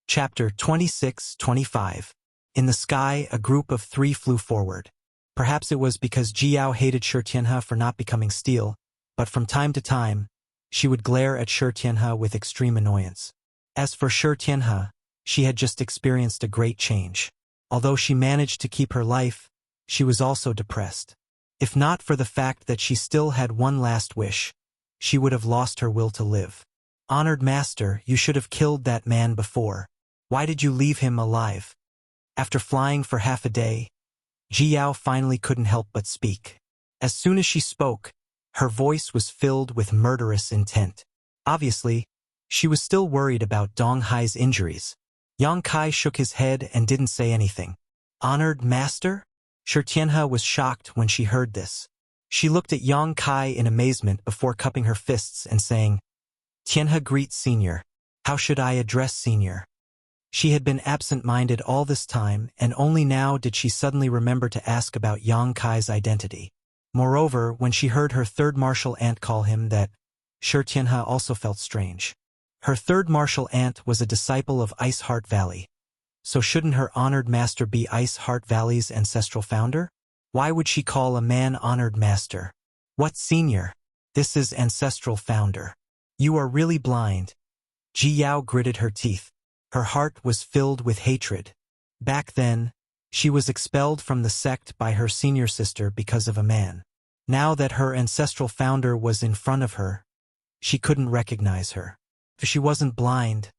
Chapter 26-25. In the sky, a group of 3 flew forward. Perhaps it was because Jiao hated Shi Tianhe for not becoming steel, but from time to time, she would glare at Shi Tianhe with extreme annoyance. As for Shi Tianhe, she had just experienced a great change. Although she managed to keep her life, she was also depressed. If not for the fact that she still had one last wish, she would have lost her will to live. "Honored master, you should have killed that man before. Why did you leave him alive?" After flying for half a day, Jiao finally couldn't help but speak. As soon as she spoke, her voice was filled with murderous intent. Obviously, she was still worried about Dong Hai's injuries. Yang Kai shook his head and didn't say anything. "Honored master?" Shi Tianhe was shocked when she heard this. She looked at Yang Kai in amazement before cupping her fists and saying, "Tianhe greets senior. How should I address senior?" She had been absent-minded all this time, and only now did she suddenly remember to ask about Yang Kai's identity. Moreover, when she heard her third martial aunt call him that, Shi Tianhe also felt strange. Her third martial aunt was a disciple of Ice Heart Valley. So shouldn't her honored master be Ice Heart Valley's ancestral founder? Why would she call a man honored master? What senior? This is ancestral founder. You are really blind. Jiao gritted her teeth. Her heart was filled with hatred. Back then, she was expelled from the sect by her senior sister because of a man. Now that her ancestral founder was in front of her, she couldn't recognize her. If she wasn't blind,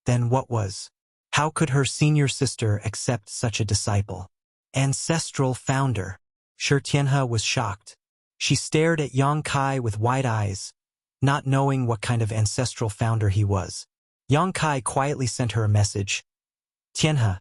then what was? How could her senior sister accept such a disciple? Ancestral founder. Shi Tianhe was shocked. She stared at Yang Kai with wide eyes, not knowing what kind of ancestral founder he was. Yang Kai quietly sent her a message. "Tianhe,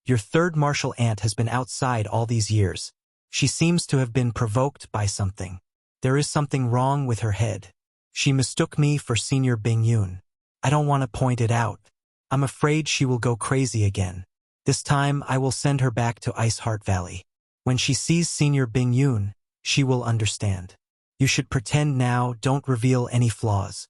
your third martial aunt has been outside all these years. She seems to have been provoked by something. There is something wrong with her head. She mistook me for Senior Bing Yun. I don't want to point it out. I'm afraid she will go crazy again. This time I will send her back to Ice Heart Valley. When she sees Senior Bing Yun, she will understand. You should pretend now, don't reveal any flaws."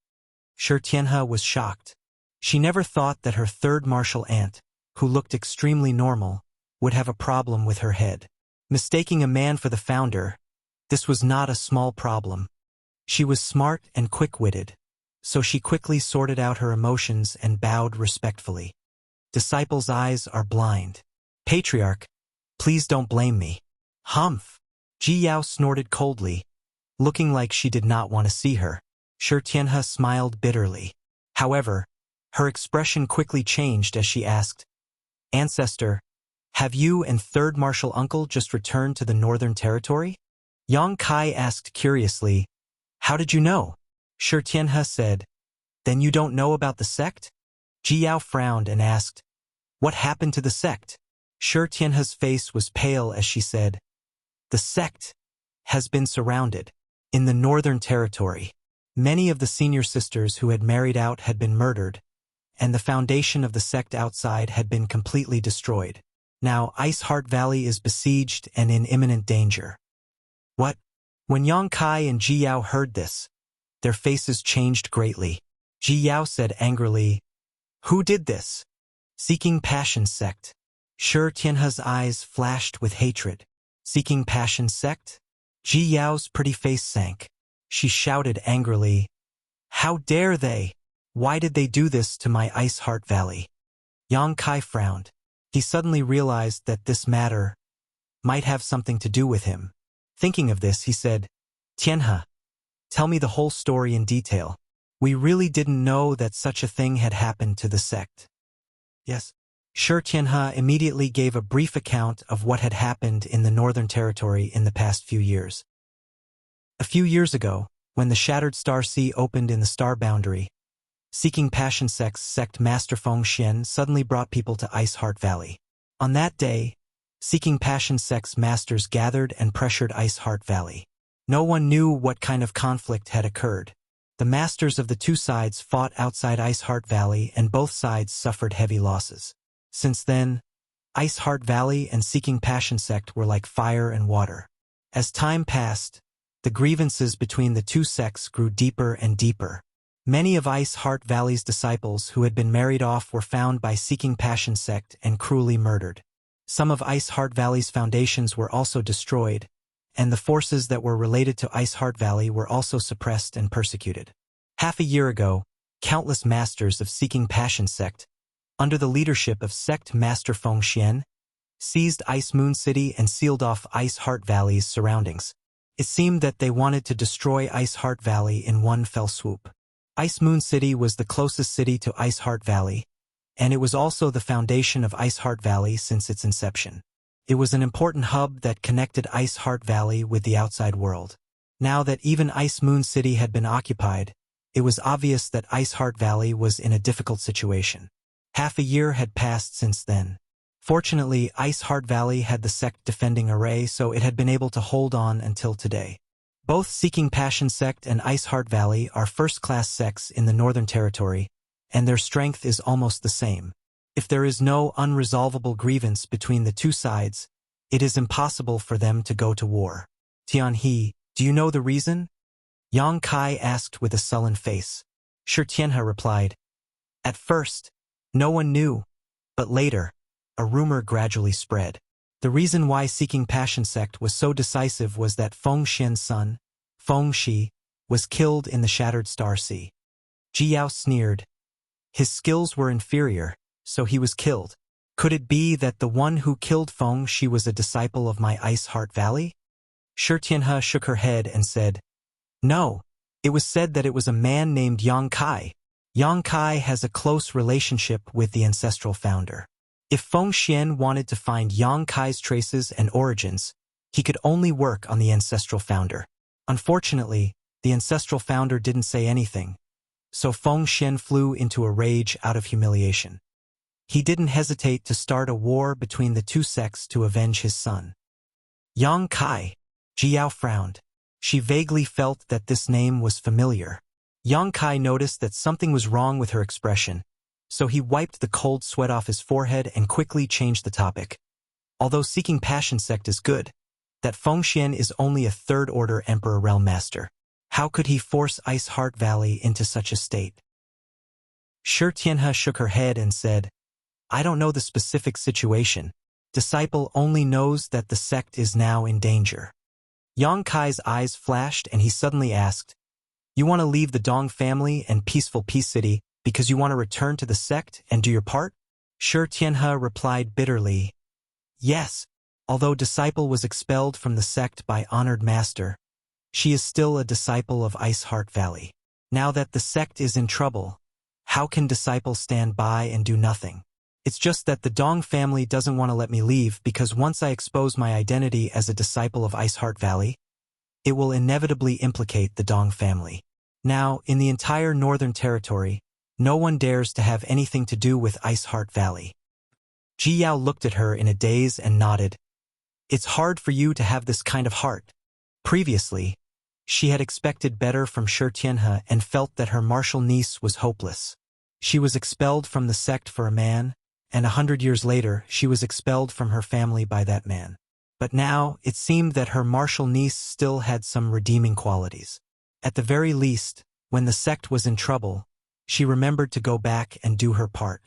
Shi Tianhe was shocked. She never thought that her third martial aunt, who looked extremely normal, would have a problem with her head. Mistaking a man for the founder, this was not a small problem. She was smart and quick-witted, so she quickly sorted out her emotions and bowed respectfully. "Disciples' eyes are blind. Patriarch, please don't blame me." "Humph!" Jiao snorted coldly, looking like she did not want to see her. Shi Tianhe smiled bitterly. However, her expression quickly changed as she asked, "Ancestor, have you and third martial uncle just returned to the Northern Territory?" Yang Kai asked curiously, "How did you know?" Shi Tianhe said, "Then you don't know about the sect?" Jiao frowned and asked, "What happened to the sect?" Shi Tianhe's face was pale as she said, "The sect has been surrounded. In the Northern Territory, many of the senior sisters who had married out had been murdered, and the foundation of the sect outside had been completely destroyed. Now Ice Heart Valley is besieged and in imminent danger." "What?" When Yang Kai and Jiao heard this, their faces changed greatly. Jiao said angrily, "Who did this?" "Seeking Passion Sect." Shi Tianhe's eyes flashed with hatred. "Seeking Passion Sect?" Jiao's pretty face sank. She shouted angrily, "How dare they? Why did they do this to my Ice Heart Valley?" Yang Kai frowned. He suddenly realized that this matter might have something to do with him. Thinking of this, he said, "Tianhe, tell me the whole story in detail. We really didn't know that such a thing had happened to the sect." "Yes." Shi Tianhe immediately gave a brief account of what had happened in the Northern Territory in the past few years. A few years ago, when the Shattered Star Sea opened in the Star Boundary, Seeking Passion Sect's sect Master Feng Xian suddenly brought people to Ice Heart Valley. On that day, Seeking Passion Sect's masters gathered and pressured Ice Heart Valley. No one knew what kind of conflict had occurred. The masters of the two sides fought outside Ice Heart Valley and both sides suffered heavy losses. Since then, Ice Heart Valley and Seeking Passion Sect were like fire and water. As time passed, the grievances between the two sects grew deeper and deeper. Many of Ice Heart Valley's disciples who had been married off were found by Seeking Passion sect and cruelly murdered. Some of Ice Heart Valley's foundations were also destroyed, and the forces that were related to Ice Heart Valley were also suppressed and persecuted. Half a year ago, countless masters of Seeking Passion sect, under the leadership of Sect Master Feng Xian, seized Ice Moon City and sealed off Ice Heart Valley's surroundings. It seemed that they wanted to destroy Ice Heart Valley in one fell swoop. Ice Moon City was the closest city to Ice Heart Valley, and it was also the foundation of Ice Heart Valley since its inception. It was an important hub that connected Ice Heart Valley with the outside world. Now that even Ice Moon City had been occupied, it was obvious that Ice Heart Valley was in a difficult situation. Half a year had passed since then. Fortunately, Ice Heart Valley had the sect defending array, so it had been able to hold on until today. Both Seeking Passion sect and Ice Heart Valley are first-class sects in the Northern Territory, and their strength is almost the same. If there is no unresolvable grievance between the two sides, it is impossible for them to go to war. Tianhe, do you know the reason? Yang Kai asked with a sullen face. Shi Tianhe replied. At first, no one knew, but later, a rumor gradually spread. The reason why Seeking Passion sect was so decisive was that Feng Xian's son, Feng Shi, was killed in the Shattered Star Sea. Ji Yao sneered. His skills were inferior, so he was killed. Could it be that the one who killed Feng Shi was a disciple of my Ice Heart Valley? Shi Tianhe shook her head and said, No, it was said that it was a man named Yang Kai. Yang Kai has a close relationship with the ancestral founder. If Feng Xian wanted to find Yang Kai's traces and origins, he could only work on the ancestral founder. Unfortunately, the ancestral founder didn't say anything, so Feng Xian flew into a rage out of humiliation. He didn't hesitate to start a war between the two sects to avenge his son. Yang Kai. Ji Yao frowned. She vaguely felt that this name was familiar. Yang Kai noticed that something was wrong with her expression, so he wiped the cold sweat off his forehead and quickly changed the topic. Although Seeking Passion sect is good, that Feng Xian is only a third-order Emperor Realm Master. How could he force Ice Heart Valley into such a state? Shi Tianhe shook her head and said, I don't know the specific situation. Disciple only knows that the sect is now in danger. Yang Kai's eyes flashed and he suddenly asked, You want to leave the Dong family and peaceful Peace City because you want to return to the sect and do your part? Shi Tianhe replied bitterly, Yes, although Disciple was expelled from the sect by Honored Master, she is still a disciple of Ice Heart Valley. Now that the sect is in trouble, how can Disciple stand by and do nothing? It's just that the Dong family doesn't want to let me leave because once I expose my identity as a disciple of Ice Heart Valley, it will inevitably implicate the Dong family. Now, in the entire Northern Territory, no one dares to have anything to do with Ice Heart Valley. Ji Yao looked at her in a daze and nodded. It's hard for you to have this kind of heart. Previously, she had expected better from Shi Tianhe and felt that her martial niece was hopeless. She was expelled from the sect for a man, and 100 years later she was expelled from her family by that man. But now it seemed that her martial niece still had some redeeming qualities. At the very least, when the sect was in trouble, she remembered to go back and do her part.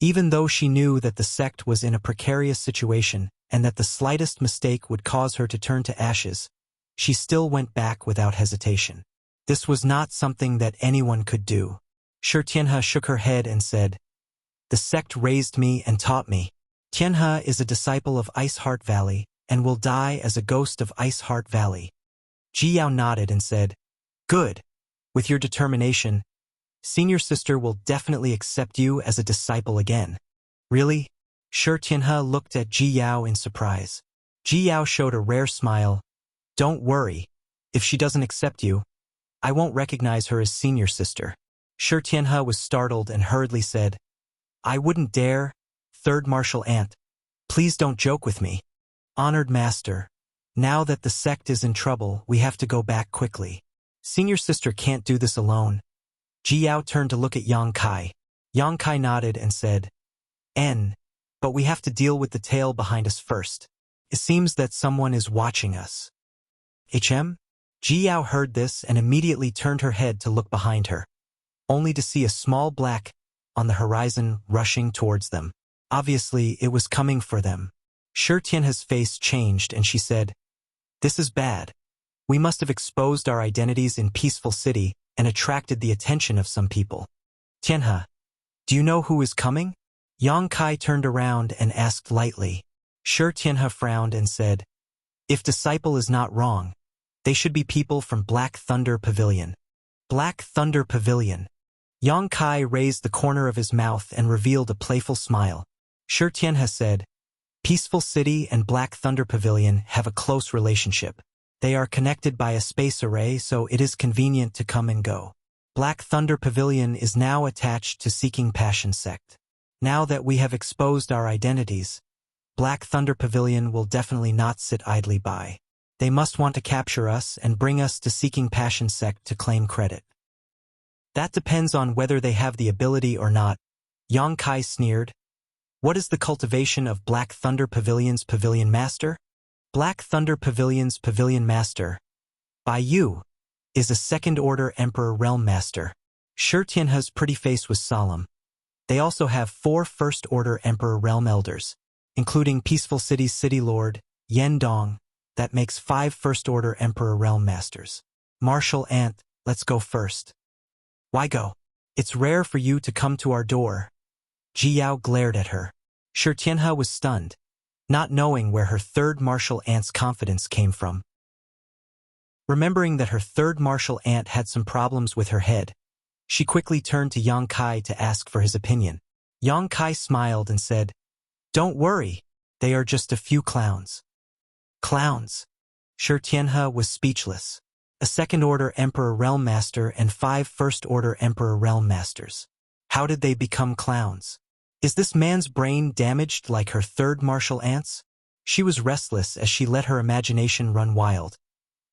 Even though she knew that the sect was in a precarious situation and that the slightest mistake would cause her to turn to ashes, she still went back without hesitation. This was not something that anyone could do. Shi Tianhe shook her head and said, The sect raised me and taught me. Tianhe is a disciple of Ice Heart Valley and will die as a ghost of Ice Heart Valley. Ji Yao nodded and said, Good. With your determination, Senior Sister will definitely accept you as a disciple again. Really? Shi Tianhe looked at Ji Yao in surprise. Ji Yao showed a rare smile. Don't worry. If she doesn't accept you, I won't recognize her as Senior Sister. Shi Tianhe was startled and hurriedly said, I wouldn't dare, Third Martial Aunt. Please don't joke with me. Honored Master, now that the sect is in trouble, we have to go back quickly. Senior Sister can't do this alone. Ji Yao turned to look at Yang Kai. Yang Kai nodded and said, But we have to deal with the tail behind us first. It seems that someone is watching us. HM? Ji Yao heard this and immediately turned her head to look behind her. only to see a small black on the horizon rushing towards them. Obviously, it was coming for them. Shi Tianhe's face changed and she said, "This is bad. We must have exposed our identities in Peaceful City and attracted the attention of some people." "Tianhe, do you know who is coming?" Yang Kai turned around and asked lightly. Shi Tianhe frowned and said, "If Disciple is not wrong, they should be people from Black Thunder Pavilion." Black Thunder Pavilion. Yang Kai raised the corner of his mouth and revealed a playful smile. Shi Tianhe said, "Peaceful City and Black Thunder Pavilion have a close relationship. They are connected by a space array, so it is convenient to come and go. Black Thunder Pavilion is now attached to Seeking Passion Sect. Now that we have exposed our identities, Black Thunder Pavilion will definitely not sit idly by. They must want to capture us and bring us to Seeking Passion Sect to claim credit." "That depends on whether they have the ability or not," Yang Kai sneered. "What is the cultivation of Black Thunder Pavilion's Pavilion Master?" Black Thunder Pavilion's Pavilion Master, by you, is a second-order Emperor Realm Master. Shi Tianhe's pretty face was solemn. They also have 4 first-order Emperor Realm Elders, including Peaceful City's City Lord, Yen Dong. That makes 5 first-order Emperor Realm Masters. "Martial Ant, let's go first." "Why go? It's rare for you to come to our door." Ji Yao glared at her. Shi Tianhe was stunned, not knowing where her third martial ant's confidence came from. Remembering that her third martial ant had some problems with her head, she quickly turned to Yang Kai to ask for his opinion. Yang Kai smiled and said, "Don't worry, they are just a few clowns." Clowns? Shi Tianhe was speechless. A second-order Emperor Realm Master and 5 first-order Emperor Realm Masters. How did they become clowns? Is this man's brain damaged like her third martial ant's? She was restless as she let her imagination run wild.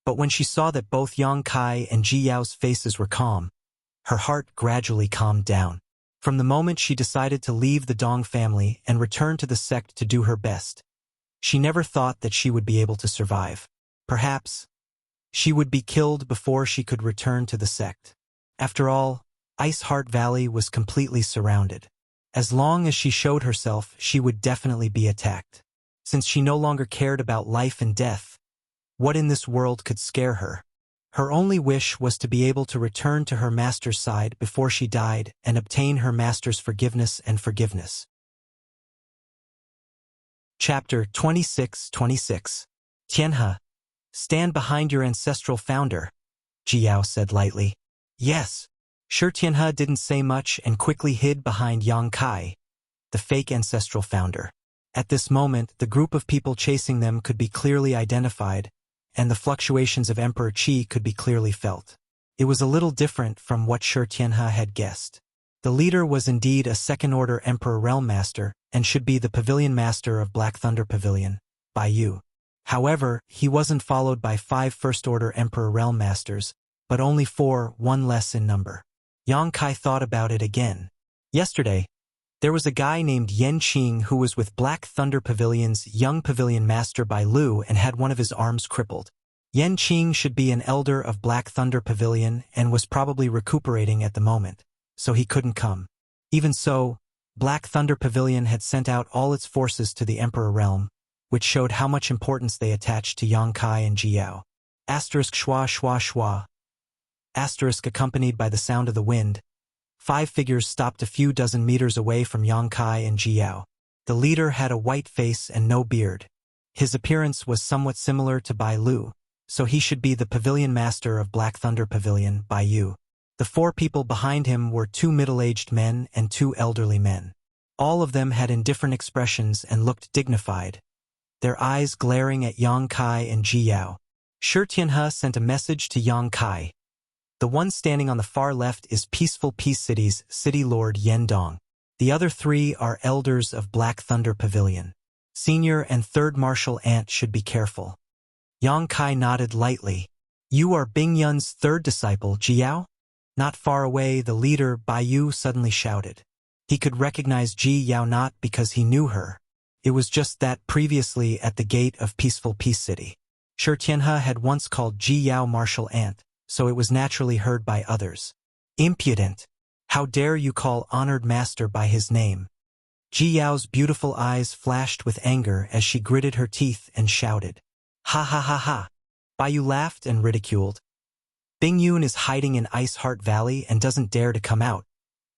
But when she saw that both Yang Kai and Ji Yao's faces were calm, her heart gradually calmed down. From the moment she decided to leave the Dong family and return to the sect to do her best, she never thought that she would be able to survive. Perhaps she would be killed before she could return to the sect. After all, Ice Heart Valley was completely surrounded. As long as she showed herself, she would definitely be attacked. Since she no longer cared about life and death, what in this world could scare her? Her only wish was to be able to return to her master's side before she died and obtain her master's forgiveness and forgiveness. Chapter 26:26. Tianhe, stand behind your ancestral founder, Ji Yao said lightly. Yes. Shi Tianhe didn't say much and quickly hid behind Yang Kai, the fake ancestral founder. At this moment, the group of people chasing them could be clearly identified, and the fluctuations of Emperor Qi could be clearly felt. It was a little different from what Shi Tianhe had guessed. The leader was indeed a second-order Emperor Realm Master and should be the Pavilion Master of Black Thunder Pavilion, Bai Yu. However, he wasn't followed by 5 first-order Emperor Realm Masters, but only 4, 1 less in number. Yang Kai thought about it again. Yesterday, there was a guy named Yan Qing who was with Black Thunder Pavilion's young Pavilion Master Bai Lu and had one of his arms crippled. Yan Qing should be an elder of Black Thunder Pavilion and was probably recuperating at the moment, so he couldn't come. Even so, Black Thunder Pavilion had sent out all its forces to the Emperor Realm, which showed how much importance they attached to Yang Kai and Ji Yao. Asterisk schwa schwa schwa. Asterisk accompanied by the sound of the wind. 5 figures stopped a few dozen meters away from Yang Kai and Ji Yao. The leader had a white face and no beard. His appearance was somewhat similar to Bai Lu, so he should be the Pavilion Master of Black Thunder Pavilion, Bai Yu. The 4 people behind him were 2 middle-aged men and 2 elderly men. All of them had indifferent expressions and looked dignified, their eyes glaring at Yang Kai and Ji Yao. Shi Tianhe sent a message to Yang Kai. The one standing on the far left is Peaceful Peace City's City Lord Yen Dong. The other 3 are elders of Black Thunder Pavilion. Senior and third martial ant should be careful. Yang Kai nodded lightly. You are Bing Yun's third disciple, Ji Yao? Not far away, the leader, Bai Yu, suddenly shouted. He could recognize Ji Yao not because he knew her. It was just that previously at the gate of Peaceful Peace City, Shi Tianhe had once called Ji Yao martial ant, so it was naturally heard by others. Impudent! How dare you call honored master by his name? Ji Yao's beautiful eyes flashed with anger as she gritted her teeth and shouted. Ha ha ha ha. Bai Yu laughed and ridiculed. Bing Yun is hiding in Ice Heart Valley and doesn't dare to come out.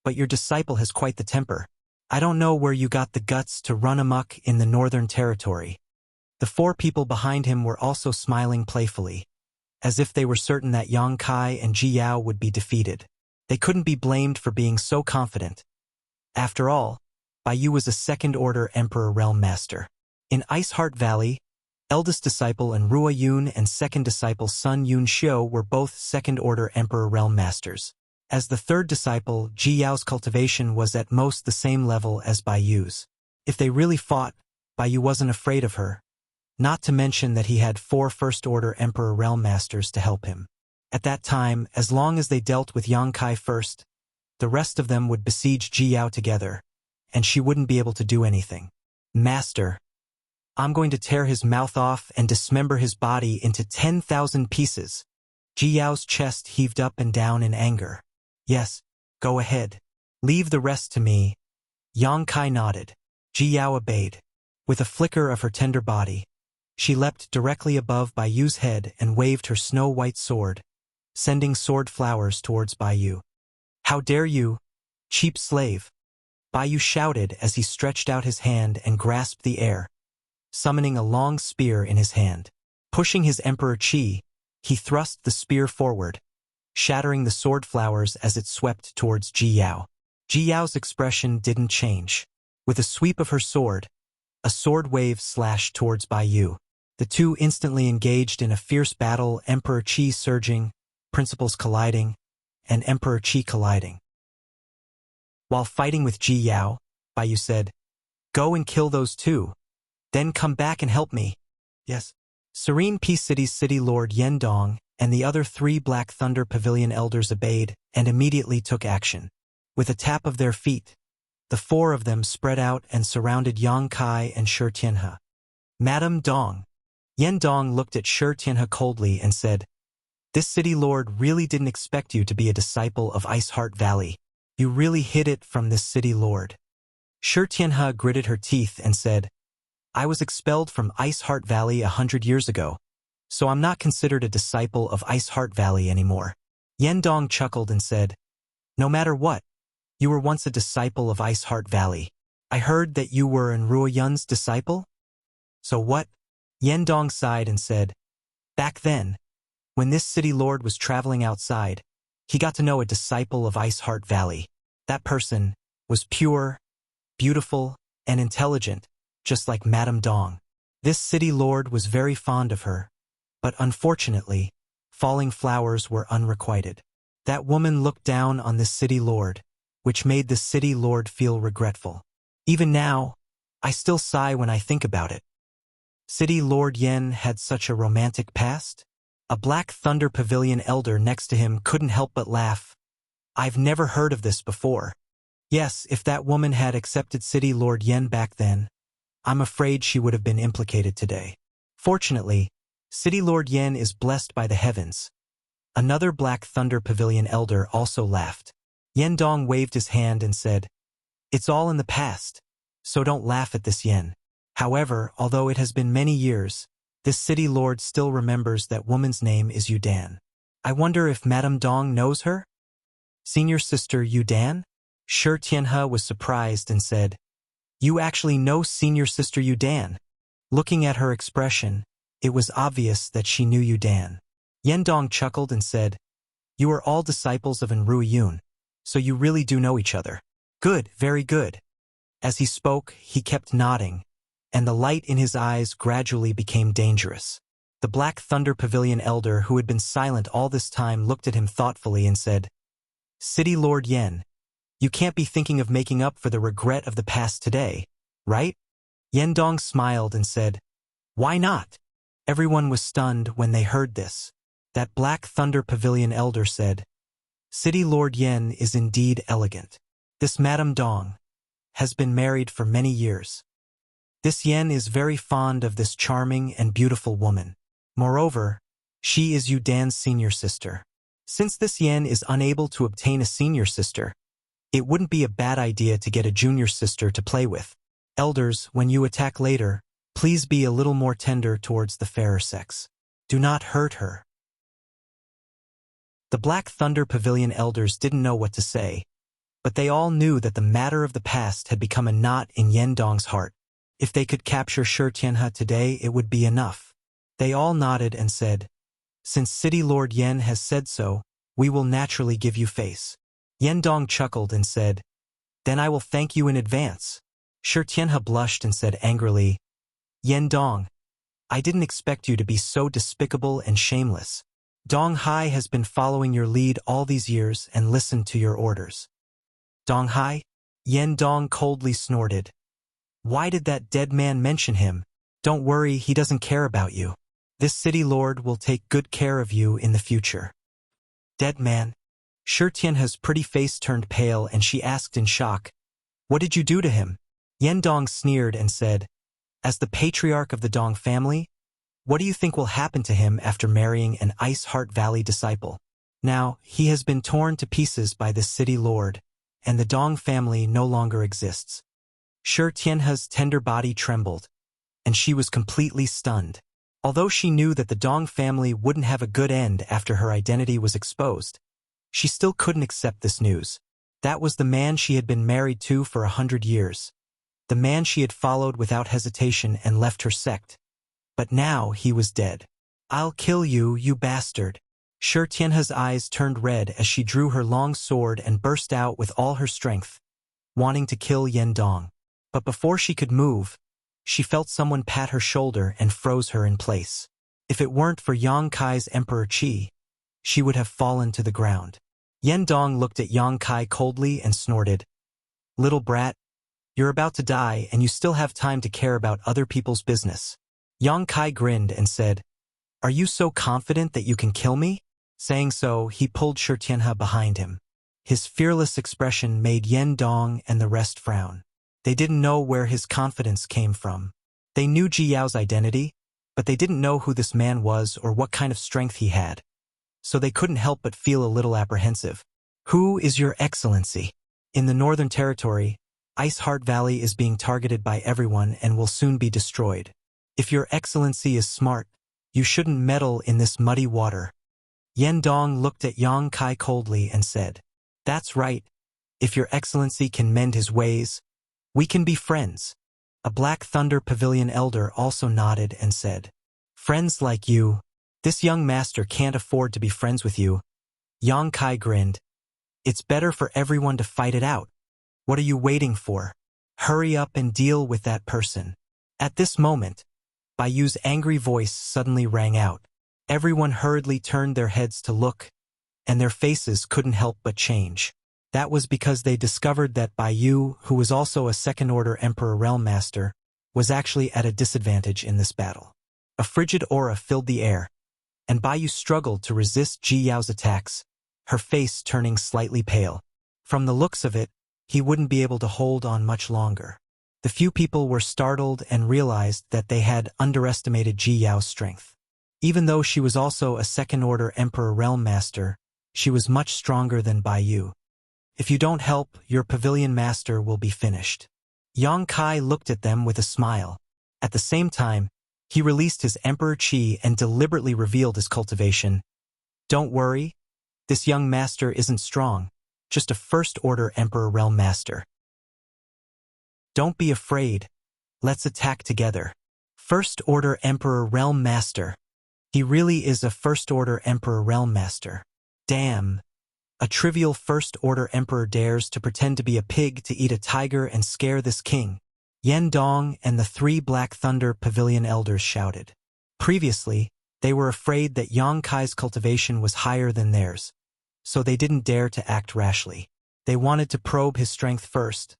But your disciple has quite the temper. I don't know where you got the guts to run amok in the Northern Territory. The four people behind him were also smiling playfully, as if they were certain that Yang Kai and Ji Yao would be defeated. They couldn't be blamed for being so confident. After all, Bai Yu was a second-order Emperor Realm Master. In Ice Heart Valley, eldest disciple and Rua Yun and second disciple Sun Yun Xiu were both second-order Emperor Realm Masters. As the third disciple, Ji Yao's cultivation was at most the same level as Bai Yu's. If they really fought, Bai Yu wasn't afraid of her, not to mention that he had 4 first-order Emperor Realm Masters to help him. At that time, as long as they dealt with Yang Kai first, the rest of them would besiege Ji Yao together, and she wouldn't be able to do anything. Master, I'm going to tear his mouth off and dismember his body into 10,000 pieces. Ji Yao's chest heaved up and down in anger. Yes, go ahead. Leave the rest to me. Yang Kai nodded. Ji Yao obeyed. With a flicker of her tender body, she leapt directly above Bai Yu's head and waved her snow-white sword, sending sword flowers towards Bai Yu. How dare you, cheap slave! Bai Yu shouted as he stretched out his hand and grasped the air, summoning a long spear in his hand. Pushing his Emperor Qi, he thrust the spear forward, shattering the sword flowers as it swept towards Ji Yao. Ji Yao's expression didn't change. With a sweep of her sword, a sword wave slashed towards Bai Yu. The two instantly engaged in a fierce battle, Emperor Qi surging, principles colliding, and Emperor Qi colliding. While fighting with Ji Yao, Bai Yu said, "Go and kill those two. Then come back and help me." Yes. Serene Peace City's City Lord Yendong and the other 3 Black Thunder Pavilion elders obeyed and immediately took action. With a tap of their feet, the 4 of them spread out and surrounded Yang Kai and Shi Tianhe. Madam Dong. Yendong looked at Shi Tianhe coldly and said, "This city lord really didn't expect you to be a disciple of Ice Heart Valley. You really hid it from this city lord." Shi Tianhe gritted her teeth and said, "I was expelled from Ice Heart Valley 100 years ago, so I'm not considered a disciple of Ice Heart Valley anymore." Yendong chuckled and said, "No matter what, you were once a disciple of Ice Heart Valley. I heard that you were Rua Yun's disciple?" "So what?" Yendong sighed and said, "Back then, when this city lord was traveling outside, he got to know a disciple of Ice Heart Valley. That person was pure, beautiful, and intelligent, just like Madame Dong. This city lord was very fond of her, but unfortunately, falling flowers were unrequited. That woman looked down on this city lord, which made the city lord feel regretful. Even now, I still sigh when I think about it. City Lord Yen had such a romantic past?" A Black Thunder Pavilion elder next to him couldn't help but laugh. "I've never heard of this before. Yes, if that woman had accepted City Lord Yen back then, I'm afraid she would have been implicated today. Fortunately, City Lord Yen is blessed by the heavens." Another Black Thunder Pavilion elder also laughed. Yendong waved his hand and said, "It's all in the past, so don't laugh at this Yen. However, although it has been many years, this city lord still remembers that woman's name is Yudan. I wonder if Madame Dong knows her?" "Senior sister Yudan?" Shi Tianhe was surprised and said, "You actually know senior sister Yudan?" Looking at her expression, it was obvious that she knew Yudan. Yendong chuckled and said, "You are all disciples of Rua Yun, so you really do know each other. Good, very good." As he spoke, he kept nodding, and the light in his eyes gradually became dangerous. The Black Thunder Pavilion elder, who had been silent all this time, looked at him thoughtfully and said, "City Lord Yen, you can't be thinking of making up for the regret of the past today, right?" Yendong smiled and said, "Why not?" Everyone was stunned when they heard this. That Black Thunder Pavilion elder said, "City Lord Yen is indeed elegant. This Madame Dong has been married for many years. This Yen is very fond of this charming and beautiful woman. Moreover, she is Yudan's senior sister. Since this Yen is unable to obtain a senior sister, It wouldn't be a bad idea to get a junior sister to play with. Elders, when you attack later, please be a little more tender towards the fairer sex. Do not hurt her. The Black Thunder Pavilion elders didn't know what to say, but they all knew that the matter of the past had become a knot in Yendong's heart. If they could capture Shi Tianhe today, it would be enough. They all nodded and said, "Since City Lord Yen has said so, we will naturally give you face." Yendong chuckled and said, "Then I will thank you in advance." Shi Tianhe blushed and said angrily, "Yendong, I didn't expect you to be so despicable and shameless. Dong Hai has been following your lead all these years and listened to your orders." "Dong Hai?" Yendong coldly snorted. "Why did that dead man mention him? Don't worry, he doesn't care about you. This city lord will take good care of you in the future." "Dead man?" Shi Tianhe's pretty face turned pale and she asked in shock, "What did you do to him?" Yendong sneered and said, "As the patriarch of the Dong family, what do you think will happen to him after marrying an Ice Heart Valley disciple? Now, he has been torn to pieces by this city lord, and the Dong family no longer exists." Shi Tianhe's tender body trembled, and she was completely stunned. Although she knew that the Dong family wouldn't have a good end after her identity was exposed, she still couldn't accept this news. That was the man she had been married to for 100 years. The man she had followed without hesitation and left her sect. But now he was dead. "I'll kill you, you bastard." Shi Tianhe's eyes turned red as she drew her long sword and burst out with all her strength, wanting to kill Yendong. But before she could move, she felt someone pat her shoulder and froze her in place. If it weren't for Yang Kai's Emperor Qi, she would have fallen to the ground. Yendong looked at Yang Kai coldly and snorted, "Little brat, you're about to die and you still have time to care about other people's business." Yang Kai grinned and said, "Are you so confident that you can kill me?" Saying so, he pulled Shi Tianhe behind him. His fearless expression made Yendong and the rest frown. They didn't know where his confidence came from. They knew Ji Yao's identity, but they didn't know who this man was or what kind of strength he had. So they couldn't help but feel a little apprehensive. "Who is your excellency?" In the Northern Territory, Ice Heart Valley is being targeted by everyone and will soon be destroyed. If your excellency is smart, you shouldn't meddle in this muddy water. Yendong looked at Yang Kai coldly and said, "That's right. If your excellency can mend his ways, we can be friends." A Black Thunder Pavilion elder also nodded and said, "Friends like you? This young master can't afford to be friends with you." Yang Kai grinned. "It's better for everyone to fight it out. What are you waiting for? Hurry up and deal with that person." At this moment, Baiyu's angry voice suddenly rang out. Everyone hurriedly turned their heads to look, and their faces couldn't help but change. That was because they discovered that Baiyu, who was also a second-order Emperor Realm Master, was actually at a disadvantage in this battle. A frigid aura filled the air, and Baiyu struggled to resist Ji Yao's attacks, her face turning slightly pale. From the looks of it, he wouldn't be able to hold on much longer. The few people were startled and realized that they had underestimated Ji Yao's strength. Even though she was also a second-order Emperor Realm Master, she was much stronger than Baiyu. "If you don't help, your pavilion master will be finished." Yang Kai looked at them with a smile. At the same time, he released his Emperor Qi and deliberately revealed his cultivation. "Don't worry, this young master isn't strong, just a first-order Emperor Realm Master. Don't be afraid, let's attack together." First-order Emperor Realm Master. He really is a first-order Emperor Realm Master. Damn. A trivial first-order emperor dares to pretend to be a pig to eat a tiger and scare this king. Yendong and the 3 Black Thunder Pavilion elders shouted. Previously, they were afraid that Yang Kai's cultivation was higher than theirs, so they didn't dare to act rashly. They wanted to probe his strength first,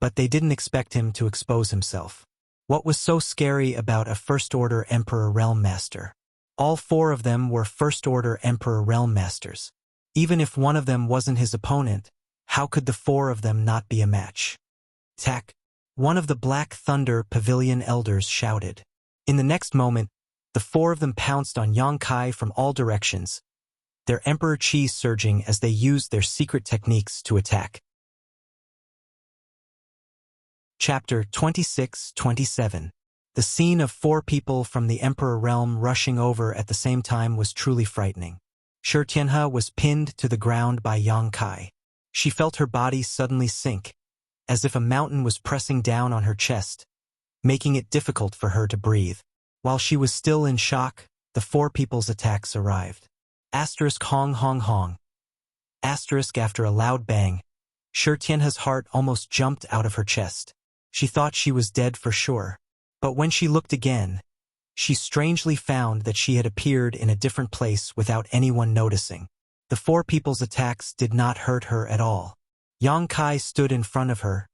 but they didn't expect him to expose himself. What was so scary about a first-order Emperor Realm Master? All 4 of them were first-order Emperor Realm Masters. Even if one of them wasn't his opponent, how could the 4 of them not be a match? "Attack!" One of the Black Thunder Pavilion elders shouted. In the next moment, the 4 of them pounced on Yang Kai from all directions, their Emperor Qi surging as they used their secret techniques to attack. Chapter 26-27. The scene of 4 people from the Emperor realm rushing over at the same time was truly frightening. Shi Tianhe was pinned to the ground by Yang Kai. She felt her body suddenly sink, as if a mountain was pressing down on her chest, making it difficult for her to breathe. While she was still in shock, the 4 people's attacks arrived. Hong hong hong. After a loud bang, Shi Tianhe's heart almost jumped out of her chest. She thought she was dead for sure. But when she looked again, she strangely found that she had appeared in a different place without anyone noticing. The 4 people's attacks did not hurt her at all. Yang Kai stood in front of her,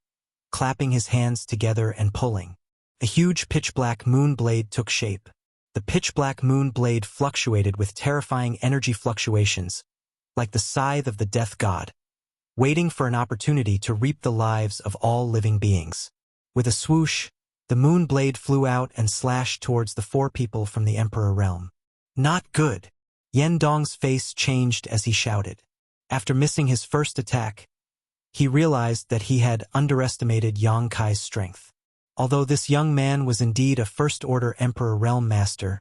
clapping his hands together and pulling. A huge pitch-black moon blade took shape. The pitch-black moon blade fluctuated with terrifying energy fluctuations, like the scythe of the death god, waiting for an opportunity to reap the lives of all living beings. With a swoosh, the moon blade flew out and slashed towards the 4 people from the Emperor realm. Not good. Yan Dong's face changed as he shouted. After missing his first attack, he realized that he had underestimated Yang Kai's strength. Although this young man was indeed a first-order Emperor realm master,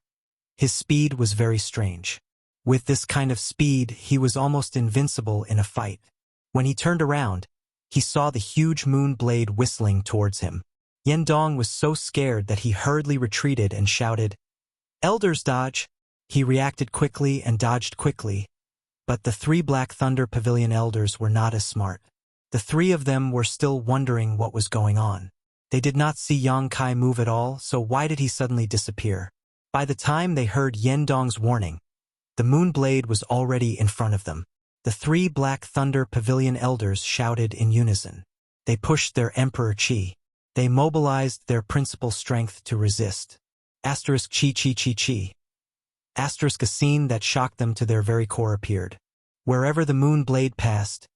his speed was very strange. With this kind of speed, he was almost invincible in a fight. When he turned around, he saw the huge moon blade whistling towards him. Yan Dong was so scared that he hurriedly retreated and shouted, "Elders, dodge!" He reacted quickly and dodged quickly, but the 3 Black Thunder Pavilion elders were not as smart. The 3 of them were still wondering what was going on. They did not see Yang Kai move at all, so why did he suddenly disappear? By the time they heard Yan Dong's warning, the moon blade was already in front of them. The 3 Black Thunder Pavilion elders shouted in unison. They pushed their Emperor Qi. They mobilized their principal strength to resist. Asterisk Qi Qi Qi Qi. Asterisk a scene that shocked them to their very core appeared. Wherever the moon blade passed,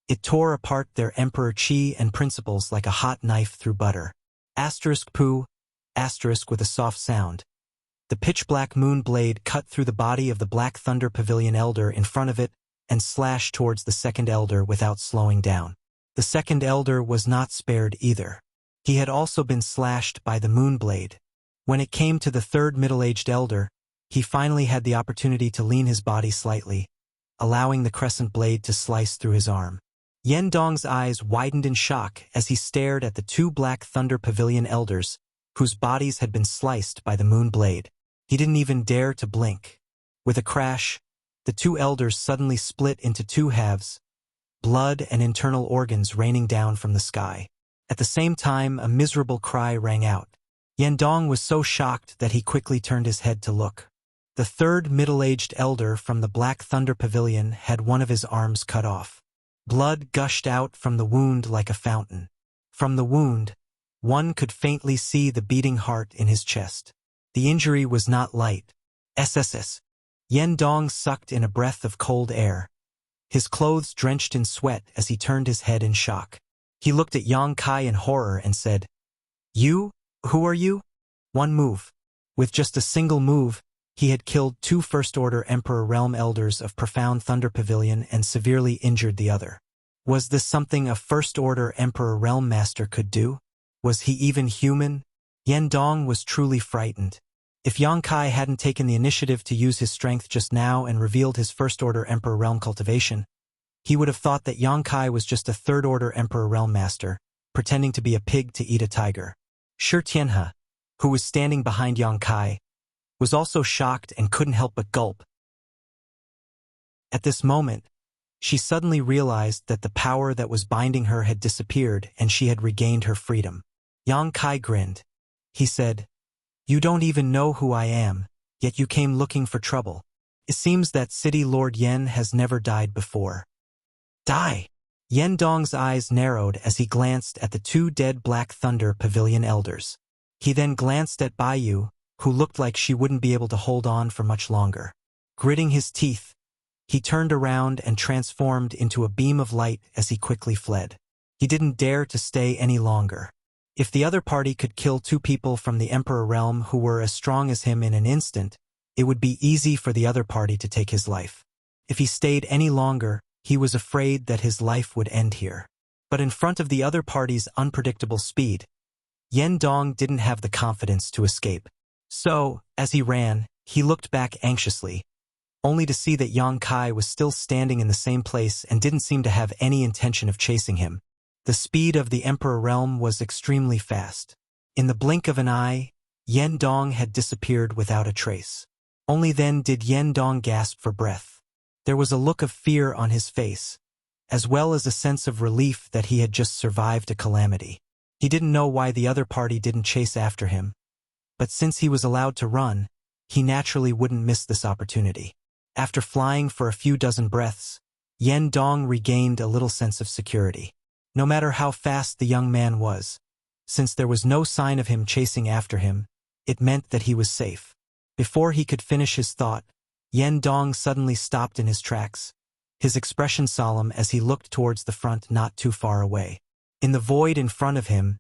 it tore apart their Emperor Qi and principles like a hot knife through butter. Asterisk poo. Asterisk with a soft sound. The pitch-black moon blade cut through the body of the Black Thunder Pavilion elder in front of it and slashed towards the second elder without slowing down. The second elder was not spared either. He had also been slashed by the moon blade. When it came to the third middle-aged elder, he finally had the opportunity to lean his body slightly, allowing the crescent blade to slice through his arm. Yan Dong's eyes widened in shock as he stared at the 2 Black Thunder Pavilion elders, whose bodies had been sliced by the moon blade. He didn't even dare to blink. With a crash, the 2 elders suddenly split into 2 halves, blood and internal organs raining down from the sky. At the same time, a miserable cry rang out. Yan Dong was so shocked that he quickly turned his head to look. The 3rd middle-aged elder from the Black Thunder Pavilion had one of his arms cut off. Blood gushed out from the wound like a fountain. From the wound, one could faintly see the beating heart in his chest. The injury was not light. SSS. Yan Dong sucked in a breath of cold air. His clothes drenched in sweat as he turned his head in shock. He looked at Yang Kai in horror and said, "You? Who are you?" One move. With just a single move, he had killed 2 First-Order Emperor Realm Elders of Profound Thunder Pavilion and severely injured the other. Was this something a First-Order Emperor Realm Master could do? Was he even human? Yan Dong was truly frightened. If Yang Kai hadn't taken the initiative to use his strength just now and revealed his First-Order Emperor Realm cultivation, he would have thought that Yang Kai was just a Third-Order Emperor Realm Master, pretending to be a pig to eat a tiger. Shi Tianhe, who was standing behind Yang Kai, was also shocked and couldn't help but gulp. At this moment, she suddenly realized that the power that was binding her had disappeared and she had regained her freedom. Yang Kai grinned. He said, "You don't even know who I am, yet you came looking for trouble. It seems that City Lord Yen has never died before." Die! Yan Dong's eyes narrowed as he glanced at the 2 dead Black Thunder Pavilion elders. He then glanced at Baiyu, who looked like she wouldn't be able to hold on for much longer. Gritting his teeth, he turned around and transformed into a beam of light as he quickly fled. He didn't dare to stay any longer. If the other party could kill 2 people from the Emperor Realm who were as strong as him in an instant, it would be easy for the other party to take his life. If he stayed any longer, he was afraid that his life would end here. But in front of the other party's unpredictable speed, Yen Dong didn't have the confidence to escape. So, as he ran, he looked back anxiously, only to see that Yang Kai was still standing in the same place and didn't seem to have any intention of chasing him. The speed of the Emperor realm was extremely fast. In the blink of an eye, Yen Dong had disappeared without a trace. Only then did Yen Dong gasp for breath. There was a look of fear on his face, as well as a sense of relief that he had just survived a calamity. He didn't know why the other party didn't chase after him, but since he was allowed to run, he naturally wouldn't miss this opportunity. After flying for a few dozen breaths, Yen Dong regained a little sense of security. No matter how fast the young man was, since there was no sign of him chasing after him, it meant that he was safe. Before he could finish his thought, Yen Dong suddenly stopped in his tracks, his expression solemn as he looked towards the front not too far away. In the void in front of him,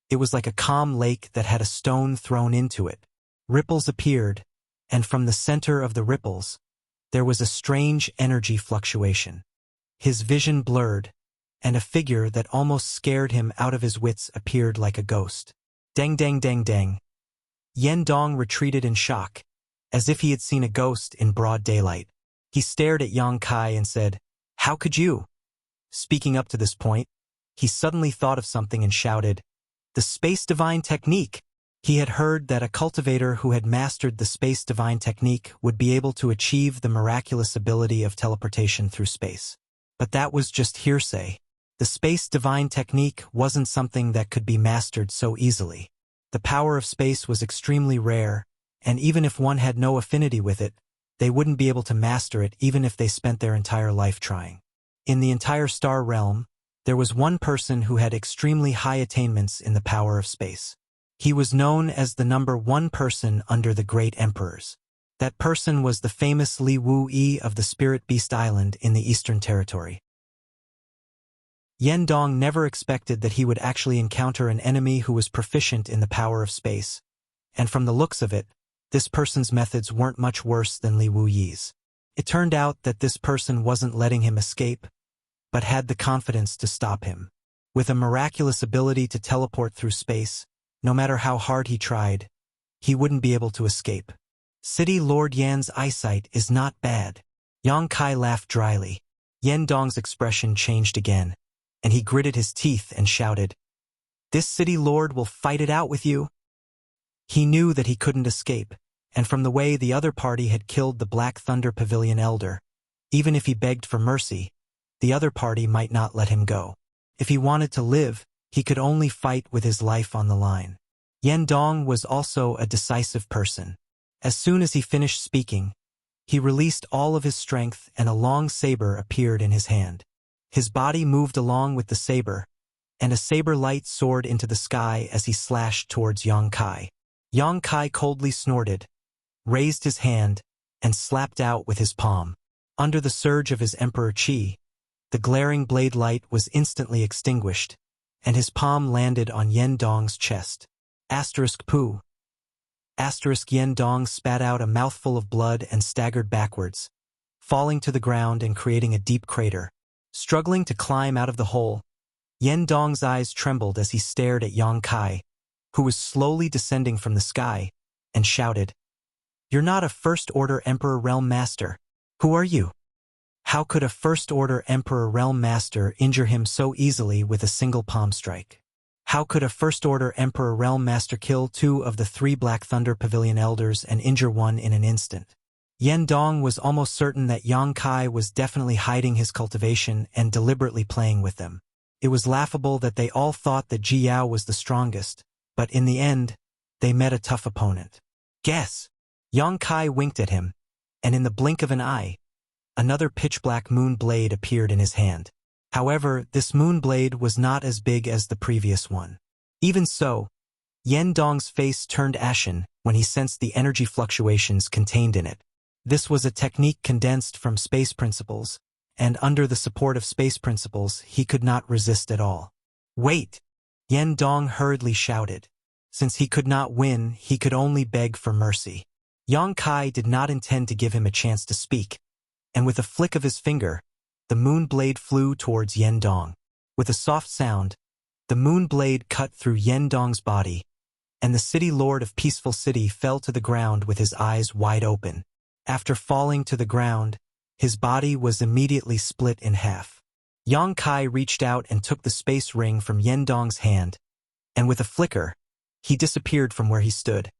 it was like a calm lake that had a stone thrown into it. Ripples appeared, and from the center of the ripples, there was a strange energy fluctuation. His vision blurred, and a figure that almost scared him out of his wits appeared like a ghost. Dang dang dang dang. Yen Dong retreated in shock, as if he had seen a ghost in broad daylight. He stared at Yang Kai and said, "How could you?" Speaking up to this point, he suddenly thought of something and shouted, "The Space Divine Technique!" He had heard that a cultivator who had mastered the Space Divine Technique would be able to achieve the miraculous ability of teleportation through space. But that was just hearsay. The Space Divine Technique wasn't something that could be mastered so easily. The power of space was extremely rare, and even if one had no affinity with it, they wouldn't be able to master it even if they spent their entire life trying. In the entire star realm, there was one person who had extremely high attainments in the power of space. He was known as the number one person under the great emperors. That person was the famous Li Wuyi of the Spirit Beast Island in the Eastern Territory. Yen Dong never expected that he would actually encounter an enemy who was proficient in the power of space, and from the looks of it, this person's methods weren't much worse than Li Wuyi's. It turned out that this person wasn't letting him escape, but had the confidence to stop him. With a miraculous ability to teleport through space, no matter how hard he tried, he wouldn't be able to escape. City Lord Yan's eyesight is not bad. Yang Kai laughed dryly. Yen Dong's expression changed again, and he gritted his teeth and shouted, "This city lord will fight it out with you." He knew that he couldn't escape, and from the way the other party had killed the Black Thunder Pavilion elder, even if he begged for mercy, the other party might not let him go. If he wanted to live, he could only fight with his life on the line. Yen Dong was also a decisive person. As soon as he finished speaking, he released all of his strength and a long saber appeared in his hand. His body moved along with the saber, and a saber light soared into the sky as he slashed towards Yang Kai. Yang Kai coldly snorted, raised his hand, and slapped out with his palm. Under the surge of his Emperor Qi, the glaring blade light was instantly extinguished, and his palm landed on Yen Dong's chest. Poo. Yen Dong spat out a mouthful of blood and staggered backwards, falling to the ground and creating a deep crater. Struggling to climb out of the hole, Yen Dong's eyes trembled as he stared at Yang Kai, who was slowly descending from the sky, and shouted, "You're not a First-Order Emperor Realm Master. Who are you? How could a First-Order Emperor Realm Master injure him so easily with a single palm strike? How could a First-Order Emperor Realm Master kill 2 of the 3 Black Thunder Pavilion elders and injure one in an instant?" Yen Dong was almost certain that Yang Kai was definitely hiding his cultivation and deliberately playing with them. It was laughable that they all thought that Ji Yao was the strongest, but in the end, they met a tough opponent. "Guess!" Yang Kai winked at him, and in the blink of an eye, another pitch-black moon blade appeared in his hand. However, this moon blade was not as big as the previous one. Even so, Yen Dong's face turned ashen when he sensed the energy fluctuations contained in it. This was a technique condensed from space principles, and under the support of space principles, he could not resist at all. "Wait!" Yen Dong hurriedly shouted. Since he could not win, he could only beg for mercy. Yang Kai did not intend to give him a chance to speak, and with a flick of his finger, the moon blade flew towards Yen Dong. With a soft sound, The moon blade cut through Yendong's body, and the city lord of Peaceful City fell to the ground with his eyes wide open. After falling to the ground, his body was immediately split in half. Yang Kai reached out and took the space ring from Yendong's hand, and with a flicker, he disappeared from where he stood.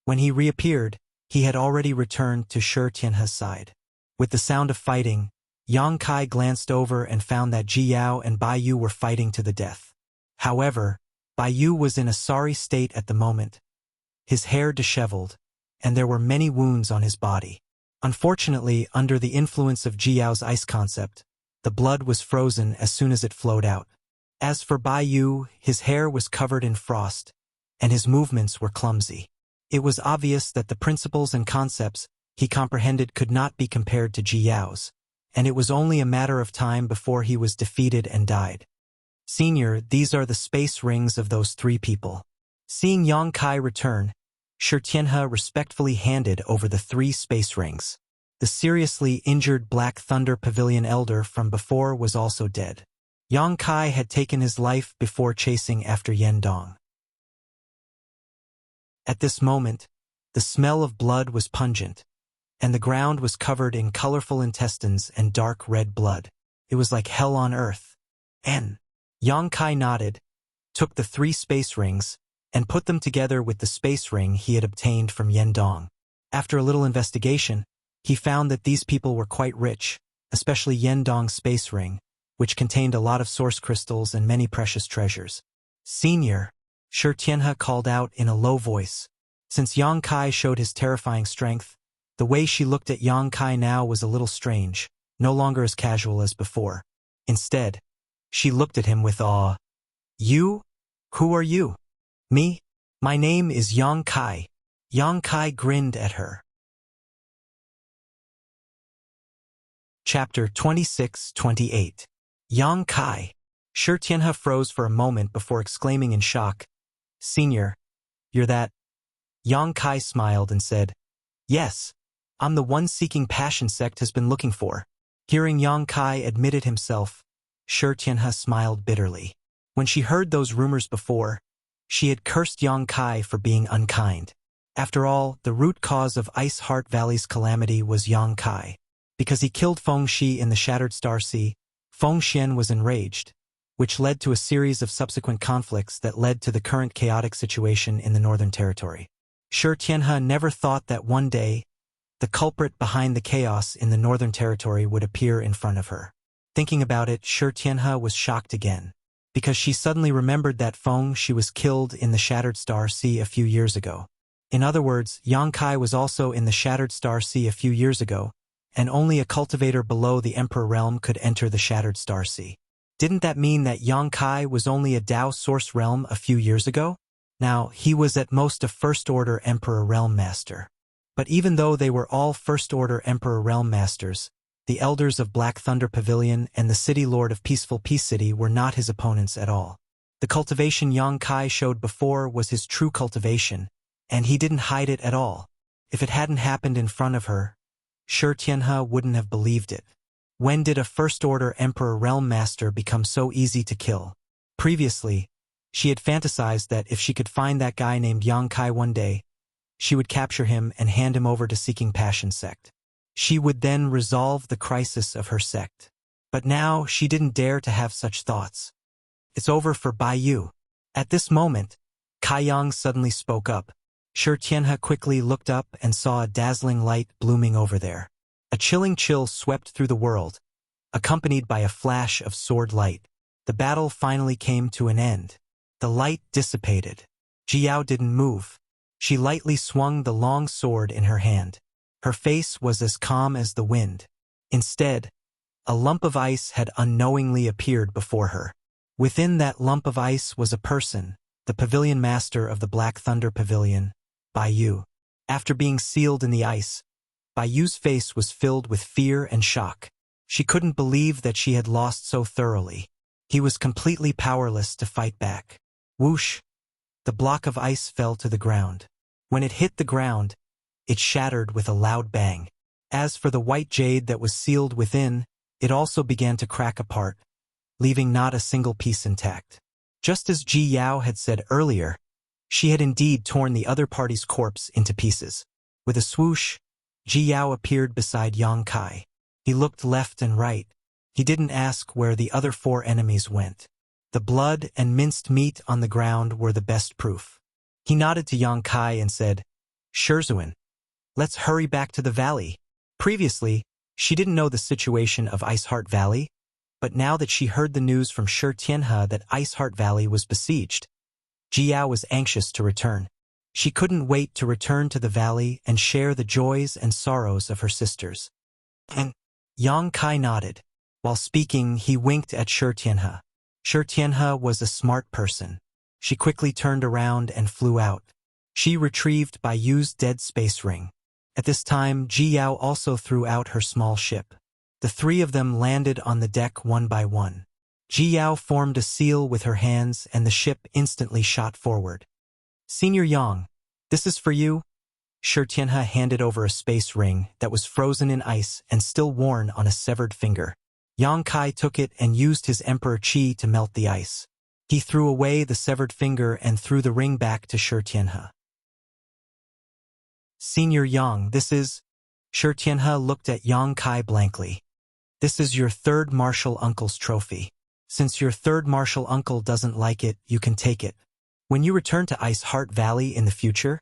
When he reappeared, he had already returned to Shi Tianhe's side. With the sound of fighting, Yang Kai glanced over and found that Ji Yao and Bai Yu were fighting to the death. However, Bai Yu was in a sorry state at the moment. His hair disheveled, and there were many wounds on his body. Unfortunately, under the influence of Ji Yao's ice concept, the blood was frozen as soon as it flowed out. As for Bai Yu, his hair was covered in frost, and his movements were clumsy. It was obvious that the principles and concepts he comprehended could not be compared to Ji Yao's, and it was only a matter of time before he was defeated and died. Senior, these are the space rings of those three people. Seeing Yang Kai return, Shi Tianhe respectfully handed over the 3 space rings. The seriously injured Black Thunder Pavilion elder from before was also dead. Yang Kai had taken his life before chasing after Yendong. At this moment, the smell of blood was pungent, and the ground was covered in colorful intestines and dark red blood. It was like hell on earth. Yang Kai nodded, took the 3 space rings, and put them together with the space ring he had obtained from Yendong. After a little investigation, he found that these people were quite rich, especially Yendong's space ring, which contained a lot of source crystals and many precious treasures. Senior, Shi Tianhe called out in a low voice. Since Yang Kai showed his terrifying strength, the way she looked at Yang Kai now was a little strange, no longer as casual as before. Instead, she looked at him with awe. You? Who are you? Me? My name is Yang Kai. Yang Kai grinned at her. Chapter 26-28. Yang Kai. Shi Tianhe froze for a moment before exclaiming in shock, Senior, you're that? Yang Kai smiled and said, Yes, I'm the one seeking passion sect has been looking for. Hearing Yang Kai admitted himself, Shi Tianhe smiled bitterly. When she heard those rumors before, she had cursed Yang Kai for being unkind. After all, the root cause of Ice Heart Valley's calamity was Yang Kai. Because he killed Feng Shi in the Shattered Star Sea, Feng Xian was enraged, which led to a series of subsequent conflicts that led to the current chaotic situation in the Northern Territory. Shi Tianhe never thought that one day, the culprit behind the chaos in the Northern Territory would appear in front of her. Thinking about it, Shi Tianhe was shocked again, because she suddenly remembered that Feng Shi was killed in the Shattered Star Sea a few years ago. In other words, Yang Kai was also in the Shattered Star Sea a few years ago, and only a cultivator below the Emperor Realm could enter the Shattered Star Sea. Didn't that mean that Yang Kai was only a Dao Source Realm a few years ago? Now, he was at most a First-Order Emperor Realm Master. But even though they were all First-Order Emperor Realm Masters, the Elders of Black Thunder Pavilion and the City Lord of Peaceful Peace City were not his opponents at all. The cultivation Yang Kai showed before was his true cultivation, and he didn't hide it at all. If it hadn't happened in front of her, Shi Tianhe wouldn't have believed it. When did a First-Order Emperor Realm Master become so easy to kill? Previously, she had fantasized that if she could find that guy named Yang Kai one day, she would capture him and hand him over to Seeking Passion Sect. She would then resolve the crisis of her sect. But now she didn't dare to have such thoughts. It's over for Bai Yu. At this moment, Kai Yang suddenly spoke up. Shi Tianhe quickly looked up and saw a dazzling light blooming over there. A chilling chill swept through the world, accompanied by a flash of sword light. The battle finally came to an end. The light dissipated. Ji Yao didn't move. She lightly swung the long sword in her hand. Her face was as calm as the wind. Instead, a lump of ice had unknowingly appeared before her. Within that lump of ice was a person, the pavilion master of the Black Thunder Pavilion, Bai Yu. After being sealed in the ice, Bai Yu's face was filled with fear and shock. She couldn't believe that she had lost so thoroughly. He was completely powerless to fight back. Whoosh! The block of ice fell to the ground. When it hit the ground, it shattered with a loud bang. As for the white jade that was sealed within, it also began to crack apart, leaving not a single piece intact. Just as Ji Yao had said earlier, she had indeed torn the other party's corpse into pieces. With a swoosh, Ji Yao appeared beside Yang Kai. He looked left and right. He didn't ask where the other 4 enemies went. The blood and minced meat on the ground were the best proof. He nodded to Yang Kai and said, "Shizuan, let's hurry back to the valley." Previously, she didn't know the situation of Ice Heart Valley, but now that she heard the news from Shi Tianhe that Ice Heart Valley was besieged, Ji Yao was anxious to return. She couldn't wait to return to the valley and share the joys and sorrows of her sisters. And Yang Kai nodded. While speaking, he winked at Shi Tianhe. Shi Tianhe was a smart person. She quickly turned around and flew out. She retrieved Baiju's dead space ring. At this time, Ji Yao also threw out her small ship. The 3 of them landed on the deck one by one. Ji Yao formed a seal with her hands and the ship instantly shot forward. "Senior Yang, this is for you." Shi Tianhe handed over a space ring that was frozen in ice and still worn on a severed finger. Yang Kai took it and used his Emperor Qi to melt the ice. He threw away the severed finger and threw the ring back to Shi Tianhe. "Senior Yang, this is..." Shi Tianhe looked at Yang Kai blankly. "This is your 3rd martial uncle's trophy. Since your 3rd martial uncle doesn't like it, you can take it. When you return to Ice Heart Valley in the future,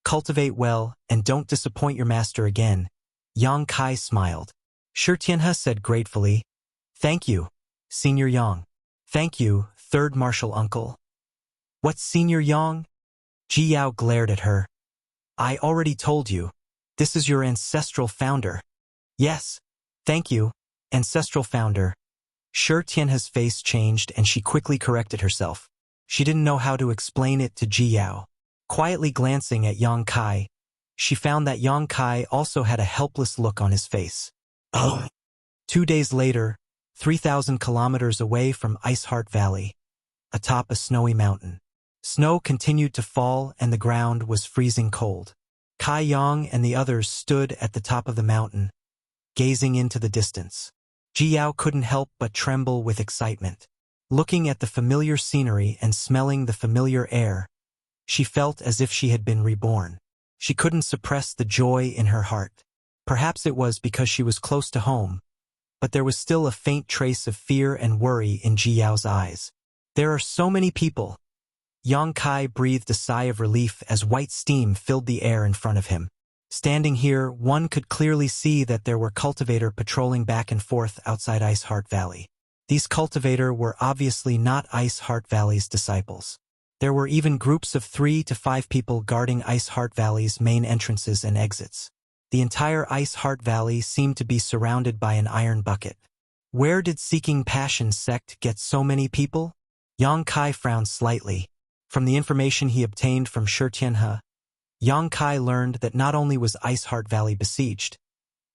cultivate well and don't disappoint your master again." Yang Kai smiled. Shi Tianhe said gratefully, "Thank you, Senior Yang." "Thank you, 3rd martial uncle." "What's Senior Yang?" Ji Yao glared at her. "I already told you. This is your ancestral founder." "Yes, thank you, ancestral founder." Shi Tianhe's face changed and she quickly corrected herself. She didn't know how to explain it to Ji Yao. Quietly glancing at Yang Kai, she found that Yang Kai also had a helpless look on his face. Oh. 2 days later, 3,000 kilometers away from Ice Heart Valley, atop a snowy mountain. Snow continued to fall and the ground was freezing cold. Kai Yang and the others stood at the top of the mountain, gazing into the distance. Ji Yao couldn't help but tremble with excitement. Looking at the familiar scenery and smelling the familiar air, she felt as if she had been reborn. She couldn't suppress the joy in her heart. Perhaps it was because she was close to home, but there was still a faint trace of fear and worry in Ji Yao's eyes. "There are so many people." Yang Kai breathed a sigh of relief as white steam filled the air in front of him. Standing here, one could clearly see that there were cultivators patrolling back and forth outside Ice Heart Valley. These cultivators were obviously not Ice Heart Valley's disciples. There were even groups of 3 to 5 people guarding Ice Heart Valley's main entrances and exits. The entire Ice Heart Valley seemed to be surrounded by an iron bucket. Where did Seeking Passion sect get so many people? Yang Kai frowned slightly. From the information he obtained from Shi Tianhe, Yang Kai learned that not only was Ice Heart Valley besieged,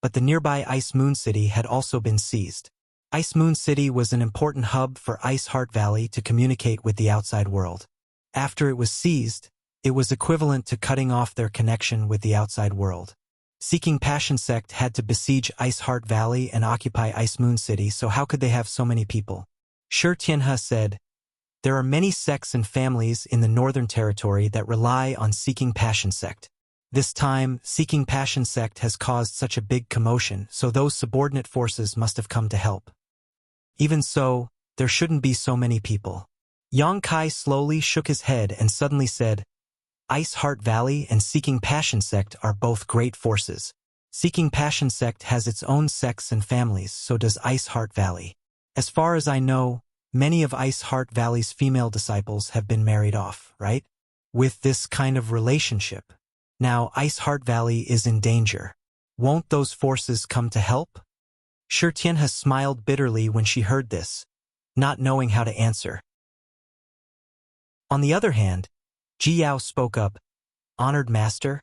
but the nearby Ice Moon City had also been seized. Ice Moon City was an important hub for Ice Heart Valley to communicate with the outside world. After it was seized, it was equivalent to cutting off their connection with the outside world. Seeking Passion sect had to besiege Ice Heart Valley and occupy Ice Moon City, so how could they have so many people? Shi Tianhe said, "There are many sects and families in the Northern Territory that rely on Seeking Passion sect. This time, Seeking Passion sect has caused such a big commotion, so those subordinate forces must have come to help. Even so, there shouldn't be so many people." Yang Kai slowly shook his head and suddenly said, "Ice Heart Valley and Seeking Passion sect are both great forces. Seeking Passion sect has its own sects and families, so does Ice Heart Valley. As far as I know, many of Ice Heart Valley's female disciples have been married off, right? With this kind of relationship. Now Ice Heart Valley is in danger. Won't those forces come to help?" Shi Tianhe smiled bitterly when she heard this, not knowing how to answer. On the other hand, Ji Yao spoke up, "Honored master,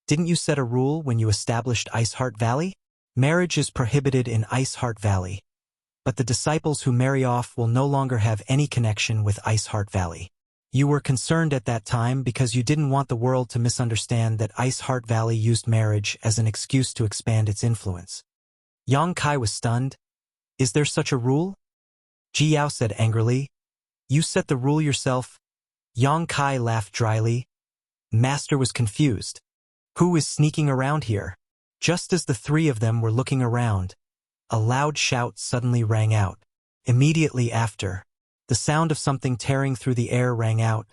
didn't you set a rule when you established Ice Heart Valley? Marriage is prohibited in Ice Heart Valley, but the disciples who marry off will no longer have any connection with Ice Heart Valley. You were concerned at that time because you didn't want the world to misunderstand that Ice Heart Valley used marriage as an excuse to expand its influence." Yang Kai was stunned. "Is there such a rule?" Ji Yao said angrily, You set the rule yourself? Yang Kai laughed dryly. Master was confused. Who is sneaking around here? Just as the three of them were looking around, a loud shout suddenly rang out. Immediately after, the sound of something tearing through the air rang out,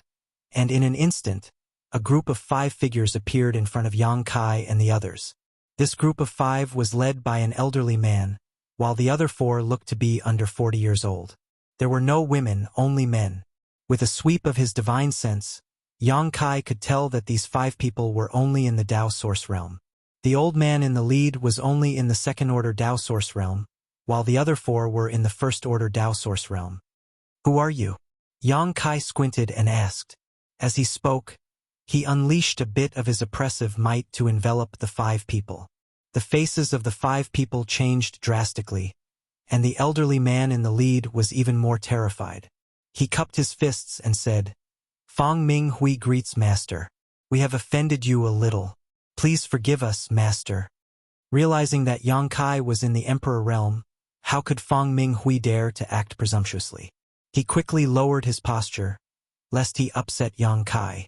and in an instant, a group of 5 figures appeared in front of Yang Kai and the others. This group of 5 was led by an elderly man, while the other 4 looked to be under 40 years old. There were no women, only men. With a sweep of his divine sense, Yang Kai could tell that these 5 people were only in the Tao Source realm. The old man in the lead was only in the second-order Tao Source realm, while the other 4 were in the first-order Tao Source realm. Who are you? Yang Kai squinted and asked. As he spoke, he unleashed a bit of his oppressive might to envelop the 5 people. The faces of the 5 people changed drastically, and the elderly man in the lead was even more terrified. He cupped his fists and said, Fong Ming Hui greets Master. We have offended you a little. Please forgive us, Master. Realizing that Yang Kai was in the Emperor realm, how could Fong Ming Hui dare to act presumptuously? He quickly lowered his posture, lest he upset Yang Kai.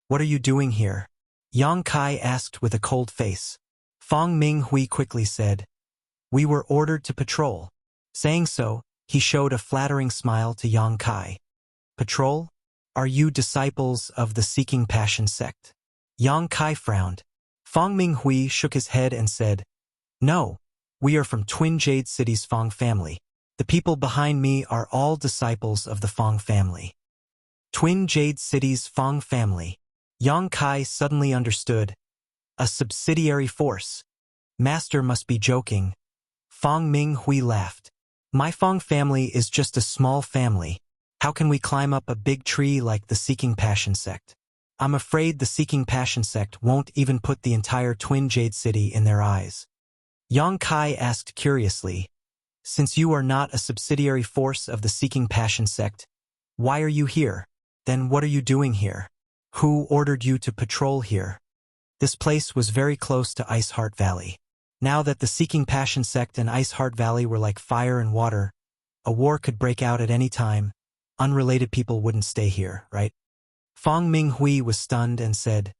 What are you doing here? Yang Kai asked with a cold face. Fong Ming Hui quickly said, We were ordered to patrol. Saying so, he showed a flattering smile to Yang Kai. Patrol? Are you disciples of the Seeking Passion sect? Yang Kai frowned. Fong Ming Hui shook his head and said, No, we are from Twin Jade City's Fong family. The people behind me are all disciples of the Fong family. Twin Jade City's Fong family. Yang Kai suddenly understood. A subsidiary force. Master must be joking. Fong Ming Hui laughed. My Fong family is just a small family. How can we climb up a big tree like the Seeking Passion sect? I'm afraid the Seeking Passion sect won't even put the entire Twin Jade City in their eyes. Yang Kai asked curiously, Since you are not a subsidiary force of the Seeking Passion sect, why are you here? Then what are you doing here? Who ordered you to patrol here? This place was very close to Ice Heart Valley. Now that the Seeking Passion sect and Ice Heart Valley were like fire and water, a war could break out at any time. Unrelated people wouldn't stay here, right? Fong Ming Hui was stunned and said,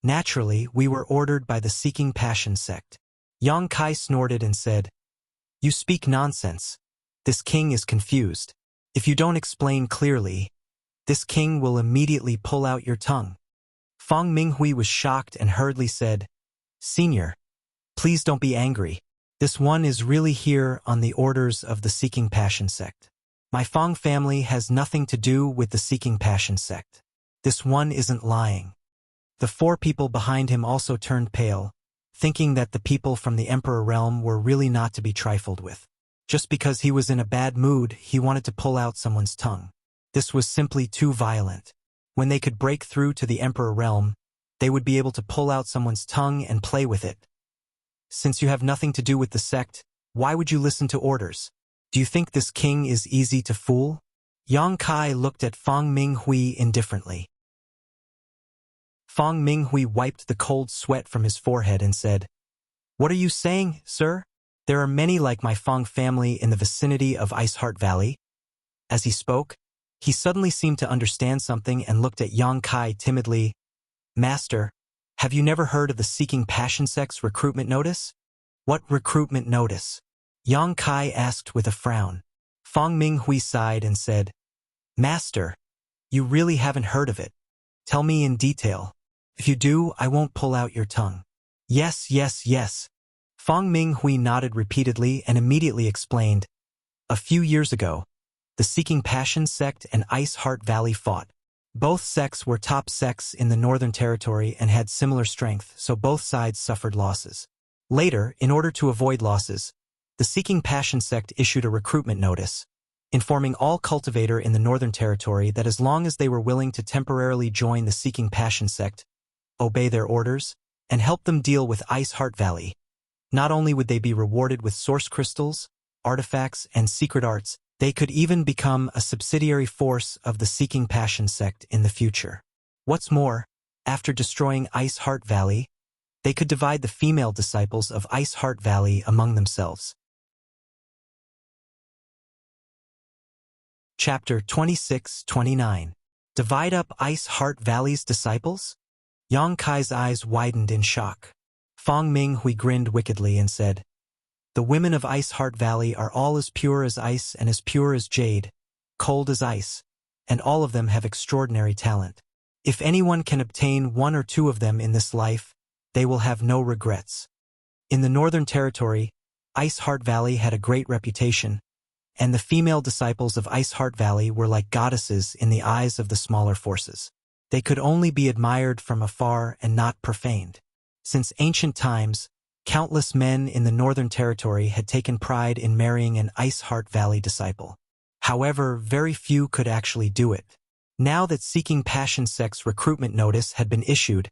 Naturally, we were ordered by the Seeking Passion sect. Yang Kai snorted and said, You speak nonsense. This king is confused. If you don't explain clearly, this king will immediately pull out your tongue. Fong Ming Hui was shocked and hurriedly said, Senior, please don't be angry. This one is really here on the orders of the Seeking Passion sect. My Fong family has nothing to do with the Seeking Passion sect. This one isn't lying. The 4 people behind him also turned pale, thinking that the people from the Emperor realm were really not to be trifled with. Just because he was in a bad mood, he wanted to pull out someone's tongue. This was simply too violent. When they could break through to the Emperor realm, they would be able to pull out someone's tongue and play with it. Since you have nothing to do with the sect, why would you listen to orders? Do you think this king is easy to fool? Yang Kai looked at Fong Ming Hui indifferently. Fong Ming Hui wiped the cold sweat from his forehead and said, What are you saying, sir? There are many like my Fong family in the vicinity of Ice Heart Valley. As he spoke, he suddenly seemed to understand something and looked at Yang Kai timidly. Master, have you never heard of the Seeking Passion sect's recruitment notice? What recruitment notice? Yang Kai asked with a frown. Fong Ming Hui sighed and said, Master, you really haven't heard of it. Tell me in detail. If you do, I won't pull out your tongue. Yes, yes, yes. Fong Ming Hui nodded repeatedly and immediately explained. A few years ago, the Seeking Passion sect and Ice Heart Valley fought. Both sects were top sects in the Northern Territory and had similar strength, so both sides suffered losses. Later, in order to avoid losses, the Seeking Passion sect issued a recruitment notice, informing all cultivator in the Northern Territory that as long as they were willing to temporarily join the Seeking Passion sect, obey their orders, and help them deal with Ice Heart Valley, not only would they be rewarded with source crystals, artifacts, and secret arts, they could even become a subsidiary force of the Seeking Passion sect in the future. What's more, after destroying Ice Heart Valley, they could divide the female disciples of Ice Heart Valley among themselves. Chapter 26-29. Divide up Ice Heart Valley's disciples? Yang Kai's eyes widened in shock. Fong Minghui grinned wickedly and said, "The women of Ice Heart Valley are all as pure as ice and as pure as jade, cold as ice, and all of them have extraordinary talent. If anyone can obtain one or two of them in this life, they will have no regrets." In the Northern Territory, Ice Heart Valley had a great reputation, and the female disciples of Ice Heart Valley were like goddesses in the eyes of the smaller forces. They could only be admired from afar and not profaned. Since ancient times, countless men in the Northern Territory had taken pride in marrying an Ice Heart Valley disciple. However, very few could actually do it. Now that Seeking Passion Sect's recruitment notice had been issued,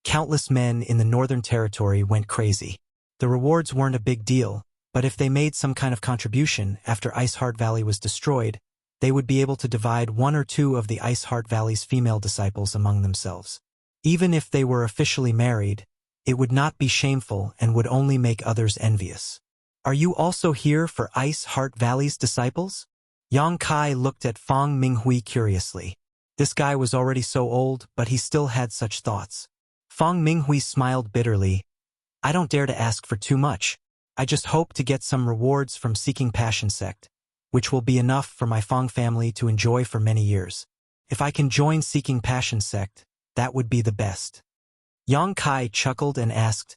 countless men in the Northern Territory went crazy. The rewards weren't a big deal, but if they made some kind of contribution after Ice Heart Valley was destroyed, they would be able to divide one or two of the Ice Heart Valley's female disciples among themselves. Even if they were officially married, it would not be shameful and would only make others envious. "Are you also here for Ice Heart Valley's disciples?" Yang Kai looked at Fong Minghui curiously. This guy was already so old, but he still had such thoughts. Fong Minghui smiled bitterly. "I don't dare to ask for too much. I just hope to get some rewards from Seeking Passion Sect, which will be enough for my Fong family to enjoy for many years. If I can join Seeking Passion Sect, that would be the best." Yang Kai chuckled and asked,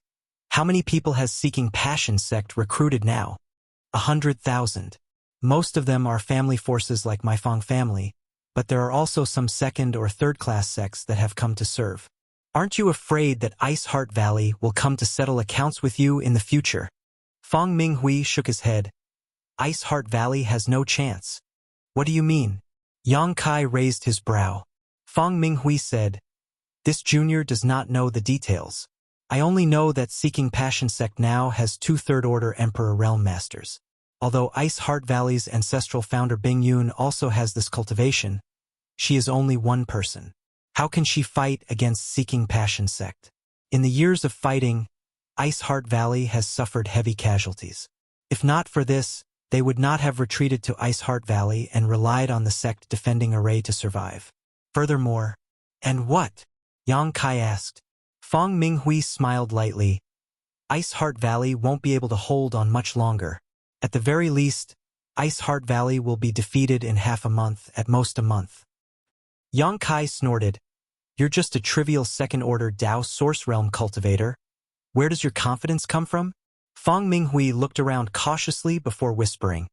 "How many people has Seeking Passion Sect recruited now?" 100,000. Most of them are family forces like my Fong family, but there are also some second or third-class sects that have come to serve. "Aren't you afraid that Ice Heart Valley will come to settle accounts with you in the future?" Fong Minghui shook his head. "Ice Heart Valley has no chance." "What do you mean?" Yang Kai raised his brow. Fong Minghui said, "This junior does not know the details. I only know that Seeking Passion Sect now has 2 third-order Emperor Realm Masters. Although Ice Heart Valley's ancestral founder Bing Yun also has this cultivation, she is only one person. How can she fight against Seeking Passion Sect? In the years of fighting, Ice Heart Valley has suffered heavy casualties. If not for this, they would not have retreated to Ice Heart Valley and relied on the sect defending Array to survive. Furthermore, and what?" Yang Kai asked. Fong Minghui smiled lightly. "Ice Heart Valley won't be able to hold on much longer. At the very least, Ice Heart Valley will be defeated in half a month, at most a month." Yang Kai snorted. "You're just a trivial second-order Dao Source Realm cultivator. Where does your confidence come from?" Fong Minghui looked around cautiously before whispering.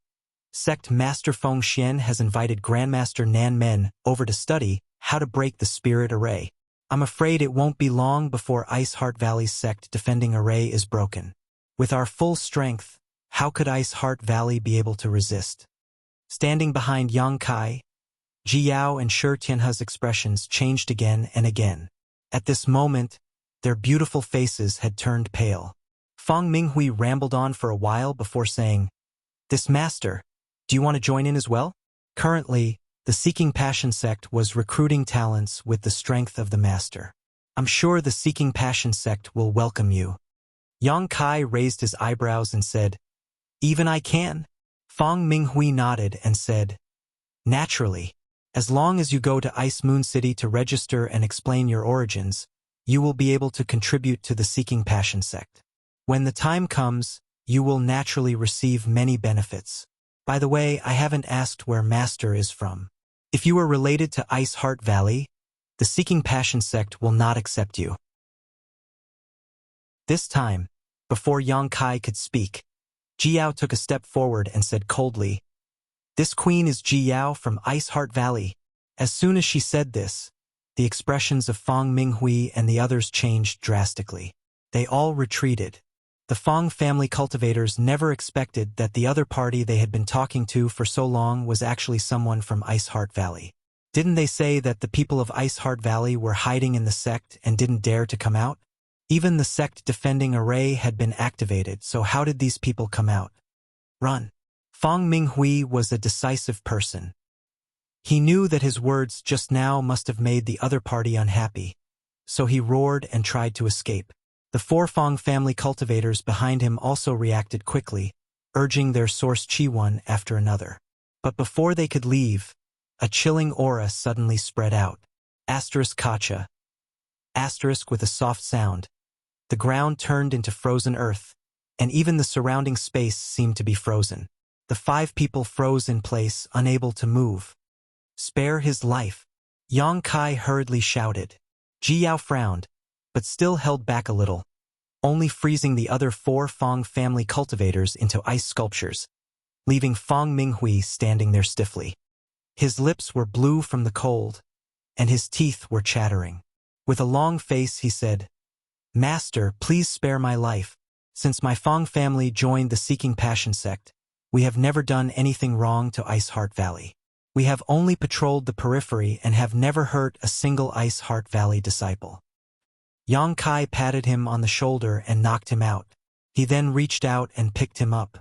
"Sect Master Feng Xian has invited Grandmaster Nan Men over to study how to break the spirit array. I'm afraid it won't be long before Ice Heart Valley's sect defending Array is broken. With our full strength, how could Ice Heart Valley be able to resist?" Standing behind Yang Kai, Ji Yao and Shi Tianhe's expressions changed again and again. At this moment, their beautiful faces had turned pale. Fong Minghui rambled on for a while before saying, "This master, do you want to join in as well?" Currently, the Seeking Passion Sect was recruiting talents with the strength of the master. "I'm sure the Seeking Passion Sect will welcome you." Yang Kai raised his eyebrows and said, "Even I can?" Fong Minghui nodded and said, "Naturally. As long as you go to Ice Moon City to register and explain your origins, you will be able to contribute to the Seeking Passion Sect. When the time comes, you will naturally receive many benefits. By the way, I haven't asked where Master is from. If you are related to Ice Heart Valley, the Seeking Passion Sect will not accept you." This time, before Yang Kai could speak, Ji Yao took a step forward and said coldly, "This queen is Ji Yao from Ice Heart Valley." As soon as she said this, the expressions of Fong Minghui and the others changed drastically. They all retreated. The Fong family cultivators never expected that the other party they had been talking to for so long was actually someone from Ice Heart Valley. Didn't they say that the people of Ice Heart Valley were hiding in the sect and didn't dare to come out? Even the sect defending Array had been activated, so how did these people come out? Run. Fong Minghui was a decisive person. He knew that his words just now must have made the other party unhappy, so he roared and tried to escape. The 4 Fong family cultivators behind him also reacted quickly, urging their source Chi one after another. But before they could leave, A chilling aura suddenly spread out. Asterisk kacha. Asterisk with a soft sound. The ground turned into frozen earth, and even the surrounding space seemed to be frozen. The 5 people froze in place, unable to move. Spare his life. Yang Kai hurriedly shouted. Ji Yao frowned, but still held back a little, only freezing the other 4 Fong family cultivators into ice sculptures, leaving Fong Minghui standing there stiffly. His lips were blue from the cold, and his teeth were chattering. With a long face he said, Master, please spare my life. Since my Fong family joined the Seeking Passion sect, we have never done anything wrong to Ice Heart Valley. We have only patrolled the periphery and have never hurt a single Ice Heart Valley disciple. Yang Kai patted him on the shoulder and knocked him out. He then reached out and picked him up.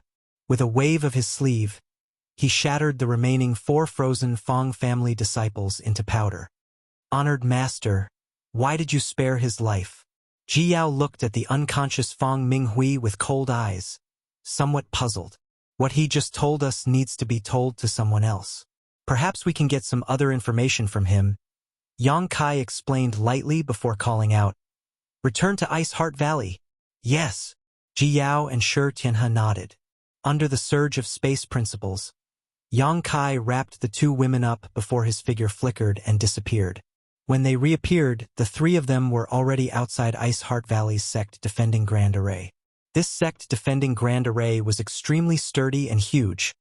With a wave of his sleeve, he shattered the remaining 4 frozen Fong family disciples into powder. Honored Master, why did you spare his life? Ji Yao looked at the unconscious Fong Minghui with cold eyes, somewhat puzzled. What he just told us needs to be told to someone else. Perhaps we can get some other information from him. Yang Kai explained lightly before calling out, Return to Ice Heart Valley. Yes. Ji Yao and Shi Tianhe nodded. Under the surge of space principles, Yang Kai wrapped the 2 women up before his figure flickered and disappeared. When they reappeared, the 3 of them were already outside Ice Heart Valley's sect defending Grand Array. This sect defending Grand Array was extremely sturdy and huge,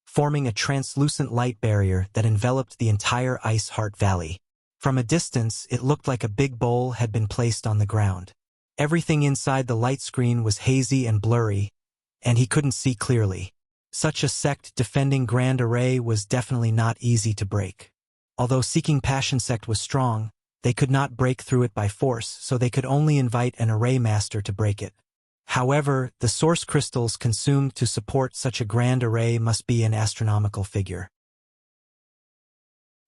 forming a translucent light barrier that enveloped the entire Ice Heart Valley. From a distance, it looked like a big bowl had been placed on the ground. Everything inside the light screen was hazy and blurry, and he couldn't see clearly. Such a sect defending Grand Array was definitely not easy to break. Although Seeking Passion sect was strong, they could not break through it by force, so they could only invite an array master to break it. However, the source crystals consumed to support such a grand array must be an astronomical figure.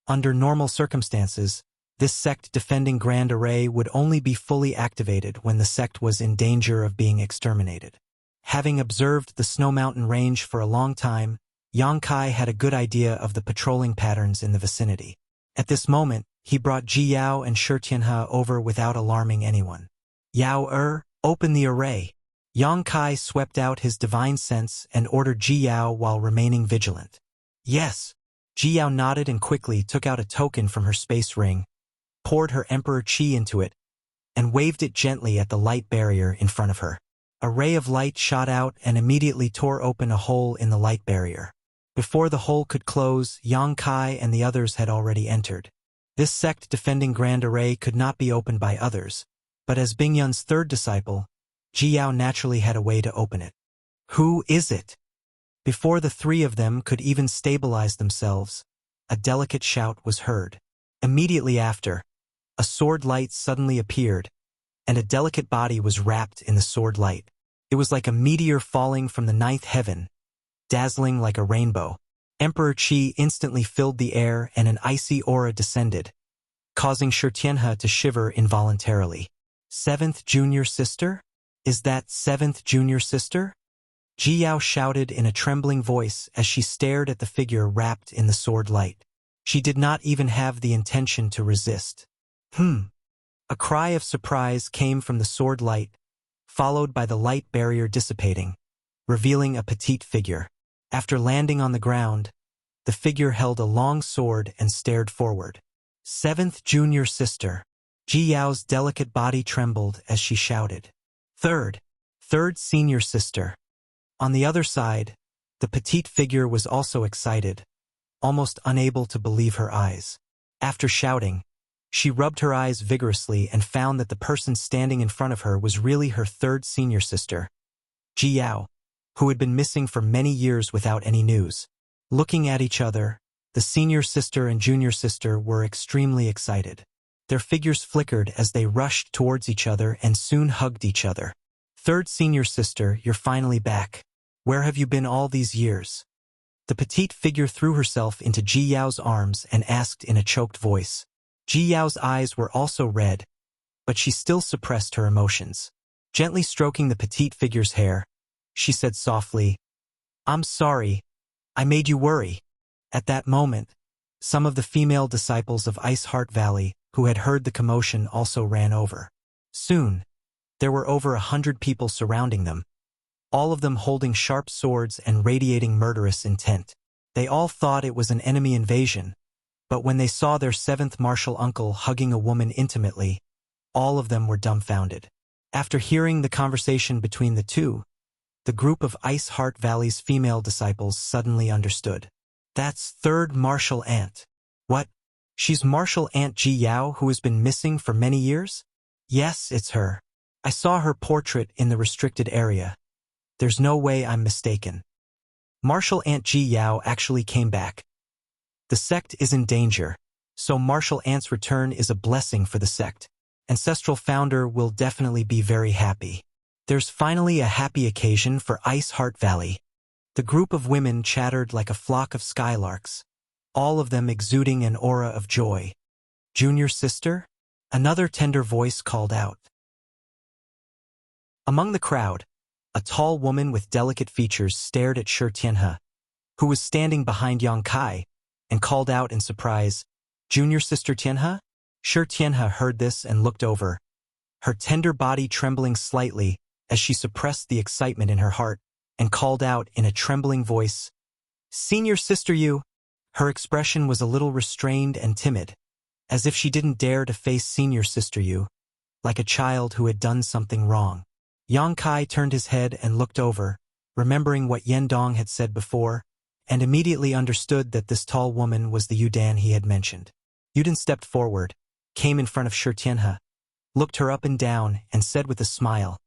Under normal circumstances, this sect defending Grand Array would only be fully activated when the sect was in danger of being exterminated. Having observed the Snow Mountain range for a long time, Yang Kai had a good idea of the patrolling patterns in the vicinity. At this moment, he brought Ji Yao and Shi Tianhe over without alarming anyone. Yao open the array. Yang Kai swept out his divine sense and ordered Ji Yao while remaining vigilant. Yes. Ji Yao nodded and quickly took out a token from her space ring, poured her Emperor Qi into it, and waved it gently at the light barrier in front of her. A ray of light shot out and immediately tore open a hole in the light barrier. Before the hole could close, Yang Kai and the others had already entered. This sect defending Grand Array could not be opened by others, but as Bingyun's 3rd disciple, Ji Yao naturally had a way to open it. Who is it? Before the 3 of them could even stabilize themselves, a delicate shout was heard. Immediately after, a sword light suddenly appeared, and a delicate body was wrapped in the sword light. It was like a meteor falling from the 9th heaven, dazzling like a rainbow. Emperor Qi instantly filled the air and an icy aura descended, causing Shi Tianhe to shiver involuntarily. 7th junior sister? Is that 7th junior sister? Ji Yao shouted in a trembling voice as she stared at the figure wrapped in the sword light. She did not even have the intention to resist. A cry of surprise came from the sword light, followed by the light barrier dissipating, revealing a petite figure. After landing on the ground, the figure held a long sword and stared forward. 7th junior sister. Ji Yao's delicate body trembled as she shouted. 3rd senior sister. On the other side, the petite figure was also excited, almost unable to believe her eyes. After shouting, she rubbed her eyes vigorously and found that the person standing in front of her was really her 3rd senior sister, Ji Yao, who had been missing for many years without any news. Looking at each other, the senior sister and junior sister were extremely excited. Their figures flickered as they rushed towards each other and soon hugged each other. 3rd senior sister, you're finally back. Where have you been all these years? The petite figure threw herself into Ji Yao's arms and asked in a choked voice. Ji Yao's eyes were also red, but she still suppressed her emotions. Gently stroking the petite figure's hair, she said softly, I'm sorry, I made you worry. At that moment, Some of the female disciples of Ice Heart Valley, who had heard the commotion, also ran over. Soon, there were over 100 people surrounding them, all of them holding sharp swords and radiating murderous intent. They all thought it was an enemy invasion, but when they saw their seventh martial uncle hugging a woman intimately, all of them were dumbfounded. After hearing the conversation between the two, the group of Ice Heart Valley's female disciples suddenly understood. That's third martial aunt. What? She's martial aunt Ji Yao, who has been missing for many years? Yes, it's her. I saw her portrait in the restricted area. There's no way I'm mistaken. Martial aunt Ji Yao actually came back. The sect is in danger, so martial aunt's return is a blessing for the sect. Ancestral founder will definitely be very happy. There's finally a happy occasion for Ice Heart Valley. The group of women chattered like a flock of skylarks, all of them exuding an aura of joy. Junior sister? Another tender voice called out. Among the crowd, a tall woman with delicate features stared at Shi Tianhe, who was standing behind Yang Kai, and called out in surprise, "Junior sister Tianhe?" Shi Tianhe heard this and looked over, her tender body trembling slightly as she suppressed the excitement in her heart, and called out in a trembling voice, "Senior sister Yu." Her expression was a little restrained and timid, as if she didn't dare to face senior sister Yu, like a child who had done something wrong. Yang Kai turned his head and looked over, remembering what Yan Dong had said before, and immediately understood that this tall woman was the Yudan he had mentioned. Yudan stepped forward, came in front of Shi Tianhe, looked her up and down, and said with a smile,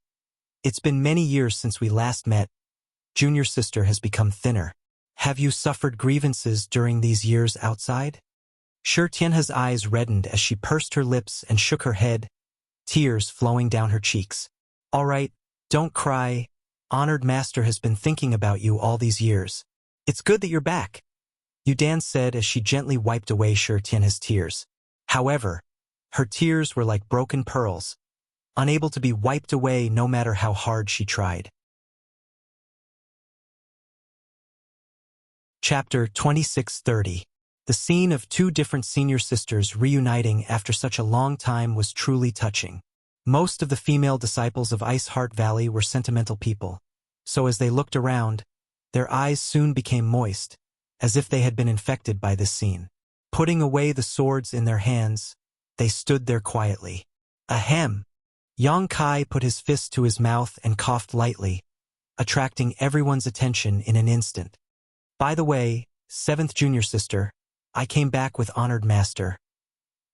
"It's been many years since we last met. Junior sister has become thinner. Have you suffered grievances during these years outside?" Shi Tianhe's eyes reddened as she pursed her lips and shook her head, tears flowing down her cheeks. "All right, don't cry. Honored master has been thinking about you all these years. It's good that you're back," Yudan said as she gently wiped away Shi Tianhe's tears. However, her tears were like broken pearls, unable to be wiped away no matter how hard she tried. Chapter 2630. The scene of two different senior sisters reuniting after such a long time was truly touching. Most of the female disciples of Ice Heart Valley were sentimental people, so as they looked around, their eyes soon became moist, as if they had been infected by this scene. Putting away the swords in their hands, they stood there quietly. Ahem! Yang Kai put his fist to his mouth and coughed lightly, attracting everyone's attention in an instant. "By the way, seventh junior sister, I came back with honored master."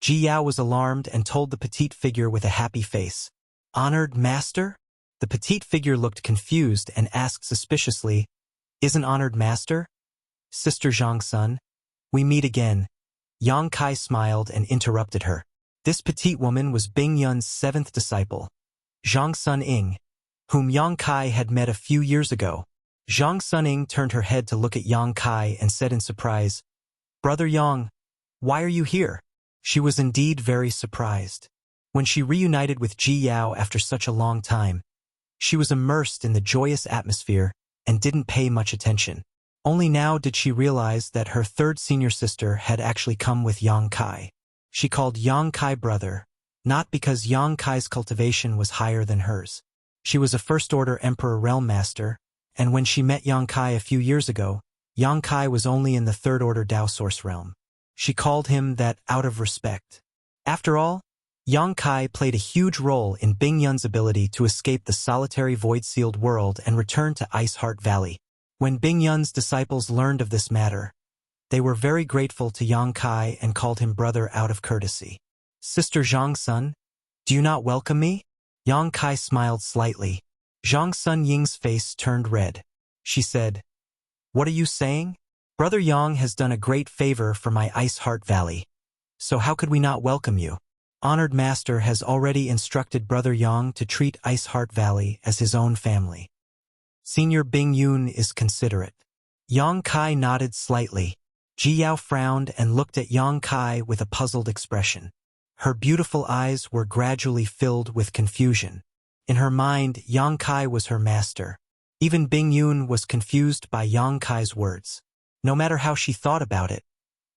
Ji Yao was alarmed and told the petite figure with a happy face, "Honored master?" The petite figure looked confused and asked suspiciously, "Isn't honored master?" "Sister Zhang Sun, we meet again." Yang Kai smiled and interrupted her. This petite woman was Bing Yun's seventh disciple, Zhang Sun Ying, whom Yang Kai had met a few years ago. Zhang Sun Ying turned her head to look at Yang Kai and said in surprise, "Brother Yang, why are you here?" She was indeed very surprised. When she reunited with Ji Yao after such a long time, she was immersed in the joyous atmosphere and didn't pay much attention. Only now did she realize that her third senior sister had actually come with Yang Kai. She called Yang Kai brother, not because Yang Kai's cultivation was higher than hers. She was a first-order Emperor Realm Master, and when she met Yang Kai a few years ago, Yang Kai was only in the third-order Dao Source realm. She called him that out of respect. After all, Yang Kai played a huge role in Bing Yun's ability to escape the solitary void-sealed world and return to Ice Heart Valley. When Bing Yun's disciples learned of this matter, they were very grateful to Yang Kai and called him brother out of courtesy. "Sister Zhang Sun, do you not welcome me?" Yang Kai smiled slightly. Zhang Sun Ying's face turned red. She said, "What are you saying? Brother Yang has done a great favor for my Ice Heart Valley, so how could we not welcome you? Honored Master has already instructed Brother Yang to treat Ice Heart Valley as his own family. Senior Bing Yun is considerate." Yang Kai nodded slightly. Ji Yao frowned and looked at Yang Kai with a puzzled expression. Her beautiful eyes were gradually filled with confusion. In her mind, Yang Kai was her master. Even Bing Yun was confused by Yang Kai's words. No matter how she thought about it,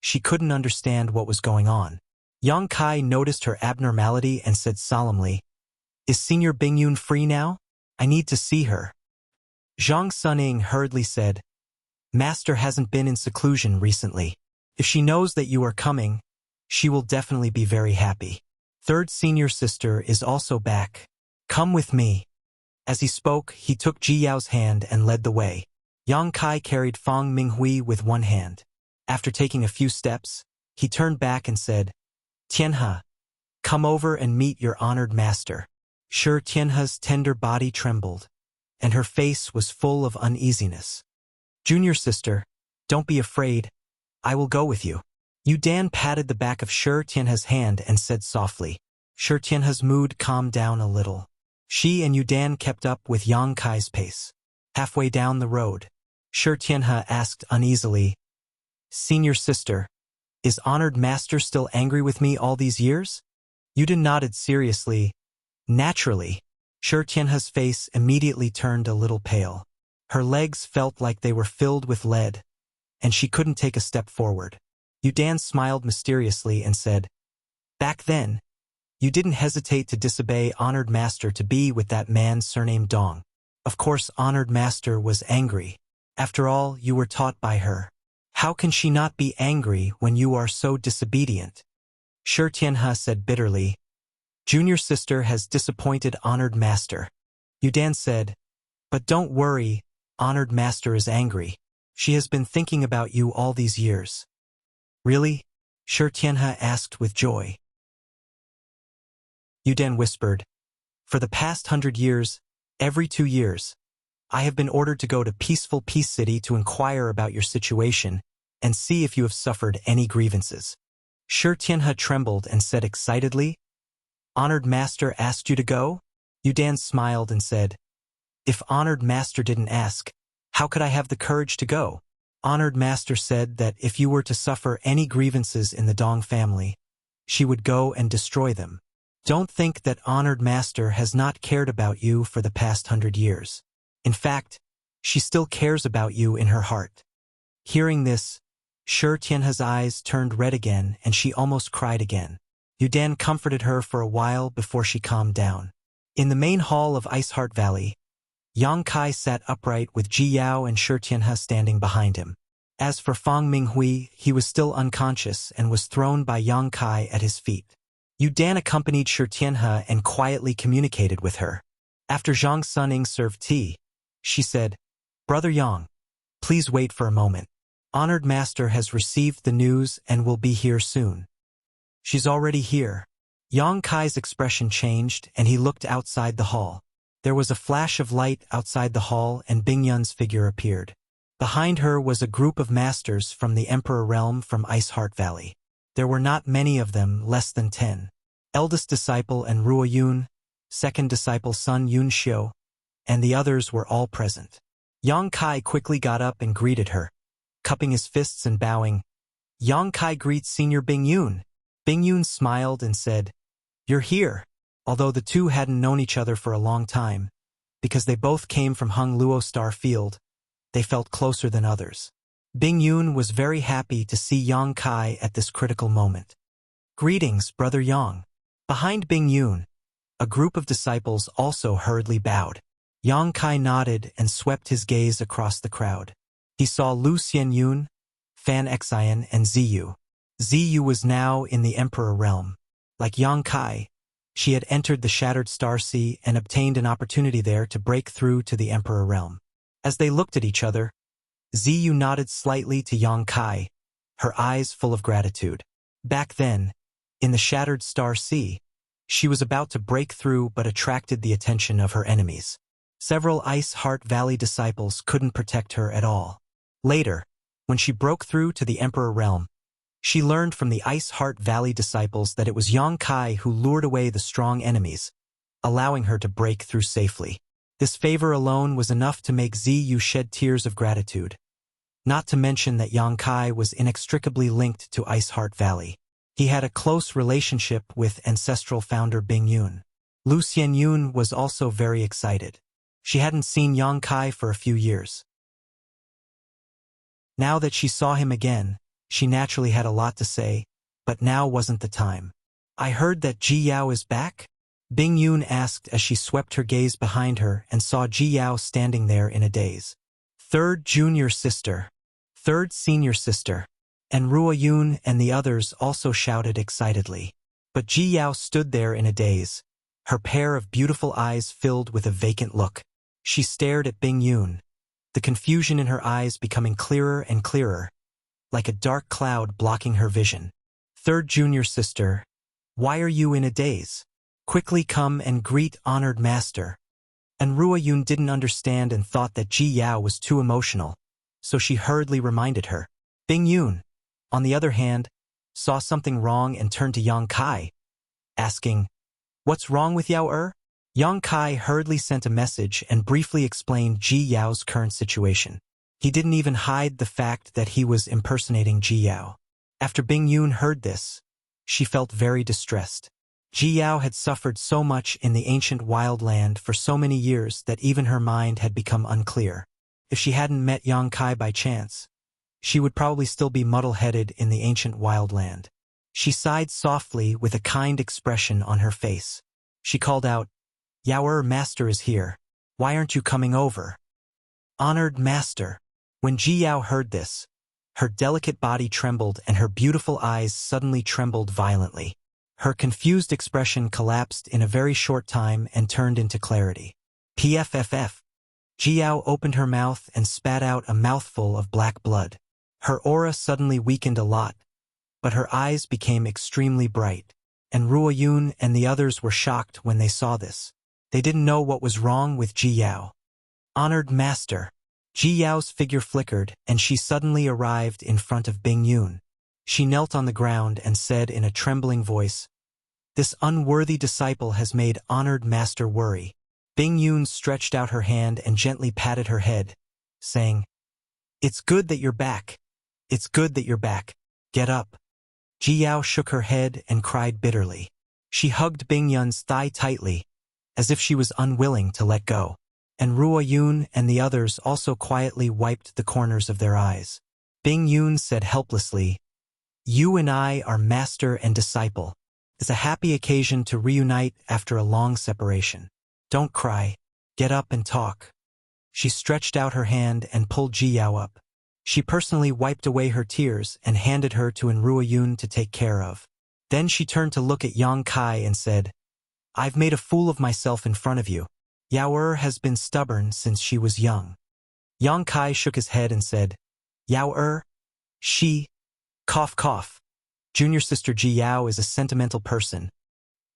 She couldn't understand what was going on. Yang Kai noticed her abnormality and said solemnly, "Is Senior Bingyun free now? I need to see her." Zhang Suning hurriedly said, "Master hasn't been in seclusion recently. If she knows that you are coming, she will definitely be very happy. Third senior sister is also back. Come with me." As he spoke, he took Ji Yao's hand and led the way. Yang Kai carried Fang Minghui with one hand. After taking a few steps, he turned back and said, "Tianhe, come over and meet your honored master." Sure, Tianhe's tender body trembled, and her face was full of uneasiness. "Junior sister, don't be afraid. I will go with you." Yu Dan patted the back of Shi Tianhe's hand and said softly. Shi Tianhe's mood calmed down a little. She and Yu Dan kept up with Yang Kai's pace. Halfway down the road, Shi Tianhe asked uneasily, "Senior sister, is honored master still angry with me all these years?" Yu Dan nodded seriously. "Naturally." Shi Tianhe's face immediately turned a little pale. Her legs felt like they were filled with lead, and she couldn't take a step forward. Yu Dan smiled mysteriously and said, "Back then, you didn't hesitate to disobey honored master to be with that man surnamed Dong. Of course, honored master was angry. After all, you were taught by her. How can she not be angry when you are so disobedient?" Shi Tianhe said bitterly, "Junior sister has disappointed honored master." Yu Dan said, "But don't worry, honored master is angry. She has been thinking about you all these years." "Really?" Shi Tianhe asked with joy. Yu Dan whispered, "For the past 100 years, every 2 years, I have been ordered to go to peaceful Peace City to inquire about your situation and see if you have suffered any grievances." Shi Tianhe trembled and said excitedly, "Honored master asked you to go?" Yu Dan smiled and said, "If honored master didn't ask, how could I have the courage to go? Honored master said that if you were to suffer any grievances in the Dong family, she would go and destroy them. Don't think that honored master has not cared about you for the past 100 years. In fact, she still cares about you in her heart." Hearing this, Shi Tianhe's eyes turned red again and she almost cried again. Yu Dan comforted her for a while before she calmed down. In the main hall of Ice Heart Valley, Yang Kai sat upright with Ji Yao and Shi Tianhe standing behind him. As for Fang Minghui, he was still unconscious and was thrown by Yang Kai at his feet. Yu Dan accompanied Shi Tianhe and quietly communicated with her. After Zhang Suning served tea, she said, "Brother Yang, please wait for a moment. Honored master has received the news and will be here soon." "She's already here." Yang Kai's expression changed and he looked outside the hall. There was a flash of light outside the hall and Bingyun's figure appeared. Behind her was a group of masters from the Emperor Realm from Ice Heart Valley. There were not many of them, less than 10. Eldest disciple and Ruo Yun, second disciple Sun Yun Xiu, and the others were all present. Yang Kai quickly got up and greeted her, cupping his fists and bowing. "Yang Kai greets Senior Bingyun." Bingyun smiled and said, "You're here." Although the two hadn't known each other for a long time, because they both came from Hung Luo Star Field, they felt closer than others. Bingyun was very happy to see Yang Kai at this critical moment. "Greetings, Brother Yang." Behind Bingyun, a group of disciples also hurriedly bowed. Yang Kai nodded and swept his gaze across the crowd. He saw Lu Xianyun, Fan Xian, and Ziyu. Ziyu was now in the Emperor Realm. Like Yang Kai, she had entered the Shattered Star Sea and obtained an opportunity there to break through to the Emperor Realm. As they looked at each other, Ziyu nodded slightly to Yang Kai, her eyes full of gratitude. Back then, in the Shattered Star Sea, she was about to break through but attracted the attention of her enemies. Several Ice Heart Valley disciples couldn't protect her at all. Later, when she broke through to the Emperor Realm, she learned from the Ice Heart Valley disciples that it was Yang Kai who lured away the strong enemies, allowing her to break through safely. This favor alone was enough to make Ziyu shed tears of gratitude. Not to mention that Yang Kai was inextricably linked to Ice Heart Valley. He had a close relationship with ancestral founder Bingyun. Lu Xianyun was also very excited. She hadn't seen Yang Kai for a few years. Now that she saw him again, She naturally had a lot to say, but now wasn't the time. I heard that Ji Yao is back? Bing Yun asked as she swept her gaze behind her and saw Ji Yao standing there in a daze. Third junior sister. Third senior sister. And Ruo Yun and the others also shouted excitedly. But Ji Yao stood there in a daze, her pair of beautiful eyes filled with a vacant look. She stared at Bing Yun, the confusion in her eyes becoming clearer and clearer, like a dark cloud blocking her vision. Third junior sister, why are you in a daze? Quickly come and greet honored master. And Ruo Yun didn't understand and thought that Ji Yao was too emotional, so she hurriedly reminded her. Bing Yun, on the other hand, saw something wrong and turned to Yang Kai, asking, "What's wrong with Yao?" Yang Kai hurriedly sent a message and briefly explained Ji Yao's current situation. He didn't even hide the fact that he was impersonating Ji Yao. After Bing Yun heard this, she felt very distressed. Ji Yao had suffered so much in the ancient wild land for so many years that even her mind had become unclear. If she hadn't met Yang Kai by chance, she would probably still be muddle-headed in the ancient wild land. She sighed softly with a kind expression on her face. She called out, "Yao master is here. Why aren't you coming over?" Honored master. When Ji Yao heard this, her delicate body trembled and her beautiful eyes suddenly trembled violently. Her confused expression collapsed in a very short time and turned into clarity. PFFF. Ji Yao opened her mouth and spat out a mouthful of black blood. Her aura suddenly weakened a lot, but her eyes became extremely bright, and Ruo Yun and the others were shocked when they saw this. They didn't know what was wrong with Ji Yao. Honored master. Ji Yao's figure flickered, and she suddenly arrived in front of Bing Yun. She knelt on the ground and said in a trembling voice, "This unworthy disciple has made honored master worry." Bing Yun stretched out her hand and gently patted her head, saying, "It's good that you're back. It's good that you're back. Get up." Ji Yao shook her head and cried bitterly. She hugged Bing Yun's thigh tightly, as if she was unwilling to let go. And Ruo Yun and the others also quietly wiped the corners of their eyes. Bing Yun said helplessly, "You and I are master and disciple. It's a happy occasion to reunite after a long separation. Don't cry. Get up and talk." She stretched out her hand and pulled Ji Yao up. She personally wiped away her tears and handed her to Ruo Yun to take care of. Then she turned to look at Yang Kai and said, "I've made a fool of myself in front of you. Yao has been stubborn since she was young." Yang Kai shook his head and said, "Yao she, cough cough. Junior sister Ji Yao is a sentimental person."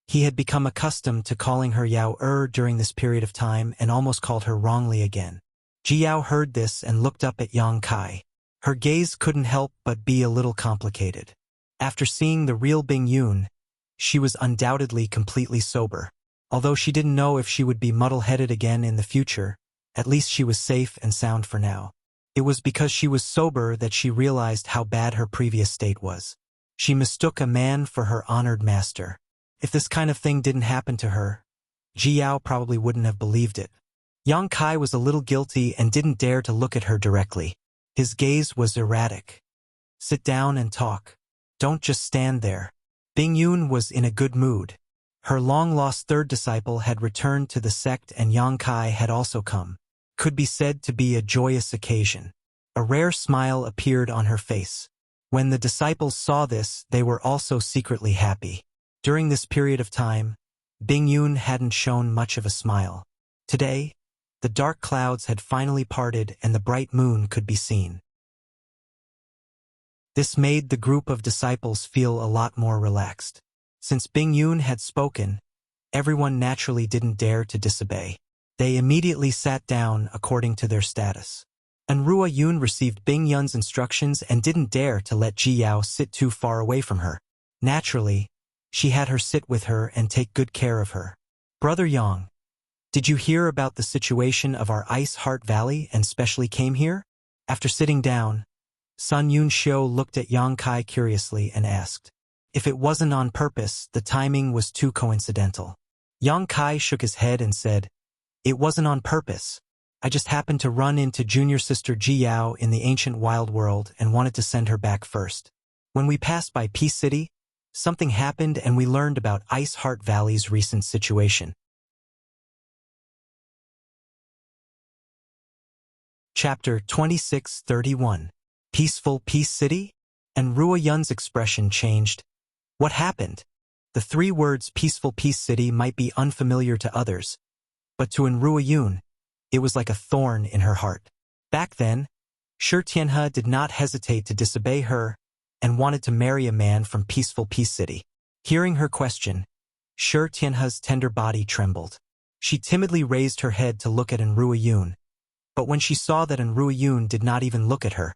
He had become accustomed to calling her Yao during this period of time and almost called her wrongly again. Ji Yao heard this and looked up at Yang Kai. Her gaze couldn't help but be a little complicated. After seeing the real Bing Yun, she was undoubtedly completely sober. Although she didn't know if she would be muddle-headed again in the future, at least she was safe and sound for now. It was because she was sober that she realized how bad her previous state was. She mistook a man for her honored master. If this kind of thing didn't happen to her, Ji Yao probably wouldn't have believed it. Yang Kai was a little guilty and didn't dare to look at her directly. His gaze was erratic. "Sit down and talk. Don't just stand there." Bing Yun was in a good mood. Her long-lost third disciple had returned to the sect and Yang Kai had also come. Could be said to be a joyous occasion. A rare smile appeared on her face. When the disciples saw this, they were also secretly happy. During this period of time, Bing Yun hadn't shown much of a smile. Today, the dark clouds had finally parted and the bright moon could be seen. This made the group of disciples feel a lot more relaxed. Since Bing Yun had spoken, everyone naturally didn't dare to disobey. They immediately sat down according to their status. And Ruo Yun received Bing Yun's instructions and didn't dare to let Ji Yao sit too far away from her. Naturally, she had her sit with her and take good care of her. "Brother Yang, did you hear about the situation of our Ice Heart Valley and specially came here?" After sitting down, Sun Yun Xiu looked at Yang Kai curiously and asked. If it wasn't on purpose, the timing was too coincidental. Yang Kai shook his head and said, "It wasn't on purpose. I just happened to run into junior sister Ji Yao in the ancient wild world and wanted to send her back first. When we passed by Peace City, something happened and we learned about Ice Heart Valley's recent situation. Chapter 26:31. Peaceful Peace City? And Ruo Yun's expression changed. What happened? The three words Peaceful Peace City might be unfamiliar to others, but to Ruo Yun, it was like a thorn in her heart. Back then, Shi Tianhe did not hesitate to disobey her and wanted to marry a man from Peaceful Peace City. Hearing her question, Shi Tianhe's tender body trembled. She timidly raised her head to look at Ruo Yun, but when she saw that Ruo Yun did not even look at her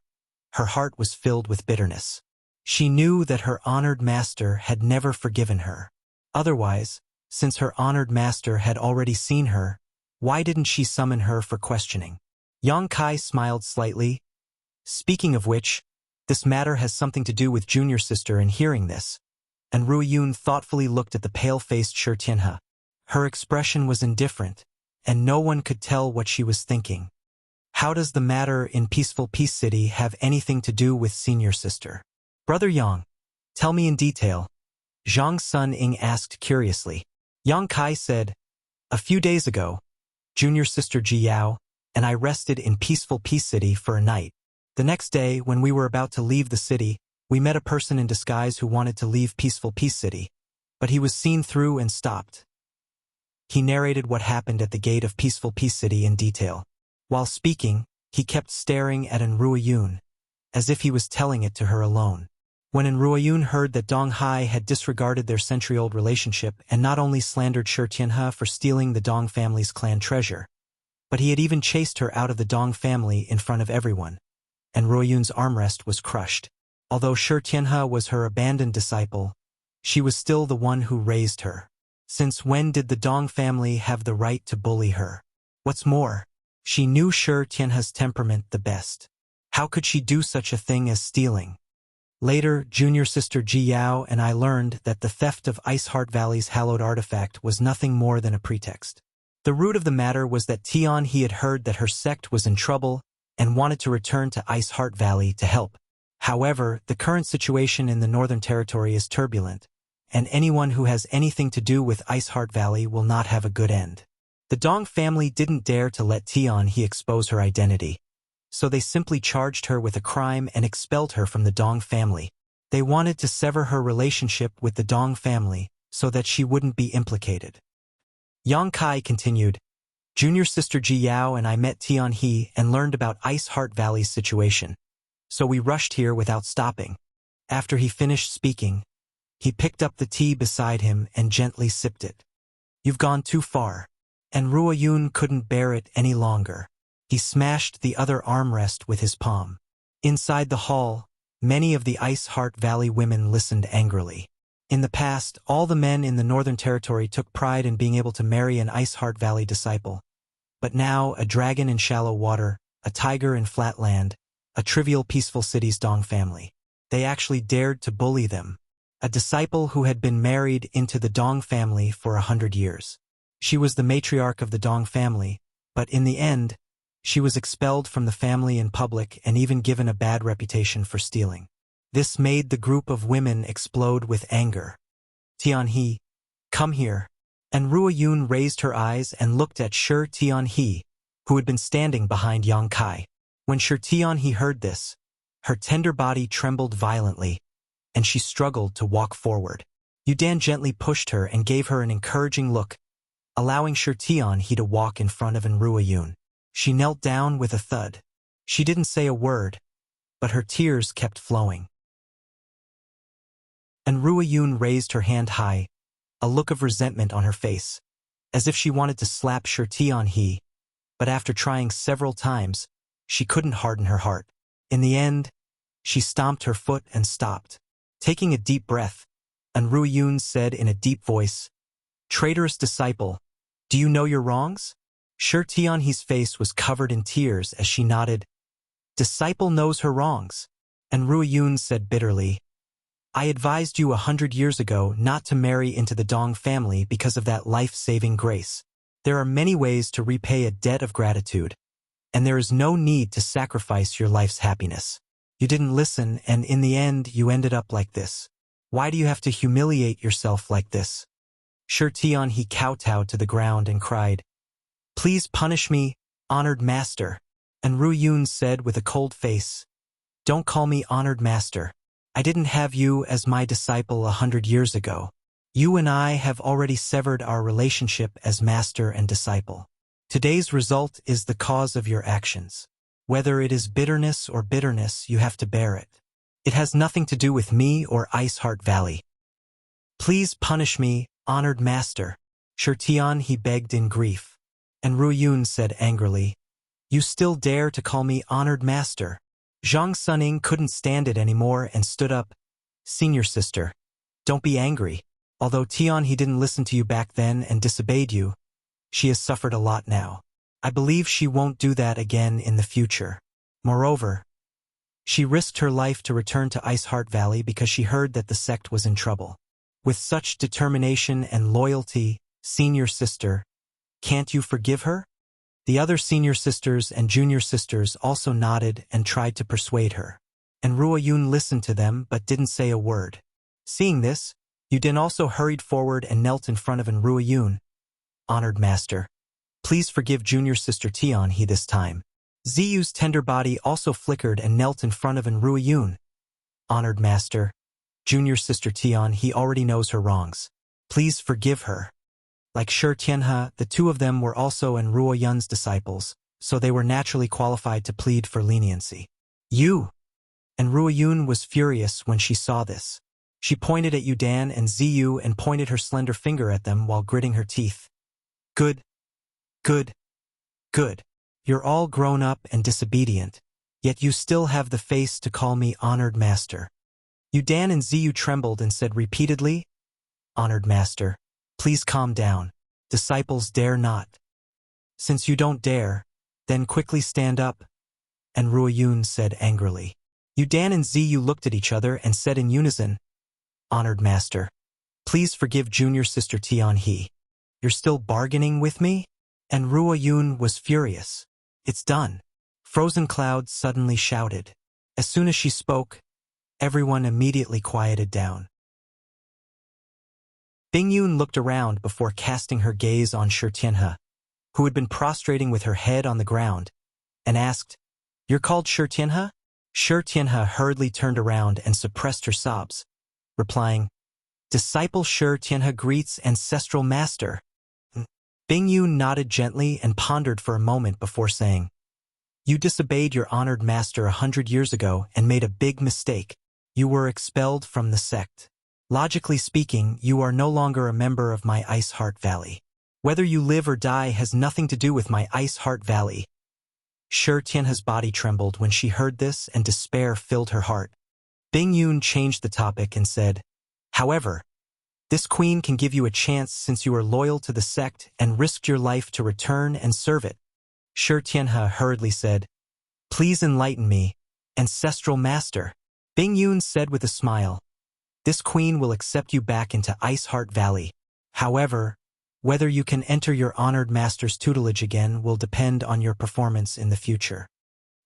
heart was filled with bitterness. She knew that her honored master had never forgiven her. Otherwise, since her honored master had already seen her, why didn't she summon her for questioning? Yang Kai smiled slightly. Speaking of which, this matter has something to do with junior sister. In hearing this, and Ruo Yun thoughtfully looked at the pale-faced Shi Tianhe. Her expression was indifferent, and no one could tell what she was thinking. How does the matter in Peaceful Peace City have anything to do with senior sister? Brother Yang, tell me in detail, Zhang Sun Ying asked curiously. Yang Kai said, a few days ago, junior sister Ji Yao and I rested in Peaceful Peace City for a night. The next day, when we were about to leave the city, we met a person in disguise who wanted to leave Peaceful Peace City, but he was seen through and stopped. He narrated what happened at the gate of Peaceful Peace City in detail. While speaking, he kept staring at Ruo Yun, as if he was telling it to her alone. When Ruo Yun heard that Dong Hai had disregarded their century-old relationship and not only slandered Shi Tianhe for stealing the Dong family's clan treasure, but he had even chased her out of the Dong family in front of everyone, and Ruo Yun's armrest was crushed. Although Shi Tianhe was her abandoned disciple, she was still the one who raised her. Since when did the Dong family have the right to bully her? What's more, she knew Shi Tianhe's temperament the best. How could she do such a thing as stealing? Later, junior sister Ji Yao and I learned that the theft of Ice Heart Valley's hallowed artifact was nothing more than a pretext. The root of the matter was that Tian He had heard that her sect was in trouble and wanted to return to Ice Heart Valley to help. However, the current situation in the Northern Territory is turbulent, and anyone who has anything to do with Ice Heart Valley will not have a good end. The Dong family didn't dare to let Tian He expose her identity, so they simply charged her with a crime and expelled her from the Dong family. They wanted to sever her relationship with the Dong family so that she wouldn't be implicated. Yang Kai continued, junior sister Ji Yao and I met Tian He and learned about Ice Heart Valley's situation, so we rushed here without stopping. After he finished speaking, he picked up the tea beside him and gently sipped it. You've gone too far. And Ruo Yun couldn't bear it any longer. He smashed the other armrest with his palm. Inside the hall, many of the Ice Heart Valley women listened angrily. In the past, all the men in the Northern Territory took pride in being able to marry an Ice Heart Valley disciple. But now, a dragon in shallow water, a tiger in flat land, a trivial Peaceful City's Dong family. They actually dared to bully them. A disciple who had been married into the Dong family for 100 years. She was the matriarch of the Dong family, but in the end, she was expelled from the family in public and even given a bad reputation for stealing. This made the group of women explode with anger. Tian He, come here. And Ruo Yun raised her eyes and looked at Shi Tian He, who had been standing behind Yang Kai. When Shi Tian He heard this, her tender body trembled violently, and she struggled to walk forward. Yudan gently pushed her and gave her an encouraging look, allowing Shi Tian He to walk in front of Ruo Yun. She knelt down with a thud. She didn't say a word, but her tears kept flowing. And Ruo Yun raised her hand high, a look of resentment on her face, as if she wanted to slap Shi Tian He, but after trying several times, she couldn't harden her heart. In the end, she stomped her foot and stopped. Taking a deep breath, and Ruo Yun said in a deep voice, traitorous disciple, do you know your wrongs? Shi Tian He's face was covered in tears as she nodded. Disciple knows her wrongs. And Ruo Yun said bitterly, I advised you 100 years ago not to marry into the Dong family because of that life-saving grace. There are many ways to repay a debt of gratitude. and there is no need to sacrifice your life's happiness. You didn't listen, and in the end, you ended up like this. Why do you have to humiliate yourself like this? Tian he kowtowed to the ground and cried, "Please punish me, honored master." And Ru Yun said with a cold face, "Don't call me honored master. I didn't have you as my disciple 100 years ago. You and I have already severed our relationship as master and disciple. Today's result is the cause of your actions. Whether it is bitterness or bitterness, you have to bear it. It has nothing to do with me or Ice Heart Valley. Please punish me, honored master." Tian he begged in grief. And Ru Yun said angrily, "You still dare to call me honored master?" Zhang Suning couldn't stand it anymore and stood up. "Senior sister, don't be angry. Although Tian he didn't listen to you back then and disobeyed you, she has suffered a lot now. I believe she won't do that again in the future. Moreover, she risked her life to return to Ice Heart Valley because she heard that the sect was in trouble. With such determination and loyalty, senior sister, can't you forgive her?" The other senior sisters and junior sisters also nodded and tried to persuade her. And Ruo Yun listened to them but didn't say a word. Seeing this, Yudin also hurried forward and knelt in front of Ruo Yun. "Honored master, please forgive junior sister Tian he this time." Ziyu's tender body also flickered and knelt in front of Ruo Yun. "Honored master, junior sister Tian he already knows her wrongs. Please forgive her." Like Shi Tianhe, the two of them were also Ruo Yun's disciples, so they were naturally qualified to plead for leniency. "You!" And Ruo Yun was furious when she saw this. She pointed at Yudan and Ziyu and pointed her slender finger at them while gritting her teeth. Good. Good. Good. You're all grown up and disobedient, yet you still have the face to call me honored master." Yudan and Ziyu trembled and said repeatedly, "Honored master, please calm down. Disciples dare not." "Since you don't dare, then quickly stand up," and Ruo Yun said angrily. Yudan and Ziyu looked at each other and said in unison, "Honored master, please forgive junior sister Tian he. You're still bargaining with me?" And Ruo Yun was furious. "It's done." Frozen Cloud suddenly shouted. As soon as she spoke, everyone immediately quieted down. Bing Yun looked around before casting her gaze on Shi Tianhe, who had been prostrating with her head on the ground, and asked, "You're called Shi Tianhe?" Shi Tianhe hurriedly turned around and suppressed her sobs, replying, "Disciple Shi Tianhe greets ancestral master." Bing Yun nodded gently and pondered for a moment before saying, "You disobeyed your honored master 100 years ago and made a big mistake. You were expelled from the sect. Logically speaking, you are no longer a member of my Ice Heart Valley. Whether you live or die has nothing to do with my Ice Heart Valley." Shi Tianhe's body trembled when she heard this and despair filled her heart. Bing Yun changed the topic and said, "However, this queen can give you a chance since you are loyal to the sect and risked your life to return and serve it." Shi Tianhe hurriedly said, "Please enlighten me, ancestral master." Bing Yun said with a smile, "This queen will accept you back into Ice Heart Valley. However, whether you can enter your honored master's tutelage again will depend on your performance in the future."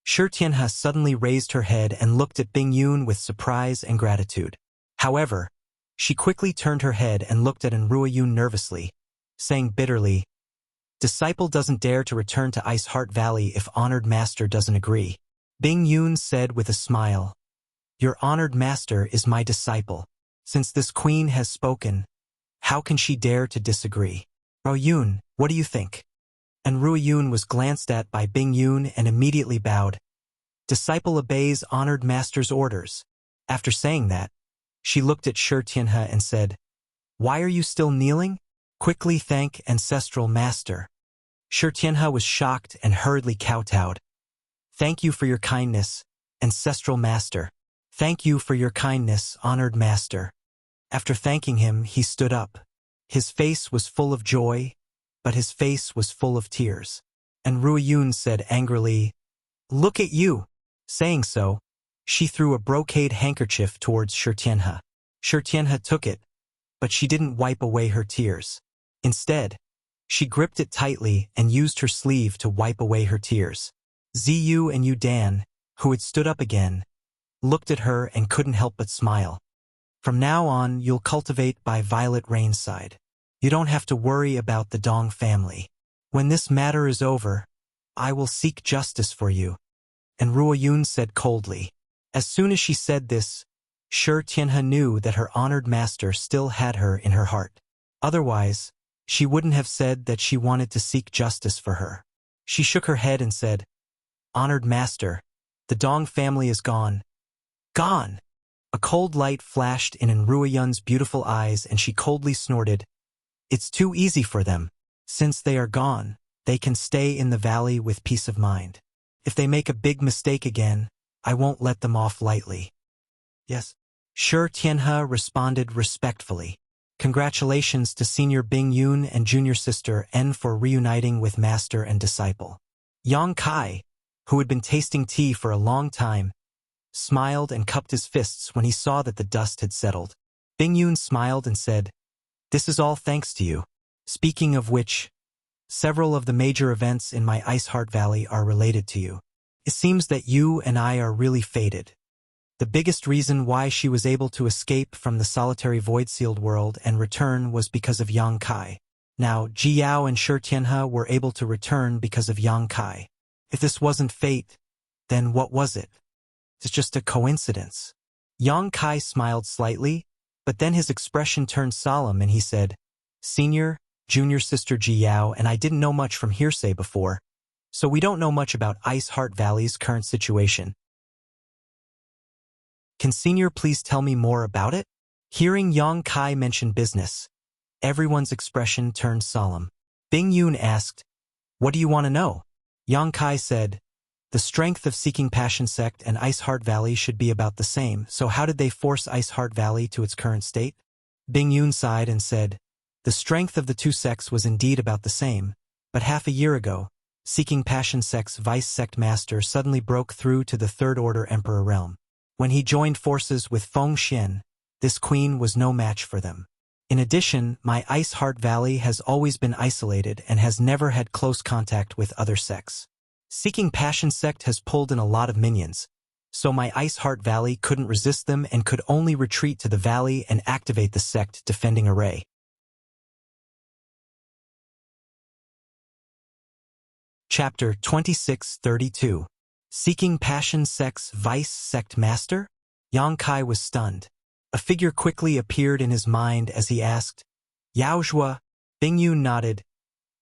Shi Tianhe suddenly raised her head and looked at Bing Yun with surprise and gratitude. However, she quickly turned her head and looked at Ruo Yun nervously, saying bitterly, "Disciple doesn't dare to return to Ice Heart Valley if honored master doesn't agree." Bing Yun said with a smile, "Your honored master is my disciple. Since this queen has spoken, how can she dare to disagree? Ruo Yun, what do you think?" And Ruo Yun was glanced at by Bing Yun and immediately bowed. "Disciple obeys honored master's orders." After saying that, she looked at Shi Tianhe and said, "Why are you still kneeling? Quickly thank ancestral master." Shi Tianhe was shocked and hurriedly kowtowed. "Thank you for your kindness, ancestral master. Thank you for your kindness, honored master." After thanking him, he stood up. His face was full of joy, but his face was full of tears. And Ruo Yun said angrily, "Look at you." Saying so, she threw a brocade handkerchief towards Shi Tianhe. Shi Tianhe took it, but she didn't wipe away her tears. Instead, she gripped it tightly and used her sleeve to wipe away her tears. Ziyu and Yu Dan, who had stood up again, looked at her and couldn't help but smile. From now on, you'll cultivate by Violet Rain's side. You don't have to worry about the Dong family. When this matter is over, I will seek justice for you. And Ruoyun said coldly. As soon as she said this, Shi Tianhe knew that her honored master still had her in her heart. Otherwise, she wouldn't have said that she wanted to seek justice for her. She shook her head and said, "Honored master, the Dong family is gone." Gone! A cold light flashed in Ruoyun's beautiful eyes and she coldly snorted. It's too easy for them. Since they are gone, they can stay in the valley with peace of mind. If they make a big mistake again, I won't let them off lightly. Yes. Shi Tianhe responded respectfully. Congratulations to Senior Bing Yun and Junior Sister N for reuniting with master and disciple. Yang Kai, who had been tasting tea for a long time, smiled and cupped his fists when he saw that the dust had settled. Bing Yun smiled and said, "This is all thanks to you. Speaking of which, several of the major events in my Ice Heart Valley are related to you. It seems that you and I are really fated." The biggest reason why she was able to escape from the solitary void-sealed world and return was because of Yang Kai. Now, Ji Yao and Shi Tianhe were able to return because of Yang Kai. If this wasn't fate, then what was it? It's just a coincidence. Yang Kai smiled slightly, but then his expression turned solemn and he said, "Senior, Junior Sister Ji Yao and I didn't know much from hearsay before, so we don't know much about Ice Heart Valley's current situation. Can Senior please tell me more about it?" Hearing Yang Kai mention business, everyone's expression turned solemn. Bing Yun asked, "What do you want to know?" Yang Kai said, "The strength of Seeking Passion Sect and Ice Heart Valley should be about the same, so how did they force Ice Heart Valley to its current state?" Bing Yun sighed and said, "The strength of the two sects was indeed about the same, but half a year ago, Seeking Passion Sect's vice sect master suddenly broke through to the Third Order Emperor realm. When he joined forces with Feng Xian, this queen was no match for them. In addition, my Ice Heart Valley has always been isolated and has never had close contact with other sects. Seeking Passion Sect has pulled in a lot of minions, so my Ice Heart Valley couldn't resist them and could only retreat to the valley and activate the sect defending array." Chapter 2632. Seeking Passion Sect's Vice Sect Master? Yang Kai was stunned. A figure quickly appeared in his mind as he asked, "Yao Zhua?" Bing Yun nodded.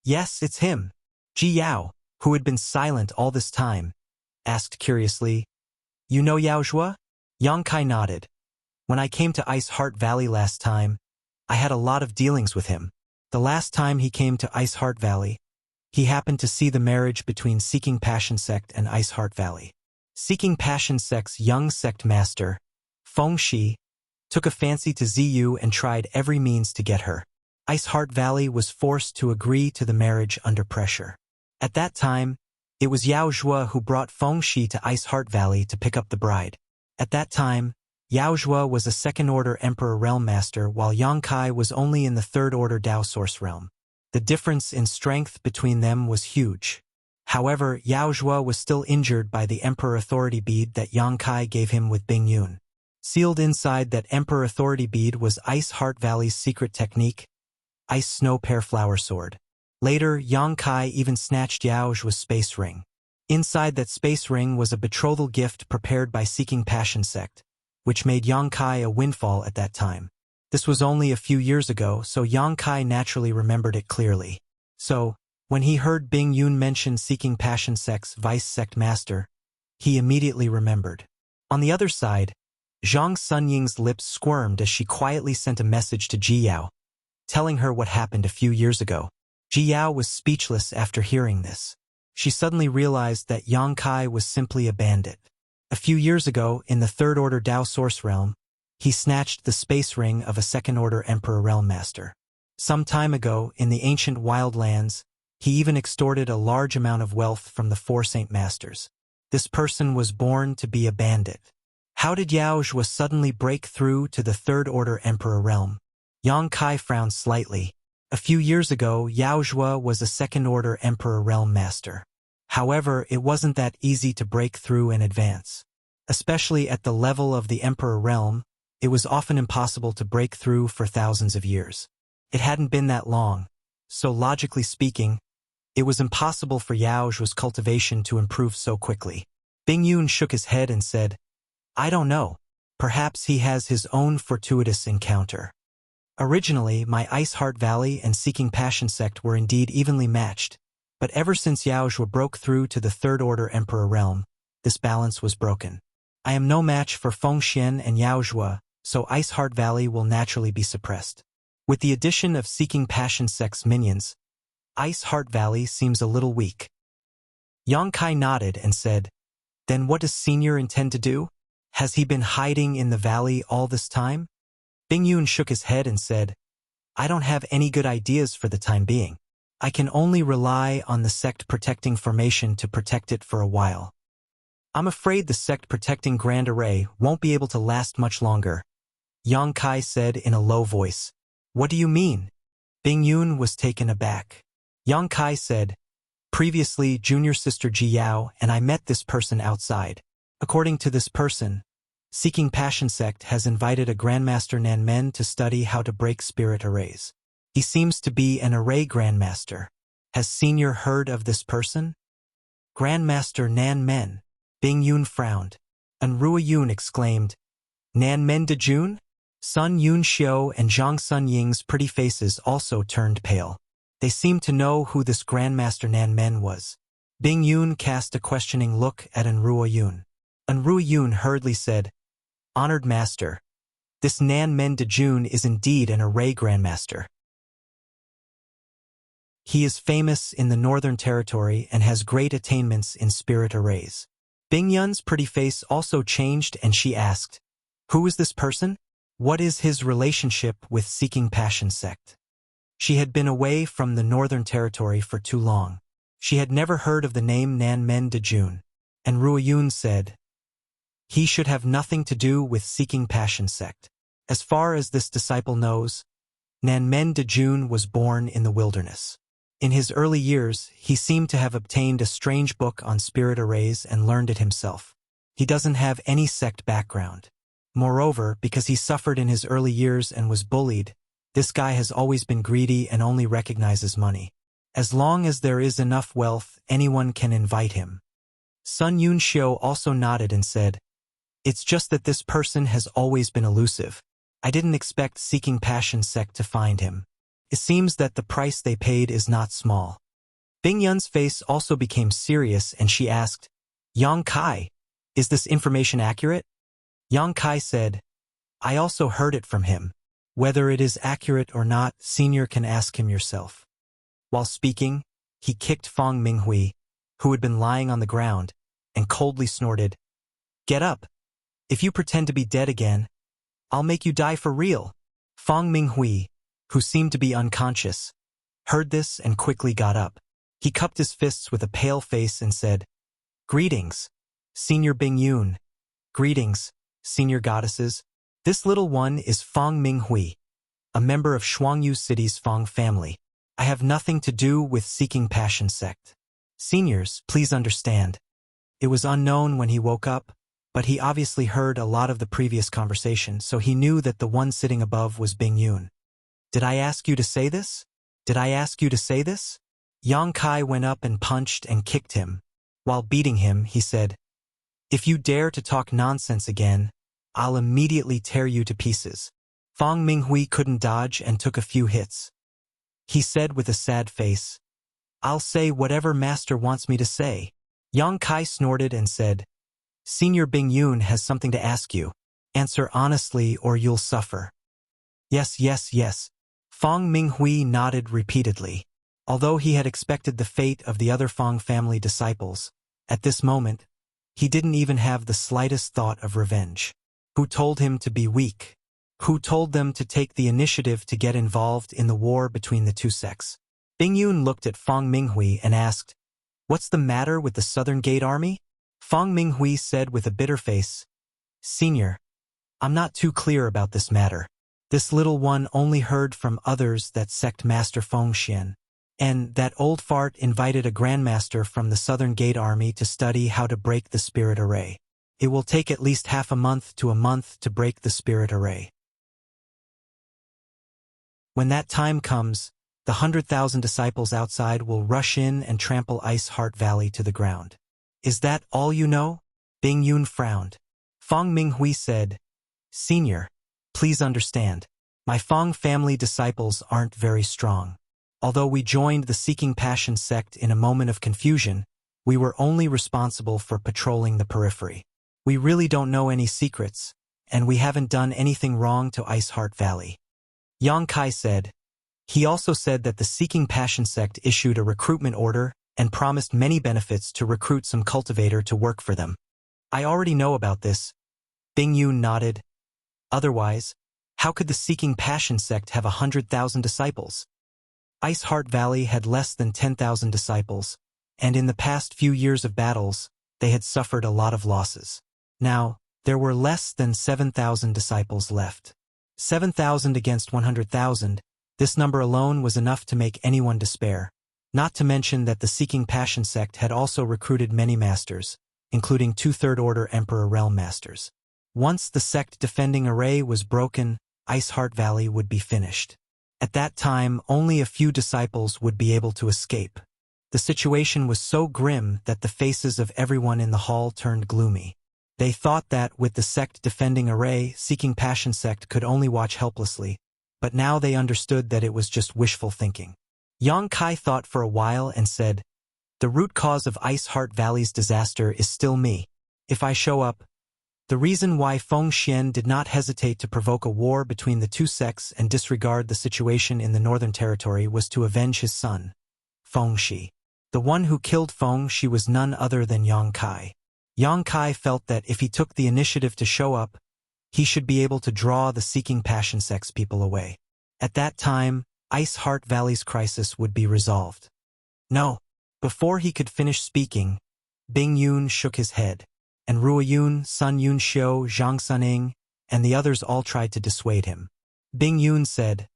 "Yes, it's him." Ji Yao, who had been silent all this time, asked curiously, "You know Yao Zhua?" Yang Kai nodded. "When I came to Ice Heart Valley last time, I had a lot of dealings with him. The last time he came to Ice Heart Valley, he happened to see the marriage between Seeking Passion Sect and Ice Heart Valley. Seeking Passion Sect's young sect master, Feng Shi, took a fancy to Ziyu and tried every means to get her. Ice Heart Valley was forced to agree to the marriage under pressure. At that time, it was Yao Zhua who brought Feng Shi to Ice Heart Valley to pick up the bride. At that time, Yao Zhua was a second-order Emperor Realm Master while Yang Kai was only in the third-order Dao Source Realm. The difference in strength between them was huge. However, Yao Zhua was still injured by the Emperor Authority Bead that Yang Kai gave him with Bing Yun. Sealed inside that Emperor Authority Bead was Ice Heart Valley's secret technique, Ice Snow Pear Flower Sword. Later, Yang Kai even snatched Yao Zhua's space ring. Inside that space ring was a betrothal gift prepared by Seeking Passion Sect, which made Yang Kai a windfall at that time. This was only a few years ago, so Yang Kai naturally remembered it clearly. So, when he heard Bing Yun mention Seeking Passion Sect's vice sect master, he immediately remembered. On the other side, Zhang Sunying's lips squirmed as she quietly sent a message to Ji Yao, telling her what happened a few years ago. Ji Yao was speechless after hearing this. She suddenly realized that Yang Kai was simply a bandit. A few years ago, in the Third Order Dao Source Realm, he snatched the space ring of a Second-Order Emperor Realm Master. Some time ago, in the ancient wildlands, he even extorted a large amount of wealth from the Four Saint Masters. This person was born to be a bandit. How did Yao Zhua suddenly break through to the Third-Order Emperor Realm? Yang Kai frowned slightly. A few years ago, Yao Zhua was a Second-Order Emperor Realm Master. However, it wasn't that easy to break through and advance. Especially at the level of the Emperor realm, it was often impossible to break through for thousands of years. It hadn't been that long, so logically speaking, it was impossible for Yao Zhuo's cultivation to improve so quickly. Bing Yun shook his head and said, I don't know. Perhaps he has his own fortuitous encounter. Originally, my Ice Heart Valley and Seeking Passion sect were indeed evenly matched, but ever since Yao Zhuo broke through to the Third Order Emperor realm, this balance was broken. I am no match for Feng Xian and Yao Zhuo, so Ice Heart Valley will naturally be suppressed. With the addition of Seeking Passion sect's minions, Ice Heart Valley seems a little weak. Yang Kai nodded and said, Then what does Senior intend to do? Has he been hiding in the valley all this time? Bing Yun shook his head and said, I don't have any good ideas for the time being. I can only rely on the sect protecting formation to protect it for a while. I'm afraid the sect protecting Grand Array won't be able to last much longer, Yang Kai said in a low voice. What do you mean? Bing Yun was taken aback. Yang Kai said, Previously, junior sister Ji Yao and I met this person outside. According to this person, Seeking Passion sect has invited a Grandmaster Nan Men to study how to break spirit arrays. He seems to be an array Grandmaster. Has Senior heard of this person? Grandmaster Nan Men. Bing Yun frowned. And Rua Yun exclaimed, Nan Men de Jun? Sun Yun Xiu and Zhang Sun Ying's pretty faces also turned pale. They seemed to know who this Grandmaster Nan Men was. Bing Yun cast a questioning look at Enrua Yun. Enrua Yun hurriedly said, Honored Master, this Nan Men de Jun is indeed an array Grandmaster. He is famous in the Northern Territory and has great attainments in spirit arrays. Bing Yun's pretty face also changed and she asked, Who is this person? What is his relationship with Seeking Passion sect? She had been away from the Northern Territory for too long. She had never heard of the name Nan Men de Jun. And Rua Yun said, He should have nothing to do with Seeking Passion sect. As far as this disciple knows, Nan Men de Jun was born in the wilderness. In his early years, he seemed to have obtained a strange book on spirit arrays and learned it himself. He doesn't have any sect background. Moreover, because he suffered in his early years and was bullied, this guy has always been greedy and only recognizes money. As long as there is enough wealth, anyone can invite him. Sun Yun Xiu also nodded and said, It's just that this person has always been elusive. I didn't expect Seeking Passion sect to find him. It seems that the price they paid is not small. Bing Yun's face also became serious and she asked, Yang Kai, is this information accurate? Yang Kai said, I also heard it from him. Whether it is accurate or not, Senior can ask him yourself. While speaking, he kicked Fang Minghui, who had been lying on the ground, and coldly snorted, Get up. If you pretend to be dead again, I'll make you die for real. Fang Minghui, who seemed to be unconscious, heard this and quickly got up. He cupped his fists with a pale face and said, Greetings, Senior Bing Yun. Greetings, Senior Goddesses. This little one is Fang Minghui, a member of Shuangyu City's Fang family. I have nothing to do with Seeking Passion sect. Seniors, please understand. It was unknown when he woke up, but he obviously heard a lot of the previous conversation, so he knew that the one sitting above was Bing Yun. Did I ask you to say this? Did I ask you to say this? Yang Kai went up and punched and kicked him. While beating him, he said, If you dare to talk nonsense again, I'll immediately tear you to pieces. Fang Minghui couldn't dodge and took a few hits. He said with a sad face, I'll say whatever Master wants me to say. Yang Kai snorted and said, Senior Bing Yun has something to ask you. Answer honestly or you'll suffer. Yes, yes, yes. Fang Minghui nodded repeatedly. Although he had expected the fate of the other Fang family disciples, at this moment, he didn't even have the slightest thought of revenge. Who told him to be weak? Who told them to take the initiative to get involved in the war between the two sects? Bing Yun looked at Fang Minghui and asked, What's the matter with the Southern Gate Army? Fang Minghui said with a bitter face, Senior, I'm not too clear about this matter. This little one only heard from others that sect Master Feng Xian And that old fart invited a grandmaster from the Southern Gate Army to study how to break the spirit array. It will take at least half a month to break the spirit array. When that time comes, the 100,000 disciples outside will rush in and trample Ice Heart Valley to the ground. Is that all you know? Bing Yun frowned. Fong Minghui said, Senior, please understand. My Fong family disciples aren't very strong. Although we joined the Seeking Passion sect in a moment of confusion, we were only responsible for patrolling the periphery. We really don't know any secrets, and we haven't done anything wrong to Ice Heart Valley. Yang Kai said. He also said that the Seeking Passion sect issued a recruitment order and promised many benefits to recruit some cultivator to work for them. I already know about this. Bing Yun nodded. Otherwise, how could the Seeking Passion sect have 100,000 disciples? Ice Heart Valley had less than 10,000 disciples, and in the past few years of battles, they had suffered a lot of losses. Now, there were less than 7,000 disciples left. 7,000 against 100,000, this number alone was enough to make anyone despair. Not to mention that the Seeking Passion sect had also recruited many masters, including 2 Third Order Emperor Realm Masters. Once the sect defending array was broken, Ice Heart Valley would be finished. At that time, only a few disciples would be able to escape. The situation was so grim that the faces of everyone in the hall turned gloomy. They thought that, with the sect defending array, Seeking Passion sect could only watch helplessly, but now they understood that it was just wishful thinking. Yang Kai thought for a while and said, The root cause of Ice Heart Valley's disaster is still me. If I show up, the reason why Feng Xian did not hesitate to provoke a war between the two sects and disregard the situation in the Northern Territory was to avenge his son, Feng Shi. The one who killed Feng Shi was none other than Yang Kai. Yang Kai felt that if he took the initiative to show up, he should be able to draw the Seeking Passion sect's people away. At that time, Ice Heart Valley's crisis would be resolved. No. Before he could finish speaking, Bing Yun shook his head, and Ruo Yun, Sun Yun Xiu, Zhang Suning, and the others all tried to dissuade him. Bing Yun said,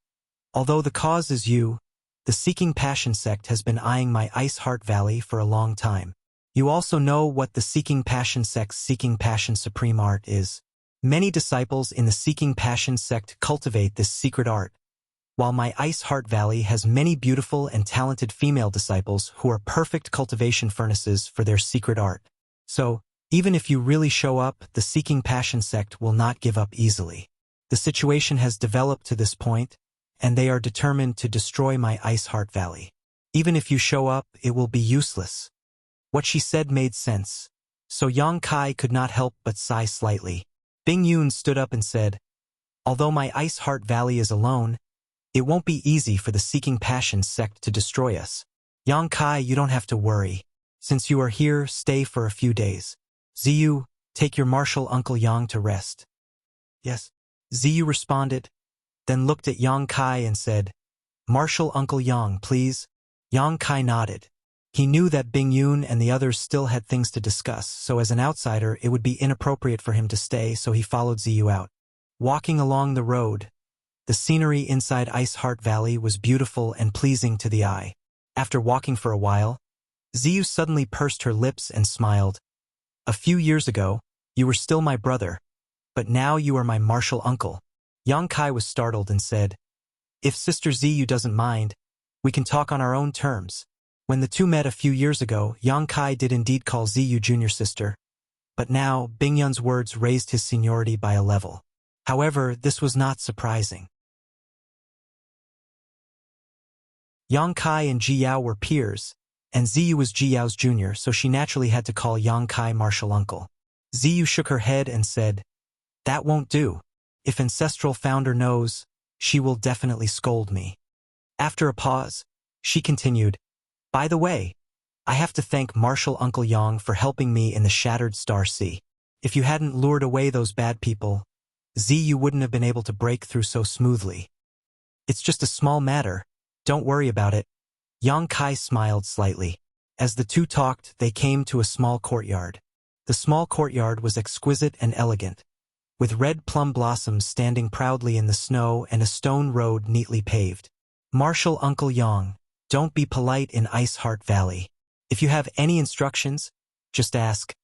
Although the cause is you, the Seeking Passion sect has been eyeing my Ice Heart Valley for a long time. You also know what the Seeking Passion sect's Seeking Passion Supreme Art is. Many disciples in the Seeking Passion sect cultivate this secret art, while my Ice Heart Valley has many beautiful and talented female disciples who are perfect cultivation furnaces for their secret art. So, even if you really show up, the Seeking Passion sect will not give up easily. The situation has developed to this point, and they are determined to destroy my Ice Heart Valley. Even if you show up, it will be useless. What she said made sense, so Yang Kai could not help but sigh slightly. Bing Yun stood up and said, Although my Ice Heart Valley is alone, it won't be easy for the Seeking Passion sect to destroy us. Yang Kai, you don't have to worry. Since you are here, stay for a few days. Ziyu, take your martial uncle Yang to rest. Yes. Ziyu responded, then looked at Yang Kai and said, Martial Uncle Yang, please. Yang Kai nodded. He knew that Bing Yun and the others still had things to discuss, so as an outsider it would be inappropriate for him to stay, so he followed Ziyu out. Walking along the road, the scenery inside Ice Heart Valley was beautiful and pleasing to the eye. After walking for a while, Ziyu suddenly pursed her lips and smiled. A few years ago, you were still my brother, but now you are my martial uncle. Yang Kai was startled and said, If Sister Ziyu doesn't mind, we can talk on our own terms. When the two met a few years ago, Yang Kai did indeed call Ziyu junior sister, but now Bing Yun's words raised his seniority by a level. However, this was not surprising. Yang Kai and Ji Yao were peers, and Ziyu was Ji Yao's junior, so she naturally had to call Yang Kai martial uncle. Ziyu shook her head and said, That won't do. If Ancestral Founder knows, she will definitely scold me. After a pause, she continued, By the way, I have to thank Martial Uncle Yang for helping me in the Shattered Star Sea. If you hadn't lured away those bad people, Ziyu wouldn't have been able to break through so smoothly. It's just a small matter. Don't worry about it. Yang Kai smiled slightly. As the two talked, they came to a small courtyard. The small courtyard was exquisite and elegant, with red plum blossoms standing proudly in the snow and a stone road neatly paved. Martial Uncle Yang, Don't be polite in Ice Heart Valley. If you have any instructions, just ask.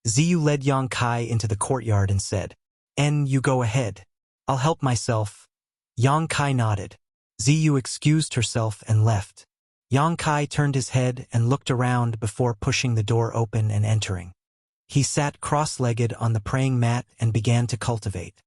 Ziyu led Yang Kai into the courtyard and said, You go ahead. I'll help myself. Yang Kai nodded. Ziyu excused herself and left. Yang Kai turned his head and looked around before pushing the door open and entering. He sat cross-legged on the praying mat and began to cultivate.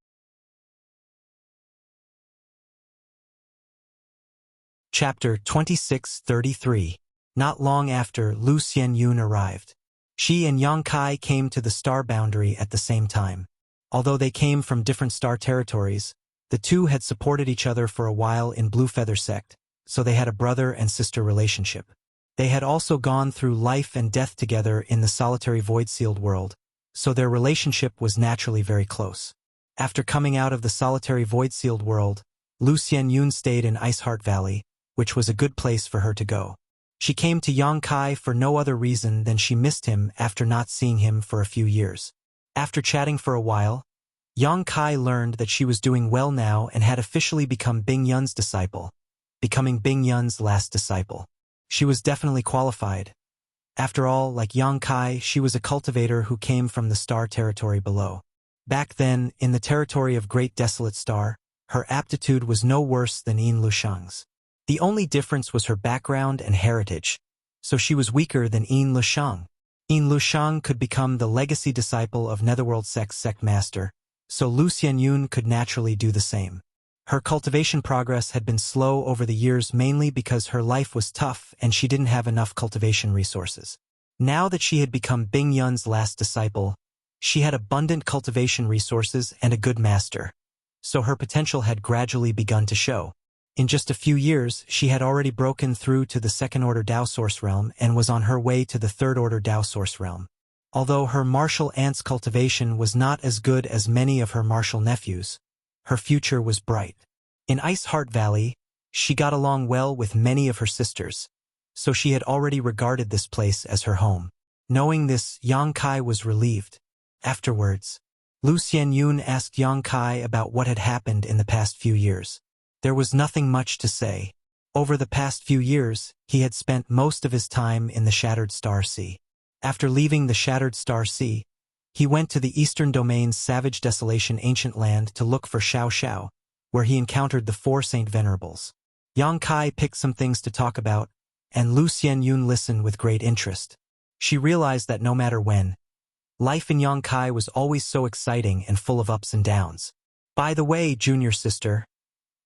Chapter 26:33. Not long after, Lu Xianyun arrived. She and Yang Kai came to the star boundary at the same time. Although they came from different star territories, the two had supported each other for a while in Blue Feather Sect, so they had a brother and sister relationship. They had also gone through life and death together in the solitary void-sealed world, so their relationship was naturally very close. After coming out of the solitary void-sealed world, Lu Xianyun stayed in Iceheart Valley, which was a good place for her to go. She came to Yang Kai for no other reason than she missed him after not seeing him for a few years. After chatting for a while, Yang Kai learned that she was doing well now and had officially become Bing Yun's disciple, becoming Bing Yun's last disciple. She was definitely qualified. After all, like Yang Kai, she was a cultivator who came from the star territory below. Back then, in the territory of Great Desolate Star, her aptitude was no worse than Yin Lushang's. The only difference was her background and heritage, so she was weaker than Yin Lushang. Yin Lushang could become the legacy disciple of Netherworld sect master, so Lu Xianyun could naturally do the same. Her cultivation progress had been slow over the years mainly because her life was tough and she didn't have enough cultivation resources. Now that she had become Bing Yun's last disciple, she had abundant cultivation resources and a good master, so her potential had gradually begun to show. In just a few years, she had already broken through to the second-order Dao Source Realm and was on her way to the third-order Dao Source Realm. Although her martial aunt's cultivation was not as good as many of her martial nephews, her future was bright. In Ice Heart Valley, she got along well with many of her sisters, so she had already regarded this place as her home. Knowing this, Yang Kai was relieved. Afterwards, Lu Xianyun asked Yang Kai about what had happened in the past few years. There was nothing much to say. Over the past few years, he had spent most of his time in the Shattered Star Sea. After leaving the Shattered Star Sea, he went to the Eastern Domain's Savage Desolation Ancient Land to look for Xiao Xiao, where he encountered the 4 Saint Venerables. Yang Kai picked some things to talk about, and Lu Xianyun listened with great interest. She realized that no matter when, life in Yang Kai was always so exciting and full of ups and downs. By the way, junior sister,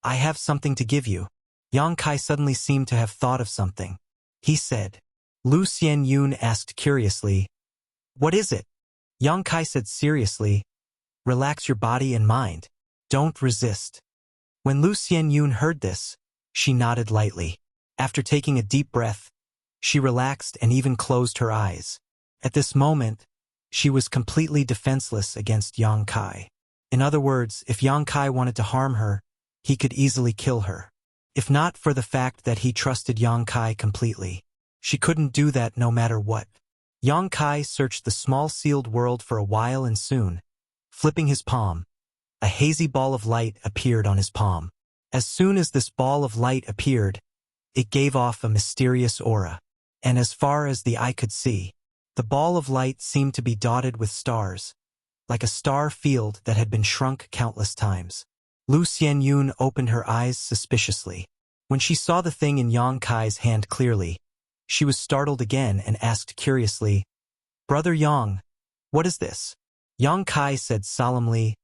I have something to give you. Yang Kai suddenly seemed to have thought of something. He said. Lu Xianyun asked curiously, What is it? Yang Kai said seriously, Relax your body and mind. Don't resist. When Lu Xianyun heard this, she nodded lightly. After taking a deep breath, she relaxed and even closed her eyes. At this moment, she was completely defenseless against Yang Kai. In other words, if Yang Kai wanted to harm her, he could easily kill her. If not for the fact that he trusted Yang Kai completely, she couldn't do that no matter what. Yang Kai searched the small sealed world for a while and soon, flipping his palm, a hazy ball of light appeared on his palm. As soon as this ball of light appeared, it gave off a mysterious aura, and as far as the eye could see, the ball of light seemed to be dotted with stars, like a star field that had been shrunk countless times. Lu Xianyun opened her eyes suspiciously. When she saw the thing in Yang Kai's hand clearly, she was startled again and asked curiously, Brother Yang, what is this? Yang Kai said solemnly,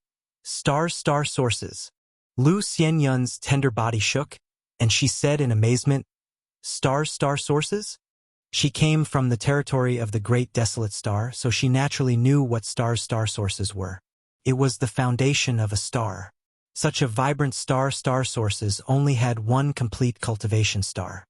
Star sources. Lu Xianyun's tender body shook, and she said in amazement, Star sources? She came from the territory of the Great Desolate Star, so she naturally knew what star sources were. It was the foundation of a star. Such a vibrant star sources only had one complete cultivation star.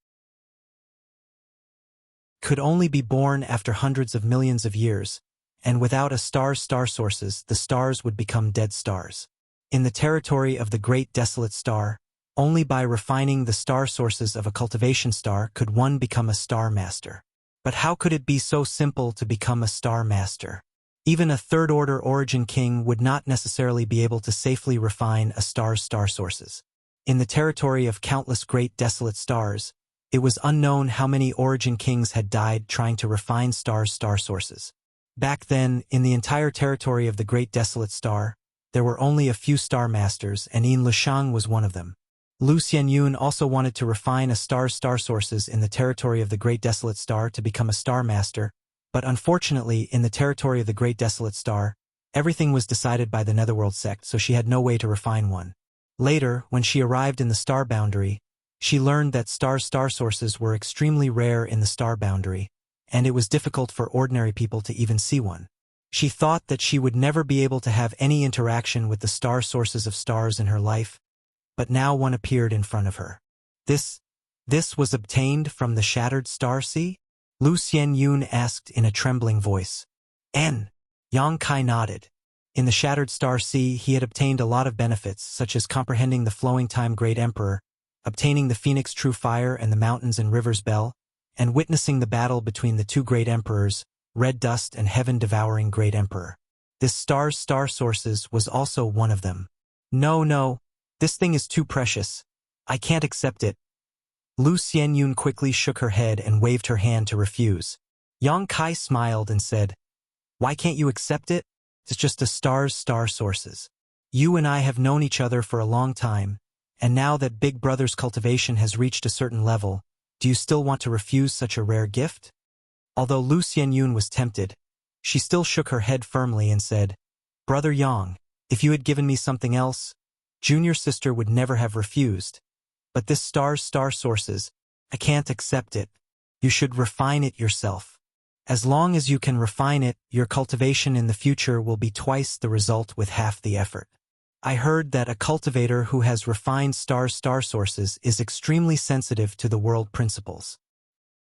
Could only be born after hundreds of millions of years, and without a star sources, the stars would become dead stars. In the territory of the Great Desolate Star, only by refining the star sources of a cultivation star could one become a star master. But how could it be so simple to become a star master? Even a third-order origin king would not necessarily be able to safely refine a star's star sources. In the territory of countless great desolate stars, It was unknown how many origin kings had died trying to refine star sources. Back then, in the entire territory of the Great Desolate Star, there were only a few star masters, and Yin Lishang was one of them. Lu Xianyun also wanted to refine a star sources in the territory of the Great Desolate Star to become a star master, but unfortunately, in the territory of the Great Desolate Star, everything was decided by the Netherworld sect, so she had no way to refine one. Later, when she arrived in the star boundary, she learned that star sources were extremely rare in the star boundary, and it was difficult for ordinary people to even see one. She thought that she would never be able to have any interaction with the star sources of stars in her life, but now one appeared in front of her. This was obtained from the Shattered Star Sea? Lu Xianyun asked in a trembling voice. Yang Kai nodded. In the Shattered Star Sea, he had obtained a lot of benefits, such as comprehending the Flowing Time Great Emperor, obtaining the Phoenix True Fire and the Mountains and Rivers Bell, and witnessing the battle between the two great emperors, Red Dust and Heaven-Devouring Great Emperor. This star sources was also one of them. No, this thing is too precious. I can't accept it. Lu Xianyun quickly shook her head and waved her hand to refuse. Yang Kai smiled and said, "Why can't you accept it? It's just a star sources. You and I have known each other for a long time, and now that Big Brother's cultivation has reached a certain level, do you still want to refuse such a rare gift?" Although Lu Xianyun was tempted, she still shook her head firmly and said, "Brother Yang, if you had given me something else, junior sister would never have refused. But this star sources, I can't accept it. You should refine it yourself. As long as you can refine it, your cultivation in the future will be twice the result with half the effort. I heard that a cultivator who has refined star sources is extremely sensitive to the world principles.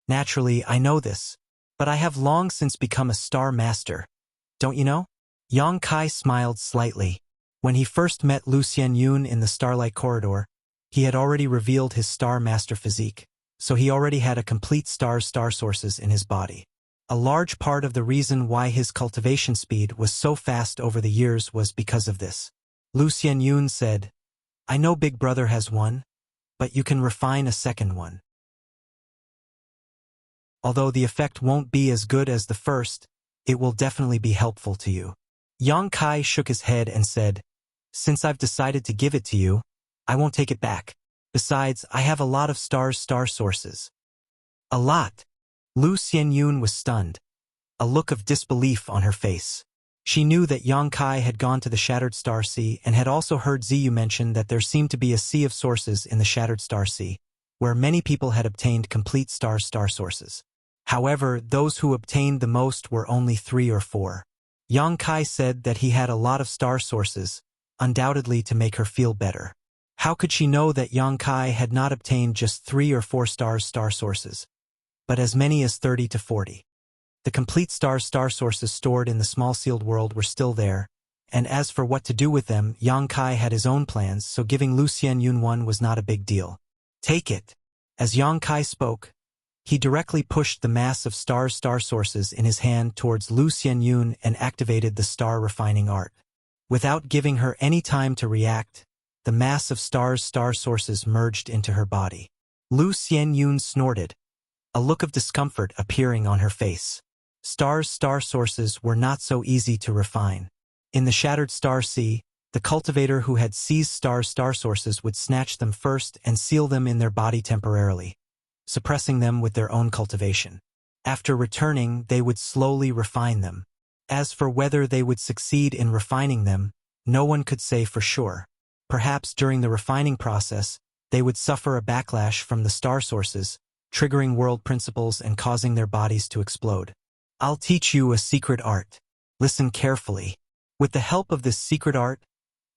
Naturally, I know this, but I have long since become a star master. Don't you know?" Yang Kai smiled slightly. When he first met Lu Xianyun in the Starlight Corridor, he had already revealed his star master physique, so he already had a complete star sources in his body. A large part of the reason why his cultivation speed was so fast over the years was because of this. Lu Xianyun said, "I know Big Brother has one, but you can refine a second one. Although the effect won't be as good as the first, it will definitely be helpful to you." Yang Kai shook his head and said, "Since I've decided to give it to you, I won't take it back. Besides, I have a lot of star sources." "A lot?" Lu Xianyun was stunned, a look of disbelief on her face. She knew that Yang Kai had gone to the Shattered Star Sea and had also heard Ziyu mention that there seemed to be a sea of sources in the Shattered Star Sea, where many people had obtained complete star sources. However, those who obtained the most were only 3 or 4. Yang Kai said that he had a lot of star sources, undoubtedly to make her feel better. How could she know that Yang Kai had not obtained just 3 or 4 star sources, but as many as 30 to 40? The complete star sources stored in the small sealed world were still there, and as for what to do with them, Yang Kai had his own plans, so giving Lu Xianyun one was not a big deal. "Take it." As Yang Kai spoke, he directly pushed the mass of star sources in his hand towards Lu Xianyun and activated the star refining art. Without giving her any time to react, the mass of star sources merged into her body. Lu Xianyun snorted, a look of discomfort appearing on her face. Star sources were not so easy to refine. In the Shattered Star Sea, the cultivator who had seized star sources would snatch them first and seal them in their body temporarily, suppressing them with their own cultivation. After returning, they would slowly refine them. As for whether they would succeed in refining them, no one could say for sure. Perhaps during the refining process, they would suffer a backlash from the star sources, triggering world principles and causing their bodies to explode. "I'll teach you a secret art. Listen carefully. With the help of this secret art,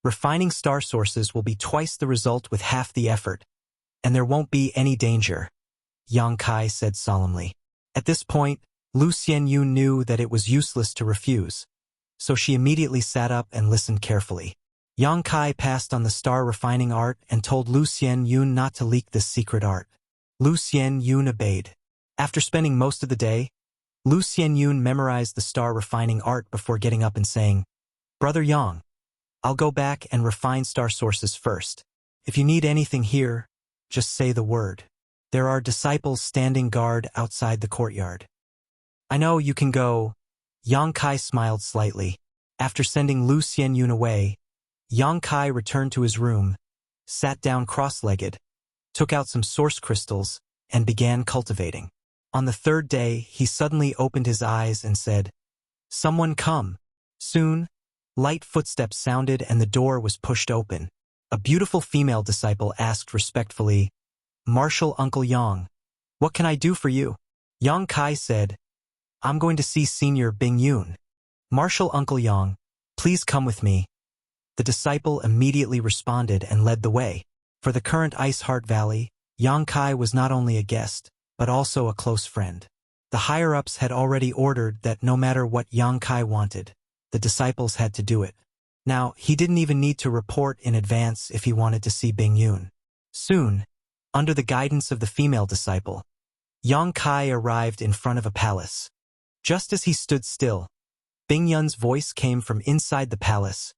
refining star sources will be twice the result with half the effort, and there won't be any danger," Yang Kai said solemnly. At this point, Lu Xianyun knew that it was useless to refuse, so she immediately sat up and listened carefully. Yang Kai passed on the star refining art and told Lu Xianyun not to leak this secret art. Lu Xianyun obeyed. After spending most of the day, Lu Xianyun memorized the star refining art before getting up and saying, "Brother Yang, I'll go back and refine star sources first. If you need anything here, just say the word." There are disciples standing guard outside the courtyard. I know you can go. Yang Kai smiled slightly. After sending Lu Xianyun away, Yang Kai returned to his room, sat down cross-legged, took out some source crystals, and began cultivating. On the third day, he suddenly opened his eyes and said, "Someone come." Soon, light footsteps sounded and the door was pushed open. A beautiful female disciple asked respectfully, "Martial Uncle Yang, what can I do for you?" Yang Kai said, "I'm going to see Senior Bing Yun." "Martial Uncle Yang, please come with me." The disciple immediately responded and led the way. For the current Ice Heart Valley, Yang Kai was not only a guest, but also a close friend. The higher-ups had already ordered that no matter what Yang Kai wanted, the disciples had to do it. Now, he didn't even need to report in advance if he wanted to see Bing Yun. Soon, under the guidance of the female disciple, Yang Kai arrived in front of a palace. Just as he stood still, Bing Yun's voice came from inside the palace.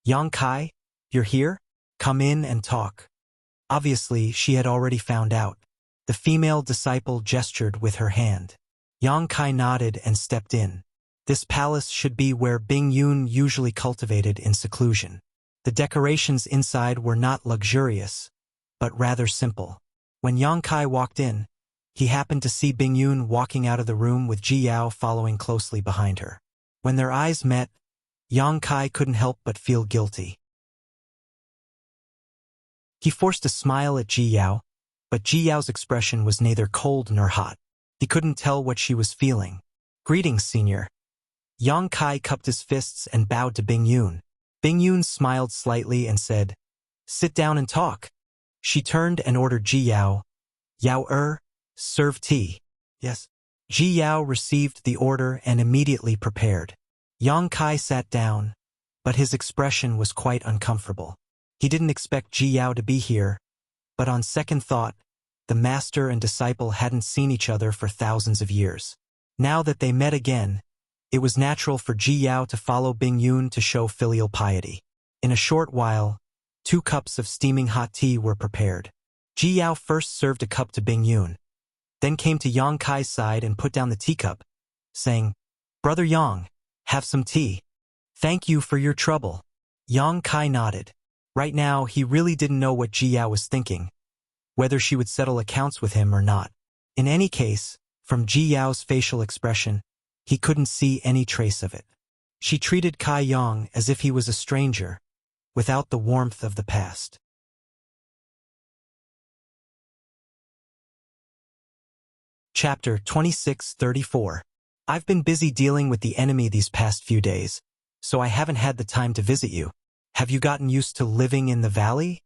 "Yang Kai, you're here? Come in and talk." Obviously, she had already found out. The female disciple gestured with her hand. Yang Kai nodded and stepped in. This palace should be where Bing Yun usually cultivated in seclusion. The decorations inside were not luxurious, but rather simple. When Yang Kai walked in, he happened to see Bing Yun walking out of the room with Ji Yao following closely behind her. When their eyes met, Yang Kai couldn't help but feel guilty. He forced a smile at Ji Yao, but Ji Yao's expression was neither cold nor hot. He couldn't tell what she was feeling. "Greetings, Senior." Yang Kai cupped his fists and bowed to Bing Yun. Bing Yun smiled slightly and said, "Sit down and talk." She turned and ordered Ji Yao, "Yao serve tea." "Yes." Ji Yao received the order and immediately prepared. Yang Kai sat down, but his expression was quite uncomfortable. He didn't expect Ji Yao to be here, but on second thought, the master and disciple hadn't seen each other for thousands of years. Now that they met again, it was natural for Ji Yao to follow Bing Yun to show filial piety. In a short while, 2 cups of steaming hot tea were prepared. Ji Yao first served a cup to Bing Yun, then came to Yang Kai's side and put down the teacup, saying, "Brother Yang, have some tea. Thank you for your trouble." Yang Kai nodded. Right now, he really didn't know what Ji Yao was thinking, whether she would settle accounts with him or not. In any case, from Ji Yao's facial expression, he couldn't see any trace of it. She treated Kai Yang as if he was a stranger, without the warmth of the past. Chapter 26:34. I've been busy dealing with the enemy these past few days, so I haven't had the time to visit you. Have you gotten used to living in the valley?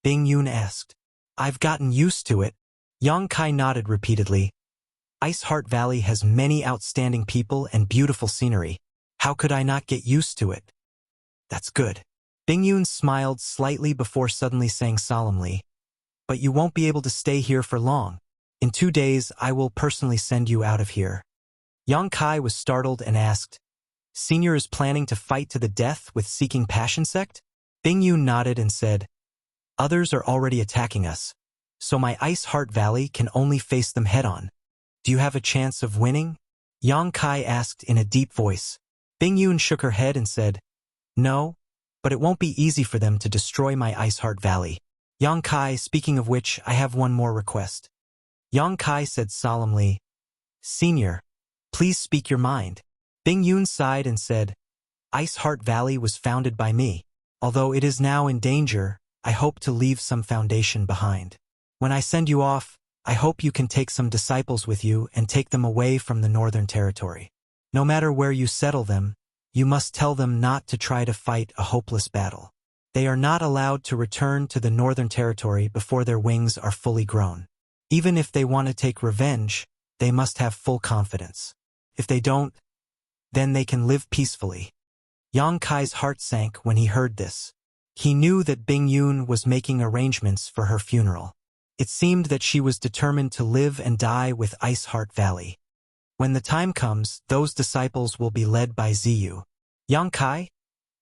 Bing Yun asked. I've gotten used to it. Yang Kai nodded repeatedly. Ice Heart Valley has many outstanding people and beautiful scenery. How could I not get used to it? That's good. Bing Yun smiled slightly before suddenly saying solemnly, but you won't be able to stay here for long. In 2 days, I will personally send you out of here. Yang Kai was startled and asked, Senior is planning to fight to the death with Seeking Passion Sect? Bing Yun nodded and said, Others are already attacking us, so my Ice Heart Valley can only face them head-on. Do you have a chance of winning? Yang Kai asked in a deep voice. Bing Yun shook her head and said, No, but it won't be easy for them to destroy my Ice Heart Valley. Yang Kai, speaking of which, I have one more request. Yang Kai said solemnly, Senior, please speak your mind. Bing Yun sighed and said, Ice Heart Valley was founded by me. Although it is now in danger, I hope to leave some foundation behind. When I send you off, I hope you can take some disciples with you and take them away from the Northern Territory. No matter where you settle them, you must tell them not to try to fight a hopeless battle. They are not allowed to return to the Northern Territory before their wings are fully grown. Even if they want to take revenge, they must have full confidence. If they don't, then they can live peacefully. Yang Kai's heart sank when he heard this. He knew that Bing Yun was making arrangements for her funeral. It seemed that she was determined to live and die with Ice Heart Valley. When the time comes, those disciples will be led by Ziyu. Yang Kai,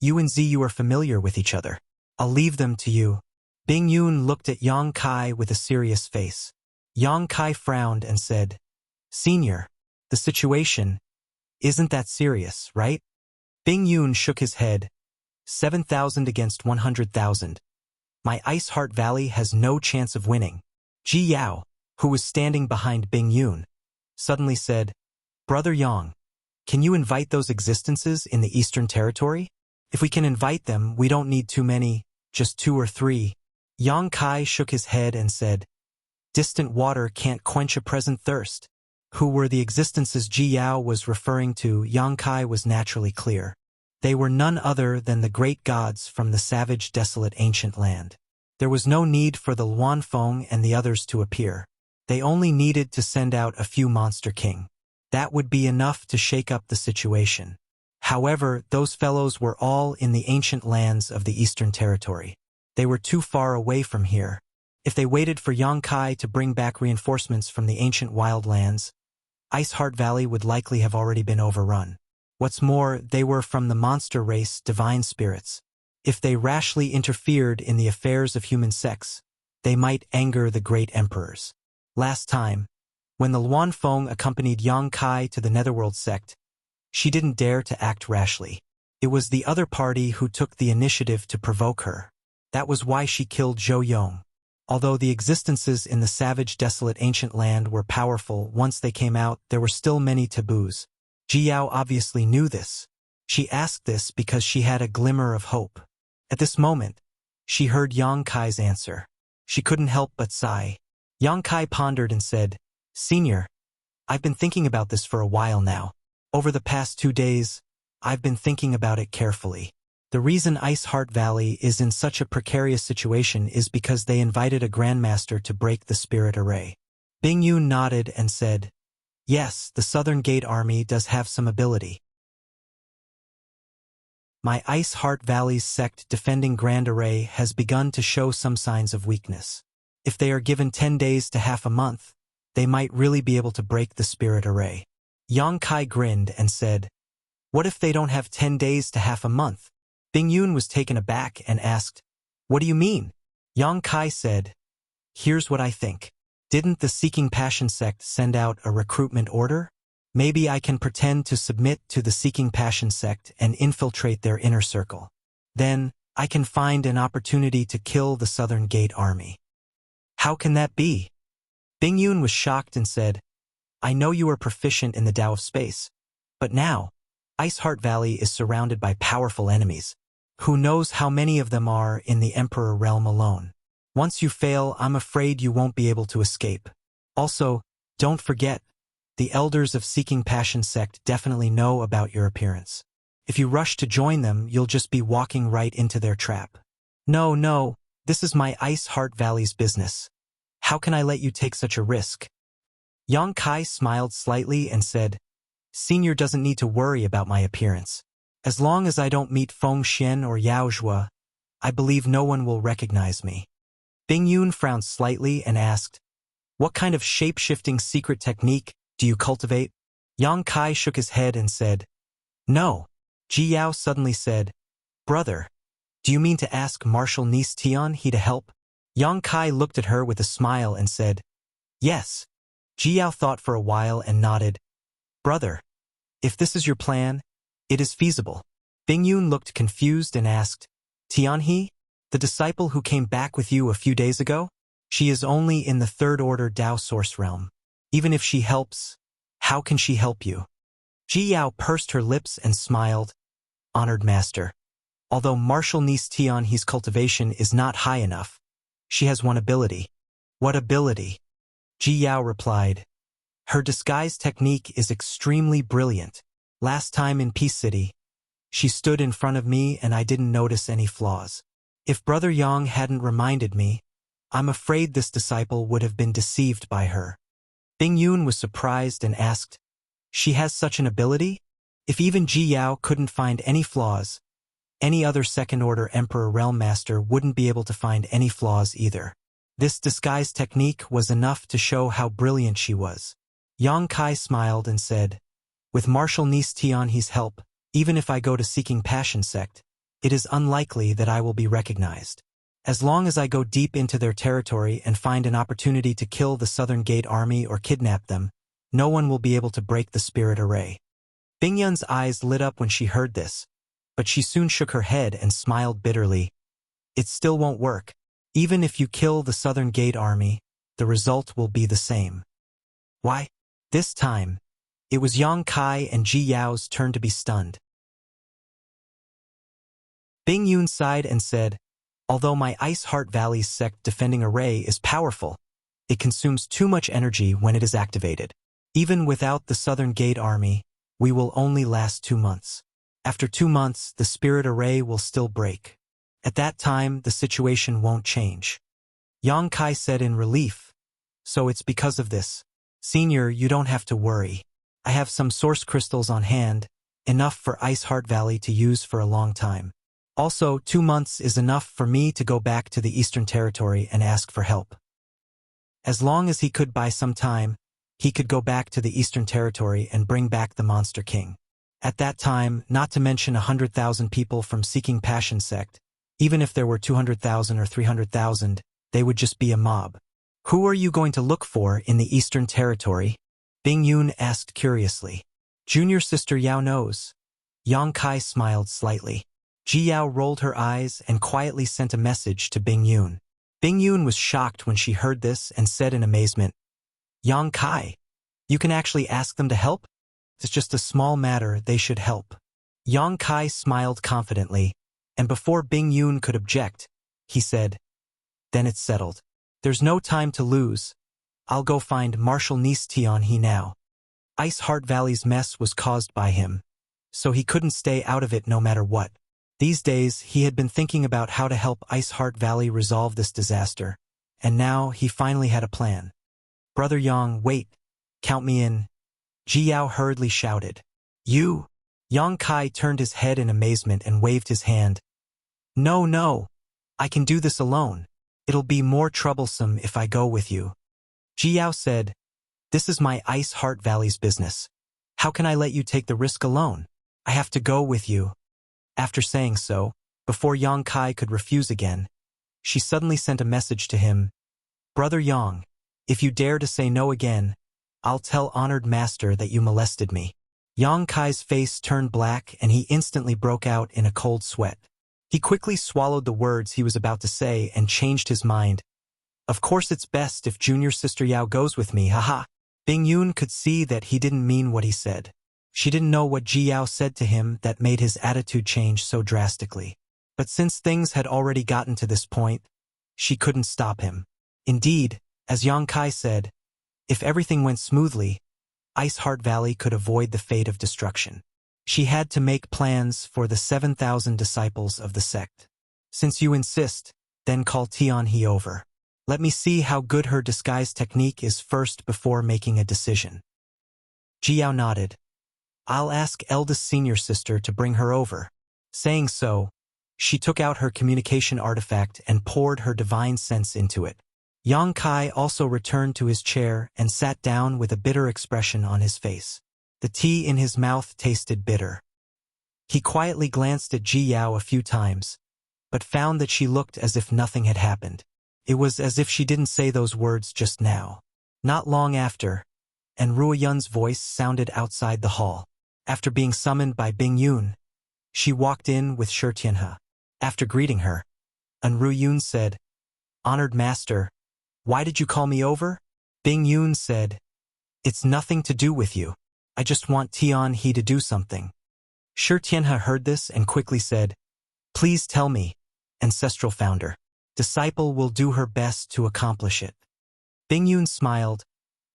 you and Ziyu are familiar with each other. I'll leave them to you. Bing Yun looked at Yang Kai with a serious face. Yang Kai frowned and said, Senior, the situation isn't that serious, right? Bing Yun shook his head. 7,000 against 100,000. My Ice Heart Valley has no chance of winning. Ji Yao, who was standing behind Bing Yun, suddenly said, Brother Yang, can you invite those existences in the Eastern Territory? If we can invite them, we don't need too many, just 2 or 3. Yang Kai shook his head and said, Distant water can't quench a present thirst. Who were the existences Ji Yao was referring to? Yang Kai was naturally clear. They were none other than the great gods from the savage, desolate ancient land. There was no need for the Luanfeng and the others to appear. They only needed to send out a few monster king. That would be enough to shake up the situation. However, those fellows were all in the ancient lands of the Eastern Territory. They were too far away from here. If they waited for Yang Kai to bring back reinforcements from the ancient wildlands, Ice Heart Valley would likely have already been overrun. What's more, they were from the monster race, divine spirits. If they rashly interfered in the affairs of human sex, they might anger the great emperors. Last time, when the Luanfeng accompanied Yang Kai to the Netherworld sect, she didn't dare to act rashly. It was the other party who took the initiative to provoke her. That was why she killed Zhou Yong. Although the existences in the savage, desolate ancient land were powerful, once they came out, there were still many taboos. Ji Yao obviously knew this. She asked this because she had a glimmer of hope. At this moment, she heard Yang Kai's answer. She couldn't help but sigh. Yang Kai pondered and said, Senior, I've been thinking about this for a while now. Over the past 2 days, I've been thinking about it carefully. The reason Ice Heart Valley is in such a precarious situation is because they invited a grandmaster to break the spirit array. Bing Yun nodded and said, Yes, the Southern Gate Army does have some ability. My Ice Heart Valley's sect defending Grand Array has begun to show some signs of weakness. If they are given 10 days to half a month, they might really be able to break the spirit array. Yang Kai grinned and said, What if they don't have 10 days to half a month? Bing Yun was taken aback and asked, What do you mean? Yang Kai said, Here's what I think. Didn't the Seeking Passion sect send out a recruitment order? Maybe I can pretend to submit to the Seeking Passion sect and infiltrate their inner circle. Then, I can find an opportunity to kill the Southern Gate Army. How can that be? Bing Yun was shocked and said, I know you are proficient in the Tao of space, but now, Ice Heart Valley is surrounded by powerful enemies. Who knows how many of them are in the Emperor realm alone? Once you fail, I'm afraid you won't be able to escape. Also, don't forget, the elders of Seeking Passion sect definitely know about your appearance. If you rush to join them, you'll just be walking right into their trap. No, this is my Ice Heart Valley's business. How can I let you take such a risk? Yang Kai smiled slightly and said, Senior doesn't need to worry about my appearance. As long as I don't meet Feng Xian or Yao Zhua, I believe no one will recognize me. Bing Yun frowned slightly and asked, What kind of shape-shifting secret technique do you cultivate? Yang Kai shook his head and said, No. Ji Yao suddenly said, Brother, do you mean to ask Marshal Niece Tian he to help? Yang Kai looked at her with a smile and said, Yes. Ji Yao thought for a while and nodded. Brother, if this is your plan, it is feasible. Bing Yun looked confused and asked, Tian he? The disciple who came back with you a few days ago? She is only in the third order Tao source realm. Even if she helps, how can she help you? Ji Yao pursed her lips and smiled. Honored master. Although Marshal Niece Tian he's cultivation is not high enough, she has one ability. What ability? Ji Yao replied. Her disguise technique is extremely brilliant. Last time in Peace City, she stood in front of me and I didn't notice any flaws. If Brother Yang hadn't reminded me, I'm afraid this disciple would have been deceived by her. Bing Yun was surprised and asked, She has such an ability? If even Ji Yao couldn't find any flaws, any other second-order Emperor Realm Master wouldn't be able to find any flaws either. This disguise technique was enough to show how brilliant she was. Yang Kai smiled and said, With Marshal Niece Tian he's help, even if I go to Seeking Passion sect, it is unlikely that I will be recognized. As long as I go deep into their territory and find an opportunity to kill the Southern Gate army or kidnap them, no one will be able to break the spirit array. Bing Yun's eyes lit up when she heard this, but she soon shook her head and smiled bitterly. It still won't work. Even if you kill the Southern Gate army, the result will be the same. Why? This time, it was Yang Kai and Ji Yao's turn to be stunned. Bing Yun sighed and said, although my Ice Heart Valley's sect defending array is powerful, it consumes too much energy when it is activated. Even without the Southern Gate army, we will only last 2 months. After 2 months, the spirit array will still break. At that time, the situation won't change. Yang Kai said in relief, so it's because of this. Senior, you don't have to worry. I have some source crystals on hand, enough for Ice Heart Valley to use for a long time. Also, 2 months is enough for me to go back to the Eastern Territory and ask for help. As long as he could buy some time, he could go back to the Eastern Territory and bring back the Monster King. At that time, not to mention 100,000 people from Seeking Passion sect, even if there were 200,000 or 300,000, they would just be a mob. Who are you going to look for in the Eastern Territory? Bing Yun asked curiously. Junior sister Yao knows. Yang Kai smiled slightly. Ji Yao rolled her eyes and quietly sent a message to Bing Yun. Bing Yun was shocked when she heard this and said in amazement, Yang Kai, you can actually ask them to help? It's just a small matter, they should help. Yang Kai smiled confidently, and before Bing Yun could object, he said, then it's settled. There's no time to lose. I'll go find Marshal Nice Tion He now. Ice Heart Valley's mess was caused by him, so he couldn't stay out of it no matter what. These days, he had been thinking about how to help Ice Heart Valley resolve this disaster, and now he finally had a plan. Brother Yang, wait, count me in. Ji Yao hurriedly shouted. You? Yang Kai turned his head in amazement and waved his hand. No, I can do this alone. It'll be more troublesome if I go with you. Ji Yao said, this is my Ice Heart Valley's business. How can I let you take the risk alone? I have to go with you. After saying so, before Yang Kai could refuse again, she suddenly sent a message to him. Brother Yang, if you dare to say no again, I'll tell Honored Master that you molested me. Yang Kai's face turned black and he instantly broke out in a cold sweat. He quickly swallowed the words he was about to say and changed his mind. Of course it's best if Junior Sister Yao goes with me, haha. Bing Yun could see that he didn't mean what he said. She didn't know what Ji Yao said to him that made his attitude change so drastically. But since things had already gotten to this point, she couldn't stop him. Indeed, as Yang Kai said, if everything went smoothly, Ice Heart Valley could avoid the fate of destruction. She had to make plans for the 7,000 disciples of the sect. Since you insist, then call Tion He over. Let me see how good her disguise technique is first before making a decision. Ji Yao nodded. I'll ask eldest senior sister to bring her over. Saying so, she took out her communication artifact and poured her divine sense into it. Yang Kai also returned to his chair and sat down with a bitter expression on his face. The tea in his mouth tasted bitter. He quietly glanced at Ji Yao a few times, but found that she looked as if nothing had happened. It was as if she didn't say those words just now. Not long after, and Ruo Yun's voice sounded outside the hall. After being summoned by Bing Yun, she walked in with Shi Tianhe. After greeting her, Ruo Yun said, Honored Master, why did you call me over? Bing Yun said, it's nothing to do with you. I just want Tion He to do something. Shi Tianhe heard this and quickly said, please tell me, Ancestral Founder. Disciple will do her best to accomplish it. Bing Yun smiled.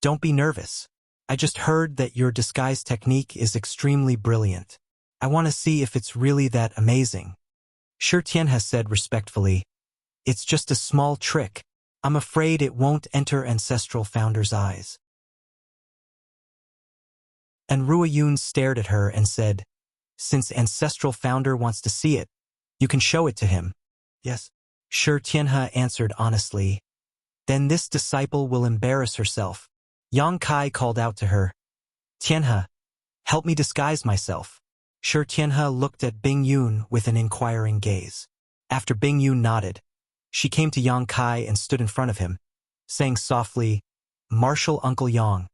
Don't be nervous. I just heard that your disguise technique is extremely brilliant. I want to see if it's really that amazing. Shi Tianhe said respectfully, it's just a small trick. I'm afraid it won't enter Ancestral Founder's eyes. And Ruo Yun stared at her and said, since Ancestral Founder wants to see it, you can show it to him. Yes. Shi Tianhe answered honestly. Then this disciple will embarrass herself. Yang Kai called out to her. Tianhe, help me disguise myself. Shi Tianhe looked at Bing Yun with an inquiring gaze. After Bing Yun nodded, She came to Yang Kai and stood in front of him, saying softly, "Martial Uncle Yang,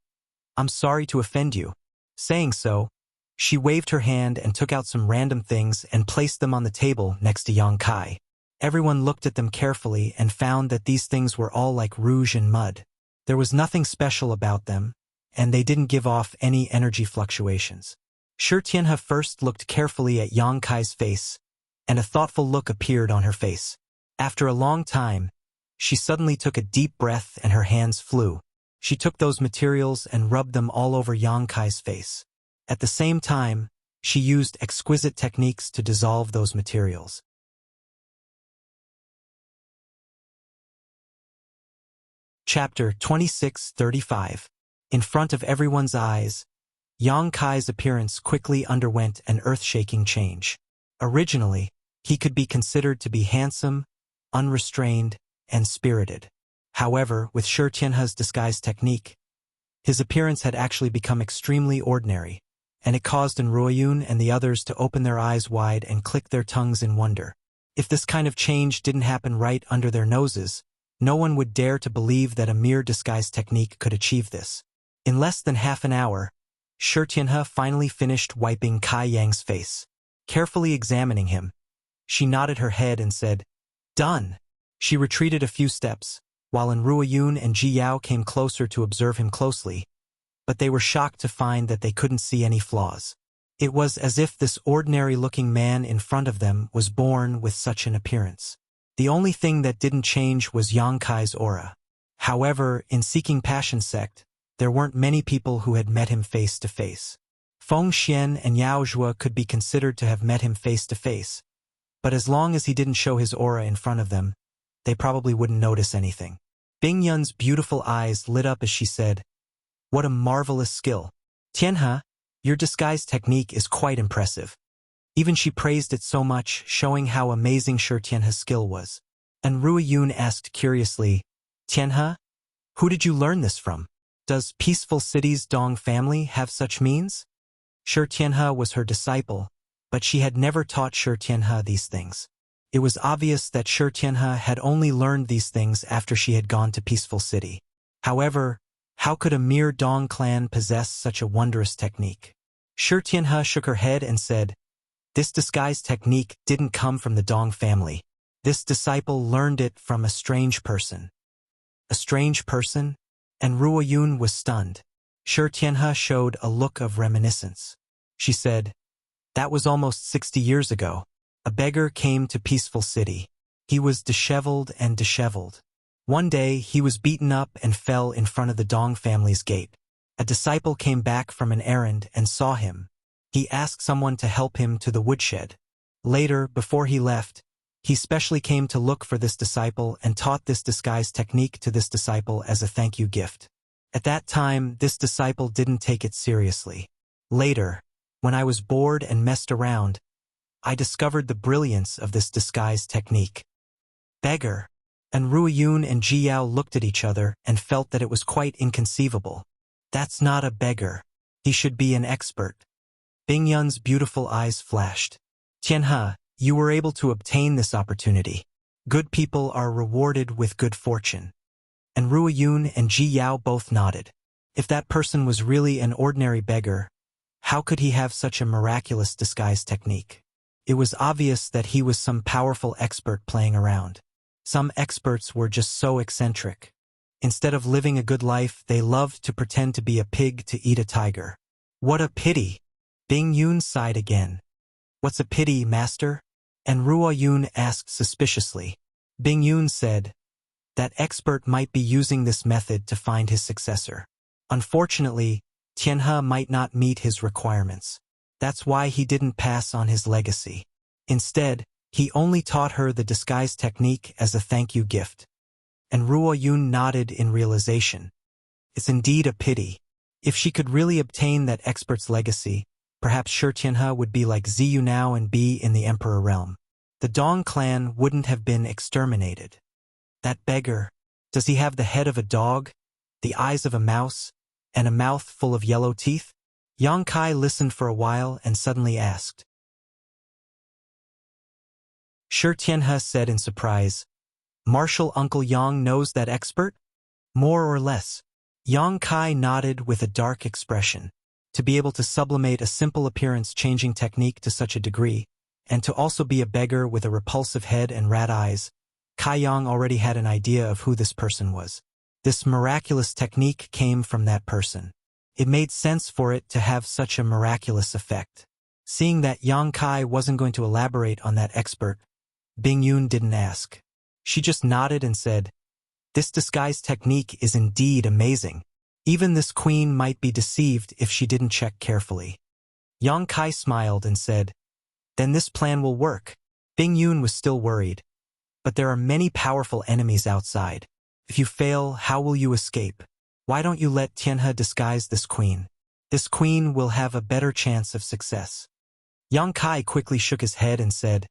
I'm sorry to offend you." Saying so, she waved her hand and took out some random things and placed them on the table next to Yang Kai. Everyone looked at them carefully and found that these things were all like rouge and mud. There was nothing special about them, and they didn't give off any energy fluctuations. Shi Tianhe first looked carefully at Yang Kai's face, and a thoughtful look appeared on her face. After a long time, she suddenly took a deep breath and her hands flew. She took those materials and rubbed them all over Yang Kai's face. At the same time, she used exquisite techniques to dissolve those materials. Chapter 26:35. In front of everyone's eyes, Yang Kai's appearance quickly underwent an earth-shaking change. Originally, he could be considered to be handsome, unrestrained, and spirited. However, with Shi Tianhe's disguise technique, his appearance had actually become extremely ordinary, and it caused Ruoyun and the others to open their eyes wide and click their tongues in wonder. If this kind of change didn't happen right under their noses, no one would dare to believe that a mere disguise technique could achieve this. In less than half an hour, Shi Tianhe finally finished wiping Kai Yang's face. Carefully examining him, she nodded her head and said, "Done." She retreated a few steps, while Ruoyun and Ji Yao came closer to observe him closely, but they were shocked to find that they couldn't see any flaws. It was as if this ordinary-looking man in front of them was born with such an appearance. The only thing that didn't change was Yang Kai's aura. However, in Seeking Passion Sect, there weren't many people who had met him face to face. Feng Xian and Yao Zhuo could be considered to have met him face to face, but as long as he didn't show his aura in front of them, they probably wouldn't notice anything. Bing Yun's beautiful eyes lit up as she said, "What a marvelous skill. Tianhe, your disguise technique is quite impressive." Even she praised it so much, showing how amazing Shi Tianhe's skill was. And Ruoyun asked curiously, "Tianhe, who did you learn this from? Does Peaceful City's Dong family have such means?" Shi Tianhe was her disciple, but she had never taught Shi Tianhe these things. It was obvious that Shi Tianhe had only learned these things after she had gone to Peaceful City. However, how could a mere Dong clan possess such a wondrous technique? Shi Tianhe shook her head and said, "This disguise technique didn't come from the Dong family. This disciple learned it from a strange person." "A strange person?" And Ruoyun was stunned. Shi Tianhe showed a look of reminiscence. She said, "That was almost 60 years ago. A beggar came to Peaceful City. He was disheveled and disheveled. One day, he was beaten up and fell in front of the Dong family's gate. A disciple came back from an errand and saw him. He asked someone to help him to the woodshed. Later, before he left, he specially came to look for this disciple and taught this disguise technique to this disciple as a thank you gift. At that time, this disciple didn't take it seriously. Later, when I was bored and messed around, I discovered the brilliance of this disguise technique." Beggar. And Ruoyun and Ji Yao looked at each other and felt that it was quite inconceivable. "That's not a beggar. He should be an expert." Bing Yun's beautiful eyes flashed. "Tianhe, you were able to obtain this opportunity. Good people are rewarded with good fortune." And Ruoyun and Ji Yao both nodded. If that person was really an ordinary beggar, how could he have such a miraculous disguise technique? It was obvious that he was some powerful expert playing around. Some experts were just so eccentric. Instead of living a good life, they loved to pretend to be a pig to eat a tiger. "What a pity!" Bing Yun sighed again. "What's a pity, master?" And Ruoyun asked suspiciously. Bing Yun said, "That expert might be using this method to find his successor. Unfortunately, Tianhe might not meet his requirements. That's why he didn't pass on his legacy. Instead, he only taught her the disguise technique as a thank you gift." And Ruoyun nodded in realization. It's indeed a pity. If she could really obtain that expert's legacy, perhaps Shi Tianhe would be like Ziyu now and be in the Emperor realm. The Dong clan wouldn't have been exterminated. That beggar, does he have the head of a dog, the eyes of a mouse, and a mouth full of yellow teeth? Yang Kai listened for a while and suddenly asked. Shi Tianhe said in surprise, Martial Uncle Yang knows that expert? More or less. Yang Kai nodded with a dark expression. To be able to sublimate a simple appearance-changing technique to such a degree, and to also be a beggar with a repulsive head and rat eyes, Kai Yang already had an idea of who this person was. This miraculous technique came from that person. It made sense for it to have such a miraculous effect. Seeing that Yang Kai wasn't going to elaborate on that expert, Bing Yun didn't ask. She just nodded and said, "This disguise technique is indeed amazing. Even this queen might be deceived if she didn't check carefully." Yang Kai smiled and said, "Then this plan will work." Bing Yun was still worried. "But there are many powerful enemies outside. If you fail, how will you escape? Why don't you let Tianhe disguise this queen? This queen will have a better chance of success." Yang Kai quickly shook his head and said,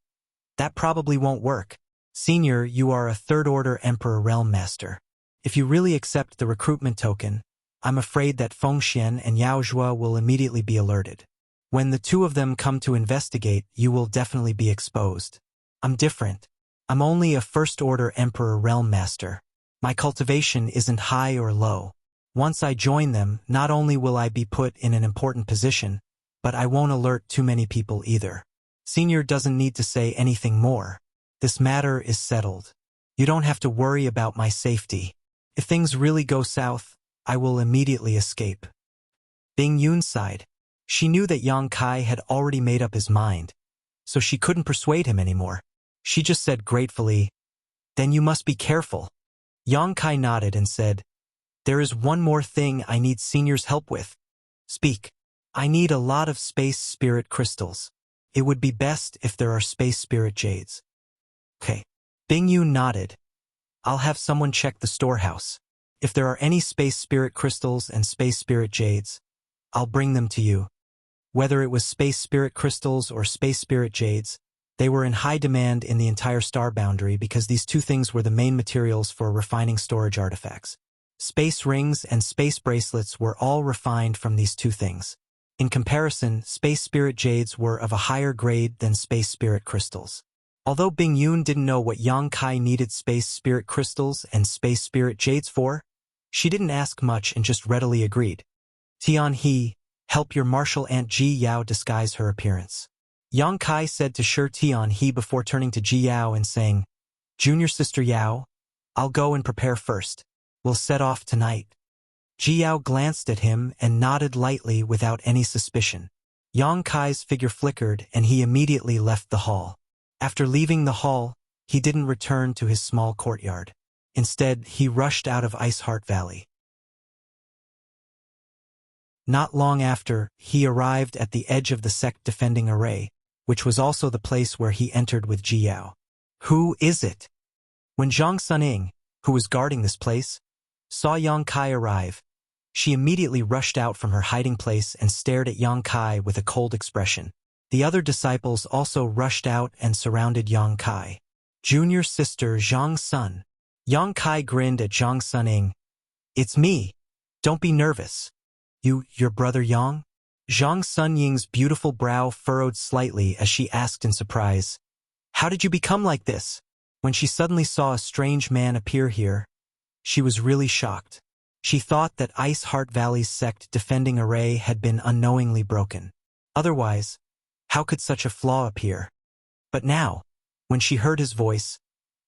"That probably won't work. Senior, you are a third-order Emperor Realm Master. If you really accept the recruitment token, I'm afraid that Feng Xian and Yao Zhua will immediately be alerted. When the two of them come to investigate, you will definitely be exposed. I'm different. I'm only a first-order Emperor Realm Master. My cultivation isn't high or low. Once I join them, not only will I be put in an important position, but I won't alert too many people either. Senior doesn't need to say anything more. This matter is settled. You don't have to worry about my safety. If things really go south, I will immediately escape." Bing Yun sighed. She knew that Yang Kai had already made up his mind, so she couldn't persuade him anymore. She just said gratefully, "Then you must be careful." Yang Kai nodded and said, "There is one more thing I need Senior's help with." "Speak." "I need a lot of space spirit crystals. It would be best if there are space spirit jades." "Okay." Bing Yun nodded. "I'll have someone check the storehouse. If there are any space spirit crystals and space spirit jades, I'll bring them to you." Whether it was space spirit crystals or space spirit jades, they were in high demand in the entire star boundary because these two things were the main materials for refining storage artifacts. Space rings and space bracelets were all refined from these two things. In comparison, space spirit jades were of a higher grade than space spirit crystals. Although Bing Yun didn't know what Yang Kai needed space spirit crystals and space spirit jades for, she didn't ask much and just readily agreed. "Tian He, help your martial aunt Ji Yao disguise her appearance." Yang Kai said to Shi Tian He before turning to Ji Yao and saying, "Junior sister Yao, I'll go and prepare first. We'll set off tonight." Ji Yao glanced at him and nodded lightly without any suspicion. Yang Kai's figure flickered and he immediately left the hall. After leaving the hall, he didn't return to his small courtyard. Instead, he rushed out of Ice Heart Valley. Not long after, he arrived at the edge of the sect defending array, which was also the place where he entered with Ji Yao. "Who is it?" When Zhang Suning, who was guarding this place, saw Yang Kai arrive, she immediately rushed out from her hiding place and stared at Yang Kai with a cold expression. The other disciples also rushed out and surrounded Yang Kai. "Junior sister Zhang Sun." Yang Kai grinned at Zhang Suning. "It's me. Don't be nervous." Your brother Yang?" Zhang Sunying's beautiful brow furrowed slightly as she asked in surprise, "How did you become like this?" When she suddenly saw a strange man appear here, she was really shocked. She thought that Ice Heart Valley's sect defending array had been unknowingly broken. Otherwise, how could such a flaw appear? But now, when she heard his voice,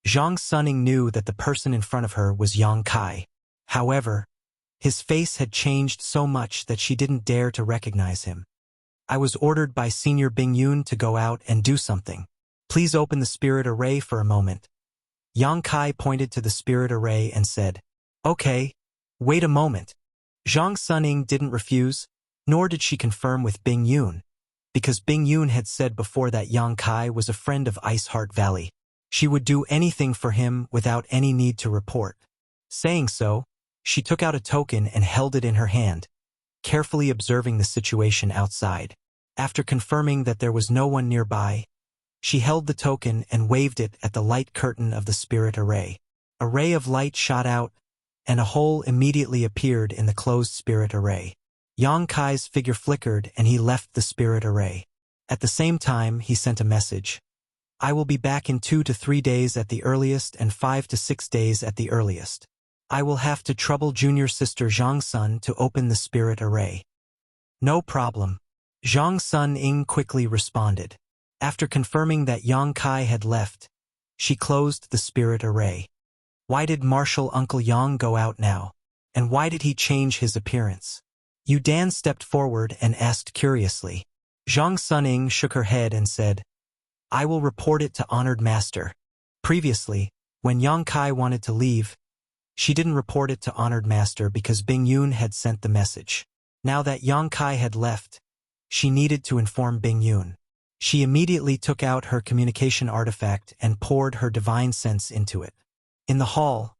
Zhang Suning knew that the person in front of her was Yang Kai. However, his face had changed so much that she didn't dare to recognize him. "I was ordered by Senior Bing Yun to go out and do something. Please open the spirit array for a moment." Yang Kai pointed to the spirit array and said, "Okay, wait a moment." Zhang Suning didn't refuse, nor did she confirm with Bing Yun, because Bing Yun had said before that Yang Kai was a friend of Ice Heart Valley. She would do anything for him without any need to report. Saying so, she took out a token and held it in her hand, carefully observing the situation outside. After confirming that there was no one nearby, she held the token and waved it at the light curtain of the spirit array. A ray of light shot out, and a hole immediately appeared in the closed spirit array. Yang Kai's figure flickered and he left the spirit array. At the same time, he sent a message. I will be back in 2 to 3 days at the earliest and 5 to 6 days at the earliest. I will have to trouble junior sister Zhang Sun to open the spirit array. No problem. Zhang Sun Ying quickly responded. After confirming that Yang Kai had left, she closed the spirit array. Why did Marshal Uncle Yang go out now? And why did he change his appearance? Yu Dan stepped forward and asked curiously. Zhang Sun Ying shook her head and said, I will report it to Honored Master. Previously, when Yang Kai wanted to leave, she didn't report it to Honored Master because Bing Yun had sent the message. Now that Yang Kai had left, she needed to inform Bing Yun. She immediately took out her communication artifact and poured her divine sense into it. In the hall,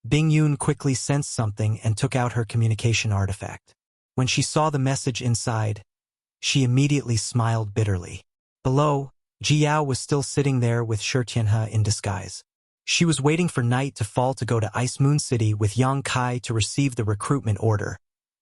Bing Yun quickly sensed something and took out her communication artifact. When she saw the message inside, she immediately smiled bitterly. Below, Jiao was still sitting there with Shi Tianhe in disguise. She was waiting for night to fall to go to Ice Moon City with Yang Kai to receive the recruitment order,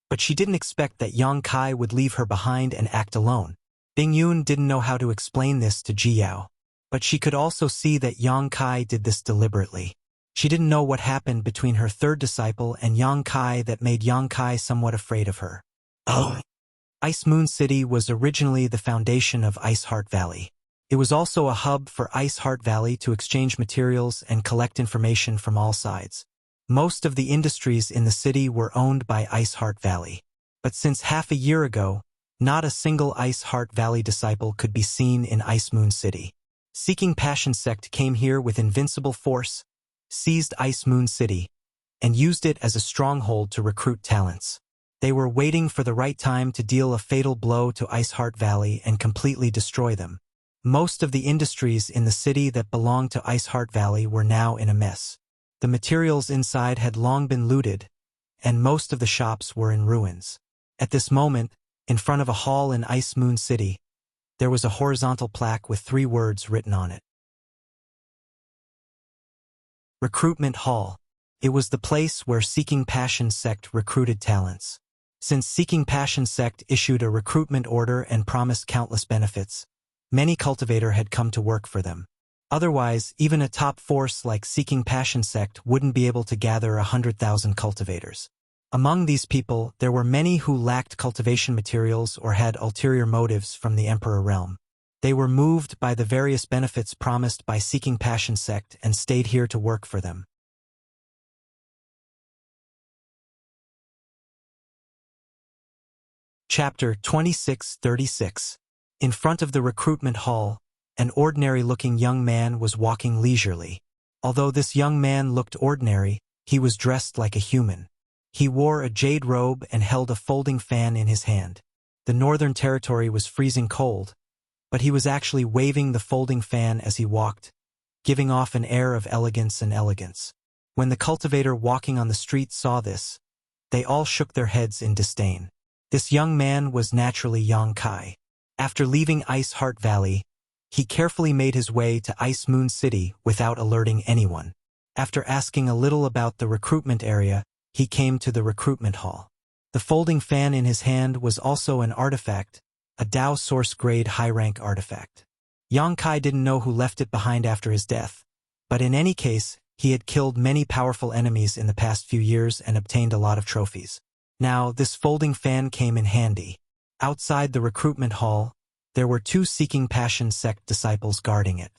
but she didn't expect that Yang Kai would leave her behind and act alone. Bing Yun didn't know how to explain this to Jiao, but she could also see that Yang Kai did this deliberately. She didn't know what happened between her third disciple and Yang Kai that made Yang Kai somewhat afraid of her. Oh. Ice Moon City was originally the foundation of Ice Heart Valley. It was also a hub for Ice Heart Valley to exchange materials and collect information from all sides. Most of the industries in the city were owned by Ice Heart Valley. But since half a year ago, not a single Ice Heart Valley disciple could be seen in Ice Moon City. Seeking Passion Sect came here with invincible force, seized Ice Moon City, and used it as a stronghold to recruit talents. They were waiting for the right time to deal a fatal blow to Ice Heart Valley and completely destroy them. Most of the industries in the city that belonged to Ice Heart Valley were now in a mess. The materials inside had long been looted, and most of the shops were in ruins. At this moment, in front of a hall in Ice Moon City, there was a horizontal plaque with 3 words written on it. Recruitment Hall. It was the place where Seeking Passion Sect recruited talents. Since Seeking Passion Sect issued a recruitment order and promised countless benefits, many cultivators had come to work for them. Otherwise, even a top force like Seeking Passion Sect wouldn't be able to gather 100,000 cultivators. Among these people, there were many who lacked cultivation materials or had ulterior motives from the Emperor realm. They were moved by the various benefits promised by Seeking Passion Sect and stayed here to work for them. Chapter 2636. In front of the recruitment hall, an ordinary-looking young man was walking leisurely. Although this young man looked ordinary, he was dressed like a human. He wore a jade robe and held a folding fan in his hand. The northern territory was freezing cold, but he was actually waving the folding fan as he walked, giving off an air of elegance and elegance. When the cultivator walking on the street saw this, they all shook their heads in disdain. This young man was naturally Yang Kai. After leaving Ice Heart Valley, he carefully made his way to Ice Moon City without alerting anyone. After asking a little about the recruitment area, he came to the recruitment hall. The folding fan in his hand was also an artifact, a Dao Source grade high-rank artifact. Yang Kai didn't know who left it behind after his death, but in any case, he had killed many powerful enemies in the past few years and obtained a lot of trophies. Now, this folding fan came in handy. Outside the recruitment hall, there were 2 Seeking Passion Sect disciples guarding it.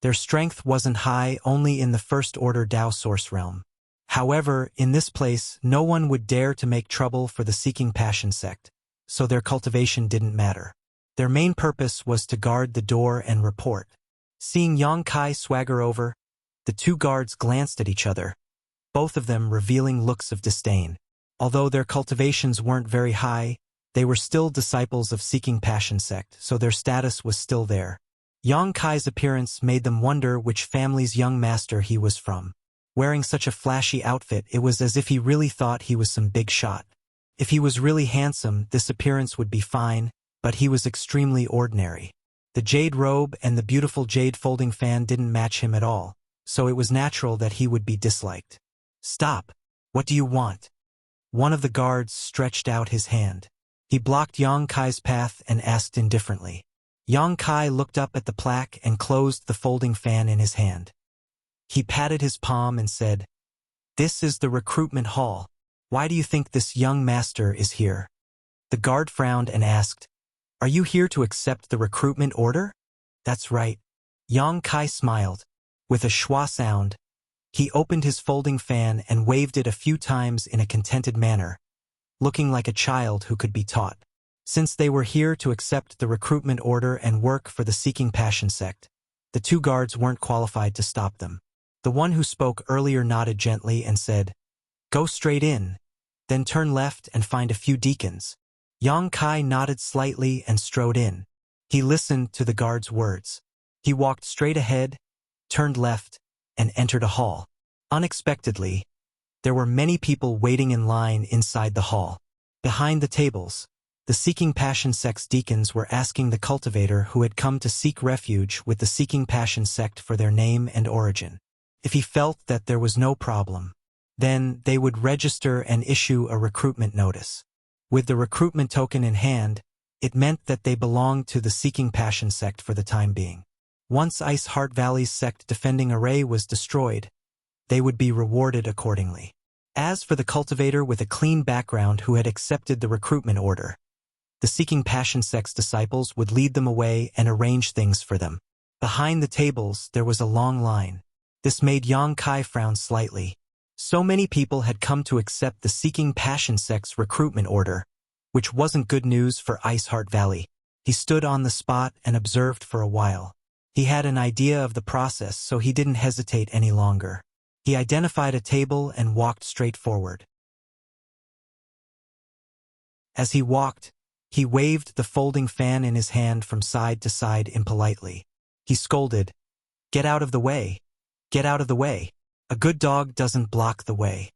Their strength wasn't high only in the First Order Dao Source realm. However, in this place, no one would dare to make trouble for the Seeking Passion Sect, so their cultivation didn't matter. Their main purpose was to guard the door and report. Seeing Yang Kai swagger over, the 2 guards glanced at each other, both of them revealing looks of disdain. Although their cultivations weren't very high, they were still disciples of Seeking Passion Sect, so their status was still there. Yang Kai's appearance made them wonder which family's young master he was from. Wearing such a flashy outfit, it was as if he really thought he was some big shot. If he was really handsome, this appearance would be fine, but he was extremely ordinary. The jade robe and the beautiful jade folding fan didn't match him at all, so it was natural that he would be disliked. "Stop! What do you want?" One of the guards stretched out his hand. He blocked Yang Kai's path and asked indifferently. Yang Kai looked up at the plaque and closed the folding fan in his hand. He patted his palm and said, "This is the recruitment hall. Why do you think this young master is here?" The guard frowned and asked, "Are you here to accept the recruitment order?" "That's right." Yang Kai smiled. With a schwa sound, he opened his folding fan and waved it a few times in a contented manner, looking like a child who could be taught. Since they were here to accept the recruitment order and work for the Seeking Passion sect, the two guards weren't qualified to stop them. The one who spoke earlier nodded gently and said, "Go straight in, then turn left and find a few deacons." Yang Kai nodded slightly and strode in. He listened to the guard's words. He walked straight ahead, turned left, and entered a hall. Unexpectedly, there were many people waiting in line inside the hall. Behind the tables, the Seeking Passion sect's deacons were asking the cultivator who had come to seek refuge with the Seeking Passion sect for their name and origin. If he felt that there was no problem, then they would register and issue a recruitment notice. With the recruitment token in hand, it meant that they belonged to the Seeking Passion sect for the time being. Once Ice Heart Valley's sect defending array was destroyed, they would be rewarded accordingly. As for the cultivator with a clean background who had accepted the recruitment order, the Seeking Passion sect's disciples would lead them away and arrange things for them. Behind the tables, there was a long line. This made Yang Kai frown slightly. So many people had come to accept the Seeking Passion sect's recruitment order, which wasn't good news for Ice Heart Valley. He stood on the spot and observed for a while. He had an idea of the process, so he didn't hesitate any longer. He identified a table and walked straight forward. As he walked, he waved the folding fan in his hand from side to side impolitely. He scolded, "Get out of the way! Get out of the way! A good dog doesn't block the way."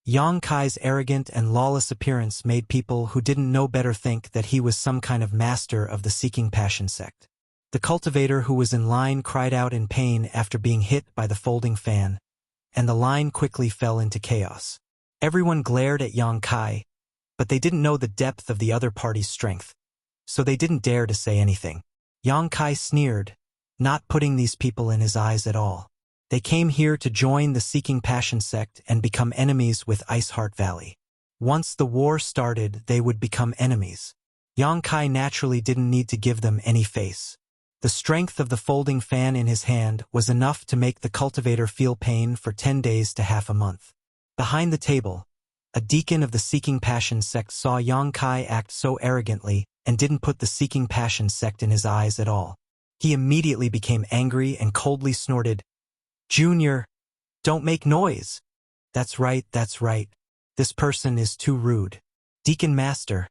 Yang Kai's arrogant and lawless appearance made people who didn't know better think that he was some kind of master of the Seeking Passion sect. The cultivator who was in line cried out in pain after being hit by the folding fan, and the line quickly fell into chaos. Everyone glared at Yang Kai, but they didn't know the depth of the other party's strength, so they didn't dare to say anything. Yang Kai sneered, not putting these people in his eyes at all. They came here to join the Seeking Passion sect and become enemies with Ice Heart Valley. Once the war started, they would become enemies. Yang Kai naturally didn't need to give them any face. The strength of the folding fan in his hand was enough to make the cultivator feel pain for 10 days to half a month. Behind the table, a deacon of the Seeking Passion sect saw Yang Kai act so arrogantly and didn't put the Seeking Passion sect in his eyes at all. He immediately became angry and coldly snorted, "Junior, don't make noise." That's right. This person is too rude. Deacon Master,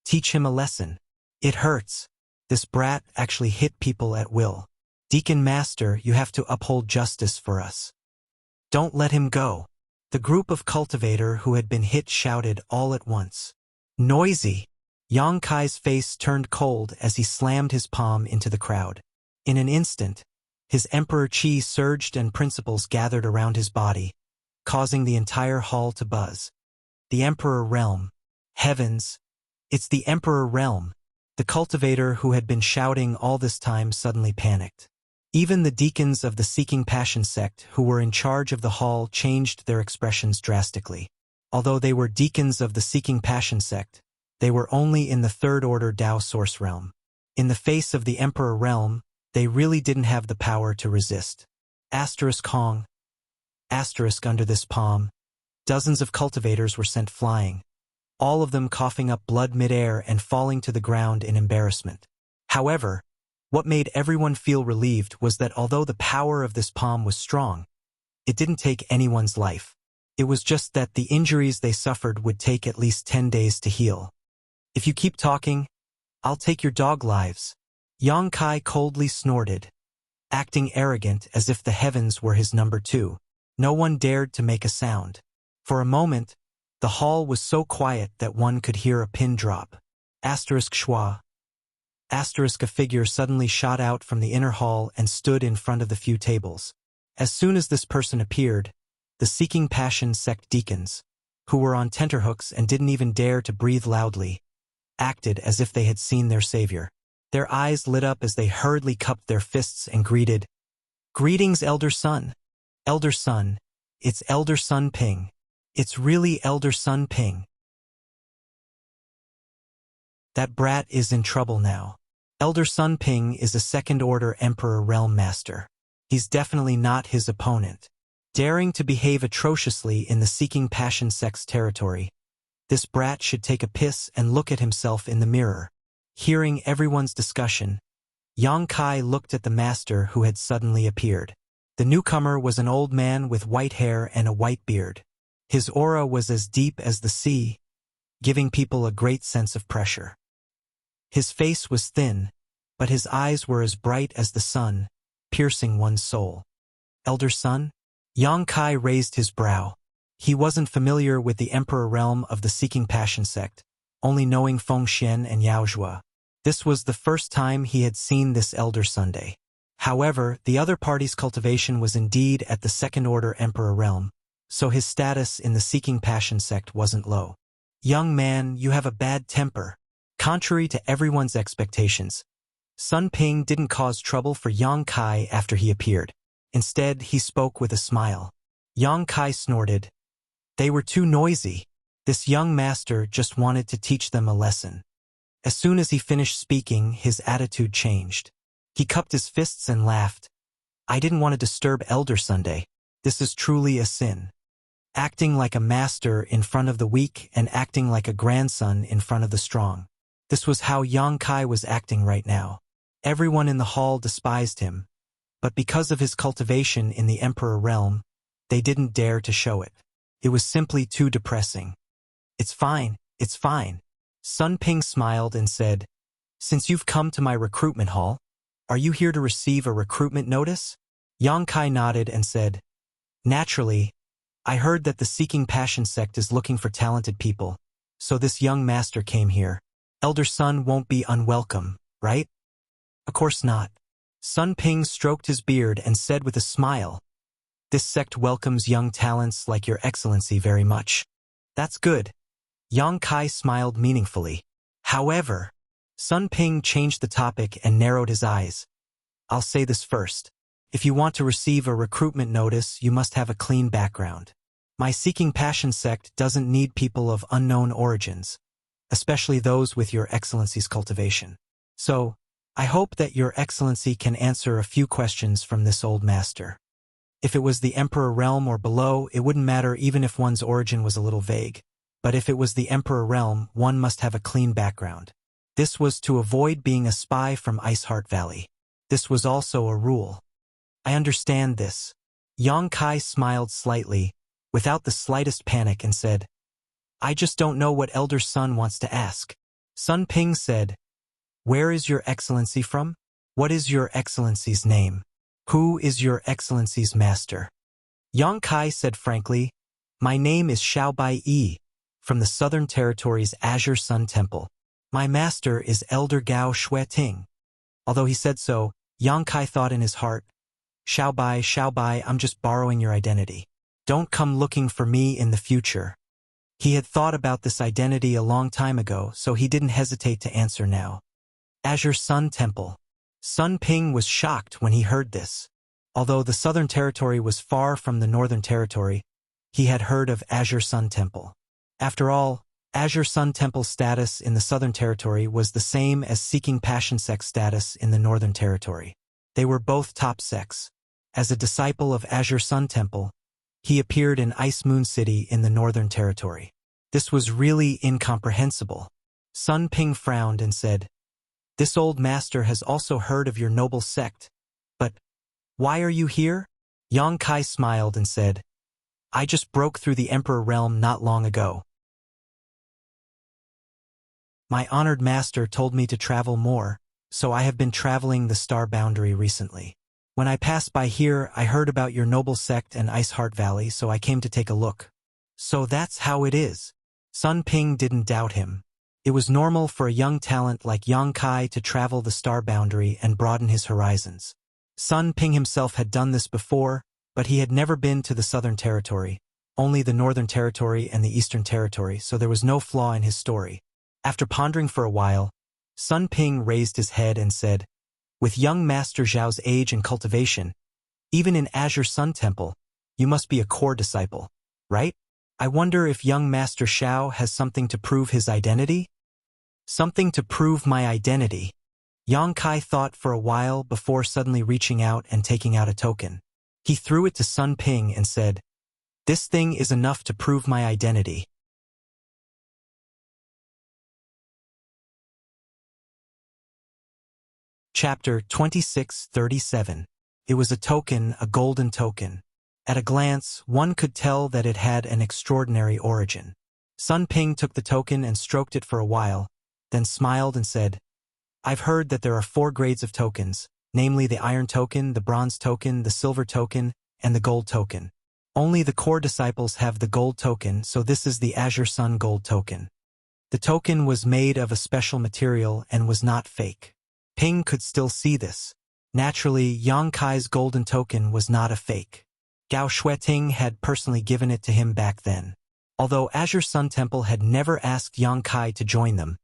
teach him a lesson. It hurts. This brat actually hit people at will. Deacon Master, you have to uphold justice for us. Don't let him go. The group of cultivator who had been hit shouted all at once. Noisy. Yang Kai's face turned cold as he slammed his palm into the crowd. In an instant, his emperor chi surged and principles gathered around his body, causing the entire hall to buzz. The Emperor Realm. Heavens! It's the Emperor Realm. The cultivator who had been shouting all this time suddenly panicked. Even the deacons of the Seeking Passion sect who were in charge of the hall changed their expressions drastically. Although they were deacons of the Seeking Passion sect, they were only in the third order Dao Source realm. In the face of the Emperor Realm, they really didn't have the power to resist. Hong. Under this palm, dozens of cultivators were sent flying, all of them coughing up blood midair and falling to the ground in embarrassment. However, what made everyone feel relieved was that although the power of this palm was strong, it didn't take anyone's life. It was just that the injuries they suffered would take at least 10 days to heal. If you keep talking, I'll take your dog lives. Yang Kai coldly snorted, acting arrogant as if the heavens were his number 2. No one dared to make a sound. For a moment, the hall was so quiet that one could hear a pin drop. Schwa. A figure suddenly shot out from the inner hall and stood in front of the few tables. As soon as this person appeared, the Seeking Passion sect deacons, who were on tenterhooks and didn't even dare to breathe loudly, acted as if they had seen their savior. Their eyes lit up as they hurriedly cupped their fists and greeted, "Greetings, Elder Sun. Elder Sun. It's Elder Sun Ping. It's really Elder Sun Ping. That brat is in trouble now. Elder Sun Ping is a second-order Emperor Realm Master. He's definitely not his opponent. Daring to behave atrociously in the Seeking Passion Sect's territory, this brat should take a piss and look at himself in the mirror." Hearing everyone's discussion, Yang Kai looked at the master who had suddenly appeared. The newcomer was an old man with white hair and a white beard. His aura was as deep as the sea, giving people a great sense of pressure. His face was thin, but his eyes were as bright as the sun, piercing one's soul. "Elder Sun?" Yang Kai raised his brow. He wasn't familiar with the Emperor realm of the Seeking Passion sect, only knowing Feng Xian and Yao Zhua. This was the first time he had seen this Elder Sunday. However, the other party's cultivation was indeed at the second-order Emperor realm, so his status in the Seeking Passion sect wasn't low. "Young man, you have a bad temper." Contrary to everyone's expectations, Sun Ping didn't cause trouble for Yang Kai after he appeared. Instead, he spoke with a smile. Yang Kai snorted. They were too noisy. This young master just wanted to teach them a lesson. As soon as he finished speaking, his attitude changed. He cupped his fists and laughed. "I didn't want to disturb Elder Sunday. This is truly a sin. Acting like a master in front of the weak and acting like a grandson in front of the strong." This was how Yang Kai was acting right now. Everyone in the hall despised him, but because of his cultivation in the Emperor realm, they didn't dare to show it. It was simply too depressing. It's fine. Sun Ping smiled and said, "Since you've come to my recruitment hall, are you here to receive a recruitment notice?" Yang Kai nodded and said, "Naturally, I heard that the Seeking Passion sect is looking for talented people, so this young master came here. Elder Sun won't be unwelcome, right?" "Of course not." Sun Ping stroked his beard and said with a smile, "This sect welcomes young talents like your excellency very much." "That's good." Yang Kai smiled meaningfully. However, Sun Ping changed the topic and narrowed his eyes. "I'll say this first. If you want to receive a recruitment notice, you must have a clean background. My Seeking Passion sect doesn't need people of unknown origins, especially those with your excellency's cultivation. So, I hope that your excellency can answer a few questions from this old master. If it was the Emperor realm or below, it wouldn't matter even if one's origin was a little vague. But if it was the Emperor realm, one must have a clean background. This was to avoid being a spy from Iceheart Valley. This was also a rule. I understand this." Yang Kai smiled slightly, without the slightest panic, and said, "I just don't know what Elder Sun wants to ask." Sun Ping said, "Where is your excellency from? What is your excellency's name? Who is your excellency's master?" Yang Kai said frankly, "My name is Xiaobai Yi, from the Southern Territory's Azure Sun Temple. My master is Elder Gao Xueting." Although he said so, Yang Kai thought in his heart, Xiaobai, I'm just borrowing your identity. Don't come looking for me in the future." He had thought about this identity a long time ago, so he didn't hesitate to answer now. Azure Sun Temple. Sun Ping was shocked when he heard this. Although the Southern Territory was far from the Northern Territory, he had heard of Azure Sun Temple. After all, Azure Sun Temple's status in the Southern Territory was the same as Seeking Passion Sect's status in the Northern Territory. They were both top sects. As a disciple of Azure Sun Temple, he appeared in Ice Moon City in the Northern Territory. This was really incomprehensible. Sun Ping frowned and said, "This old master has also heard of your noble sect. But why are you here?" Yang Kai smiled and said, "I just broke through the Emperor realm not long ago. My honored master told me to travel more, so I have been traveling the star boundary recently. When I passed by here, I heard about your noble sect and Iceheart Valley, so I came to take a look." "So that's how it is." Sun Ping didn't doubt him. It was normal for a young talent like Yang Kai to travel the star boundary and broaden his horizons. Sun Ping himself had done this before, but he had never been to the Southern Territory, only the Northern Territory and the Eastern Territory, so there was no flaw in his story. After pondering for a while, Sun Ping raised his head and said, "With young Master Zhao's age and cultivation, even in Azure Sun Temple, you must be a core disciple, right? I wonder if young Master Xiao has something to prove his identity?" "Something to prove my identity." Yang Kai thought for a while before suddenly reaching out and taking out a token. He threw it to Sun Ping and said, "This thing is enough to prove my identity." Chapter 26:37. It was a token, a golden token. At a glance, one could tell that it had an extraordinary origin. Sun Ping took the token and stroked it for a while, then smiled and said, "I've heard that there are 4 grades of tokens, namely the iron token, the bronze token, the silver token, and the gold token. Only the core disciples have the gold token, so this is the Azure Sun gold token. The token was made of a special material and was not fake." Ping could still see this. Naturally, Yang Kai's golden token was not a fake. Gao Shueting had personally given it to him back then. Although Azure Sun Temple had never asked Yang Kai to join them,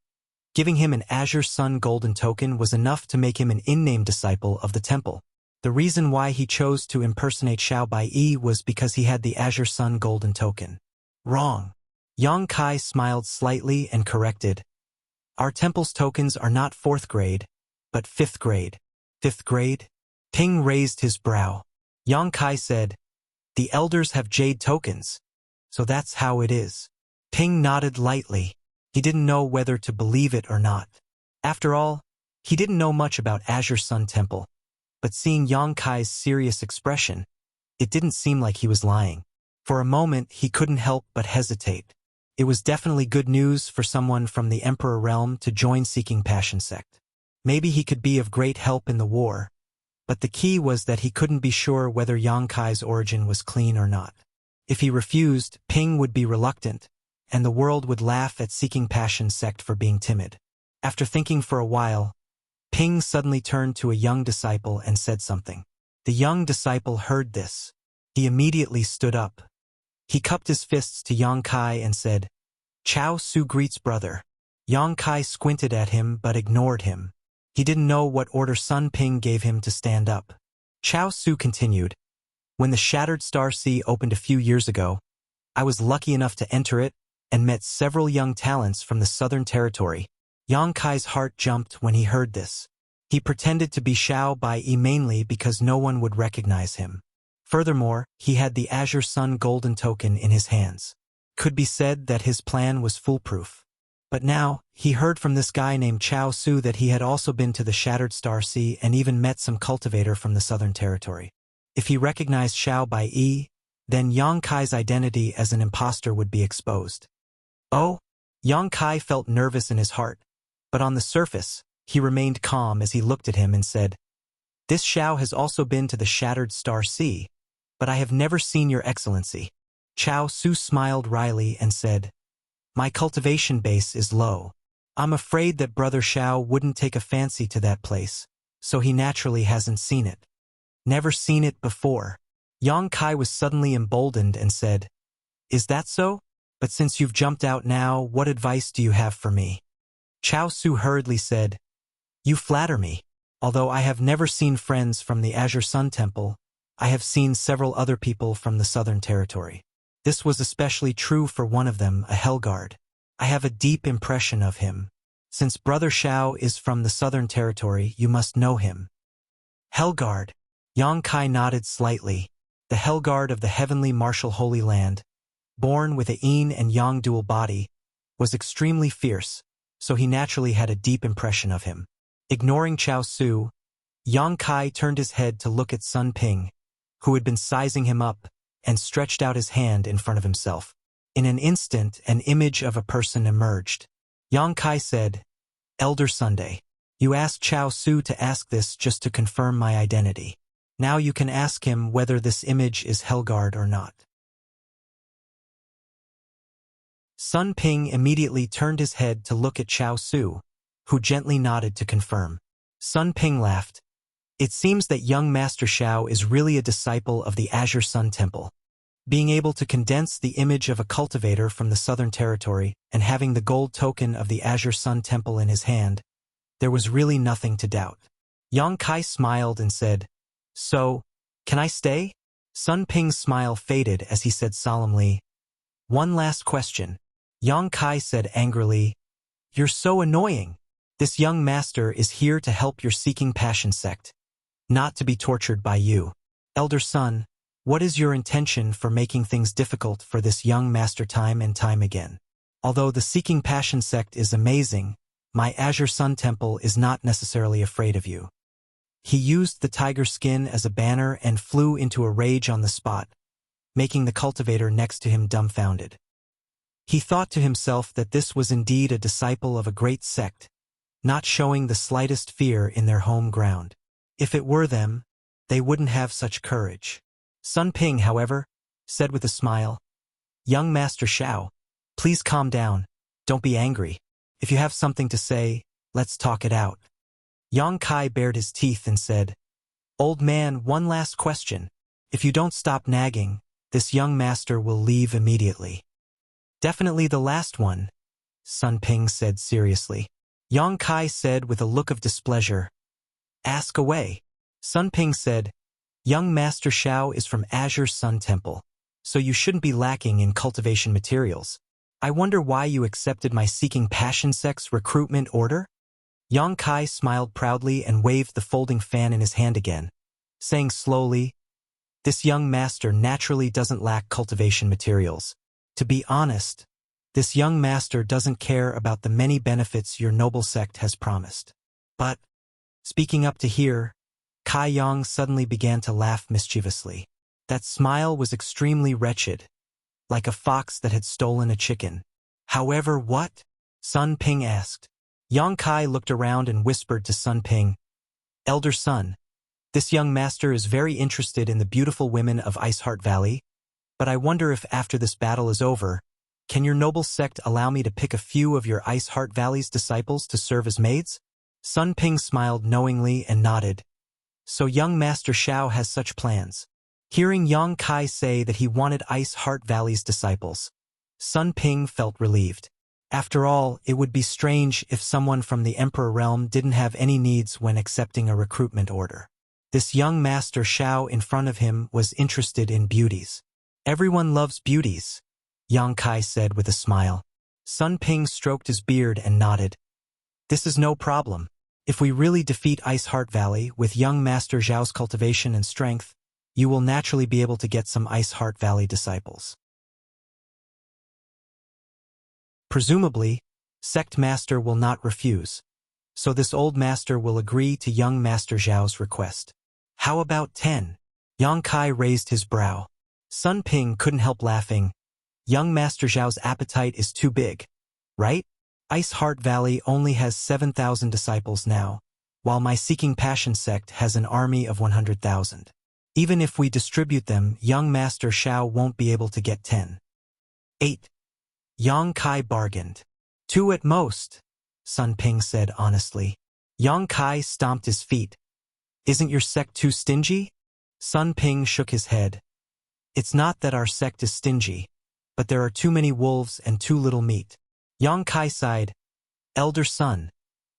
giving him an Azure Sun golden token was enough to make him an in-name disciple of the temple. The reason why he chose to impersonate Xiao Baiyi was because he had the Azure Sun golden token. Wrong. Yang Kai smiled slightly and corrected, "Our temple's tokens are not 4th grade, but 5th grade. 5th grade? Ping raised his brow. Yang Kai said, "The elders have jade tokens, so that's how it is." Ping nodded lightly. He didn't know whether to believe it or not. After all, he didn't know much about Azure Sun Temple, but seeing Yang Kai's serious expression, it didn't seem like he was lying. For a moment, he couldn't help but hesitate. It was definitely good news for someone from the Emperor realm to join Seeking Passion sect. Maybe he could be of great help in the war, but the key was that he couldn't be sure whether Yang Kai's origin was clean or not. If he refused, Ping would be reluctant, and the world would laugh at Seeking Passion sect for being timid. After thinking for a while, Ping suddenly turned to a young disciple and said something. The young disciple heard this. He immediately stood up. He cupped his fists to Yang Kai and said, "Chao Su greets brother." Yang Kai squinted at him but ignored him. He didn't know what order Sun Ping gave him to stand up. Chao Su continued, "When the Shattered Star Sea opened a few years ago, I was lucky enough to enter it and met several young talents from the Southern Territory." Yang Kai's heart jumped when he heard this. He pretended to be Xiao Baiyi mainly because no one would recognize him. Furthermore, he had the Azure Sun golden token in his hands. Could be said that his plan was foolproof. But now, he heard from this guy named Chao Su that he had also been to the Shattered Star Sea and even met some cultivator from the Southern Territory. If he recognized Xiao Baiyi, then Yang Kai's identity as an imposter would be exposed. Oh? Yang Kai felt nervous in his heart, but on the surface, he remained calm as he looked at him and said, "This Xiao has also been to the Shattered Star Sea, but I have never seen your excellency." Chao Su smiled wryly and said, "My cultivation base is low. I'm afraid that Brother Xiao wouldn't take a fancy to that place, so he naturally hasn't seen it." "Never seen it before." Yang Kai was suddenly emboldened and said, "Is that so? But since you've jumped out now, what advice do you have for me?" Chao Su hurriedly said, "You flatter me. Although I have never seen friends from the Azure Sun Temple, I have seen several other people from the Southern Territory. This was especially true for one of them, a Hellguard. I have a deep impression of him. Since Brother Xiao is from the Southern Territory, you must know him." Hellguard. Yang Kai nodded slightly. The Hellguard of the Heavenly Martial Holy Land, born with a yin and yang dual body, was extremely fierce, so he naturally had a deep impression of him. Ignoring Chao Su, Yang Kai turned his head to look at Sun Ping, who had been sizing him up, and stretched out his hand in front of himself. In an instant, an image of a person emerged. Yang Kai said, "Elder Sunday, you asked Chao Su to ask this just to confirm my identity. Now you can ask him whether this image is Hellguard or not." Sun Ping immediately turned his head to look at Chao Su, who gently nodded to confirm. Sun Ping laughed. It seems that young Master Xiao is really a disciple of the Azure Sun Temple. Being able to condense the image of a cultivator from the Southern Territory and having the gold token of the Azure Sun Temple in his hand, There was really nothing to doubt. Yang Kai smiled and said, "So, can I stay?" Sun Ping's smile faded as he said solemnly, "One last question." Yang Kai said angrily, "You're so annoying. This young master is here to help your seeking passion sect, not to be tortured by you. Elder son, what is your intention for making things difficult for this young master time and time again? Although the seeking passion sect is amazing, my Azure Sun Temple is not necessarily afraid of you." He used the tiger skin as a banner and flew into a rage on the spot, making the cultivator next to him dumbfounded. He thought to himself that this was indeed a disciple of a great sect, not showing the slightest fear in their home ground. If it were them, they wouldn't have such courage. Sun Ping, however, said with a smile, "Young Master Xiao, please calm down, don't be angry. If you have something to say, let's talk it out." Yang Kai bared his teeth and said, "Old man, one last question. If you don't stop nagging, this young master will leave immediately." "Definitely the last one," Sun Ping said seriously. Yang Kai said with a look of displeasure, "Ask away." Sun Ping said, "Young Master Xiao is from Azure Sun Temple, so you shouldn't be lacking in cultivation materials. I wonder why you accepted my Seeking Passion Sect's recruitment order?" Yang Kai smiled proudly and waved the folding fan in his hand again, saying slowly, "This young master naturally doesn't lack cultivation materials. To be honest, this young master doesn't care about the many benefits your noble sect has promised." But, speaking up to hear, Kai Yang suddenly began to laugh mischievously. That smile was extremely wretched, like a fox that had stolen a chicken. "However, what?" Sun Ping asked. Yang Kai looked around and whispered to Sun Ping, "Elder son, this young master is very interested in the beautiful women of Iceheart Valley, but I wonder if after this battle is over, can your noble sect allow me to pick a few of your Iceheart Valley's disciples to serve as maids?" Sun Ping smiled knowingly and nodded. "So young Master Xiao has such plans." Hearing Yang Kai say that he wanted Iceheart Valley's disciples, Sun Ping felt relieved. After all, it would be strange if someone from the Emperor realm didn't have any needs when accepting a recruitment order. This young Master Xiao in front of him was interested in beauties. "Everyone loves beauties," Yang Kai said with a smile. Sun Ping stroked his beard and nodded. "This is no problem. If we really defeat Iceheart Valley with young Master Xiao's cultivation and strength, you will naturally be able to get some Iceheart Valley disciples. Presumably, Sect Master will not refuse, so this old master will agree to young Master Xiao's request." "How about 10? Yang Kai raised his brow. Sun Ping couldn't help laughing. "Young Master Xiao's appetite is too big, right? Iceheart Valley only has 7,000 disciples now, while my Seeking Passion sect has an army of 100,000. Even if we distribute them, young Master Xiao won't be able to get 10. 8. Yang Kai bargained. 2 at most, Sun Ping said honestly. Yang Kai stomped his feet. "Isn't your sect too stingy?" Sun Ping shook his head. "It's not that our sect is stingy, but there are too many wolves and too little meat." Yang Kai sighed. "Elder son,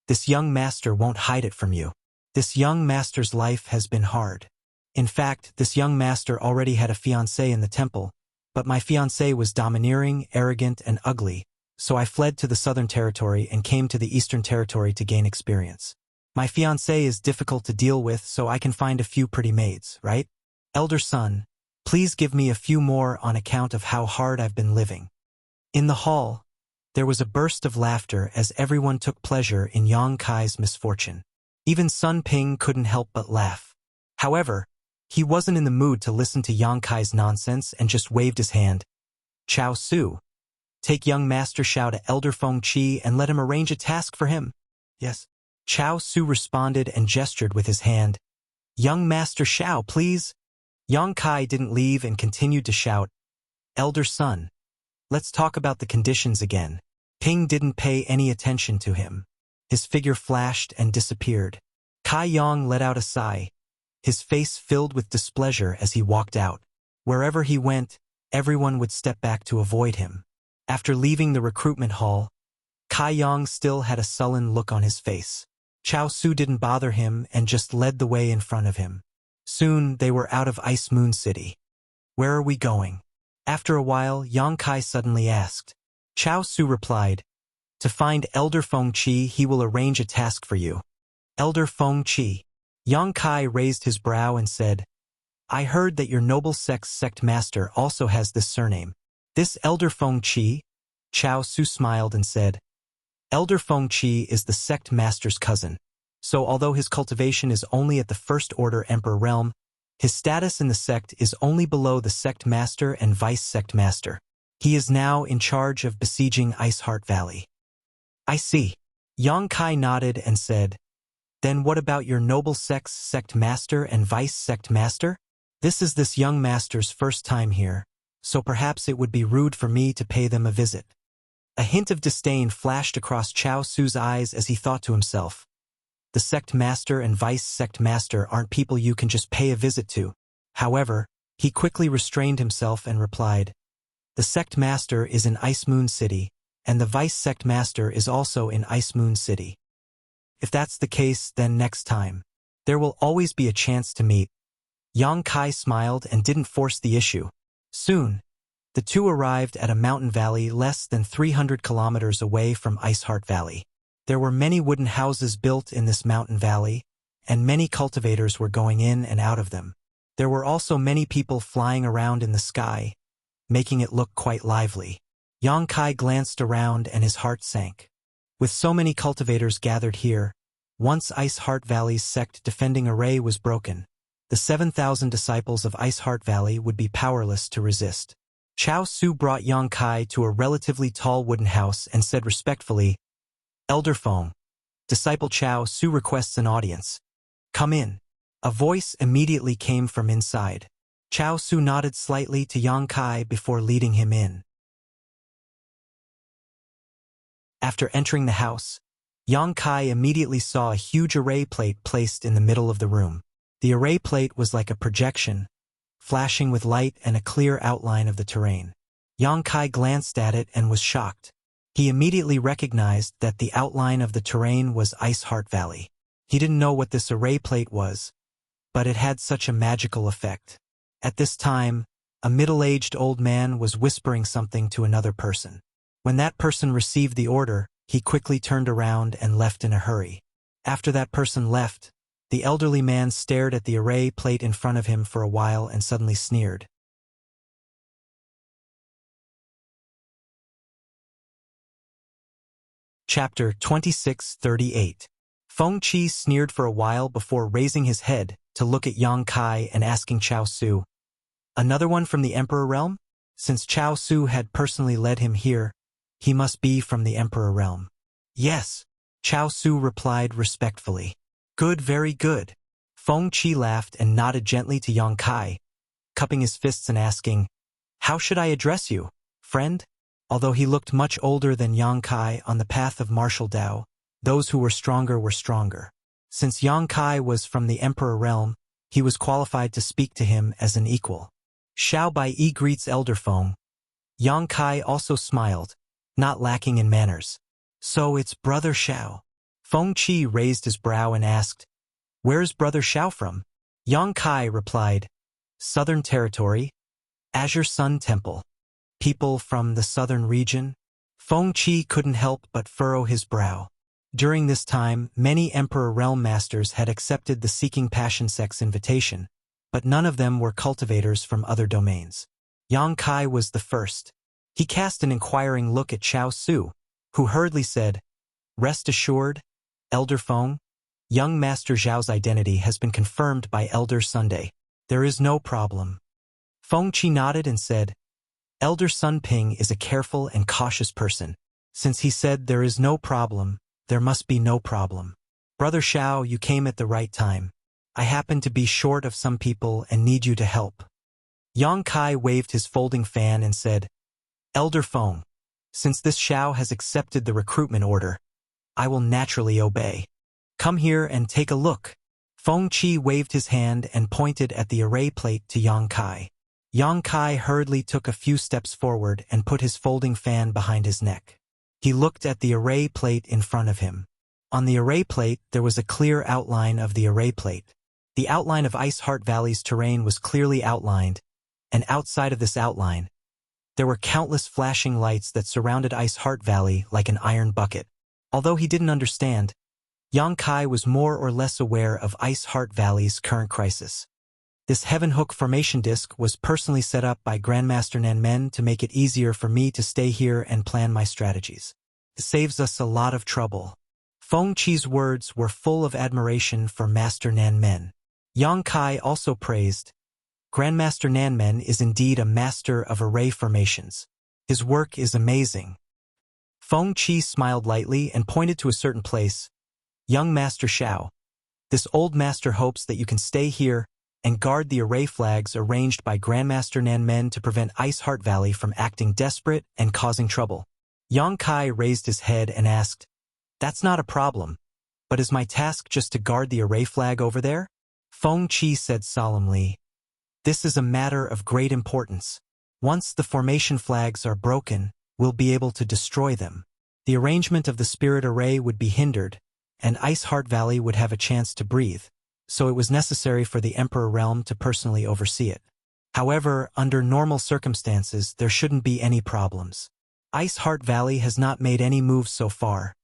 this young master won't hide it from you. This young master's life has been hard. In fact, this young master already had a fiancée in the temple, but my fiancée was domineering, arrogant, and ugly, so I fled to the Southern Territory and came to the Eastern Territory to gain experience. My fiancée is difficult to deal with, so I can find a few pretty maids, right? Elder son, please give me a few more on account of how hard I've been living." In the hall, there was a burst of laughter as everyone took pleasure in Yang Kai's misfortune. Even Sun Ping couldn't help but laugh. However, he wasn't in the mood to listen to Yang Kai's nonsense and just waved his hand. "Chao Su, take young Master Xiao to Elder Feng Qi and let him arrange a task for him." "Yes." Chao Su responded and gestured with his hand. "Young Master Xiao, please." Yang Kai didn't leave and continued to shout, "Elder son, let's talk about the conditions again." Ping didn't pay any attention to him. His figure flashed and disappeared. Kai Yang let out a sigh, his face filled with displeasure as he walked out. Wherever he went, everyone would step back to avoid him. After leaving the recruitment hall, Kai Yang still had a sullen look on his face. Chao Su didn't bother him and just led the way in front of him. Soon, they were out of Ice Moon City. Where are we going? After a while, Yang Kai suddenly asked. Chao Su replied, to find Elder Feng Qi, he will arrange a task for you. Elder Feng Qi. Yang Kai raised his brow and said, I heard that your noble sect master also has this surname. This Elder Feng Qi? Chao Su smiled and said, Elder Feng Qi is the sect master's cousin. So although his cultivation is only at the First Order Emperor realm, his status in the sect is only below the sect master and vice sect master. He is now in charge of besieging Iceheart Valley. I see. Yang Kai nodded and said, Then what about your noble sect master and vice sect master? This is this young master's first time here, so perhaps it would be rude for me to pay them a visit. A hint of disdain flashed across Chao Su's eyes as he thought to himself, the sect master and vice sect master aren't people you can just pay a visit to. However, he quickly restrained himself and replied, the sect master is in Ice Moon City, and the vice sect master is also in Ice Moon City. If that's the case, then next time, there will always be a chance to meet. Yang Kai smiled and didn't force the issue. Soon, the two arrived at a mountain valley less than 300 kilometers away from Iceheart Valley. There were many wooden houses built in this mountain valley, and many cultivators were going in and out of them. There were also many people flying around in the sky, making it look quite lively. Yang Kai glanced around and his heart sank. With so many cultivators gathered here, once Iceheart Valley's sect defending array was broken, the 7,000 disciples of Iceheart Valley would be powerless to resist. Chao Su brought Yang Kai to a relatively tall wooden house and said respectfully, Elder Feng, Disciple Chao Su requests an audience. Come in. A voice immediately came from inside. Chao Su nodded slightly to Yang Kai before leading him in. After entering the house, Yang Kai immediately saw a huge array plate placed in the middle of the room. The array plate was like a projection, flashing with light and a clear outline of the terrain. Yang Kai glanced at it and was shocked. He immediately recognized that the outline of the terrain was Iceheart Valley. He didn't know what this array plate was, but it had such a magical effect. At this time, a middle-aged old man was whispering something to another person. When that person received the order, he quickly turned around and left in a hurry. After that person left, the elderly man stared at the array plate in front of him for a while and suddenly sneered. Chapter 26:38. Feng Qi sneered for a while before raising his head to look at Yang Kai and asking Chao Su, another one from the Emperor Realm? Since Chao Su had personally led him here, he must be from the Emperor Realm. Yes, Chao Su replied respectfully. Good, very good. Feng Qi laughed and nodded gently to Yang Kai, cupping his fists and asking, how should I address you, friend? Although he looked much older than Yang Kai on the path of martial Dao, those who were stronger were stronger. Since Yang Kai was from the Emperor Realm, he was qualified to speak to him as an equal. Xiao Bai Yi greets Elder Feng. Yang Kai also smiled, not lacking in manners. So it's Brother Xiao. Feng Qi raised his brow and asked, where's Brother Xiao from? Yang Kai replied, Southern Territory, Azure Sun Temple. People from the southern region? Feng Qi couldn't help but furrow his brow. During this time, many Emperor Realm Masters had accepted the Seeking Passion Sect's invitation, but none of them were cultivators from other domains. Yang Kai was the first. He cast an inquiring look at Chao Su, who hurriedly said, rest assured, Elder Feng, young Master Zhao's identity has been confirmed by Elder Sunday. There is no problem. Feng Qi nodded and said, Elder Sun Ping is a careful and cautious person. Since he said there is no problem, there must be no problem. Brother Xiao, you came at the right time. I happen to be short of some people and need you to help. Yang Kai waved his folding fan and said, Elder Feng, since this Xiao has accepted the recruitment order, I will naturally obey. Come here and take a look. Feng Qi waved his hand and pointed at the array plate to Yang Kai. Yang Kai hurriedly took a few steps forward and put his folding fan behind his neck. He looked at the array plate in front of him. On the array plate, there was a clear outline of the array plate. The outline of Ice Heart Valley's terrain was clearly outlined, and outside of this outline, there were countless flashing lights that surrounded Ice Heart Valley like an iron bucket. Although he didn't understand, Yang Kai was more or less aware of Ice Heart Valley's current crisis. This Heaven Hook formation disc was personally set up by Grandmaster Nan Men to make it easier for me to stay here and plan my strategies. It saves us a lot of trouble. Feng Qi's words were full of admiration for Master Nan Men. Yang Kai also praised, Grandmaster Nan Men is indeed a master of array formations. His work is amazing. Feng Qi smiled lightly and pointed to a certain place. Young Master Xiao, this old master hopes that you can stay here and guard the array flags arranged by Grandmaster Nan Men to prevent Ice Heart Valley from acting desperate and causing trouble. Yang Kai raised his head and asked, That's not a problem, but is my task just to guard the array flag over there? Feng Qi said solemnly, This is a matter of great importance. Once the formation flags are broken, we'll be able to destroy them. The arrangement of the spirit array would be hindered, and Ice Heart Valley would have a chance to breathe, so it was necessary for the Emperor Realm to personally oversee it. However, under normal circumstances, there shouldn't be any problems. Ice Heart Valley has not made any moves so far,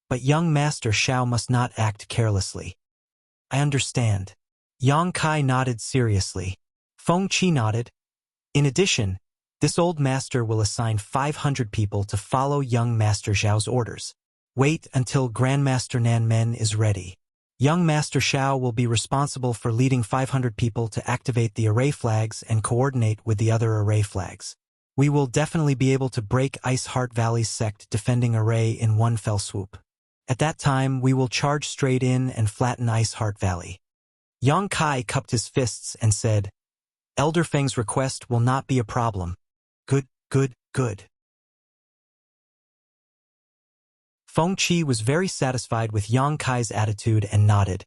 but young Master Xiao must not act carelessly. I understand. Yang Kai nodded seriously. Feng Qi nodded. In addition, this old master will assign 500 people to follow young Master Xiao's orders. Wait until Grandmaster Nan Men is ready. Young Master Xiao will be responsible for leading 500 people to activate the array flags and coordinate with the other array flags. We will definitely be able to break Ice Heart Valley's sect defending array in one fell swoop. At that time, we will charge straight in and flatten Ice Heart Valley. Yang Kai cupped his fists and said, Elder Feng's request will not be a problem. Good, good, good. Feng Qi was very satisfied with Yang Kai's attitude and nodded.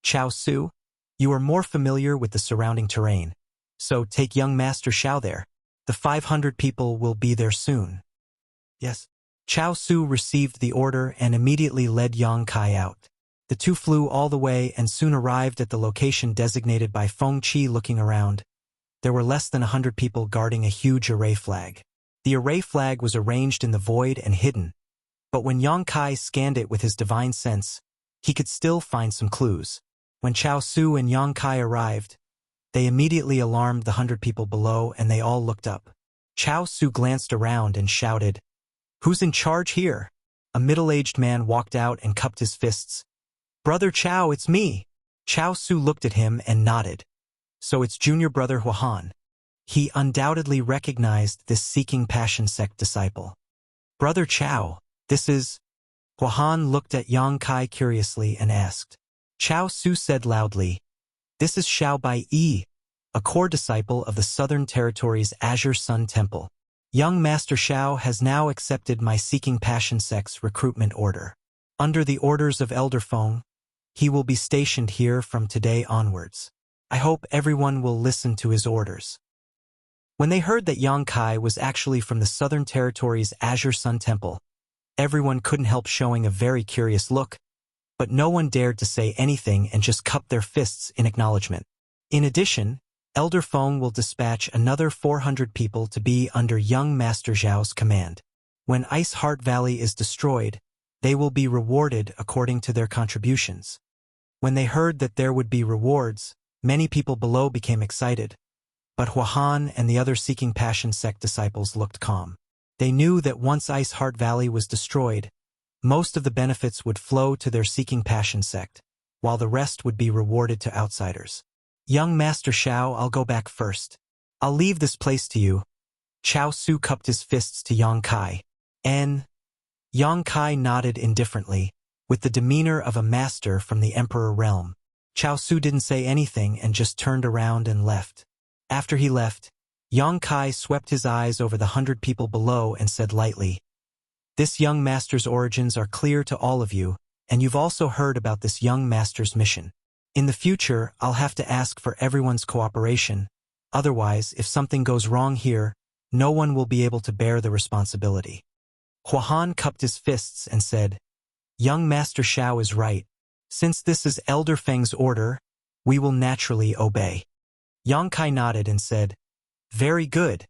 Chao Su, you are more familiar with the surrounding terrain, so take young Master Xiao there. The 500 people will be there soon. Yes. Chao Su received the order and immediately led Yang Kai out. The two flew all the way and soon arrived at the location designated by Feng Qi. Looking around, there were less than 100 people guarding a huge array flag. The array flag was arranged in the void and hidden, but when Yang Kai scanned it with his divine sense, he could still find some clues. When Chao Su and Yang Kai arrived, they immediately alarmed the 100 people below and they all looked up. Chao Su glanced around and shouted, Who's in charge here? A middle-aged man walked out and cupped his fists. Brother Chao, it's me. Chao Su looked at him and nodded. So it's junior brother Huahan. He undoubtedly recognized this Seeking Passion sect disciple. Brother Chao, this is... Huahan looked at Yang Kai curiously and asked. Chao Su said loudly, This is Xiao Bai Yi, a core disciple of the Southern Territory's Azure Sun Temple. Young Master Xiao has now accepted my Seeking Passion sect's recruitment order. Under the orders of Elder Feng, he will be stationed here from today onwards. I hope everyone will listen to his orders. When they heard that Yang Kai was actually from the Southern Territory's Azure Sun Temple, everyone couldn't help showing a very curious look, but no one dared to say anything and just cupped their fists in acknowledgement. In addition, Elder Feng will dispatch another 400 people to be under young Master Zhao's command. When Ice Heart Valley is destroyed, they will be rewarded according to their contributions. When they heard that there would be rewards, many people below became excited, but Huahan and the other Seeking Passion sect disciples looked calm. They knew that once Ice Heart Valley was destroyed, most of the benefits would flow to their Seeking Passion sect, while the rest would be rewarded to outsiders. Young Master Xiao, I'll go back first. I'll leave this place to you. Chao Su cupped his fists to Yang Kai. Yang Kai nodded indifferently, with the demeanor of a master from the Emperor Realm. Chao Su didn't say anything and just turned around and left. After he left, Yang Kai swept his eyes over the 100 people below and said lightly, This young master's origins are clear to all of you, and you've also heard about this young master's mission. In the future, I'll have to ask for everyone's cooperation. Otherwise, if something goes wrong here, no one will be able to bear the responsibility. Huahan cupped his fists and said, Young Master Xiao is right. Since this is Elder Feng's order, we will naturally obey. Yang Kai nodded and said, Very good.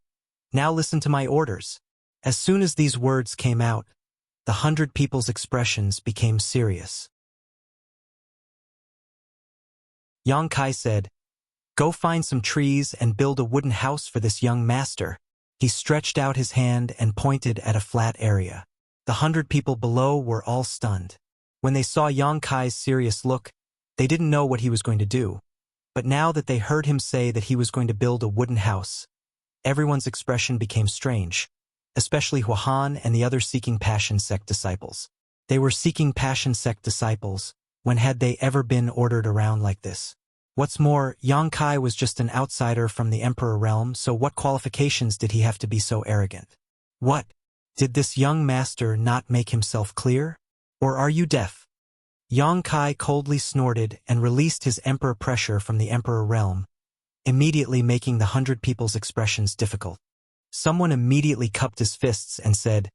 Now listen to my orders. As soon as these words came out, the 100 people's expressions became serious. Yang Kai said, Go find some trees and build a wooden house for this young master. He stretched out his hand and pointed at a flat area. The 100 people below were all stunned. When they saw Yang Kai's serious look, they didn't know what he was going to do. But now that they heard him say that he was going to build a wooden house, everyone's expression became strange, especially Huahan and the other Seeking Passion sect disciples. They were Seeking Passion sect disciples. When had they ever been ordered around like this? What's more, Yang Kai was just an outsider from the Emperor realm, so what qualifications did he have to be so arrogant? What? Did this young master not make himself clear? Or are you deaf? Yang Kai coldly snorted and released his emperor pressure from the Emperor realm, immediately making the 100 people's expressions difficult. Someone immediately cupped his fists and said,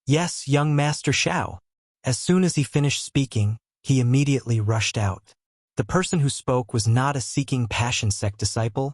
Yes, young Master Xiao. As soon as he finished speaking, he immediately rushed out. The person who spoke was not a Seeking Passion sect disciple,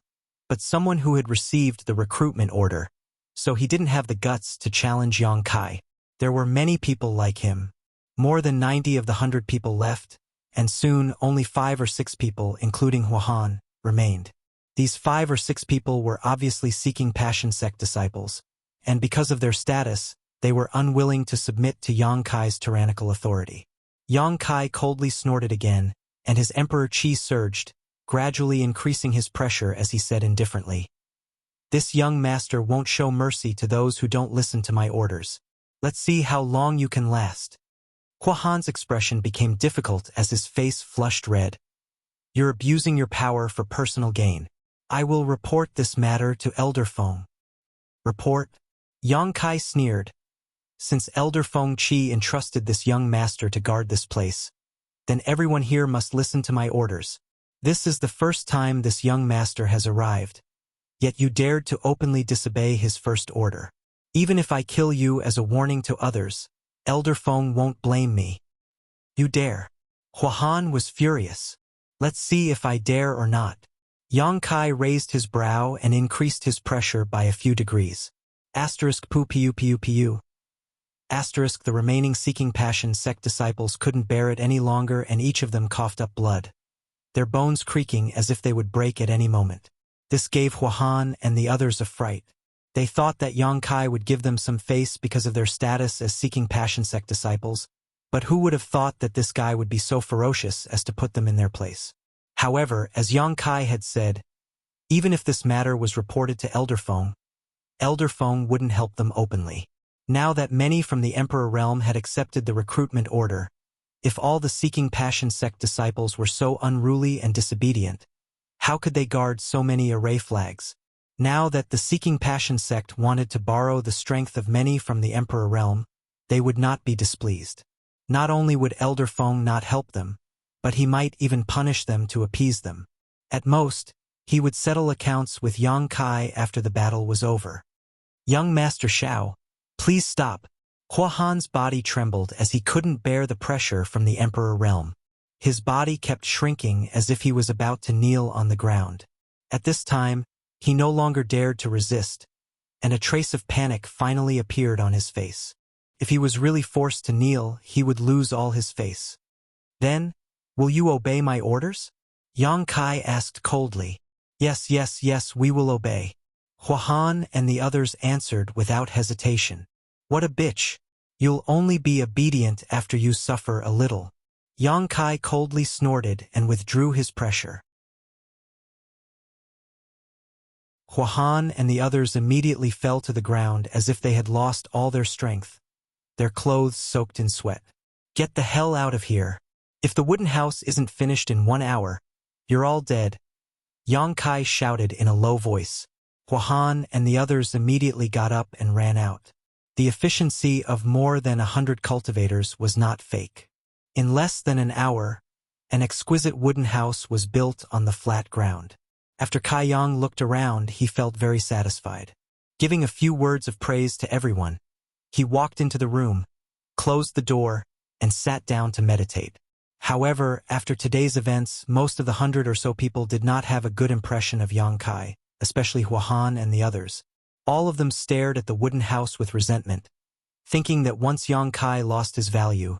but someone who had received the recruitment order, so he didn't have the guts to challenge Yang Kai. There were many people like him. More than 90 of the 100 people left, and soon only 5 or 6 people, including Huahan, remained. These 5 or 6 people were obviously Seeking Passion sect disciples, and because of their status, they were unwilling to submit to Yang Kai's tyrannical authority. Yang Kai coldly snorted again, and his emperor qi surged, gradually increasing his pressure as he said indifferently, This young master won't show mercy to those who don't listen to my orders. Let's see how long you can last. Huahan's expression became difficult as his face flushed red. You're abusing your power for personal gain. I will report this matter to Elder Feng. Report? Yang Kai sneered. Since Elder Feng Qi entrusted this young master to guard this place, then everyone here must listen to my orders. This is the first time this young master has arrived, yet you dared to openly disobey his first order. Even if I kill you as a warning to others, Elder Feng won't blame me. You dare. Huahan was furious. Let's see if I dare or not. Yang Kai raised his brow and increased his pressure by a few degrees. Asterisk pu pu pu pu. Asterisk the remaining Seeking Passion sect disciples couldn't bear it any longer and each of them coughed up blood, their bones creaking as if they would break at any moment. This gave Huahan and the others a fright. They thought that Yang Kai would give them some face because of their status as Seeking Passion sect disciples, but who would have thought that this guy would be so ferocious as to put them in their place? However, as Yang Kai had said, even if this matter was reported to Elder Feng wouldn't help them openly. Now that many from the Emperor realm had accepted the recruitment order, if all the Seeking Passion sect disciples were so unruly and disobedient, how could they guard so many array flags? Now that the Seeking Passion sect wanted to borrow the strength of many from the Emperor realm, they would not be displeased. Not only would Elder Feng not help them, but he might even punish them to appease them. At most, he would settle accounts with Yang Kai after the battle was over. Young Master Xiao, please stop. Huahan's body trembled as he couldn't bear the pressure from the Emperor realm. His body kept shrinking as if he was about to kneel on the ground. At this time, he no longer dared to resist, and a trace of panic finally appeared on his face. If he was really forced to kneel, he would lose all his face. Then, will you obey my orders? Yang Kai asked coldly. Yes, yes, yes, we will obey. Huahan and the others answered without hesitation. What a bitch. You'll only be obedient after you suffer a little. Yang Kai coldly snorted and withdrew his pressure. Huahan and the others immediately fell to the ground as if they had lost all their strength, their clothes soaked in sweat. Get the hell out of here. If the wooden house isn't finished in 1 hour, you're all dead. Yang Kai shouted in a low voice. Huahan and the others immediately got up and ran out. The efficiency of more than 100 cultivators was not fake. In less than an hour, an exquisite wooden house was built on the flat ground. After Kai Yang looked around, he felt very satisfied. Giving a few words of praise to everyone, he walked into the room, closed the door, and sat down to meditate. However, after today's events, most of the 100 or so people did not have a good impression of Yang Kai, especially Huahan and the others. All of them stared at the wooden house with resentment, thinking that once Yang Kai lost his value,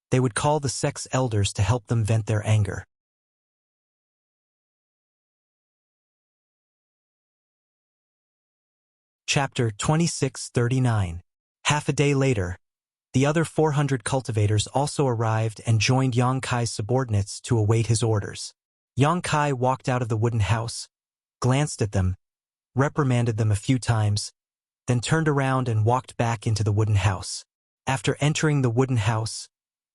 they would call the sect's elders to help them vent their anger. Chapter 2639. Half a day later, the other 400 cultivators also arrived and joined Yang Kai's subordinates to await his orders. Yang Kai walked out of the wooden house, glanced at them, reprimanded them a few times, then turned around and walked back into the wooden house. After entering the wooden house,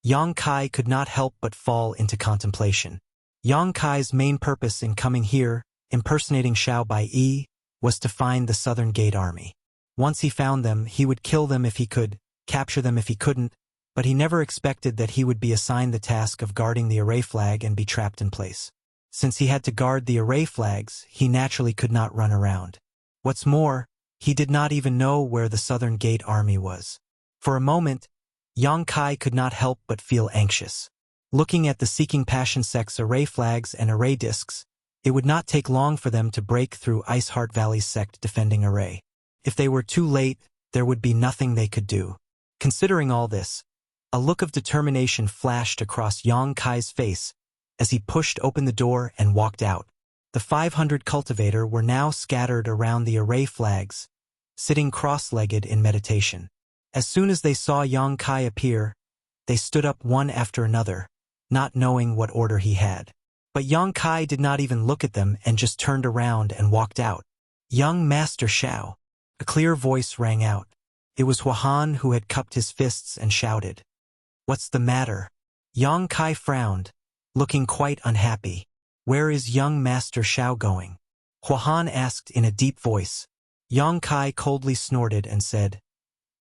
Yang Kai could not help but fall into contemplation. Yang Kai's main purpose in coming here, impersonating Xiao Bai, was to find the Southern Gate Army. Once he found them, he would kill them if he could, capture them if he couldn't, but he never expected that he would be assigned the task of guarding the array flag and be trapped in place. Since he had to guard the array flags, he naturally could not run around. What's more, he did not even know where the Southern Gate Army was. For a moment, Yang Kai could not help but feel anxious. Looking at the Seeking Passion sect's array flags and array discs, it would not take long for them to break through Iceheart Valley's sect defending array. If they were too late, there would be nothing they could do. Considering all this, a look of determination flashed across Yang Kai's face as he pushed open the door and walked out. The 500 cultivator were now scattered around the array flags, sitting cross-legged in meditation. As soon as they saw Yang Kai appear, they stood up one after another, not knowing what order he had. But Yang Kai did not even look at them and just turned around and walked out. "Young Master Xiao." A clear voice rang out. It was Huahan, who had cupped his fists and shouted, "What's the matter?" Yang Kai frowned, looking quite unhappy. "Where is young Master Xiao going?" Huahan asked in a deep voice. Yang Kai coldly snorted and said,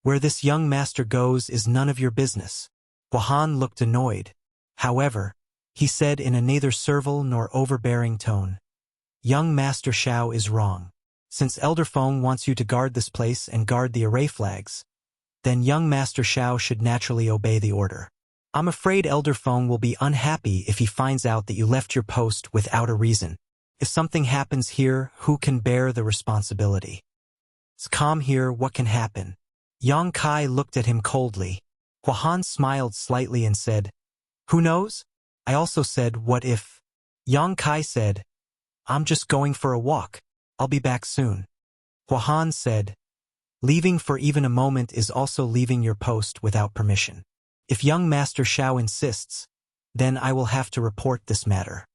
"Where this young master goes is none of your business." Huahan looked annoyed. However, he said in a neither servile nor overbearing tone, "Young Master Xiao is wrong. Since Elder Feng wants you to guard this place and guard the array flags, then young Master Xiao should naturally obey the order. I'm afraid Elder Feng will be unhappy if he finds out that you left your post without a reason. If something happens here, who can bear the responsibility? It's calm here, what can happen?" Yang Kai looked at him coldly. Huahan smiled slightly and said, "Who knows? I also said, what if?" Yang Kai said, "I'm just going for a walk. I'll be back soon." Huahan said, "Leaving for even a moment is also leaving your post without permission. If young Master Xiao insists, then I will have to report this matter."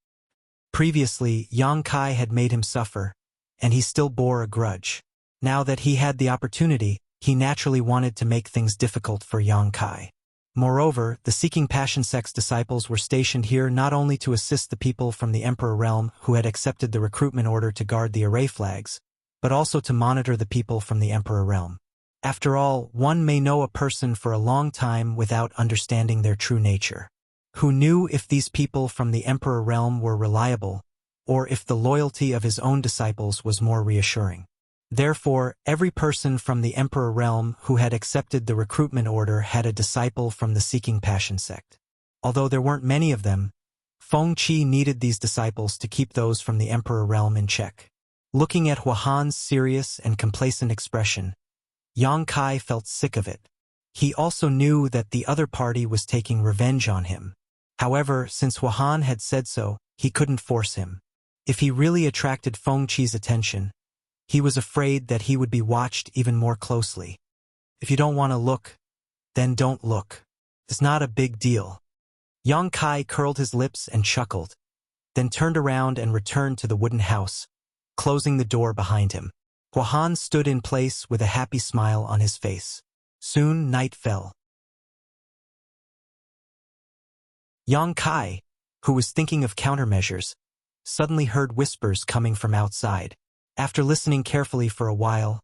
Previously, Yang Kai had made him suffer, and he still bore a grudge. Now that he had the opportunity, he naturally wanted to make things difficult for Yang Kai. Moreover, the Seeking Passion sect's disciples were stationed here not only to assist the people from the Emperor Realm who had accepted the recruitment order to guard the array flags, but also to monitor the people from the Emperor Realm. After all, one may know a person for a long time without understanding their true nature. Who knew if these people from the Emperor Realm were reliable, or if the loyalty of his own disciples was more reassuring? Therefore, every person from the Emperor Realm who had accepted the recruitment order had a disciple from the Seeking Passion sect. Although there weren't many of them, Feng Qi needed these disciples to keep those from the Emperor Realm in check. Looking at Huahan's serious and complacent expression, Yang Kai felt sick of it. He also knew that the other party was taking revenge on him. However, since Huahan had said so, he couldn't force him. If he really attracted Feng Qi's attention, he was afraid that he would be watched even more closely. If you don't want to look, then don't look. It's not a big deal. Yang Kai curled his lips and chuckled, then turned around and returned to the wooden house, closing the door behind him. Huahan stood in place with a happy smile on his face. Soon night fell. Yang Kai, who was thinking of countermeasures, suddenly heard whispers coming from outside. After listening carefully for a while,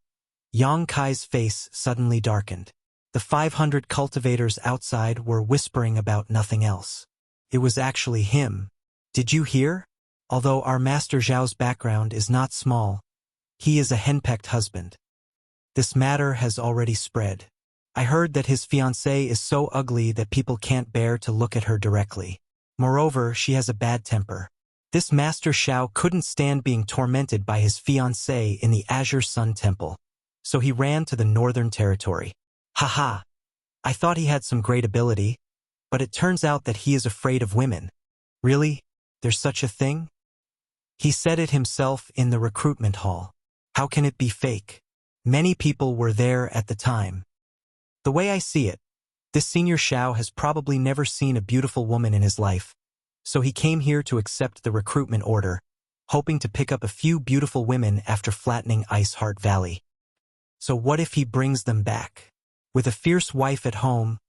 Yang Kai's face suddenly darkened. The 500 cultivators outside were whispering about nothing else. It was actually him. "Did you hear? Although our Master Zhao's background is not small, he is a henpecked husband. This matter has already spread. I heard that his fiancée is so ugly that people can't bear to look at her directly. Moreover, she has a bad temper. This Master Xiao couldn't stand being tormented by his fiancée in the Azure Sun Temple, so he ran to the Northern Territory. Haha, I thought he had some great ability, but it turns out that he is afraid of women. Really? There's such a thing? He said it himself in the recruitment hall. How can it be fake? Many people were there at the time. The way I see it, this Senior Xiao has probably never seen a beautiful woman in his life, so he came here to accept the recruitment order, hoping to pick up a few beautiful women after flattening Ice Heart Valley. So what if he brings them back? With a fierce wife at home,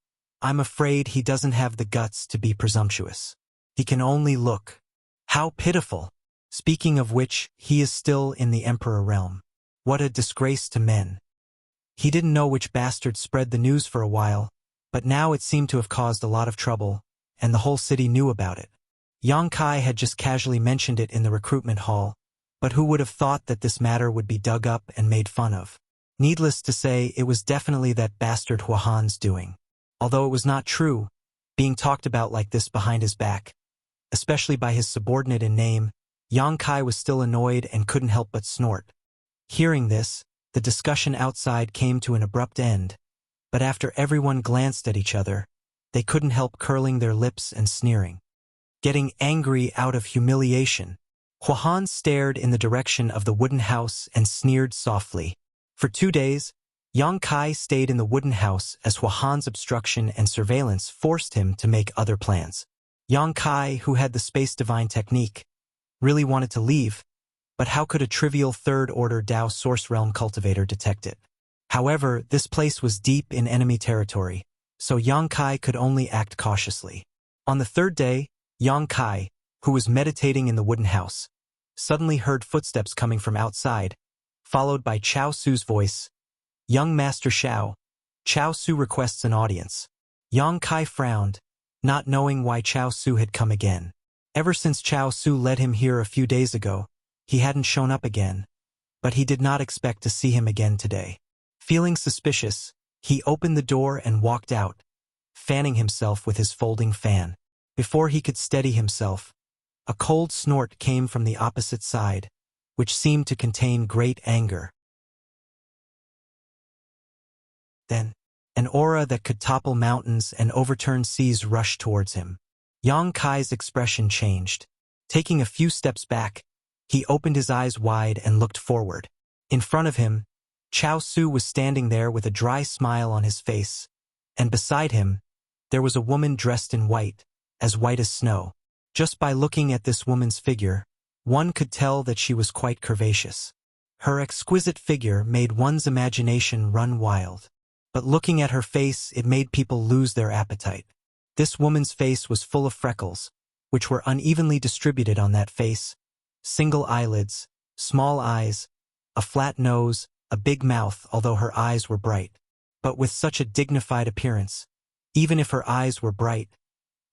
I'm afraid he doesn't have the guts to be presumptuous. He can only look. How pitiful! Speaking of which, he is still in the Emperor realm. What a disgrace to men. He didn't know which bastard spread the news for a while, but now it seemed to have caused a lot of trouble, and the whole city knew about it. Yang Kai had just casually mentioned it in the recruitment hall, but who would have thought that this matter would be dug up and made fun of? Needless to say, it was definitely that bastard Huahan's doing. Although it was not true, being talked about like this behind his back, especially by his subordinate in name, Yang Kai was still annoyed and couldn't help but snort. Hearing this, the discussion outside came to an abrupt end, but after everyone glanced at each other, they couldn't help curling their lips and sneering. Getting angry out of humiliation, Huahan stared in the direction of the wooden house and sneered softly. For 2 days, Yang Kai stayed in the wooden house as Huahan's obstruction and surveillance forced him to make other plans. Yang Kai, who had the Space Divine technique, really wanted to leave, but how could a trivial third-order Dao Source Realm cultivator detect it? However, this place was deep in enemy territory, so Yang Kai could only act cautiously. On the 3rd day, Yang Kai, who was meditating in the wooden house, suddenly heard footsteps coming from outside, followed by Chao Su's voice. Young Master Xiao, Chao Su requests an audience. Yang Kai frowned, not knowing why Chao Su had come again. Ever since Chao Su led him here a few days ago, he hadn't shown up again, but he did not expect to see him again today. Feeling suspicious, he opened the door and walked out, fanning himself with his folding fan. Before he could steady himself, a cold snort came from the opposite side, which seemed to contain great anger. Then, an aura that could topple mountains and overturn seas rushed towards him. Yang Kai's expression changed. Taking a few steps back, he opened his eyes wide and looked forward. In front of him, Chao Su was standing there with a dry smile on his face, and beside him, there was a woman dressed in white as snow. Just by looking at this woman's figure, one could tell that she was quite curvaceous. Her exquisite figure made one's imagination run wild. But looking at her face, it made people lose their appetite. This woman's face was full of freckles, which were unevenly distributed on that face, single eyelids, small eyes, a flat nose, a big mouth, although her eyes were bright. But with such a dignified appearance, even if her eyes were bright,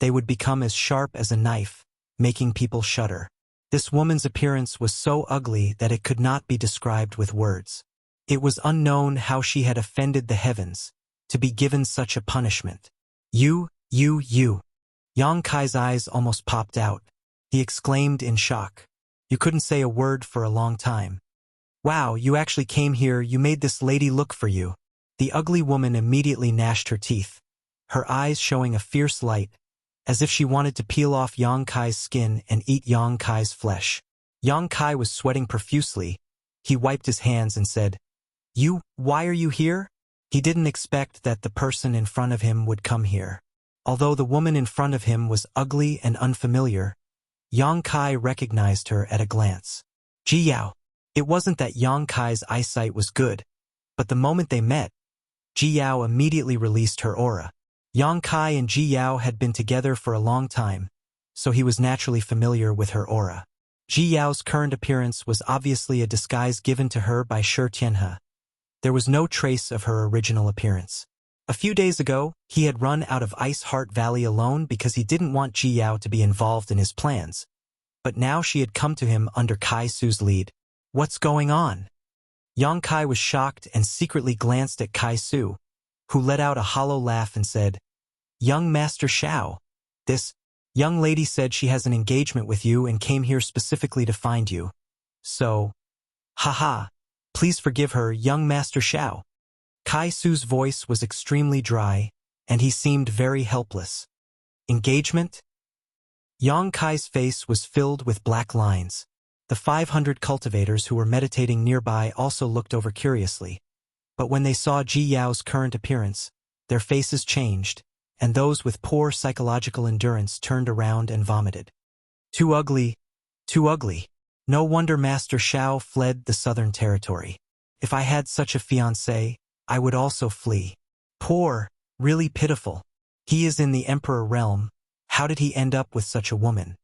they would become as sharp as a knife, making people shudder. This woman's appearance was so ugly that it could not be described with words. It was unknown how she had offended the heavens, to be given such a punishment. You. Yang Kai's eyes almost popped out. He exclaimed in shock. You couldn't say a word for a long time. Wow, you actually came here, you made this lady look for you. The ugly woman immediately gnashed her teeth, her eyes showing a fierce light, as if she wanted to peel off Yang Kai's skin and eat Yang Kai's flesh. Yang Kai was sweating profusely. He wiped his hands and said, why are you here? He didn't expect that the person in front of him would come here. Although the woman in front of him was ugly and unfamiliar, Yang Kai recognized her at a glance. Ji Yao. It wasn't that Yang Kai's eyesight was good, but the moment they met, Ji Yao immediately released her aura. Yang Kai and Ji Yao had been together for a long time, so he was naturally familiar with her aura. Ji Yao's current appearance was obviously a disguise given to her by Shi Tianhe. There was no trace of her original appearance. A few days ago, he had run out of Ice Heart Valley alone because he didn't want Ji Yao to be involved in his plans. But now she had come to him under Kai Su's lead. What's going on? Yang Kai was shocked and secretly glanced at Kai Su, who let out a hollow laugh and said, "Young Master Xiao, this young lady said she has an engagement with you and came here specifically to find you. So, haha, please forgive her, young Master Xiao." Kai Su's voice was extremely dry, and he seemed very helpless. Engagement? Yang Kai's face was filled with black lines. The 500 cultivators who were meditating nearby also looked over curiously. But when they saw Ji Yao's current appearance, their faces changed, and those with poor psychological endurance turned around and vomited. Too ugly, too ugly. No wonder Master Xiao fled the southern territory. If I had such a fiancé, I would also flee. Poor, really pitiful. He is in the emperor realm. How did he end up with such a woman?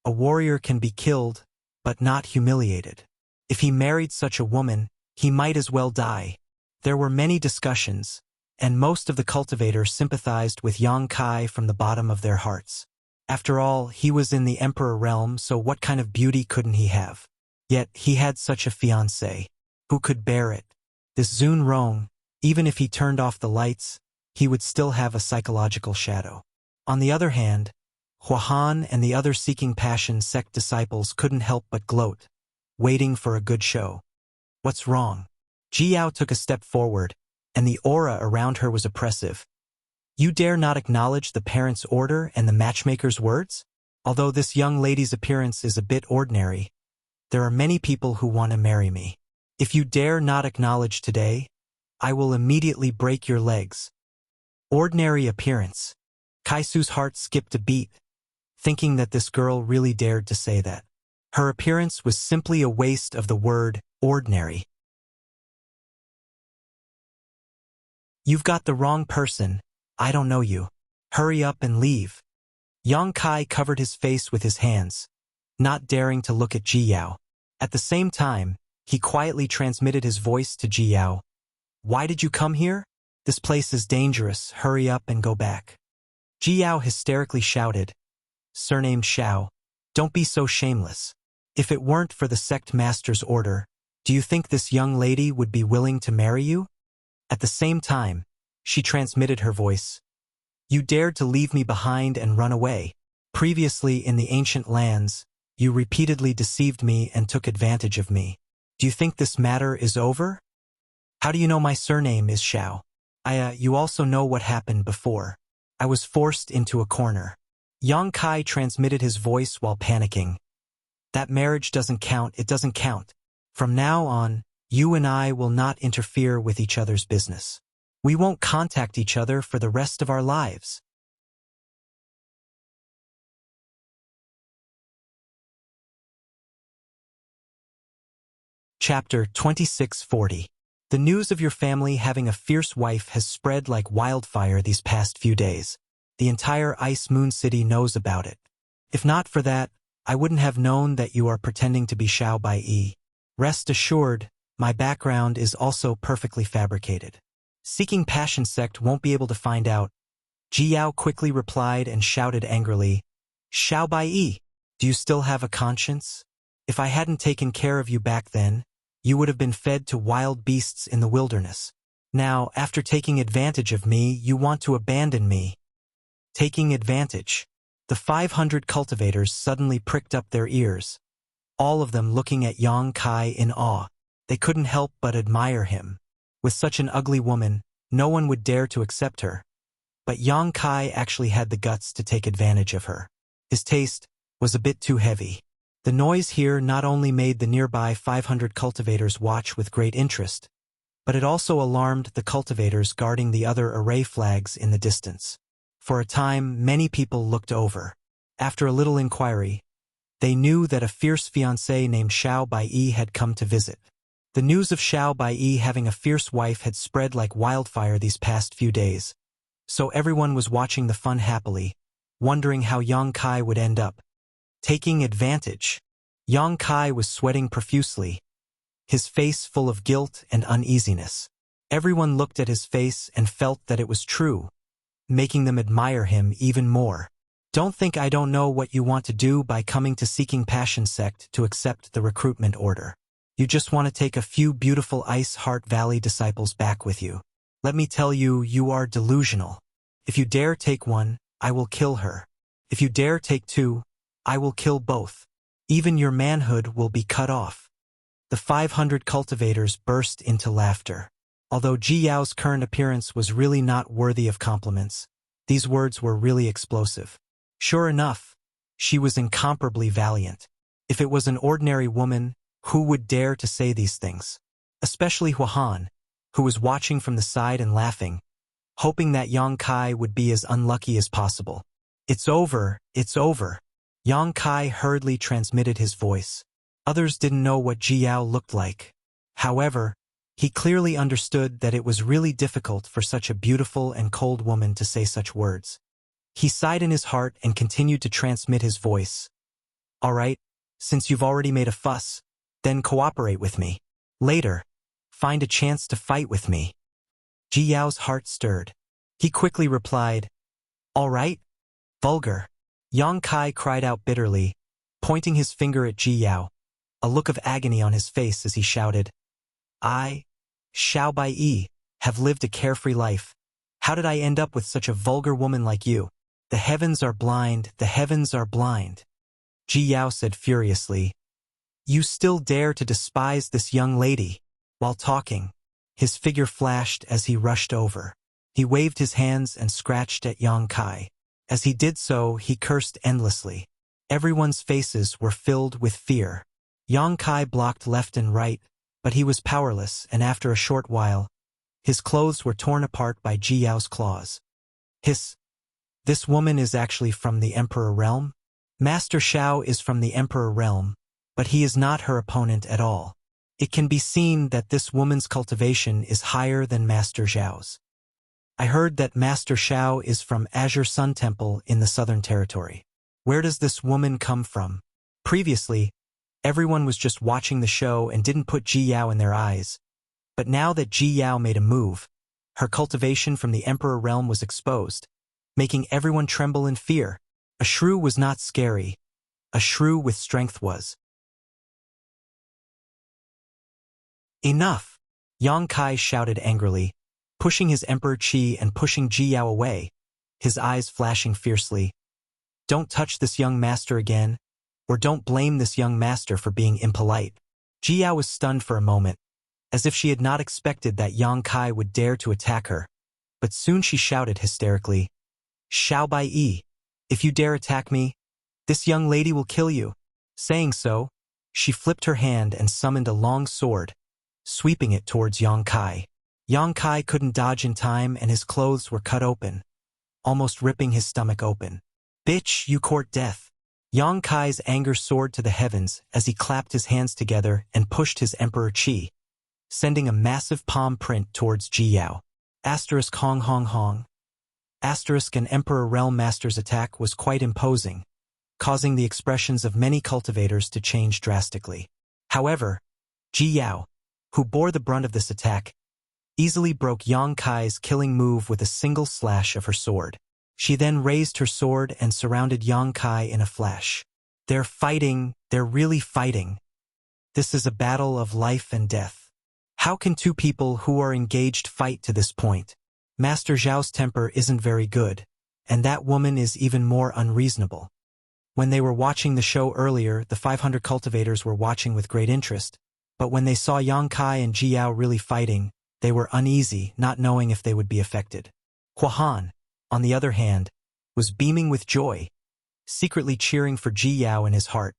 A warrior can be killed, but not humiliated. If he married such a woman, he might as well die. There were many discussions, and most of the cultivators sympathized with Yang Kai from the bottom of their hearts. After all, he was in the emperor realm, so what kind of beauty couldn't he have? Yet he had such a fiancé. Who could bear it? This Zun Rong, even if he turned off the lights, he would still have a psychological shadow. On the other hand, Huahan and the other Seeking Passion sect disciples couldn't help but gloat, waiting for a good show. What's wrong? Ji Yao took a step forward, and the aura around her was oppressive. You dare not acknowledge the parents' order and the matchmaker's words? Although this young lady's appearance is a bit ordinary, there are many people who want to marry me. If you dare not acknowledge today, I will immediately break your legs. Ordinary appearance. Kai Su's heart skipped a beat, thinking that this girl really dared to say that. Her appearance was simply a waste of the word ordinary. You've got the wrong person. I don't know you. Hurry up and leave. Yang Kai covered his face with his hands, not daring to look at Ji Yao. At the same time, he quietly transmitted his voice to Ji Yao. Why did you come here? This place is dangerous. Hurry up and go back. Ji Yao hysterically shouted, surnamed Xiao, don't be so shameless. If it weren't for the sect master's order, do you think this young lady would be willing to marry you? At the same time, she transmitted her voice. You dared to leave me behind and run away. Previously in the ancient lands, you repeatedly deceived me and took advantage of me. Do you think this matter is over? How do you know my surname is Xiao? You also know what happened before. I was forced into a corner. Yang Kai transmitted his voice while panicking. That marriage doesn't count, it doesn't count. From now on, you and I will not interfere with each other's business. We won't contact each other for the rest of our lives. Chapter 2640. The news of your family having a fierce wife has spread like wildfire these past few days. The entire Ice Moon City knows about it. If not for that, I wouldn't have known that you are pretending to be Xiao Bai. Rest assured, my background is also perfectly fabricated. Seeking Passion sect won't be able to find out. Ji Yao quickly replied and shouted angrily, Xiao Bai, do you still have a conscience? If I hadn't taken care of you back then, you would have been fed to wild beasts in the wilderness. Now, after taking advantage of me, you want to abandon me. Taking advantage. The 500 cultivators suddenly pricked up their ears, all of them looking at Yang Kai in awe. They couldn't help but admire him. With such an ugly woman, no one would dare to accept her. But Yang Kai actually had the guts to take advantage of her. His taste was a bit too heavy. The noise here not only made the nearby 500 cultivators watch with great interest, but it also alarmed the cultivators guarding the other array flags in the distance. For a time, many people looked over. After a little inquiry, they knew that a fierce fiancé named Xiao Bai had come to visit. The news of Xiao Bai having a fierce wife had spread like wildfire these past few days, so everyone was watching the fun happily, wondering how Yang Kai would end up. Taking advantage. Yang Kai was sweating profusely, his face full of guilt and uneasiness. Everyone looked at his face and felt that it was true, making them admire him even more. Don't think I don't know what you want to do by coming to Seeking Passion sect to accept the recruitment order. You just want to take a few beautiful Ice Heart Valley disciples back with you. Let me tell you, you are delusional. If you dare take one, I will kill her. If you dare take two, I will kill both. Even your manhood will be cut off." The 500 cultivators burst into laughter. Although Ji Yao's current appearance was really not worthy of compliments, these words were really explosive. Sure enough, she was incomparably valiant. If it was an ordinary woman, who would dare to say these things? Especially Huahan, who was watching from the side and laughing, hoping that Yang Kai would be as unlucky as possible. "It's over, it's over." Yang Kai hurriedly transmitted his voice. Others didn't know what Ji Yao looked like. However, he clearly understood that it was really difficult for such a beautiful and cold woman to say such words. He sighed in his heart and continued to transmit his voice. "All right, since you've already made a fuss, then cooperate with me. Later, find a chance to fight with me." Ji Yao's heart stirred. He quickly replied, "All right, vulgar." Yang Kai cried out bitterly, pointing his finger at Ji Yao, a look of agony on his face as he shouted, "I, Xiao Bai, have lived a carefree life. How did I end up with such a vulgar woman like you? The heavens are blind, the heavens are blind." Ji Yao said furiously, "You still dare to despise this young lady?" While talking, his figure flashed as he rushed over. He waved his hands and scratched at Yang Kai. As he did so, he cursed endlessly. Everyone's faces were filled with fear. Yang Kai blocked left and right, but he was powerless, and after a short while, his clothes were torn apart by Ji Yao's claws. "Hiss! This woman is actually from the Emperor Realm? Master Xiao is from the Emperor Realm, but he is not her opponent at all. It can be seen that this woman's cultivation is higher than Master Xiao's. I heard that Master Xiao is from Azure Sun Temple in the Southern Territory. Where does this woman come from?" Previously, everyone was just watching the show and didn't put Ji Yao in their eyes. But now that Ji Yao made a move, her cultivation from the Emperor Realm was exposed, making everyone tremble in fear. A shrew was not scary. A shrew with strength was. "Enough!" Yang Kai shouted angrily, pushing his Emperor Qi and pushing Ji Yao away, his eyes flashing fiercely. "Don't touch this young master again, or don't blame this young master for being impolite." Ji Yao was stunned for a moment, as if she had not expected that Yang Kai would dare to attack her. But soon she shouted hysterically, "Xiao Bai, if you dare attack me, this young lady will kill you." Saying so, she flipped her hand and summoned a long sword, sweeping it towards Yang Kai. Yang Kai couldn't dodge in time and his clothes were cut open, almost ripping his stomach open. "Bitch, you court death." Yang Kai's anger soared to the heavens as he clapped his hands together and pushed his Emperor Qi, sending a massive palm print towards Ji Yao. Asterisk Hong Hong Hong. Asterisk an Emperor Realm Master's attack was quite imposing, causing the expressions of many cultivators to change drastically. However, Ji Yao, who bore the brunt of this attack, easily broke Yang Kai's killing move with a single slash of her sword. She then raised her sword and surrounded Yang Kai in a flash. "They're fighting, they're really fighting. This is a battle of life and death. How can two people who are engaged fight to this point? Master Zhao's temper isn't very good, and that woman is even more unreasonable." When they were watching the show earlier, the 500 cultivators were watching with great interest, but when they saw Yang Kai and Ji Yao really fighting, they were uneasy, not knowing if they would be affected. Huahan, on the other hand, was beaming with joy, secretly cheering for Ji Yao in his heart,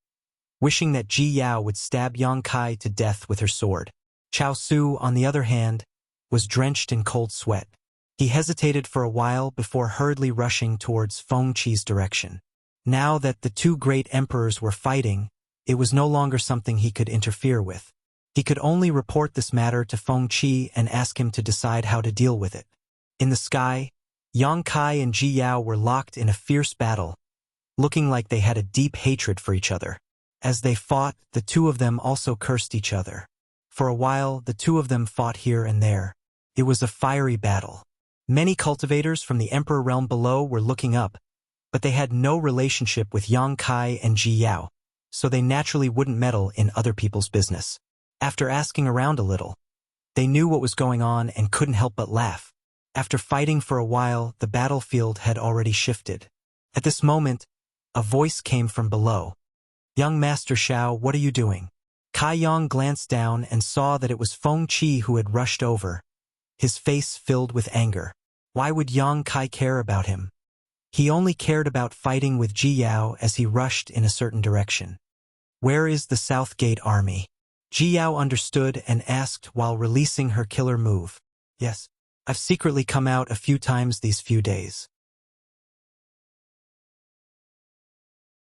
wishing that Ji Yao would stab Yang Kai to death with her sword. Chao Su, on the other hand, was drenched in cold sweat. He hesitated for a while before hurriedly rushing towards Feng Qi's direction. Now that the two great emperors were fighting, it was no longer something he could interfere with. He could only report this matter to Feng Qi and ask him to decide how to deal with it. In the sky, Yang Kai and Ji Yao were locked in a fierce battle, looking like they had a deep hatred for each other. As they fought, the two of them also cursed each other. For a while, the two of them fought here and there. It was a fiery battle. Many cultivators from the Emperor Realm below were looking up, but they had no relationship with Yang Kai and Ji Yao, so they naturally wouldn't meddle in other people's business. After asking around a little, they knew what was going on and couldn't help but laugh. After fighting for a while, the battlefield had already shifted. At this moment, a voice came from below. "Young Master Xiao, what are you doing?" Kai Yang glanced down and saw that it was Feng Qi who had rushed over, his face filled with anger. Why would Yang Kai care about him? He only cared about fighting with Ji Yao as he rushed in a certain direction. "Where is the South Gate army?" Ji Yao understood and asked while releasing her killer move. "Yes, I've secretly come out a few times these few days.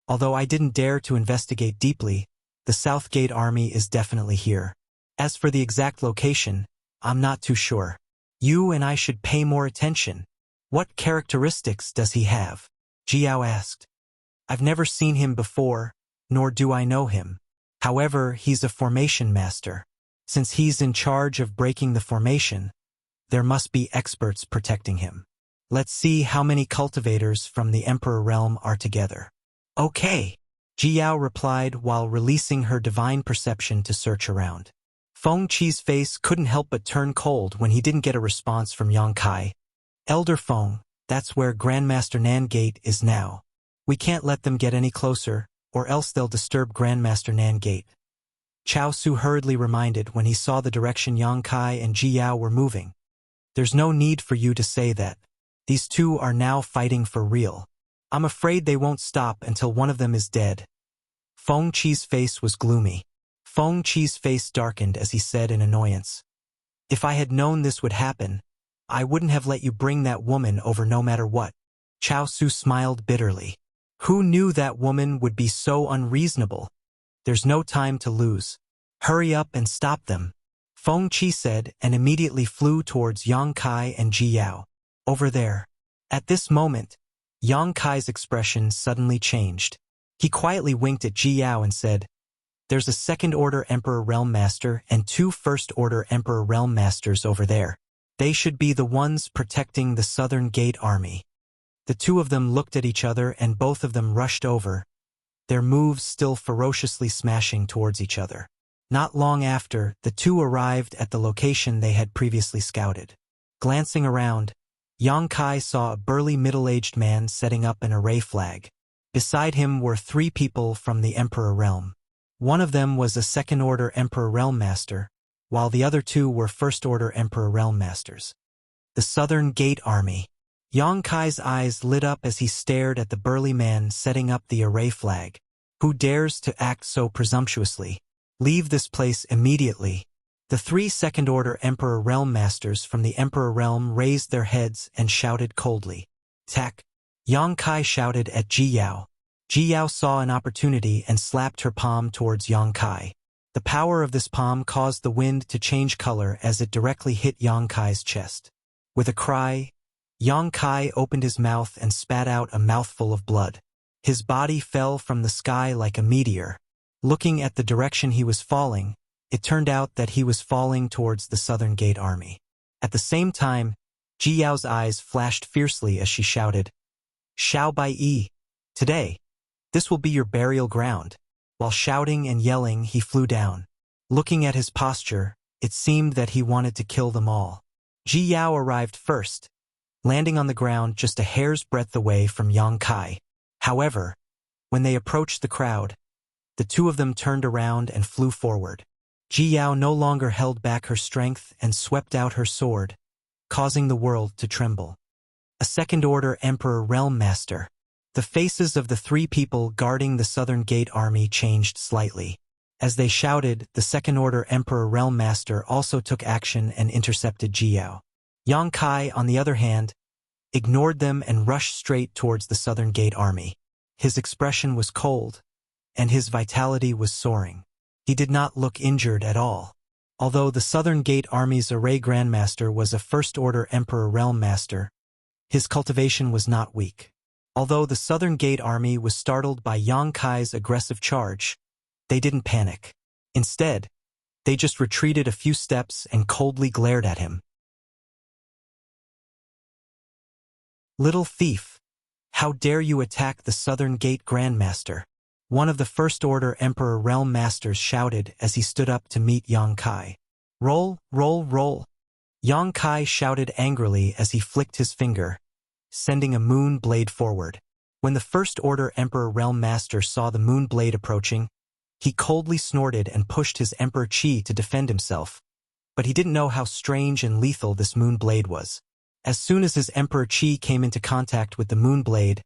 Although I didn't dare to investigate deeply, the South Gate army is definitely here. As for the exact location, I'm not too sure. You and I should pay more attention. What characteristics does he have?" Ji Yao asked. "I've never seen him before, nor do I know him. However, he's a formation master. Since he's in charge of breaking the formation, there must be experts protecting him. Let's see how many cultivators from the Emperor realm are together." "Okay," Ji Yao replied while releasing her divine perception to search around. Feng Qi's face couldn't help but turn cold when he didn't get a response from Yang Kai. "Elder Feng, that's where Grandmaster Nan Gate is now. We can't let them get any closer, or else they'll disturb Grandmaster Nan Gate," Chao Su hurriedly reminded when he saw the direction Yang Kai and Ji Yao were moving. "There's no need for you to say that. These two are now fighting for real. I'm afraid they won't stop until one of them is dead." Feng Qi's face was gloomy. Feng Qi's face darkened as he said in annoyance, "If I had known this would happen, I wouldn't have let you bring that woman over no matter what." Chao Su smiled bitterly. Who knew that woman would be so unreasonable? "There's no time to lose. Hurry up and stop them," Feng Qi said and immediately flew towards Yang Kai and Ji Yao. "Over there." At this moment, Yang Kai's expression suddenly changed. He quietly winked at Ji Yao and said, "There's a second-order Emperor Realm Master and 2 first-order Emperor Realm Masters over there. They should be the ones protecting the Southern Gate army." The two of them looked at each other and both of them rushed over, their moves still ferociously smashing towards each other. Not long after, the two arrived at the location they had previously scouted. Glancing around, Yang Kai saw a burly middle-aged man setting up an array flag. Beside him were 3 people from the Emperor Realm. One of them was a second-order Emperor Realm Master, while the other 2 were first-order Emperor Realm Masters. The Southern Gate Army. Yang Kai's eyes lit up as he stared at the burly man setting up the array flag. Who dares to act so presumptuously? Leave this place immediately. The 3 second-order Emperor Realm Masters from the Emperor Realm raised their heads and shouted coldly. "Attack!" Yang Kai shouted at Ji Yao. Ji Yao saw an opportunity and slapped her palm towards Yang Kai. The power of this palm caused the wind to change color as it directly hit Yang Kai's chest. With a cry, Yang Kai opened his mouth and spat out a mouthful of blood. His body fell from the sky like a meteor. Looking at the direction he was falling, it turned out that he was falling towards the Southern Gate army. At the same time, Ji Yao's eyes flashed fiercely as she shouted, "Xiao Bai Yi, today, this will be your burial ground." While shouting and yelling, he flew down. Looking at his posture, it seemed that he wanted to kill them all. Ji Yao arrived first, landing on the ground just a hair's breadth away from Yang Kai. However, when they approached the crowd, the two of them turned around and flew forward. Ji Yao no longer held back her strength and swept out her sword, causing the world to tremble. A second-order Emperor Realm Master. The faces of the 3 people guarding the Southern Gate army changed slightly. As they shouted, the second-order Emperor Realm Master also took action and intercepted Ji Yao. Yang Kai, on the other hand, ignored them and rushed straight towards the Southern Gate army. His expression was cold, and his vitality was soaring. He did not look injured at all. Although the Southern Gate army's array grandmaster was a first-order Emperor Realm Master, his cultivation was not weak. Although the Southern Gate army was startled by Yang Kai's aggressive charge, they didn't panic. Instead, they just retreated a few steps and coldly glared at him. "Little thief! How dare you attack the Southern Gate Grandmaster?" One of the First-Order Emperor Realm Masters shouted as he stood up to meet Yang Kai. "Roll, roll, roll!" Yang Kai shouted angrily as he flicked his finger, sending a moon blade forward. When the First Order Emperor Realm Master saw the moon blade approaching, he coldly snorted and pushed his Emperor Chi to defend himself. But he didn't know how strange and lethal this moon blade was. As soon as his Emperor Chi came into contact with the moon blade,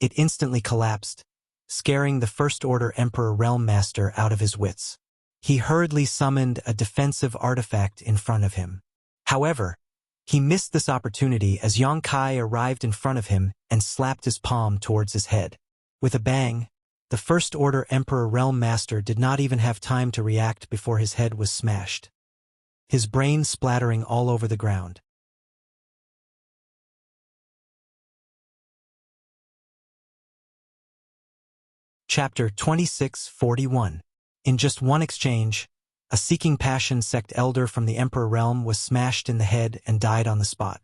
it instantly collapsed, scaring the First Order Emperor Realm Master out of his wits. He hurriedly summoned a defensive artifact in front of him. However, he missed this opportunity as Yang Kai arrived in front of him and slapped his palm towards his head. With a bang, the First Order Emperor Realm Master did not even have time to react before his head was smashed, his brain splattering all over the ground. Chapter 2641. In just one exchange, a Seeking Passion sect elder from the Emperor Realm was smashed in the head and died on the spot.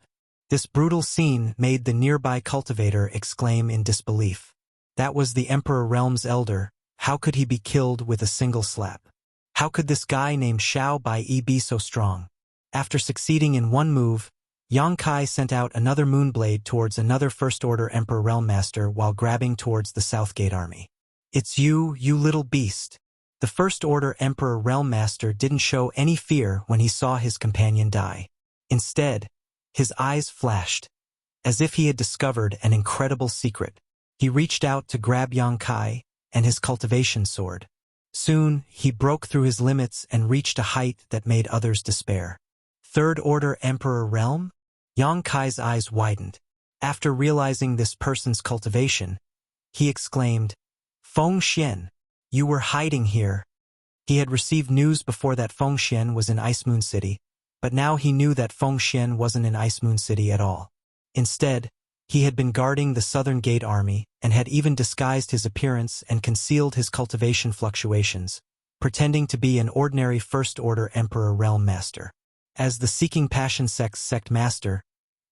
This brutal scene made the nearby cultivator exclaim in disbelief. That was the Emperor Realm's elder. How could he be killed with a single slap? How could this guy named Xiao Bai be so strong? After succeeding in one move, Yang Kai sent out another moonblade towards another First Order Emperor Realm Master while grabbing towards the Southgate army. "It's you, you little beast." The First Order Emperor Realm Master didn't show any fear when he saw his companion die. Instead, his eyes flashed, as if he had discovered an incredible secret. He reached out to grab Yang Kai and his cultivation sword. Soon, he broke through his limits and reached a height that made others despair. Third Order Emperor Realm? Yang Kai's eyes widened. After realizing this person's cultivation, he exclaimed, "Feng Xian, you were hiding here." He had received news before that Feng Xian was in Ice Moon City, but now he knew that Feng Xian wasn't in Ice Moon City at all. Instead, he had been guarding the Southern Gate army and had even disguised his appearance and concealed his cultivation fluctuations, pretending to be an ordinary First Order Emperor Realm Master. As the Seeking Passion sect master,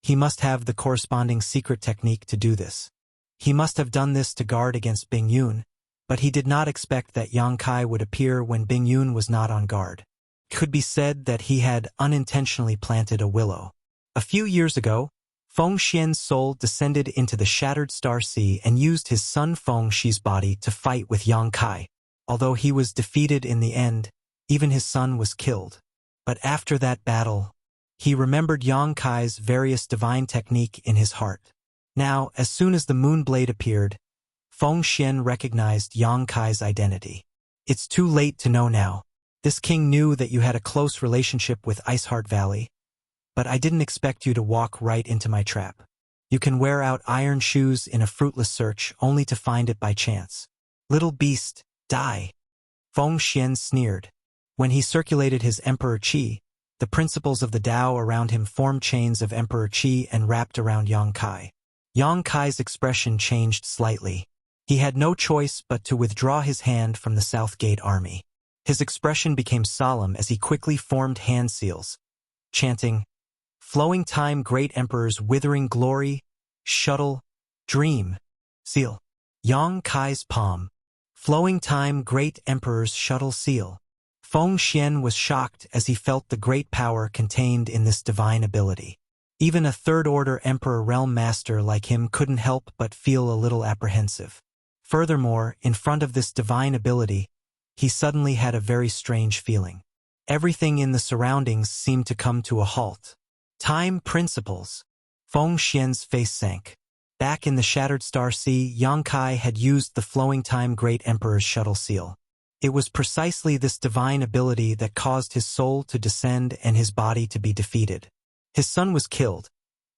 he must have the corresponding secret technique to do this. He must have done this to guard against Bing Yun, but he did not expect that Yang Kai would appear when Bing Yun was not on guard. It could be said that he had unintentionally planted a willow. A few years ago, Feng Xian's soul descended into the Shattered Star Sea and used his son Feng Shi's body to fight with Yang Kai. Although he was defeated in the end, even his son was killed. But after that battle, he remembered Yang Kai's various divine technique in his heart. Now, as soon as the moon blade appeared, Feng Xian recognized Yang Kai's identity. "It's too late to know now. This king knew that you had a close relationship with Iceheart Valley, but I didn't expect you to walk right into my trap. You can wear out iron shoes in a fruitless search only to find it by chance. Little beast, die." Feng Xian sneered. When he circulated his Emperor Qi, the principles of the Tao around him formed chains of Emperor Qi and wrapped around Yang Kai. Yang Kai's expression changed slightly. He had no choice but to withdraw his hand from the Southgate army. His expression became solemn as he quickly formed hand seals, chanting, "Flowing time great emperor's withering glory, shuttle, dream, seal." Yang Kai's palm. Flowing time great emperor's shuttle seal. Feng Xian was shocked as he felt the great power contained in this divine ability. Even a Third Order Emperor Realm Master like him couldn't help but feel a little apprehensive. Furthermore, in front of this divine ability, he suddenly had a very strange feeling. Everything in the surroundings seemed to come to a halt. Time principles. Feng Xian's face sank. Back in the Shattered Star Sea, Yang Kai had used the Flowing Time Great Emperor's shuttle seal. It was precisely this divine ability that caused his soul to descend and his body to be defeated. His son was killed,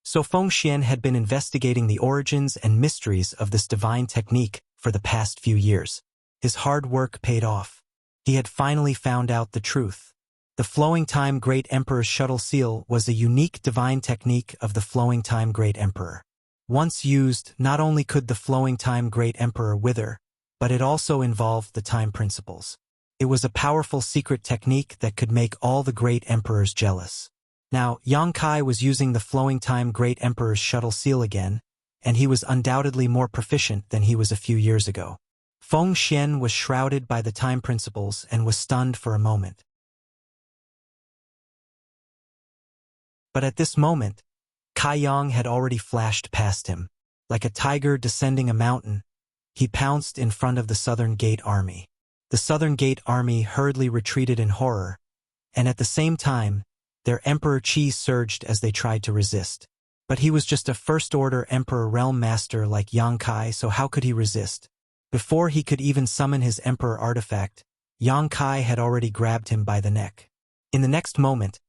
so Feng Xian had been investigating the origins and mysteries of this divine technique for the past few years. His hard work paid off. He had finally found out the truth. The Flowing Time Great Emperor's shuttle seal was a unique divine technique of the Flowing Time Great Emperor. Once used, not only could the Flowing Time Great Emperor wither, but it also involved the time principles. It was a powerful secret technique that could make all the great emperors jealous. Now, Yang Kai was using the Flowing Time Great Emperor's shuttle seal again, and he was undoubtedly more proficient than he was a few years ago. Feng Xian was shrouded by the time principles and was stunned for a moment. But at this moment, Kai Yang had already flashed past him. Like a tiger descending a mountain, he pounced in front of the Southern Gate Army. The Southern Gate Army hurriedly retreated in horror, and at the same time, their Emperor Qi surged as they tried to resist. But he was just a first-order Emperor Realm Master like Yang Kai, so how could he resist? Before he could even summon his Emperor artifact, Yang Kai had already grabbed him by the neck. In the next moment,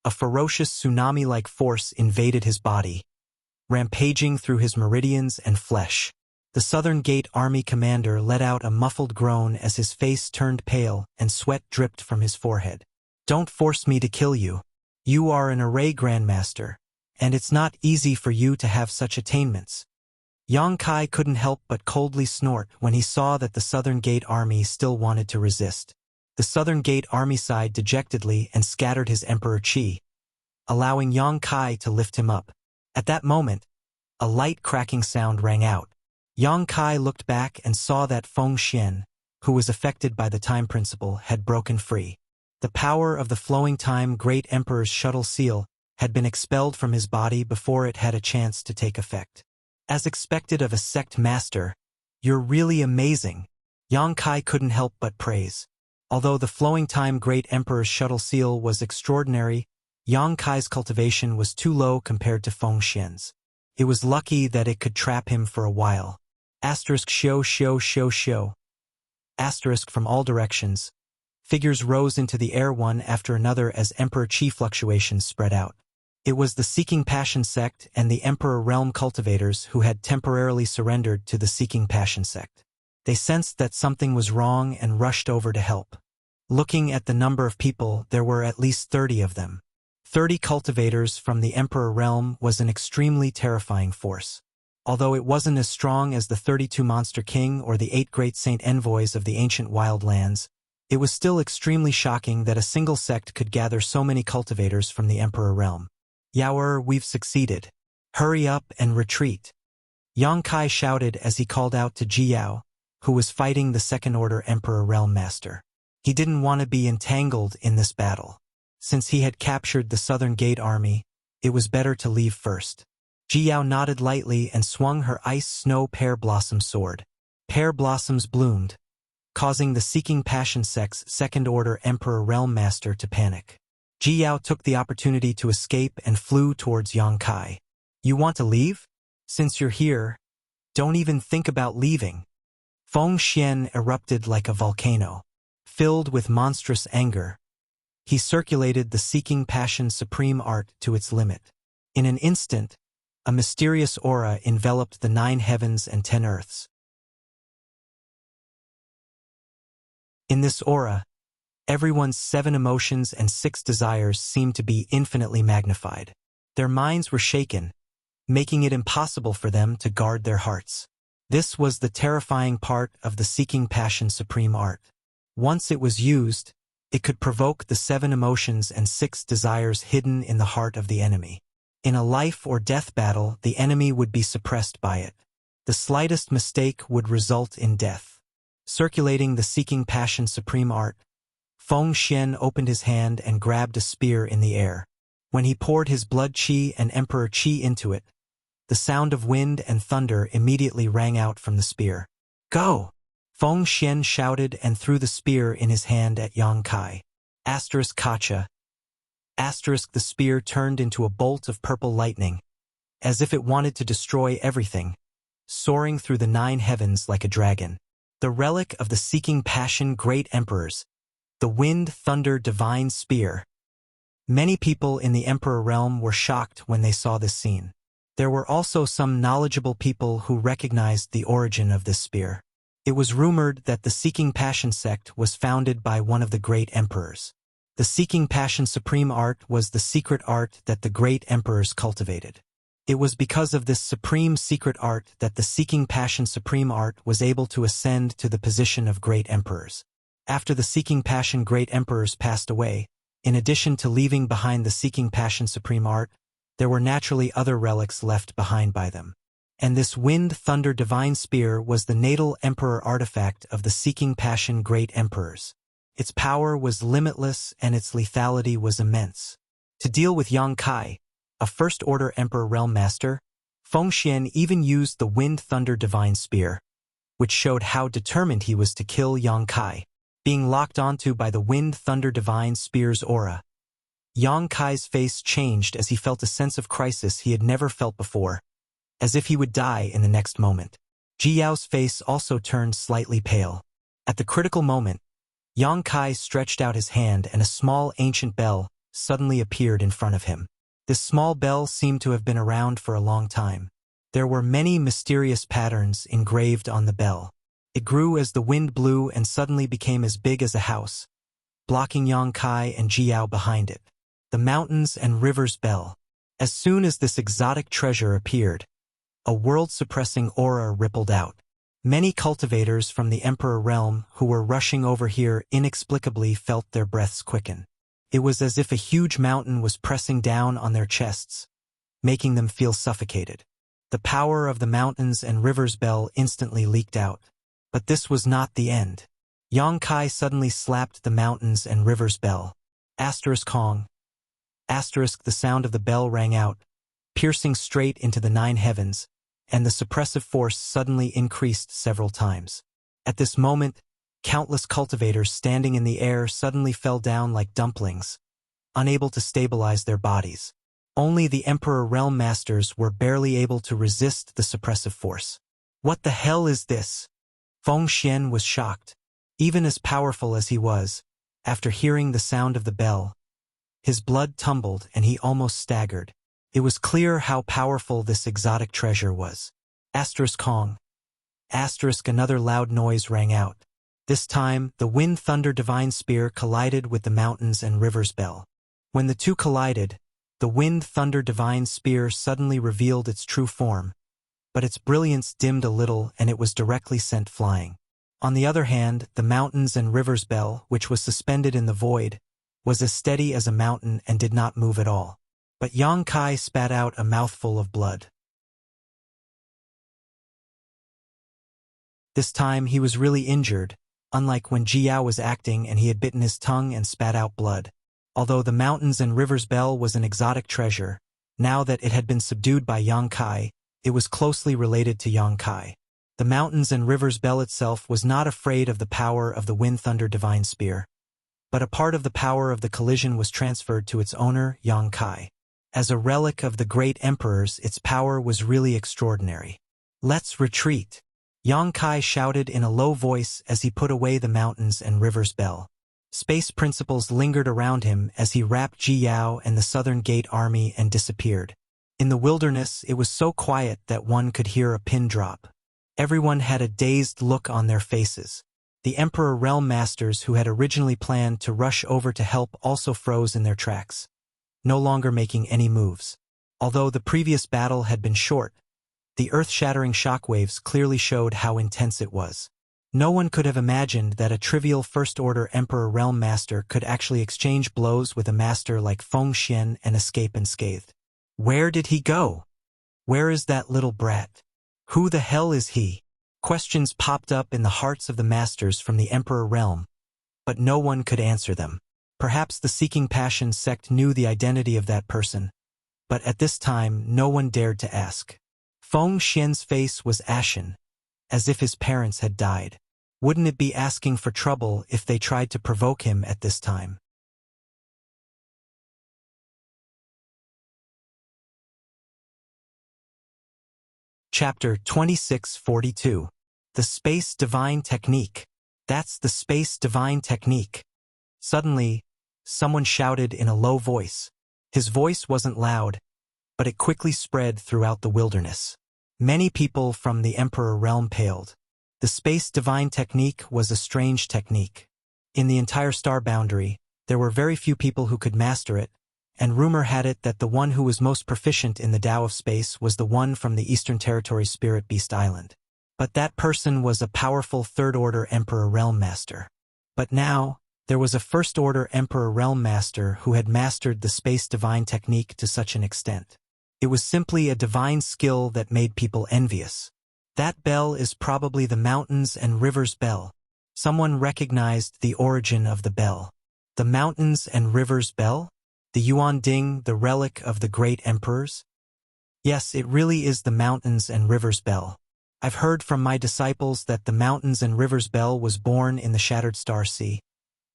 a ferocious tsunami-like force invaded his body, rampaging through his meridians and flesh. The Southern Gate Army commander let out a muffled groan as his face turned pale and sweat dripped from his forehead. "Don't force me to kill you. You are an array grandmaster, and it's not easy for you to have such attainments." Yang Kai couldn't help but coldly snort when he saw that the Southern Gate Army still wanted to resist. The Southern Gate Army sighed dejectedly and scattered his Emperor Qi, allowing Yang Kai to lift him up. At that moment, a light cracking sound rang out. Yang Kai looked back and saw that Feng Xian, who was affected by the time principle, had broken free. The power of the flowing time Great Emperor's shuttle seal had been expelled from his body before it had a chance to take effect. As expected of a sect master, "You're really amazing," Yang Kai couldn't help but praise. Although the flowing time Great Emperor's shuttle seal was extraordinary, Yang Kai's cultivation was too low compared to Feng Xian's. It was lucky that it could trap him for a while. *********. Asterisk from all directions. Figures rose into the air one after another as Emperor Qi fluctuations spread out. It was the Seeking Passion sect and the Emperor Realm cultivators who had temporarily surrendered to the Seeking Passion sect. They sensed that something was wrong and rushed over to help. Looking at the number of people, there were at least 30 of them. 30 cultivators from the Emperor Realm was an extremely terrifying force. Although it wasn't as strong as the 32 Monster King or the 8 Great Saint Envoys of the ancient wildlands, it was still extremely shocking that a single sect could gather so many cultivators from the Emperor Realm. "Yaoer, we've succeeded. Hurry up and retreat," Yang Kai shouted as he called out to Jiao, who was fighting the Second-Order Emperor Realm Master. He didn't want to be entangled in this battle. Since he had captured the Southern Gate Army, it was better to leave first. Jiao nodded lightly and swung her ice snow pear blossom sword. Pear blossoms bloomed, causing the Seeking Passion sect's Second-Order Emperor Realm Master to panic. Jiao took the opportunity to escape and flew towards Yang Kai. "You want to leave? Since you're here, don't even think about leaving." Feng Xian erupted like a volcano. Filled with monstrous anger, he circulated the Seeking Passion Supreme Art to its limit. In an instant, a mysterious aura enveloped the 9 heavens and 10 earths. In this aura, everyone's 7 emotions and 6 desires seemed to be infinitely magnified. Their minds were shaken, making it impossible for them to guard their hearts. This was the terrifying part of the Seeking Passion Supreme Art. Once it was used, it could provoke the 7 emotions and 6 desires hidden in the heart of the enemy. In a life or death battle, the enemy would be suppressed by it. The slightest mistake would result in death. Circulating the Seeking Passion Supreme Art, Feng Xian opened his hand and grabbed a spear in the air. When he poured his blood qi and Emperor qi into it, the sound of wind and thunder immediately rang out from the spear. "Go!" Feng Xian shouted and threw the spear in his hand at Yang Kai. Kacha. The spear turned into a bolt of purple lightning, as if it wanted to destroy everything, soaring through the 9 heavens like a dragon. The relic of the Seeking Passion Great Emperors, the Wind Thunder Divine Spear. Many people in the Emperor Realm were shocked when they saw this scene. There were also some knowledgeable people who recognized the origin of this spear. It was rumored that the Seeking Passion sect was founded by one of the great emperors. The Seeking Passion Supreme Art was the secret art that the great emperors cultivated. It was because of this supreme secret art that the Seeking Passion Supreme Art was able to ascend to the position of great emperors. After the Seeking Passion great emperors passed away, in addition to leaving behind the Seeking Passion Supreme Art, there were naturally other relics left behind by them. And this Wind Thunder Divine Spear was the natal emperor artifact of the Seeking Passion Great Emperors. Its power was limitless and its lethality was immense. To deal with Yang Kai, a First-Order Emperor Realm Master, Fengxian even used the Wind Thunder Divine Spear, which showed how determined he was to kill Yang Kai. Being locked onto by the Wind Thunder Divine Spear's aura, Yang Kai's face changed as he felt a sense of crisis he had never felt before, as if he would die in the next moment. Ji Yao's face also turned slightly pale. At the critical moment, Yang Kai stretched out his hand and a small ancient bell suddenly appeared in front of him. This small bell seemed to have been around for a long time. There were many mysterious patterns engraved on the bell. It grew as the wind blew and suddenly became as big as a house, blocking Yang Kai and Ji Yao behind it. The Mountains and Rivers Bell. As soon as this exotic treasure appeared, a world-suppressing aura rippled out. Many cultivators from the Emperor Realm who were rushing over here inexplicably felt their breaths quicken. It was as if a huge mountain was pressing down on their chests, making them feel suffocated. The power of the Mountains and Rivers Bell instantly leaked out. But this was not the end. Yang Kai suddenly slapped the Mountains and Rivers Bell. Kong. The sound of the bell rang out, piercing straight into the 9 heavens, and the suppressive force suddenly increased several times. At this moment, countless cultivators standing in the air suddenly fell down like dumplings, unable to stabilize their bodies. Only the Emperor Realm Masters were barely able to resist the suppressive force. What the hell is this? Fengxian was shocked. Even as powerful as he was, after hearing the sound of the bell, his blood tumbled and he almost staggered. It was clear how powerful this exotic treasure was. Kong. Another loud noise rang out. This time, the Wind Thunder Divine Spear collided with the Mountains and Rivers Bell. When the two collided, the Wind Thunder Divine Spear suddenly revealed its true form, but its brilliance dimmed a little and it was directly sent flying. On the other hand, the Mountains and Rivers Bell, which was suspended in the void, was as steady as a mountain and did not move at all. But Yang Kai spat out a mouthful of blood. This time he was really injured, unlike when Ji Yao was acting and he had bitten his tongue and spat out blood. Although the Mountains and Rivers Bell was an exotic treasure, now that it had been subdued by Yang Kai, it was closely related to Yang Kai. The Mountains and Rivers Bell itself was not afraid of the power of the Wind Thunder Divine Spear, but a part of the power of the collision was transferred to its owner, Yang Kai. As a relic of the great emperors, its power was really extraordinary. Let's retreat, Yang Kai shouted in a low voice as he put away the Mountains and Rivers Bell. Space principles lingered around him as he wrapped Ji Yao and the Southern Gate army and disappeared. In the wilderness, it was so quiet that one could hear a pin drop. Everyone had a dazed look on their faces. The Emperor Realm Masters who had originally planned to rush over to help also froze in their tracks, no longer making any moves. Although the previous battle had been short, the earth-shattering shockwaves clearly showed how intense it was. No one could have imagined that a trivial First-Order Emperor Realm Master could actually exchange blows with a master like Fengxian and escape unscathed. Where did he go? Where is that little brat? Who the hell is he? Questions popped up in the hearts of the masters from the Emperor Realm, but no one could answer them. Perhaps the Seeking Passion sect knew the identity of that person, but at this time no one dared to ask. Fengxian's face was ashen, as if his parents had died. Wouldn't it be asking for trouble if they tried to provoke him at this time? Chapter 2642. The Space Divine Technique. That's the Space Divine Technique. Suddenly, someone shouted in a low voice. His voice wasn't loud, but it quickly spread throughout the wilderness. Many people from the Emperor Realm paled. The Space Divine Technique was a strange technique. In the entire star boundary, there were very few people who could master it, and rumor had it that the one who was most proficient in the Tao of Space was the one from the Eastern Territory Spirit Beast Island. But that person was a powerful Third-Order Emperor Realm Master. But now, there was a First-Order Emperor Realm Master who had mastered the Space Divine Technique to such an extent. It was simply a divine skill that made people envious. That bell is probably the Mountains and Rivers Bell. Someone recognized the origin of the bell. The Mountains and Rivers Bell? The Yuan Ding, the relic of the great emperors? Yes, it really is the mountains and rivers bell. I've heard from my disciples that the mountains and rivers bell was born in the Shattered Star Sea,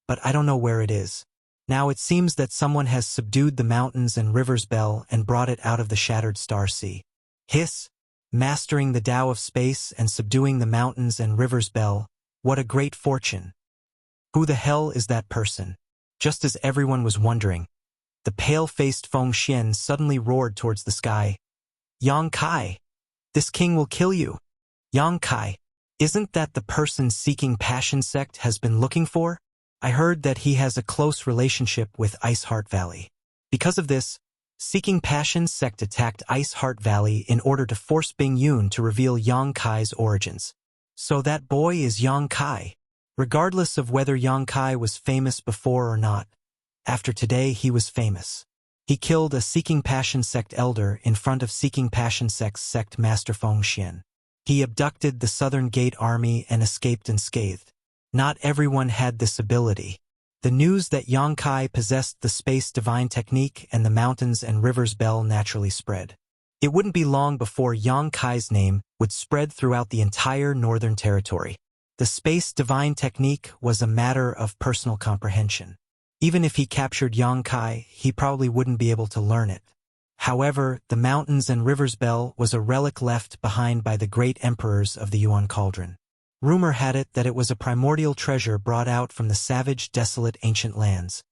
but I don't know where it is. Now it seems that someone has subdued the mountains and rivers bell and brought it out of the Shattered Star Sea. Hiss, mastering the Tao of space and subduing the mountains and rivers bell, what a great fortune. Who the hell is that person? Just as everyone was wondering, the pale-faced Feng Xian suddenly roared towards the sky. Yang Kai, this king will kill you. Yang Kai, isn't that the person Seeking Passion sect has been looking for? I heard that he has a close relationship with Ice Heart Valley. Because of this, Seeking Passion sect attacked Ice Heart Valley in order to force Bing Yun to reveal Yang Kai's origins. So that boy is Yang Kai. Regardless of whether Yang Kai was famous before or not, after today he was famous. He killed a Seeking Passion sect elder in front of Seeking Passion sect's sect master Feng Xian. He abducted the Southern Gate army and escaped unscathed. Not everyone had this ability. The news that Yang Kai possessed the space divine technique and the mountains and rivers bell naturally spread. It wouldn't be long before Yang Kai's name would spread throughout the entire northern territory. The space divine technique was a matter of personal comprehension. Even if he captured Yang Kai, he probably wouldn't be able to learn it. However, the mountains and rivers bell was a relic left behind by the great emperors of the Yuan Cauldron. Rumor had it that it was a primordial treasure brought out from the savage, desolate ancient lands,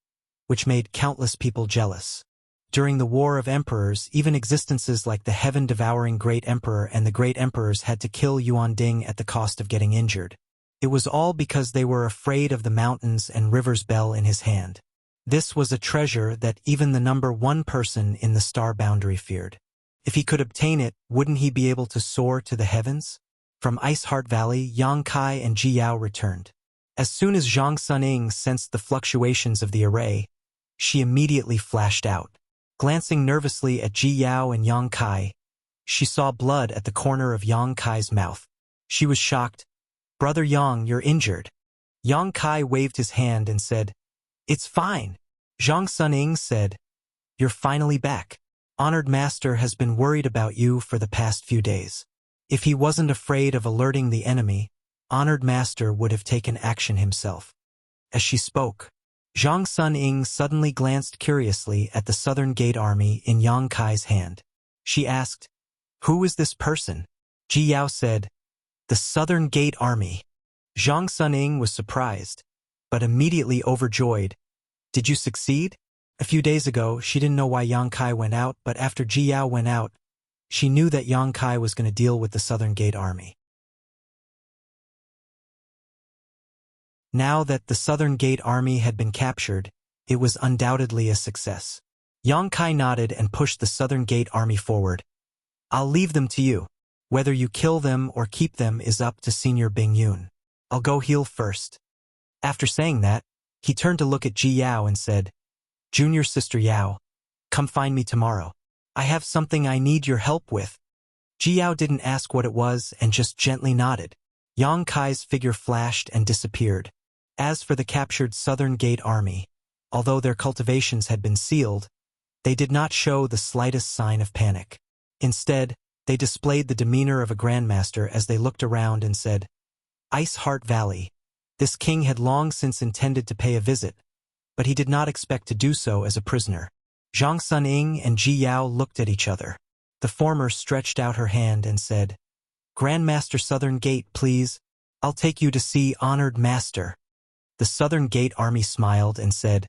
which made countless people jealous. During the War of Emperors, even existences like the heaven-devouring Great Emperor and the Great Emperors had to kill Yuan Ding at the cost of getting injured. It was all because they were afraid of the mountains and rivers bell in his hand. This was a treasure that even the number one person in the star boundary feared. If he could obtain it, wouldn't he be able to soar to the heavens? From Ice Heart Valley, Yang Kai and Ji Yao returned. As soon as Zhang Suning sensed the fluctuations of the array, she immediately flashed out. Glancing nervously at Ji Yao and Yang Kai, she saw blood at the corner of Yang Kai's mouth. She was shocked. "Brother Yang, you're injured." Yang Kai waved his hand and said, "It's fine." Zhang Suning said, "You're finally back. Honored Master has been worried about you for the past few days. If he wasn't afraid of alerting the enemy, Honored Master would have taken action himself." As she spoke, Zhang Suning suddenly glanced curiously at the Southern Gate army in Yang Kai's hand. She asked, "Who is this person?" Ji Yao said, "The Southern Gate army." Zhang Suning was surprised, but immediately overjoyed. "Did you succeed?" A few days ago, she didn't know why Yang Kai went out, but after Ji Yao went out, she knew that Yang Kai was going to deal with the Southern Gate army. Now that the Southern Gate army had been captured, it was undoubtedly a success. Yang Kai nodded and pushed the Southern Gate army forward. "I'll leave them to you. Whether you kill them or keep them is up to Senior Bing Yun. I'll go heal first." After saying that, he turned to look at Ji Yao and said, "Junior Sister Yao, come find me tomorrow. I have something I need your help with." Ji Yao didn't ask what it was and just gently nodded. Yang Kai's figure flashed and disappeared. As for the captured Southern Gate army, although their cultivations had been sealed, they did not show the slightest sign of panic. Instead, they displayed the demeanor of a grandmaster as they looked around and said, "Ice Heart Valley." This king had long since intended to pay a visit, but he did not expect to do so as a prisoner. Zhang Suning and Ji Yao looked at each other. The former stretched out her hand and said, "Grandmaster Southern Gate, please. I'll take you to see Honored Master." The Southern Gate army smiled and said,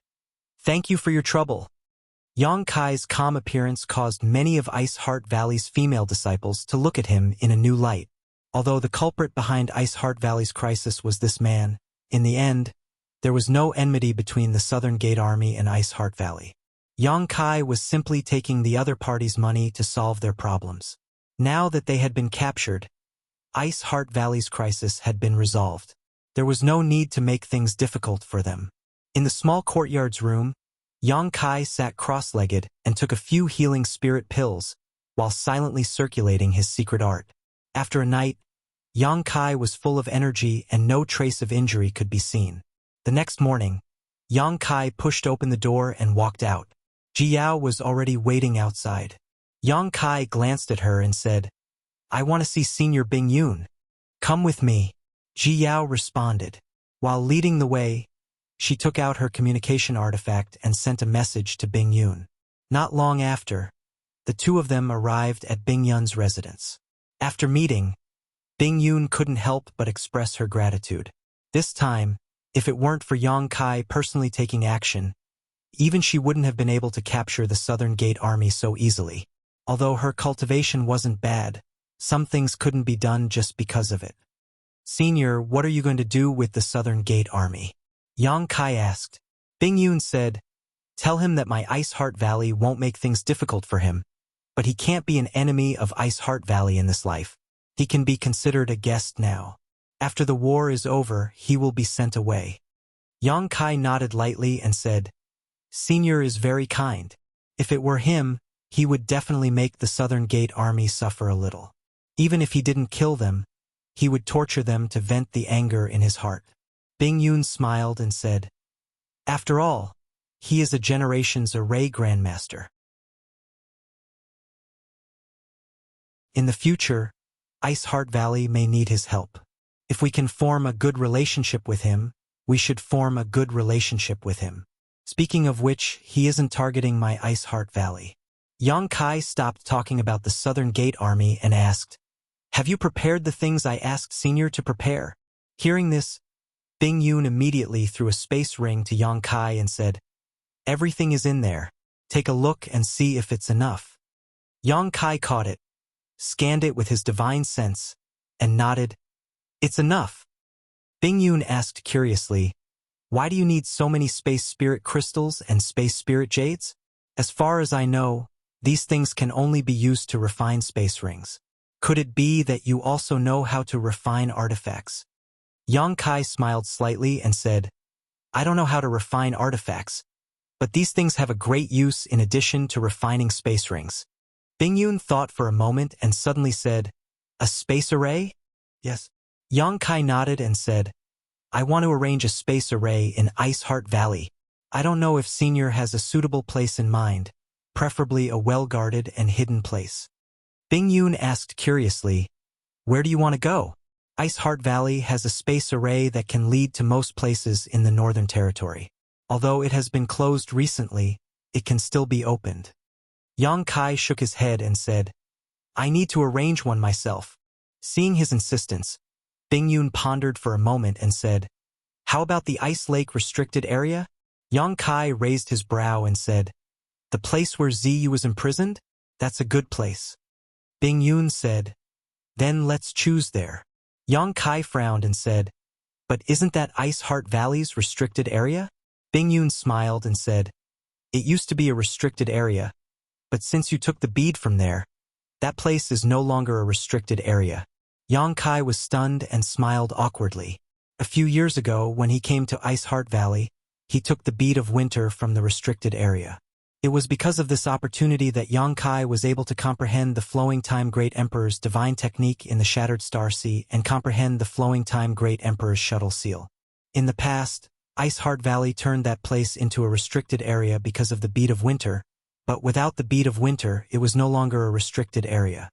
"Thank you for your trouble." Yang Kai's calm appearance caused many of Ice Heart Valley's female disciples to look at him in a new light. Although the culprit behind Ice Heart Valley's crisis was this man, in the end, there was no enmity between the Southern Gate army and Ice Heart Valley. Yang Kai was simply taking the other party's money to solve their problems. Now that they had been captured, Ice Heart Valley's crisis had been resolved. There was no need to make things difficult for them. In the small courtyard's room, Yang Kai sat cross-legged and took a few healing spirit pills while silently circulating his secret art. After a night, Yang Kai was full of energy and no trace of injury could be seen. The next morning, Yang Kai pushed open the door and walked out. Ji Yao was already waiting outside. Yang Kai glanced at her and said, "I want to see Senior Bing Yun. Come with me." Ji Yao responded. While leading the way, she took out her communication artifact and sent a message to Bing Yun. Not long after, the two of them arrived at Bing Yun's residence. After meeting, Bing Yun couldn't help but express her gratitude. This time, if it weren't for Yang Kai personally taking action, even she wouldn't have been able to capture the Southern Gate Army so easily. Although her cultivation wasn't bad, some things couldn't be done just because of it. "Senior, what are you going to do with the Southern Gate Army?" Yang Kai asked. Bing Yun said, "Tell him that my Ice Heart Valley won't make things difficult for him, but he can't be an enemy of Ice Heart Valley in this life. He can be considered a guest now. After the war is over, he will be sent away." Yang Kai nodded lightly and said, "Senior is very kind. If it were him, he would definitely make the Southern Gate Army suffer a little. Even if he didn't kill them, he would torture them to vent the anger in his heart." Bing Yun smiled and said, "After all, he is a Generations Array Grandmaster. In the future, Ice Heart Valley may need his help. If we can form a good relationship with him, we should form a good relationship with him. Speaking of which, he isn't targeting my Ice Heart Valley." Yang Kai stopped talking about the Southern Gate Army and asked, "Have you prepared the things I asked Senior to prepare?" Hearing this, Bing Yun immediately threw a space ring to Yang Kai and said, "Everything is in there. Take a look and see if it's enough." Yang Kai caught it, scanned it with his divine sense, and nodded, "It's enough." Bing Yun asked curiously, "Why do you need so many space spirit crystals and space spirit jades? As far as I know, these things can only be used to refine space rings. Could it be that you also know how to refine artifacts?" Yang Kai smiled slightly and said, "I don't know how to refine artifacts, but these things have a great use in addition to refining space rings." Bing Yun thought for a moment and suddenly said, "A space array?" "Yes." Yang Kai nodded and said, "I want to arrange a space array in Ice Heart Valley. I don't know if Senior has a suitable place in mind, preferably a well-guarded and hidden place." Bing Yun asked curiously, "Where do you want to go?" Ice Heart Valley has a space array that can lead to most places in the Northern Territory. Although it has been closed recently, it can still be opened. Yang Kai shook his head and said, "I need to arrange one myself." Seeing his insistence, Bing Yun pondered for a moment and said, "How about the Ice Lake Restricted Area?" Yang Kai raised his brow and said, "The place where Ziyu was imprisoned? That's a good place." Bing Yun said, "Then let's choose there." Yang Kai frowned and said, "But isn't that Ice Heart Valley's restricted area?" Bing Yun smiled and said, "It used to be a restricted area, but since you took the bead from there, that place is no longer a restricted area." Yang Kai was stunned and smiled awkwardly. A few years ago, when he came to Ice Heart Valley, he took the bead of winter from the restricted area. It was because of this opportunity that Yang Kai was able to comprehend the Flowing Time Great Emperor's divine technique in the Shattered Star Sea and comprehend the Flowing Time Great Emperor's shuttle seal. In the past, Ice Heart Valley turned that place into a restricted area because of the bead of winter, but without the bead of winter, it was no longer a restricted area.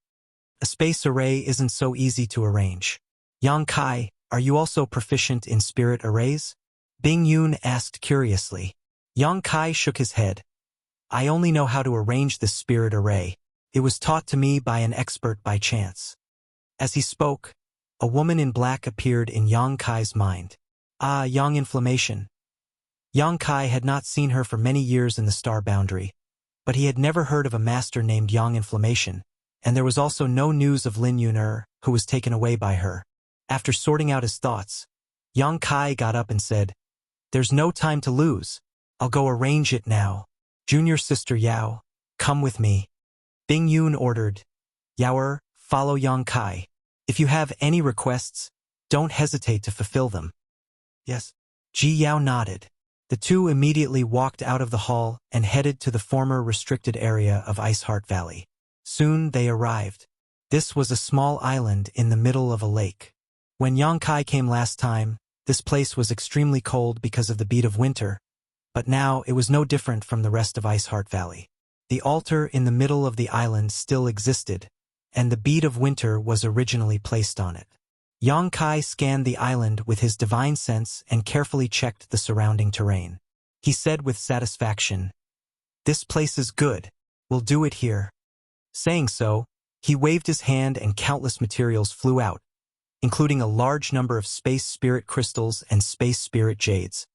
A space array isn't so easy to arrange. Yang Kai, are you also proficient in spirit arrays? Bing Yun asked curiously. Yang Kai shook his head. "I only know how to arrange this spirit array. It was taught to me by an expert by chance." As he spoke, a woman in black appeared in Yang Kai's mind. Ah, Yang Inflammation. Yang Kai had not seen her for many years in the star boundary, but he had never heard of a master named Yang Inflammation, and there was also no news of Lin Yuner, who was taken away by her. After sorting out his thoughts, Yang Kai got up and said, "There's no time to lose. I'll go arrange it now. Junior sister Yao, come with me." Bing Yun ordered, "Yaoer, follow Yang Kai. If you have any requests, don't hesitate to fulfill them." "Yes." Ji Yao nodded. The two immediately walked out of the hall and headed to the former restricted area of Ice Heart Valley. Soon they arrived. This was a small island in the middle of a lake. When Yang Kai came last time, this place was extremely cold because of the beat of winter, but now it was no different from the rest of Iceheart Valley. The altar in the middle of the island still existed, and the bead of winter was originally placed on it. Yang Kai scanned the island with his divine sense and carefully checked the surrounding terrain. He said with satisfaction, "This place is good. We'll do it here." Saying so, he waved his hand and countless materials flew out, including a large number of space spirit crystals and space spirit jades.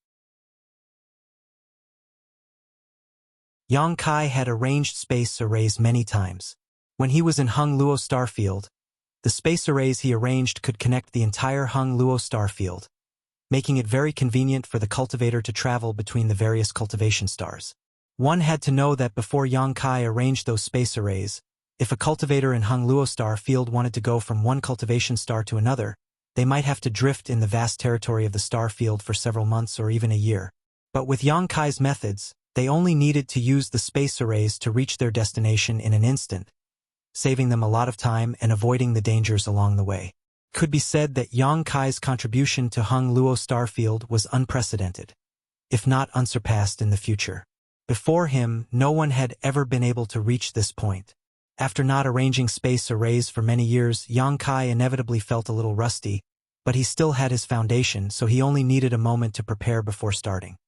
Yang Kai had arranged space arrays many times. When he was in Hung Luo Starfield, the space arrays he arranged could connect the entire Hung Luo Starfield, making it very convenient for the cultivator to travel between the various cultivation stars. One had to know that before Yang Kai arranged those space arrays, if a cultivator in Hung Luo Starfield wanted to go from one cultivation star to another, they might have to drift in the vast territory of the star field for several months or even a year. But with Yang Kai's methods, they only needed to use the space arrays to reach their destination in an instant, saving them a lot of time and avoiding the dangers along the way. Could be said that Yang Kai's contribution to Hung Luo Starfield was unprecedented, if not unsurpassed in the future. Before him, no one had ever been able to reach this point. After not arranging space arrays for many years, Yang Kai inevitably felt a little rusty, but he still had his foundation, so he only needed a moment to prepare before starting.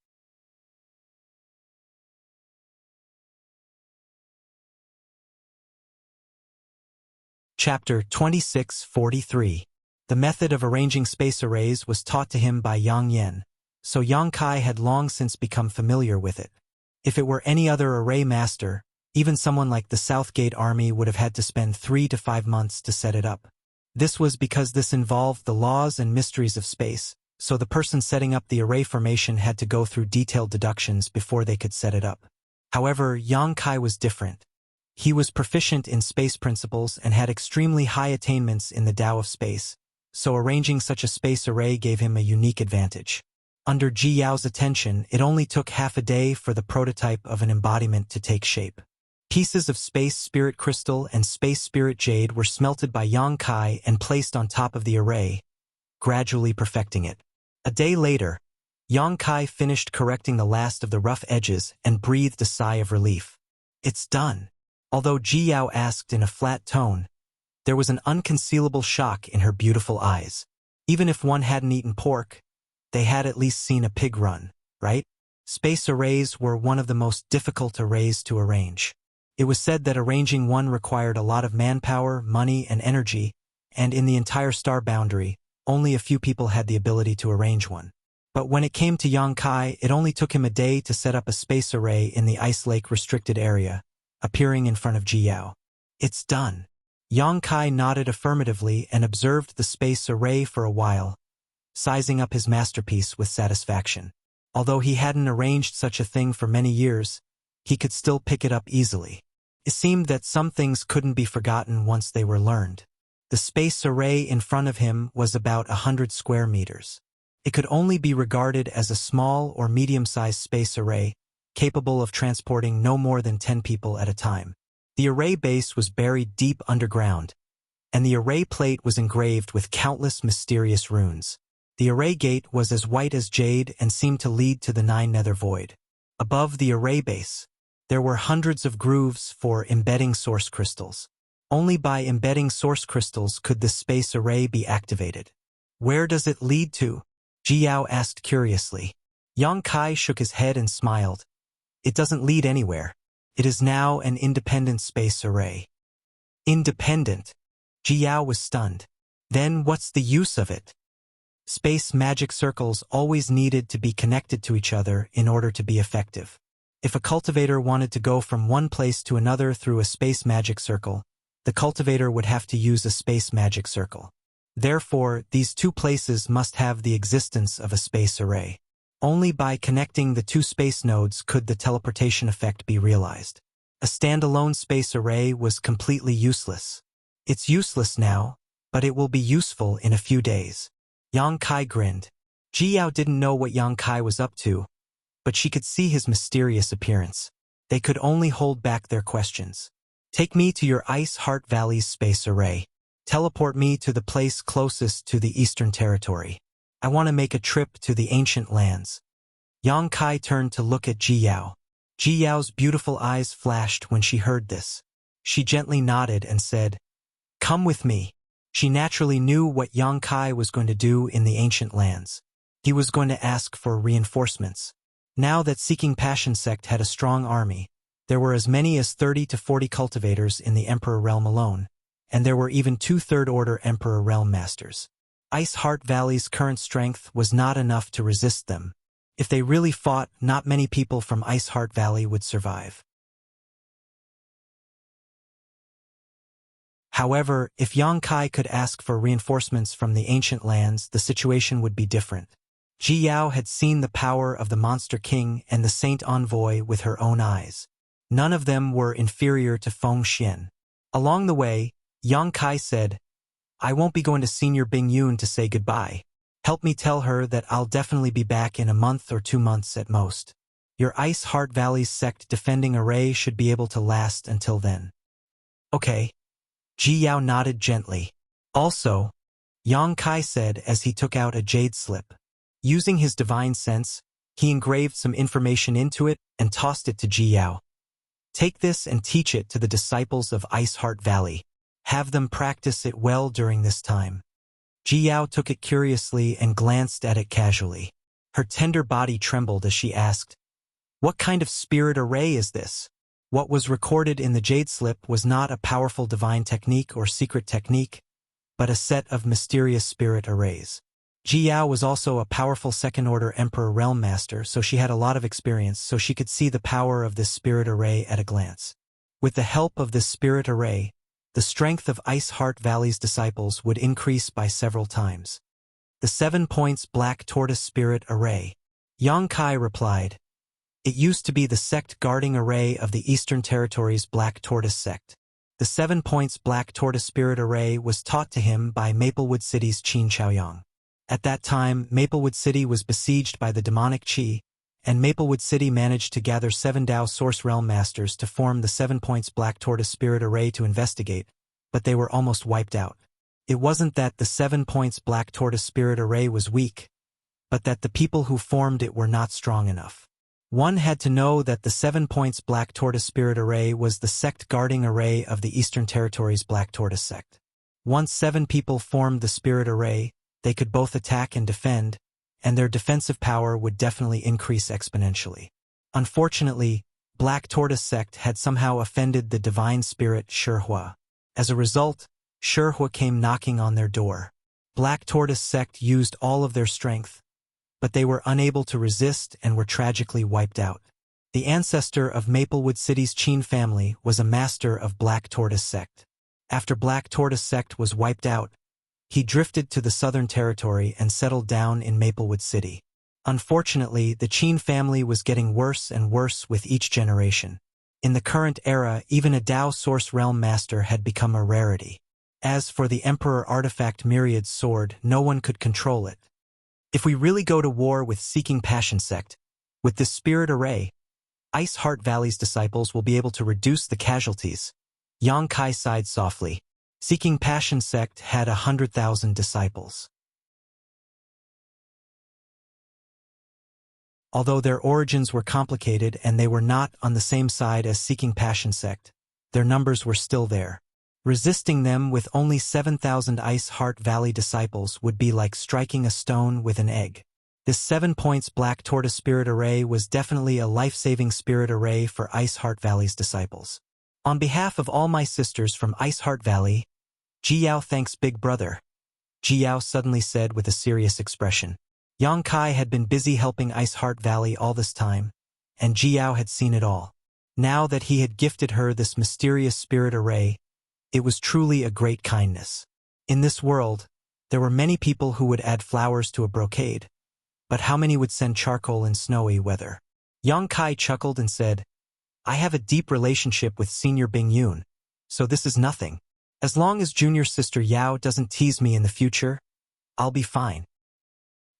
Chapter 2643. The method of arranging space arrays was taught to him by Yang Yen, so Yang Kai had long since become familiar with it. If it were any other array master, even someone like the Southgate Army would have had to spend 3 to 5 months to set it up. This was because this involved the laws and mysteries of space, so the person setting up the array formation had to go through detailed deductions before they could set it up. However, Yang Kai was different. He was proficient in space principles and had extremely high attainments in the Tao of space, so arranging such a space array gave him a unique advantage. Under Ji Yao's attention, it only took half a day for the prototype of an embodiment to take shape. Pieces of space spirit crystal and space spirit jade were smelted by Yang Kai and placed on top of the array, gradually perfecting it. A day later, Yang Kai finished correcting the last of the rough edges and breathed a sigh of relief. "It's done." Although Ji Yao asked in a flat tone, there was an unconcealable shock in her beautiful eyes. Even if one hadn't eaten pork, they had at least seen a pig run, right? Space arrays were one of the most difficult arrays to arrange. It was said that arranging one required a lot of manpower, money, and energy, and in the entire star boundary, only a few people had the ability to arrange one. But when it came to Yang Kai, it only took him a day to set up a space array in the Ice Lake restricted area, appearing in front of Ji Yao. "It's done." Yang Kai nodded affirmatively and observed the space array for a while, sizing up his masterpiece with satisfaction. Although he hadn't arranged such a thing for many years, he could still pick it up easily. It seemed that some things couldn't be forgotten once they were learned. The space array in front of him was about 100 square meters. It could only be regarded as a small or medium-sized space array, capable of transporting no more than 10 people at a time. The array base was buried deep underground, and the array plate was engraved with countless mysterious runes. The array gate was as white as jade and seemed to lead to the 9 nether void. Above the array base, there were hundreds of grooves for embedding source crystals. Only by embedding source crystals could the space array be activated. "Where does it lead to?" Ji Yao asked curiously. Yang Kai shook his head and smiled. "It doesn't lead anywhere. It is now an independent space array." "Independent?" Ji Yao was stunned. "Then what's the use of it?" Space magic circles always needed to be connected to each other in order to be effective. If a cultivator wanted to go from one place to another through a space magic circle, the cultivator would have to use a space magic circle. Therefore, these two places must have the existence of a space array. Only by connecting the two space nodes could the teleportation effect be realized. A standalone space array was completely useless. "It's useless now, but it will be useful in a few days." Yang Kai grinned. Ji Yao didn't know what Yang Kai was up to, but she could see his mysterious appearance. They could only hold back their questions. "Take me to your Ice Heart Valley's space array. Teleport me to the place closest to the Eastern Territory. I want to make a trip to the ancient lands." Yang Kai turned to look at Ji Yao. Ji Yao's beautiful eyes flashed when she heard this. She gently nodded and said, "Come with me." She naturally knew what Yang Kai was going to do in the ancient lands. He was going to ask for reinforcements. Now that Seeking Passion sect had a strong army, there were as many as 30 to 40 cultivators in the Emperor Realm alone, and there were even 2 third-order Emperor Realm masters. Ice Heart Valley's current strength was not enough to resist them. If they really fought, not many people from Ice Heart Valley would survive. However, if Yang Kai could ask for reinforcements from the ancient lands, the situation would be different. Ji Yao had seen the power of the Monster King and the Saint Envoy with her own eyes. None of them were inferior to Feng Xian. Along the way, Yang Kai said, "I won't be going to Senior Bing Yun to say goodbye. Help me tell her that I'll definitely be back in a month or 2 months at most. Your Ice Heart Valley's sect defending array should be able to last until then." "Okay." Ji Yao nodded gently. "Also," Yang Kai said as he took out a jade slip. Using his divine sense, he engraved some information into it and tossed it to Ji Yao. "Take this and teach it to the disciples of Ice Heart Valley. Have them practice it well during this time." Ji Yao took it curiously and glanced at it casually. Her tender body trembled as she asked, "What kind of spirit array is this?" What was recorded in the jade slip was not a powerful divine technique or secret technique, but a set of mysterious spirit arrays. Ji Yao was also a powerful second-order Emperor Realm Master, so she had a lot of experience, so she could see the power of this spirit array at a glance. With the help of this spirit array, the strength of Ice Heart Valley's disciples would increase by several times. "The 7 points Black Tortoise Spirit Array." Yang Kai replied, "It used to be the sect guarding array of the Eastern Territories Black Tortoise sect. The 7 points Black Tortoise Spirit Array was taught to him by Maplewood City's Qin Chaoyang. At that time, Maplewood City was besieged by the demonic Qi, and Maplewood City managed to gather 7 Dao Source Realm Masters to form the 7 points Black Tortoise Spirit Array to investigate, but they were almost wiped out. It wasn't that the 7 points Black Tortoise Spirit Array was weak, but that the people who formed it were not strong enough. One had to know that the 7 points Black Tortoise Spirit Array was the sect guarding array of the Eastern Territories Black Tortoise sect. Once 7 people formed the Spirit Array, they could both attack and defend, and their defensive power would definitely increase exponentially. Unfortunately, Black Tortoise sect had somehow offended the divine spirit Shihua. As a result, Shihua came knocking on their door. Black Tortoise sect used all of their strength, but they were unable to resist and were tragically wiped out. The ancestor of Maplewood City's Qin family was a master of Black Tortoise sect. After Black Tortoise sect was wiped out, he drifted to the Southern Territory and settled down in Maplewood City. Unfortunately, the Qin family was getting worse and worse with each generation. In the current era, even a Dao Source Realm Master had become a rarity. As for the Emperor Artifact Myriad's sword, no one could control it. If we really go to war with Seeking Passion sect, with this spirit array, Ice Heart Valley's disciples will be able to reduce the casualties. Yang Kai sighed softly. Seeking Passion sect had 100,000 disciples. Although their origins were complicated and they were not on the same side as Seeking Passion sect, their numbers were still there. Resisting them with only 7,000 Ice Heart Valley disciples would be like striking a stone with an egg. This 7 points Black Tortoise Spirit Array was definitely a life-saving spirit array for Ice Heart Valley's disciples. On behalf of all my sisters from Ice Heart Valley, Ji Yao thanks Big Brother. Ji Yao suddenly said with a serious expression. Yang Kai had been busy helping Ice Heart Valley all this time, and Ji Yao had seen it all. Now that he had gifted her this mysterious spirit array, it was truly a great kindness. In this world, there were many people who would add flowers to a brocade, but how many would send charcoal in snowy weather? Yang Kai chuckled and said, "I have a deep relationship with Senior Bing Yun, so this is nothing. As long as junior sister Yao doesn't tease me in the future, I'll be fine."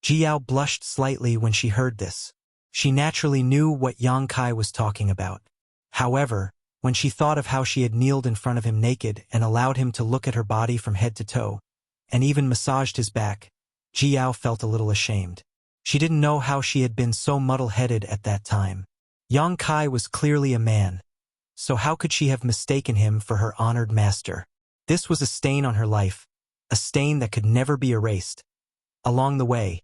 Ji Yao blushed slightly when she heard this. She naturally knew what Yang Kai was talking about. However, when she thought of how she had kneeled in front of him naked and allowed him to look at her body from head to toe, and even massaged his back, Ji Yao felt a little ashamed. She didn't know how she had been so muddle-headed at that time. Yang Kai was clearly a man, so how could she have mistaken him for her honored master? This was a stain on her life, a stain that could never be erased. Along the way,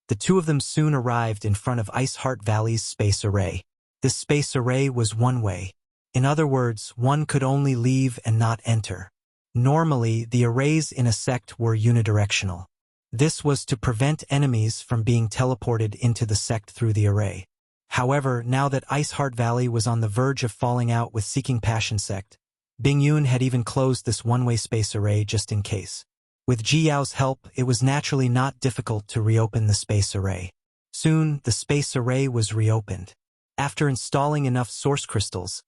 the two of them soon arrived in front of Ice Heart Valley's space array. This space array was one-way. In other words, one could only leave and not enter. Normally, the arrays in a sect were unidirectional. This was to prevent enemies from being teleported into the sect through the array. However, now that Ice Heart Valley was on the verge of falling out with Seeking Passion sect, Bing Yun had even closed this one-way space array just in case. With Ji Yao's help, it was naturally not difficult to reopen the space array. Soon, the space array was reopened. After installing enough source crystals,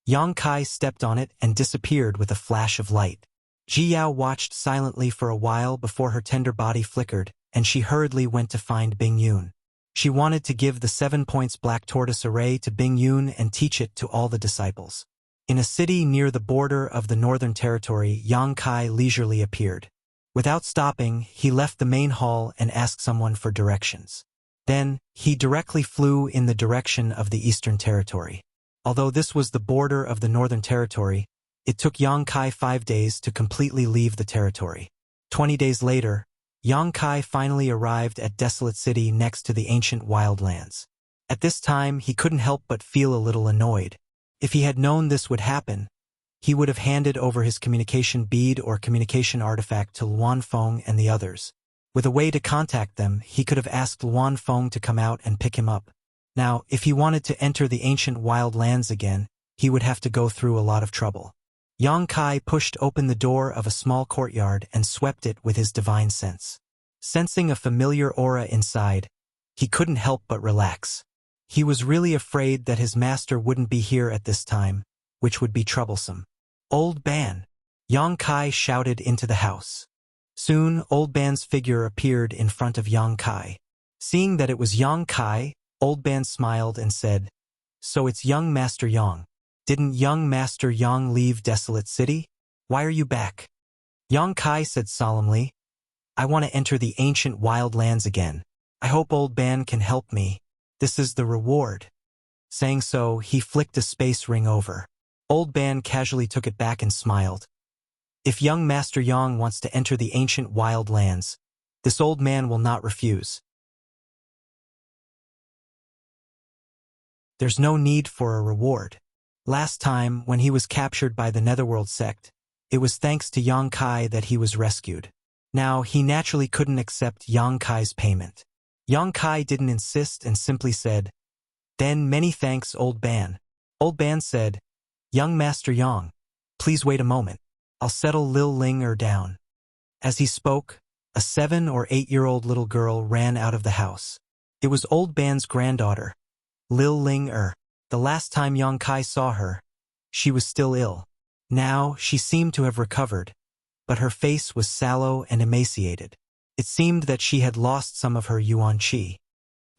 Yang Kai stepped on it and disappeared with a flash of light. Ji Yao watched silently for a while before her tender body flickered, and she hurriedly went to find Bing Yun. She wanted to give the 7 points Black Tortoise array to Bing Yun and teach it to all the disciples. In a city near the border of the Northern Territory, Yang Kai leisurely appeared. Without stopping, he left the main hall and asked someone for directions. Then, he directly flew in the direction of the Eastern Territory. Although this was the border of the Northern Territory, it took Yang Kai 5 days to completely leave the territory. 20 days later, Yang Kai finally arrived at Desolate City next to the ancient wildlands. At this time, he couldn't help but feel a little annoyed. If he had known this would happen, he would have handed over his communication bead or communication artifact to Luan Feng and the others. With a way to contact them, he could have asked Luan Feng to come out and pick him up. Now, if he wanted to enter the ancient wildlands again, he would have to go through a lot of trouble. Yang Kai pushed open the door of a small courtyard and swept it with his divine sense. Sensing a familiar aura inside, he couldn't help but relax. He was really afraid that his master wouldn't be here at this time, which would be troublesome. "Old Ban!" Yang Kai shouted into the house. Soon, Old Ban's figure appeared in front of Yang Kai. Seeing that it was Yang Kai, Old Ban smiled and said, "So it's young Master Yang. Didn't young Master Yang leave Desolate City? Why are you back?" Yang Kai said solemnly, "I want to enter the ancient wildlands again. I hope Old Ban can help me. This is the reward." Saying so, he flicked a space ring over. Old Ban casually took it back and smiled. "If young Master Yang wants to enter the ancient wildlands, this old man will not refuse. There's no need for a reward. Last time, when he was captured by the Netherworld sect, it was thanks to Yang Kai that he was rescued. Now, he naturally couldn't accept Yang Kai's payment. Yang Kai didn't insist and simply said, "Then many thanks, Old Ban." Old Ban said, "Young Master Yang, please wait a moment. I'll settle Lil Ling down." As he spoke, a 7 or 8-year-old little girl ran out of the house. It was Old Ban's granddaughter, Lil Ling. The last time Yang Kai saw her, she was still ill. Now, she seemed to have recovered, but her face was sallow and emaciated. It seemed that she had lost some of her yuan qi.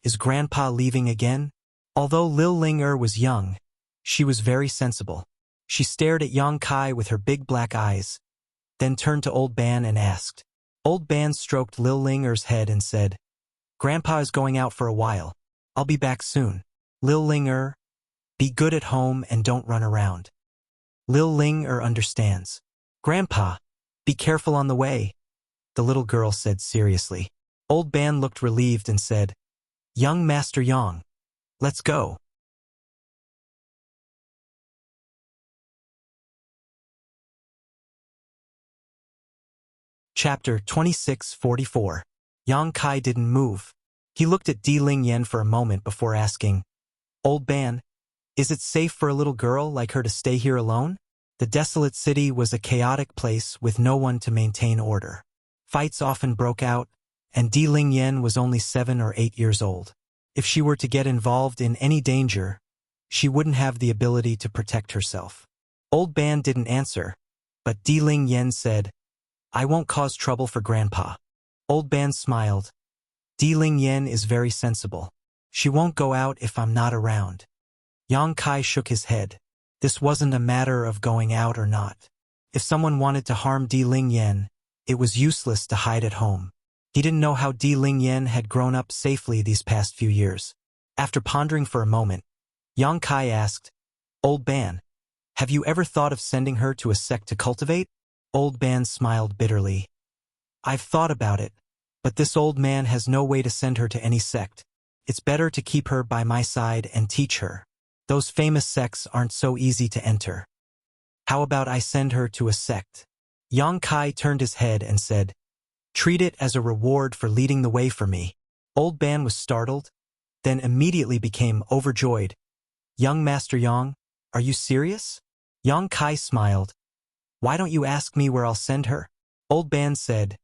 Is Grandpa leaving again? Although Lil Ling was young, she was very sensible. She stared at Yang Kai with her big black eyes, then turned to Old Ban and asked. Old Ban stroked Lil Ling's head and said, "Grandpa is going out for a while. I'll be back soon. Lil Ling, be good at home and don't run around." Lil Ling understands. "Grandpa, be careful on the way," the little girl said seriously. Old Ban looked relieved and said, "Young Master Yang, let's go." Chapter 2644. Yang Kai didn't move. He looked at Di Ling Yen for a moment before asking, "Old Ban, is it safe for a little girl like her to stay here alone?" The Desolate City was a chaotic place with no one to maintain order. Fights often broke out, and Di Ling Yen was only 7 or 8 years old. If she were to get involved in any danger, she wouldn't have the ability to protect herself. Old Ban didn't answer, but Di Ling Yen said, "I won't cause trouble for Grandpa." Old Ban smiled. Di Ling Yen is very sensible. She won't go out if I'm not around. Yang Kai shook his head. This wasn't a matter of going out or not. If someone wanted to harm Di Ling Yen, it was useless to hide at home. He didn't know how Di Lingyan had grown up safely these past few years. After pondering for a moment, Yang Kai asked, "Old Ban, have you ever thought of sending her to a sect to cultivate?" Old Ban smiled bitterly. "I've thought about it, but this old man has no way to send her to any sect. It's better to keep her by my side and teach her. Those famous sects aren't so easy to enter. How about I send her to a sect?" Yang Kai turned his head and said, "Treat it as a reward for leading the way for me." Old Ban was startled, then immediately became overjoyed. "Young Master Yang, are you serious?" Yang Kai smiled. "Why don't you ask me where I'll send her?" Old Ban said,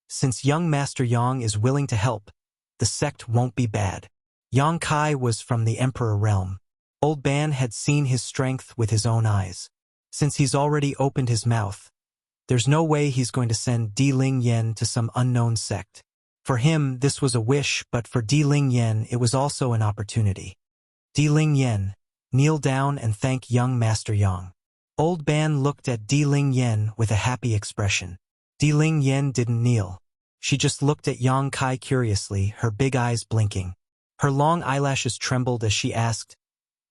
"Since young Master Yang is willing to help, the sect won't be bad." Yang Kai was from the Emperor realm. Old Ban had seen his strength with his own eyes. Since he's already opened his mouth, there's no way he's going to send Di Lingyan to some unknown sect. For him, this was a wish, but for Di Lingyan, it was also an opportunity. "Di Lingyan, kneel down and thank young Master Yang." Old Ban looked at Di Lingyan with a happy expression. Di Lingyan didn't kneel. She just looked at Yang Kai curiously, her big eyes blinking. Her long eyelashes trembled as she asked,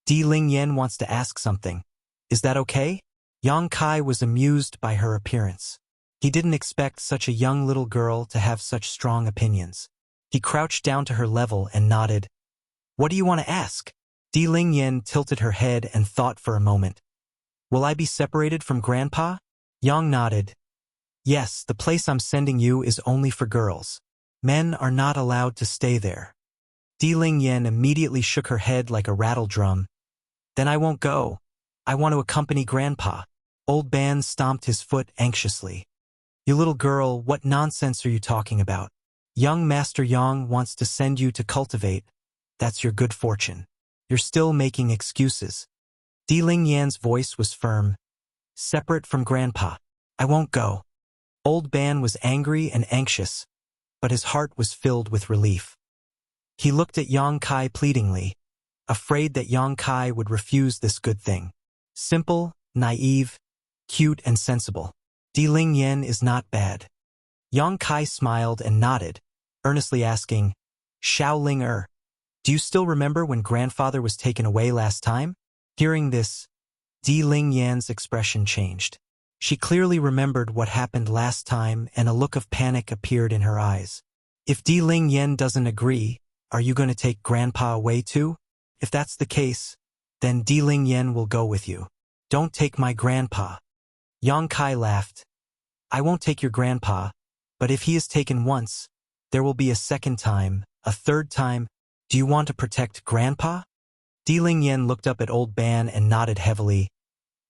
"Di Lingyan wants to ask something. Is that okay?" Yang Kai was amused by her appearance. He didn't expect such a young little girl to have such strong opinions. He crouched down to her level and nodded. "What do you want to ask?" Di Lingyan tilted her head and thought for a moment. "Will I be separated from Grandpa?" Yang nodded. "Yes, the place I'm sending you is only for girls. Men are not allowed to stay there." Di Lingyan immediately shook her head like a rattle drum. "Then I won't go. I want to accompany Grandpa." Old Ban stomped his foot anxiously. "You little girl, what nonsense are you talking about? Young Master Yang wants to send you to cultivate. That's your good fortune. You're still making excuses." Di Lingyan's voice was firm. "Separate from Grandpa. I won't go." Old Ban was angry and anxious, but his heart was filled with relief. He looked at Yang Kai pleadingly, afraid that Yang Kai would refuse this good thing. Simple, naive, cute and sensible. Di Lingyan is not bad. Yang Kai smiled and nodded, earnestly asking, "Xiao Ling do you still remember when grandfather was taken away last time?" Hearing this, Di Lingyan's expression changed. She clearly remembered what happened last time and a look of panic appeared in her eyes. "If Di Lingyan doesn't agree, are you going to take Grandpa away too? If that's the case, then Di Lingyan will go with you." "Don't take my grandpa." Yang Kai laughed. "I won't take your grandpa, but if he is taken once, there will be a second time, a third time. Do you want to protect Grandpa?" Di Lingyan looked up at Old Ban and nodded heavily.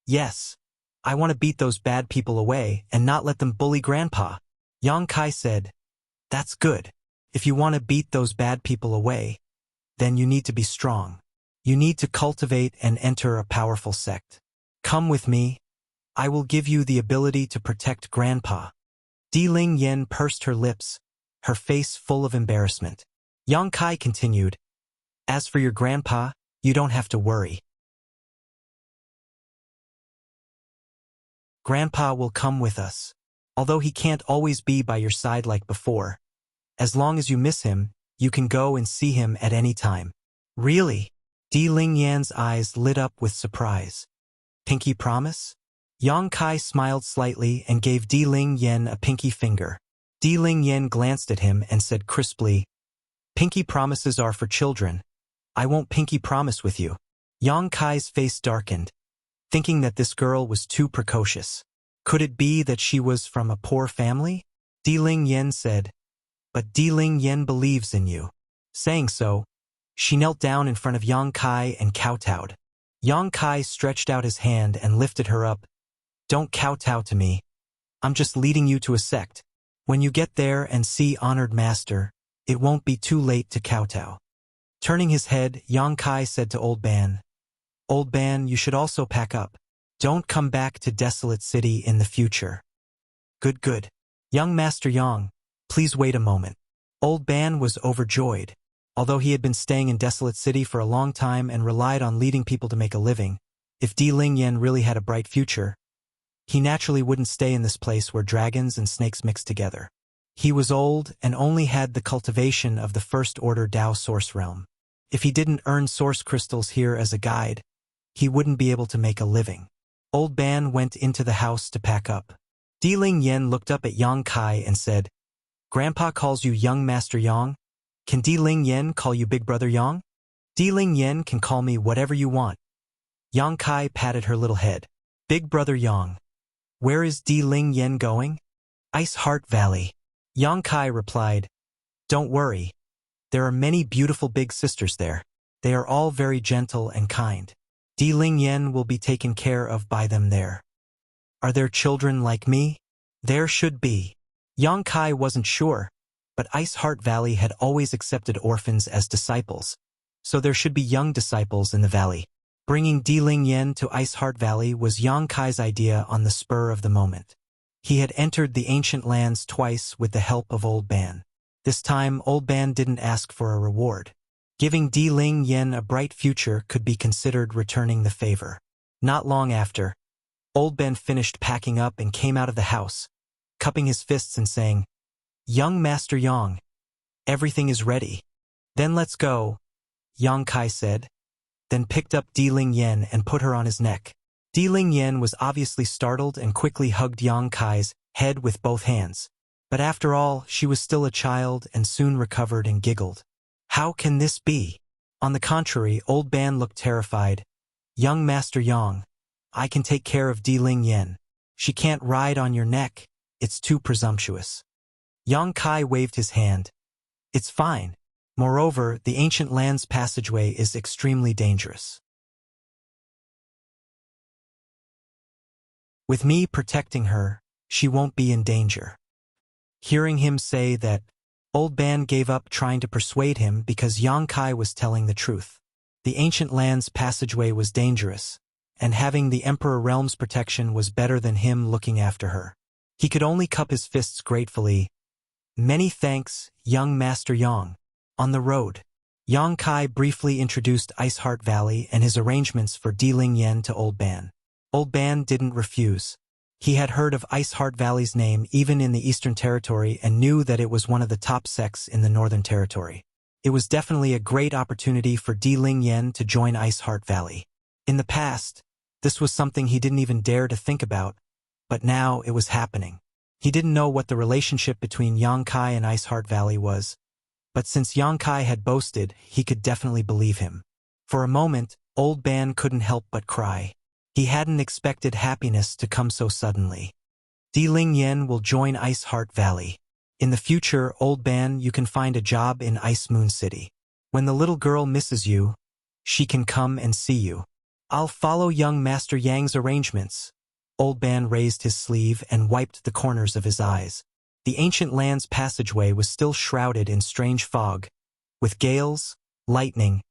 "Yes, I want to beat those bad people away and not let them bully Grandpa." Yang Kai said, "That's good. If you want to beat those bad people away, then you need to be strong. You need to cultivate and enter a powerful sect. Come with me. I will give you the ability to protect Grandpa." Di Lingyan pursed her lips, her face full of embarrassment. Yang Kai continued, "As for your grandpa, you don't have to worry. Grandpa will come with us. Although he can't always be by your side like before. As long as you miss him, you can go and see him at any time." "Really?" Di Lingyan's eyes lit up with surprise. "Pinky promise?" Yang Kai smiled slightly and gave Di Lingyan a pinky finger. Di Lingyan glanced at him and said crisply, "Pinky promises are for children. I won't pinky promise with you." Yang Kai's face darkened, thinking that this girl was too precocious. Could it be that she was from a poor family? Di Lingyan said, "But Di Lingyan believes in you." Saying so, she knelt down in front of Yang Kai and kowtowed. Yang Kai stretched out his hand and lifted her up. "Don't kowtow to me. I'm just leading you to a sect. When you get there and see honored master, it won't be too late to kowtow." Turning his head, Yang Kai said to Old Ban, "Old Ban, you should also pack up. Don't come back to Desolate City in the future." "Good, good. Young Master Yang, please wait a moment." Old Ban was overjoyed. Although he had been staying in Desolate City for a long time and relied on leading people to make a living, if Di Lingyan really had a bright future, he naturally wouldn't stay in this place where dragons and snakes mix together. He was old and only had the cultivation of the first-order Dao source realm. If he didn't earn source crystals here as a guide, he wouldn't be able to make a living. Old Ban went into the house to pack up. Di Ling Yen looked up at Yang Kai and said, "Grandpa calls you young Master Yang. Can Di Ling Yen call you Big Brother Yang?" "Di Ling Yen can call me whatever you want." Yang Kai patted her little head. "Big Brother Yang. Where is Di Ling Yen going?" "Ice Heart Valley." Yang Kai replied, "Don't worry. There are many beautiful big sisters there. They are all very gentle and kind. Di Ling Yen will be taken care of by them there." "Are there children like me?" "There should be." Yang Kai wasn't sure, but Ice Heart Valley had always accepted orphans as disciples, so there should be young disciples in the valley. Bringing Di Ling Yen to Ice Heart Valley was Yang Kai's idea on the spur of the moment. He had entered the ancient lands twice with the help of Old Ban. This time, Old Ban didn't ask for a reward. Giving Di Ling Yen a bright future could be considered returning the favor. Not long after, Old Ban finished packing up and came out of the house, cupping his fists and saying, "Young Master Yang, everything is ready." "Then let's go," Yang Kai said, then picked up Di Ling Yen and put her on his neck. Di Ling Yen was obviously startled and quickly hugged Yang Kai's head with both hands. But after all, she was still a child and soon recovered and giggled. "How can this be?" On the contrary, Old Ban looked terrified. "Young Master Yang, I can take care of Di Ling Yen. She can't ride on your neck. It's too presumptuous." Yang Kai waved his hand. "It's fine. Moreover, the ancient lands passageway is extremely dangerous. With me protecting her, she won't be in danger." Hearing him say that, Old Ban gave up trying to persuade him because Yang Kai was telling the truth. The ancient lands passageway was dangerous, and having the Emperor Realm's protection was better than him looking after her. He could only cup his fists gratefully. "Many thanks, young Master Yang." On the road, Yang Kai briefly introduced Ice Heart Valley and his arrangements for Di Ling Yen to Old Ban. Old Ban didn't refuse. He had heard of Ice Heart Valley's name even in the Eastern Territory and knew that it was one of the top sects in the Northern Territory. It was definitely a great opportunity for Di Ling Yen to join Ice Heart Valley. In the past, this was something he didn't even dare to think about, but now it was happening. He didn't know what the relationship between Yang Kai and Ice Heart Valley was, but since Yang Kai had boasted, he could definitely believe him. For a moment, Old Ban couldn't help but cry. He hadn't expected happiness to come so suddenly. Di Ling Yen will join Ice Heart Valley. In the future, Old Ban, you can find a job in Ice Moon City. When the little girl misses you, she can come and see you. I'll follow young Master Yang's arrangements. Old Ban raised his sleeve and wiped the corners of his eyes. The ancient land's passageway was still shrouded in strange fog, with gales, lightning,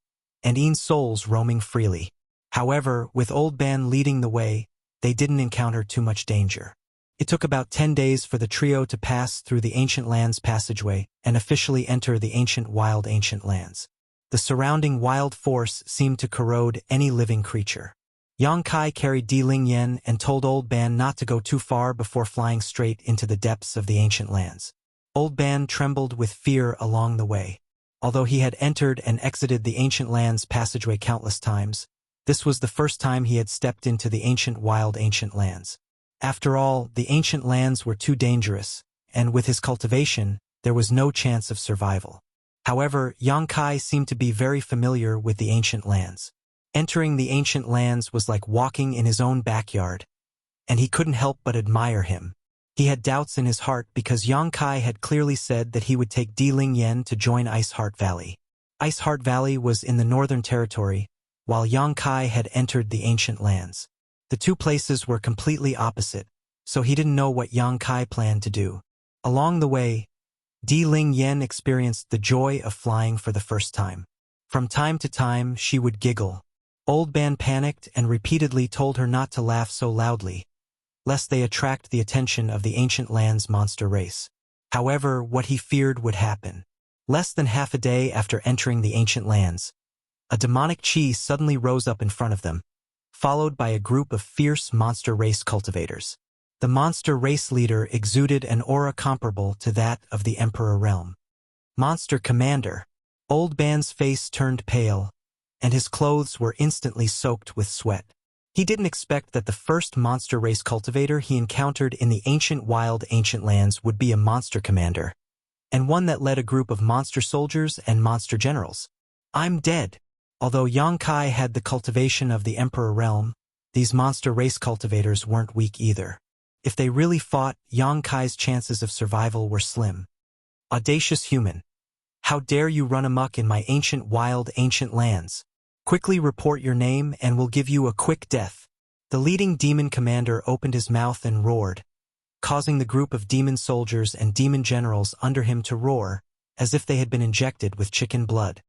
and souls roaming freely. However, with Old Ban leading the way, they didn't encounter too much danger. It took about 10 days for the trio to pass through the ancient lands passageway and officially enter the ancient lands. The surrounding wild force seemed to corrode any living creature. Yang Kai carried Di Ling Yen and told Old Ban not to go too far before flying straight into the depths of the ancient lands. Old Ban trembled with fear along the way. Although he had entered and exited the ancient lands passageway countless times, this was the first time he had stepped into the ancient lands. After all, the ancient lands were too dangerous, and with his cultivation, there was no chance of survival. However, Yang Kai seemed to be very familiar with the ancient lands. Entering the ancient lands was like walking in his own backyard, and he couldn't help but admire him. He had doubts in his heart because Yang Kai had clearly said that he would take Di Ling Yen to join Ice Heart Valley. Ice Heart Valley was in the Northern Territory, while Yang Kai had entered the ancient lands. The two places were completely opposite, so he didn't know what Yang Kai planned to do. Along the way, Di Ling Yen experienced the joy of flying for the first time. From time to time, she would giggle. Old Ban panicked and repeatedly told her not to laugh so loudly, lest they attract the attention of the ancient lands monster race. However, what he feared would happen. Less than half a day after entering the ancient lands, a demonic chi suddenly rose up in front of them, followed by a group of fierce monster race cultivators. The monster race leader exuded an aura comparable to that of the Emperor realm. Monster Commander. Old Ban's face turned pale, and his clothes were instantly soaked with sweat. He didn't expect that the first monster race cultivator he encountered in the ancient lands would be a monster commander, and one that led a group of monster soldiers and monster generals. I'm dead. Although Yang Kai had the cultivation of the Emperor realm, these monster race cultivators weren't weak either. If they really fought, Yang Kai's chances of survival were slim. Audacious human. How dare you run amok in my ancient lands? Quickly report your name and we'll give you a quick death. The leading demon commander opened his mouth and roared, causing the group of demon soldiers and demon generals under him to roar, as if they had been injected with chicken blood.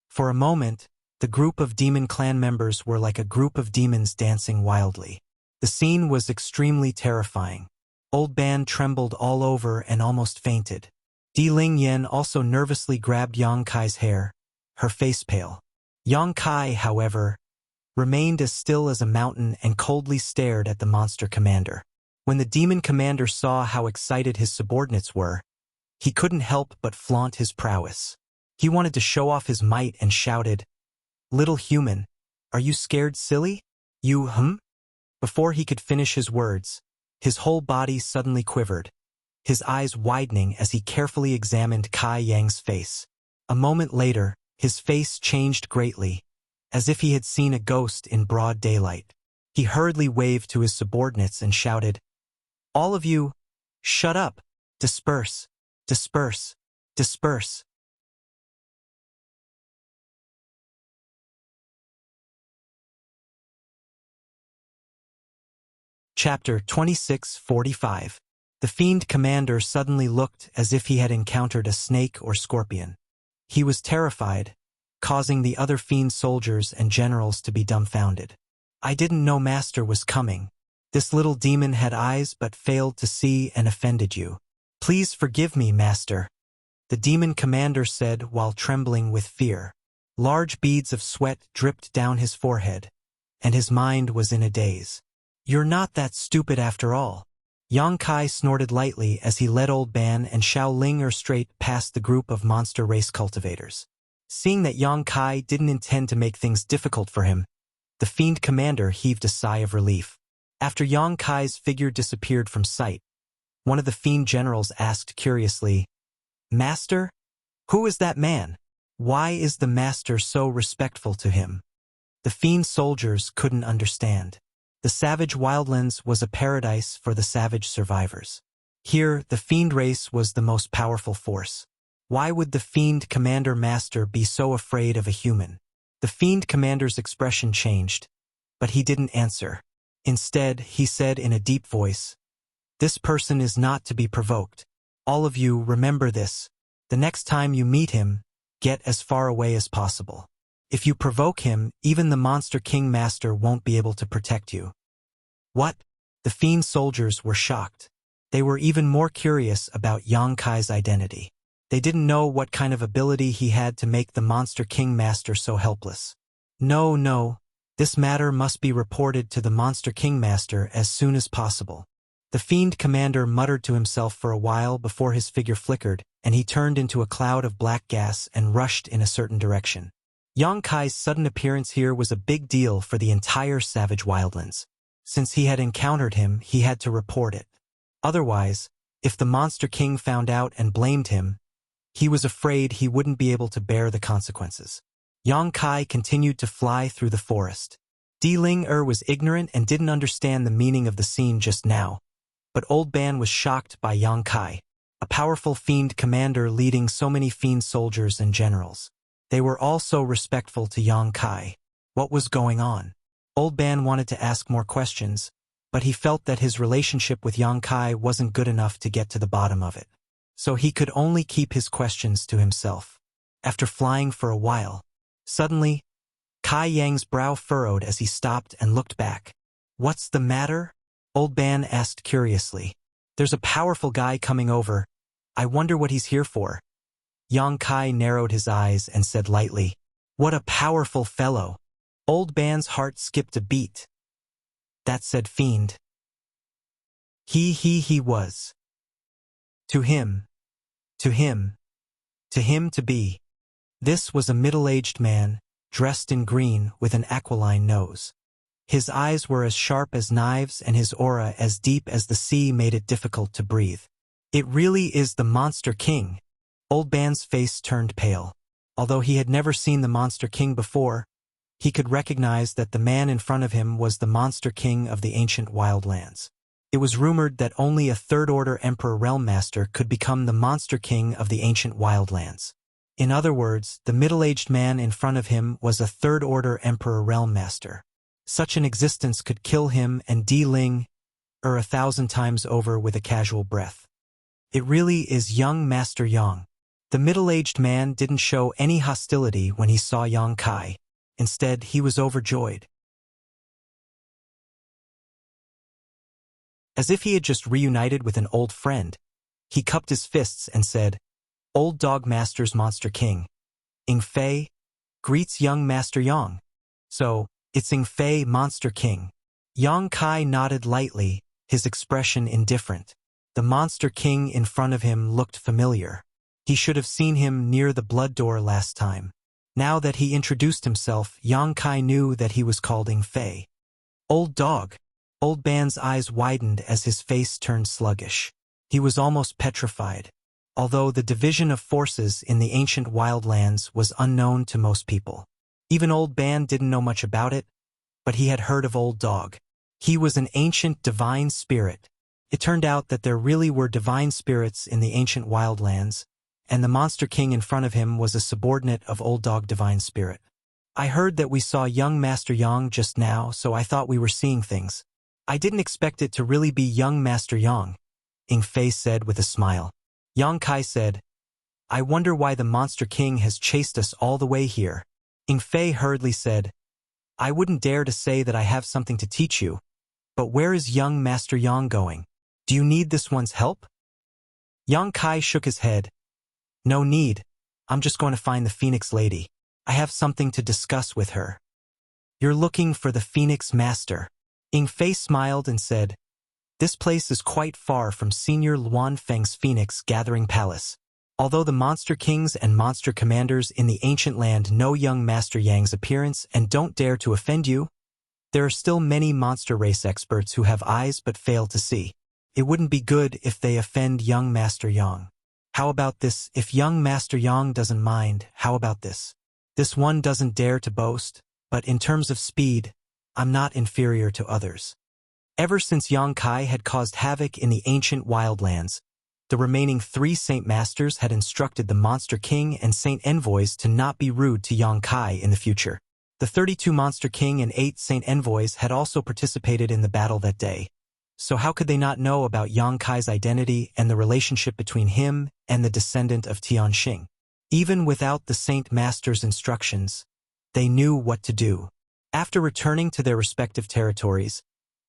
For a moment, the group of demon clan members were like a group of demons dancing wildly. The scene was extremely terrifying. Old Ban trembled all over and almost fainted. Di Ling Yen also nervously grabbed Yang Kai's hair, her face pale. Yang Kai, however, remained as still as a mountain and coldly stared at the monster commander. When the demon commander saw how excited his subordinates were, he couldn't help but flaunt his prowess. He wanted to show off his might and shouted, "Little human, are you scared silly? Before he could finish his words, his whole body suddenly quivered, his eyes widening as he carefully examined Kai Yang's face. A moment later, his face changed greatly, as if he had seen a ghost in broad daylight. He hurriedly waved to his subordinates and shouted, "All of you, shut up! Disperse! Disperse! Disperse!" Chapter 26:45. The Fiend Commander suddenly looked as if he had encountered a snake or scorpion. He was terrified, causing the other Fiend soldiers and generals to be dumbfounded. "I didn't know Master was coming. This little demon had eyes but failed to see and offended you. Please forgive me, Master," the demon commander said while trembling with fear. Large beads of sweat dripped down his forehead, and his mind was in a daze. "You're not that stupid after all." Yang Kai snorted lightly as he led Old Ban and Xiao Ling straight past the group of monster race cultivators. Seeing that Yang Kai didn't intend to make things difficult for him, the Fiend Commander heaved a sigh of relief. After Yang Kai's figure disappeared from sight, one of the Fiend generals asked curiously, "Master? Who is that man? Why is the Master so respectful to him?" The Fiend soldiers couldn't understand. The savage wildlands was a paradise for the savage survivors. Here, the Fiend race was the most powerful force. Why would the Fiend Commander Master be so afraid of a human? The Fiend Commander's expression changed, but he didn't answer. Instead, he said in a deep voice, "This person is not to be provoked. All of you remember this. The next time you meet him, get as far away as possible. If you provoke him, even the Monster King Master won't be able to protect you." What? The Fiend soldiers were shocked. They were even more curious about Yang Kai's identity. They didn't know what kind of ability he had to make the Monster King Master so helpless. No, this matter must be reported to the Monster King Master as soon as possible." The Fiend Commander muttered to himself for a while before his figure flickered, and he turned into a cloud of black gas and rushed in a certain direction. Yang Kai's sudden appearance here was a big deal for the entire savage wildlands. Since he had encountered him, he had to report it. Otherwise, if the Monster King found out and blamed him, he was afraid he wouldn't be able to bear the consequences. Yang Kai continued to fly through the forest. Di Ling was ignorant and didn't understand the meaning of the scene just now, but Old Ban was shocked by Yang Kai, a powerful Fiend commander leading so many Fiend soldiers and generals. They were also respectful to Yang Kai. What was going on? Old Ban wanted to ask more questions, but he felt that his relationship with Yang Kai wasn't good enough to get to the bottom of it. So he could only keep his questions to himself. After flying for a while, suddenly, Kai Yang's brow furrowed as he stopped and looked back. "What's the matter?" Old Ban asked curiously. "There's a powerful guy coming over. I wonder what he's here for." Yang Kai narrowed his eyes and said lightly, "What a powerful fellow." Old Ban's heart skipped a beat. That said fiend. He was. To him. To him. To him to be. This was a middle-aged man, dressed in green with an aquiline nose. His eyes were as sharp as knives and his aura as deep as the sea made it difficult to breathe. It really is the Monster King. Old Ban's face turned pale. Although he had never seen the Monster King before, he could recognize that the man in front of him was the Monster King of the ancient wildlands. It was rumored that only a third-order Emperor Realm Master could become the Monster King of the ancient wildlands. In other words, the middle-aged man in front of him was a third-order Emperor Realm Master. Such an existence could kill him and Di Ling 1,000 times over with a casual breath. It really is young Master Yang. The middle-aged man didn't show any hostility when he saw Yang Kai. Instead, he was overjoyed. As if he had just reunited with an old friend, he cupped his fists and said, "Old Dog Master's Monster King. Ing Fei greets young Master Yang. So, it's Ing Fei Monster King." Yang Kai nodded lightly, his expression indifferent. The Monster King in front of him looked familiar. He should have seen him near the blood door last time. Now that he introduced himself, Yang Kai knew that he was called Ing Fei. Old Dog. Old Ban's eyes widened as his face turned sluggish. He was almost petrified. Although the division of forces in the ancient wildlands was unknown to most people. Even Old Ban didn't know much about it, but he had heard of Old Dog. He was an ancient divine spirit. It turned out that there really were divine spirits in the ancient wildlands, and the Monster King in front of him was a subordinate of Old Dog Divine Spirit. I heard that we saw young Master Yang just now, so I thought we were seeing things. I didn't expect it to really be young Master Yang, Ing Fei said with a smile. Yang Kai said, "I wonder why the Monster King has chased us all the way here." Ing Fei hurriedly said, "I wouldn't dare to say that I have something to teach you, but where is young Master Yang going? Do you need this one's help?" Yang Kai shook his head. "No need. I'm just going to find the Phoenix Lady. I have something to discuss with her." "You're looking for the Phoenix Master." Ing Fei smiled and said, "This place is quite far from Senior Luan Feng's Phoenix Gathering Palace. Although the Monster Kings and Monster Commanders in the ancient land know young Master Yang's appearance and don't dare to offend you, there are still many monster race experts who have eyes but fail to see. It wouldn't be good if they offend young Master Yang. How about this? If young Master Yang doesn't mind, how about this? This one doesn't dare to boast, but in terms of speed, I'm not inferior to others." Ever since Yang Kai had caused havoc in the ancient wildlands, the remaining 3 Saint Masters had instructed the Monster King and Saint Envoys to not be rude to Yang Kai in the future. The 32 Monster King and 8 Saint Envoys had also participated in the battle that day. So how could they not know about Yang Kai's identity and the relationship between him and the descendant of Tianxing? Even without the Saint Master's instructions, they knew what to do. After returning to their respective territories,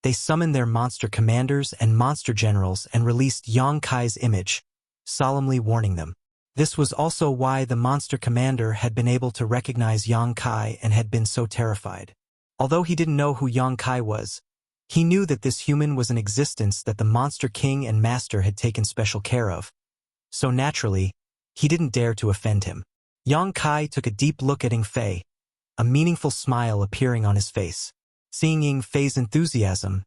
they summoned their monster commanders and monster generals and released Yang Kai's image, solemnly warning them. This was also why the monster commander had been able to recognize Yang Kai and had been so terrified. Although he didn't know who Yang Kai was, he knew that this human was an existence that the Monster King and Master had taken special care of. So naturally, he didn't dare to offend him. Yang Kai took a deep look at Ing Fei, a meaningful smile appearing on his face. Seeing Ing Fei's enthusiasm,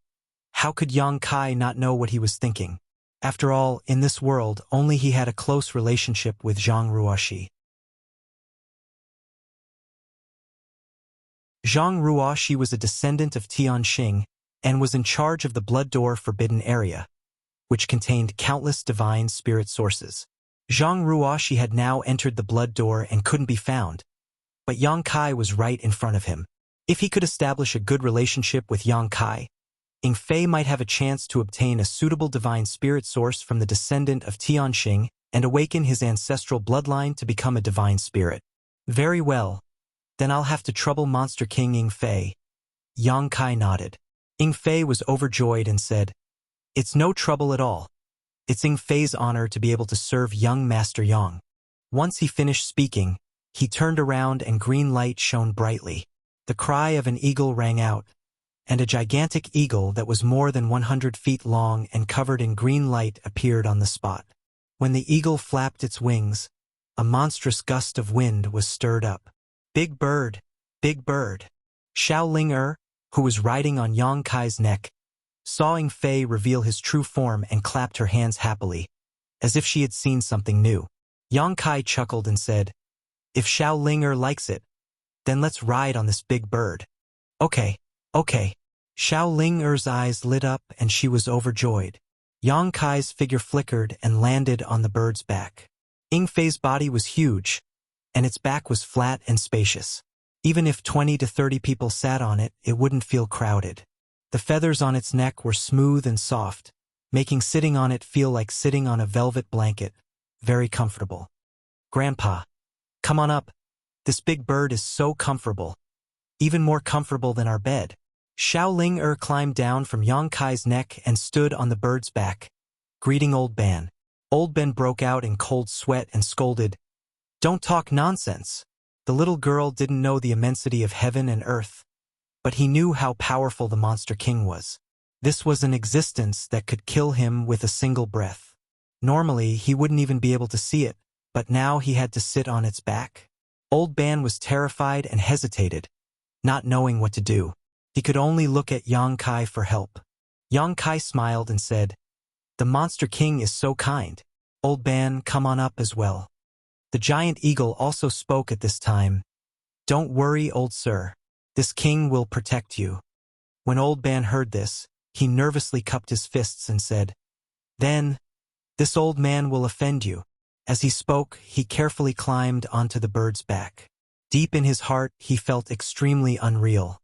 how could Yang Kai not know what he was thinking? After all, in this world, only he had a close relationship with Zhang Ruoxi. Zhang Ruoxi was a descendant of Tianxing and was in charge of the Blood Door Forbidden Area, which contained countless divine spirit sources. Zhang Ruoxi had now entered the Blood Door and couldn't be found, but Yang Kai was right in front of him. If he could establish a good relationship with Yang Kai, Ing Fei might have a chance to obtain a suitable divine spirit source from the descendant of Tianxing and awaken his ancestral bloodline to become a divine spirit. Very well. Then I'll have to trouble Monster King Ing Fei. Yang Kai nodded. Ing Fei was overjoyed and said, "It's no trouble at all. It's Ing Fei's honor to be able to serve young Master Yang." Once he finished speaking, he turned around and green light shone brightly. The cry of an eagle rang out, and a gigantic eagle that was more than 100 feet long and covered in green light appeared on the spot. When the eagle flapped its wings, a monstrous gust of wind was stirred up. Big bird, big bird. Xiao Ling, who was riding on Yang Kai's neck, saw Ying Fei reveal his true form and clapped her hands happily, as if she had seen something new. Yang Kai chuckled and said, "If Xiao Ling likes it, then let's ride on this big bird." "Okay, okay." Xiao Ling's eyes lit up and she was overjoyed. Yang Kai's figure flickered and landed on the bird's back. Ying Fei's body was huge, and its back was flat and spacious. Even if 20 to 30 people sat on it, it wouldn't feel crowded. The feathers on its neck were smooth and soft, making sitting on it feel like sitting on a velvet blanket, very comfortable. "Grandpa, come on up. This big bird is so comfortable. Even more comfortable than our bed." Xiao Ling climbed down from Yang Kai's neck and stood on the bird's back, greeting Old Ban. Old Ben broke out in cold sweat and scolded, "Don't talk nonsense." The little girl didn't know the immensity of heaven and earth, but he knew how powerful the Monster King was. This was an existence that could kill him with a single breath. Normally, he wouldn't even be able to see it, but now he had to sit on its back. Old Ban was terrified and hesitated, not knowing what to do. He could only look at Yang Kai for help. Yang Kai smiled and said, "The Monster King is so kind. Old Ban, come on up as well." The giant eagle also spoke at this time. "Don't worry, old sir. This king will protect you." When Old Ban heard this, he nervously cupped his fists and said, "Then, this old man will offend you." As he spoke, he carefully climbed onto the bird's back. Deep in his heart, he felt extremely unreal.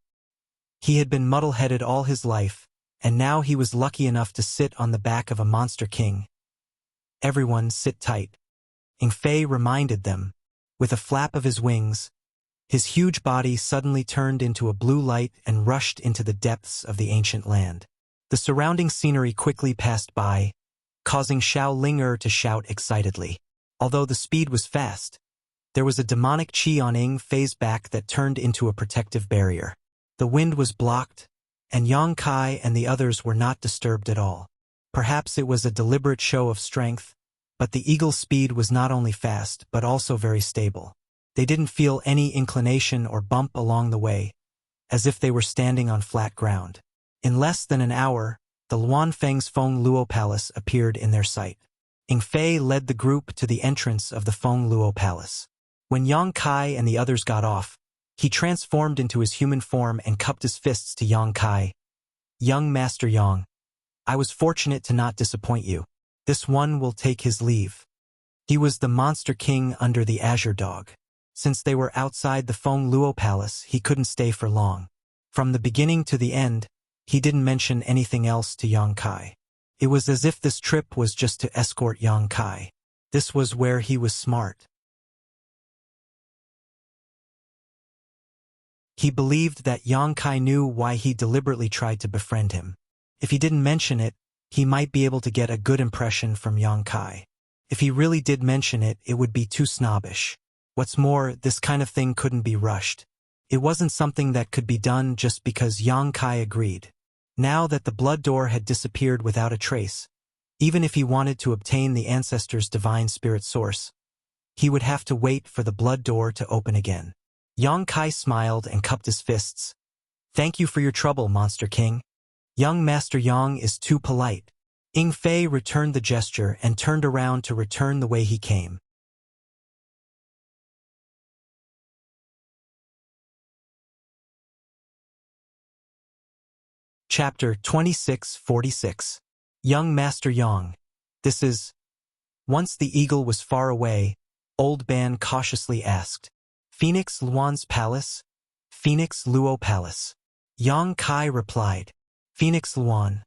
He had been muddle-headed all his life, and now he was lucky enough to sit on the back of a monster king. "Everyone sit tight," Ying Fei reminded them. With a flap of his wings, his huge body suddenly turned into a blue light and rushed into the depths of the ancient land. The surrounding scenery quickly passed by, causing Xiao Ling to shout excitedly. Although the speed was fast, there was a demonic chi on Ying Fei's back that turned into a protective barrier. The wind was blocked, and Yang Kai and the others were not disturbed at all. Perhaps it was a deliberate show of strength, but the eagle's speed was not only fast but also very stable. They didn't feel any inclination or bump along the way, as if they were standing on flat ground. In less than an hour, the Luanfeng's Feng Luo Palace appeared in their sight. Ying Fei led the group to the entrance of the Feng Luo Palace. When Yang Kai and the others got off, he transformed into his human form and cupped his fists to Yang Kai. "Young Master Yang, I was fortunate to not disappoint you. This one will take his leave." He was the Monster King under the Azure Dog. Since they were outside the Feng Luo Palace, he couldn't stay for long. From the beginning to the end, he didn't mention anything else to Yang Kai. It was as if this trip was just to escort Yang Kai. This was where he was smart. He believed that Yang Kai knew why he deliberately tried to befriend him. If he didn't mention it, he might be able to get a good impression from Yang Kai. If he really did mention it, it would be too snobbish. What's more, this kind of thing couldn't be rushed. It wasn't something that could be done just because Yang Kai agreed. Now that the blood door had disappeared without a trace, even if he wanted to obtain the ancestor's divine spirit source, he would have to wait for the blood door to open again. Yang Kai smiled and cupped his fists. "Thank you for your trouble, Monster King. Young Master Yang is too polite." Ying Fei returned the gesture and turned around to return the way he came. Chapter 2646. Young Master Yang. This is... Once the eagle was far away, Old Ban cautiously asked, "Phoenix Luan's palace? Phoenix Luo Palace." Yang Kai replied, "Phoenix Luan."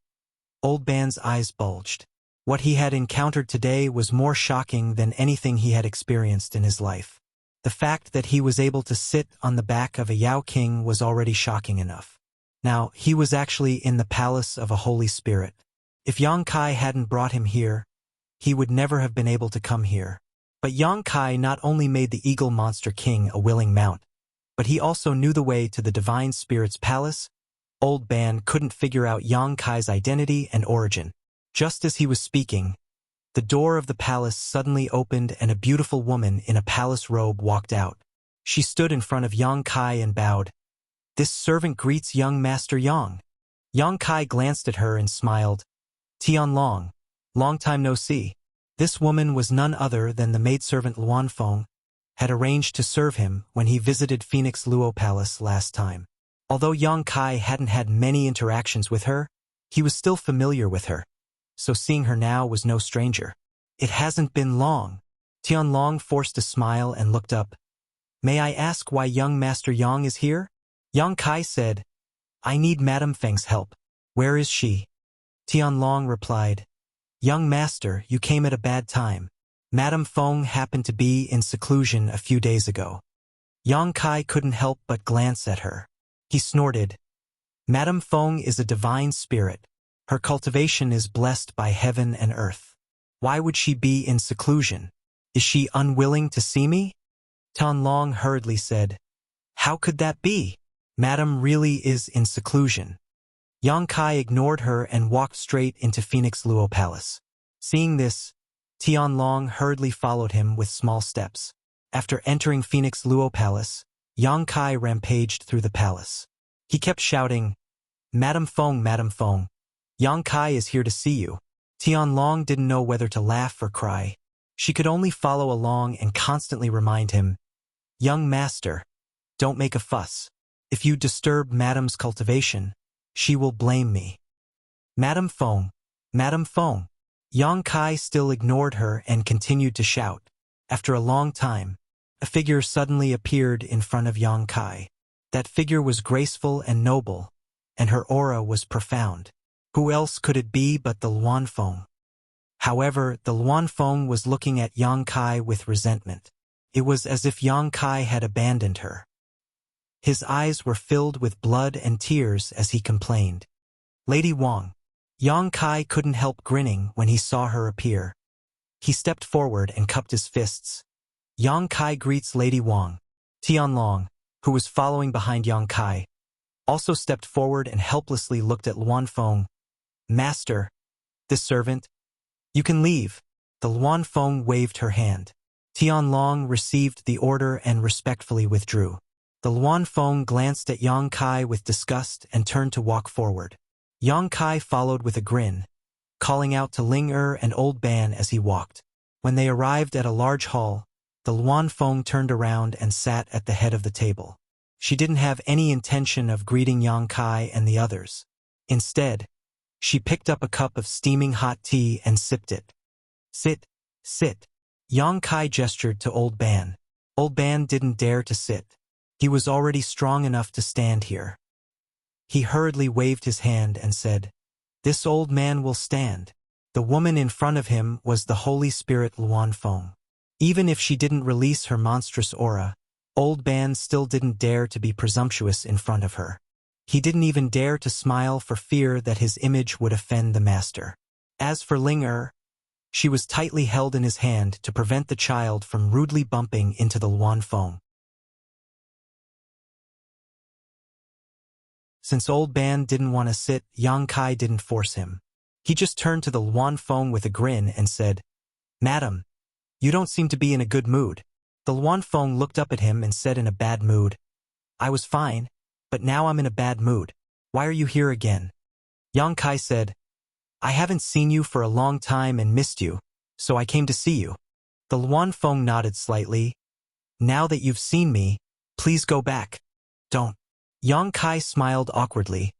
Old Ban's eyes bulged. What he had encountered today was more shocking than anything he had experienced in his life. The fact that he was able to sit on the back of a Yao King was already shocking enough. Now, he was actually in the palace of a holy spirit. If Yang Kai hadn't brought him here, he would never have been able to come here. But Yang Kai not only made the Eagle Monster King a willing mount, but he also knew the way to the Divine Spirit's palace. Old Ban couldn't figure out Yang Kai's identity and origin. Just as he was speaking, the door of the palace suddenly opened and a beautiful woman in a palace robe walked out. She stood in front of Yang Kai and bowed. "This servant greets young Master Yang." Yang Kai glanced at her and smiled. "Tianlong, long time no see." This woman was none other than the maidservant Luan Feng had arranged to serve him when he visited Phoenix Luo Palace last time. Although Yang Kai hadn't had many interactions with her, he was still familiar with her, so seeing her now was no stranger. "It hasn't been long." Tianlong forced a smile and looked up. "May I ask why young Master Yang is here?" Yang Kai said, "I need Madame Feng's help." "Where is she?" Tianlong replied, "Young Master, you came at a bad time. Madame Feng happened to be in seclusion a few days ago." Yang Kai couldn't help but glance at her. He snorted. "Madame Feng is a divine spirit. Her cultivation is blessed by heaven and earth. Why would she be in seclusion? Is she unwilling to see me?" Tianlong hurriedly said, "How could that be? Madame really is in seclusion." Yang Kai ignored her and walked straight into Phoenix Luo Palace. Seeing this, Tianlong hurriedly followed him with small steps. After entering Phoenix Luo Palace, Yang Kai rampaged through the palace. He kept shouting, "Madame Feng, Madame Feng, Yang Kai is here to see you." Tianlong didn't know whether to laugh or cry. She could only follow along and constantly remind him, "Young Master, don't make a fuss. If you disturb Madame's cultivation, she will blame me." "Madame Feng, Madame Feng." Yang Kai still ignored her and continued to shout. After a long time, a figure suddenly appeared in front of Yang Kai. That figure was graceful and noble, and her aura was profound. Who else could it be but the Luan Feng? However, the Luan Feng was looking at Yang Kai with resentment. It was as if Yang Kai had abandoned her. His eyes were filled with blood and tears as he complained. "Lady Wang." Yang Kai couldn't help grinning when he saw her appear. He stepped forward and cupped his fists. "Yang Kai greets Lady Wang." Tianlong, who was following behind Yang Kai, also stepped forward and helplessly looked at Luan Feng. "Master, this servant, you can leave." The Luan Feng waved her hand. Tianlong received the order and respectfully withdrew. The Luan Feng glanced at Yang Kai with disgust and turned to walk forward. Yang Kai followed with a grin, calling out to Ling and Old Ban as he walked. When they arrived at a large hall, the Luan Feng turned around and sat at the head of the table. She didn't have any intention of greeting Yang Kai and the others. Instead, she picked up a cup of steaming hot tea and sipped it. "Sit, sit." Yang Kai gestured to Old Ban. Old Ban didn't dare to sit. He was already strong enough to stand here. He hurriedly waved his hand and said, "This old man will stand." The woman in front of him was the Holy Spirit Luan Feng. Even if she didn't release her monstrous aura, Old Ban still didn't dare to be presumptuous in front of her. He didn't even dare to smile for fear that his image would offend the master. As for Ling she was tightly held in his hand to prevent the child from rudely bumping into the Luan Feng. Since Old Ban didn't want to sit, Yang Kai didn't force him. He just turned to the Luan Feng with a grin and said, "Madam, you don't seem to be in a good mood." The Luan Feng looked up at him and said in a bad mood, "I was fine, but now I'm in a bad mood. Why are you here again?" Yang Kai said, "I haven't seen you for a long time and missed you, so I came to see you." The Luan Feng nodded slightly. "Now that you've seen me, please go back." "Don't." Yang Kai smiled awkwardly.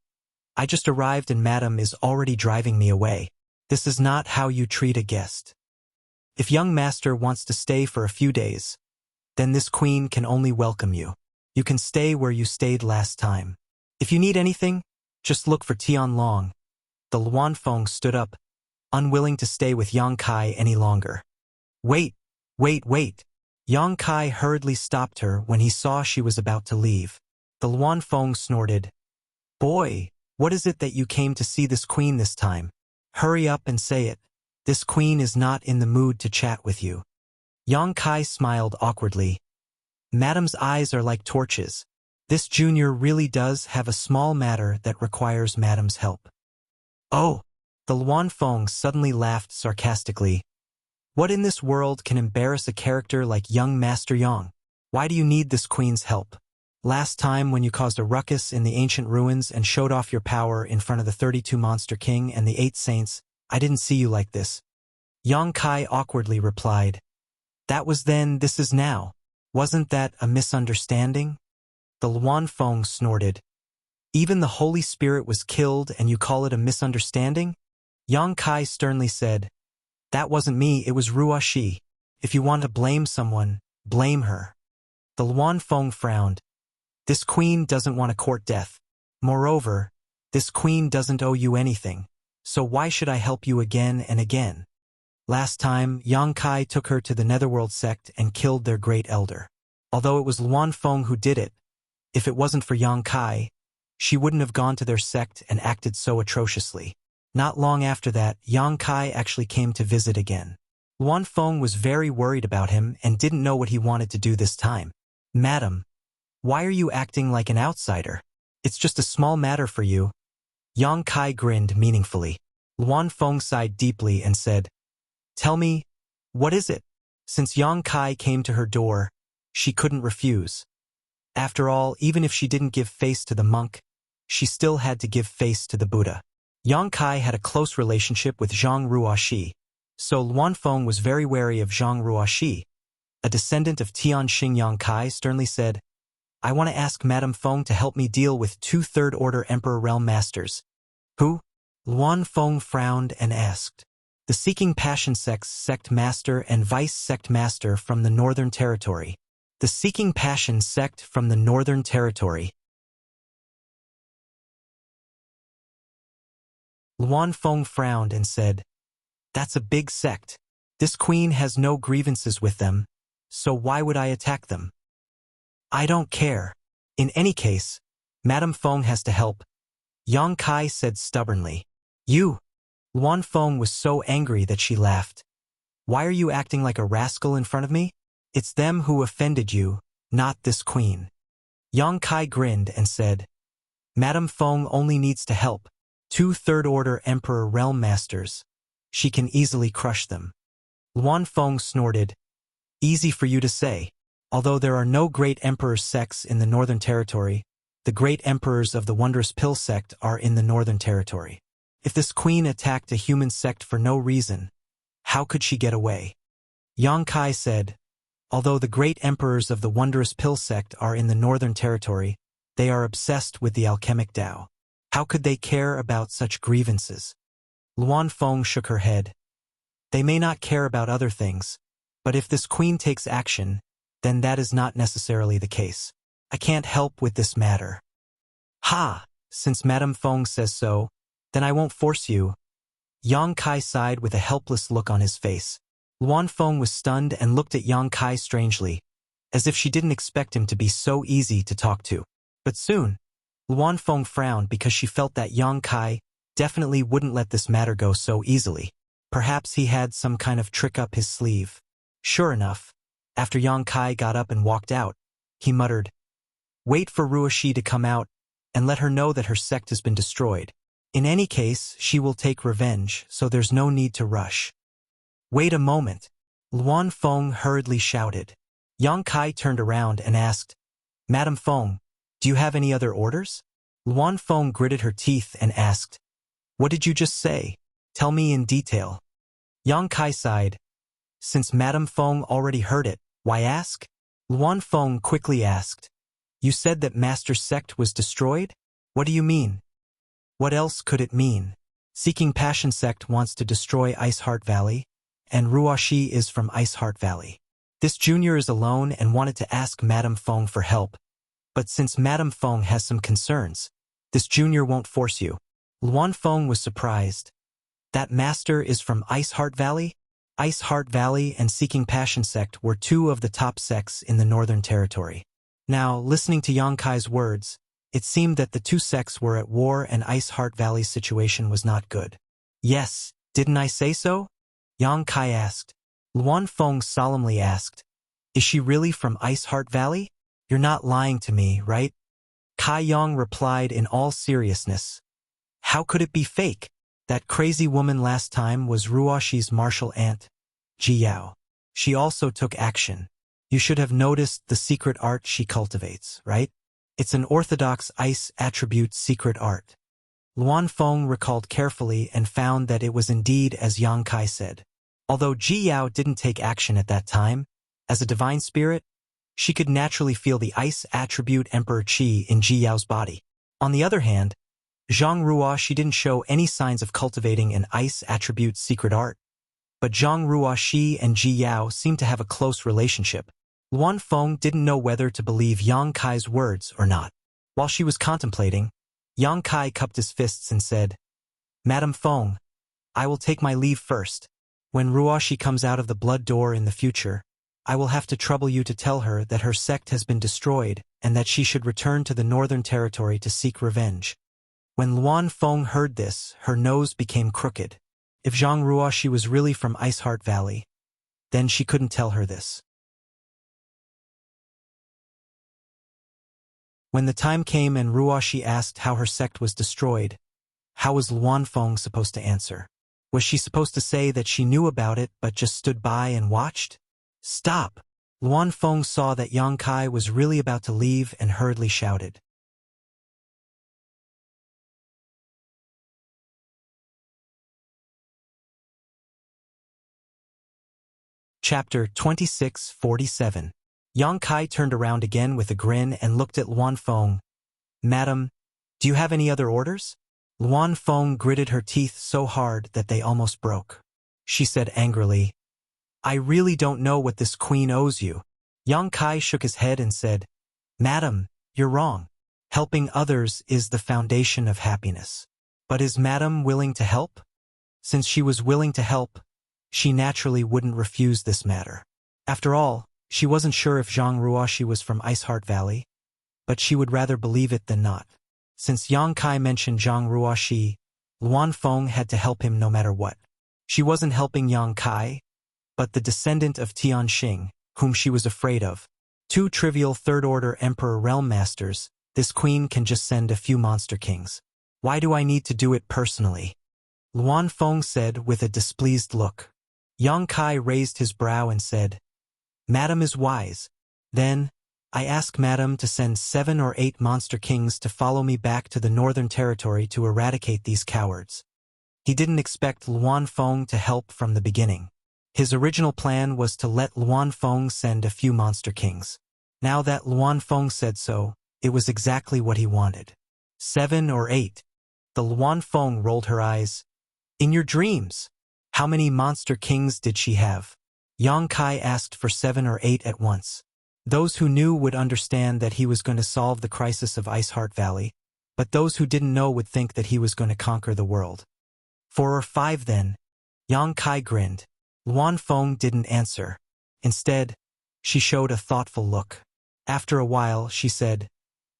"I just arrived and Madam is already driving me away. This is not how you treat a guest. If young master wants to stay for a few days, then this queen can only welcome you. You can stay where you stayed last time. If you need anything, just look for Tianlong." The Luan Feng stood up, unwilling to stay with Yang Kai any longer. Wait, wait. Yang Kai hurriedly stopped her when he saw she was about to leave. The Luan Feng snorted. "Boy, what is it that you came to see this queen this time? Hurry up and say it. This queen is not in the mood to chat with you." Yang Kai smiled awkwardly. Madam's eyes are like torches. This junior really does have a small matter that requires Madam's help. Oh! The Luan Feng suddenly laughed sarcastically. What in this world can embarrass a character like young Master Yang? Why do you need this queen's help? Last time when you caused a ruckus in the ancient ruins and showed off your power in front of the 32 Monster King and the 8 Saints, I didn't see you like this. Yang Kai awkwardly replied. That was then, this is now. Wasn't that a misunderstanding? The Luan Feng snorted. Even the Holy Spirit was killed and you call it a misunderstanding? Yang Kai sternly said, that wasn't me, it was Ruo Shi. If you want to blame someone, blame her. The Luan Feng frowned. This queen doesn't want to court death. Moreover, this queen doesn't owe you anything, so why should I help you again and again? Last time, Yang Kai took her to the Netherworld sect and killed their great elder. Although it was Luan Feng who did it, if it wasn't for Yang Kai, she wouldn't have gone to their sect and acted so atrociously. Not long after that, Yang Kai actually came to visit again. Luan Feng was very worried about him and didn't know what he wanted to do this time. Madam, why are you acting like an outsider? It's just a small matter for you. Yang Kai grinned meaningfully. Luan Feng sighed deeply and said, tell me, what is it? Since Yang Kai came to her door, she couldn't refuse. After all, even if she didn't give face to the monk, she still had to give face to the Buddha. Yang Kai had a close relationship with Zhang Ruoxi, so Luan Feng was very wary of Zhang Ruoxi. A descendant of Tianxing, Yang Kai sternly said, I want to ask Madame Feng to help me deal with 2 third-order Emperor Realm Masters. Who? Luan Feng frowned and asked. The Seeking Passion Sect Master and Vice Sect Master from the Northern Territory. The Seeking Passion Sect from the Northern Territory. Luan Feng frowned and said, that's a big sect. This queen has no grievances with them, so why would I attack them? I don't care. In any case, Madame Feng has to help. Yang Kai said stubbornly. You! Luan Feng was so angry that she laughed. Why are you acting like a rascal in front of me? It's them who offended you, not this queen. Yang Kai grinned and said, Madame Feng only needs to help. 2 third-order Emperor Realm Masters. She can easily crush them. Luan Feng snorted. Easy for you to say. Although there are no great Emperor sects in the Northern Territory, the great Emperors of the Wondrous Pill sect are in the Northern Territory. If this queen attacked a human sect for no reason, how could she get away? Yang Kai said, although the great Emperors of the Wondrous Pill sect are in the Northern Territory, they are obsessed with the alchemic Tao. How could they care about such grievances? Luan Feng shook her head. They may not care about other things, but if this queen takes action, then that is not necessarily the case. I can't help with this matter. Ha! Since Madame Feng says so, then I won't force you. Yang Kai sighed with a helpless look on his face. Luan Feng was stunned and looked at Yang Kai strangely, as if she didn't expect him to be so easy to talk to. But soon, Luan Feng frowned because she felt that Yang Kai definitely wouldn't let this matter go so easily. Perhaps he had some kind of trick up his sleeve. Sure enough, after Yang Kai got up and walked out, he muttered, wait for Ruoxi to come out and let her know that her sect has been destroyed. In any case, she will take revenge, so there's no need to rush. Wait a moment. Luan Feng hurriedly shouted. Yang Kai turned around and asked, Madame Feng, do you have any other orders? Luan Feng gritted her teeth and asked, what did you just say? Tell me in detail. Yang Kai sighed. Since Madame Feng already heard it, why ask? Luan Feng quickly asked, you said that Master Sect was destroyed? What do you mean? What else could it mean? Seeking Passion Sect wants to destroy Ice Heart Valley, and Ruoxi is from Ice Heart Valley. This junior is alone and wanted to ask Madame Feng for help. But since Madame Feng has some concerns, this junior won't force you. Luan Feng was surprised. That master is from Ice Heart Valley? Ice Heart Valley and Seeking Passion Sect were 2 of the top sects in the Northern Territory. Now, listening to Yang Kai's words, it seemed that the 2 sects were at war and Ice Heart Valley's situation was not good. Yes, didn't I say so? Yang Kai asked. Luan Feng solemnly asked, Is she really from Ice Heart Valley? You're not lying to me, right? Kai Yong replied in all seriousness. How could it be fake? That crazy woman last time was Ruoshi's martial aunt, Ji Yao. She also took action. You should have noticed the secret art she cultivates, right? It's an orthodox ice attribute secret art. Luan Feng recalled carefully and found that it was indeed as Yang Kai said. Although Ji Yao didn't take action at that time, as a divine spirit, she could naturally feel the ice attribute Emperor Qi in Ji Yao's body. On the other hand, Zhang Ruoshi didn't show any signs of cultivating an ice attribute secret art. But Zhang Ruoshi and Ji Yao seemed to have a close relationship. Luan Feng didn't know whether to believe Yang Kai's words or not. While she was contemplating, Yang Kai cupped his fists and said, Madam Feng, I will take my leave first. When Ruoshi comes out of the blood door in the future, I will have to trouble you to tell her that her sect has been destroyed and that she should return to the northern territory to seek revenge. When Luan Feng heard this, her nose became crooked. If Zhang Ruoshi was really from Ice Heart Valley, then she couldn't tell her this. When the time came and Ruoshi asked how her sect was destroyed, how was Luan Feng supposed to answer? Was she supposed to say that she knew about it but just stood by and watched? Stop! Luan Feng saw that Yang Kai was really about to leave and hurriedly shouted. Chapter 26:47. Yang Kai turned around again with a grin and looked at Luan Feng. Madam, do you have any other orders? Luan Feng gritted her teeth so hard that they almost broke. She said angrily, I really don't know what this queen owes you. Yang Kai shook his head and said, Madam, you're wrong. Helping others is the foundation of happiness. But is Madam willing to help? Since she was willing to help, she naturally wouldn't refuse this matter. After all, she wasn't sure if Zhang Ruoshi was from Ice Heart Valley, but she would rather believe it than not. Since Yang Kai mentioned Zhang Ruoshi, Luan Feng had to help him no matter what. She wasn't helping Yang Kai, but the descendant of Tianxing, whom she was afraid of. Two trivial third-order Emperor Realm Masters, this queen can just send a few monster kings. Why do I need to do it personally? Luan Feng said with a displeased look. Yang Kai raised his brow and said, Madam is wise. Then, I ask Madam to send 7 or 8 monster kings to follow me back to the northern territory to eradicate these cowards. He didn't expect Luan Feng to help from the beginning. His original plan was to let Luan Feng send a few monster kings. Now that Luan Feng said so, it was exactly what he wanted. 7 or 8. The Luan Feng rolled her eyes. In your dreams, how many monster kings did she have? Yang Kai asked for 7 or 8 at once. Those who knew would understand that he was going to solve the crisis of Ice Heart Valley, but those who didn't know would think that he was going to conquer the world. 4 or 5 then. Yang Kai grinned. Luan Feng didn't answer. Instead, she showed a thoughtful look. After a while, she said,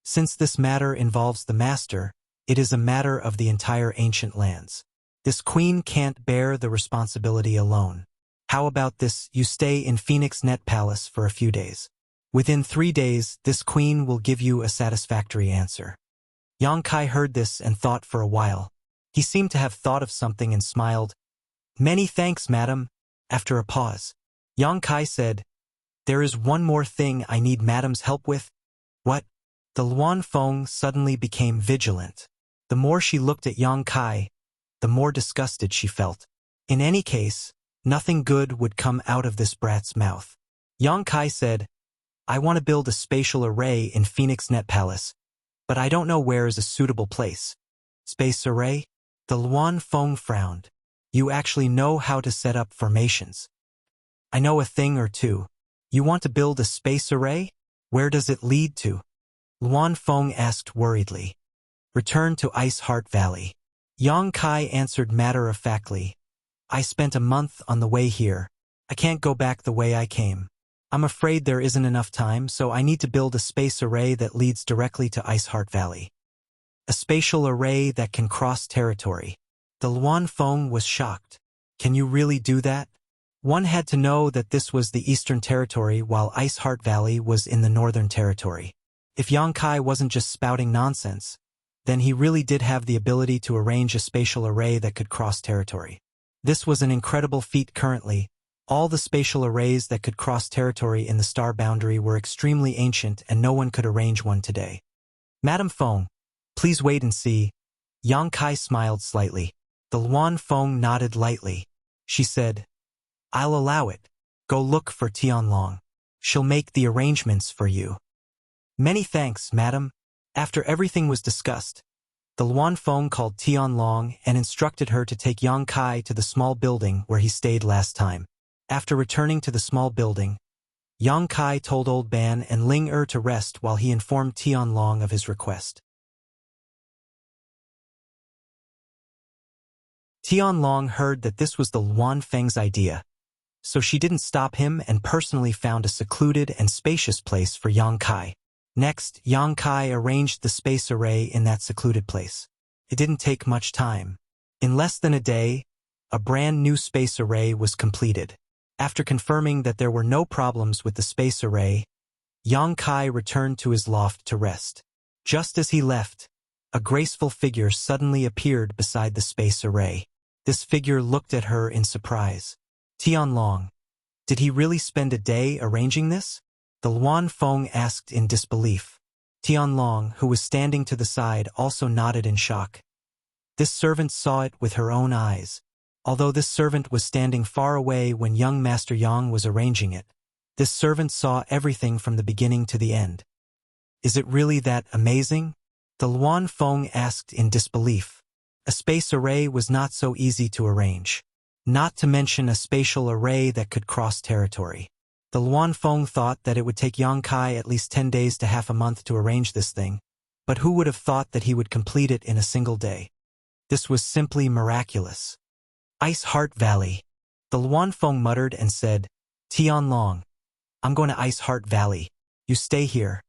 Since this matter involves the master, it is a matter of the entire ancient lands. This queen can't bear the responsibility alone. How about this, you stay in Phoenix Net Palace for a few days. Within 3 days, this queen will give you a satisfactory answer. Yang Kai heard this and thought for a while. He seemed to have thought of something and smiled. Many thanks, madam. After a pause, Yang Kai said, There is one more thing I need madam's help with. What? The Luan Feng suddenly became vigilant. The more she looked at Yang Kai, the more disgusted she felt. In any case, nothing good would come out of this brat's mouth. Yang Kai said, I want to build a spatial array in Phoenix Net Palace, but I don't know where is a suitable place. Space array? The Luan Feng frowned. You actually know how to set up formations. I know a thing or two. You want to build a space array? Where does it lead to? Luan Feng asked worriedly. Return to Ice Heart Valley. Yang Kai answered matter-of-factly. I spent a month on the way here. I can't go back the way I came. I'm afraid there isn't enough time, so I need to build a space array that leads directly to Ice Heart Valley. A spatial array that can cross territory. The Luan Feng was shocked. Can you really do that? One had to know that this was the Eastern Territory while Ice Heart Valley was in the Northern Territory. If Yang Kai wasn't just spouting nonsense, then he really did have the ability to arrange a spatial array that could cross territory. This was an incredible feat currently. All the spatial arrays that could cross territory in the star boundary were extremely ancient and no one could arrange one today. Madame Feng, please wait and see. Yang Kai smiled slightly. The Luan Feng nodded lightly. She said, I'll allow it. Go look for Tianlong. She'll make the arrangements for you. Many thanks, madam. After everything was discussed, the Luan Feng called Tianlong and instructed her to take Yang Kai to the small building where he stayed last time. After returning to the small building, Yang Kai told Old Ban and Ling to rest while he informed Tianlong of his request. Tianlong heard that this was the Luan Feng's idea, so she didn't stop him and personally found a secluded and spacious place for Yang Kai. Next, Yang Kai arranged the space array in that secluded place. It didn't take much time. In less than a day, a brand new space array was completed. After confirming that there were no problems with the space array, Yang Kai returned to his loft to rest. Just as he left, a graceful figure suddenly appeared beside the space array. This figure looked at her in surprise. Tianlong, did he really spend a day arranging this? The Luan Feng asked in disbelief. Tianlong, who was standing to the side, also nodded in shock. This servant saw it with her own eyes. Although this servant was standing far away when young Master Yang was arranging it, this servant saw everything from the beginning to the end. Is it really that amazing? The Luan Feng asked in disbelief. A space array was not so easy to arrange. Not to mention a spatial array that could cross territory. The Luan Feng thought that it would take Yang Kai at least 10 days to half a month to arrange this thing, but who would have thought that he would complete it in a single day? This was simply miraculous. Ice Heart Valley. The Luan Feng muttered and said, Tianlong, I'm going to Ice Heart Valley. You stay here.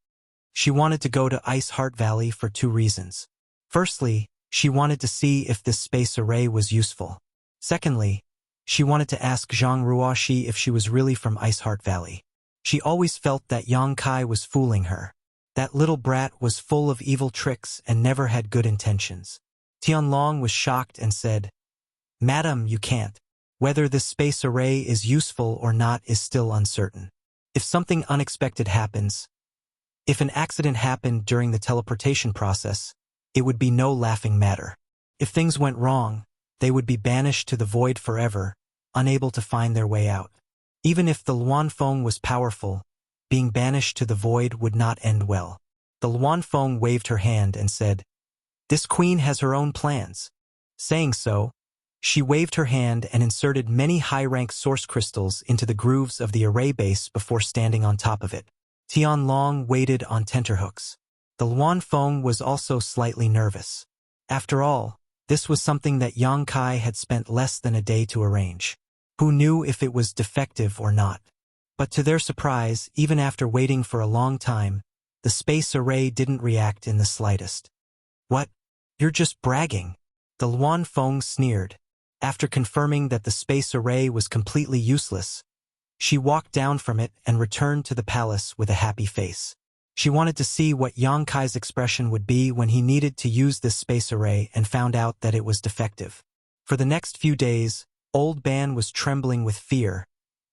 She wanted to go to Ice Heart Valley for 2 reasons. Firstly, she wanted to see if this space array was useful. Secondly, she wanted to ask Zhang Ruoxi if she was really from Ice Heart Valley. She always felt that Yang Kai was fooling her. That little brat was full of evil tricks and never had good intentions. Tianlong was shocked and said, Madam, you can't. Whether this space array is useful or not is still uncertain. If something unexpected happens, if an accident happened during the teleportation process, it would be no laughing matter. If things went wrong, they would be banished to the void forever, unable to find their way out. Even if the Luan Feng was powerful, being banished to the void would not end well. The Luan Feng waved her hand and said, This queen has her own plans. Saying so, she waved her hand and inserted many high-rank source crystals into the grooves of the array base before standing on top of it. Tianlong waited on tenterhooks. The Luan Feng was also slightly nervous. After all, this was something that Yang Kai had spent less than a day to arrange. Who knew if it was defective or not? But to their surprise, even after waiting for a long time, the space array didn't react in the slightest. What? You're just bragging. The Luan Feng sneered. After confirming that the space array was completely useless, she walked down from it and returned to the palace with a happy face. She wanted to see what Yang Kai's expression would be when he needed to use this space array and found out that it was defective. For the next few days, Old Ban was trembling with fear,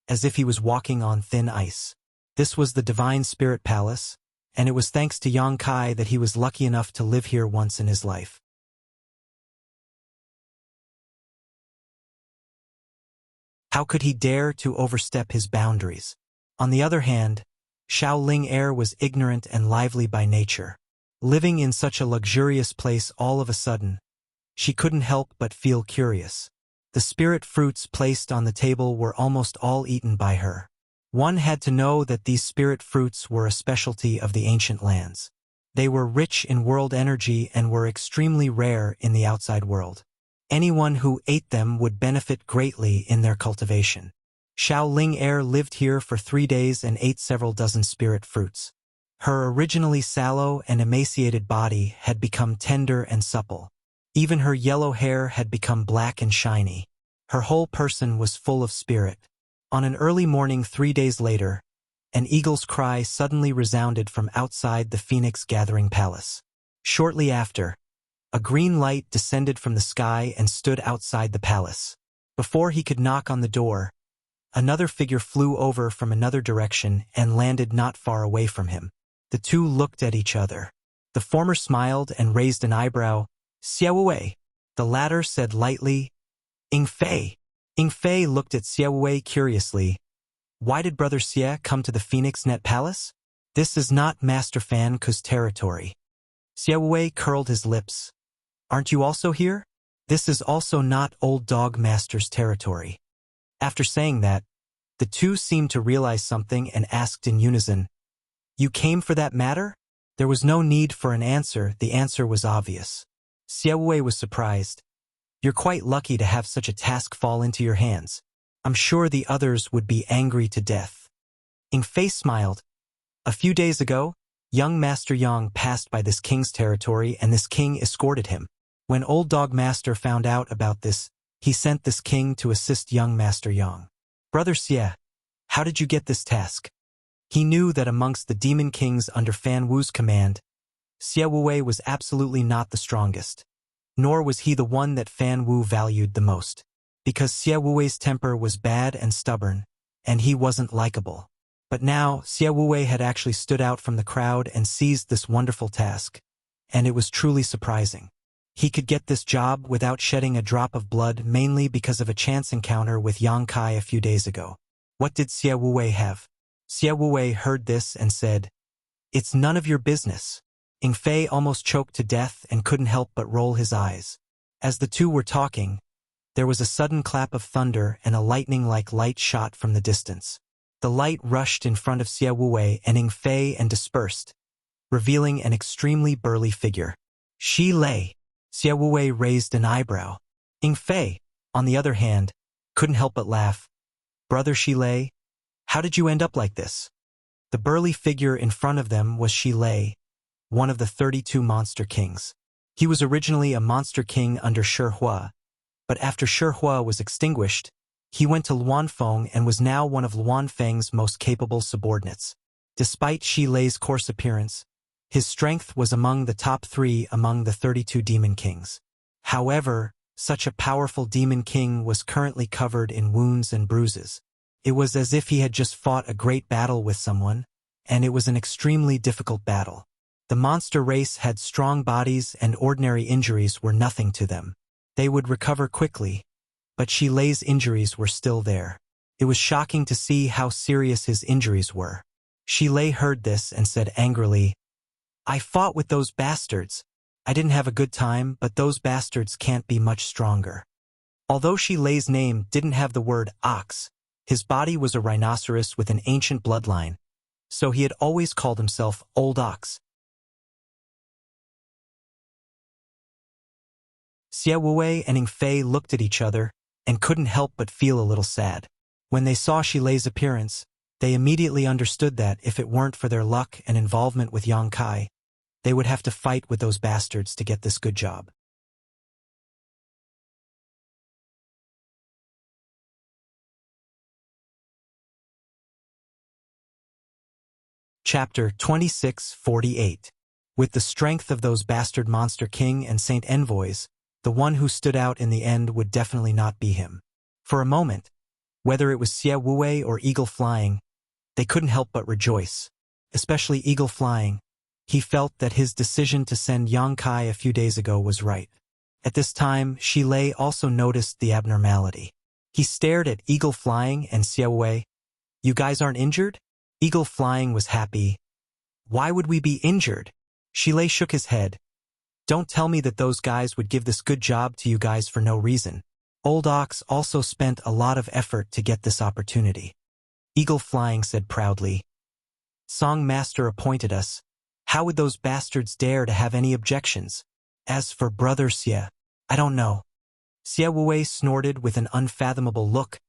as if he was walking on thin ice. This was the Divine Spirit Palace, and it was thanks to Yang Kai that he was lucky enough to live here once in his life. How could he dare to overstep his boundaries? On the other hand, Xiao Ling was ignorant and lively by nature. Living in such a luxurious place all of a sudden, she couldn't help but feel curious. The spirit fruits placed on the table were almost all eaten by her. One had to know that these spirit fruits were a specialty of the ancient lands. They were rich in world energy and were extremely rare in the outside world. Anyone who ate them would benefit greatly in their cultivation. Xiao Ling lived here for 3 days and ate several dozen spirit fruits. Her originally sallow and emaciated body had become tender and supple. Even her yellow hair had become black and shiny. Her whole person was full of spirit. On an early morning 3 days later, an eagle's cry suddenly resounded from outside the Phoenix Gathering Palace. Shortly after, a green light descended from the sky and stood outside the palace. Before he could knock on the door, another figure flew over from another direction and landed not far away from him. The two looked at each other. The former smiled and raised an eyebrow. "Xiaowei." The latter said lightly, "Ing Fei." Ing Fei looked at Xiaowei curiously. "Why did Brother Xie come to the Phoenix Net Palace? This is not Master Fan Ku's territory." Xiaowei curled his lips. "Aren't you also here? This is also not Old Dog Master's territory." After saying that, the two seemed to realize something and asked in unison, "You came for that matter?" There was no need for an answer. The answer was obvious. Xiaowei was surprised. "You're quite lucky to have such a task fall into your hands. I'm sure the others would be angry to death." Ing Fei smiled. "A few days ago, young Master Yang passed by this king's territory and this king escorted him. When Old Dog Master found out about this, he sent this king to assist young Master Yang. Brother Xie, how did you get this task?" He knew that amongst the demon kings under Fan Wu's command, Xie Wuwei was absolutely not the strongest. Nor was he the one that Fan Wu valued the most. Because Xie Wuwei's temper was bad and stubborn, and he wasn't likable. But now, Xie Wuwei had actually stood out from the crowd and seized this wonderful task. And it was truly surprising. He could get this job without shedding a drop of blood mainly because of a chance encounter with Yang Kai a few days ago. What did Xie Wuwei have? Xie Wuwei heard this and said, "It's none of your business." Ing Fei almost choked to death and couldn't help but roll his eyes. As the two were talking, there was a sudden clap of thunder and a lightning-like light shot from the distance. The light rushed in front of Xie Wuwei and Ing Fei and dispersed, revealing an extremely burly figure. "Shi Lei." Xie Wuwei raised an eyebrow. Ing Fei, on the other hand, couldn't help but laugh. "Brother Shi Lei, how did you end up like this?" The burly figure in front of them was Shi Lei, one of the 32 monster kings. He was originally a monster king under Shi Hua, but after Shi Hua was extinguished, he went to Luanfeng and was now one of Luanfeng's most capable subordinates. Despite Shi Lei's coarse appearance, his strength was among the top 3 among the 32 demon kings. However, such a powerful demon king was currently covered in wounds and bruises. It was as if he had just fought a great battle with someone, and it was an extremely difficult battle. The monster race had strong bodies and ordinary injuries were nothing to them. They would recover quickly, but Shi Lei's injuries were still there. It was shocking to see how serious his injuries were. Shi Lei heard this and said angrily, "I fought with those bastards. I didn't have a good time, but those bastards can't be much stronger." Although Shi Lei's name didn't have the word ox, his body was a rhinoceros with an ancient bloodline, so he had always called himself Old Ox. Xie Wuwei and Ing Fei looked at each other and couldn't help but feel a little sad. When they saw Shi Lei's appearance, they immediately understood that if it weren't for their luck and involvement with Yang Kai, they would have to fight with those bastards to get this good job. Chapter 2648. With the strength of those bastard monster king and saint envoys, the one who stood out in the end would definitely not be him. For a moment, whether it was Xie Wuwei or Eagle Flying, they couldn't help but rejoice. Especially Eagle Flying. He felt that his decision to send Yang Kai a few days ago was right. At this time, Shi Lei also noticed the abnormality. He stared at Eagle Flying and Xie Wuwei. "You guys aren't injured?" Eagle Flying was happy. "Why would we be injured?" Shi Lei shook his head. "Don't tell me that those guys would give this good job to you guys for no reason. Old Ox also spent a lot of effort to get this opportunity." Eagle Flying said proudly. "Song Master appointed us. How would those bastards dare to have any objections? As for Brother Xie, I don't know." Xie Wuwei snorted with an unfathomable look,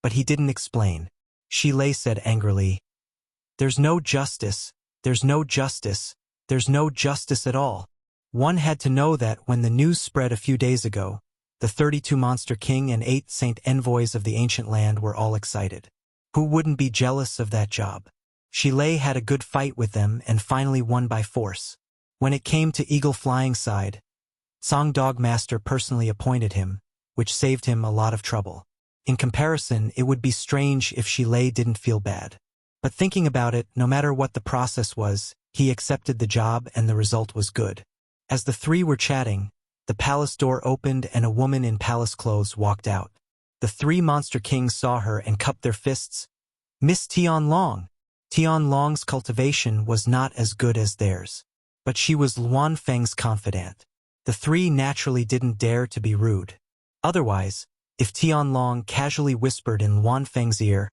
but he didn't explain. Shi Lei said angrily, "There's no justice, there's no justice, there's no justice at all." One had to know that when the news spread a few days ago, the 32 Monster King and 8 Saint Envoys of the ancient land were all excited. Who wouldn't be jealous of that job? Shilei had a good fight with them and finally won by force. When it came to Eagle Flying side, Song Dog Master personally appointed him, which saved him a lot of trouble. In comparison, it would be strange if Shilei didn't feel bad. But thinking about it, no matter what the process was, he accepted the job and the result was good. As the three were chatting, the palace door opened and a woman in palace clothes walked out. The three monster kings saw her and cupped their fists. Miss Tianlong. Tianlong's cultivation was not as good as theirs. But she was Luan Feng's confidant. The three naturally didn't dare to be rude. Otherwise, if Tianlong casually whispered in Luan Feng's ear,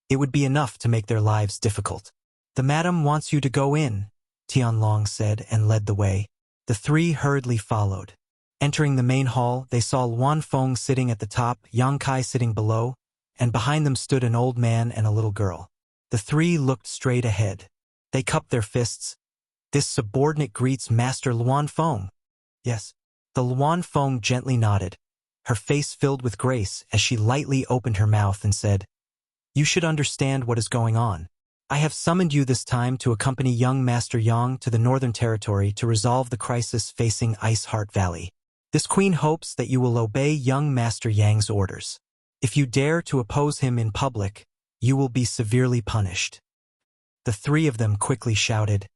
it would be enough to make their lives difficult. The madam wants you to go in, Tianlong said and led the way. The three hurriedly followed. Entering the main hall, they saw Luan Feng sitting at the top, Yang Kai sitting below, and behind them stood an old man and a little girl. The three looked straight ahead. They cupped their fists. This subordinate greets Master Luan Feng. Yes. The Luan Feng gently nodded, her face filled with grace as she lightly opened her mouth and said, "You should understand what is going on. I have summoned you this time to accompany young Master Yang to the Northern Territory to resolve the crisis facing Ice Heart Valley. This queen hopes that you will obey young Master Yang's orders. If you dare to oppose him in public, you will be severely punished." The three of them quickly shouted,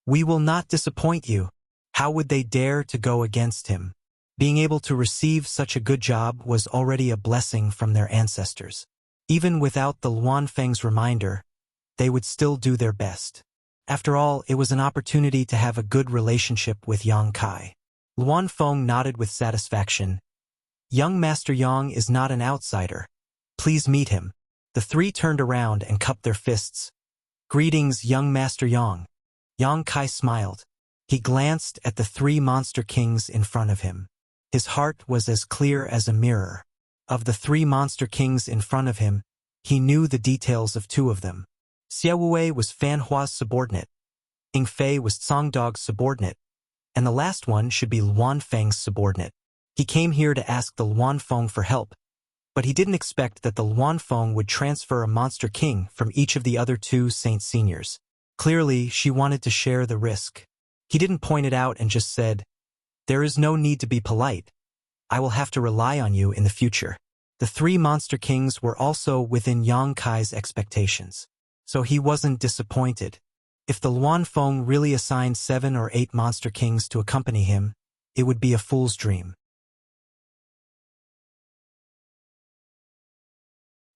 "We will not disappoint you." How would they dare to go against him? Being able to receive such a good job was already a blessing from their ancestors. Even without the Luan Feng's reminder, they would still do their best. After all, it was an opportunity to have a good relationship with Yang Kai. Luan Feng nodded with satisfaction. "Young Master Yang is not an outsider. Please meet him." The three turned around and cupped their fists. "Greetings, young Master Yang." Yang Kai smiled. He glanced at the three monster kings in front of him. His heart was as clear as a mirror. Of the three monster kings in front of him, he knew the details of two of them. Xia Wei was Fan Hua's subordinate. Ying Fei was Song Dog's subordinate. And the last one should be Luan Feng's subordinate. He came here to ask the Luan Feng for help, but he didn't expect that the Luan Feng would transfer a monster king from each of the other two Saint Seniors. Clearly, she wanted to share the risk. He didn't point it out and just said, "There is no need to be polite. I will have to rely on you in the future." The three monster kings were also within Yang Kai's expectations, so he wasn't disappointed. If the Luan Feng really assigned 7 or 8 monster kings to accompany him, it would be a fool's dream.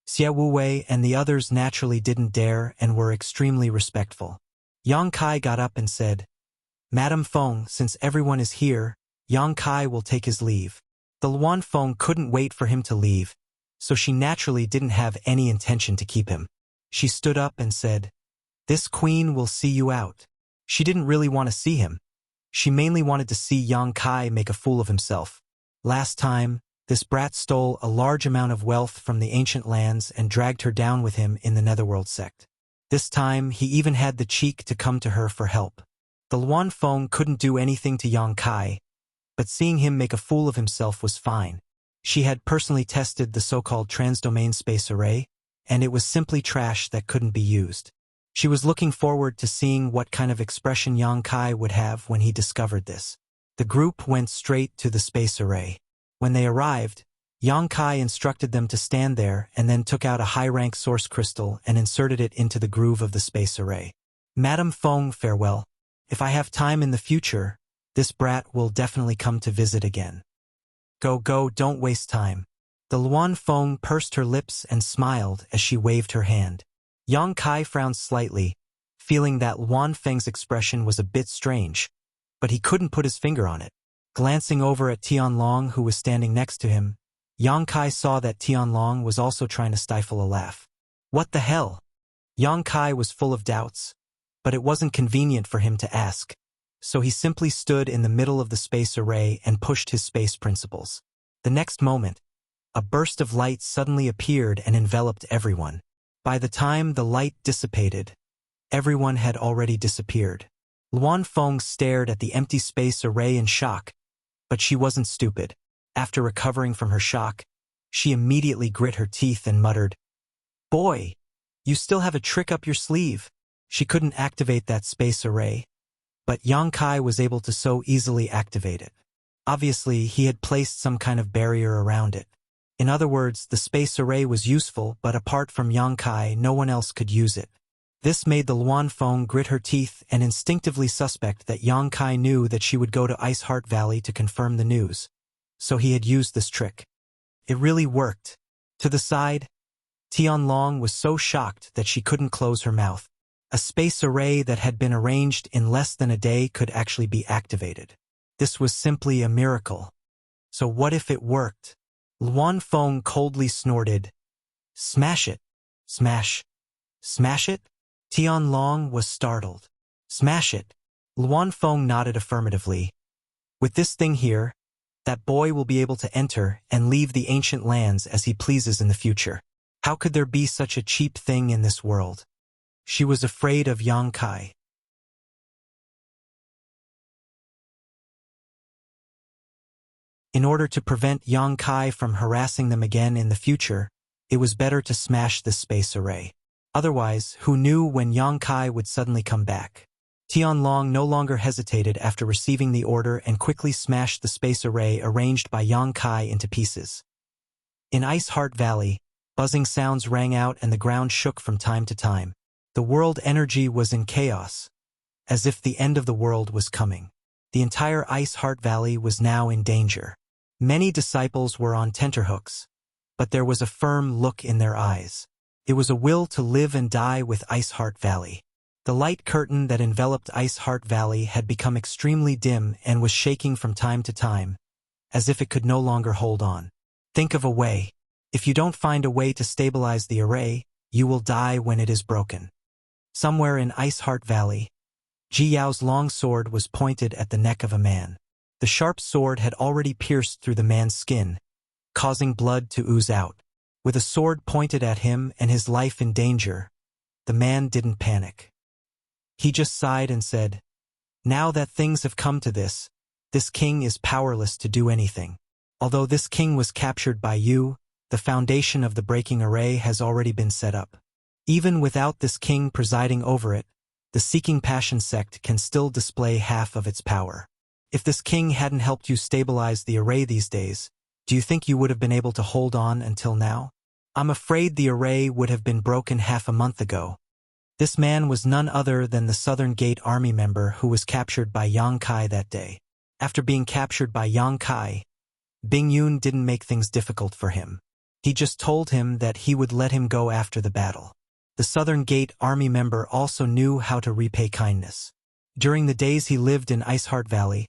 Xia Wei and the others naturally didn't dare and were extremely respectful. Yang Kai got up and said, "Madam Feng, since everyone is here, Yang Kai will take his leave." The Luan Feng couldn't wait for him to leave, so she naturally didn't have any intention to keep him. She stood up and said, "This queen will see you out." She didn't really want to see him. She mainly wanted to see Yang Kai make a fool of himself. Last time, this brat stole a large amount of wealth from the ancient lands and dragged her down with him in the Netherworld sect. This time, he even had the cheek to come to her for help. The Luan Feng couldn't do anything to Yang Kai, but seeing him make a fool of himself was fine. She had personally tested the so-called transdomain space array, and it was simply trash that couldn't be used. She was looking forward to seeing what kind of expression Yang Kai would have when he discovered this. The group went straight to the space array. When they arrived, Yang Kai instructed them to stand there and then took out a high-rank source crystal and inserted it into the groove of the space array. "Madam Feng, farewell. If I have time in the future, this brat will definitely come to visit again. Go, don't waste time." The Luan Feng pursed her lips and smiled as she waved her hand. Yang Kai frowned slightly, feeling that Luan Feng's expression was a bit strange, but he couldn't put his finger on it. Glancing over at Tianlong, who was standing next to him, Yang Kai saw that Tianlong was also trying to stifle a laugh. What the hell? Yang Kai was full of doubts, but it wasn't convenient for him to ask, so he simply stood in the middle of the space array and pushed his space principles. The next moment, a burst of light suddenly appeared and enveloped everyone. By the time the light dissipated, everyone had already disappeared. Luan Feng stared at the empty space array in shock, but she wasn't stupid. After recovering from her shock, she immediately grit her teeth and muttered, "Boy, You still have a trick up your sleeve. She couldn't activate that space array, but Yang Kai was able to so easily activate it. Obviously, he had placed some kind of barrier around it. In other words, the space array was useful, but apart from Yang Kai, no one else could use it. This made the Luan Feng grit her teeth and instinctively suspect that Yang Kai knew that she would go to Ice Heart Valley to confirm the news. So he had used this trick. It really worked. To the side, Tianlong was so shocked that she couldn't close her mouth. A space array that had been arranged in less than a day could actually be activated. This was simply a miracle. So what if it worked? Luan Feng coldly snorted. Smash it. Smash. Smash it? Tianlong was startled. Smash it. Luan Feng nodded affirmatively. With this thing here, that boy will be able to enter and leave the ancient lands as he pleases in the future. How could there be such a cheap thing in this world? She was afraid of Yang Kai. In order to prevent Yang Kai from harassing them again in the future, it was better to smash this space array. Otherwise, who knew when Yang Kai would suddenly come back? Tianlong no longer hesitated after receiving the order and quickly smashed the space array arranged by Yang Kai into pieces. In Ice Heart Valley, buzzing sounds rang out and the ground shook from time to time. The world energy was in chaos, as if the end of the world was coming. The entire Ice Heart Valley was now in danger. Many disciples were on tenterhooks, but there was a firm look in their eyes. It was a will to live and die with Ice Heart Valley. The light curtain that enveloped Ice Heart Valley had become extremely dim and was shaking from time to time, as if it could no longer hold on. Think of a way. If you don't find a way to stabilize the array, you will die when it is broken. Somewhere in Ice Heart Valley, Ji Yao's long sword was pointed at the neck of a man. The sharp sword had already pierced through the man's skin, causing blood to ooze out. With a sword pointed at him and his life in danger, the man didn't panic. He just sighed and said, "Now that things have come to this king is powerless to do anything. Although this king was captured by you, the foundation of the breaking array has already been set up. Even without this king presiding over it, the Seeking Passion sect can still display half of its power. If this king hadn't helped you stabilize the array these days, do you think you would have been able to hold on until now? I'm afraid the array would have been broken half a month ago." This man was none other than the Southern Gate Army member who was captured by Yang Kai that day. After being captured by Yang Kai, Bing Yun didn't make things difficult for him. He just told him that he would let him go after the battle. The Southern Gate Army member also knew how to repay kindness. During the days he lived in Ice Heart Valley,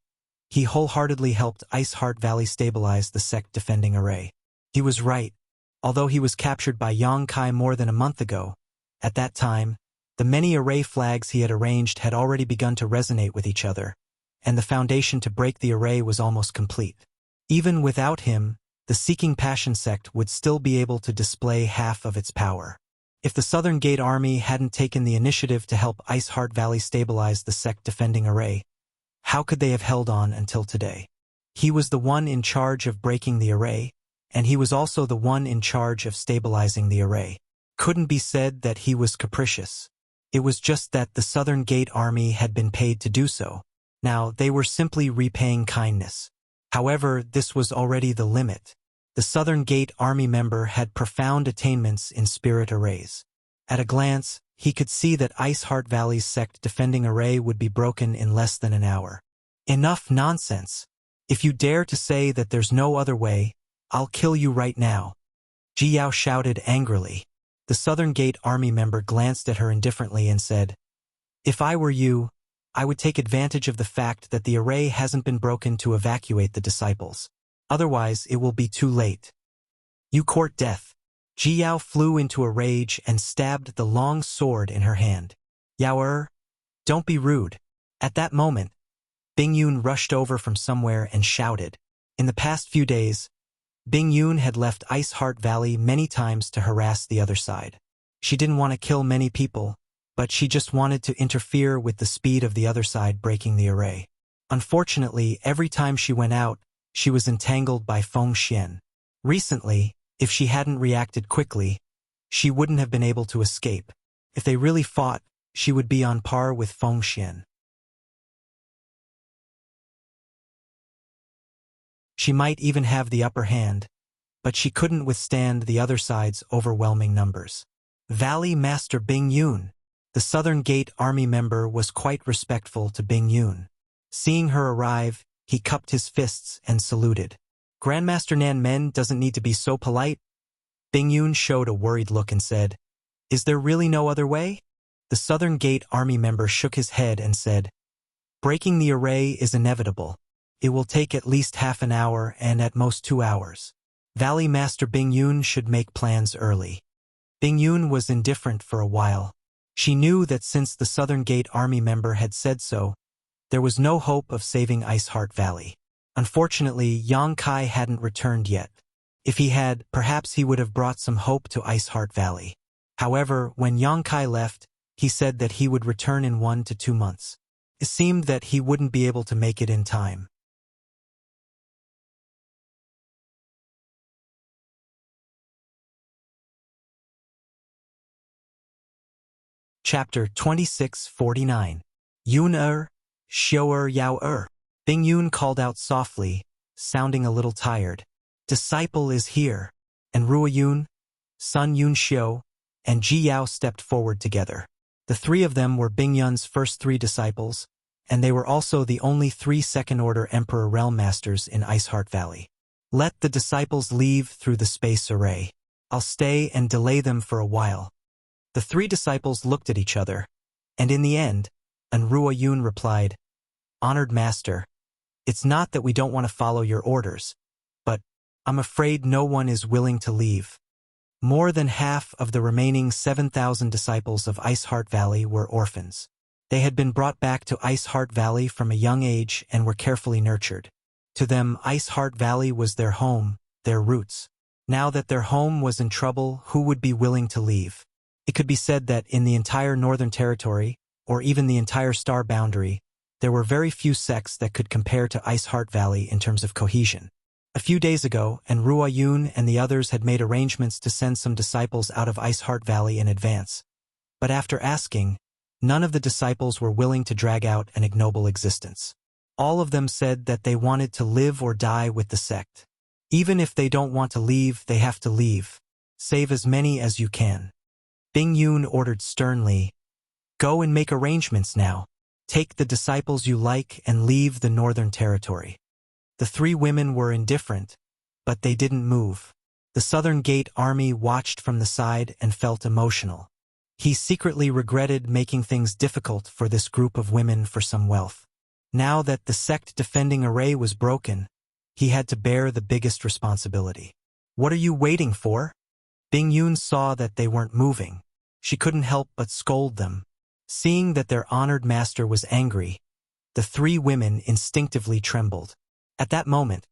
he wholeheartedly helped Ice Heart Valley stabilize the sect defending array. He was right. Although he was captured by Yang Kai more than a month ago, at that time, the many array flags he had arranged had already begun to resonate with each other, and the foundation to break the array was almost complete. Even without him, the Seeking Passion sect would still be able to display half of its power. If the Southern Gate Army hadn't taken the initiative to help Ice Heart Valley stabilize the sect defending array, how could they have held on until today? He was the one in charge of breaking the array, and he was also the one in charge of stabilizing the array. Couldn't be said that he was capricious. It was just that the Southern Gate Army had been paid to do so. Now, they were simply repaying kindness. However, this was already the limit. The Southern Gate Army member had profound attainments in spirit arrays. At a glance, he could see that Ice Heart Valley's sect defending array would be broken in less than an hour. Enough nonsense. If you dare to say that there's no other way, I'll kill you right now. Ji Yao shouted angrily. The Southern Gate Army member glanced at her indifferently and said, "If I were you, I would take advantage of the fact that the array hasn't been broken to evacuate the disciples. Otherwise, it will be too late. You court death." Ji Yao flew into a rage and stabbed the long sword in her hand. "Yao, don't be rude." At that moment, Bing Yun rushed over from somewhere and shouted. In the past few days, Bing Yun had left Ice Heart Valley many times to harass the other side. She didn't want to kill many people, but she just wanted to interfere with the speed of the other side breaking the array. Unfortunately, every time she went out, she was entangled by Feng Xian. Recently, if she hadn't reacted quickly, she wouldn't have been able to escape. If they really fought, she would be on par with Feng Xian. She might even have the upper hand, but she couldn't withstand the other side's overwhelming numbers. Valley Master Bing Yun. The Southern Gate Army member was quite respectful to Bing Yun. Seeing her arrive, he cupped his fists and saluted. Grandmaster Nan Men doesn't need to be so polite. Bing Yun showed a worried look and said, "Is there really no other way?" The Southern Gate Army member shook his head and said, "Breaking the array is inevitable. It will take at least half an hour and at most 2 hours. Valley Master Bing Yun should make plans early." Bing Yun was indifferent for a while. She knew that since the Southern Gate Army member had said so, there was no hope of saving Ice Heart Valley. Unfortunately, Yang Kai hadn't returned yet. If he had, perhaps he would have brought some hope to Ice Heart Valley. However, when Yang Kai left, he said that he would return in 1 to 2 months. It seemed that he wouldn't be able to make it in time. Chapter 2649. Yun Xiao Yao Bing Yun called out softly, sounding a little tired. "Disciple is here." And Rua Yun, Sun Yun Xiao, and Ji Yao stepped forward together. The three of them were Bing Yun's first 3 disciples, and they were also the only 3 second-order Emperor Realm Masters in Ice Heart Valley. "Let the disciples leave through the space array. I'll stay and delay them for a while." The 3 disciples looked at each other, and in the end, Rua Yun replied, "Honored Master, it's not that we don't want to follow your orders, but I'm afraid no one is willing to leave." More than half of the remaining 7,000 disciples of Ice Heart Valley were orphans. They had been brought back to Ice Heart Valley from a young age and were carefully nurtured. To them, Ice Heart Valley was their home, their roots. Now that their home was in trouble, who would be willing to leave? It could be said that in the entire Northern Territory, or even the entire Star Boundary, there were very few sects that could compare to Ice Heart Valley in terms of cohesion. A few days ago, Rua Yun and the others had made arrangements to send some disciples out of Ice Heart Valley in advance. But after asking, none of the disciples were willing to drag out an ignoble existence. All of them said that they wanted to live or die with the sect. Even if they don't want to leave, they have to leave. Save as many as you can. Bing Yun ordered sternly, "Go and make arrangements now. Take the disciples you like and leave the Northern Territory." The 3 women were indifferent, but they didn't move. The Southern Gate Army watched from the side and felt emotional. He secretly regretted making things difficult for this group of women for some wealth. Now that the sect defending array was broken, he had to bear the biggest responsibility. "What are you waiting for?" Bing Yun saw that they weren't moving. She couldn't help but scold them. Seeing that their honored master was angry, the 3 women instinctively trembled. At that moment,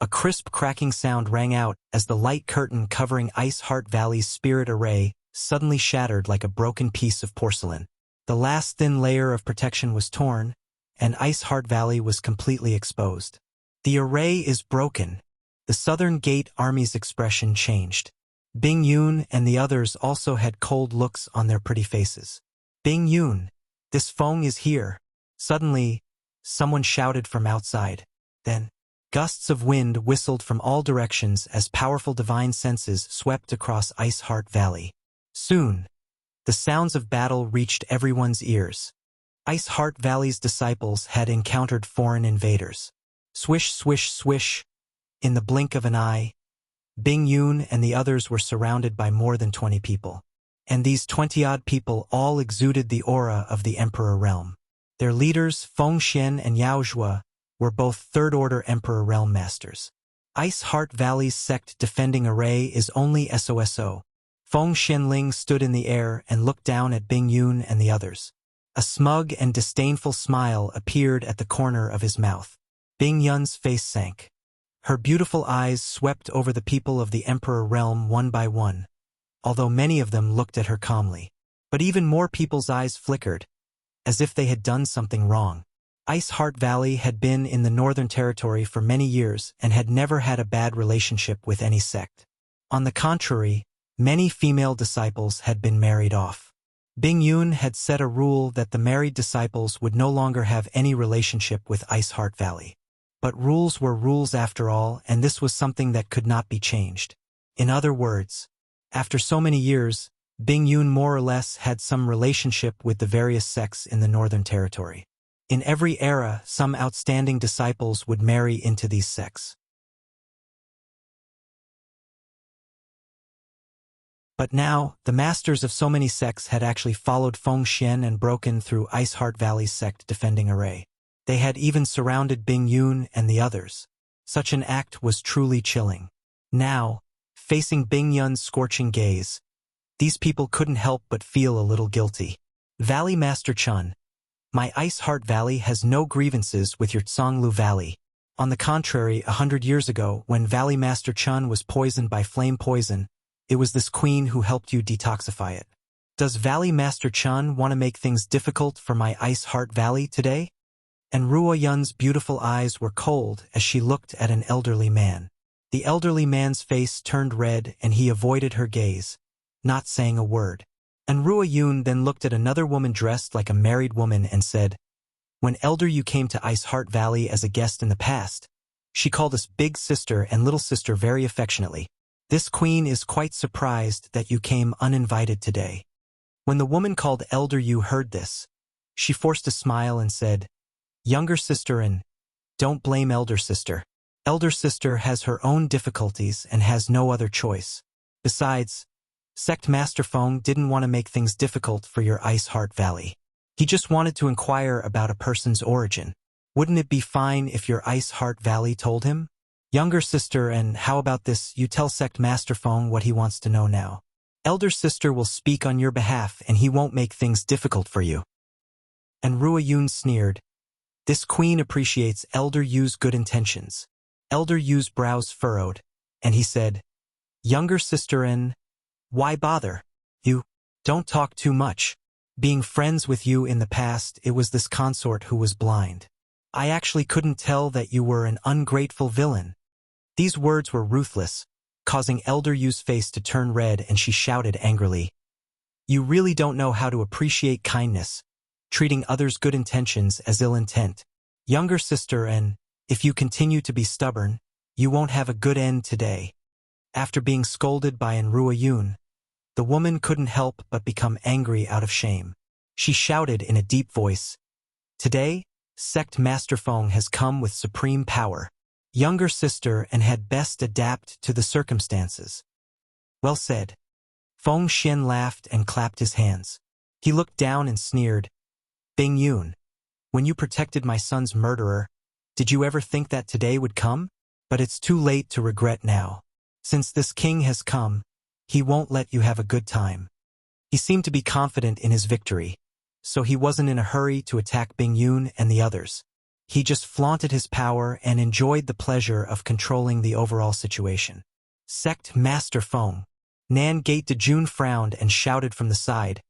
a crisp cracking sound rang out as the light curtain covering Ice Heart Valley's spirit array suddenly shattered like a broken piece of porcelain. The last thin layer of protection was torn, and Ice Heart Valley was completely exposed. "The array is broken." The Southern Gate Army's expression changed. Bing Yun and the others also had cold looks on their pretty faces. "Bing Yun, this Feng is here." Suddenly, someone shouted from outside. Then, gusts of wind whistled from all directions as powerful divine senses swept across Ice Heart Valley. Soon, the sounds of battle reached everyone's ears. Ice Heart Valley's disciples had encountered foreign invaders. Swish, swish, swish. In the blink of an eye, Bing Yun and the others were surrounded by more than 20 people. And these 20-odd people all exuded the aura of the Emperor Realm. Their leaders, Feng Xian and Yao Zhua, were both third-order Emperor Realm Masters. Ice Heart Valley's sect defending array is only SOSO. Feng Xianling stood in the air and looked down at Bing Yun and the others. A smug and disdainful smile appeared at the corner of his mouth. Bing Yun's face sank. Her beautiful eyes swept over the people of the Emperor Realm one by one, although many of them looked at her calmly. But even more people's eyes flickered, as if they had done something wrong. Ice Heart Valley had been in the Northern Territory for many years and had never had a bad relationship with any sect. On the contrary, Many female disciples had been married off. Bing Yun had set a rule that the married disciples would no longer have any relationship with Ice Heart Valley. But rules were rules after all, and this was something that could not be changed. In other words, after so many years, Bing Yun more or less had some relationship with the various sects in the Northern Territory. In every era, some outstanding disciples would marry into these sects. But now, the masters of so many sects had actually followed Feng Xian and broken through Ice Heart Valley's sect defending array. They had even surrounded Bing Yun and the others. Such an act was truly chilling. Now, facing Bing Yun's scorching gaze, these people couldn't help but feel a little guilty. Valley Master Chun, my Ice Heart Valley has no grievances with your Tsonglu Valley. On the contrary, 100 years ago, when Valley Master Chun was poisoned by flame poison, it was this queen who helped you detoxify it. Does Valley Master Chun want to make things difficult for my Ice Heart Valley today? And Ruo Yun's beautiful eyes were cold as she looked at an elderly man. The elderly man's face turned red and he avoided her gaze, not saying a word. And Ruo Yun then looked at another woman dressed like a married woman and said, "When Elder Yu came to Ice Heart Valley as a guest in the past, she called us big sister and little sister very affectionately. This queen is quite surprised that you came uninvited today." When the woman called Elder Yu heard this, she forced a smile and said, "Younger sister and don't blame elder sister. Elder sister has her own difficulties and has no other choice. Besides, Sect Master Feng didn't want to make things difficult for your Ice Heart Valley. He just wanted to inquire about a person's origin. Wouldn't it be fine if your Ice Heart Valley told him? Younger sister, and how about this, you tell Sect Master Feng what he wants to know now. Elder sister will speak on your behalf and he won't make things difficult for you." And Ruo Yun sneered. This queen appreciates Elder Yu's good intentions. Elder Yu's brows furrowed, and he said, "Younger sister and why bother? You don't talk too much. Being friends with you in the past, it was this consort who was blind. I actually couldn't tell that you were an ungrateful villain." These words were ruthless, causing Elder Yu's face to turn red, and she shouted angrily, "You really don't know how to appreciate kindness, treating others' good intentions as ill intent. Younger sister, and if you continue to be stubborn, you won't have a good end today." After being scolded by Ruo Yun, the woman couldn't help but become angry out of shame. She shouted in a deep voice, "Today, Sect Master Feng has come with supreme power. Younger sister and had best adapt to the circumstances." Well said. Feng Xian laughed and clapped his hands. He looked down and sneered, "Bing Yun, when you protected my son's murderer, did you ever think that today would come? But it's too late to regret now. Since this king has come, he won't let you have a good time." He seemed to be confident in his victory, so he wasn't in a hurry to attack Bing Yun and the others. He just flaunted his power and enjoyed the pleasure of controlling the overall situation. Sect Master Feng. Nan Gate de Jun frowned and shouted from the side,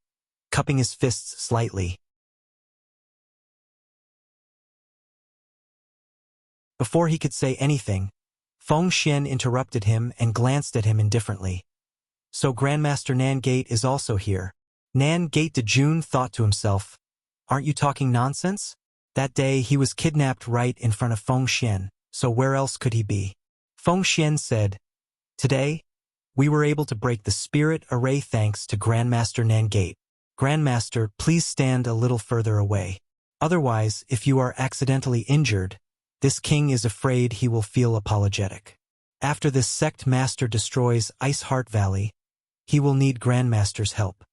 cupping his fists slightly. Before he could say anything, Feng Xian interrupted him and glanced at him indifferently. "So Grandmaster Nan Gate is also here." Nan Gate de Jun thought to himself, "Aren't you talking nonsense? That day he was kidnapped right in front of Feng Xian, so where else could he be?" Feng Xian said, "Today, we were able to break the spirit array thanks to Grandmaster Nan Gate. Grandmaster, please stand a little further away. Otherwise, if you are accidentally injured, this king is afraid he will feel apologetic. After this sect master destroys Ice Heart Valley, he will need Grandmaster's help."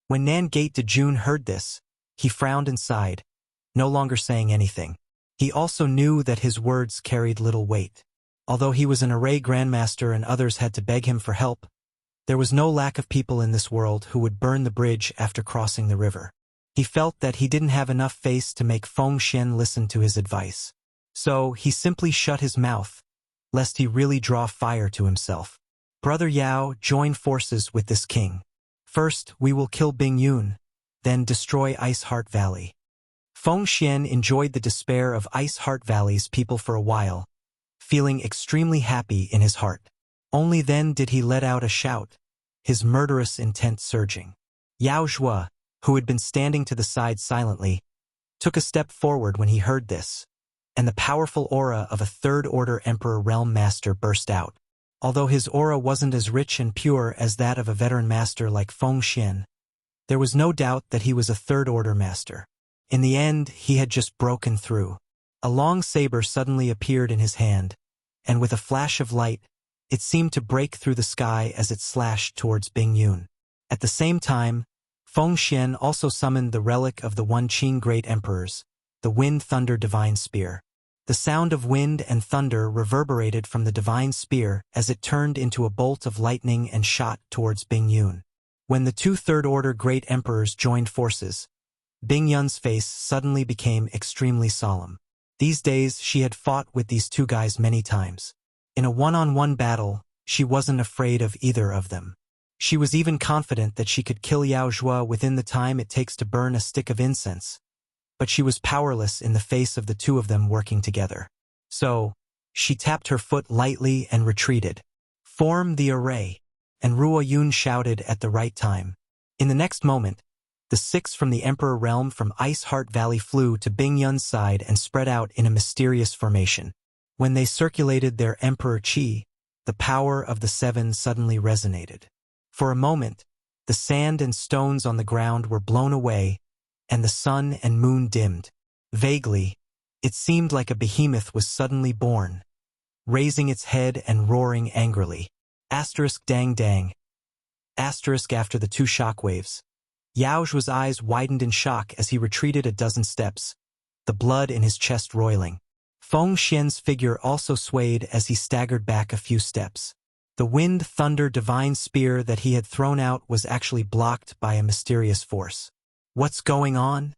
When Nan Gate de Jun heard this, he frowned and sighed, no longer saying anything. He also knew that his words carried little weight. Although he was an array grandmaster and others had to beg him for help, there was no lack of people in this world who would burn the bridge after crossing the river. He felt that he didn't have enough face to make Feng Xian listen to his advice. So he simply shut his mouth, lest he really draw fire to himself. "Brother Yao, join forces with this king. First, we will kill Bing Yun, then destroy Ice Heart Valley." Feng Xian enjoyed the despair of Ice Heart Valley's people for a while, feeling extremely happy in his heart. Only then did he let out a shout, his murderous intent surging. Yao Zhua, who had been standing to the side silently, took a step forward when he heard this, and the powerful aura of a third-order Emperor Realm Master burst out. Although his aura wasn't as rich and pure as that of a veteran master like Feng Xian, there was no doubt that he was a third-order master. In the end, he had just broken through. A long saber suddenly appeared in his hand, and with a flash of light, it seemed to break through the sky as it slashed towards Bing Yun. At the same time, Feng Xian also summoned the relic of the One Qing Great Emperors, the Wind Thunder Divine Spear. The sound of wind and thunder reverberated from the divine spear as it turned into a bolt of lightning and shot towards Bing Yun. When the two third-order Great Emperors joined forces, Bing Yun's face suddenly became extremely solemn. These days, she had fought with these two guys many times. In a one-on-one battle, she wasn't afraid of either of them. She was even confident that she could kill Yao Zhua within the time it takes to burn a stick of incense. But she was powerless in the face of the two of them working together. So, she tapped her foot lightly and retreated. "Form the array," and Ruo Yun shouted at the right time. In the next moment, the six from the Emperor Realm from Ice Heart Valley flew to Bing Yun's side and spread out in a mysterious formation. When they circulated their Emperor Qi, the power of the seven suddenly resonated. For a moment, the sand and stones on the ground were blown away, and the sun and moon dimmed. Vaguely, it seemed like a behemoth was suddenly born, raising its head and roaring angrily. Dang dang. After the two shockwaves. Yao Zhua's eyes widened in shock as he retreated a dozen steps, the blood in his chest roiling. Feng Xian's figure also swayed as he staggered back a few steps. The Wind Thunder Divine Spear that he had thrown out was actually blocked by a mysterious force. What's going on?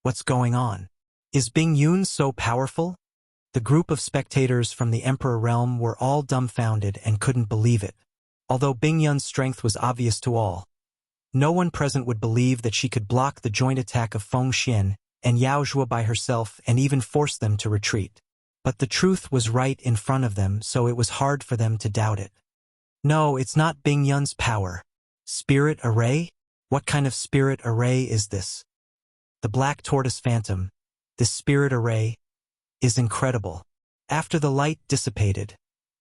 What's going on? Is Bing Yun so powerful? The group of spectators from the Emperor Realm were all dumbfounded and couldn't believe it. Although Bing Yun's strength was obvious to all, no one present would believe that she could block the joint attack of Feng Xian and Yao Zhua by herself and even force them to retreat. But the truth was right in front of them, so it was hard for them to doubt it. No, it's not Bing Yun's power. Spirit Array? What kind of spirit array is this? The Black Tortoise Phantom, this spirit array, is incredible. After the light dissipated,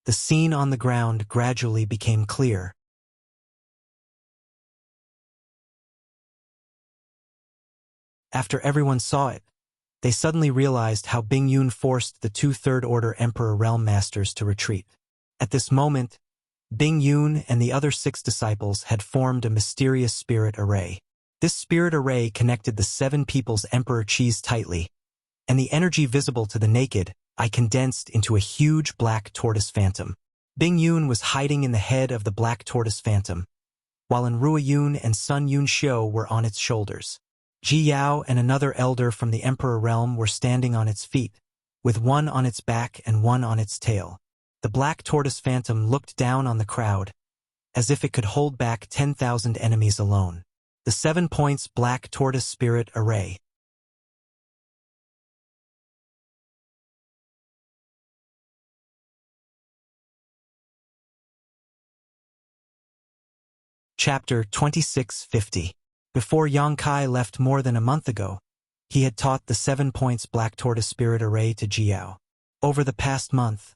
the scene on the ground gradually became clear. After everyone saw it, they suddenly realized how Bing Yun forced the two third-order Emperor Realm Masters to retreat. At this moment, Bing Yun and the other 6 disciples had formed a mysterious spirit array. This spirit array connected the 7 people's Emperor Qis tightly, and the energy visible to the naked eye condensed into a huge black tortoise phantom. Bing Yun was hiding in the head of the black tortoise phantom, while Ruo Yun and Sun Yun Xiu were on its shoulders. Ji Yao and another elder from the Emperor Realm were standing on its feet, with one on its back and one on its tail. The black tortoise phantom looked down on the crowd, as if it could hold back 10,000 enemies alone. The 7 points Black Tortoise Spirit Array. Chapter 2650. Before Yang Kai left more than a month ago, he had taught the 7 points Black Tortoise Spirit Array to Jiao. Over the past month,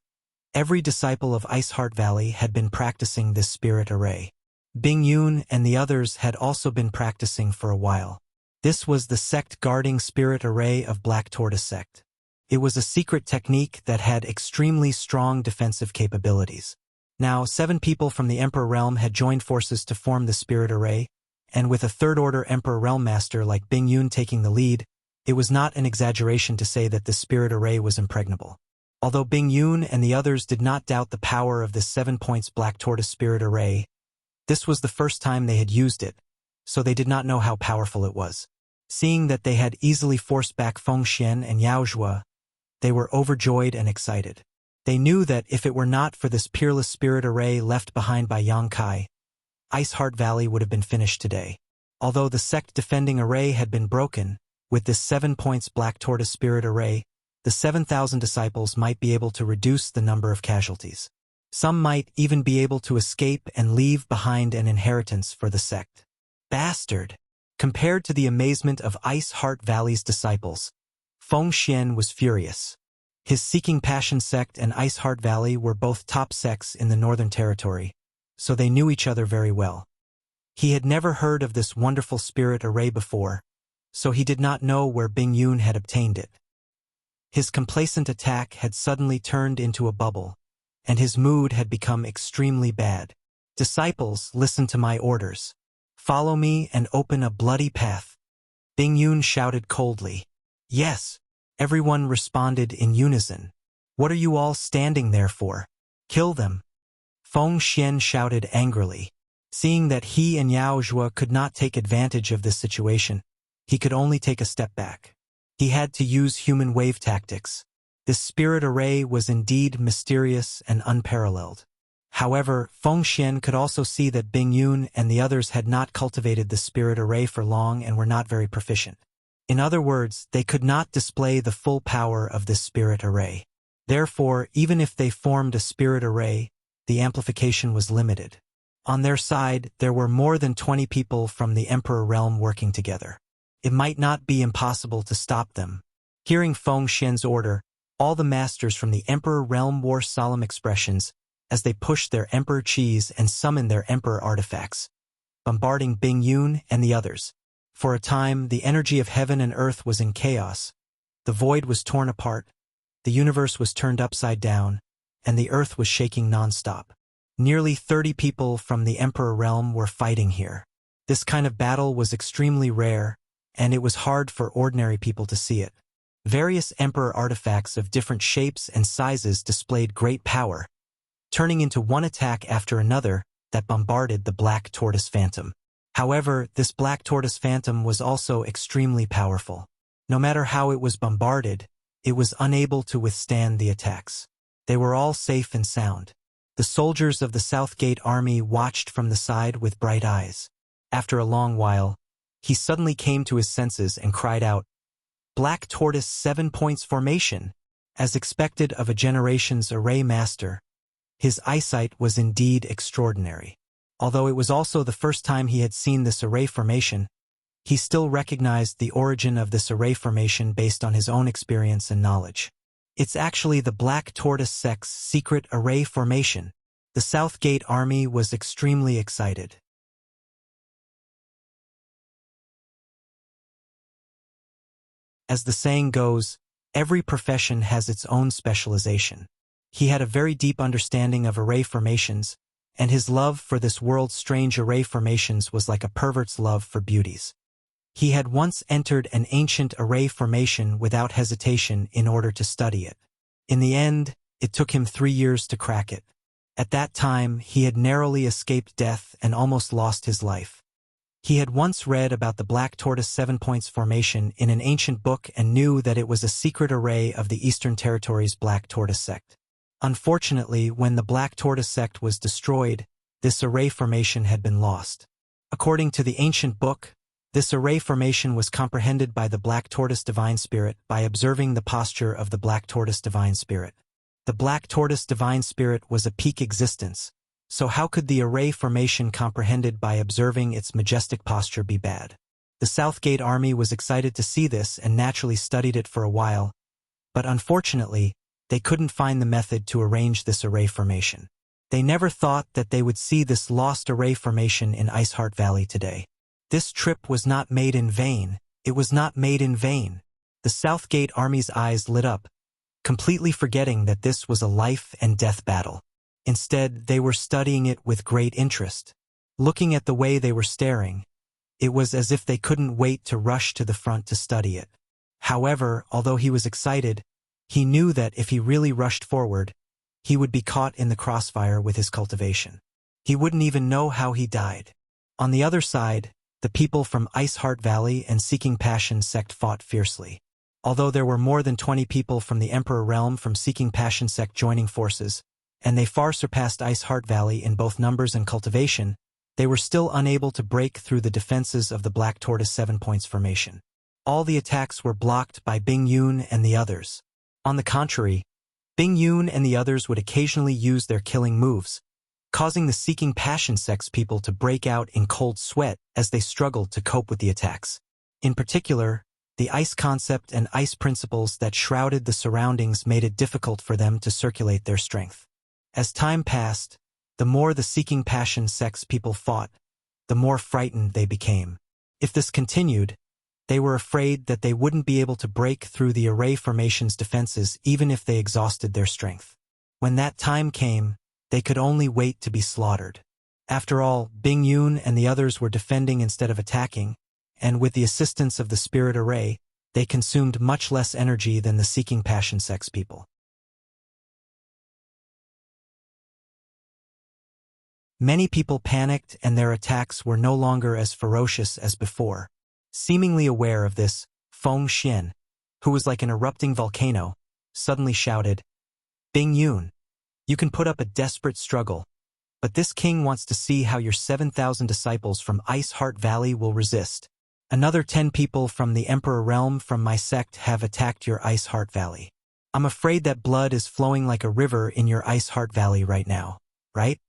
every disciple of Ice Heart Valley had been practicing this spirit array. Bing Yun and the others had also been practicing for a while. This was the sect guarding spirit array of Black Tortoise Sect. It was a secret technique that had extremely strong defensive capabilities. Now, 7 people from the Emperor Realm had joined forces to form the spirit array, and with a third-order Emperor Realm Master like Bing Yun taking the lead, it was not an exaggeration to say that the spirit array was impregnable. Although Bing Yun and the others did not doubt the power of this 7 points Black Tortoise Spirit Array, this was the first time they had used it, so they did not know how powerful it was. Seeing that they had easily forced back Feng Xian and Yao Zhua, they were overjoyed and excited. They knew that if it were not for this peerless spirit array left behind by Yang Kai, Ice Heart Valley would have been finished today. Although the sect defending array had been broken, with this 7 points Black Tortoise Spirit Array, the 7,000 disciples might be able to reduce the number of casualties. Some might even be able to escape and leave behind an inheritance for the sect. Bastard! Compared to the amazement of Ice Heart Valley's disciples, Feng Xian was furious. His Seeking Passion sect and Ice Heart Valley were both top sects in the Northern Territory, so they knew each other very well. He had never heard of this wonderful spirit array before, so he did not know where Bing Yun had obtained it. His complacent attack had suddenly turned into a bubble, and his mood had become extremely bad. Disciples, listen to my orders. Follow me and open a bloody path. Bing Yun shouted coldly. Yes. Everyone responded in unison. What are you all standing there for? Kill them. Feng Xian shouted angrily. Seeing that he and Yao Zhua could not take advantage of this situation, he could only take a step back. He had to use human wave tactics. This spirit array was indeed mysterious and unparalleled. However, Feng Xian could also see that Bing Yun and the others had not cultivated the spirit array for long and were not very proficient. In other words, they could not display the full power of this spirit array. Therefore, even if they formed a spirit array, the amplification was limited. On their side, there were more than 20 people from the Emperor realm working together. It might not be impossible to stop them. Hearing Feng Xian's order, all the masters from the Emperor realm wore solemn expressions as they pushed their Emperor Qis and summoned their Emperor artifacts, bombarding Bing Yun and the others. For a time, the energy of heaven and earth was in chaos. The void was torn apart, the universe was turned upside down, and the earth was shaking non-stop. Nearly 30 people from the Emperor realm were fighting here. This kind of battle was extremely rare, and it was hard for ordinary people to see it. Various Emperor artifacts of different shapes and sizes displayed great power, turning into one attack after another that bombarded the Black Tortoise Phantom. However, this Black Tortoise Phantom was also extremely powerful. No matter how it was bombarded, it was unable to withstand the attacks. They were all safe and sound. The soldiers of the South Gate army watched from the side with bright eyes. After a long while, he suddenly came to his senses and cried out, "Black Tortoise 7 points formation!" As expected of a generation's array master, his eyesight was indeed extraordinary. Although it was also the first time he had seen this array formation, he still recognized the origin of this array formation based on his own experience and knowledge. It's actually the Black Tortoise sect's secret array formation. The South Gate army was extremely excited. As the saying goes, every profession has its own specialization. He had a very deep understanding of array formations, and his love for this world's strange array formations was like a pervert's love for beauties. He had once entered an ancient array formation without hesitation in order to study it. In the end, it took him 3 years to crack it. At that time, he had narrowly escaped death and almost lost his life. He had once read about the Black Tortoise 7 points formation in an ancient book and knew that it was a secret array of the Eastern Territory's Black Tortoise sect. Unfortunately, when the Black Tortoise sect was destroyed, this array formation had been lost. According to the ancient book, this array formation was comprehended by the Black Tortoise Divine Spirit by observing the posture of the Black Tortoise Divine Spirit. The Black Tortoise Divine Spirit was a peak existence, so how could the array formation comprehended by observing its majestic posture be bad? The South Gate army was excited to see this and naturally studied it for a while, but unfortunately, they couldn't find the method to arrange this array formation. They never thought that they would see this lost array formation in Iceheart Valley today. This trip was not made in vain. It was not made in vain. The South Gate army's eyes lit up, completely forgetting that this was a life and death battle. Instead, they were studying it with great interest. Looking at the way they were staring, it was as if they couldn't wait to rush to the front to study it. However, although he was excited, he knew that if he really rushed forward, he would be caught in the crossfire with his cultivation. He wouldn't even know how he died. On the other side, the people from Iceheart Valley and Seeking Passion sect fought fiercely. Although there were more than 20 people from the Emperor realm from Seeking Passion sect joining forces, and they far surpassed Iceheart Valley in both numbers and cultivation, they were still unable to break through the defenses of the Black Tortoise 7 points formation. All the attacks were blocked by Bing Yun and the others. On the contrary, Bing Yun and the others would occasionally use their killing moves, causing the seeking passion sex people to break out in cold sweat as they struggled to cope with the attacks. In particular, the ice concept and ice principles that shrouded the surroundings made it difficult for them to circulate their strength. As time passed, the more the seeking passion sex people fought, the more frightened they became. If this continued, they were afraid that they wouldn't be able to break through the array formation's defenses even if they exhausted their strength. When that time came, they could only wait to be slaughtered. After all, Bing Yun and the others were defending instead of attacking, and with the assistance of the spirit array, they consumed much less energy than the seeking passion sex people. Many people panicked and their attacks were no longer as ferocious as before. Seemingly aware of this, Feng Xian, who was like an erupting volcano, suddenly shouted, "Bing Yun, you can put up a desperate struggle, but this king wants to see how your 7,000 disciples from Ice Heart Valley will resist. Another 10 people from the Emperor Realm from my sect have attacked your Ice Heart Valley. I'm afraid that blood is flowing like a river in your Ice Heart Valley right now, right?"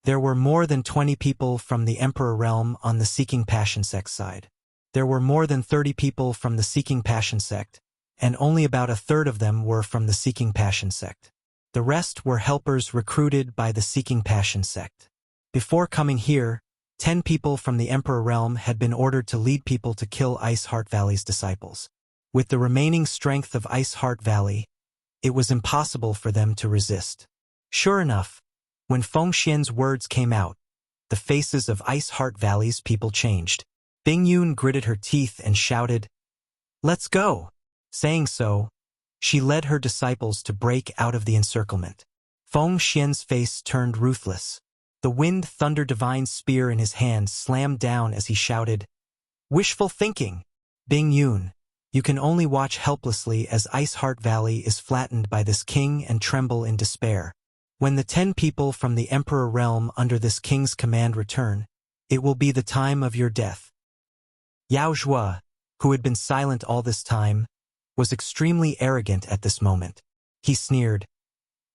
There were more than 20 people from the Emperor Realm on the Seeking Passion Sect side. There were more than 30 people from the Seeking Passion Sect, and only about a third of them were from the Seeking Passion Sect. The rest were helpers recruited by the Seeking Passion Sect. Before coming here, 10 people from the Emperor Realm had been ordered to lead people to kill Ice Heart Valley's disciples. With the remaining strength of Ice Heart Valley, it was impossible for them to resist. Sure enough, when Feng Xian's words came out, the faces of Ice Heart Valley's people changed. Bing Yun gritted her teeth and shouted, "Let's go!" Saying so, she led her disciples to break out of the encirclement. Feng Xian's face turned ruthless. The Wind Thunder Divine Spear in his hand slammed down as he shouted, "Wishful thinking! Bing Yun, you can only watch helplessly as Ice Heart Valley is flattened by this king and tremble in despair. When the 10 people from the Emperor Realm under this king's command return, it will be the time of your death." Yao Zhua, who had been silent all this time, was extremely arrogant at this moment. He sneered,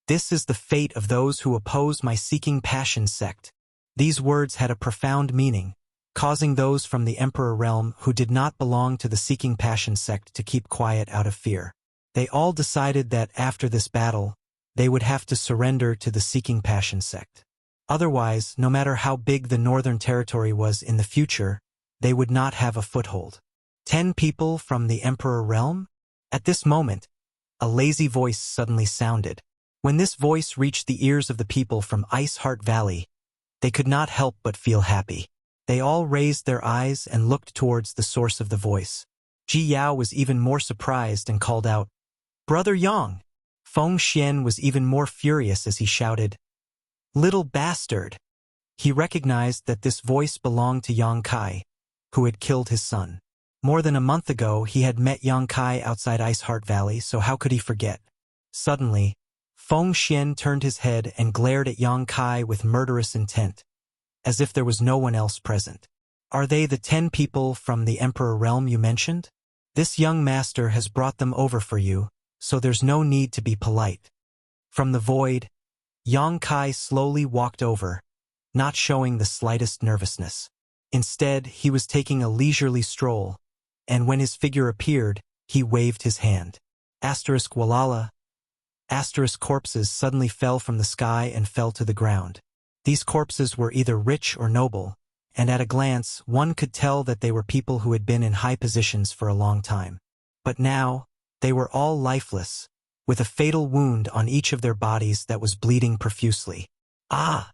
"This is the fate of those who oppose my Seeking Passion sect." These words had a profound meaning, causing those from the Emperor Realm who did not belong to the Seeking Passion sect to keep quiet out of fear. They all decided that after this battle, they would have to surrender to the Seeking Passion sect. Otherwise, no matter how big the Northern Territory was in the future, they would not have a foothold. 10 people from the Emperor Realm? At this moment, a lazy voice suddenly sounded. When this voice reached the ears of the people from Ice Heart Valley, they could not help but feel happy. They all raised their eyes and looked towards the source of the voice. Ji Yao was even more surprised and called out, "Brother Yang!" Feng Xian was even more furious as he shouted, "Little bastard!" He recognized that this voice belonged to Yang Kai, who had killed his son. More than a month ago, he had met Yang Kai outside Ice Heart Valley, so how could he forget? Suddenly, Feng Xian turned his head and glared at Yang Kai with murderous intent, as if there was no one else present. "Are they the 10 people from the Emperor Realm you mentioned? This young master has brought them over for you, so there's no need to be polite." From the void, Yang Kai slowly walked over, not showing the slightest nervousness. Instead, he was taking a leisurely stroll, and when his figure appeared, he waved his hand. Asterisk Walala. Asterisk corpses suddenly fell from the sky and fell to the ground. These corpses were either rich or noble, and at a glance, one could tell that they were people who had been in high positions for a long time. But now, they were all lifeless, with a fatal wound on each of their bodies that was bleeding profusely. "Ah!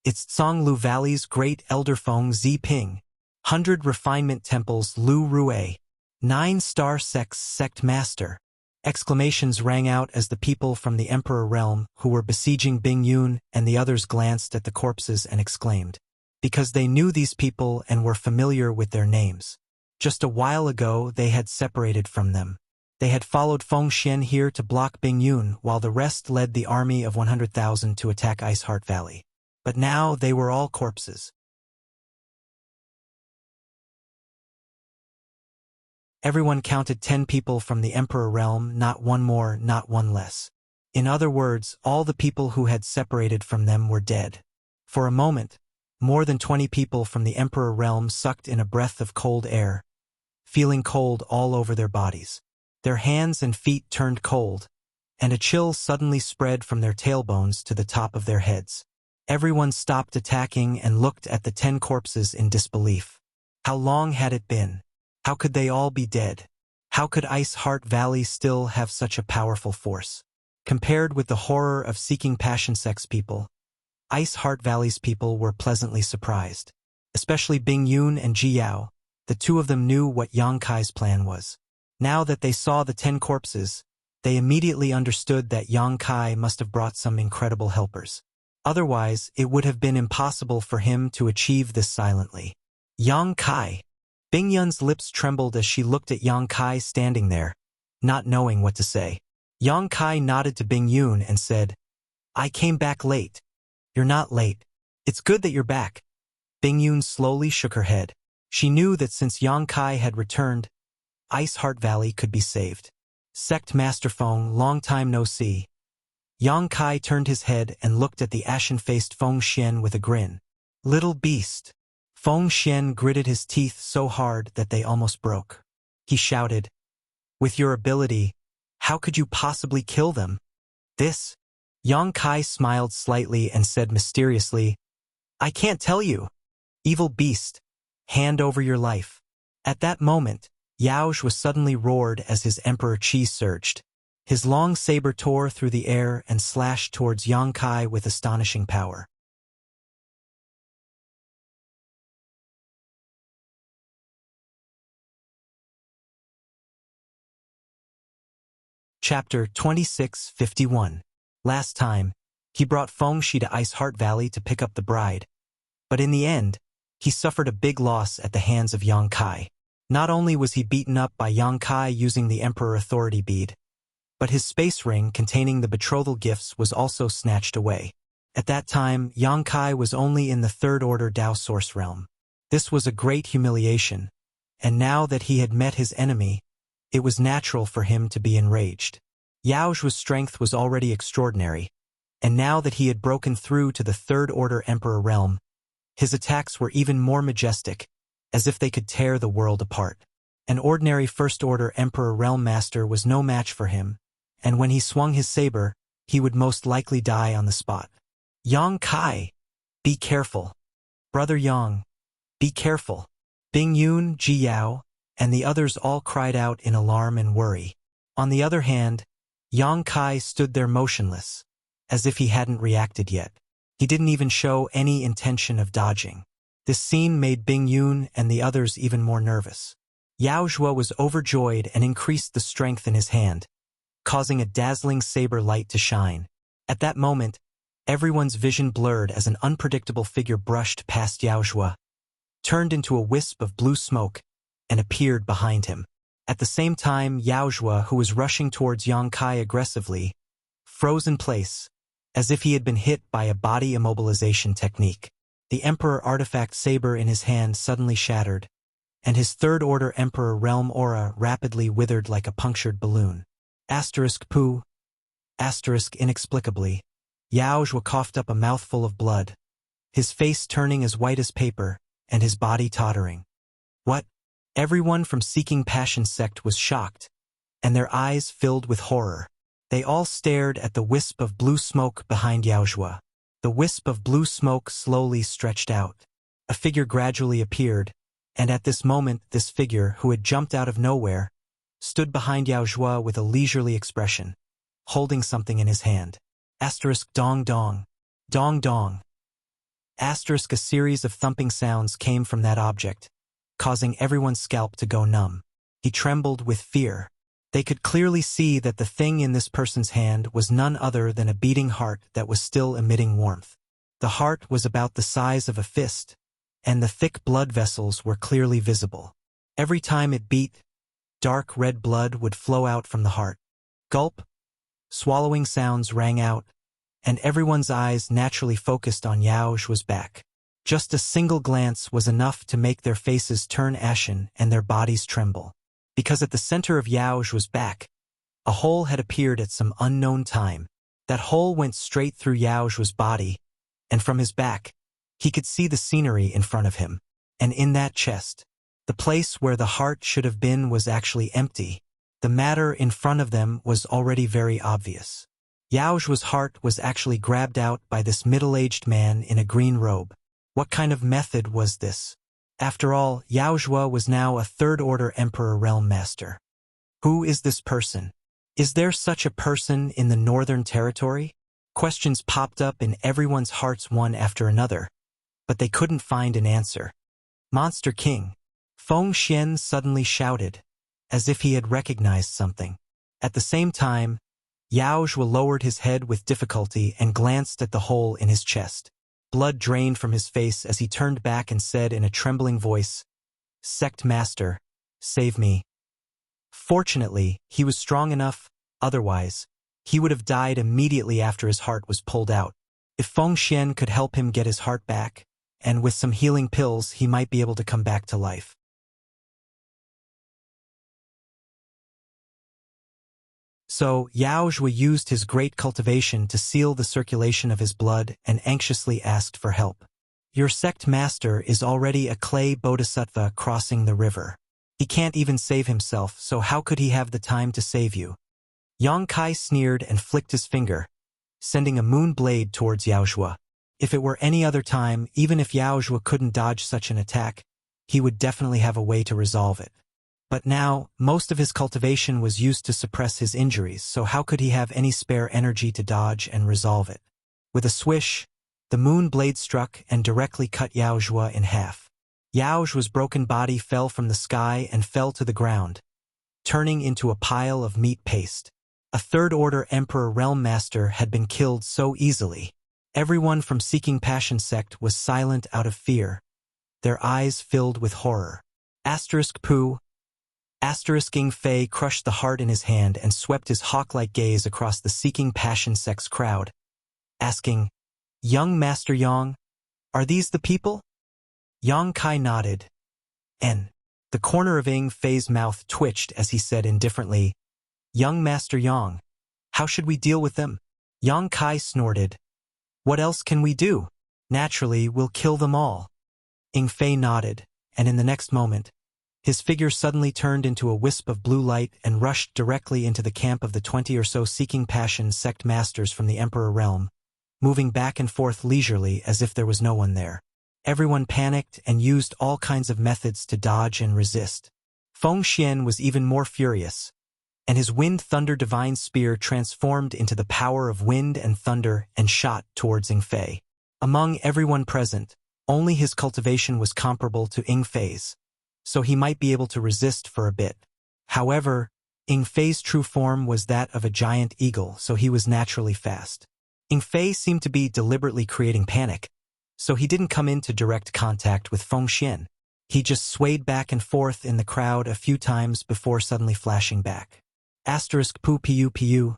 It's Zhonglu Valley's great elder Feng Ziping, 100 Refinement Temples Lu Rue, 9-star sect master." Exclamations rang out as the people from the Emperor Realm who were besieging Bing Yun and the others glanced at the corpses and exclaimed, because they knew these people and were familiar with their names. Just a while ago they had separated from them. They had followed Feng Xian here to block Bing Yun while the rest led the army of 100,000 to attack Ice Heart Valley. But now they were all corpses. Everyone counted 10 people from the Emperor Realm, not one more, not one less. In other words, all the people who had separated from them were dead. For a moment, more than 20 people from the Emperor realm sucked in a breath of cold air, feeling cold all over their bodies. Their hands and feet turned cold, and a chill suddenly spread from their tailbones to the top of their heads. Everyone stopped attacking and looked at the 10 corpses in disbelief. How long had it been? How could they all be dead? How could Ice Heart Valley still have such a powerful force? Compared with the horror of seeking passion sex people, Ice Heart Valley's people were pleasantly surprised. Especially Bing Yun and Ji Yao, the two of them knew what Yang Kai's plan was. Now that they saw the 10 corpses, they immediately understood that Yang Kai must have brought some incredible helpers. Otherwise, it would have been impossible for him to achieve this silently. Yang Kai. Bing Yun's lips trembled as she looked at Yang Kai standing there, not knowing what to say. Yang Kai nodded to Bing Yun and said, "I came back late." "You're not late. It's good that you're back." Bing Yun slowly shook her head. She knew that since Yang Kai had returned, Ice Heart Valley could be saved. Sect Master Feng, long time no see. Yang Kai turned his head and looked at the ashen-faced Feng Xian with a grin. "Little beast." Feng Xian gritted his teeth so hard that they almost broke. He shouted, "With your ability, how could you possibly kill them?" "This?" Yang Kai smiled slightly and said mysteriously, "I can't tell you." "Evil beast, hand over your life." At that moment, Yaozh was suddenly roared as his Emperor Qi surged. His long saber tore through the air and slashed towards Yang Kai with astonishing power. Chapter 2651. Last time, he brought Feng Shi to Ice Heart Valley to pick up the bride. But in the end, he suffered a big loss at the hands of Yang Kai. Not only was he beaten up by Yang Kai using the Emperor Authority Bead, but his space ring containing the betrothal gifts was also snatched away. At that time, Yang Kai was only in the Third Order Dao Source realm. This was a great humiliation, and now that he had met his enemy, it was natural for him to be enraged. Yaozh's strength was already extraordinary, and now that he had broken through to the Third Order Emperor realm, his attacks were even more majestic, as if they could tear the world apart. An ordinary First Order Emperor Realm Master was no match for him, and when he swung his saber, he would most likely die on the spot. "Yang Kai, be careful. Brother Yang, be careful." Bing Yun, Ji Yao, and the others all cried out in alarm and worry. On the other hand, Yang Kai stood there motionless, as if he hadn't reacted yet. He didn't even show any intention of dodging. This scene made Bing Yun and the others even more nervous. Yao Zhuo was overjoyed and increased the strength in his hand, causing a dazzling saber light to shine. At that moment, everyone's vision blurred as an unpredictable figure brushed past Yao Zhuo, turned into a wisp of blue smoke, and appeared behind him. At the same time, Yao Zhuo, who was rushing towards Yang Kai aggressively, froze in place, as if he had been hit by a body immobilization technique. The Emperor artifact saber in his hand suddenly shattered, and his Third Order Emperor realm aura rapidly withered like a punctured balloon. Poo. Inexplicably, Yao Zhuo coughed up a mouthful of blood, his face turning as white as paper, and his body tottering. "What?" Everyone from Seeking Passion sect was shocked, and their eyes filled with horror. They all stared at the wisp of blue smoke behind Yao Zhuo. The wisp of blue smoke slowly stretched out. A figure gradually appeared, and at this moment this figure, who had jumped out of nowhere, stood behind Yao Zhuo with a leisurely expression, holding something in his hand. Dong dong. Dong dong. A series of thumping sounds came from that object, causing everyone's scalp to go numb. He trembled with fear. They could clearly see that the thing in this person's hand was none other than a beating heart that was still emitting warmth. The heart was about the size of a fist, and the thick blood vessels were clearly visible. Every time it beat, dark red blood would flow out from the heart. Gulp. Swallowing sounds rang out, and everyone's eyes naturally focused on Yao Zhuo's back. Just a single glance was enough to make their faces turn ashen and their bodies tremble. Because at the center of Yao Zhuo's back, a hole had appeared at some unknown time. That hole went straight through Yaojua's body, and from his back, he could see the scenery in front of him. And in that chest, the place where the heart should have been was actually empty. The matter in front of them was already very obvious. Yaojua's heart was actually grabbed out by this middle-aged man in a green robe. What kind of method was this? After all, Yaojua was now a third-order Emperor Realm Master. Who is this person? Is there such a person in the Northern Territory? Questions popped up in everyone's hearts one after another, but they couldn't find an answer. Monster King. Feng Xian suddenly shouted, as if he had recognized something. At the same time, Yaojua lowered his head with difficulty and glanced at the hole in his chest. Blood drained from his face as he turned back and said in a trembling voice, "Sect Master, save me." Fortunately, he was strong enough, otherwise, he would have died immediately after his heart was pulled out. If Feng Xian could help him get his heart back, and with some healing pills he might be able to come back to life. So, Yaojua used his great cultivation to seal the circulation of his blood and anxiously asked for help. "Your sect master is already a clay bodhisattva crossing the river. He can't even save himself, so how could he have the time to save you?" Yang Kai sneered and flicked his finger, sending a moon blade towards Yaojua. If it were any other time, even if Yaojua couldn't dodge such an attack, he would definitely have a way to resolve it. But now, most of his cultivation was used to suppress his injuries, so how could he have any spare energy to dodge and resolve it? With a swish, the moon blade struck and directly cut Yaojua in half. Yaojua's broken body fell from the sky and fell to the ground, turning into a pile of meat paste. A third-order Emperor Realm Master had been killed so easily. Everyone from Seeking Passion Sect was silent out of fear, their eyes filled with horror. Pooh. Ing Fei crushed the heart in his hand and swept his hawk-like gaze across the Seeking Passion Sect's crowd, asking, "Young Master Yang, are these the people?" Yang Kai nodded. "N." The corner of Ing Fei's mouth twitched as he said indifferently, "Young Master Yang, how should we deal with them?" Yang Kai snorted. "What else can we do? Naturally, we'll kill them all." Ing Fei nodded, and in the next moment, his figure suddenly turned into a wisp of blue light and rushed directly into the camp of the 20 or so Seeking Passion Sect masters from the Emperor Realm, moving back and forth leisurely as if there was no one there. Everyone panicked and used all kinds of methods to dodge and resist. Feng Xian was even more furious, and his Wind Thunder Divine Spear transformed into the power of wind and thunder and shot towards Ing Fei. Among everyone present, only his cultivation was comparable to Ing Fei's, so he might be able to resist for a bit. However, Ing Fei's true form was that of a giant eagle, so he was naturally fast. Ing Fei seemed to be deliberately creating panic, so he didn't come into direct contact with Feng Xian. He just swayed back and forth in the crowd a few times before suddenly flashing back. Poo pu.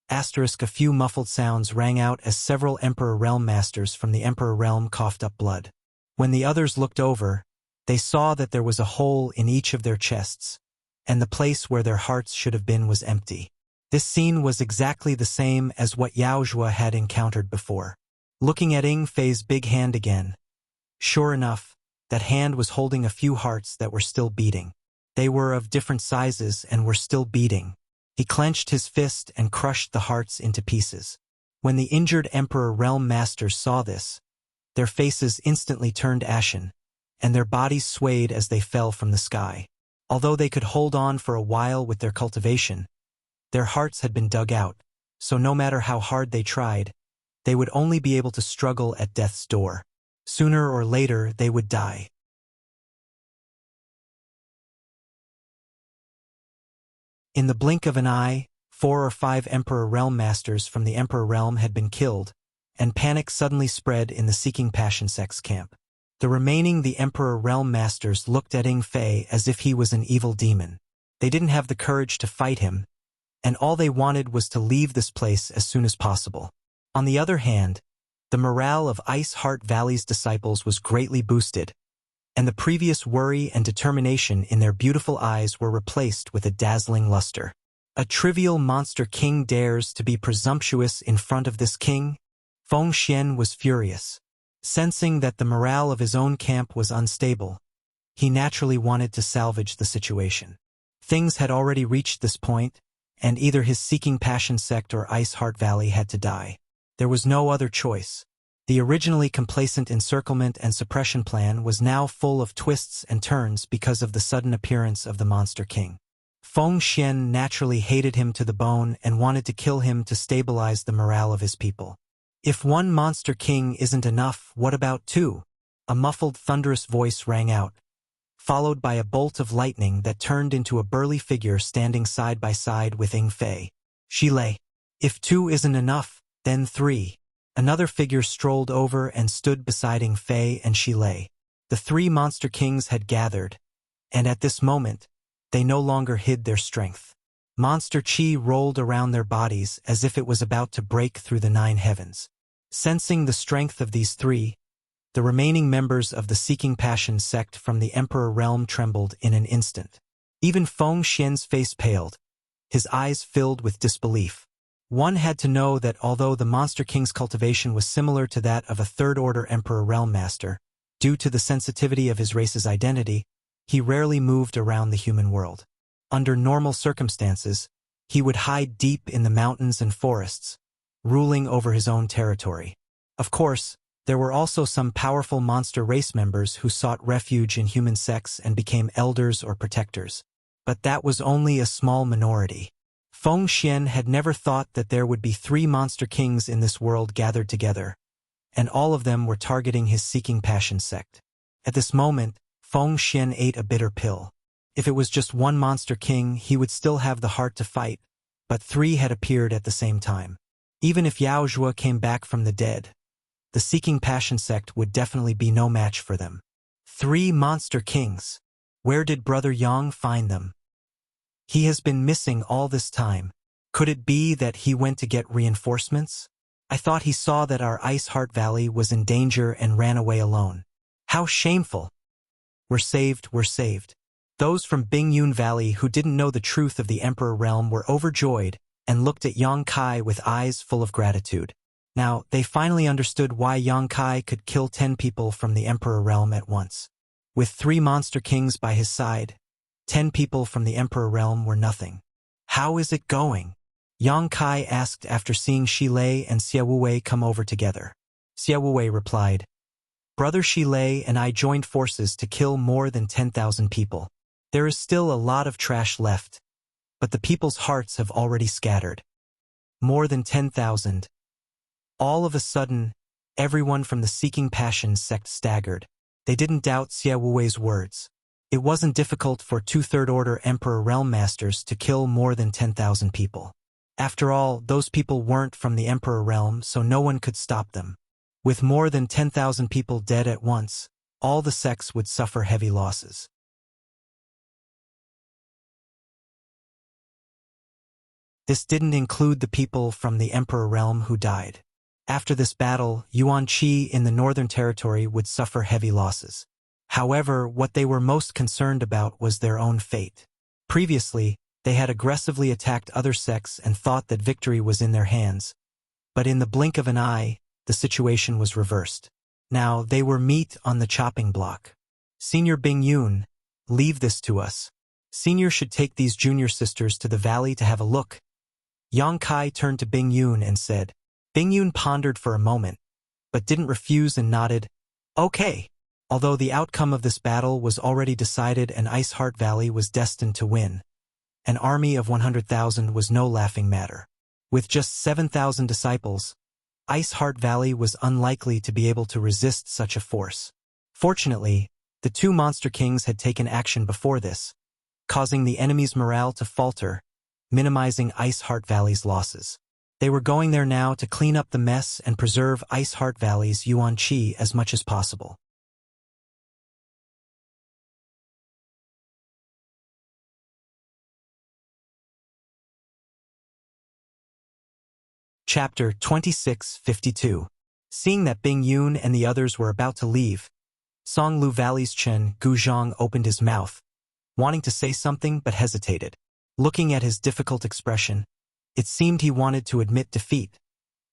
A few muffled sounds rang out as several Emperor Realm Masters from the Emperor Realm coughed up blood. When the others looked over, they saw that there was a hole in each of their chests, and the place where their hearts should have been was empty. This scene was exactly the same as what Yaojua had encountered before. Looking at Ing Fei's big hand again, sure enough, that hand was holding a few hearts that were still beating. They were of different sizes and were still beating. He clenched his fist and crushed the hearts into pieces. When the injured Emperor Realm Masters saw this, their faces instantly turned ashen, and their bodies swayed as they fell from the sky. Although they could hold on for a while with their cultivation, their hearts had been dug out, so no matter how hard they tried, they would only be able to struggle at death's door. Sooner or later, they would die. In the blink of an eye, 4 or 5 Emperor Realm Masters from the Emperor Realm had been killed, and panic suddenly spread in the Seeking Passion Sect's camp. The Emperor Realm Masters looked at Ing Fei as if he was an evil demon. They didn't have the courage to fight him, and all they wanted was to leave this place as soon as possible. On the other hand, the morale of Ice Heart Valley's disciples was greatly boosted, and the previous worry and determination in their beautiful eyes were replaced with a dazzling luster. A trivial monster king dares to be presumptuous in front of this king? Feng Xian was furious. Sensing that the morale of his own camp was unstable, he naturally wanted to salvage the situation. Things had already reached this point, and either his Seeking Passion sect or Ice Heart Valley had to die. There was no other choice. The originally complacent encirclement and suppression plan was now full of twists and turns because of the sudden appearance of the Monster King. Feng Xian naturally hated him to the bone and wanted to kill him to stabilize the morale of his people. If one Monster King isn't enough, what about two? A muffled, thunderous voice rang out, followed by a bolt of lightning that turned into a burly figure standing side by side with Ying Fei. She lay. If two isn't enough, then three. Another figure strolled over and stood beside Ying Fei and Shi Lei. The three Monster Kings had gathered, and at this moment, they no longer hid their strength. Monster Qi rolled around their bodies as if it was about to break through the 9 heavens. Sensing the strength of these three, the remaining members of the Seeking Passion sect from the Emperor realm trembled in an instant. Even Feng Xian's face paled, his eyes filled with disbelief. One had to know that although the Monster King's cultivation was similar to that of a third-order Emperor Realm Master, due to the sensitivity of his race's identity, he rarely moved around the human world. Under normal circumstances, he would hide deep in the mountains and forests, ruling over his own territory. Of course, there were also some powerful monster race members who sought refuge in human sects and became elders or protectors. But that was only a small minority. Feng Xian had never thought that there would be 3 Monster Kings in this world gathered together, and all of them were targeting his Seeking Passion sect. At this moment, Feng Xian ate a bitter pill. If it was just one Monster King, he would still have the heart to fight, but 3 had appeared at the same time. Even if Yao Zhuo came back from the dead, the Seeking Passion sect would definitely be no match for them. 3 Monster Kings. Where did Brother Yang find them? He has been missing all this time. Could it be that he went to get reinforcements? I thought he saw that our Ice Heart Valley was in danger and ran away alone. How shameful! We're saved, we're saved. Those from Bingyun Valley who didn't know the truth of the Emperor realm were overjoyed and looked at Yang Kai with eyes full of gratitude. Now, they finally understood why Yang Kai could kill 10 people from the Emperor realm at once. With 3 Monster Kings by his side, 10 people from the Emperor realm were nothing. How is it going? Yang Kai asked after seeing Shi Lei and Xia Wuwei come over together. Xia Wuwei replied, Brother Shi Lei and I joined forces to kill more than 10,000 people. There is still a lot of trash left, but the people's hearts have already scattered. More than 10,000. All of a sudden, everyone from the Seeking Passion sect staggered. They didn't doubt Xia Wuwei's words. It wasn't difficult for 2 third-order Emperor Realm Masters to kill more than 10,000 people. After all, those people weren't from the Emperor Realm, so no one could stop them. With more than 10,000 people dead at once, all the sects would suffer heavy losses. This didn't include the people from the Emperor Realm who died. After this battle, Yuan Qi in the Northern Territory would suffer heavy losses. However, what they were most concerned about was their own fate. Previously, they had aggressively attacked other sects and thought that victory was in their hands. But in the blink of an eye, the situation was reversed. Now, they were meat on the chopping block. Senior Bingyun, leave this to us. Senior should take these junior sisters to the valley to have a look. Yang Kai turned to Bingyun and said. Bingyun pondered for a moment, but didn't refuse and nodded, okay. Although the outcome of this battle was already decided and Ice Heart Valley was destined to win, an army of 100,000 was no laughing matter. With just 7,000 disciples, Ice Heart Valley was unlikely to be able to resist such a force. Fortunately, the 2 Monster Kings had taken action before this, causing the enemy's morale to falter, minimizing Ice Heart Valley's losses. They were going there now to clean up the mess and preserve Ice Heart Valley's Yuan Qi as much as possible. Chapter 2652. Seeing that Bingyun and the others were about to leave, Songlu Valley's Chen Guzhang opened his mouth, wanting to say something but hesitated. Looking at his difficult expression, it seemed he wanted to admit defeat,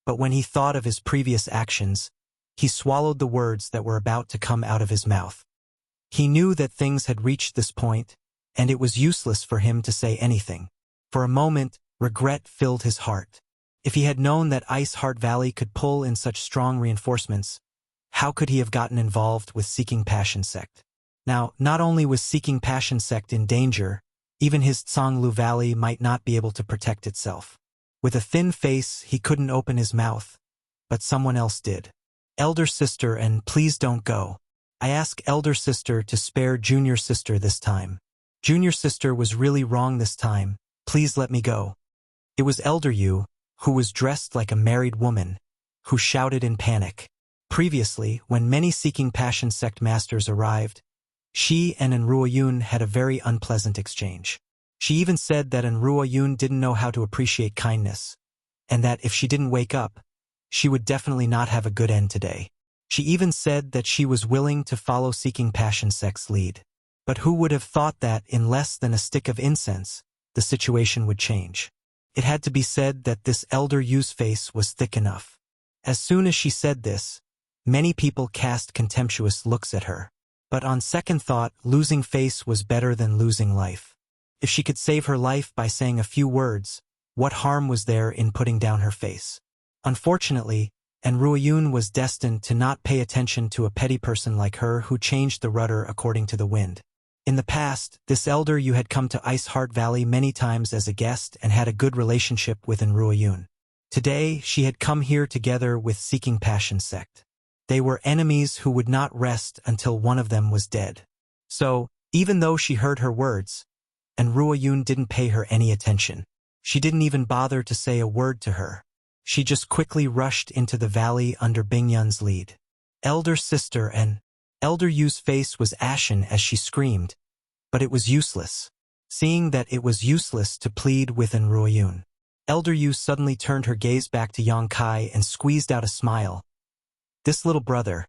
but when he thought of his previous actions, he swallowed the words that were about to come out of his mouth. He knew that things had reached this point, and it was useless for him to say anything. For a moment, regret filled his heart. If he had known that Ice Heart Valley could pull in such strong reinforcements, how could he have gotten involved with Seeking Passion Sect? Now, not only was Seeking Passion Sect in danger, even his Tsanglu Valley might not be able to protect itself. With a thin face, he couldn't open his mouth, but someone else did. Elder sister, and please don't go. I ask elder sister to spare junior sister this time. Junior sister was really wrong this time. Please let me go. It was Elder Yu, who was dressed like a married woman, who shouted in panic. Previously, when many Seeking Passion Sect masters arrived, she and Enruo-yun had a very unpleasant exchange. She even said that Enruo-yun didn't know how to appreciate kindness, and that if she didn't wake up, she would definitely not have a good end today. She even said that she was willing to follow Seeking Passion Sect's lead. But who would have thought that in less than a stick of incense, the situation would change? It had to be said that this Elder Yu's face was thick enough. As soon as she said this, many people cast contemptuous looks at her. But on second thought, losing face was better than losing life. If she could save her life by saying a few words, what harm was there in putting down her face? Unfortunately, Enruo-yun was destined to not pay attention to a petty person like her who changed the rudder according to the wind. In the past, this Elder Yu had come to Ice Heart Valley many times as a guest and had a good relationship with Enruo-yun. Today, she had come here together with Seeking Passion Sect. They were enemies who would not rest until one of them was dead. So, even though she heard her words, Enruo-yun didn't pay her any attention. She didn't even bother to say a word to her. She just quickly rushed into the valley under Bingyun's lead. Elder sister, and Elder Yu's face was ashen as she screamed, but it was useless. Seeing that it was useless to plead with Enruo-yun, Elder Yu suddenly turned her gaze back to Yang Kai and squeezed out a smile. This little brother,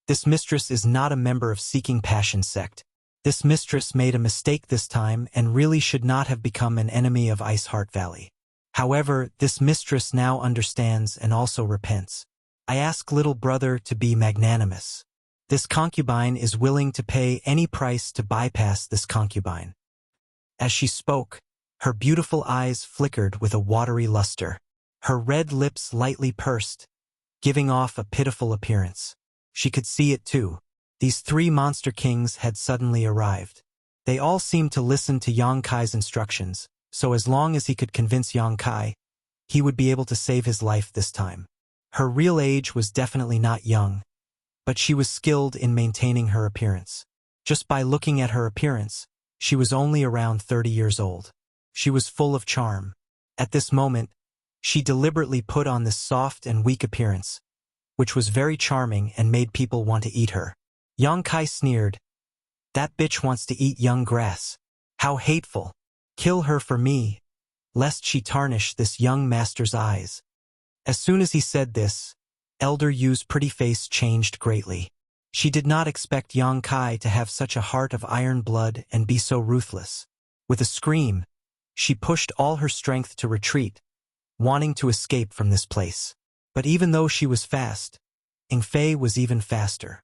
this mistress is not a member of Seeking Passion Sect. This mistress made a mistake this time and really should not have become an enemy of Ice Heart Valley. However, this mistress now understands and also repents. I ask little brother to be magnanimous. This concubine is willing to pay any price to bypass this concubine. As she spoke, her beautiful eyes flickered with a watery luster. Her red lips lightly pursed, giving off a pitiful appearance. She could see it too. These three monster kings had suddenly arrived. They all seemed to listen to Yang Kai's instructions, so as long as he could convince Yang Kai, he would be able to save his life this time. Her real age was definitely not young, but she was skilled in maintaining her appearance. Just by looking at her appearance, she was only around 30 years old. She was full of charm. At this moment, she deliberately put on this soft and weak appearance, which was very charming and made people want to eat her. Yang Kai sneered. That bitch wants to eat young grass. How hateful. Kill her for me, lest she tarnish this young master's eyes. As soon as he said this, Elder Yu's pretty face changed greatly. She did not expect Yang Kai to have such a heart of iron blood and be so ruthless. With a scream, she pushed all her strength to retreat, wanting to escape from this place. But even though she was fast, Yingfei was even faster.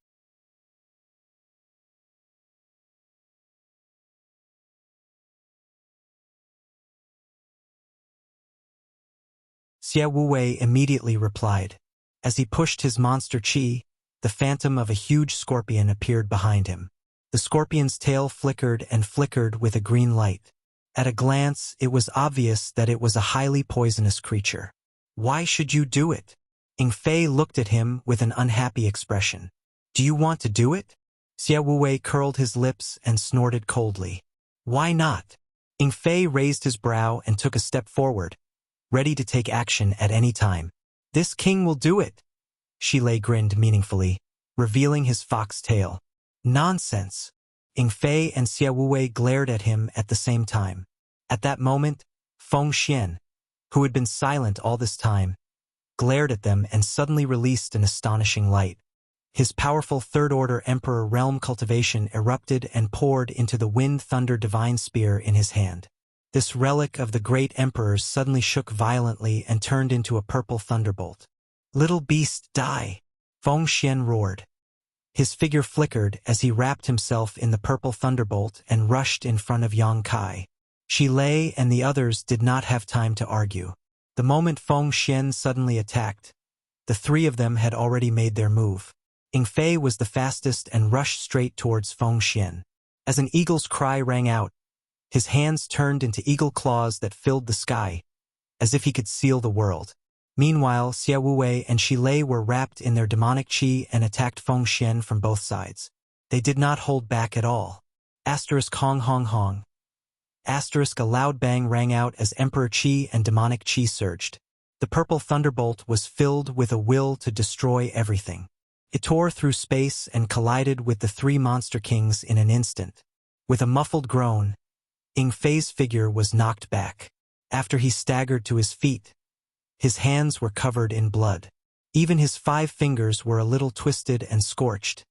Xie Wuwei immediately replied. As he pushed his monster chi, the phantom of a huge scorpion appeared behind him. The scorpion's tail flickered and flickered with a green light. At a glance, it was obvious that it was a highly poisonous creature. Why should you do it? Yingfei looked at him with an unhappy expression. Do you want to do it? Xie Wuwei curled his lips and snorted coldly. Why not? Yingfei raised his brow and took a step forward, ready to take action at any time. This king will do it. Shilei grinned meaningfully, revealing his fox tail. Nonsense. Yingfei and Xie Wuwei glared at him at the same time. At that moment, Feng Xian, who had been silent all this time, glared at them and suddenly released an astonishing light. His powerful third-order Emperor realm cultivation erupted and poured into the wind thunder divine spear in his hand. This relic of the great emperors suddenly shook violently and turned into a purple thunderbolt. "Little beast, die!" Feng Xian roared. His figure flickered as he wrapped himself in the purple thunderbolt and rushed in front of Yang Kai. Shi Lei and the others did not have time to argue. The moment Feng Xian suddenly attacked, the three of them had already made their move. Ying Fei was the fastest and rushed straight towards Feng Xian. As an eagle's cry rang out, his hands turned into eagle claws that filled the sky, as if he could seal the world. Meanwhile, Xia Wuwei and Shi Lei were wrapped in their demonic qi and attacked Feng Xian from both sides. They did not hold back at all. Asterisk hong hong hong. Asterisk a loud bang rang out as Emperor Qi and demonic qi surged. The purple thunderbolt was filled with a will to destroy everything. It tore through space and collided with the three monster kings in an instant. With a muffled groan, Ying Fei's figure was knocked back. After he staggered to his feet, his hands were covered in blood. Even his 5 fingers were a little twisted and scorched,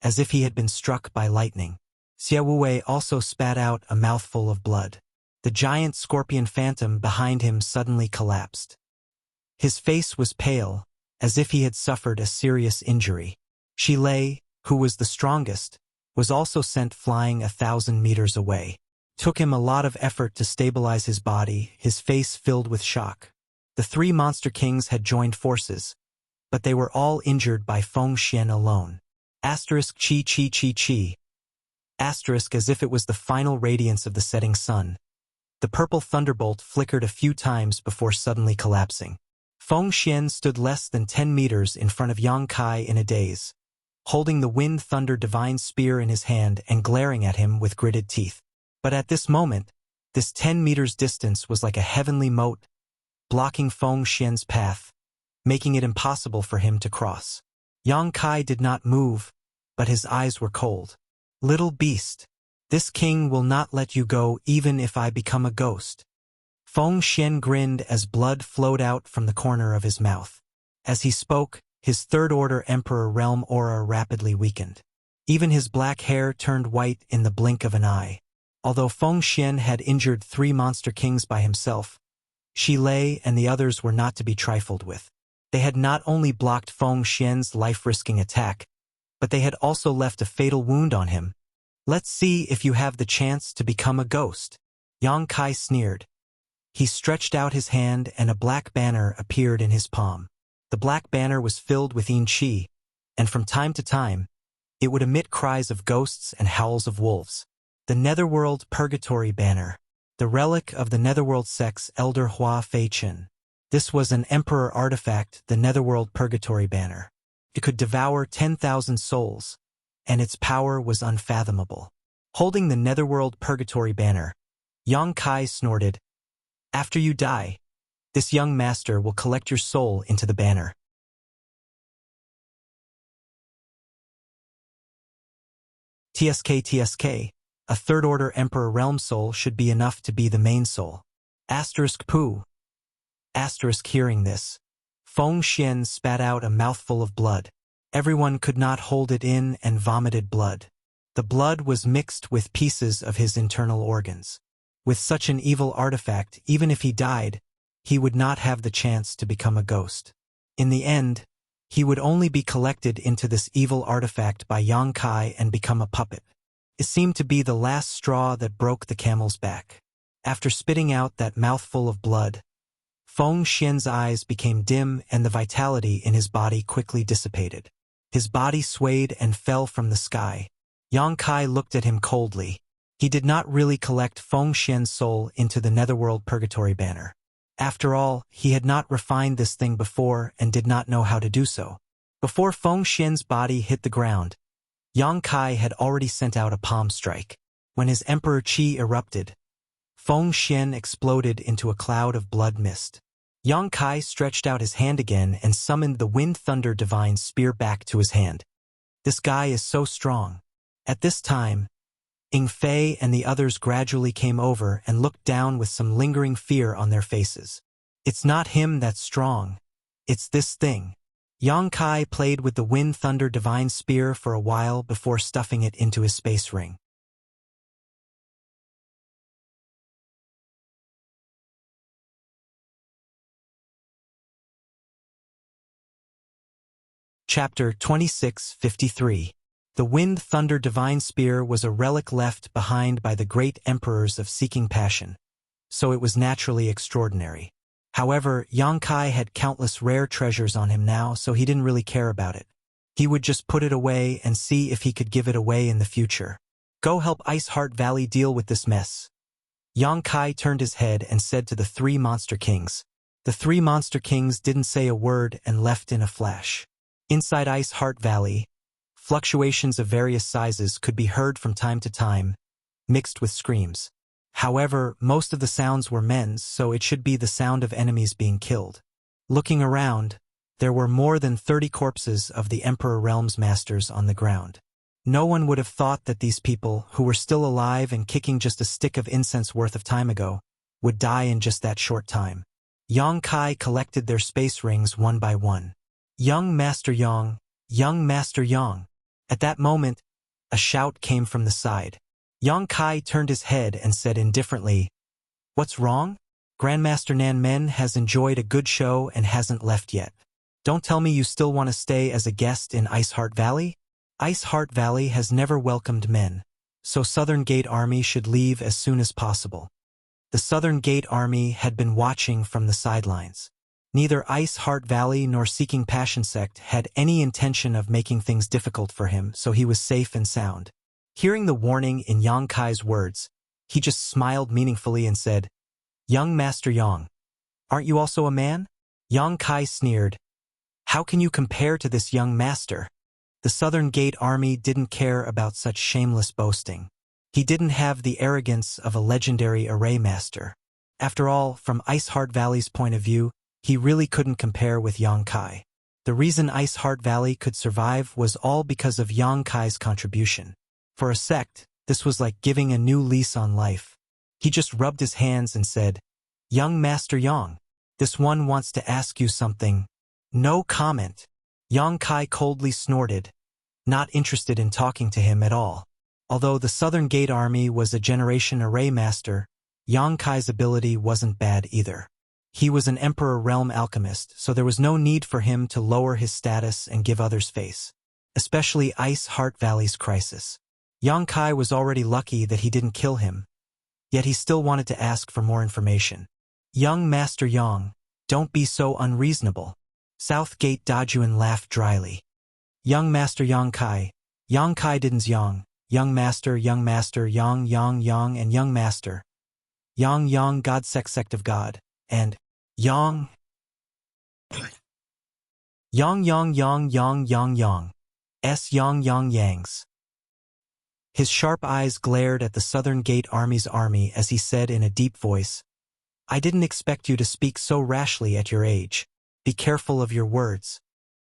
as if he had been struck by lightning. Xia Wuwei also spat out a mouthful of blood. The giant scorpion phantom behind him suddenly collapsed. His face was pale, as if he had suffered a serious injury. Shi Lei, who was the strongest, was also sent flying 1,000 meters away. Took him a lot of effort to stabilize his body, his face filled with shock. The 3 monster kings had joined forces, but they were all injured by Feng Xian alone. Asterisk chi chi chi chi. Asterisk as if it was the final radiance of the setting sun. The purple thunderbolt flickered a few times before suddenly collapsing. Feng Xian stood less than 10 meters in front of Yang Kai in a daze, holding the wind thunder divine spear in his hand and glaring at him with gritted teeth. But at this moment, this 10 meters distance was like a heavenly moat, blocking Feng Xian's path, making it impossible for him to cross. Yang Kai did not move, but his eyes were cold. "Little beast, this king will not let you go even if I become a ghost." Feng Xian grinned as blood flowed out from the corner of his mouth. As he spoke, his third-order Emperor realm aura rapidly weakened. Even his black hair turned white in the blink of an eye. Although Feng Xian had injured 3 monster kings by himself, Shi Lei and the others were not to be trifled with. They had not only blocked Feng Xian's life-risking attack, but they had also left a fatal wound on him. "Let's see if you have the chance to become a ghost," Yang Kai sneered. He stretched out his hand and a black banner appeared in his palm. The black banner was filled with yin qi, and from time to time, it would emit cries of ghosts and howls of wolves. The Netherworld Purgatory Banner. The relic of the Netherworld Sect's elder Hua Fei-Chen. This was an emperor artifact, the Netherworld Purgatory Banner. It could devour 10,000 souls, and its power was unfathomable. Holding the Netherworld Purgatory Banner, Yang Kai snorted, "After you die, this young master will collect your soul into the banner." TSK, a third-order Emperor realm soul should be enough to be the main soul. Asterisk poo. Asterisk hearing this, Feng Xian spat out a mouthful of blood. Everyone could not hold it in and vomited blood. The blood was mixed with pieces of his internal organs. With such an evil artifact, even if he died, he would not have the chance to become a ghost. In the end, he would only be collected into this evil artifact by Yang Kai and become a puppet. It seemed to be the last straw that broke the camel's back. After spitting out that mouthful of blood, Feng Xian's eyes became dim and the vitality in his body quickly dissipated. His body swayed and fell from the sky. Yang Kai looked at him coldly. He did not really collect Feng Xian's soul into the Netherworld Purgatory Banner. After all, he had not refined this thing before and did not know how to do so. Before Feng Xian's body hit the ground, Yang Kai had already sent out a palm strike. When his Emperor Qi erupted, Feng Xian exploded into a cloud of blood mist. Yang Kai stretched out his hand again and summoned the Wind Thunder Divine Spear back to his hand. This guy is so strong. At this time, Ying Fei and the others gradually came over and looked down with some lingering fear on their faces. "It's not him that's strong. It's this thing." Yang Kai played with the Wind Thunder Divine Spear for a while before stuffing it into his space ring. Chapter 26:53. The Wind Thunder Divine Spear was a relic left behind by the great emperors of seeking passion, so it was naturally extraordinary. However, Yang Kai had countless rare treasures on him now, so he didn't really care about it. He would just put it away and see if he could give it away in the future. Go help Ice Heart Valley deal with this mess. Yang Kai turned his head and said to the three Monster Kings. The three Monster Kings didn't say a word and left in a flash. Inside Ice Heart Valley, fluctuations of various sizes could be heard from time to time, mixed with screams. However, most of the sounds were men's, so it should be the sound of enemies being killed. Looking around, there were more than 30 corpses of the Emperor Realms Masters on the ground. No one would have thought that these people, who were still alive and kicking just a stick of incense worth of time ago, would die in just that short time. Yang Kai collected their space rings one by one. Young Master Yang, Young Master Yang. At that moment, a shout came from the side. Yang Kai turned his head and said indifferently, "What's wrong? Grandmaster Nan Men has enjoyed a good show and hasn't left yet. Don't tell me you still want to stay as a guest in Ice Heart Valley? Ice Heart Valley has never welcomed men, so Southern Gate Army should leave as soon as possible." The Southern Gate Army had been watching from the sidelines. Neither Ice Heart Valley nor Seeking Passion Sect had any intention of making things difficult for him, so he was safe and sound. Hearing the warning in Yang Kai's words, he just smiled meaningfully and said, "Young Master Yang, aren't you also a man?" Yang Kai sneered, "How can you compare to this young master?" The Southern Gate Army didn't care about such shameless boasting. He didn't have the arrogance of a legendary array master. After all, from Ice Heart Valley's point of view, he really couldn't compare with Yang Kai. The reason Ice Heart Valley could survive was all because of Yang Kai's contribution. For a sect, this was like giving a new lease on life. He just rubbed his hands and said, "Young Master Yang, this one wants to ask you something." No comment. Yang Kai coldly snorted, not interested in talking to him at all. Although the Southern Gate Army was a generation array master, Yang Kai's ability wasn't bad either. He was an Emperor Realm alchemist, so there was no need for him to lower his status and give others face. Especially Ice Heart Valley's crisis. Yang Kai was already lucky that he didn't kill him, yet he still wanted to ask for more information. "Young Master Yang, don't be so unreasonable." South Gate Dajuan laughed dryly. "Young Master Yang Kai didn't Yang Master, Yang, and Young Master. Yang, God sect of God, and Yang. Yang. S Yang Yangs." His sharp eyes glared at the Southern Gate Army's army as he said in a deep voice, "I didn't expect you to speak so rashly at your age. Be careful of your words."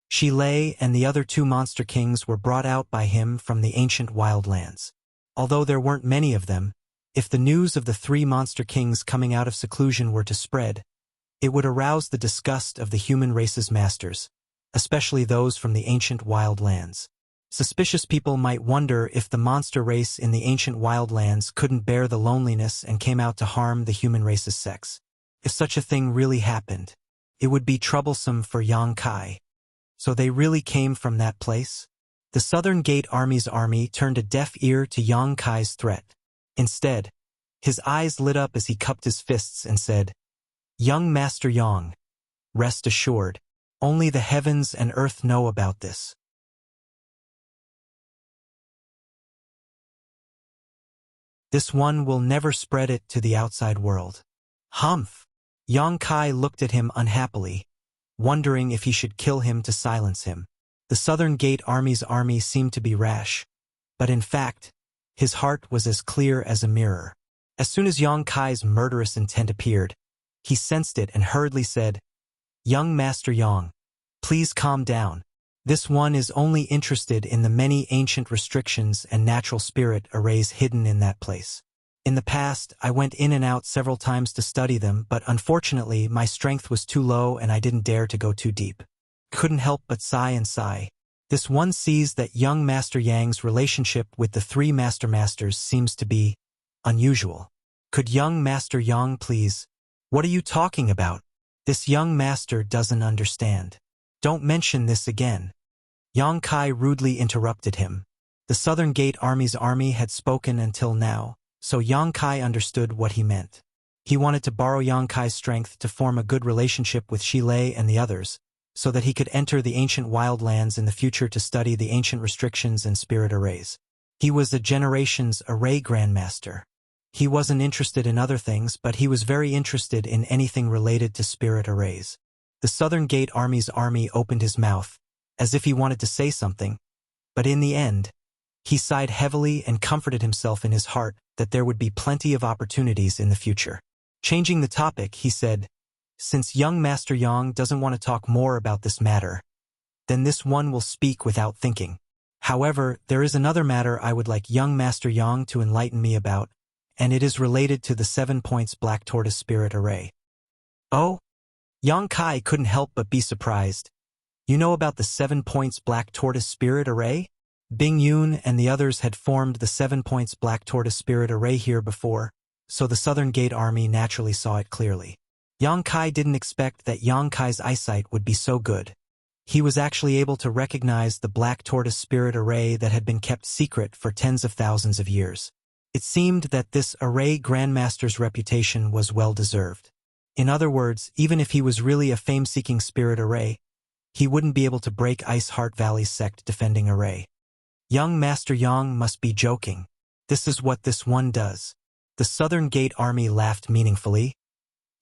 Shi Lei and the other two Monster Kings were brought out by him from the ancient wildlands. Although there weren't many of them, if the news of the three Monster Kings coming out of seclusion were to spread, it would arouse the disgust of the human race's masters, especially those from the ancient wildlands. Suspicious people might wonder if the monster race in the ancient wildlands couldn't bear the loneliness and came out to harm the human race's sex. If such a thing really happened, it would be troublesome for Yang Kai. So they really came from that place? The Southern Gate Army's army turned a deaf ear to Yang Kai's threat. Instead, his eyes lit up as he cupped his fists and said, "Young Master Yang, rest assured, only the heavens and earth know about this. This one will never spread it to the outside world." Humph! Yang Kai looked at him unhappily, wondering if he should kill him to silence him. The Southern Gate Army's army seemed to be rash, but in fact, his heart was as clear as a mirror. As soon as Yang Kai's murderous intent appeared, he sensed it and hurriedly said, "Young Master Yang, please calm down. This one is only interested in the many ancient restrictions and natural spirit arrays hidden in that place. In the past, I went in and out several times to study them, but unfortunately my strength was too low and I didn't dare to go too deep. Couldn't help but sigh and sigh. This one sees that young Master Yang's relationship with the three Masters seems to be unusual. Could young Master Yang please? What are you talking about? This young master doesn't understand. Don't mention this again." Yang Kai rudely interrupted him. The Southern Gate Army's army had spoken until now, so Yang Kai understood what he meant. He wanted to borrow Yang Kai's strength to form a good relationship with Shi Lei and the others, so that he could enter the ancient wildlands in the future to study the ancient restrictions and spirit arrays. He was a generation's array grandmaster. He wasn't interested in other things, but he was very interested in anything related to spirit arrays. The Southern Gate Army's army opened his mouth, as if he wanted to say something, but in the end, he sighed heavily and comforted himself in his heart that there would be plenty of opportunities in the future. Changing the topic, he said, "Since young Master Yang doesn't want to talk more about this matter, then this one will speak without thinking. However, there is another matter I would like young Master Yang to enlighten me about, and it is related to the 7 points Black Tortoise Spirit Array." "Oh?" Yang Kai couldn't help but be surprised. "You know about the 7 points Black Tortoise Spirit Array?" Bing Yun and the others had formed the 7 points Black Tortoise Spirit Array here before, so the Southern Gate Army naturally saw it clearly. Yang Kai didn't expect that Yang Kai's eyesight would be so good. He was actually able to recognize the Black Tortoise Spirit Array that had been kept secret for tens of thousands of years. It seemed that this Array Grandmaster's reputation was well-deserved. In other words, even if he was really a fame-seeking Spirit Array, he wouldn't be able to break Ice Heart Valley's sect defending Array. Young Master Yang must be joking. This is what this one does. The Southern Gate Army laughed meaningfully.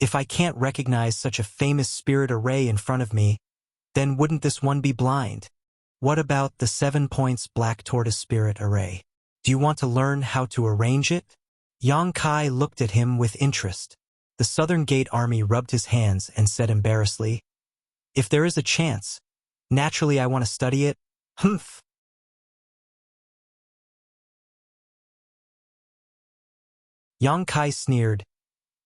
If I can't recognize such a famous Spirit Array in front of me, then wouldn't this one be blind? What about the 7 points Black Tortoise Spirit Array? Do you want to learn how to arrange it? Yang Kai looked at him with interest. The Southern Gate Army rubbed his hands and said embarrassedly, "If there is a chance, naturally I want to study it." Humph. Yang Kai sneered.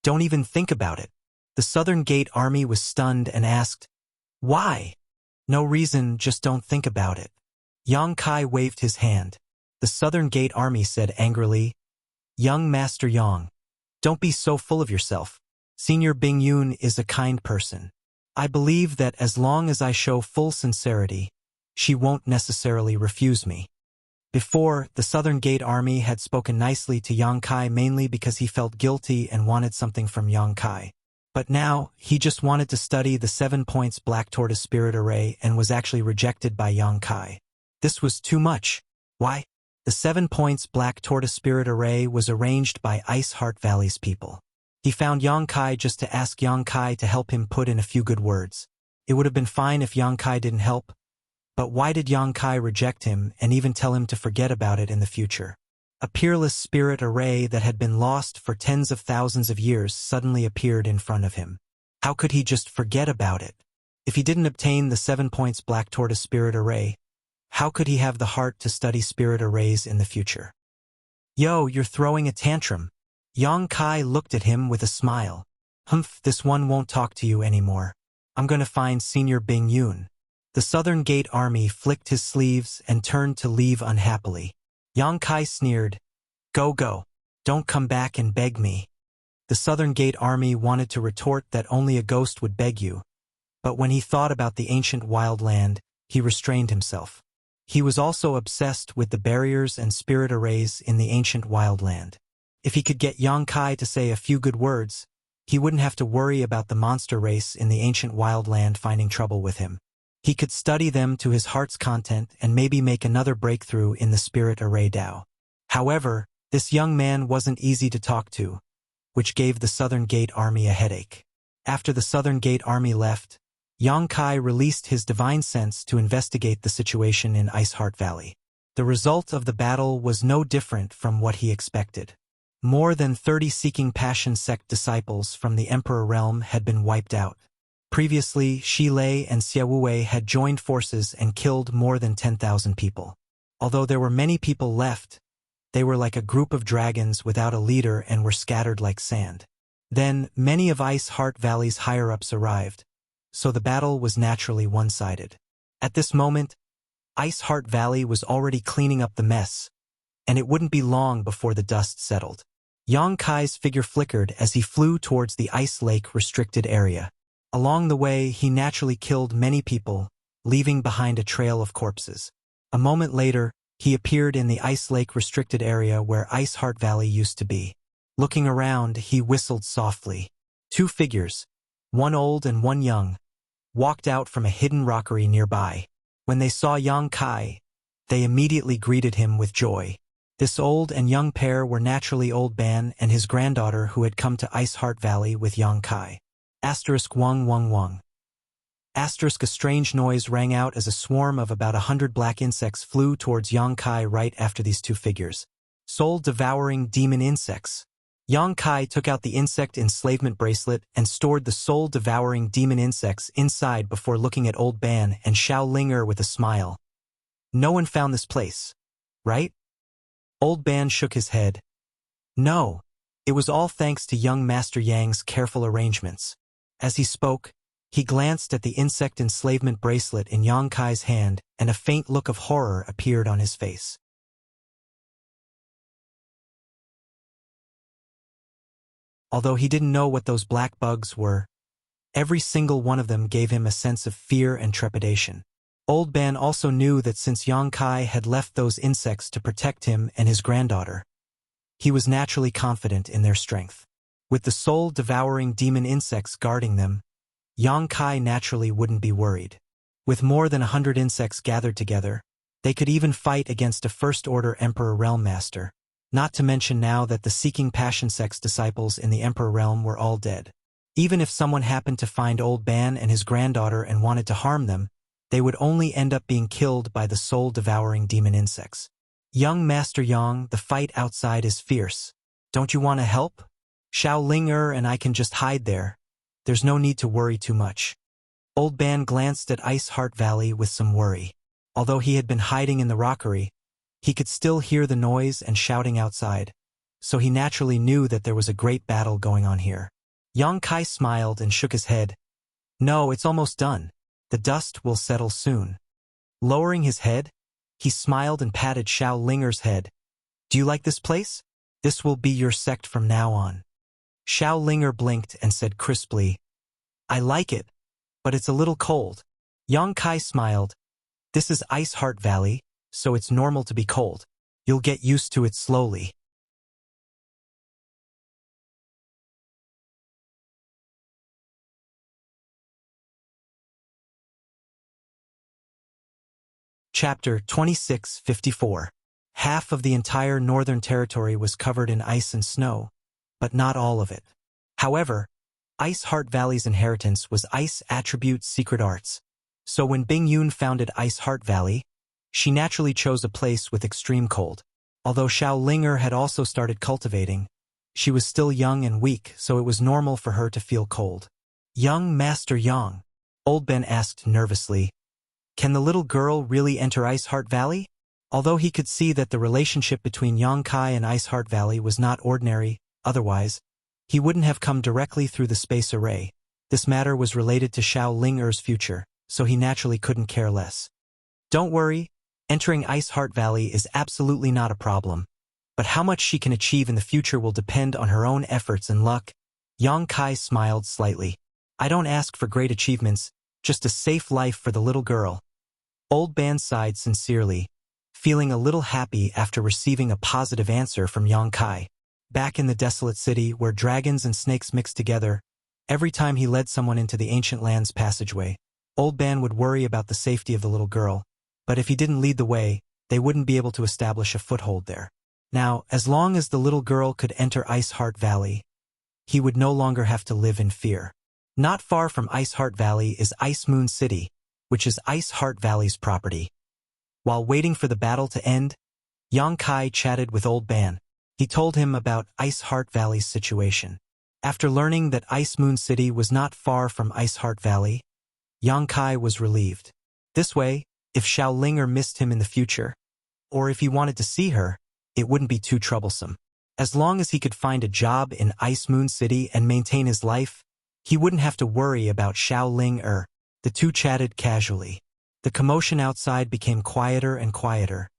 "Don't even think about it." The Southern Gate Army was stunned and asked, "Why?" "No reason, just don't think about it." Yang Kai waved his hand. The Southern Gate Army said angrily, "Young Master Yang, don't be so full of yourself. Senior Bing Yun is a kind person. I believe that as long as I show full sincerity, she won't necessarily refuse me." Before, the Southern Gate Army had spoken nicely to Yang Kai mainly because he felt guilty and wanted something from Yang Kai. But now, he just wanted to study the 7 points Black Tortoise Spirit Array and was actually rejected by Yang Kai. This was too much. Why? The 7 points Black Tortoise Spirit Array was arranged by Ice Heart Valley's people. He found Yang Kai just to ask Yang Kai to help him put in a few good words. It would have been fine if Yang Kai didn't help, but why did Yang Kai reject him and even tell him to forget about it in the future? A peerless spirit array that had been lost for tens of thousands of years suddenly appeared in front of him. How could he just forget about it? If he didn't obtain the 7 points Black Tortoise Spirit Array, how could he have the heart to study spirit arrays in the future? "Yo, you're throwing a tantrum." Yang Kai looked at him with a smile. "Humph, this one won't talk to you anymore. I'm gonna find Senior Bing Yun." The Southern Gate Army flicked his sleeves and turned to leave unhappily. Yang Kai sneered, Go. Don't come back and beg me." The Southern Gate Army wanted to retort that only a ghost would beg you, but when he thought about the ancient wild land, he restrained himself. He was also obsessed with the barriers and spirit arrays in the ancient wild land. If he could get Yang Kai to say a few good words, he wouldn't have to worry about the monster race in the ancient wild land finding trouble with him. He could study them to his heart's content and maybe make another breakthrough in the Spirit Array Dao. However, this young man wasn't easy to talk to, which gave the Southern Gate Army a headache. After the Southern Gate Army left, Yang Kai released his divine sense to investigate the situation in Ice Heart Valley. The result of the battle was no different from what he expected. More than 30 Seeking Passion sect disciples from the Emperor Realm had been wiped out. Previously, Shi Lei and Xia Wuwei had joined forces and killed more than 10,000 people. Although there were many people left, they were like a group of dragons without a leader and were scattered like sand. Then, many of Ice Heart Valley's higher-ups arrived, so the battle was naturally one-sided. At this moment, Ice Heart Valley was already cleaning up the mess, and it wouldn't be long before the dust settled. Yang Kai's figure flickered as he flew towards the Ice Lake restricted area. Along the way, he naturally killed many people, leaving behind a trail of corpses. A moment later, he appeared in the Ice Lake restricted area where Ice Heart Valley used to be. Looking around, he whistled softly. Two figures, one old and one young, walked out from a hidden rockery nearby. When they saw Yang Kai, they immediately greeted him with joy. This old and young pair were naturally Old Ban and his granddaughter who had come to Ice Heart Valley with Yang Kai. Asterisk wung wung wung. Asterisk a strange noise rang out as a swarm of about 100 black insects flew towards Yang Kai right after these two figures. Soul-devouring demon insects. Yang Kai took out the insect enslavement bracelet and stored the soul-devouring demon insects inside before looking at Old Ban and Xiao Linger with a smile. No one found this place, right? Old Ban shook his head. No, it was all thanks to young Master Yang's careful arrangements. As he spoke, he glanced at the insect enslavement bracelet in Yang Kai's hand, and a faint look of horror appeared on his face. Although he didn't know what those black bugs were, every single one of them gave him a sense of fear and trepidation. Old Ban also knew that since Yang Kai had left those insects to protect him and his granddaughter, he was naturally confident in their strength. With the soul-devouring demon insects guarding them, Yang Kai naturally wouldn't be worried. With more than 100 insects gathered together, they could even fight against a First-Order Emperor Realm Master, not to mention now that the Seeking Passion Sect's disciples in the Emperor Realm were all dead. Even if someone happened to find Old Ban and his granddaughter and wanted to harm them, they would only end up being killed by the soul-devouring demon insects. Young Master Yang, the fight outside is fierce. Don't you want to help? Xiao Linger and I can just hide there. There's no need to worry too much. Old Ban glanced at Ice Heart Valley with some worry. Although he had been hiding in the rockery, he could still hear the noise and shouting outside, so he naturally knew that there was a great battle going on here. Yang Kai smiled and shook his head. No, it's almost done. The dust will settle soon. Lowering his head, he smiled and patted Xiao Linger's head. Do you like this place? This will be your sect from now on. Xiao Linger blinked and said crisply, I like it, but it's a little cold. Yang Kai smiled. This is Ice Heart Valley, so it's normal to be cold. You'll get used to it slowly. Chapter 2654. Half of the entire northern territory was covered in ice and snow, but not all of it. However, Ice Heart Valley's inheritance was Ice Attribute Secret Arts, so when Bing Yun founded Ice Heart Valley, she naturally chose a place with extreme cold. Although Xiao Linger had also started cultivating, she was still young and weak, so it was normal for her to feel cold. Young Master Yang, Old Ben asked nervously, can the little girl really enter Ice Heart Valley? Although he could see that the relationship between Yang Kai and Ice Heart Valley was not ordinary, otherwise, he wouldn't have come directly through the space array. This matter was related to Xiao Linger's future, so he naturally couldn't care less. Don't worry, entering Ice Heart Valley is absolutely not a problem. But how much she can achieve in the future will depend on her own efforts and luck. Yang Kai smiled slightly. I don't ask for great achievements, just a safe life for the little girl. Old Ban sighed sincerely, feeling a little happy after receiving a positive answer from Yang Kai. Back in the desolate city where dragons and snakes mixed together, every time he led someone into the ancient land's passageway, Old Ban would worry about the safety of the little girl, but if he didn't lead the way, they wouldn't be able to establish a foothold there. Now, as long as the little girl could enter Ice Heart Valley, he would no longer have to live in fear. Not far from Ice Heart Valley is Ice Moon City, which is Ice Heart Valley's property. While waiting for the battle to end, Yang Kai chatted with Old Ban. He told him about Ice Heart Valley's situation. After learning that Ice Moon City was not far from Ice Heart Valley, Yang Kai was relieved. This way, if Xiao Linger missed him in the future, or if he wanted to see her, it wouldn't be too troublesome. As long as he could find a job in Ice Moon City and maintain his life, he wouldn't have to worry about Xiao Linger. The two chatted casually. The commotion outside became quieter and quieter,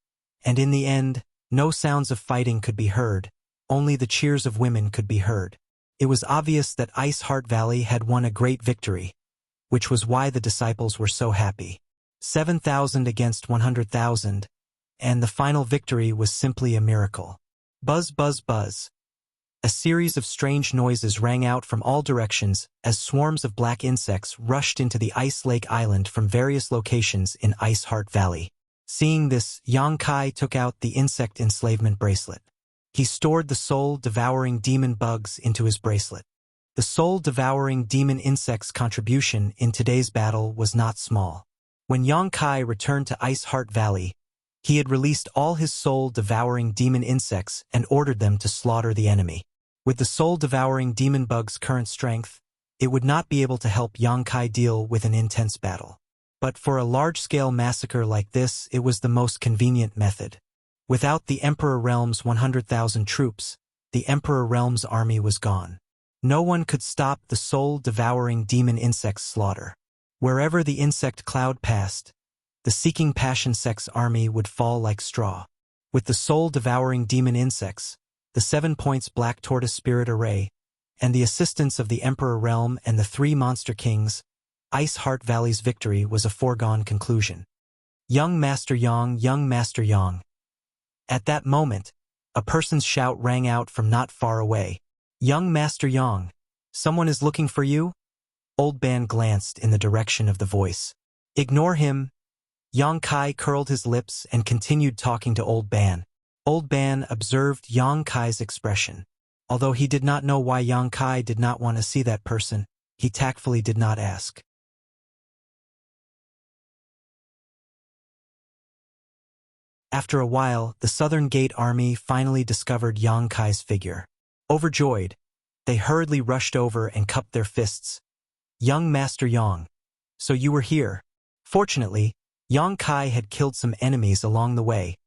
and in the end, no sounds of fighting could be heard, only the cheers of women could be heard. It was obvious that Ice Heart Valley had won a great victory, which was why the disciples were so happy. 7,000 against 100,000, and the final victory was simply a miracle. Buzz, buzz, buzz. A series of strange noises rang out from all directions as swarms of black insects rushed into the Ice Lake Island from various locations in Ice Heart Valley. Seeing this, Yang Kai took out the insect enslavement bracelet. He stored the soul-devouring demon bugs into his bracelet. The soul-devouring demon insect's contribution in today's battle was not small. When Yang Kai returned to Ice Heart Valley, he had released all his soul-devouring demon insects and ordered them to slaughter the enemy. With the soul-devouring demon bug's current strength, it would not be able to help Yang Kai deal with an intense battle. But for a large-scale massacre like this, it was the most convenient method. Without the Emperor Realm's 100,000 troops, the Emperor Realm's army was gone. No one could stop the soul-devouring demon insect's slaughter. Wherever the insect cloud passed, the Seeking Passion Sect's army would fall like straw. With the soul-devouring demon insects, the 7 points Black Tortoise Spirit Array, and the assistance of the Emperor Realm and the 3 Monster Kings, Ice Heart Valley's victory was a foregone conclusion. Young Master Yang, Young Master Yang. At that moment, a person's shout rang out from not far away. Young Master Yang, someone is looking for you? Old Ban glanced in the direction of the voice. Ignore him. Yang Kai curled his lips and continued talking to Old Ban. Old Ban observed Yang Kai's expression. Although he did not know why Yang Kai did not want to see that person, he tactfully did not ask. After a while, the Southern Gate Army finally discovered Yang Kai's figure. Overjoyed, they hurriedly rushed over and cupped their fists. Young Master Yang, so you were here. Fortunately, Yang Kai had killed some enemies along the way,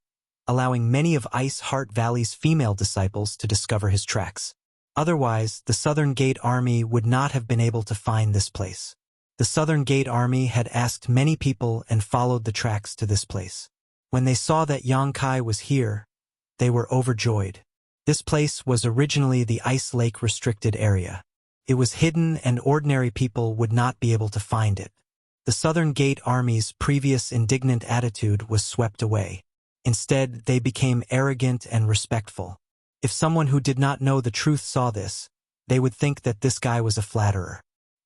allowing many of Ice Heart Valley's female disciples to discover his tracks. Otherwise, the Southern Gate Army would not have been able to find this place. The Southern Gate Army had asked many people and followed the tracks to this place. When they saw that Yang Kai was here, they were overjoyed. This place was originally the Ice Lake restricted area. It was hidden and ordinary people would not be able to find it. The Southern Gate Army's previous indignant attitude was swept away. Instead, they became arrogant and respectful. If someone who did not know the truth saw this, they would think that this guy was a flatterer.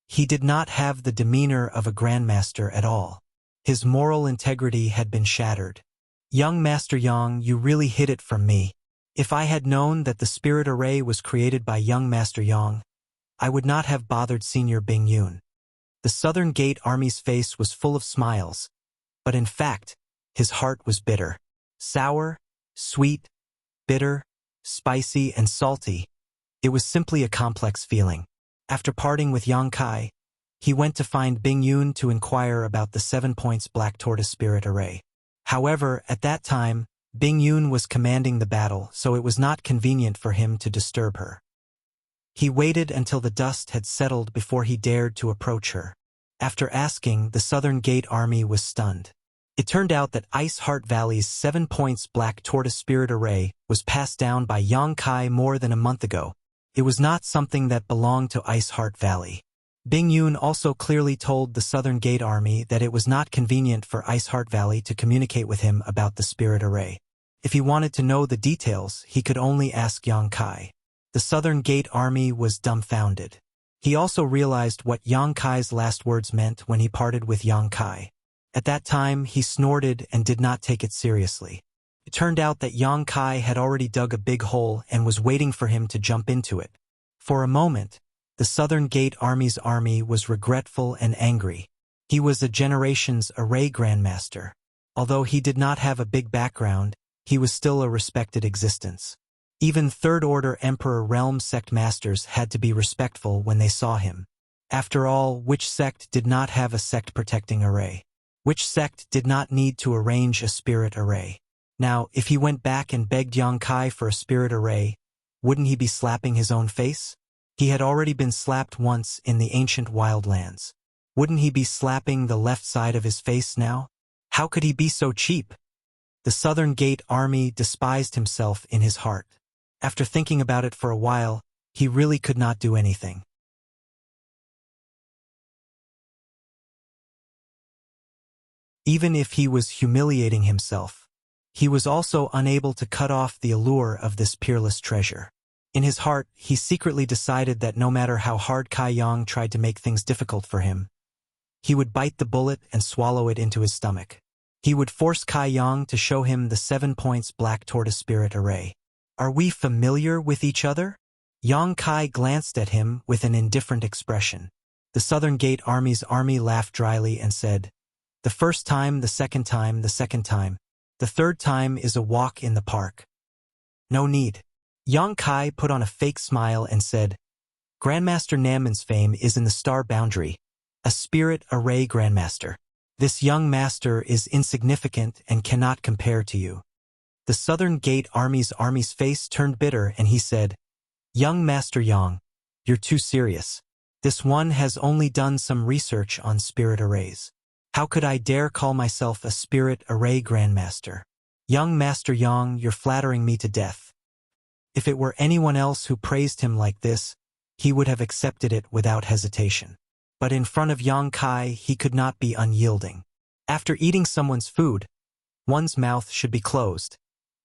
He did not have the demeanor of a grandmaster at all. His moral integrity had been shattered. Young Master Yang, you really hid it from me. If I had known that the spirit array was created by Young Master Yang, I would not have bothered Senior Bing Yun. The Southern Gate Army's face was full of smiles, but in fact, his heart was bitter. Sour, sweet, bitter, spicy, and salty. It was simply a complex feeling. After parting with Yang Kai, he went to find Bing Yun to inquire about the 7 points Black Tortoise Spirit Array. However, at that time, Bing Yun was commanding the battle, so it was not convenient for him to disturb her. He waited until the dust had settled before he dared to approach her. After asking, the Southern Gate Army was stunned. It turned out that Ice Heart Valley's 7 points Black Tortoise Spirit Array was passed down by Yang Kai more than a month ago. It was not something that belonged to Ice Heart Valley. Bing Yun also clearly told the Southern Gate Army that it was not convenient for Ice Heart Valley to communicate with him about the Spirit Array. If he wanted to know the details, he could only ask Yang Kai. The Southern Gate Army was dumbfounded. He also realized what Yang Kai's last words meant when he parted with Yang Kai. At that time, he snorted and did not take it seriously. It turned out that Yang Kai had already dug a big hole and was waiting for him to jump into it. For a moment, the Southern Gate Army's army was regretful and angry. He was a Generations Array Grandmaster. Although he did not have a big background, he was still a respected existence. Even Third-Order Emperor Realm Sect Masters had to be respectful when they saw him. After all, which sect did not have a sect-protecting array? Which sect did not need to arrange a spirit array? Now, if he went back and begged Yang Kai for a spirit array, wouldn't he be slapping his own face? He had already been slapped once in the ancient wildlands. Wouldn't he be slapping the left side of his face now? How could he be so cheap? The Southern Gate Army despised himself in his heart. After thinking about it for a while, he really could not do anything. Even if he was humiliating himself, he was also unable to cut off the allure of this peerless treasure. In his heart, he secretly decided that no matter how hard Kai Yang tried to make things difficult for him, he would bite the bullet and swallow it into his stomach. He would force Kai Yang to show him the 7 points Black Tortoise Spirit Array. Are we familiar with each other? Yang Kai glanced at him with an indifferent expression. The Southern Gate Army's army laughed dryly and said, "The first time, the second time, the second time. The third time is a walk in the park. No need." Yang Kai put on a fake smile and said, "Grandmaster Nanman's fame is in the star boundary. A Spirit Array Grandmaster. This young master is insignificant and cannot compare to you." The Southern Gate Army's face turned bitter and he said, "Young Master Yang, you're too serious. This one has only done some research on spirit arrays. How could I dare call myself a Spirit Array Grandmaster? Young Master Yang, you're flattering me to death." If it were anyone else who praised him like this, he would have accepted it without hesitation. But in front of Yang Kai, he could not be unyielding. After eating someone's food, one's mouth should be closed,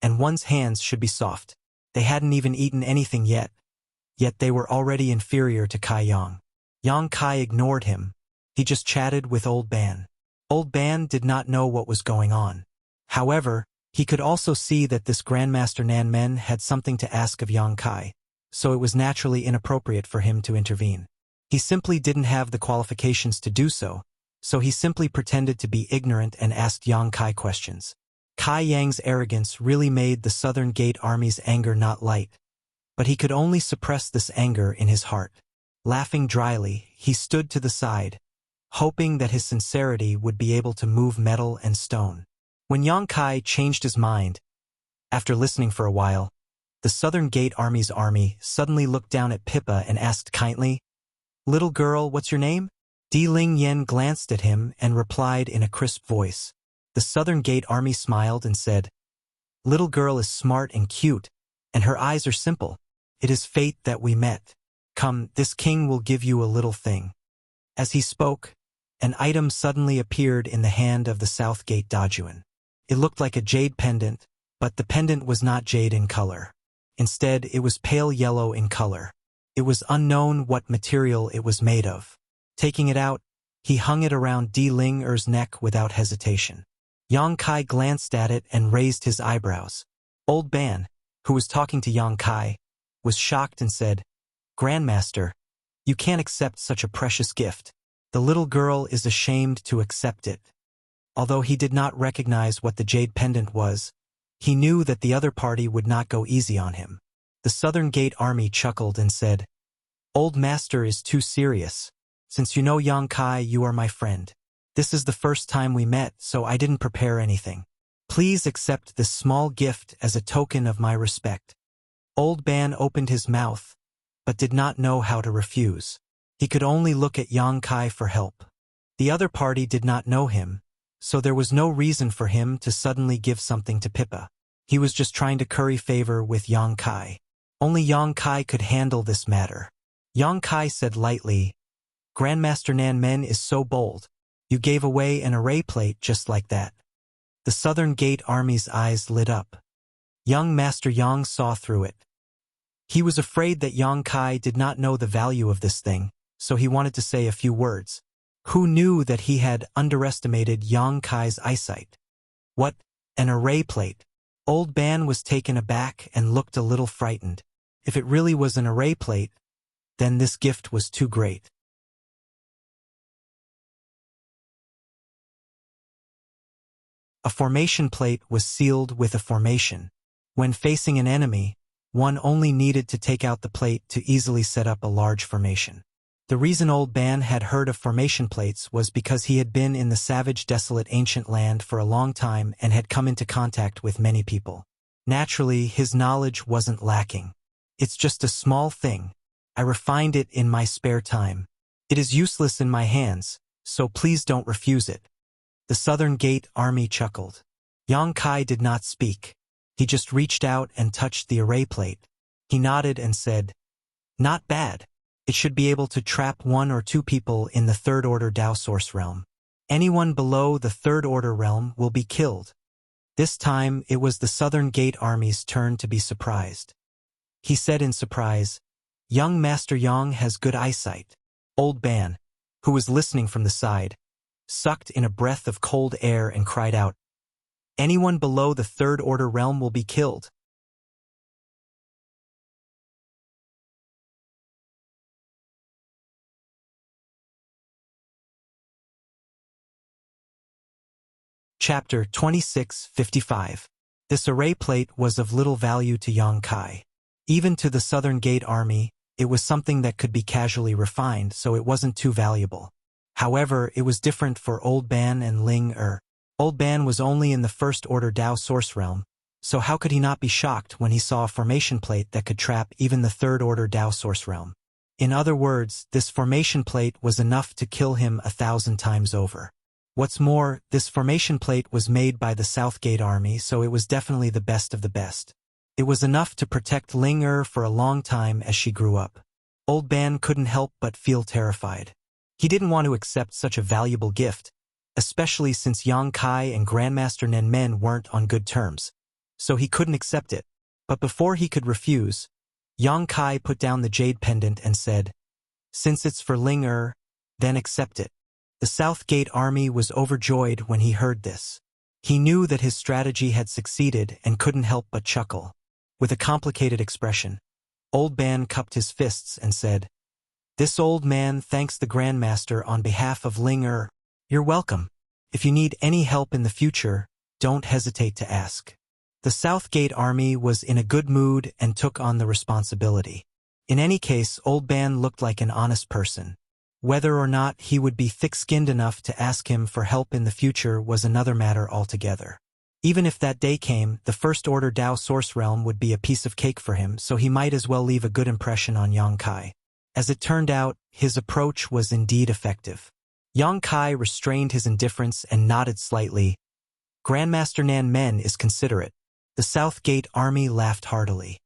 and one's hands should be soft. They hadn't even eaten anything yet they were already inferior to Kai Yang. Yang Kai ignored him. He just chatted with Old Ban. Old Ban did not know what was going on. However, he could also see that this Grandmaster Nanmen had something to ask of Yang Kai, so it was naturally inappropriate for him to intervene. He simply didn't have the qualifications to do so, so he simply pretended to be ignorant and asked Yang Kai questions. Kai Yang's arrogance really made the Southern Gate Army's anger not light, but he could only suppress this anger in his heart. Laughing dryly, he stood to the side, hoping that his sincerity would be able to move metal and stone. When Yang Kai changed his mind, after listening for a while, the Southern Gate Army's army suddenly looked down at Pippa and asked kindly, "Little girl, what's your name?" Di Ling Yen glanced at him and replied in a crisp voice. The Southern Gate Army smiled and said, "Little girl is smart and cute, and her eyes are simple. It is fate that we met. Come, this king will give you a little thing." As he spoke, an item suddenly appeared in the hand of the South Gate Dajuan. It looked like a jade pendant, but the pendant was not jade in color. Instead, it was pale yellow in color. It was unknown what material it was made of. Taking it out, he hung it around Di Ling Er's neck without hesitation. Yang Kai glanced at it and raised his eyebrows. Old Ban, who was talking to Yang Kai, was shocked and said, "Grandmaster, you can't accept such a precious gift." The little girl is ashamed to accept it. Although he did not recognize what the jade pendant was, he knew that the other party would not go easy on him. The Southern Gate Army chuckled and said, "Old Master is too serious. Since you know Yang Kai, you are my friend. This is the first time we met, so I didn't prepare anything. Please accept this small gift as a token of my respect." Old Ban opened his mouth, but did not know how to refuse. He could only look at Yang Kai for help. The other party did not know him, so there was no reason for him to suddenly give something to Pippa. He was just trying to curry favor with Yang Kai. Only Yang Kai could handle this matter. Yang Kai said lightly, "Grandmaster Nanmen is so bold. You gave away an array plate just like that." The Southern Gate Army's eyes lit up. Young Master Yang saw through it. He was afraid that Yang Kai did not know the value of this thing, so he wanted to say a few words. Who knew that he had underestimated Yang Kai's eyesight? What? An array plate? Old Ban was taken aback and looked a little frightened. If it really was an array plate, then this gift was too great. A formation plate was sealed with a formation. When facing an enemy, one only needed to take out the plate to easily set up a large formation. The reason Old Ban had heard of formation plates was because he had been in the savage, desolate ancient land for a long time and had come into contact with many people. Naturally, his knowledge wasn't lacking. "It's just a small thing. I refined it in my spare time. It is useless in my hands, so please don't refuse it." The Southern Gate Army chuckled. Yang Kai did not speak. He just reached out and touched the array plate. He nodded and said, "Not bad. It should be able to trap 1 or 2 people in the third-order Dao Source realm." Anyone below the Third Order realm will be killed. This time, it was the Southern Gate Army's turn to be surprised. He said in surprise, "Young Master Yang has good eyesight." Old Ban, who was listening from the side, sucked in a breath of cold air and cried out, "Anyone below the Third Order realm will be killed." Chapter 26:55. This array plate was of little value to Yang Kai. Even to the Southern Gate Army, it was something that could be casually refined, so it wasn't too valuable. However, it was different for Old Ban and Ling Er. Old Ban was only in the First Order Dao Source Realm, so how could he not be shocked when he saw a formation plate that could trap even the Third Order Dao Source Realm? In other words, this formation plate was enough to kill him 1,000 times over. What's more, this formation plate was made by the Southgate Army, so it was definitely the best of the best. It was enough to protect Ling Er for a long time as she grew up. Old Ban couldn't help but feel terrified. He didn't want to accept such a valuable gift, especially since Yang Kai and Grandmaster Nen Men weren't on good terms, so he couldn't accept it. But before he could refuse, Yang Kai put down the jade pendant and said, "Since it's for Ling Er, then accept it." The Southgate Army was overjoyed when he heard this. He knew that his strategy had succeeded and couldn't help but chuckle. With a complicated expression, Old Ban cupped his fists and said, "This old man thanks the Grandmaster on behalf of Ling Er. You're welcome. If you need any help in the future, don't hesitate to ask." The Southgate Army was in a good mood and took on the responsibility. In any case, Old Ban looked like an honest person. Whether or not he would be thick-skinned enough to ask him for help in the future was another matter altogether. Even if that day came, the First Order Dao Source Realm would be a piece of cake for him, so he might as well leave a good impression on Yang Kai. As it turned out, his approach was indeed effective. Yang Kai restrained his indifference and nodded slightly. "Grandmaster Nan Men is considerate." The Southgate Army laughed heartily.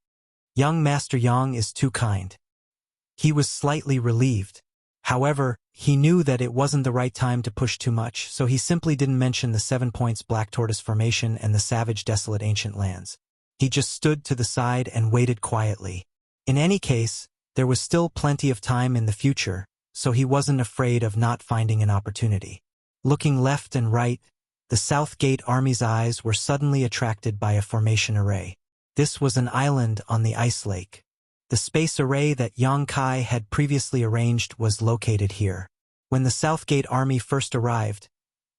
"Young Master Yang is too kind." He was slightly relieved. However, he knew that it wasn't the right time to push too much, so he simply didn't mention the 7 Points Black Tortoise Formation and the savage desolate ancient lands. He just stood to the side and waited quietly. In any case, there was still plenty of time in the future, so he wasn't afraid of not finding an opportunity. Looking left and right, the Southgate Army's eyes were suddenly attracted by a formation array. This was an island on the ice lake. The space array that Yang Kai had previously arranged was located here. When the Southgate Army first arrived,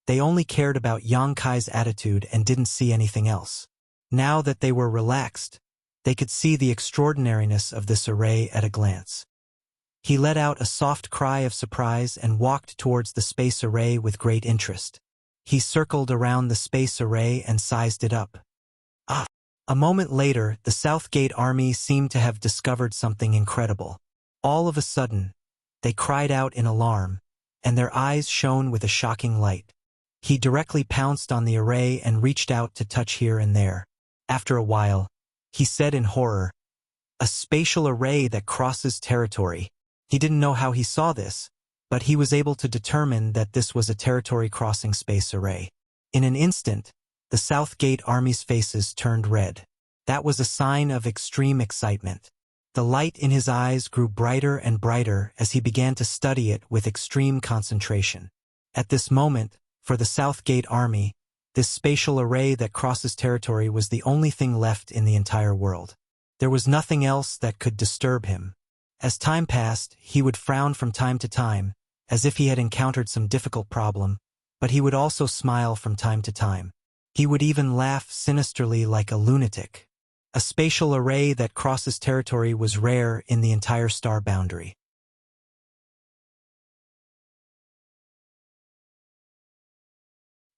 they only cared about Yang Kai's attitude and didn't see anything else. Now that they were relaxed, they could see the extraordinariness of this array at a glance. He let out a soft cry of surprise and walked towards the space array with great interest. He circled around the space array and sized it up. A moment later, the Southgate Army seemed to have discovered something incredible. All of a sudden, they cried out in alarm, and their eyes shone with a shocking light. He directly pounced on the array and reached out to touch here and there. After a while, he said in horror, "A spatial array that crosses territory." He didn't know how he saw this, but he was able to determine that this was a territory-crossing space array. In an instant, the Southgate Army's faces turned red. That was a sign of extreme excitement. The light in his eyes grew brighter and brighter as he began to study it with extreme concentration. At this moment, for the Southgate Army, this spatial array that crosses territory was the only thing left in the entire world. There was nothing else that could disturb him. As time passed, he would frown from time to time, as if he had encountered some difficult problem, but he would also smile from time to time. He would even laugh sinisterly like a lunatic. A spatial array that crosses territory was rare in the entire star boundary.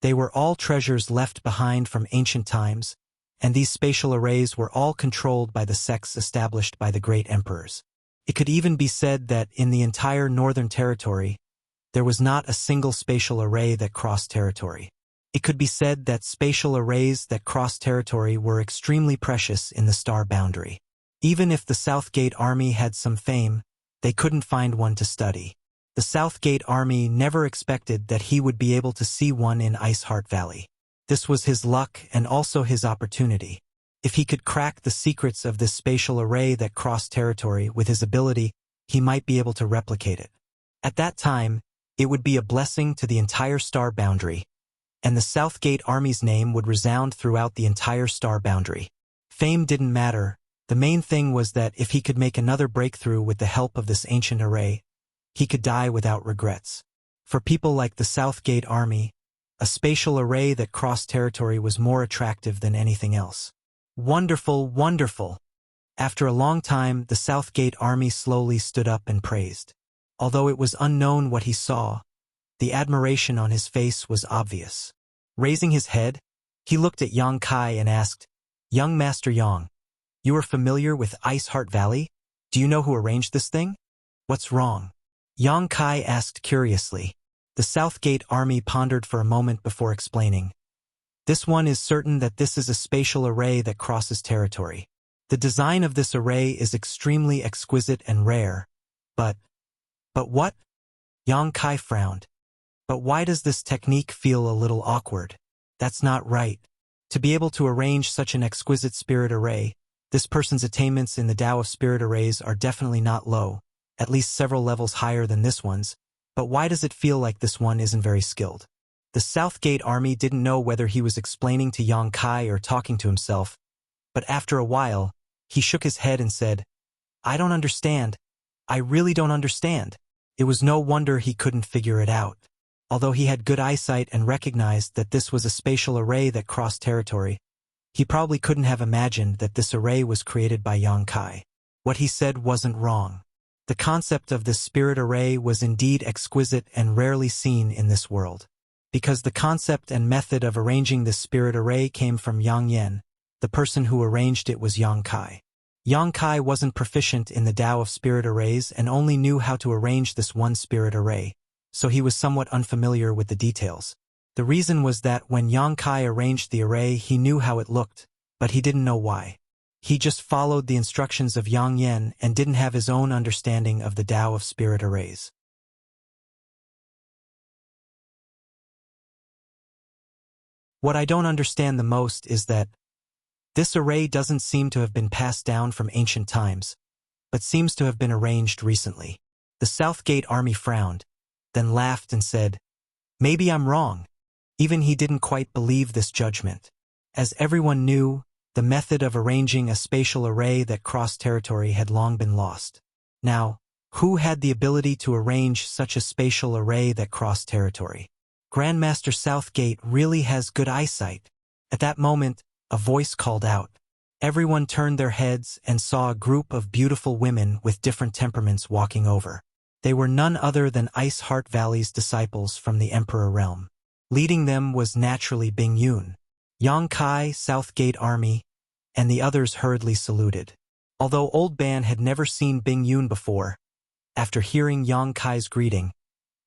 They were all treasures left behind from ancient times, and these spatial arrays were all controlled by the sects established by the great emperors. It could even be said that in the entire Northern Territory, there was not a single spatial array that crossed territory. It could be said that spatial arrays that crossed territory were extremely precious in the star boundary. Even if the Southgate Army had some fame, they couldn't find one to study. The South Gate army never expected that he would be able to see one in Ice Heart Valley. This was his luck and also his opportunity. If he could crack the secrets of this spatial array that crossed territory with his ability, he might be able to replicate it. At that time, it would be a blessing to the entire star boundary, and the South Gate army's name would resound throughout the entire star boundary. Fame didn't matter. The main thing was that if he could make another breakthrough with the help of this ancient array, he could die without regrets. For people like the South Gate army, a spatial array that crossed territory was more attractive than anything else. Wonderful, wonderful! After a long time, the South Gate army slowly stood up and praised. Although it was unknown what he saw, the admiration on his face was obvious. Raising his head, he looked at Yang Kai and asked, "Young Master Yang, you are familiar with Ice Heart Valley? Do you know who arranged this thing?" "What's wrong?" Yang Kai asked curiously. The South Gate army pondered for a moment before explaining. "This one is certain that this is a spatial array that crosses territory. The design of this array is extremely exquisite and rare, but what?" Yang Kai frowned. "But why does this technique feel a little awkward? That's not right. To be able to arrange such an exquisite spirit array, this person's attainments in the Tao of spirit arrays are definitely not low, at least several levels higher than this one's, but why does it feel like this one isn't very skilled?" The South Gate army didn't know whether he was explaining to Yang Kai or talking to himself, but after a while, he shook his head and said, "I don't understand. I really don't understand." It was no wonder he couldn't figure it out. Although he had good eyesight and recognized that this was a spatial array that crossed territory, he probably couldn't have imagined that this array was created by Yang Kai. What he said wasn't wrong. The concept of this spirit array was indeed exquisite and rarely seen in this world. Because the concept and method of arranging this spirit array came from Yang Yen, the person who arranged it was Yang Kai. Yang Kai wasn't proficient in the Tao of spirit arrays and only knew how to arrange this one spirit array, so he was somewhat unfamiliar with the details. The reason was that when Yang Kai arranged the array, he knew how it looked, but he didn't know why. He just followed the instructions of Yang Yen and didn't have his own understanding of the Tao of spirit arrays. What I don't understand the most is that this array doesn't seem to have been passed down from ancient times, but seems to have been arranged recently. The South Gate army frowned, then laughed and said, "Maybe I'm wrong." Even he didn't quite believe this judgment. As everyone knew, the method of arranging a spatial array that crossed territory had long been lost. Now, who had the ability to arrange such a spatial array that crossed territory? Grandmaster Southgate really has good eyesight. At that moment, a voice called out. Everyone turned their heads and saw a group of beautiful women with different temperaments walking over. They were none other than Ice Heart Valley's disciples from the Emperor Realm. Leading them was naturally Bing Yun. Yang Kai, South Gate Army, and the others hurriedly saluted. Although Old Ban had never seen Bing Yun before, after hearing Yang Kai's greeting,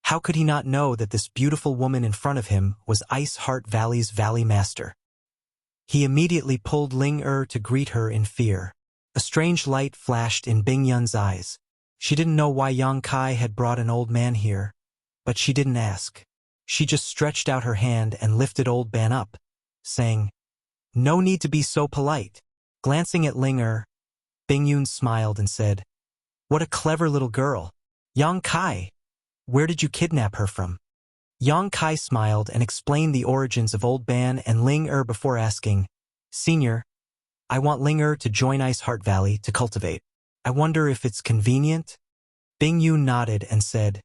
how could he not know that this beautiful woman in front of him was Ice Heart Valley's Valley Master? He immediately pulled Ling to greet her in fear. A strange light flashed in Bing Yun's eyes. She didn't know why Yang Kai had brought an old man here, but she didn't ask. She just stretched out her hand and lifted Old Ban up, saying, "No need to be so polite." Glancing at Ling Bing Yun smiled and said, "What a clever little girl. Yang Kai, where did you kidnap her from?" Yang Kai smiled and explained the origins of Old Ban and Ling before asking, "Senior, I want Ling to join Ice Heart Valley to cultivate. I wonder if it's convenient?" Bing Yun nodded and said,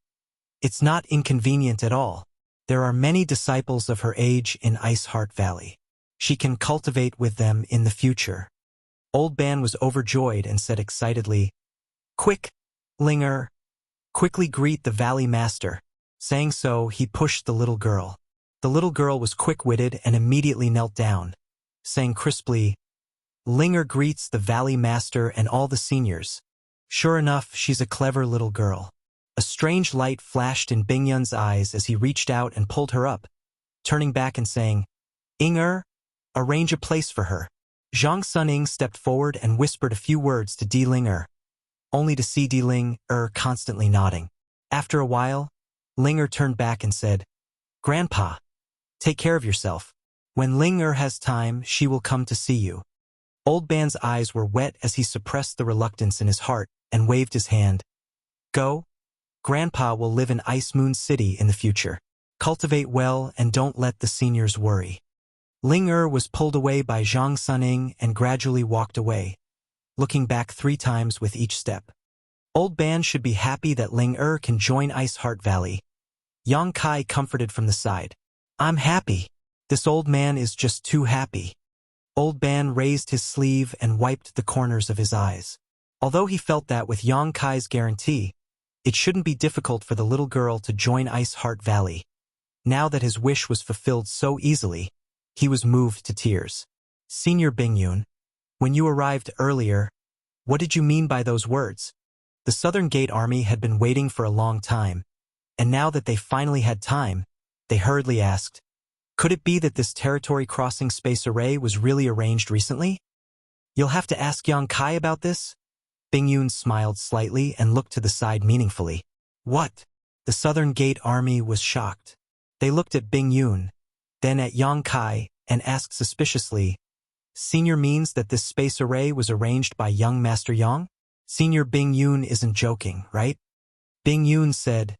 "It's not inconvenient at all. There are many disciples of her age in Ice Heart Valley. She can cultivate with them in the future." Old Ban was overjoyed and said excitedly, "Quick, Ling quickly greet the Valley Master." Saying so, he pushed the little girl. The little girl was quick-witted and immediately knelt down, saying crisply, "Ling greets the Valley Master and all the seniors. Sure enough, she's a clever little girl." A strange light flashed in Bing Yun's eyes as he reached out and pulled her up, turning back and saying, "Ing arrange a place for her." Zhang Suning stepped forward and whispered a few words to Di Ling only to see Di Ling constantly nodding. After a while, Ling turned back and said, "Grandpa, take care of yourself. When Ling has time, she will come to see you." Old Ban's eyes were wet as he suppressed the reluctance in his heart and waved his hand. "Go. Grandpa will live in Ice Moon City in the future. Cultivate well and don't let the seniors worry." Ling was pulled away by Zhang Suning and gradually walked away, looking back 3 times with each step. Old Ban should be happy that Ling can join Ice Heart Valley. Yang Kai comforted from the side. "I'm happy. This old man is just too happy." Old Ban raised his sleeve and wiped the corners of his eyes. Although he felt that with Yang Kai's guarantee, it shouldn't be difficult for the little girl to join Ice Heart Valley. Now that his wish was fulfilled so easily, he was moved to tears. "Senior Bingyun, when you arrived earlier, what did you mean by those words?" The Southern Gate Army had been waiting for a long time, and now that they finally had time, they hurriedly asked, "Could it be that this territory-crossing space array was really arranged recently?" "You'll have to ask Yang Kai about this?" Bingyun smiled slightly and looked to the side meaningfully. "What?" The Southern Gate Army was shocked. They looked at Bingyun, then at Yang Kai, and asked suspiciously, "Senior means that this space array was arranged by young Master Yang? Senior Bingyun isn't joking, right?" Bingyun said,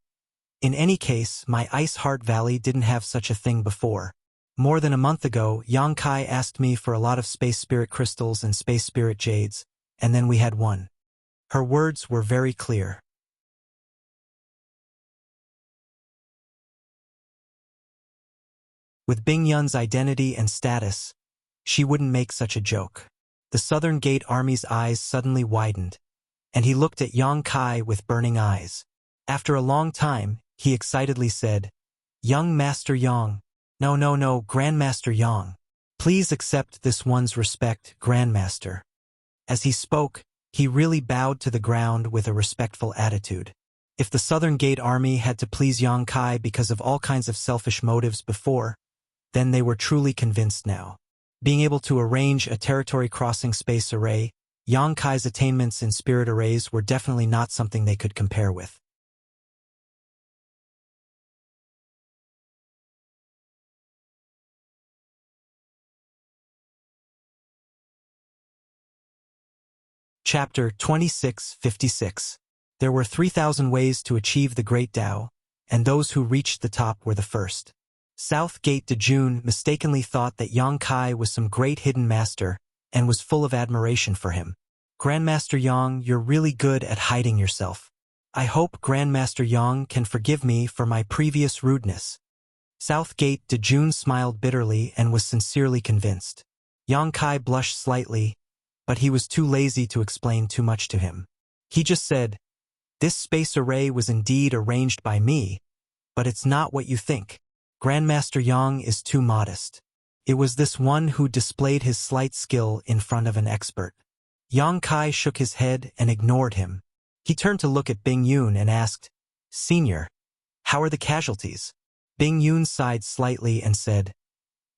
"In any case, my Ice Heart Valley didn't have such a thing before. More than a month ago, Yang Kai asked me for a lot of space spirit crystals and space spirit jades, and then we had one." Her words were very clear. With Bingyun's identity and status, she wouldn't make such a joke. The Southern Gate Army's eyes suddenly widened, and he looked at Yang Kai with burning eyes. After a long time, he excitedly said, "Young Master Yang. No, Grandmaster Yang. Please accept this one's respect, Grandmaster." As he spoke, he really bowed to the ground with a respectful attitude. If the Southern Gate Army had to please Yang Kai because of all kinds of selfish motives before, then they were truly convinced now. Being able to arrange a territory-crossing space array, Yang Kai's attainments in spirit arrays were definitely not something they could compare with. Chapter 2656. There were 3,000 ways to achieve the Great Tao, and those who reached the top were the first. South Gate Dejun mistakenly thought that Yang Kai was some great hidden master and was full of admiration for him. "Grandmaster Yang, you're really good at hiding yourself. I hope Grandmaster Yang can forgive me for my previous rudeness." South Gate Dejun smiled bitterly and was sincerely convinced. Yang Kai blushed slightly, but he was too lazy to explain too much to him. He just said, "This space array was indeed arranged by me, but it's not what you think. Grandmaster Yang is too modest. It was this one who displayed his slight skill in front of an expert." Yang Kai shook his head and ignored him. He turned to look at Bingyun and asked, "Senior, how are the casualties?" Bingyun sighed slightly and said,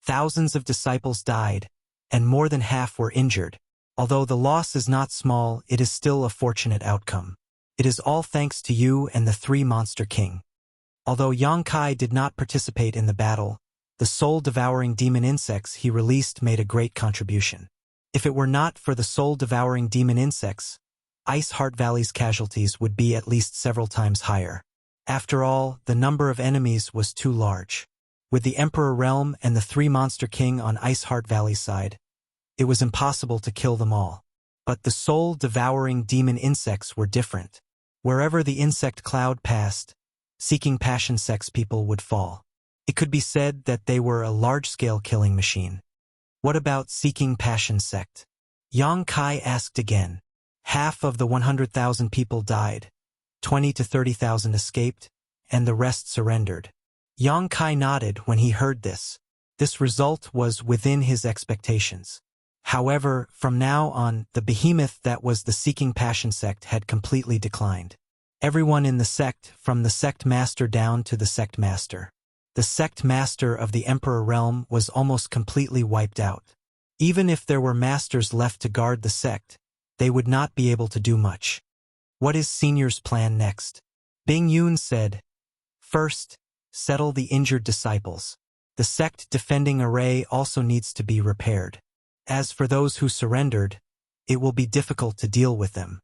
"Thousands of disciples died, and more than half were injured. Although the loss is not small, it is still a fortunate outcome. It is all thanks to you and the 3 Monster King." Although Yang Kai did not participate in the battle, the soul-devouring demon insects he released made a great contribution. If it were not for the soul-devouring demon insects, Ice Heart Valley's casualties would be at least several times higher. After all, the number of enemies was too large. With the Emperor Realm and the 3 Monster King on Ice Heart Valley's side, it was impossible to kill them all. But the soul-devouring demon insects were different. Wherever the insect cloud passed, seeking passion sex people would fall. It could be said that they were a large-scale killing machine. What about seeking passion sect? Yang Kai asked again. Half of the 100,000 people died, 20 to 30,000 escaped, and the rest surrendered. Yang Kai nodded when he heard this. This result was within his expectations. However, from now on, the behemoth that was the Seeking Passion sect had completely declined. Everyone in the sect, from the sect master down to the sect master. The sect master of the Emperor Realm was almost completely wiped out. Even if there were masters left to guard the sect, they would not be able to do much. What is Senior's plan next? Bing Yun said, "First, settle the injured disciples. The sect defending array also needs to be repaired. As for those who surrendered, it will be difficult to deal with them.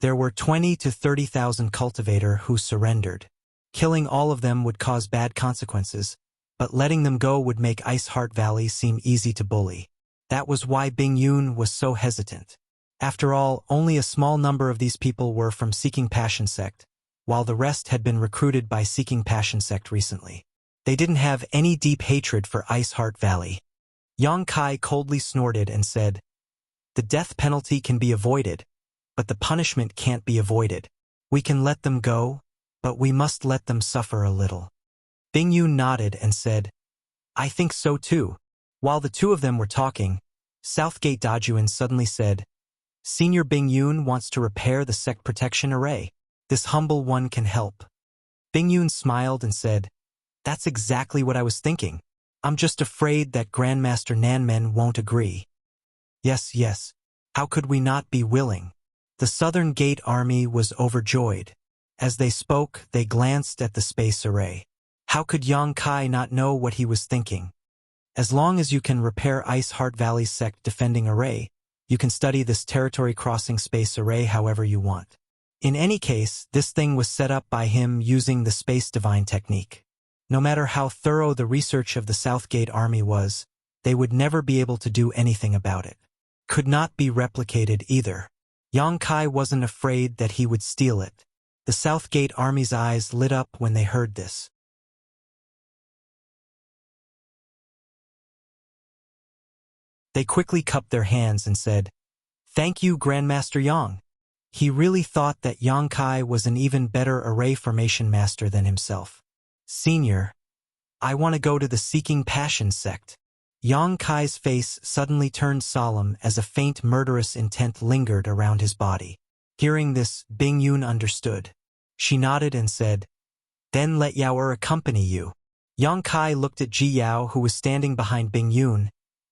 There were 20 to 30,000 cultivator who surrendered. Killing all of them would cause bad consequences, but letting them go would make Ice Heart Valley seem easy to bully. That was why Bing Yun was so hesitant. After all, only a small number of these people were from Seeking Passion Sect, while the rest had been recruited by Seeking Passion Sect recently. They didn't have any deep hatred for Ice Heart Valley." Yang Kai coldly snorted and said, "The death penalty can be avoided, but the punishment can't be avoided. We can let them go, but we must let them suffer a little." Bing Yun nodded and said, "I think so too." While the two of them were talking, Southgate Dajuan suddenly said, "Senior Bing Yun wants to repair the sect protection array. This humble one can help." Bing Yun smiled and said, "That's exactly what I was thinking. I'm just afraid that Grandmaster Nanmen won't agree." Yes, how could we not be willing? The Southern Gate Army was overjoyed. As they spoke, they glanced at the space array. How could Yang Kai not know what he was thinking? As long as you can repair Ice Heart Valley's sect defending array, you can study this territory-crossing space array however you want. In any case, this thing was set up by him using the Space Divine technique. No matter how thorough the research of the Southgate Army was, they would never be able to do anything about it. Could not be replicated either. Yang Kai wasn't afraid that he would steal it. The Southgate Army's eyes lit up when they heard this. They quickly cupped their hands and said, "Thank you, Grandmaster Yang." He really thought that Yang Kai was an even better array formation master than himself. "Senior, I want to go to the Seeking Passion sect." Yang Kai's face suddenly turned solemn as a faint murderous intent lingered around his body. Hearing this, Bing Yun understood. She nodded and said, "Then let Yao accompany you." Yang Kai looked at Ji Yao, who was standing behind Bing Yun,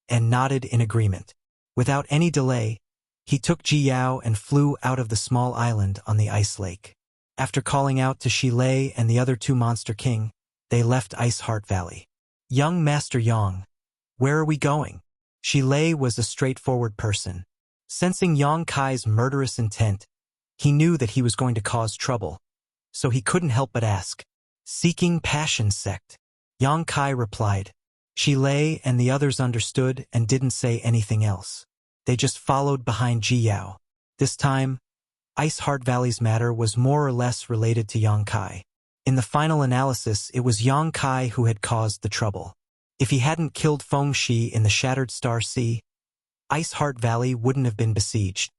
and nodded in agreement. Without any delay, he took Ji Yao and flew out of the small island on the ice lake. After calling out to Shi Lei and the other two Monster King, they left Ice Heart Valley. "Young Master Yang, where are we going?" Shi Lei was a straightforward person. Sensing Yang Kai's murderous intent, he knew that he was going to cause trouble, so he couldn't help but ask. "Seeking Passion Sect," Yang Kai replied. Shi Lei and the others understood and didn't say anything else. They just followed behind Ji Yao. This time, Ice Heart Valley's matter was more or less related to Yang Kai. In the final analysis, it was Yang Kai who had caused the trouble. If he hadn't killed Feng Shi in the Shattered Star Sea, Ice Heart Valley wouldn't have been besieged.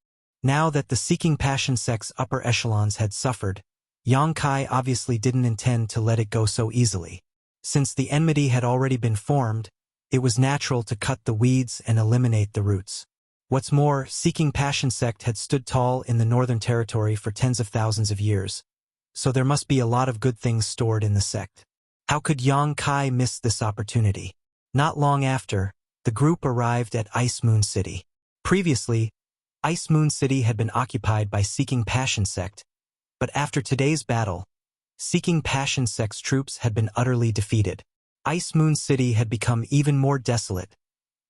Now that the Seeking Passion Sect's upper echelons had suffered, Yang Kai obviously didn't intend to let it go so easily. Since the enmity had already been formed, it was natural to cut the weeds and eliminate the roots. What's more, Seeking Passion Sect had stood tall in the Northern Territory for tens of thousands of years, so there must be a lot of good things stored in the sect. How could Yang Kai miss this opportunity? Not long after, the group arrived at Ice Moon City. Previously, Ice Moon City had been occupied by Seeking Passion Sect, but after today's battle, Seeking Passion Sect's troops had been utterly defeated. Ice Moon City had become even more desolate,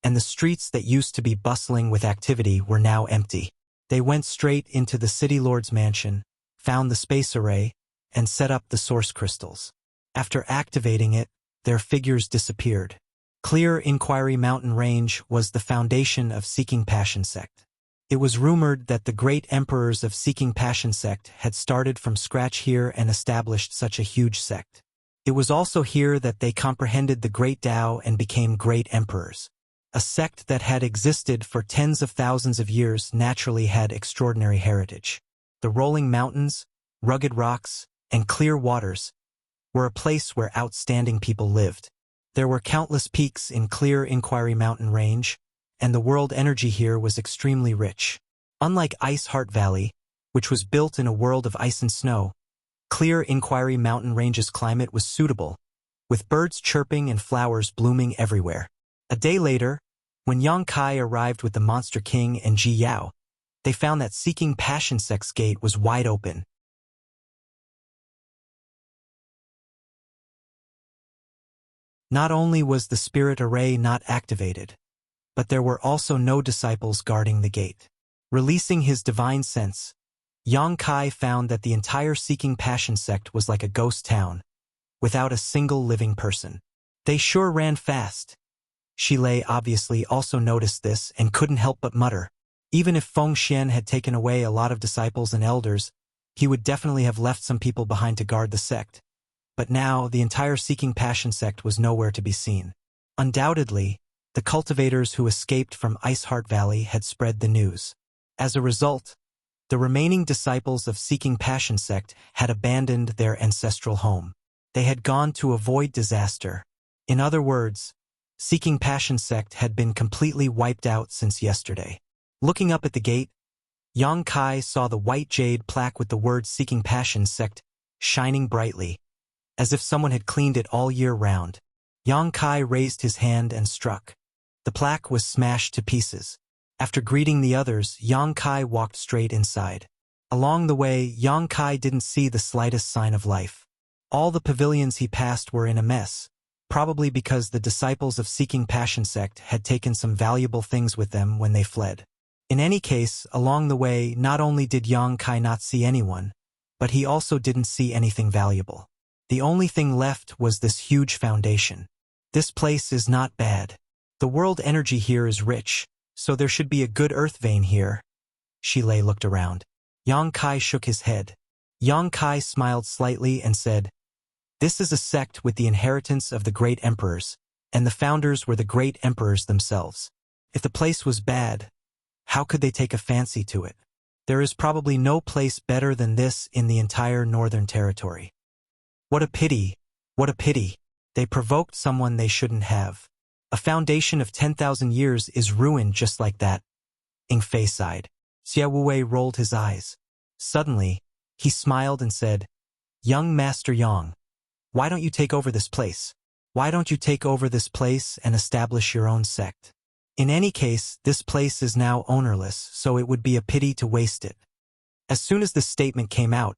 and the streets that used to be bustling with activity were now empty. They went straight into the City Lord's mansion, found the space array, and set up the source crystals. After activating it, their figures disappeared. Clear Inquiry Mountain Range was the foundation of Seeking Passion Sect. It was rumored that the great emperors of Seeking Passion Sect had started from scratch here and established such a huge sect. It was also here that they comprehended the Great Tao and became great emperors. A sect that had existed for tens of thousands of years naturally had extraordinary heritage. The rolling mountains, rugged rocks, and clear waters were a place where outstanding people lived. There were countless peaks in Clear Inquiry Mountain Range, and the world energy here was extremely rich. Unlike Ice Heart Valley, which was built in a world of ice and snow, Clear Inquiry Mountain Range's climate was suitable, with birds chirping and flowers blooming everywhere. A day later, when Yang Kai arrived with the Monster King and Ji Yao, they found that Seeking Passion Sect's gate was wide open. Not only was the spirit array not activated, but there were also no disciples guarding the gate. Releasing his divine sense, Yang Kai found that the entire Seeking Passion sect was like a ghost town, without a single living person. They sure ran fast. Shilei obviously also noticed this and couldn't help but mutter. Even if Feng Xian had taken away a lot of disciples and elders, he would definitely have left some people behind to guard the sect. But now, the entire Seeking Passion sect was nowhere to be seen. Undoubtedly, the cultivators who escaped from Iceheart Valley had spread the news. As a result, the remaining disciples of Seeking Passion sect had abandoned their ancestral home. They had gone to avoid disaster. In other words, Seeking Passion sect had been completely wiped out since yesterday. Looking up at the gate, Yang Kai saw the white jade plaque with the word Seeking Passion sect shining brightly, as if someone had cleaned it all year round. Yang Kai raised his hand and struck. The plaque was smashed to pieces. After greeting the others, Yang Kai walked straight inside. Along the way, Yang Kai didn't see the slightest sign of life. All the pavilions he passed were in a mess, probably because the disciples of Seeking Passion sect had taken some valuable things with them when they fled. In any case, along the way, not only did Yang Kai not see anyone, but he also didn't see anything valuable. The only thing left was this huge foundation. This place is not bad. The world energy here is rich, so there should be a good earth vein here. Shilei looked around. Yang Kai shook his head. Yang Kai smiled slightly and said, "This is a sect with the inheritance of the great emperors, and the founders were the great emperors themselves. If the place was bad, how could they take a fancy to it? There is probably no place better than this in the entire Northern Territory. What a pity, what a pity. They provoked someone they shouldn't have. A foundation of 10,000 years is ruined just like that." Ing Fei sighed. Xia Wuwei rolled his eyes. Suddenly, he smiled and said, "Young Master Yang, why don't you take over this place? Why don't you take over this place and establish your own sect? In any case, this place is now ownerless, so it would be a pity to waste it." As soon as this statement came out,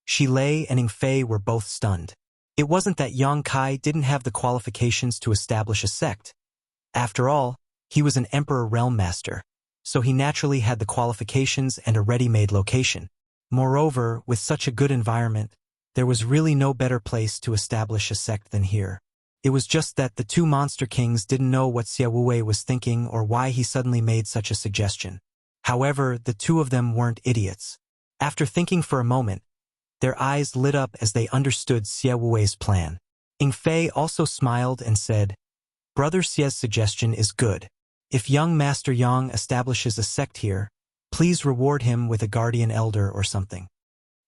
Shilei and Ing Fei were both stunned. It wasn't that Yang Kai didn't have the qualifications to establish a sect. After all, he was an Emperor Realm Master, so he naturally had the qualifications and a ready-made location. Moreover, with such a good environment, there was really no better place to establish a sect than here. It was just that the two Monster Kings didn't know what Xia Wuwei was thinking or why he suddenly made such a suggestion. However, the two of them weren't idiots. After thinking for a moment, their eyes lit up as they understood Xia Wuwei's plan. Ing Fei also smiled and said, "Brother Xia's suggestion is good. If young Master Yang establishes a sect here, please reward him with a guardian elder or something."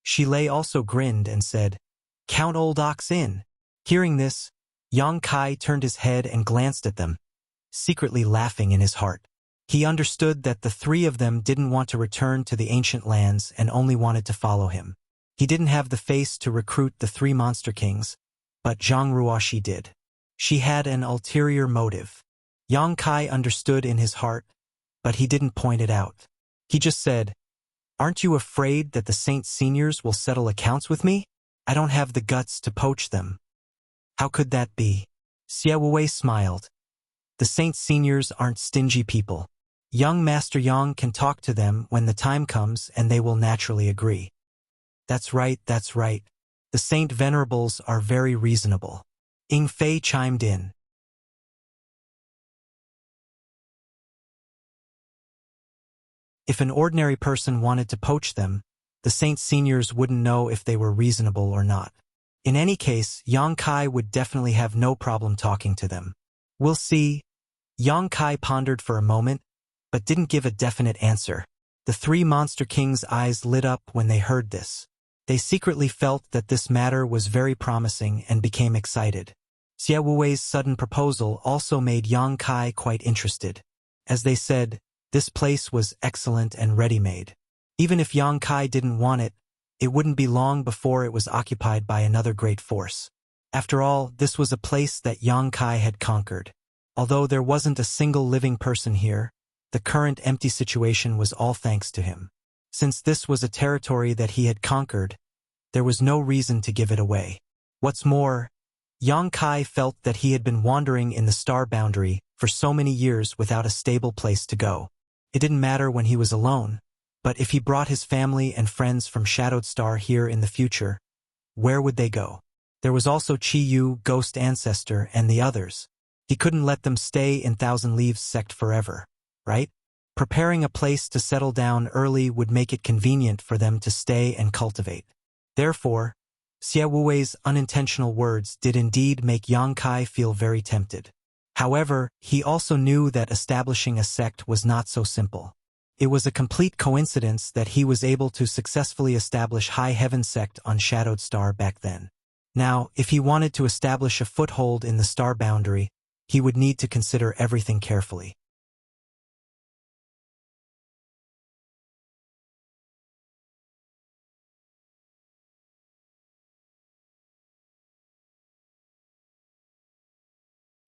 Shilei also grinned and said, "Count Old Ox in." Hearing this, Yang Kai turned his head and glanced at them, secretly laughing in his heart. He understood that the three of them didn't want to return to the ancient lands and only wanted to follow him. He didn't have the face to recruit the three Monster Kings, but Zhang Ruoxi did. She had an ulterior motive. Yang Kai understood in his heart, but he didn't point it out. He just said, "Aren't you afraid that the Saint Seniors will settle accounts with me? I don't have the guts to poach them." "How could that be?" Xia Wuwei smiled. "The Saint Seniors aren't stingy people. Young Master Yang can talk to them when the time comes and they will naturally agree." That's right, that's right. The Saint Venerables are very reasonable." Ing Fei chimed in. If an ordinary person wanted to poach them, the Saint Seniors wouldn't know if they were reasonable or not. In any case, Yang Kai would definitely have no problem talking to them. "We'll see." Yang Kai pondered for a moment, but didn't give a definite answer. The three Monster Kings' eyes lit up when they heard this. They secretly felt that this matter was very promising and became excited. Xia Wuwei's sudden proposal also made Yang Kai quite interested. As they said, this place was excellent and ready-made. Even if Yang Kai didn't want it, it wouldn't be long before it was occupied by another great force. After all, this was a place that Yang Kai had conquered. Although there wasn't a single living person here, the current empty situation was all thanks to him. Since this was a territory that he had conquered, there was no reason to give it away. What's more, Yang Kai felt that he had been wandering in the star boundary for so many years without a stable place to go. It didn't matter when he was alone, but if he brought his family and friends from Shadowed Star here in the future, where would they go? There was also Chi Yu, Ghost Ancestor, and the others. He couldn't let them stay in Thousand Leaves sect forever, right? Preparing a place to settle down early would make it convenient for them to stay and cultivate. Therefore, Xie Wuwei's unintentional words did indeed make Yang Kai feel very tempted. However, he also knew that establishing a sect was not so simple. It was a complete coincidence that he was able to successfully establish High Heaven sect on Shadowed Star back then. Now, if he wanted to establish a foothold in the star boundary, he would need to consider everything carefully.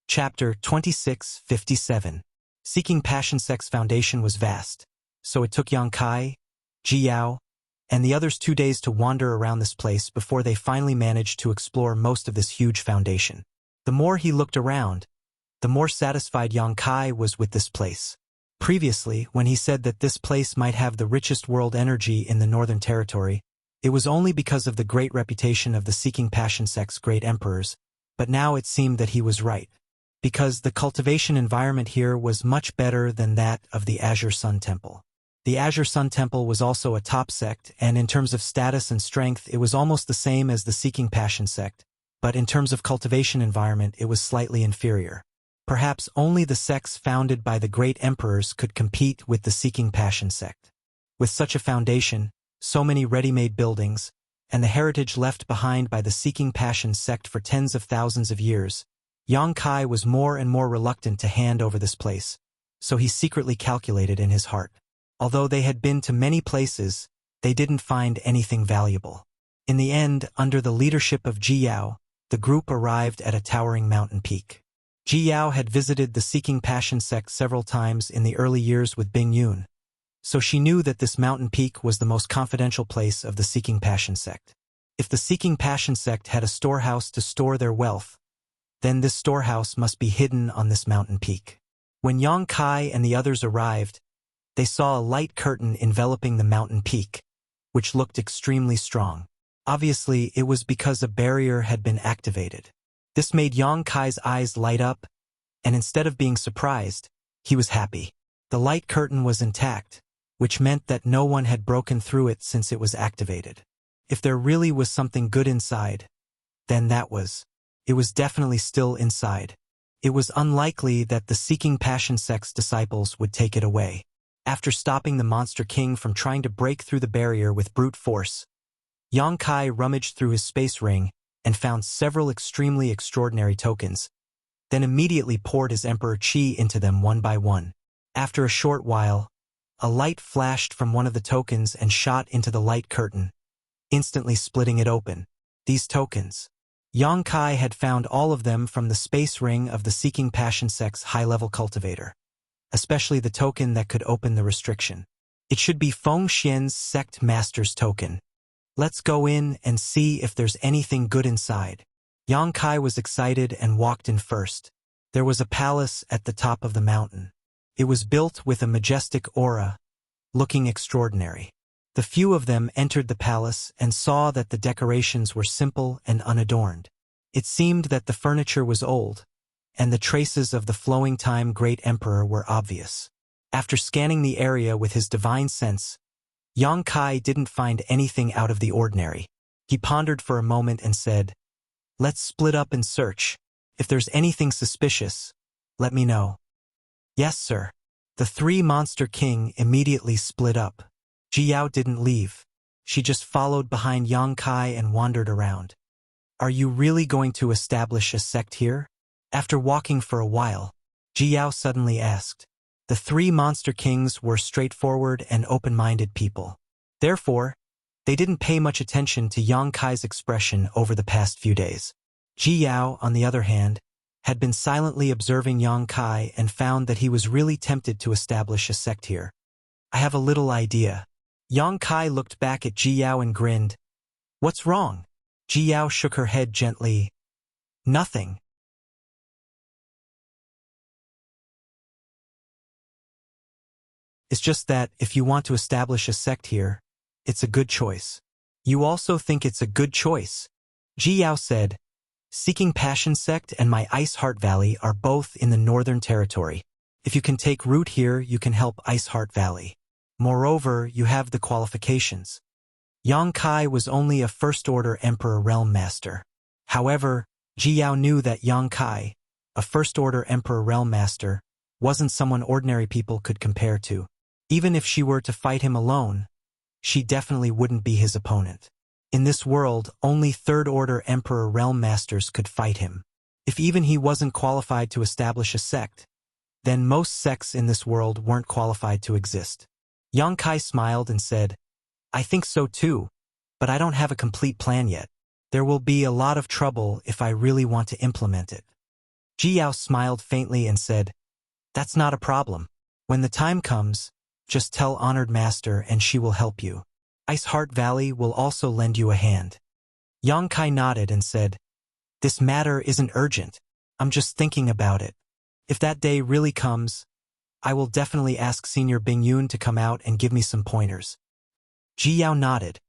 Chapter 2657. Seeking Passion Sect's foundation was vast, so it took Yang Kai, Ji Yao, and the others 2 days to wander around this place before they finally managed to explore most of this huge foundation. The more he looked around, the more satisfied Yang Kai was with this place. Previously, when he said that this place might have the richest world energy in the Northern Territory, it was only because of the great reputation of the Seeking Passion Sect's great emperors, but now it seemed that he was right, because the cultivation environment here was much better than that of the Azure Sun Temple. The Azure Sun Temple was also a top sect, and in terms of status and strength it was almost the same as the Seeking Passion sect, but in terms of cultivation environment it was slightly inferior. Perhaps only the sects founded by the great emperors could compete with the Seeking Passion sect. With such a foundation, so many ready-made buildings, and the heritage left behind by the Seeking Passion sect for tens of thousands of years, Yang Kai was more and more reluctant to hand over this place, so he secretly calculated in his heart. Although they had been to many places, they didn't find anything valuable. In the end, under the leadership of Ji Yao, the group arrived at a towering mountain peak. Ji Yao had visited the Seeking Passion sect several times in the early years with Bing Yun, so she knew that this mountain peak was the most confidential place of the Seeking Passion sect. If the Seeking Passion sect had a storehouse to store their wealth, then this storehouse must be hidden on this mountain peak. When Yang Kai and the others arrived, they saw a light curtain enveloping the mountain peak, which looked extremely strong. Obviously, it was because a barrier had been activated. This made Yang Kai's eyes light up, and instead of being surprised, he was happy. The light curtain was intact, which meant that no one had broken through it since it was activated. If there really was something good inside, then it was definitely still inside. It was unlikely that the Seeking Passion sect's disciples would take it away. After stopping the Monster King from trying to break through the barrier with brute force, Yang Kai rummaged through his space ring and found several extremely extraordinary tokens, then immediately poured his Emperor Qi into them one by one. After a short while, a light flashed from one of the tokens and shot into the light curtain, instantly splitting it open. These tokens, Yang Kai had found all of them from the space ring of the Seeking Passion sect's high-level cultivator, especially the token that could open the restriction. It should be Feng Xian's sect master's token. Let's go in and see if there's anything good inside. Yang Kai was excited and walked in first. There was a palace at the top of the mountain. It was built with a majestic aura, looking extraordinary. The few of them entered the palace and saw that the decorations were simple and unadorned. It seemed that the furniture was old, and the traces of the flowing time great emperor were obvious. After scanning the area with his divine sense, Yang Kai didn't find anything out of the ordinary. He pondered for a moment and said, "Let's split up and search. If there's anything suspicious, let me know." "Yes, sir." The three Monster King immediately split up. Ji Yao didn't leave. She just followed behind Yang Kai and wandered around. "Are you really going to establish a sect here?" After walking for a while, Ji Yao suddenly asked. The three Monster Kings were straightforward and open-minded people. Therefore, they didn't pay much attention to Yang Kai's expression over the past few days. Ji Yao, on the other hand, had been silently observing Yang Kai and found that he was really tempted to establish a sect here. "I have a little idea." Yang Kai looked back at Ji Yao and grinned. "What's wrong?" Ji Yao shook her head gently. Nothing. It's just that, if you want to establish a sect here, it's a good choice. You also think it's a good choice? Ji Yao said. Seeking Passion Sect and my Ice Heart Valley are both in the Northern Territory. If you can take root here, you can help Ice Heart Valley. Moreover, you have the qualifications. Yang Kai was only a First-Order Emperor Realm Master. However, Ji Yao knew that Yang Kai, a First-Order Emperor Realm Master, wasn't someone ordinary people could compare to. Even if she were to fight him alone, she definitely wouldn't be his opponent. In this world, only Third-Order Emperor Realm Masters could fight him. If even he wasn't qualified to establish a sect, then most sects in this world weren't qualified to exist. Yang Kai smiled and said, I think so too, but I don't have a complete plan yet. There will be a lot of trouble if I really want to implement it. Ji Yao smiled faintly and said, That's not a problem. When the time comes, just tell Honored Master and she will help you. Ice Heart Valley will also lend you a hand. Yang Kai nodded and said, This matter isn't urgent. I'm just thinking about it. If that day really comes, I will definitely ask Senior Bing Yun to come out and give me some pointers. Ji Yao nodded,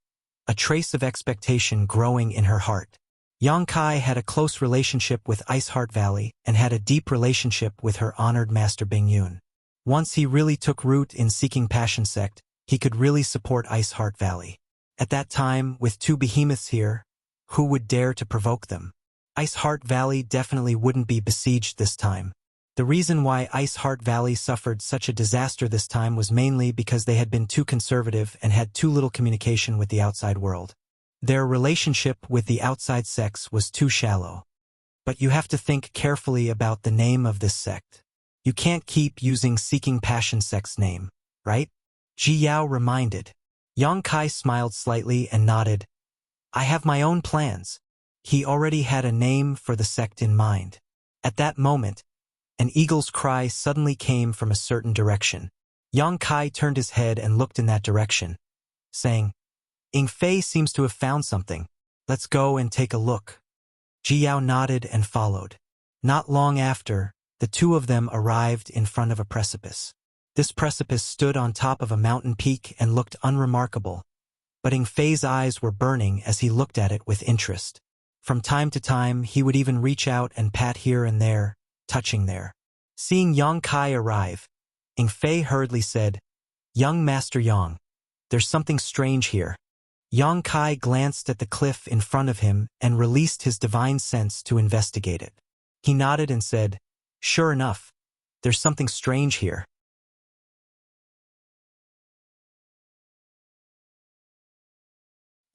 a trace of expectation growing in her heart. Yang Kai had a close relationship with Ice Heart Valley and had a deep relationship with her honored Master Bing Yun. Once he really took root in Seeking Passion Sect, he could really support Ice Heart Valley. At that time, with two behemoths here, who would dare to provoke them? Ice Heart Valley definitely wouldn't be besieged this time. The reason why Ice Heart Valley suffered such a disaster this time was mainly because they had been too conservative and had too little communication with the outside world. Their relationship with the outside sects was too shallow. But you have to think carefully about the name of this sect. You can't keep using Seeking Passion Sect's name, right? Ji Yao reminded. Yang Kai smiled slightly and nodded. I have my own plans. He already had a name for the sect in mind. At that moment, an eagle's cry suddenly came from a certain direction. Yang Kai turned his head and looked in that direction, saying, Ying Fei seems to have found something. Let's go and take a look. Ji Yao nodded and followed. Not long after, the two of them arrived in front of a precipice. This precipice stood on top of a mountain peak and looked unremarkable, but Ying Fei's eyes were burning as he looked at it with interest. From time to time, he would even reach out and pat here and there, touching there. Seeing Yang Kai arrive, Ying Fei hurriedly said, Young Master Yang, there's something strange here. Yang Kai glanced at the cliff in front of him and released his divine sense to investigate it. He nodded and said, Sure enough, there's something strange here.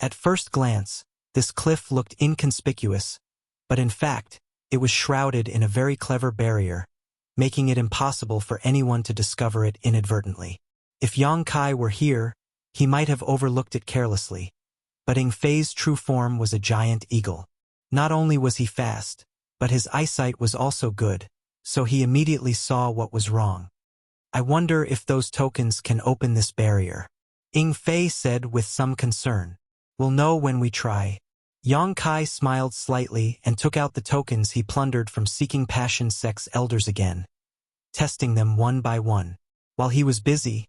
At first glance, this cliff looked inconspicuous, but in fact, it was shrouded in a very clever barrier, making it impossible for anyone to discover it inadvertently. If Yang Kai were here, he might have overlooked it carelessly, but Ying Fei's true form was a giant eagle. Not only was he fast, but his eyesight was also good, so he immediately saw what was wrong. I wonder if those tokens can open this barrier. Ying Fei said with some concern. We'll know when we try. Yang Kai smiled slightly and took out the tokens he plundered from Seeking Passion Sect's elders again, testing them one by one. While he was busy,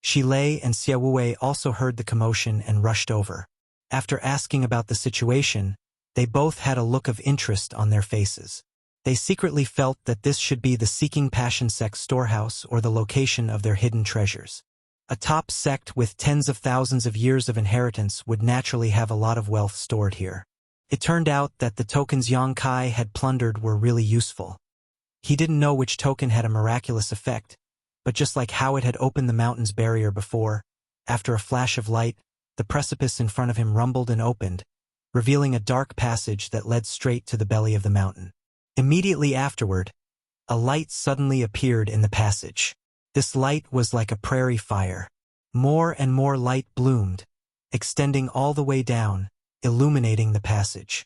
Shilei and Xiaowei also heard the commotion and rushed over. After asking about the situation, they both had a look of interest on their faces. They secretly felt that this should be the Seeking Passion Sect storehouse or the location of their hidden treasures. A top sect with tens of thousands of years of inheritance would naturally have a lot of wealth stored here. It turned out that the tokens Yang Kai had plundered were really useful. He didn't know which token had a miraculous effect, but just like how it had opened the mountain's barrier before, after a flash of light, the precipice in front of him rumbled and opened, revealing a dark passage that led straight to the belly of the mountain. Immediately afterward, a light suddenly appeared in the passage. This light was like a prairie fire. More and more light bloomed, extending all the way down, illuminating the passage.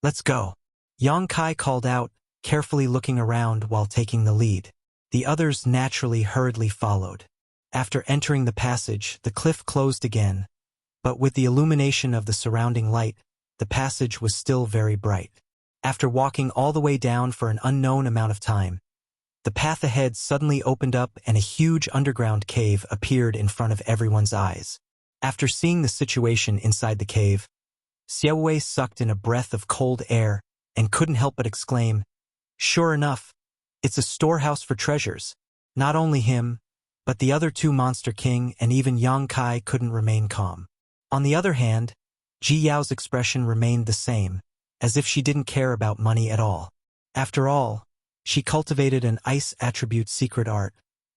Let's go. Yang Kai called out, carefully looking around while taking the lead. The others naturally hurriedly followed. After entering the passage, the cliff closed again, but with the illumination of the surrounding light, the passage was still very bright. After walking all the way down for an unknown amount of time, the path ahead suddenly opened up and a huge underground cave appeared in front of everyone's eyes. After seeing the situation inside the cave, Xiaowei sucked in a breath of cold air and couldn't help but exclaim, "Sure enough, it's a storehouse for treasures." Not only him, but the other two Monster King and even Yang Kai couldn't remain calm. On the other hand, Ji Yao's expression remained the same, as if she didn't care about money at all. After all, she cultivated an ice attribute secret art,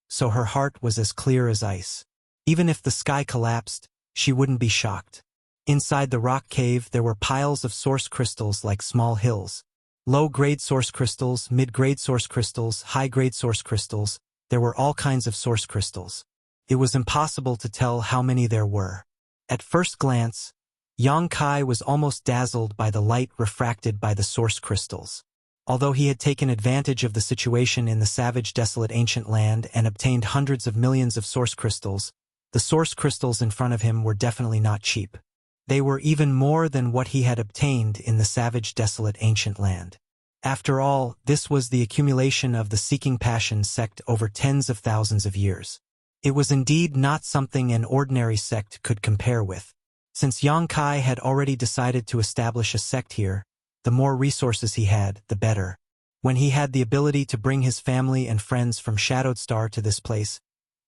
so her heart was as clear as ice. Even if the sky collapsed, she wouldn't be shocked. Inside the rock cave there were piles of source crystals like small hills. Low-grade source crystals, mid-grade source crystals, high-grade source crystals. There were all kinds of source crystals. It was impossible to tell how many there were. At first glance, Yang Kai was almost dazzled by the light refracted by the source crystals. Although he had taken advantage of the situation in the savage, desolate ancient land and obtained hundreds of millions of source crystals, the source crystals in front of him were definitely not cheap. They were even more than what he had obtained in the savage, desolate ancient land. After all, this was the accumulation of the Seeking Passion sect over tens of thousands of years. It was indeed not something an ordinary sect could compare with. Since Yang Kai had already decided to establish a sect here, the more resources he had, the better. When he had the ability to bring his family and friends from Shadowed Star to this place,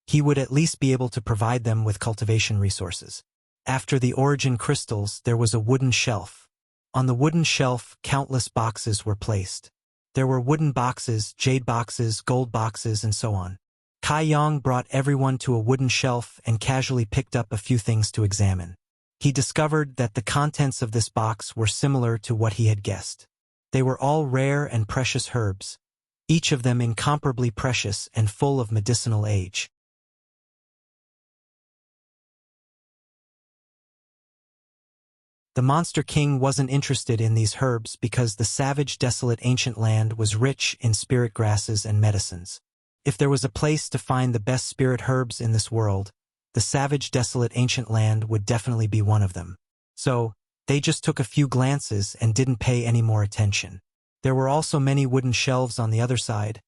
he would at least be able to provide them with cultivation resources. After the origin crystals, there was a wooden shelf. On the wooden shelf, countless boxes were placed. There were wooden boxes, jade boxes, gold boxes, and so on. Kai Yang brought everyone to a wooden shelf and casually picked up a few things to examine. He discovered that the contents of this box were similar to what he had guessed. They were all rare and precious herbs, each of them incomparably precious and full of medicinal age. The Monster King wasn't interested in these herbs because the savage, desolate ancient land was rich in spirit grasses and medicines. If there was a place to find the best spirit herbs in this world, the savage, desolate ancient land would definitely be one of them. So, they just took a few glances and didn't pay any more attention. There were also many wooden shelves on the other side,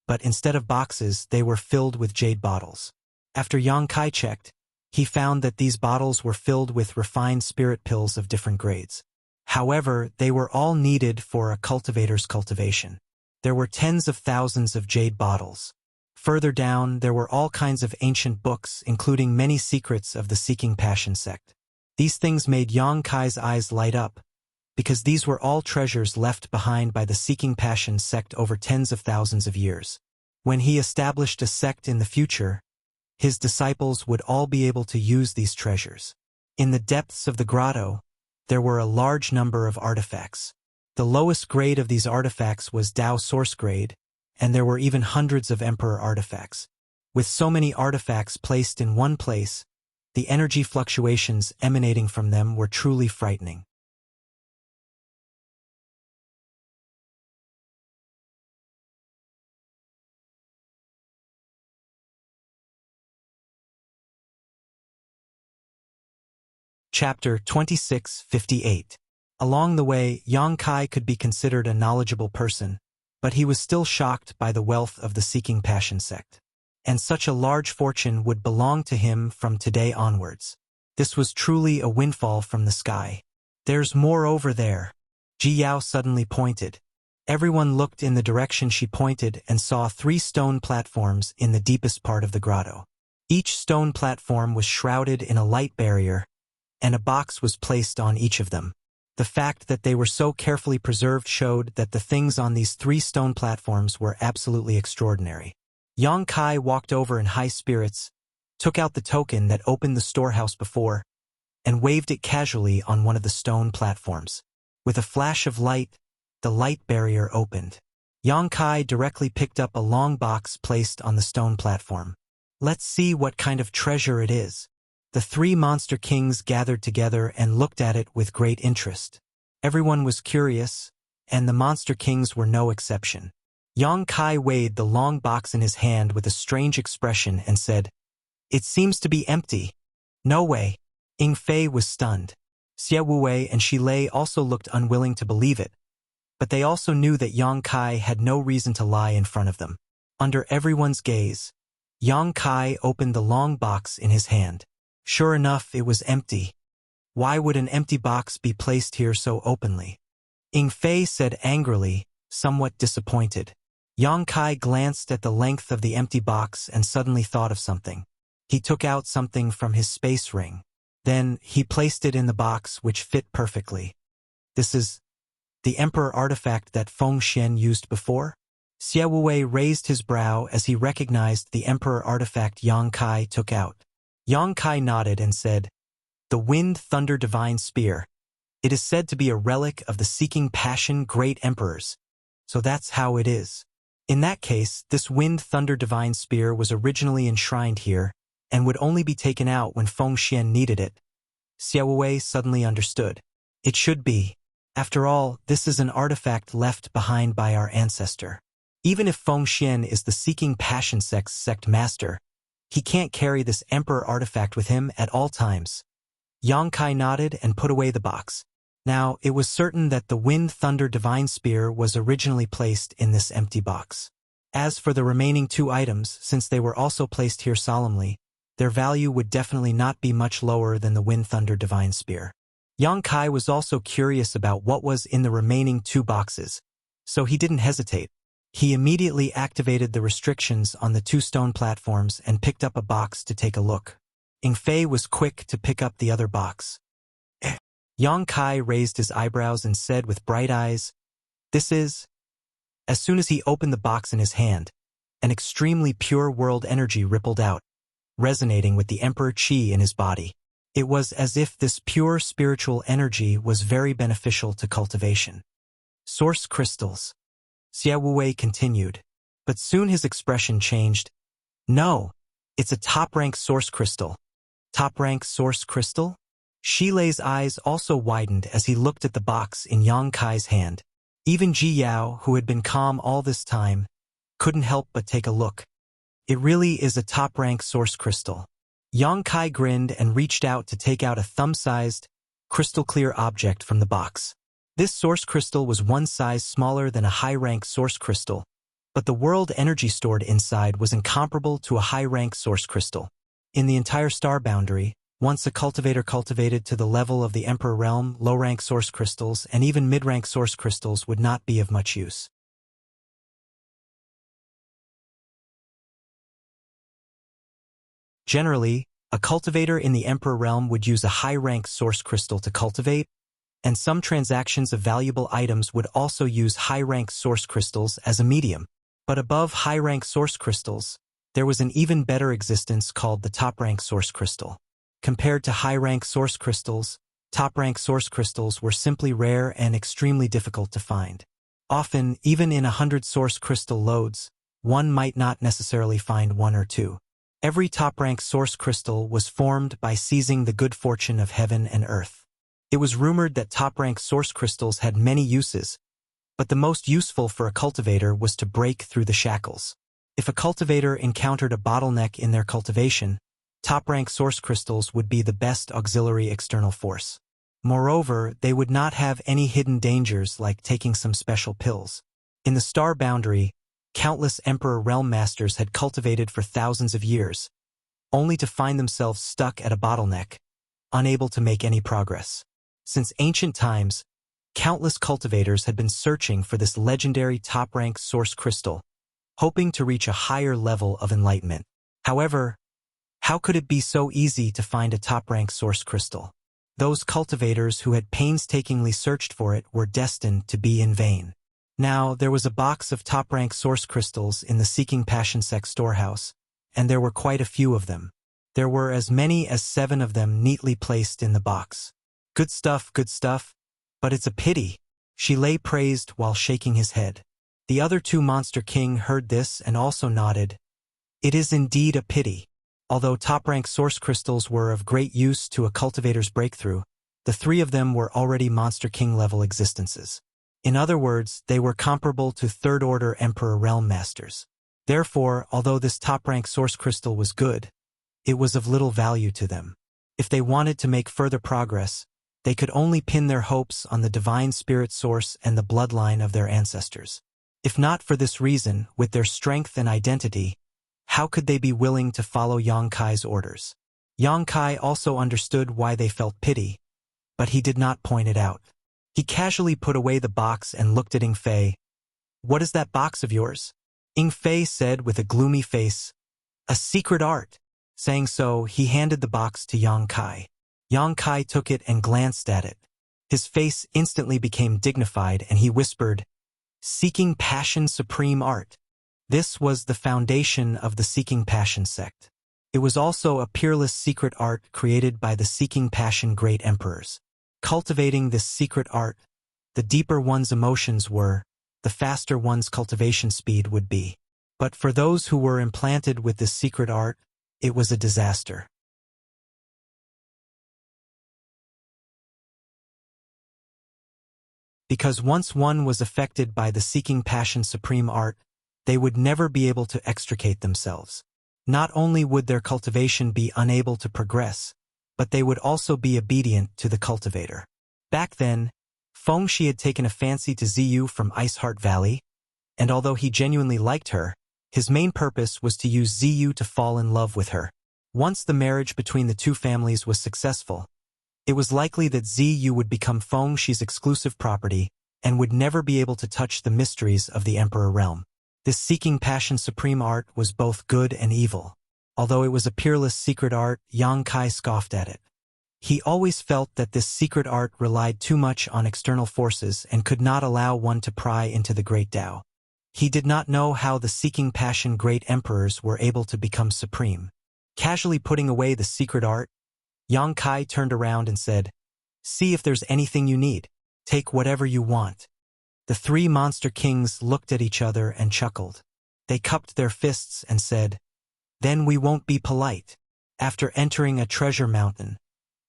but instead of boxes, they were filled with jade bottles. After Yang Kai checked, he found that these bottles were filled with refined spirit pills of different grades. However, they were all needed for a cultivator's cultivation. There were tens of thousands of jade bottles. Further down, there were all kinds of ancient books, including many secrets of the Seeking Passion sect. These things made Yang Kai's eyes light up, because these were all treasures left behind by the Seeking Passion sect over tens of thousands of years. When he established a sect in the future, his disciples would all be able to use these treasures. In the depths of the grotto, there were a large number of artifacts. The lowest grade of these artifacts was Dao Source grade, and there were even hundreds of Emperor artifacts. With so many artifacts placed in one place, the energy fluctuations emanating from them were truly frightening. Chapter 2658. Along the way, Yang Kai could be considered a knowledgeable person, but he was still shocked by the wealth of the Seeking Passion sect. And such a large fortune would belong to him from today onwards. This was truly a windfall from the sky. "There's more over there." Ji Yao suddenly pointed. Everyone looked in the direction she pointed and saw 3 stone platforms in the deepest part of the grotto. Each stone platform was shrouded in a light barrier, and a box was placed on each of them. The fact that they were so carefully preserved showed that the things on these 3 stone platforms were absolutely extraordinary. Yang Kai walked over in high spirits, took out the token that opened the storehouse before, and waved it casually on one of the stone platforms. With a flash of light, the light barrier opened. Yang Kai directly picked up a long box placed on the stone platform. "Let's see what kind of treasure it is." The 3 Monster Kings gathered together and looked at it with great interest. Everyone was curious, and the Monster Kings were no exception. Yang Kai weighed the long box in his hand with a strange expression and said, "It seems to be empty." "No way." Ying Fei was stunned. Xie Wuwei and Shi Lei also looked unwilling to believe it, but they also knew that Yang Kai had no reason to lie in front of them. Under everyone's gaze, Yang Kai opened the long box in his hand. Sure enough, it was empty. Why would an empty box be placed here so openly? Ying Fei said angrily, somewhat disappointed. Yang Kai glanced at the length of the empty box and suddenly thought of something. He took out something from his space ring. Then, he placed it in the box, which fit perfectly. This is the Emperor artifact that Feng Xian used before? Xie Wuwei raised his brow as he recognized the Emperor artifact Yang Kai took out. Yang Kai nodded and said, "The Wind Thunder Divine Spear. It is said to be a relic of the Seeking Passion Great Emperors. So that's how it is. In that case, this Wind Thunder Divine Spear was originally enshrined here, and would only be taken out when Feng Xian needed it." Xie Wuwei suddenly understood. It should be. After all, this is an artifact left behind by our ancestor. Even if Feng Xian is the Seeking Passion sect master, he can't carry this Emperor artifact with him at all times. Yang Kai nodded and put away the box. Now, it was certain that the Wind Thunder Divine Spear was originally placed in this empty box. As for the remaining two items, since they were also placed here solemnly, their value would definitely not be much lower than the Wind Thunder Divine Spear. Yang Kai was also curious about what was in the remaining two boxes, so he didn't hesitate. He immediately activated the restrictions on the two stone platforms and picked up a box to take a look. Ying Fei was quick to pick up the other box. Yang Kai raised his eyebrows and said with bright eyes, "This is..." As soon as he opened the box in his hand, an extremely pure world energy rippled out, resonating with the Emperor Qi in his body. It was as if this pure spiritual energy was very beneficial to cultivation. "Source crystals," Xie Wuwei continued, but soon his expression changed. "No, it's a top-rank source crystal." Top-rank source crystal? Shi Lei's eyes also widened as he looked at the box in Yang Kai's hand. Even Ji Yao, who had been calm all this time, couldn't help but take a look. It really is a top-rank source crystal. Yang Kai grinned and reached out to take out a thumb-sized, crystal-clear object from the box. This source crystal was one size smaller than a high-rank source crystal, but the world energy stored inside was incomparable to a high-rank source crystal. In the entire star boundary, once a cultivator cultivated to the level of the Emperor realm, low-rank source crystals and even mid-rank source crystals would not be of much use. Generally, a cultivator in the Emperor realm would use a high-rank source crystal to cultivate, and some transactions of valuable items would also use high-rank source crystals as a medium. But above high-rank source crystals, there was an even better existence called the top-rank source crystal. Compared to high-rank source crystals, top-rank source crystals were simply rare and extremely difficult to find. Often, even in 100 source crystal loads, one might not necessarily find one or two. Every top-rank source crystal was formed by seizing the good fortune of heaven and earth. It was rumored that top-rank source crystals had many uses, but the most useful for a cultivator was to break through the shackles. If a cultivator encountered a bottleneck in their cultivation, top-rank source crystals would be the best auxiliary external force. Moreover, they would not have any hidden dangers like taking some special pills. In the star boundary, countless Emperor Realm Masters had cultivated for thousands of years, only to find themselves stuck at a bottleneck, unable to make any progress. Since ancient times, countless cultivators had been searching for this legendary top-rank source crystal, hoping to reach a higher level of enlightenment. However, how could it be so easy to find a top-rank source crystal? Those cultivators who had painstakingly searched for it were destined to be in vain. Now, there was a box of top-rank source crystals in the Seeking Passion sect storehouse, and there were quite a few of them. There were as many as 7 of them neatly placed in the box. Good stuff, but it's a pity," Shi Lei praised while shaking his head. The other 2 Monster King heard this and also nodded. It is indeed a pity. Although top-rank source crystals were of great use to a cultivator's breakthrough, the 3 of them were already Monster King-level existences. In other words, they were comparable to third-order Emperor Realm Masters. Therefore, although this top-rank source crystal was good, it was of little value to them. If they wanted to make further progress, They could only pin their hopes on the divine spirit source and the bloodline of their ancestors. If not for this reason, with their strength and identity, how could they be willing to follow Yang Kai's orders? Yang Kai also understood why they felt pity, but he did not point it out. He casually put away the box and looked at Ing Fei. "What is that box of yours?" Ing Fei said with a gloomy face, "A secret art." Saying so, he handed the box to Yang Kai. Yang Kai took it and glanced at it. His face instantly became dignified and he whispered, "Seeking Passion Supreme Art." This was the foundation of the Seeking Passion sect. It was also a peerless secret art created by the Seeking Passion Great Emperors. Cultivating this secret art, the deeper one's emotions were, the faster one's cultivation speed would be. But for those who were implanted with this secret art, it was a disaster. Because once one was affected by the Seeking Passion Supreme art, they would never be able to extricate themselves. Not only would their cultivation be unable to progress, but they would also be obedient to the cultivator. Back then, Feng Shi had taken a fancy to Ziyu from Ice Heart Valley, and although he genuinely liked her, his main purpose was to use Ziyu to fall in love with her. Once the marriage between the two families was successful, it was likely that Ziyu would become Feng Shi's exclusive property and would never be able to touch the mysteries of the Emperor realm. This Seeking Passion Supreme art was both good and evil. Although it was a peerless secret art, Yang Kai scoffed at it. He always felt that this secret art relied too much on external forces and could not allow one to pry into the Great Tao. He did not know how the Seeking Passion Great Emperors were able to become supreme. Casually putting away the secret art, Yang Kai turned around and said, "See if there's anything you need. Take whatever you want." The three monster kings looked at each other and chuckled. They cupped their fists and said, "Then we won't be polite." After entering a treasure mountain,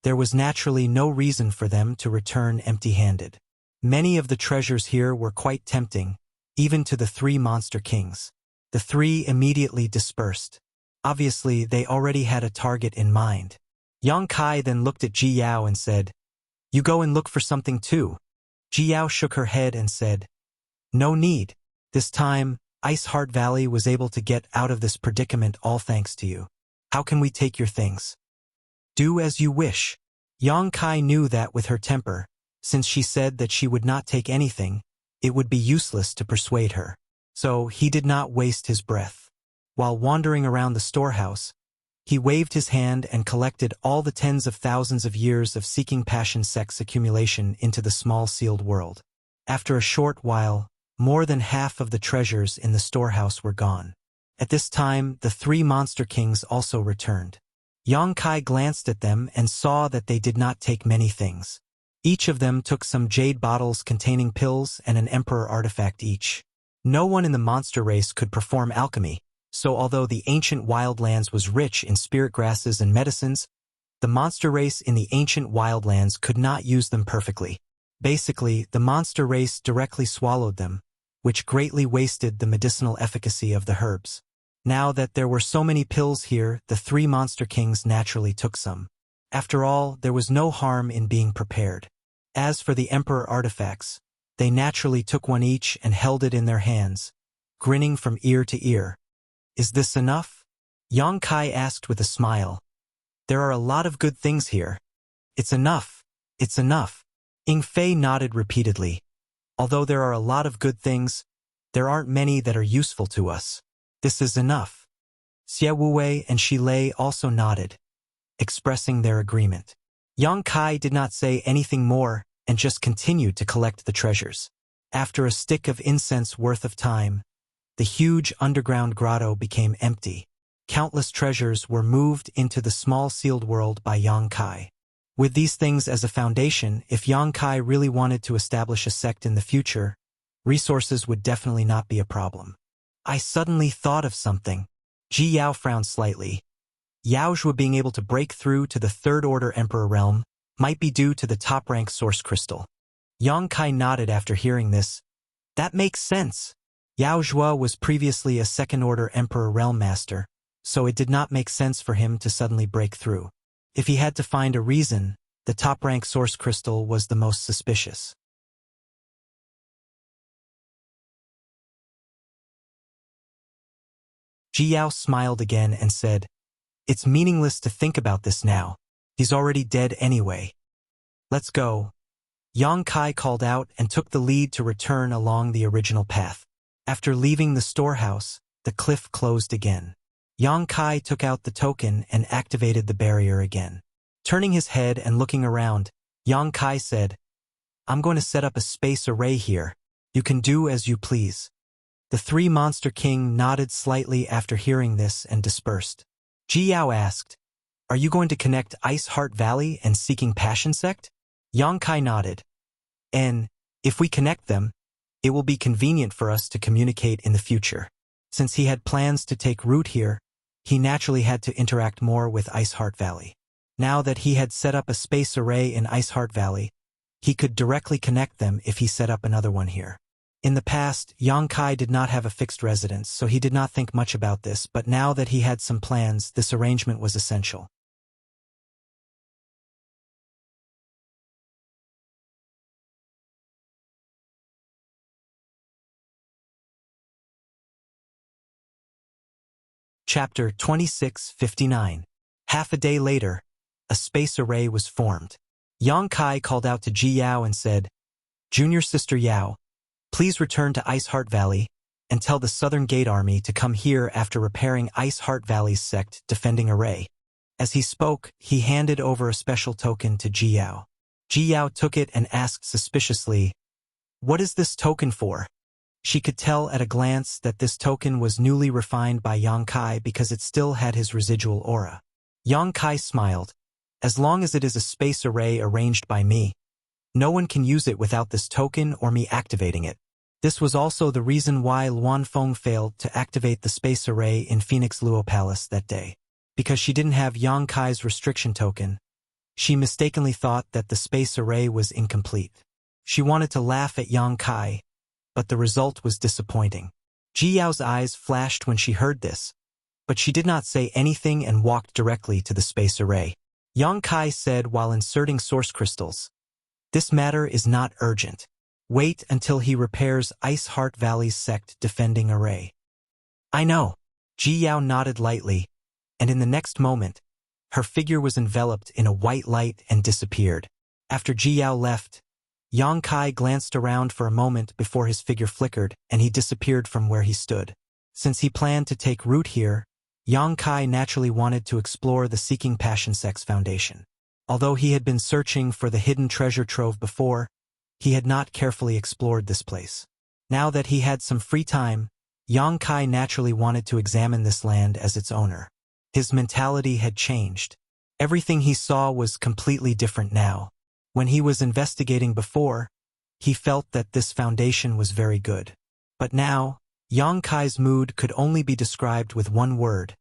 there was naturally no reason for them to return empty-handed. Many of the treasures here were quite tempting, even to the three monster kings. The three immediately dispersed. Obviously, they already had a target in mind. Yang Kai then looked at Ji Yao and said, "You go and look for something too." Ji Yao shook her head and said, "No need. This time, Ice Heart Valley was able to get out of this predicament all thanks to you. How can we take your things?" "Do as you wish." Yang Kai knew that with her temper, since she said that she would not take anything, it would be useless to persuade her. So he did not waste his breath. While wandering around the storehouse, he waved his hand and collected all the tens of thousands of years of Seeking Passion sex accumulation into the small sealed world. After a short while, more than half of the treasures in the storehouse were gone. At this time, the three monster kings also returned. Yang Kai glanced at them and saw that they did not take many things. Each of them took some jade bottles containing pills and an emperor artifact each. No one in the monster race could perform alchemy, so although the ancient wildlands was rich in spirit grasses and medicines, the monster race in the ancient wildlands could not use them perfectly. Basically, the monster race directly swallowed them, which greatly wasted the medicinal efficacy of the herbs. Now that there were so many pills here, the three monster kings naturally took some. After all, there was no harm in being prepared. As for the emperor artifacts, they naturally took one each and held it in their hands, grinning from ear to ear. "Is this enough?" Yang Kai asked with a smile. "There are a lot of good things here." "It's enough. It's enough." Ing Fei nodded repeatedly. "Although there are a lot of good things, there aren't many that are useful to us. This is enough." Xie Wuwei and Shi Lei also nodded, expressing their agreement. Yang Kai did not say anything more and just continued to collect the treasures. After a stick of incense worth of time, the huge underground grotto became empty. Countless treasures were moved into the small sealed world by Yang Kai. With these things as a foundation, if Yang Kai really wanted to establish a sect in the future, resources would definitely not be a problem. "I suddenly thought of something." Ji Yao frowned slightly. Yao Zhua being able to break through to the Third Order Emperor realm might be due to the top-rank source crystal. Yang Kai nodded after hearing this. "That makes sense." Yao Zhua was previously a Second-Order Emperor Realm Master, so it did not make sense for him to suddenly break through. If he had to find a reason, The top-rank source crystal was the most suspicious. Jiao smiled again and said, "It's meaningless to think about this now. He's already dead anyway. Let's go." Yang Kai called out and took the lead to return along the original path. After leaving the storehouse, the cliff closed again. Yang Kai took out the token and activated the barrier again. Turning his head and looking around, Yang Kai said, "I'm going to set up a space array here. You can do as you please." The three Monster King nodded slightly after hearing this and dispersed. Jiao asked, "Are you going to connect Ice Heart Valley and Seeking Passion Sect?" Yang Kai nodded. "And if we connect them, it will be convenient for us to communicate in the future." Since he had plans to take root here, he naturally had to interact more with Ice Heart Valley. Now that he had set up a space array in Ice Heart Valley, he could directly connect them if he set up another one here. In the past, Yang Kai did not have a fixed residence, so he did not think much about this, but now that he had some plans, this arrangement was essential. Chapter 2659. Half a day later, a space array was formed. Yang Kai called out to Ji Yao and said, "Junior Sister Yao, please return to Ice Heart Valley and tell the Southern Gate Army to come here after repairing Ice Heart Valley's sect defending array." As he spoke, he handed over a special token to Ji Yao. Ji Yao took it and asked suspiciously, "What is this token for?" She could tell at a glance that this token was newly refined by Yang Kai because it still had his residual aura. Yang Kai smiled. "As long as it is a space array arranged by me, no one can use it without this token or me activating it." This was also the reason why Luan Feng failed to activate the space array in Phoenix Luo Palace that day. Because she didn't have Yang Kai's restriction token, she mistakenly thought that the space array was incomplete. She wanted to laugh at Yang Kai, but the result was disappointing. Ji Yao's eyes flashed when she heard this, but she did not say anything and walked directly to the space array. Yang Kai said while inserting source crystals, "This matter is not urgent. Wait until he repairs Ice Heart Valley's sect defending array." "I know." Ji Yao nodded lightly, and in the next moment, her figure was enveloped in a white light and disappeared. After Ji Yao left, Yang Kai glanced around for a moment before his figure flickered and he disappeared from where he stood. Since he planned to take root here, Yang Kai naturally wanted to explore the Seeking Passion Sect's foundation. Although he had been searching for the hidden treasure trove before, he had not carefully explored this place. Now that he had some free time, Yang Kai naturally wanted to examine this land as its owner. His mentality had changed. Everything he saw was completely different now. When he was investigating before, he felt that this foundation was very good. But now, Yang Kai's mood could only be described with one word,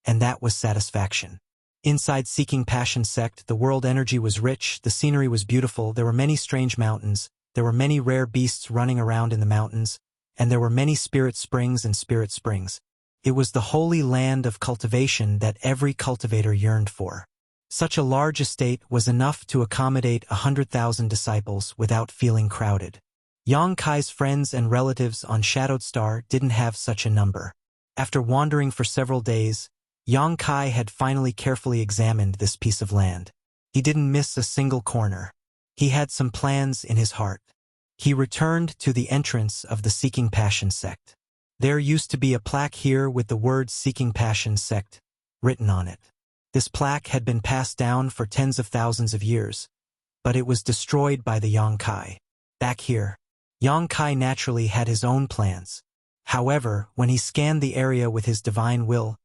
and that was satisfaction. Inside Seeking Passion Sect, the world energy was rich, the scenery was beautiful, there were many strange mountains, there were many rare beasts running around in the mountains, and there were many spirit springs and spirit springs. It was the holy land of cultivation that every cultivator yearned for. Such a large estate was enough to accommodate 100,000 disciples without feeling crowded. Yang Kai's friends and relatives on Shadowed Star didn't have such a number. After wandering for several days, Yang Kai had finally carefully examined this piece of land. He didn't miss a single corner. He had some plans in his heart. He returned to the entrance of the Seeking Passion Sect. There used to be a plaque here with the words Seeking Passion Sect written on it. This plaque had been passed down for tens of thousands of years, but it was destroyed by the Yang Kai. Back here, Yang Kai naturally had his own plans. However, when he scanned the area with his divine will,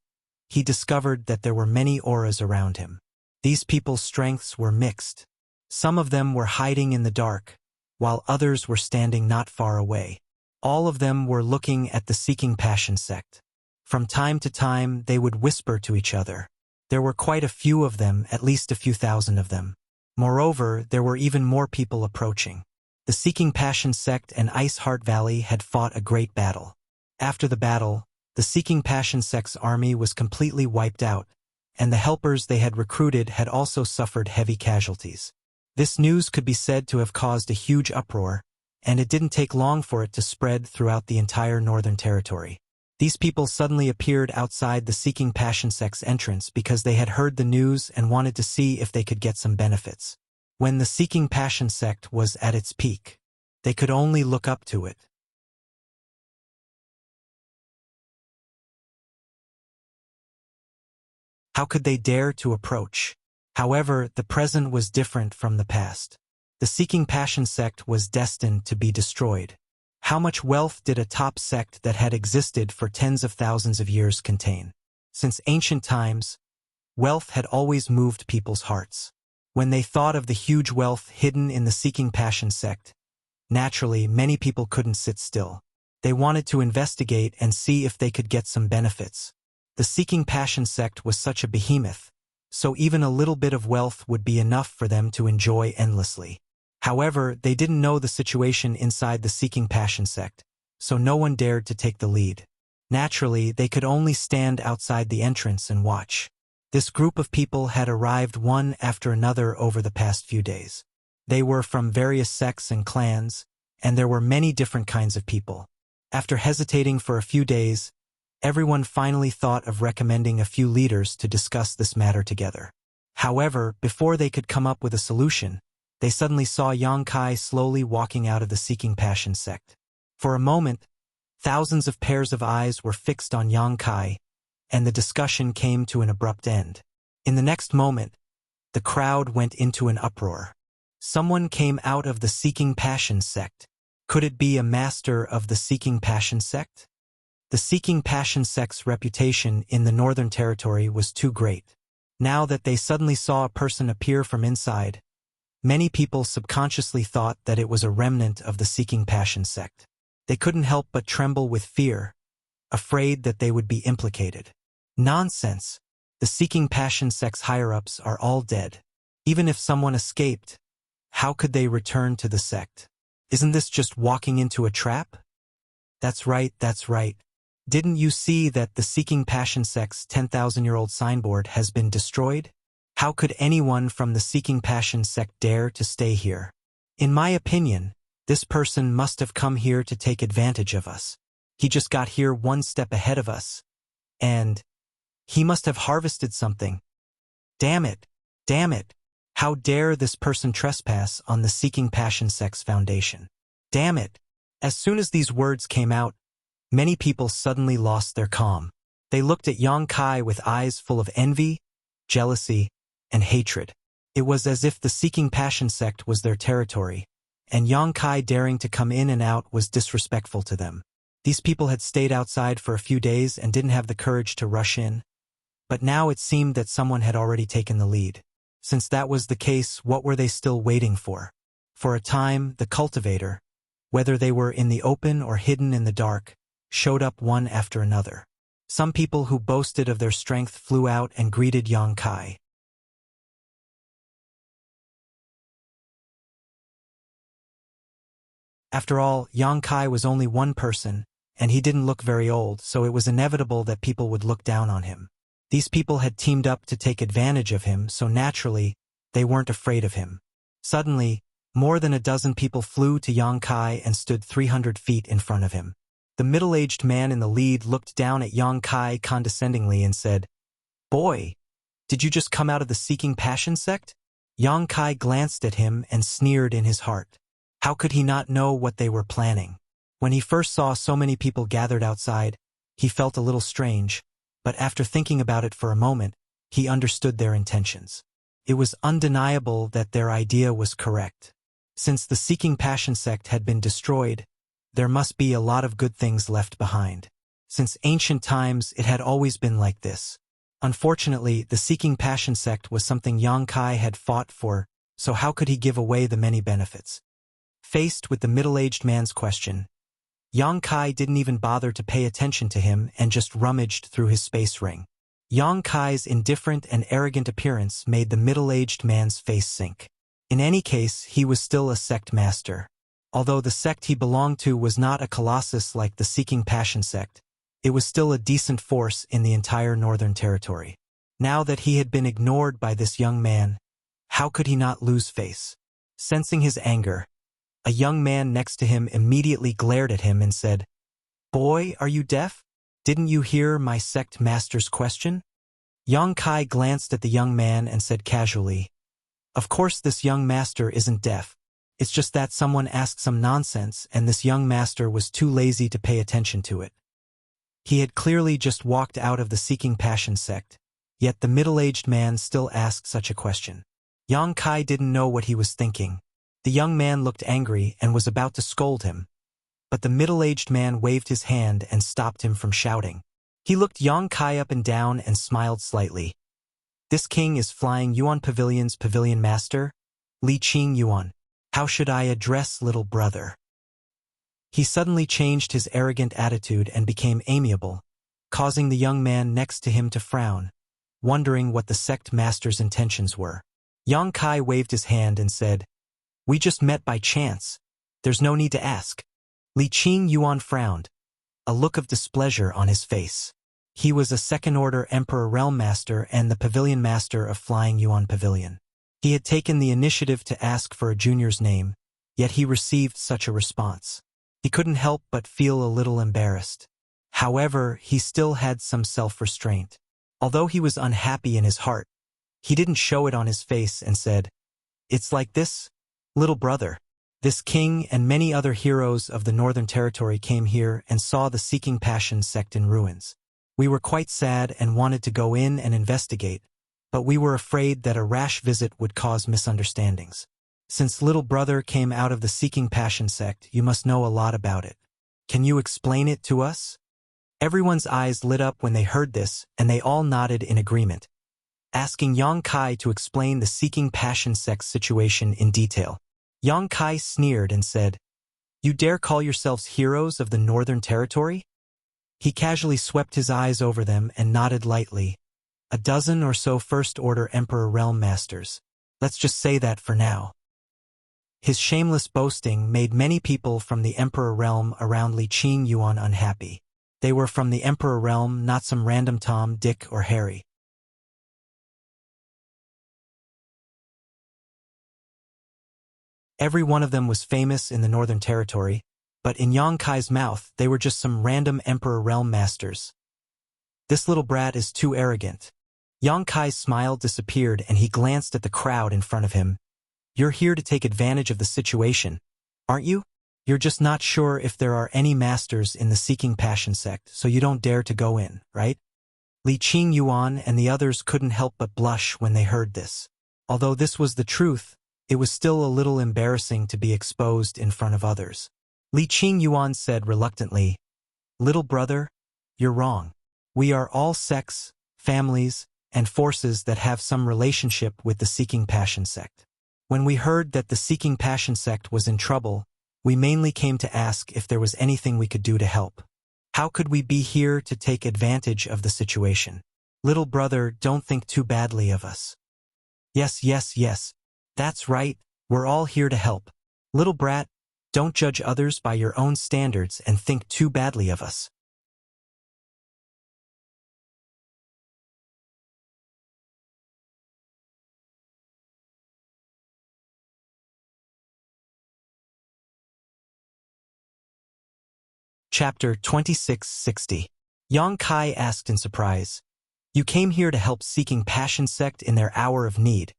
he discovered that there were many auras around him. These people's strengths were mixed. Some of them were hiding in the dark, while others were standing not far away. All of them were looking at the Seeking Passion Sect. From time to time, they would whisper to each other. There were quite a few of them, at least a few thousand of them. Moreover, there were even more people approaching. The Seeking Passion Sect and Ice Heart Valley had fought a great battle. After the battle, the Seeking Passion Sect's army was completely wiped out, and the helpers they had recruited had also suffered heavy casualties. This news could be said to have caused a huge uproar, and it didn't take long for it to spread throughout the entire Northern Territory. These people suddenly appeared outside the Seeking Passion sect's entrance because they had heard the news and wanted to see if they could get some benefits. When the Seeking Passion sect was at its peak, they could only look up to it. How could they dare to approach? However, the present was different from the past. The Seeking Passion sect was destined to be destroyed. How much wealth did a top sect that had existed for tens of thousands of years contain? Since ancient times, wealth had always moved people's hearts. When they thought of the huge wealth hidden in the Seeking Passion sect, naturally, many people couldn't sit still. They wanted to investigate and see if they could get some benefits. The Seeking Passion sect was such a behemoth, so even a little bit of wealth would be enough for them to enjoy endlessly. However, they didn't know the situation inside the Seeking Passion sect, so no one dared to take the lead. Naturally, they could only stand outside the entrance and watch. This group of people had arrived one after another over the past few days. They were from various sects and clans, and there were many different kinds of people. After hesitating for a few days, everyone finally thought of recommending a few leaders to discuss this matter together. However, before they could come up with a solution, they suddenly saw Yang Kai slowly walking out of the Seeking Passion sect. For a moment, thousands of pairs of eyes were fixed on Yang Kai, and the discussion came to an abrupt end. In the next moment, the crowd went into an uproar. Someone came out of the Seeking Passion sect. Could it be a master of the Seeking Passion sect? The Seeking Passion sect's reputation in the Northern Territory was too great. Now that they suddenly saw a person appear from inside, many people subconsciously thought that it was a remnant of the Seeking Passion sect. They couldn't help but tremble with fear, afraid that they would be implicated. Nonsense! The Seeking Passion sect's higher-ups are all dead. Even if someone escaped, how could they return to the sect? Isn't this just walking into a trap? That's right, that's right. Didn't you see that the Seeking Passion sect's 10,000-year-old signboard has been destroyed? How could anyone from the Seeking Passion sect dare to stay here? In my opinion, this person must have come here to take advantage of us. He just got here one step ahead of us. And he must have harvested something. Damn it! Damn it! How dare this person trespass on the Seeking Passion sect's foundation? Damn it! As soon as these words came out, many people suddenly lost their calm. They looked at Yang Kai with eyes full of envy, jealousy, and hatred. It was as if the Seeking Passion sect was their territory, and Yang Kai daring to come in and out was disrespectful to them. These people had stayed outside for a few days and didn't have the courage to rush in, but now it seemed that someone had already taken the lead. Since that was the case, what were they still waiting for? For a time, the cultivator, whether they were in the open or hidden in the dark, showed up one after another. Some people who boasted of their strength flew out and greeted Yang Kai. After all, Yang Kai was only one person, and he didn't look very old, so it was inevitable that people would look down on him. These people had teamed up to take advantage of him, so naturally, they weren't afraid of him. Suddenly, more than a dozen people flew to Yang Kai and stood 300 feet in front of him. The middle-aged man in the lead looked down at Yang Kai condescendingly and said, "Boy, did you just come out of the Seeking Passion sect?" Yang Kai glanced at him and sneered in his heart. How could he not know what they were planning? When he first saw so many people gathered outside, he felt a little strange, but after thinking about it for a moment, he understood their intentions. It was undeniable that their idea was correct. Since the Seeking Passion sect had been destroyed, there must be a lot of good things left behind. Since ancient times, it had always been like this. Unfortunately, the Seeking Passion sect was something Yang Kai had fought for, so how could he give away the many benefits? Faced with the middle-aged man's question, Yang Kai didn't even bother to pay attention to him and just rummaged through his space ring. Yang Kai's indifferent and arrogant appearance made the middle-aged man's face sink. In any case, he was still a sect master. Although the sect he belonged to was not a colossus like the Seeking Passion sect, it was still a decent force in the entire Northern Territory. Now that he had been ignored by this young man, how could he not lose face? Sensing his anger, a young man next to him immediately glared at him and said, "Boy, are you deaf? Didn't you hear my sect master's question?" Yang Kai glanced at the young man and said casually, "Of course this young master isn't deaf. It's just that someone asked some nonsense and this young master was too lazy to pay attention to it." He had clearly just walked out of the Seeking Passion sect, yet the middle-aged man still asked such a question. Yang Kai didn't know what he was thinking. The young man looked angry and was about to scold him, but the middle-aged man waved his hand and stopped him from shouting. He looked Yang Kai up and down and smiled slightly. "This king is Flying Yuan Pavilion's pavilion master, Li Qing Yuan. How should I address little brother?" He suddenly changed his arrogant attitude and became amiable, causing the young man next to him to frown, wondering what the sect master's intentions were. Yang Kai waved his hand and said, "We just met by chance. There's no need to ask." Li Qing Yuan frowned, a look of displeasure on his face. He was a second-order Emperor Realm Master and the Pavilion Master of Flying Yuan Pavilion. He had taken the initiative to ask for a junior's name, yet he received such a response. He couldn't help but feel a little embarrassed. However, he still had some self-restraint. Although he was unhappy in his heart, he didn't show it on his face and said, "It's like this, little brother. This king and many other heroes of the Northern Territory came here and saw the Seeking Passion sect in ruins. We were quite sad and wanted to go in and investigate, but we were afraid that a rash visit would cause misunderstandings. Since little brother came out of the Seeking Passion sect, you must know a lot about it. Can you explain it to us?" Everyone's eyes lit up when they heard this, and they all nodded in agreement, asking Yang Kai to explain the Seeking Passion sect situation in detail. Yang Kai sneered and said, "You dare call yourselves heroes of the Northern Territory?" He casually swept his eyes over them and nodded lightly. A dozen or so First-Order Emperor Realm Masters. Let's just say that for now. His shameless boasting made many people from the Emperor Realm around Li Qing Yuan unhappy. They were from the Emperor Realm, not some random Tom, Dick, or Harry. Every one of them was famous in the Northern Territory, but in Yang Kai's mouth they were just some random Emperor Realm Masters. This little brat is too arrogant. Yang Kai's smile disappeared and he glanced at the crowd in front of him. "You're here to take advantage of the situation, aren't you? You're just not sure if there are any masters in the Seeking Passion sect, so you don't dare to go in, right?" Li Qing Yuan and the others couldn't help but blush when they heard this. Although this was the truth, it was still a little embarrassing to be exposed in front of others. Li Qing Yuan said reluctantly, "Little brother, you're wrong. We are all sects, families, and forces that have some relationship with the Seeking Passion sect. When we heard that the Seeking Passion sect was in trouble, we mainly came to ask if there was anything we could do to help. How could we be here to take advantage of the situation? Little brother, don't think too badly of us." Yes. That's right, we're all here to help. Little brat, don't judge others by your own standards and think too badly of us. Chapter 2660. Yang Kai asked in surprise, "You came here to help Seeking Passion sect in their hour of need.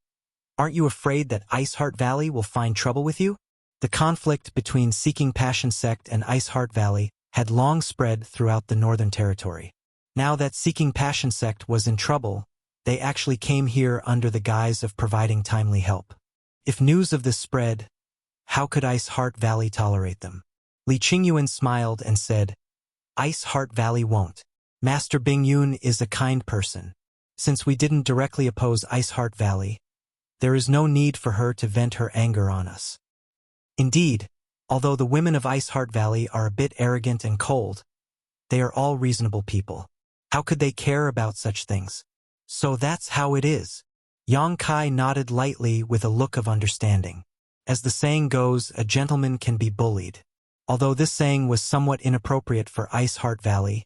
Aren't you afraid that Iceheart Valley will find trouble with you?" The conflict between Seeking Passion sect and Iceheart Valley had long spread throughout the Northern Territory. Now that Seeking Passion sect was in trouble, they actually came here under the guise of providing timely help. If news of this spread, how could Iceheart Valley tolerate them? Li Qingyuan smiled and said, "Iceheart Valley won't. Master Bingyun is a kind person. Since we didn't directly oppose Iceheart Valley, there is no need for her to vent her anger on us. Indeed, although the women of Iceheart Valley are a bit arrogant and cold, they are all reasonable people. How could they care about such things? So that's how it is." Yang Kai nodded lightly with a look of understanding. As the saying goes, a gentleman can be bullied. Although this saying was somewhat inappropriate for Iceheart Valley,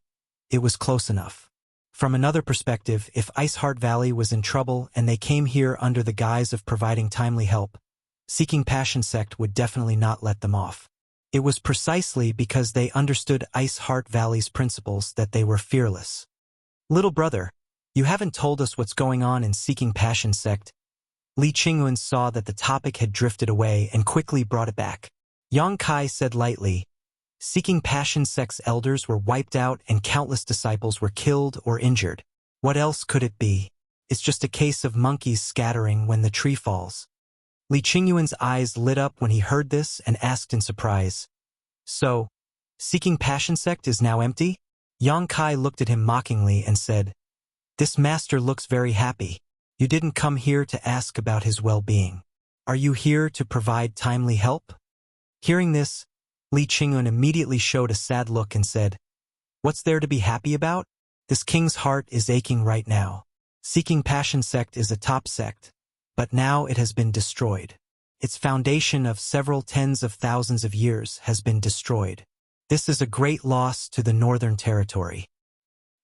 it was close enough. From another perspective, if Iceheart Valley was in trouble and they came here under the guise of providing timely help, Seeking Passion Sect would definitely not let them off. It was precisely because they understood Ice Heart Valley's principles that they were fearless. Little brother, you haven't told us what's going on in Seeking Passion Sect. Li Qingyun saw that the topic had drifted away and quickly brought it back. Yang Kai said lightly, Seeking Passion Sect's elders were wiped out and countless disciples were killed or injured. What else could it be? It's just a case of monkeys scattering when the tree falls. Li Qingyuan's eyes lit up when he heard this and asked in surprise, So, Seeking Passion Sect is now empty? Yang Kai looked at him mockingly and said, This master looks very happy. You didn't come here to ask about his well-being. Are you here to provide timely help? Hearing this, Li Qingyuan immediately showed a sad look and said, What's there to be happy about? This king's heart is aching right now. Seeking Passion Sect is a top sect, but now it has been destroyed. Its foundation of several tens of thousands of years has been destroyed. This is a great loss to the Northern Territory.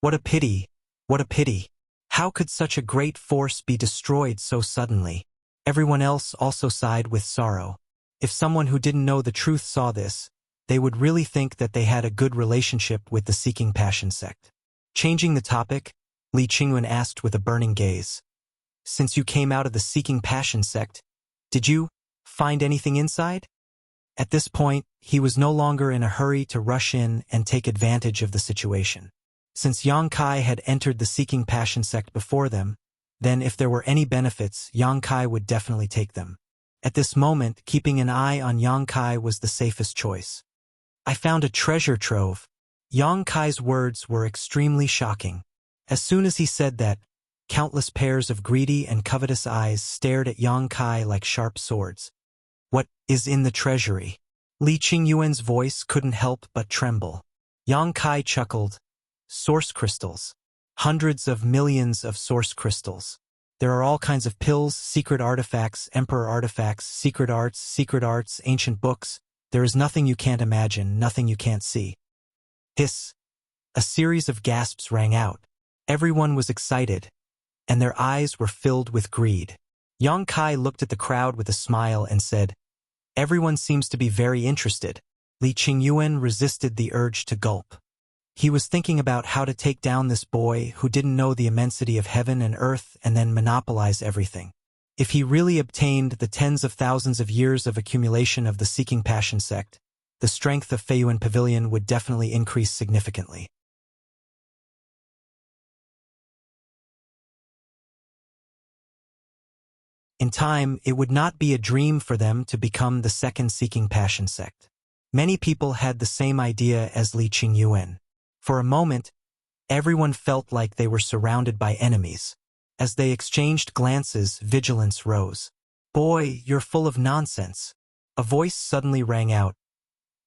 What a pity, what a pity. How could such a great force be destroyed so suddenly? Everyone else also sighed with sorrow. If someone who didn't know the truth saw this, they would really think that they had a good relationship with the Seeking Passion Sect. Changing the topic, Li Qingyuan asked with a burning gaze, Since you came out of the Seeking Passion Sect, did you find anything inside? At this point, he was no longer in a hurry to rush in and take advantage of the situation. Since Yang Kai had entered the Seeking Passion Sect before them, then if there were any benefits, Yang Kai would definitely take them. At this moment, keeping an eye on Yang Kai was the safest choice. I found a treasure trove. Yang Kai's words were extremely shocking. As soon as he said that, countless pairs of greedy and covetous eyes stared at Yang Kai like sharp swords. What is in the treasury? Li Qingyuan's voice couldn't help but tremble. Yang Kai chuckled. Source crystals. Hundreds of millions of source crystals. There are all kinds of pills, secret artifacts, emperor artifacts, secret arts, ancient books. There is nothing you can't imagine, nothing you can't see. Hiss. A series of gasps rang out. Everyone was excited, and their eyes were filled with greed. Yang Kai looked at the crowd with a smile and said, Everyone seems to be very interested. Li Qingyuan resisted the urge to gulp. He was thinking about how to take down this boy who didn't know the immensity of heaven and earth and then monopolize everything. If he really obtained the tens of thousands of years of accumulation of the Seeking Passion Sect, the strength of Feiyuan Pavilion would definitely increase significantly. In time, it would not be a dream for them to become the second Seeking Passion Sect. Many people had the same idea as Li Qingyuan. For a moment, everyone felt like they were surrounded by enemies. As they exchanged glances, vigilance rose. Boy, you're full of nonsense. A voice suddenly rang out.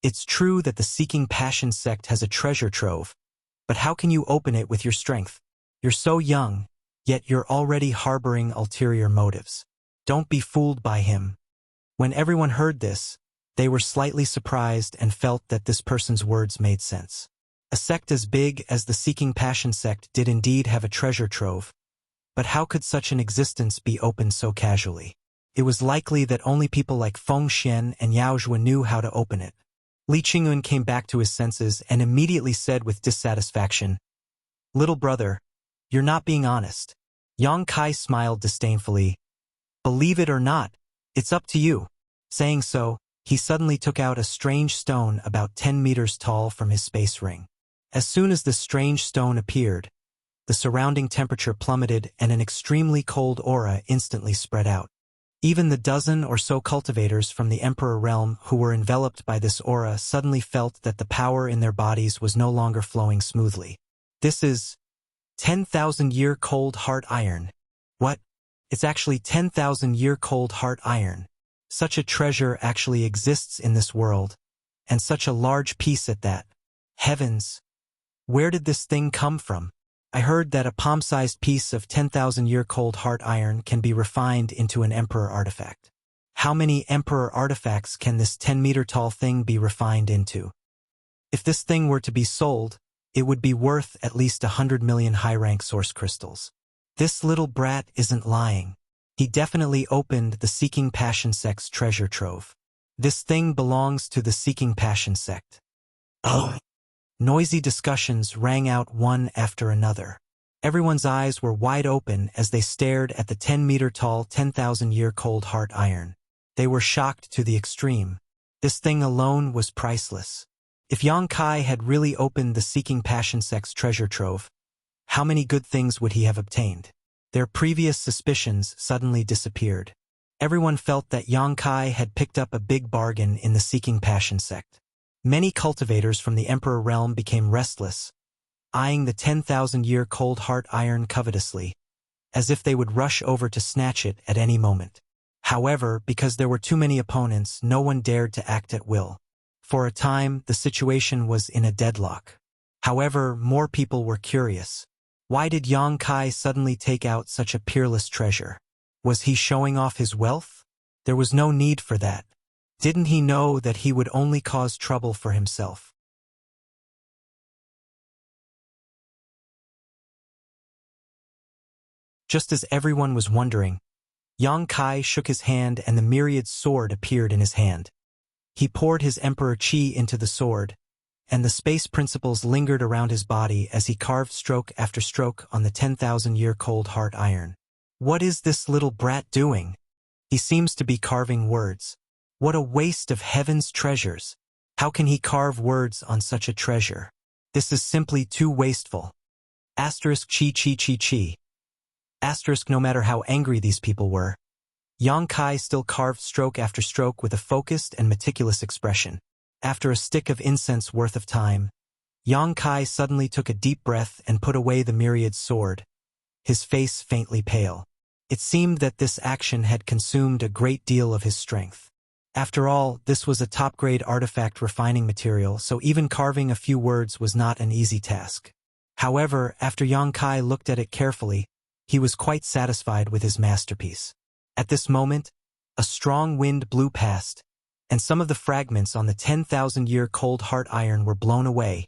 It's true that the Seeking Passion Sect has a treasure trove, but how can you open it with your strength? You're so young, yet you're already harboring ulterior motives. Don't be fooled by him. When everyone heard this, they were slightly surprised and felt that this person's words made sense. A sect as big as the Seeking Passion Sect did indeed have a treasure trove, but how could such an existence be opened so casually? It was likely that only people like Feng Xian and Yao Zhuo knew how to open it. Li Qingyuan came back to his senses and immediately said with dissatisfaction, Little brother, you're not being honest. Yang Kai smiled disdainfully. Believe it or not, it's up to you. Saying so, he suddenly took out a strange stone about 10 meters tall from his space ring. As soon as the strange stone appeared, the surrounding temperature plummeted and an extremely cold aura instantly spread out. Even the dozen or so cultivators from the Emperor realm who were enveloped by this aura suddenly felt that the power in their bodies was no longer flowing smoothly. This is 10,000-year cold heart iron. What? It's actually 10,000-year cold heart iron. Such a treasure actually exists in this world, and such a large piece at that. Heavens! Where did this thing come from? I heard that a palm-sized piece of 10,000-year cold heart iron can be refined into an emperor artifact. How many emperor artifacts can this 10-meter-tall thing be refined into? If this thing were to be sold, it would be worth at least 100 million high-rank source crystals. This little brat isn't lying. He definitely opened the Seeking Passion sect's treasure trove. This thing belongs to the Seeking Passion sect. Oh! Noisy discussions rang out one after another. Everyone's eyes were wide open as they stared at the 10-meter-tall, 10,000-year-cold heart iron. They were shocked to the extreme. This thing alone was priceless. If Yang Kai had really opened the Seeking Passion sect's treasure trove, how many good things would he have obtained? Their previous suspicions suddenly disappeared. Everyone felt that Yang Kai had picked up a big bargain in the Seeking Passion sect. Many cultivators from the Emperor realm became restless, eyeing the 10,000-year-cold heart iron covetously, as if they would rush over to snatch it at any moment. However, because there were too many opponents, no one dared to act at will. For a time, the situation was in a deadlock. However, more people were curious. Why did Yang Kai suddenly take out such a peerless treasure? Was he showing off his wealth? There was no need for that. Didn't he know that he would only cause trouble for himself? Just as everyone was wondering, Yang Kai shook his hand and the myriad sword appeared in his hand. He poured his emperor chi into the sword, and the space principles lingered around his body as he carved stroke after stroke on the 10,000-year-cold heart iron. What is this little brat doing? He seems to be carving words. What a waste of heaven's treasures! How can he carve words on such a treasure? This is simply too wasteful. Asterisk chi chi chi chi. Asterisk no matter how angry these people were, Yang Kai still carved stroke after stroke with a focused and meticulous expression. After a stick of incense worth of time, Yang Kai suddenly took a deep breath and put away the myriad sword, his face faintly pale. It seemed that this action had consumed a great deal of his strength. After all, this was a top-grade artifact refining material, so even carving a few words was not an easy task. However, after Yang Kai looked at it carefully, he was quite satisfied with his masterpiece. At this moment, a strong wind blew past, and some of the fragments on the 10,000-year-cold heart iron were blown away,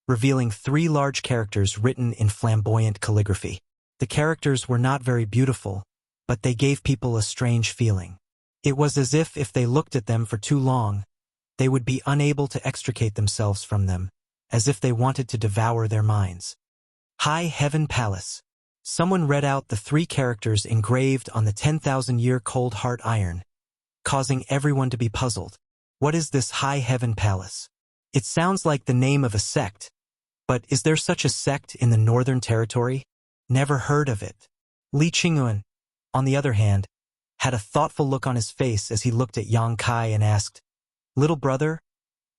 revealing 3 large characters written in flamboyant calligraphy. The characters were not very beautiful, but they gave people a strange feeling. It was as if they looked at them for too long, they would be unable to extricate themselves from them, as if they wanted to devour their minds. High Heaven Palace. Someone read out the 3 characters engraved on the 10,000-year-cold heart iron, causing everyone to be puzzled. What is this High Heaven Palace? It sounds like the name of a sect, but is there such a sect in the Northern Territory? Never heard of it. Li Qingyuan, on the other hand, had a thoughtful look on his face as he looked at Yang Kai and asked, "Little brother,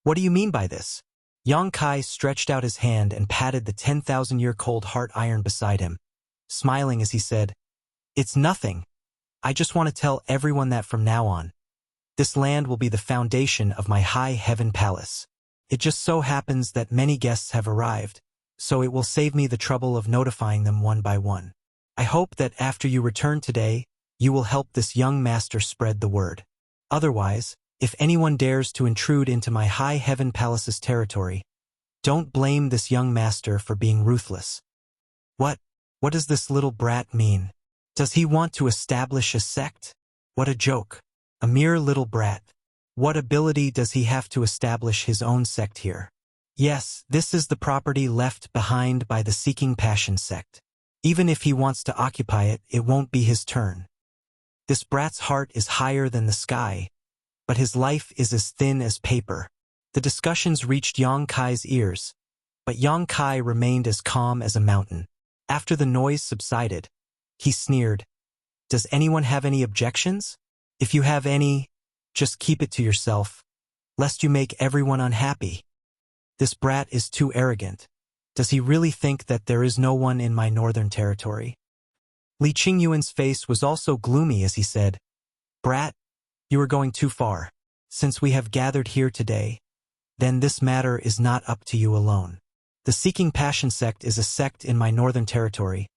what do you mean by this?" Yang Kai stretched out his hand and patted the 10,000-year-cold heart iron beside him, smiling as he said, "It's nothing. I just want to tell everyone that from now on, this land will be the foundation of my High Heaven Palace. It just so happens that many guests have arrived, so it will save me the trouble of notifying them one by one. I hope that after you return today, you will help this young master spread the word. Otherwise, if anyone dares to intrude into my High Heaven Palace's territory, don't blame this young master for being ruthless." What does this little brat mean? Does he want to establish a sect? What a joke. A mere little brat. What ability does he have to establish his own sect here? Yes, this is the property left behind by the Seeking Passion sect. Even if he wants to occupy it, it won't be his turn. This brat's heart is higher than the sky, but his life is as thin as paper. The discussions reached Yang Kai's ears, but Yang Kai remained as calm as a mountain. After the noise subsided, he sneered, "Does anyone have any objections? If you have any, just keep it to yourself, lest you make everyone unhappy. This brat is too arrogant. Does he really think that there is no one in my northern territory?" Li Qingyuan's face was also gloomy as he said, "Brat, you are going too far. Since we have gathered here today, then this matter is not up to you alone. The Seeking Passion sect is a sect in my northern territory,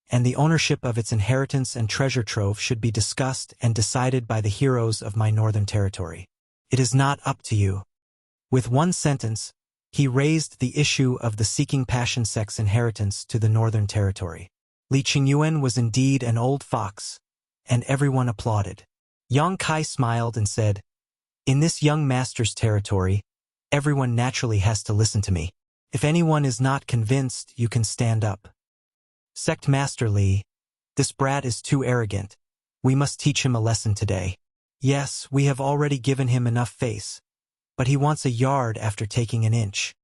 and the ownership of its inheritance and treasure trove should be discussed and decided by the heroes of my northern territory. It is not up to you." With one sentence, he raised the issue of the Seeking Passion sect's inheritance to the northern territory. Li Qingyuan was indeed an old fox, and everyone applauded. Yang Kai smiled and said, "In this young master's territory, everyone naturally has to listen to me. If anyone is not convinced, you can stand up." Sect Master Li, "This brat is too arrogant. We must teach him a lesson today. Yes, we have already given him enough face, but he wants a yard after taking an inch."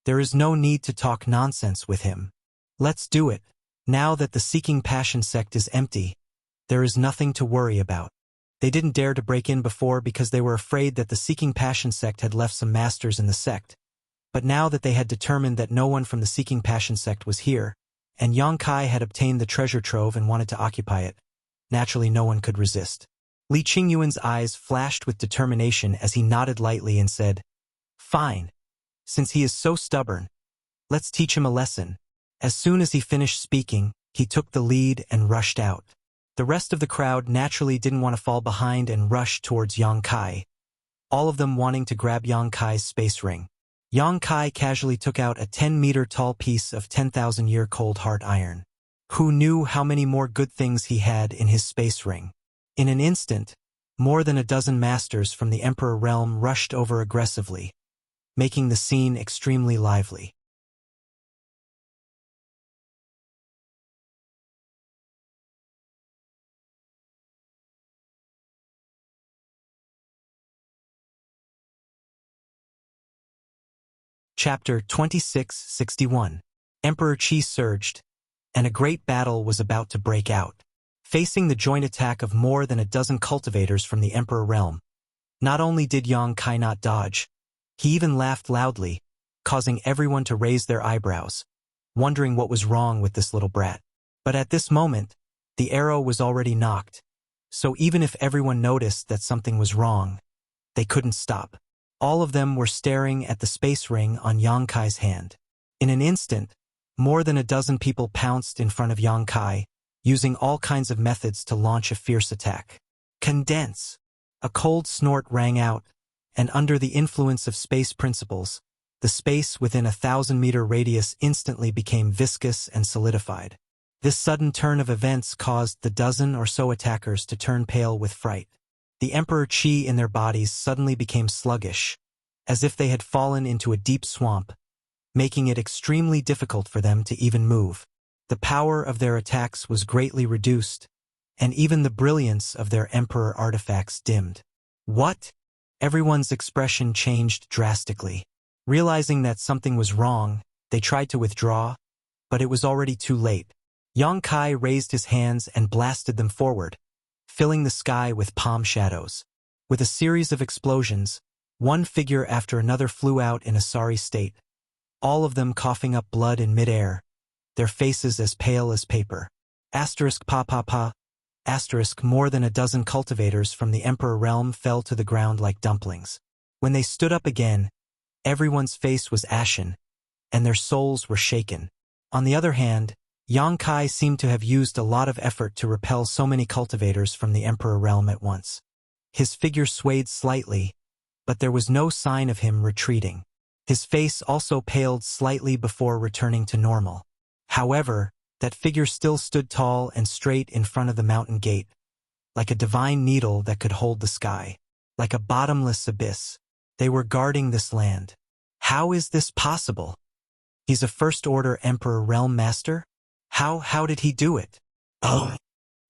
There is no need to talk nonsense with him. Let's do it. Now that the Seeking Passion sect is empty, there is nothing to worry about. They didn't dare to break in before because they were afraid that the Seeking Passion sect had left some masters in the sect. But now that they had determined that no one from the Seeking Passion sect was here, and Yang Kai had obtained the treasure trove and wanted to occupy it, naturally no one could resist. Li Qingyuan's eyes flashed with determination as he nodded lightly and said, "Fine. Since he is so stubborn, let's teach him a lesson." As soon as he finished speaking, he took the lead and rushed out. The rest of the crowd naturally didn't want to fall behind and rushed towards Yang Kai, all of them wanting to grab Yang Kai's space ring. Yang Kai casually took out a 10-meter-tall piece of 10,000-year cold hard iron. Who knew how many more good things he had in his space ring? In an instant, more than a dozen masters from the Emperor realm rushed over aggressively, making the scene extremely lively. Chapter 2661. Emperor Qi surged, and a great battle was about to break out. Facing the joint attack of more than a dozen cultivators from the Emperor realm, not only did Yang Kai not dodge, he even laughed loudly, causing everyone to raise their eyebrows, wondering what was wrong with this little brat. But at this moment, the arrow was already knocked, so even if everyone noticed that something was wrong, they couldn't stop. All of them were staring at the space ring on Yang Kai's hand. In an instant, more than a dozen people pounced in front of Yang Kai, using all kinds of methods to launch a fierce attack. Condense! A cold snort rang out, and under the influence of space principles, the space within a 1,000-meter radius instantly became viscous and solidified. This sudden turn of events caused the dozen or so attackers to turn pale with fright. The Emperor Qi in their bodies suddenly became sluggish, as if they had fallen into a deep swamp, making it extremely difficult for them to even move. The power of their attacks was greatly reduced, and even the brilliance of their Emperor artifacts dimmed. What? Everyone's expression changed drastically. Realizing that something was wrong, they tried to withdraw, but it was already too late. Yang Kai raised his hands and blasted them forward, filling the sky with palm shadows. With a series of explosions, one figure after another flew out in a sorry state, all of them coughing up blood in midair, their faces as pale as paper. Asterisk pa pa pa. Asterisk more than a dozen cultivators from the Emperor realm fell to the ground like dumplings. When they stood up again, everyone's face was ashen, and their souls were shaken. On the other hand, Yang Kai seemed to have used a lot of effort to repel so many cultivators from the Emperor realm at once. His figure swayed slightly, but there was no sign of him retreating. His face also paled slightly before returning to normal. However, that figure still stood tall and straight in front of the mountain gate, like a divine needle that could hold the sky, like a bottomless abyss. They were guarding this land. How is this possible? He's a first-order Emperor Realm Master? How did he do it? Oh!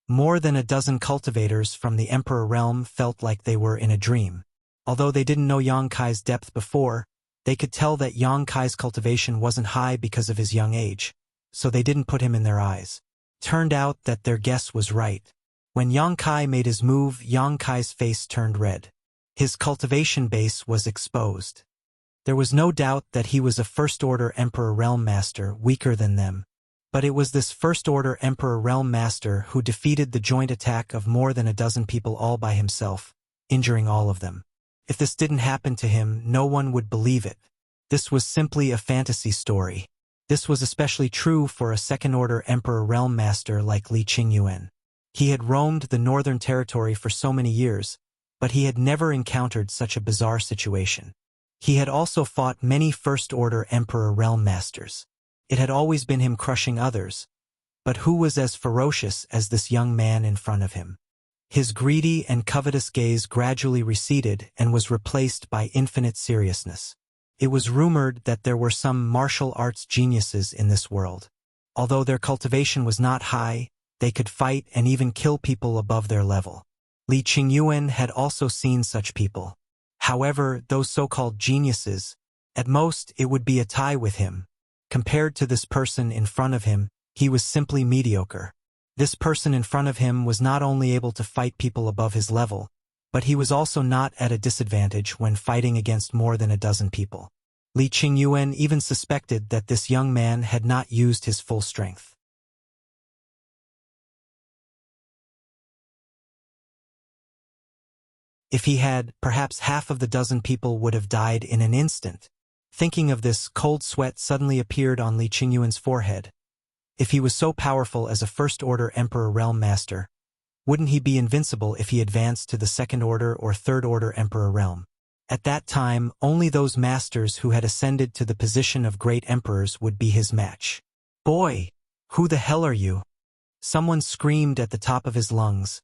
More than a dozen cultivators from the Emperor Realm felt like they were in a dream. Although they didn't know Yang Kai's depth before, they could tell that Yang Kai's cultivation wasn't high because of his young age, so they didn't put him in their eyes. Turned out that their guess was right. When Yang Kai made his move, Yang Kai's face turned red. His cultivation base was exposed. There was no doubt that he was a First-Order Emperor Realm Master, weaker than them. But it was this First-Order Emperor Realm Master who defeated the joint attack of more than a dozen people all by himself, injuring all of them. If this didn't happen to him, no one would believe it. This was simply a fantasy story. This was especially true for a Second-Order Emperor Realm Master like Li Qingyuan. He had roamed the Northern Territory for so many years, but he had never encountered such a bizarre situation. He had also fought many First-Order Emperor Realm Masters. It had always been him crushing others, but who was as ferocious as this young man in front of him? His greedy and covetous gaze gradually receded and was replaced by infinite seriousness. It was rumored that there were some martial arts geniuses in this world. Although their cultivation was not high, they could fight and even kill people above their level. Li Qingyuan had also seen such people. However, those so-called geniuses, at most it would be a tie with him. Compared to this person in front of him, he was simply mediocre. This person in front of him was not only able to fight people above his level, but he was also not at a disadvantage when fighting against more than a dozen people. Li Qingyuan even suspected that this young man had not used his full strength. If he had, perhaps half of the dozen people would have died in an instant. Thinking of this, cold sweat suddenly appeared on Li Qingyuan's forehead. If he was so powerful as a First-Order Emperor Realm Master, wouldn't he be invincible if he advanced to the Second-Order or Third-Order Emperor Realm? At that time, only those masters who had ascended to the position of great emperors would be his match. "Boy! Who the hell are you?" Someone screamed at the top of his lungs,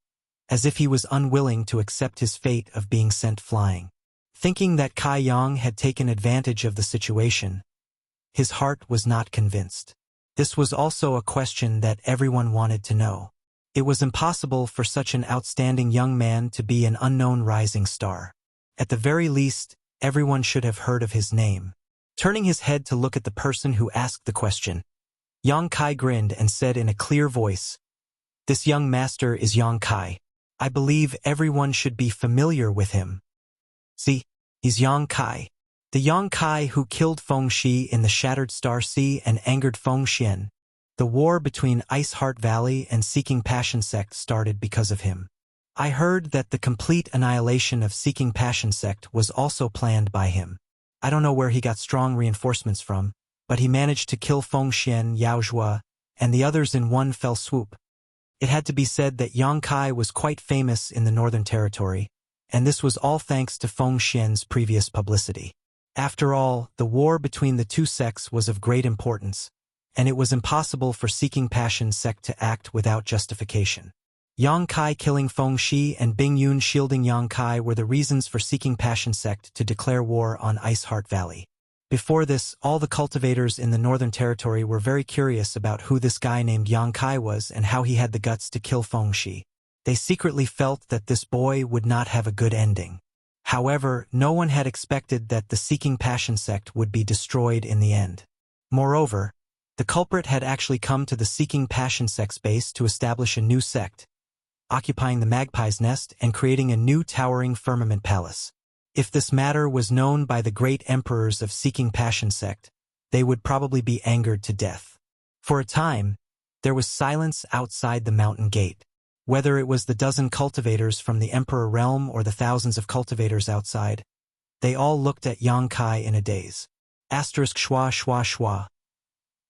as if he was unwilling to accept his fate of being sent flying. Thinking that Kai Yang had taken advantage of the situation, his heart was not convinced. This was also a question that everyone wanted to know. It was impossible for such an outstanding young man to be an unknown rising star. At the very least, everyone should have heard of his name. Turning his head to look at the person who asked the question, Yang Kai grinned and said in a clear voice, "This young master is Yang Kai. I believe everyone should be familiar with him. See, he's Yang Kai. The Yang Kai who killed Feng Shi in the Shattered Star Sea and angered Feng Xian. The war between Ice Heart Valley and Seeking Passion Sect started because of him. I heard that the complete annihilation of Seeking Passion Sect was also planned by him. I don't know where he got strong reinforcements from, but he managed to kill Feng Xian, Yao Zhua, and the others in one fell swoop. It had to be said that Yang Kai was quite famous in the Northern Territory, and this was all thanks to Feng Xian's previous publicity. After all, the war between the two sects was of great importance, and it was impossible for Seeking Passion Sect to act without justification. Yang Kai killing Feng Shi and Bing Yun shielding Yang Kai were the reasons for Seeking Passion Sect to declare war on Ice Heart Valley. Before this, all the cultivators in the Northern Territory were very curious about who this guy named Yang Kai was and how he had the guts to kill Feng Shi. They secretly felt that this boy would not have a good ending. However, no one had expected that the Seeking Passion Sect would be destroyed in the end. Moreover, the culprit had actually come to the Seeking Passion Sect's base to establish a new sect, occupying the Magpie's Nest and creating a new towering firmament palace. If this matter was known by the great emperors of Seeking Passion Sect, they would probably be angered to death. For a time, there was silence outside the mountain gate. Whether it was the dozen cultivators from the Emperor Realm or the thousands of cultivators outside, they all looked at Yang Kai in a daze. Asterisk schwa schwa schwa.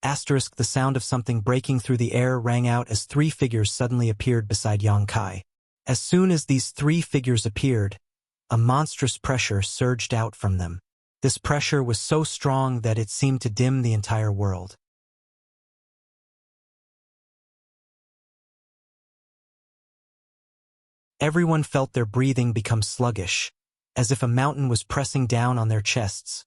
Asterisk the sound of something breaking through the air rang out as three figures suddenly appeared beside Yang Kai. As soon as these three figures appeared, a monstrous pressure surged out from them. This pressure was so strong that it seemed to dim the entire world. Everyone felt their breathing become sluggish, as if a mountain was pressing down on their chests,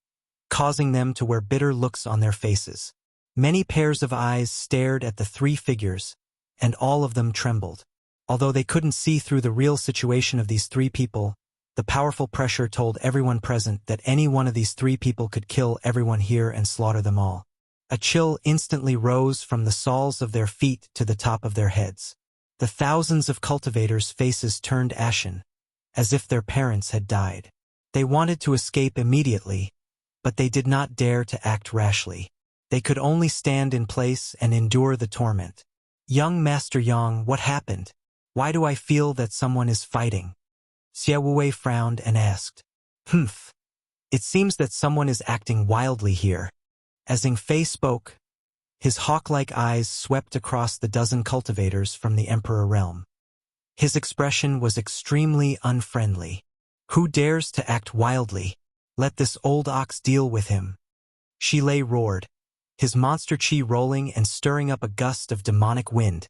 causing them to wear bitter looks on their faces. Many pairs of eyes stared at the three figures, and all of them trembled. Although they couldn't see through the real situation of these three people, the powerful pressure told everyone present that any one of these three people could kill everyone here and slaughter them all. A chill instantly rose from the soles of their feet to the top of their heads. The thousands of cultivators' faces turned ashen, as if their parents had died. They wanted to escape immediately, but they did not dare to act rashly. They could only stand in place and endure the torment. "Young Master Yang, what happened? Why do I feel that someone is fighting?" Xie Wuwei frowned and asked. "Humph. It seems that someone is acting wildly here." As Ing Fei spoke, his hawk-like eyes swept across the dozen cultivators from the Emperor Realm. His expression was extremely unfriendly. "Who dares to act wildly? Let this old ox deal with him." Shi Lei roared, his monster chi rolling and stirring up a gust of demonic wind,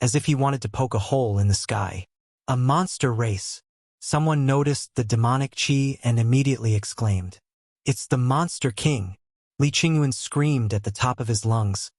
as if he wanted to poke a hole in the sky. A monster race. Someone noticed the demonic chi and immediately exclaimed, "It's the Monster King!" Li Qingyuan screamed at the top of his lungs,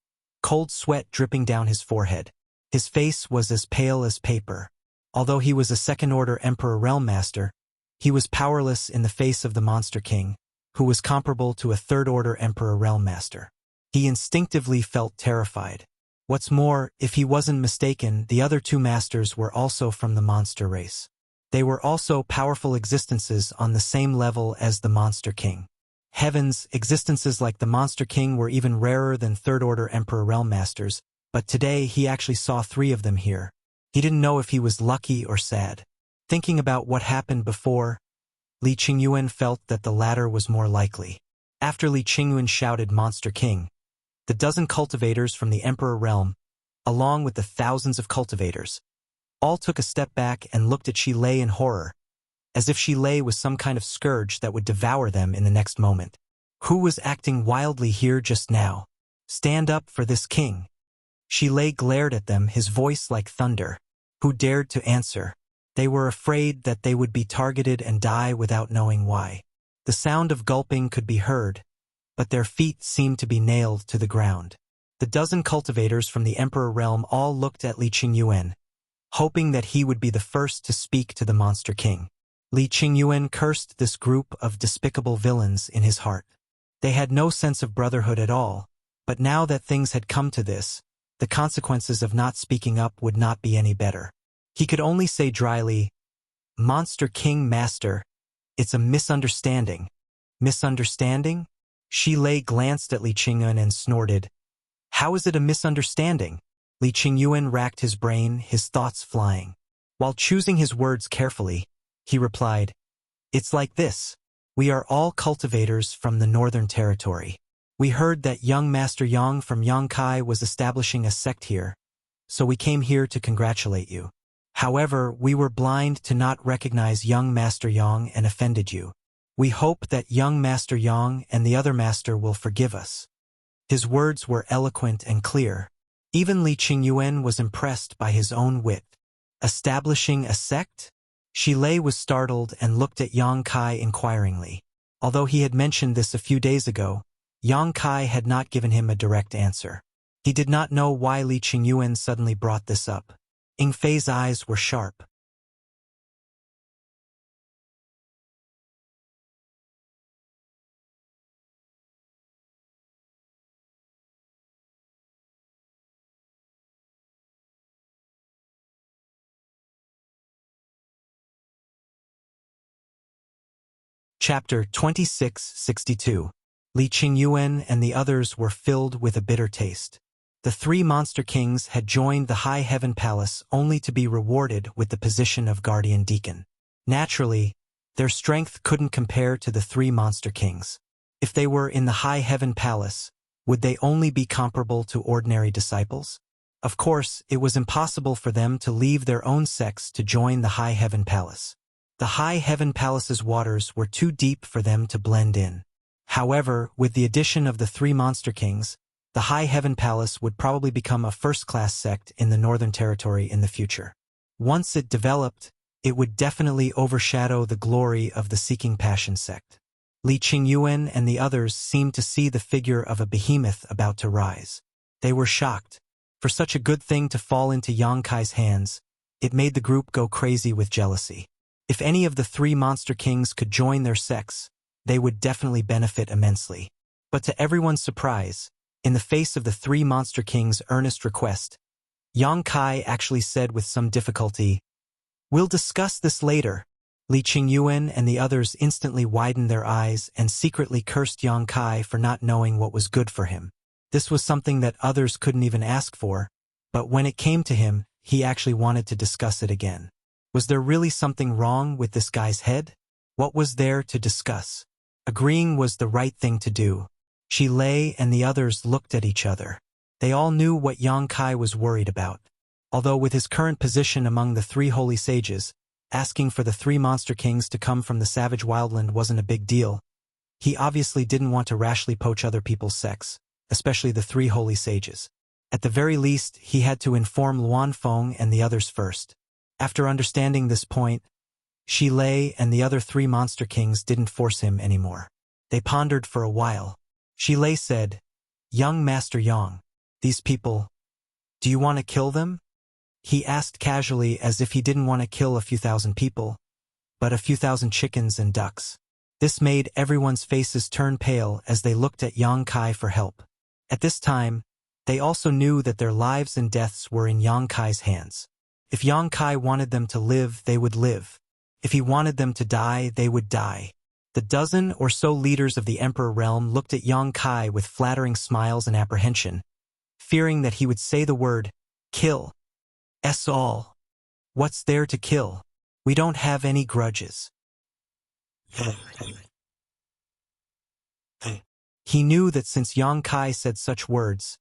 cold sweat dripping down his forehead. His face was as pale as paper. Although he was a second-order Emperor Realm Master, he was powerless in the face of the Monster King, who was comparable to a third-order Emperor Realm Master. He instinctively felt terrified. What's more, if he wasn't mistaken, the other two masters were also from the monster race. They were also powerful existences on the same level as the Monster King. Heavens, existences like the Monster King were even rarer than third-order Emperor Realm Masters, but today he actually saw 3 of them here. He didn't know if he was lucky or sad. Thinking about what happened before, Li Qingyuan felt that the latter was more likely. After Li Qingyuan shouted Monster King, the dozen cultivators from the Emperor Realm, along with the thousands of cultivators, all took a step back and looked at Shilei in horror, as if Shilei was some kind of scourge that would devour them in the next moment. Who was acting wildly here just now? Stand up for this king. Shilei glared at them, his voice like thunder. Who dared to answer? They were afraid that they would be targeted and die without knowing why. The sound of gulping could be heard, but their feet seemed to be nailed to the ground. The dozen cultivators from the Emperor Realm all looked at Li Qingyuan, hoping that he would be the first to speak to the Monster King. Li Qingyuan cursed this group of despicable villains in his heart. They had no sense of brotherhood at all, but now that things had come to this, the consequences of not speaking up would not be any better. He could only say dryly, "Monster King Master, it's a misunderstanding." Misunderstanding? Shilei glanced at Li Qingyuan and snorted. How is it a misunderstanding? Li Qingyuan racked his brain, his thoughts flying. While choosing his words carefully, he replied, "It's like this. We are all cultivators from the Northern Territory. We heard that young Master Yang from Yangkai was establishing a sect here, so we came here to congratulate you. However, we were blind to not recognize young Master Yang and offended you. We hope that young Master Yang and the other master will forgive us." His words were eloquent and clear. Even Li Qingyuan was impressed by his own wit. Establishing a sect? Shilei was startled and looked at Yang Kai inquiringly. Although he had mentioned this a few days ago, Yang Kai had not given him a direct answer. He did not know why Li Qingyuan suddenly brought this up. Ying Fei's eyes were sharp. Chapter 2662. Li Qingyuan and the others were filled with a bitter taste. The 3 Monster Kings had joined the High Heaven Palace only to be rewarded with the position of Guardian Deacon. Naturally, their strength couldn't compare to the 3 Monster Kings. If they were in the High Heaven Palace, would they only be comparable to ordinary disciples? Of course, it was impossible for them to leave their own sects to join the High Heaven Palace. The High Heaven Palace's waters were too deep for them to blend in. However, with the addition of the 3 Monster Kings, the High Heaven Palace would probably become a first-class sect in the Northern Territory in the future. Once it developed, it would definitely overshadow the glory of the Seeking Passion sect. Li Qingyuan and the others seemed to see the figure of a behemoth about to rise. They were shocked. For such a good thing to fall into Yang Kai's hands, it made the group go crazy with jealousy. If any of the 3 Monster Kings could join their sects, they would definitely benefit immensely. But to everyone's surprise, in the face of the 3 Monster Kings' earnest request, Yang Kai actually said with some difficulty, "We'll discuss this later." Li Qingyuan and the others instantly widened their eyes and secretly cursed Yang Kai for not knowing what was good for him. This was something that others couldn't even ask for, but when it came to him, he actually wanted to discuss it again. Was there really something wrong with this guy's head? What was there to discuss? Agreeing was the right thing to do. Shilei and the others looked at each other. They all knew what Yang Kai was worried about. Although with his current position among the 3 holy sages, asking for the 3 Monster Kings to come from the savage wildland wasn't a big deal. He obviously didn't want to rashly poach other people's sects. especially the three holy sages. At the very least, he had to inform Luan Feng and the others first. After understanding this point, Shi Lei and the other three monster kings didn't force him anymore. They pondered for a while. Shi Lei said, "Young Master Yang, these people, do you want to kill them?" He asked casually as if he didn't want to kill a few thousand people, but a few thousand chickens and ducks. This made everyone's faces turn pale as they looked at Yang Kai for help. At this time, they also knew that their lives and deaths were in Yang Kai's hands. If Yang Kai wanted them to live, they would live. If he wanted them to die, they would die. The dozen or so leaders of the Emperor realm looked at Yang Kai with flattering smiles and apprehension, fearing that he would say the word, "Kill us all. What's there to kill? We don't have any grudges." He knew that since Yang Kai said such words,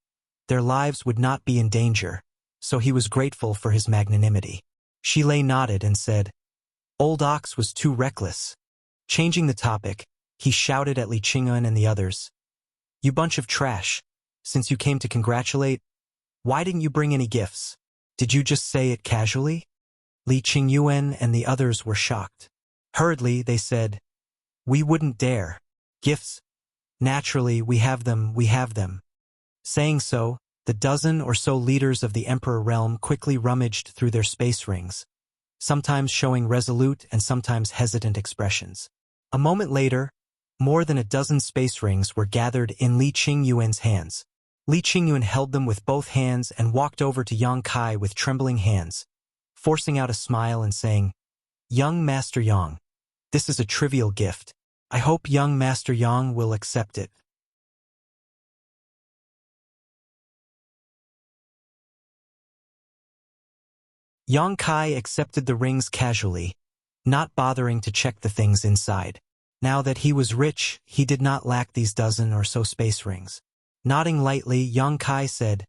their lives would not be in danger, so he was grateful for his magnanimity. Shi Lei nodded and said, "Old Ox was too reckless." Changing the topic, he shouted at Li Qingyuan and the others, "You bunch of trash, since you came to congratulate, why didn't you bring any gifts? Did you just say it casually?" Li Qingyuan and the others were shocked. Hurriedly, they said, "We wouldn't dare. Gifts? Naturally, we have them, we have them." Saying so, the dozen or so leaders of the Emperor realm quickly rummaged through their space rings, sometimes showing resolute and sometimes hesitant expressions. A moment later, more than a dozen space rings were gathered in Li Qingyuan's hands. Li Qingyuan held them with both hands and walked over to Yang Kai with trembling hands, forcing out a smile and saying, "Young Master Yang, this is a trivial gift. I hope young Master Yang will accept it." Yang Kai accepted the rings casually, not bothering to check the things inside. Now that he was rich, he did not lack these dozen or so space rings. Nodding lightly, Yang Kai said,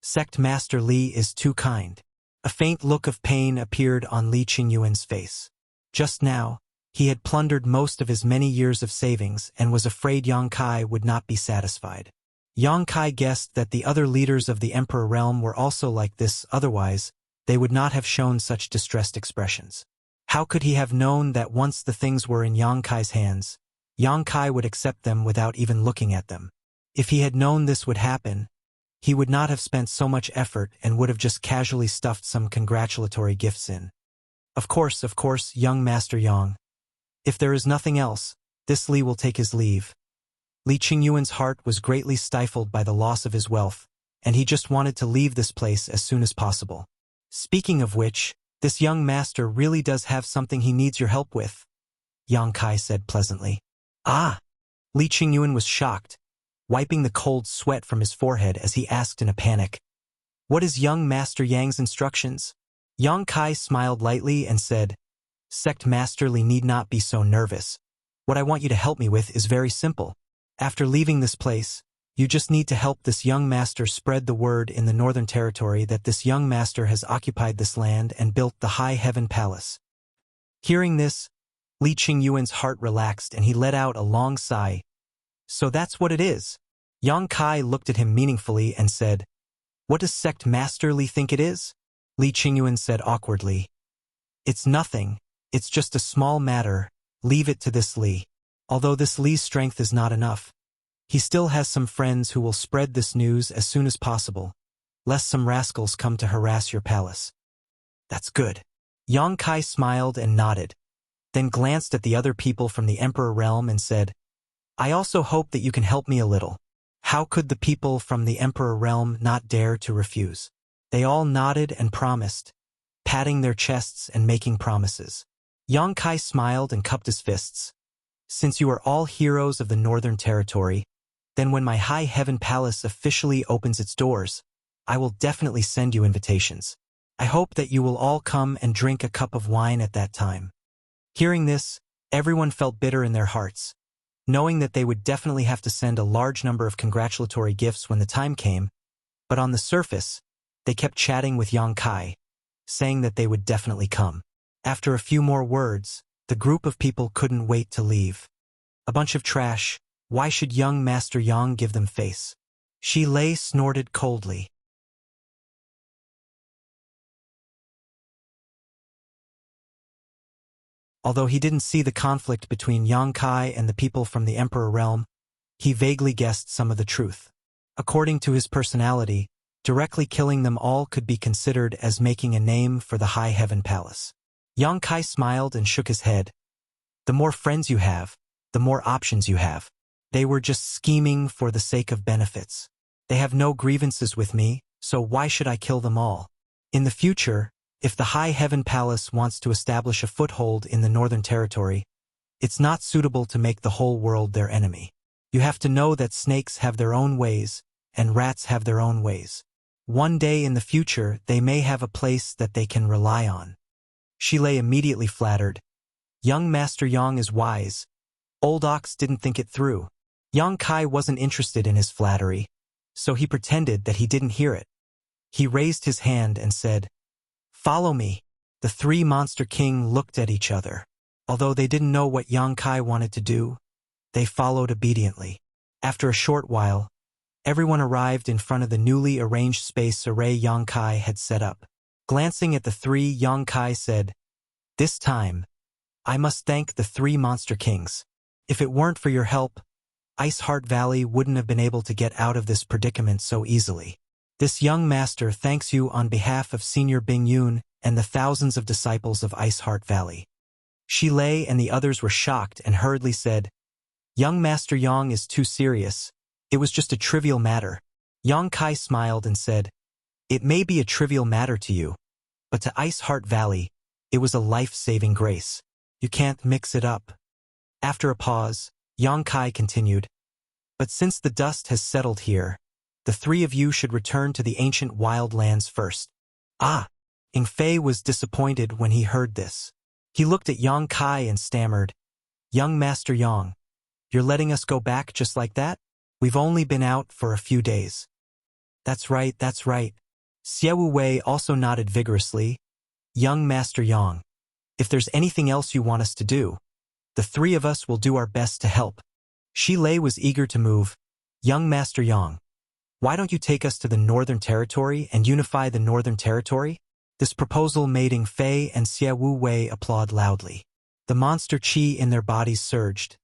"Sect Master Li is too kind." A faint look of pain appeared on Li Qingyuan's face. Just now, he had plundered most of his many years of savings and was afraid Yang Kai would not be satisfied. Yang Kai guessed that the other leaders of the Emperor realm were also like this, otherwise, they would not have shown such distressed expressions. How could he have known that once the things were in Yang Kai's hands, Yang Kai would accept them without even looking at them? If he had known this would happen, he would not have spent so much effort and would have just casually stuffed some congratulatory gifts in. Of course, young Master Yang. If there is nothing else, this Li will take his leave." Li Qingyuan's heart was greatly stifled by the loss of his wealth, and he just wanted to leave this place as soon as possible. "Speaking of which, this young master really does have something he needs your help with," Yang Kai said pleasantly. "Ah!" Li Qingyuan was shocked, wiping the cold sweat from his forehead as he asked in a panic, "What is young Master Yang's instructions?" Yang Kai smiled lightly and said, "Sect Master Li need not be so nervous. What I want you to help me with is very simple. After leaving this place, you just need to help this young master spread the word in the Northern Territory that this young master has occupied this land and built the High Heaven Palace." Hearing this, Li Qingyuan's heart relaxed and he let out a long sigh. "So that's what it is." Yang Kai looked at him meaningfully and said, "What does Sect Master Li think it is?" Li Qingyuan said awkwardly, "It's nothing, it's just a small matter, leave it to this Li." Although this Li's strength is not enough, he still has some friends who will spread this news as soon as possible, lest some rascals come to harass your palace. "That's good." Yang Kai smiled and nodded, then glanced at the other people from the Emperor realm and said, "I also hope that you can help me a little." How could the people from the Emperor realm not dare to refuse? They all nodded and promised, patting their chests and making promises. Yang Kai smiled and cupped his fists. "Since you are all heroes of the Northern Territory, then when my High Heaven Palace officially opens its doors, I will definitely send you invitations. I hope that you will all come and drink a cup of wine at that time." Hearing this, everyone felt bitter in their hearts, knowing that they would definitely have to send a large number of congratulatory gifts when the time came, but on the surface, they kept chatting with Yang Kai, saying that they would definitely come. After a few more words, the group of people couldn't wait to leave. "A bunch of trash, why should young Master Yang give them face?" Lei snorted coldly. Although he didn't see the conflict between Yang Kai and the people from the Emperor realm, he vaguely guessed some of the truth. According to his personality, directly killing them all could be considered as making a name for the High Heaven Palace. Yang Kai smiled and shook his head. The more friends you have, the more options you have. They were just scheming for the sake of benefits. They have no grievances with me, so why should I kill them all? In the future, if the High Heaven Palace wants to establish a foothold in the Northern Territory, it's not suitable to make the whole world their enemy. You have to know that snakes have their own ways, and rats have their own ways. One day in the future, they may have a place that they can rely on. Lei immediately flattered. Young Master Yang is wise. Old Ox didn't think it through. Yang Kai wasn't interested in his flattery, so he pretended that he didn't hear it. He raised his hand and said, "Follow me." The three Monster King looked at each other. Although they didn't know what Yang Kai wanted to do, they followed obediently. After a short while, everyone arrived in front of the newly arranged space array Yang Kai had set up. Glancing at the three, Yang Kai said, "This time, I must thank the three Monster Kings. If it weren't for your help, Ice Heart Valley wouldn't have been able to get out of this predicament so easily. This young master thanks you on behalf of Senior Bing Yun and the thousands of disciples of Ice Heart Valley." Lei and the others were shocked and hurriedly said, "Young Master Yang is too serious. It was just a trivial matter." Yang Kai smiled and said, "It may be a trivial matter to you, but to Ice Heart Valley, it was a life-saving grace. You can't mix it up." After a pause, Yang Kai continued, "But since the dust has settled here, the three of you should return to the ancient wild lands first." Ah! Ing Fei was disappointed when he heard this. He looked at Yang Kai and stammered, "Young Master Yang, you're letting us go back just like that? We've only been out for a few days." That's right, that's right." Xie Wu Wei also nodded vigorously. "Young Master Yang, if there's anything else you want us to do, the three of us will do our best to help." Lei was eager to move. "Young Master Yang, why don't you take us to the Northern Territory and unify the Northern Territory?" This proposal made Ing Fei and Xie Wu Wei applaud loudly. The monster qi in their bodies surged,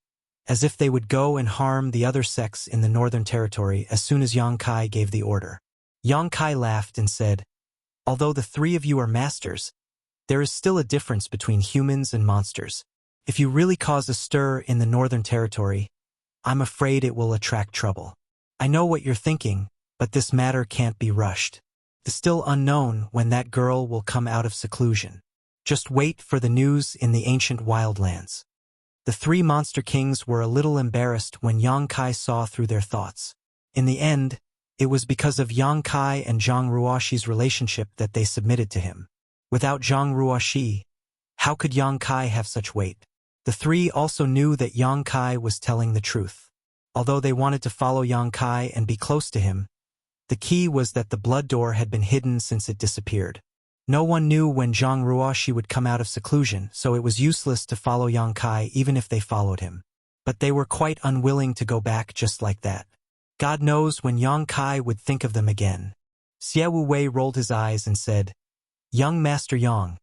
as if they would go and harm the other sects in the Northern Territory as soon as Yang Kai gave the order. Yang Kai laughed and said, "Although the three of you are masters, there is still a difference between humans and monsters. If you really cause a stir in the Northern Territory, I'm afraid it will attract trouble. I know what you're thinking, but this matter can't be rushed. It's still unknown when that girl will come out of seclusion. Just wait for the news in the ancient wildlands." The three Monster Kings were a little embarrassed when Yang Kai saw through their thoughts. In the end, it was because of Yang Kai and Zhang Ruoxi's relationship that they submitted to him. Without Zhang Ruoxi, how could Yang Kai have such weight? The three also knew that Yang Kai was telling the truth. Although they wanted to follow Yang Kai and be close to him, the key was that the blood door had been hidden since it disappeared. No one knew when Zhang Ruoxi would come out of seclusion, so it was useless to follow Yang Kai even if they followed him. But they were quite unwilling to go back just like that. God knows when Yang Kai would think of them again. Xie Wu Wei rolled his eyes and said, "Young Master Yang,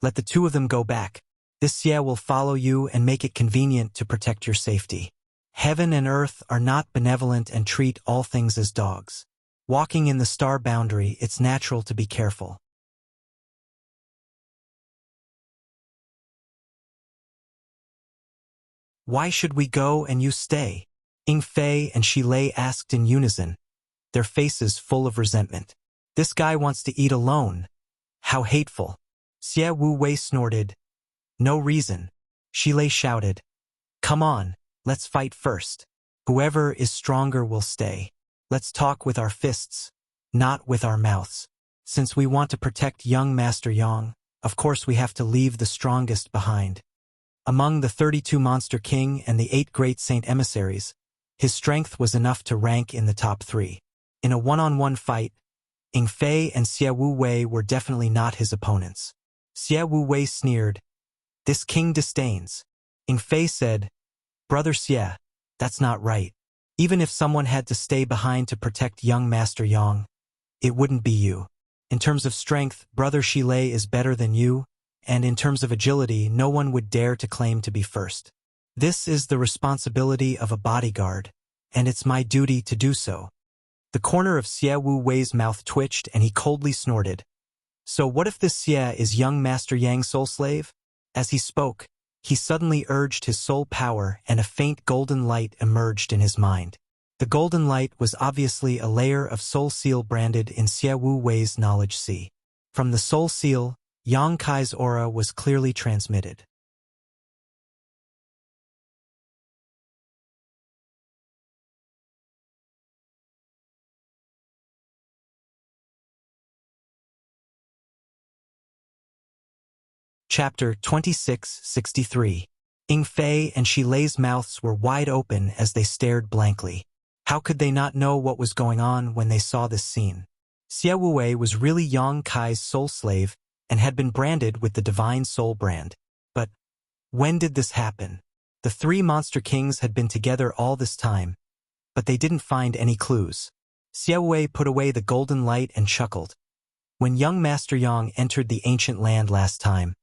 let the two of them go back. This Xie will follow you and make it convenient to protect your safety. Heaven and earth are not benevolent and treat all things as dogs. Walking in the star boundary, it's natural to be careful." "Why should we go and you stay?" Ing Fei and Lei asked in unison, their faces full of resentment. "This guy wants to eat alone. How hateful." Xie Wu Wei snorted. "No reason." Lei shouted, "Come on, let's fight first. Whoever is stronger will stay. Let's talk with our fists, not with our mouths. Since we want to protect young Master Yang, of course we have to leave the strongest behind." Among the 32 Monster King and the 8 Great Saint Emissaries, his strength was enough to rank in the top 3. In a one-on-one fight, Ing Fei and Xie Wu Wei were definitely not his opponents. Xie Wu Wei sneered, "This king disdains." Ing Fei said, "Brother Xie, that's not right. Even if someone had to stay behind to protect young Master Yang, it wouldn't be you. In terms of strength, Brother Shilei is better than you, and in terms of agility, no one would dare to claim to be first. This is the responsibility of a bodyguard, and it's my duty to do so. The corner of Xie Wu Wei's mouth twitched and he coldly snorted. So what if this Xie is young Master Yang's soul slave? As he spoke, he suddenly urged his soul power and a faint golden light emerged in his mind. The golden light was obviously a layer of soul seal branded in Xie Wu Wei's knowledge sea. From the soul seal, Yang Kai's aura was clearly transmitted. Chapter 2663. Ying Fei and Shilei's mouths were wide open as they stared blankly. How could they not know what was going on when they saw this scene? Xie Wu Wei was really Yang Kai's soul slave and had been branded with the divine soul brand. But when did this happen? The three monster kings had been together all this time, but they didn't find any clues. Xie Wu Wei put away the golden light and chuckled. When young Master Yang entered the ancient land last time,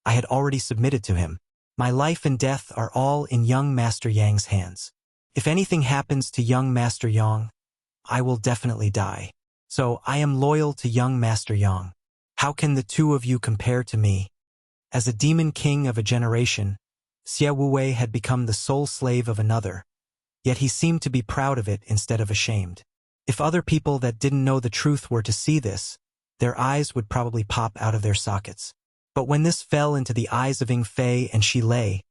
I had already submitted to him. My life and death are all in young Master Yang's hands. If anything happens to young Master Yang, I will definitely die. So I am loyal to young Master Yang. How can the two of you compare to me? As a demon king of a generation, Xie Wu Wei had become the sole slave of another, yet he seemed to be proud of it instead of ashamed. If other people that didn't know the truth were to see this, their eyes would probably pop out of their sockets. But when this fell into the eyes of Ying Fei and Shilei,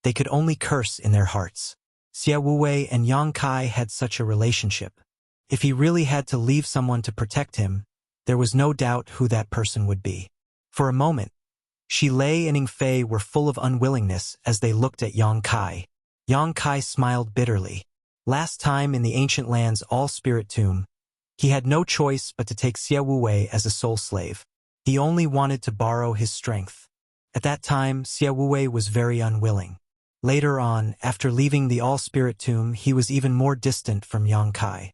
they could only curse in their hearts. Xie Wu Wei and Yang Kai had such a relationship. If he really had to leave someone to protect him, there was no doubt who that person would be. For a moment, Shilei and Ying Fei were full of unwillingness as they looked at Yang Kai. Yang Kai smiled bitterly. Last time in the ancient land's all-spirit tomb, he had no choice but to take Xie Wu Wei as a soul slave. He only wanted to borrow his strength. At that time, Xie Wu Wei was very unwilling. Later on, after leaving the all-spirit tomb, he was even more distant from Yang Kai.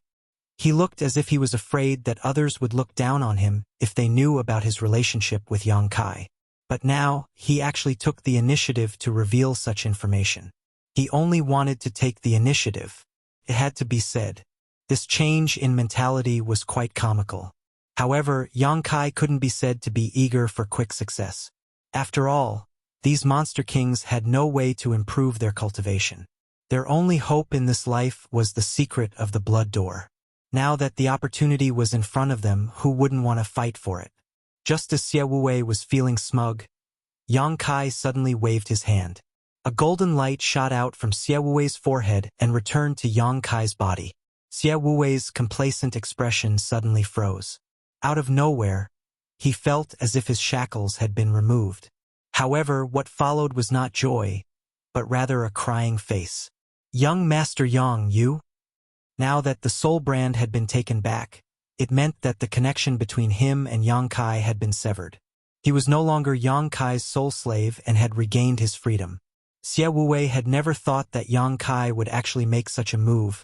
He looked as if he was afraid that others would look down on him if they knew about his relationship with Yang Kai. But now, he actually took the initiative to reveal such information. He only wanted to take the initiative. It had to be said. This change in mentality was quite comical. However, Yang Kai couldn't be said to be eager for quick success. After all, these monster kings had no way to improve their cultivation. Their only hope in this life was the secret of the blood door. Now that the opportunity was in front of them, who wouldn't want to fight for it? Just as Xie Wu Wei was feeling smug, Yang Kai suddenly waved his hand. A golden light shot out from Xie Wu Wei's forehead and returned to Yang Kai's body. Xie Wu Wei's complacent expression suddenly froze. Out of nowhere, he felt as if his shackles had been removed. However, what followed was not joy, but rather a crying face. Young Master Yang, you? Now that the soul brand had been taken back, it meant that the connection between him and Yang Kai had been severed. He was no longer Yang Kai's soul slave and had regained his freedom. Xie Wu Wei had never thought that Yang Kai would actually make such a move,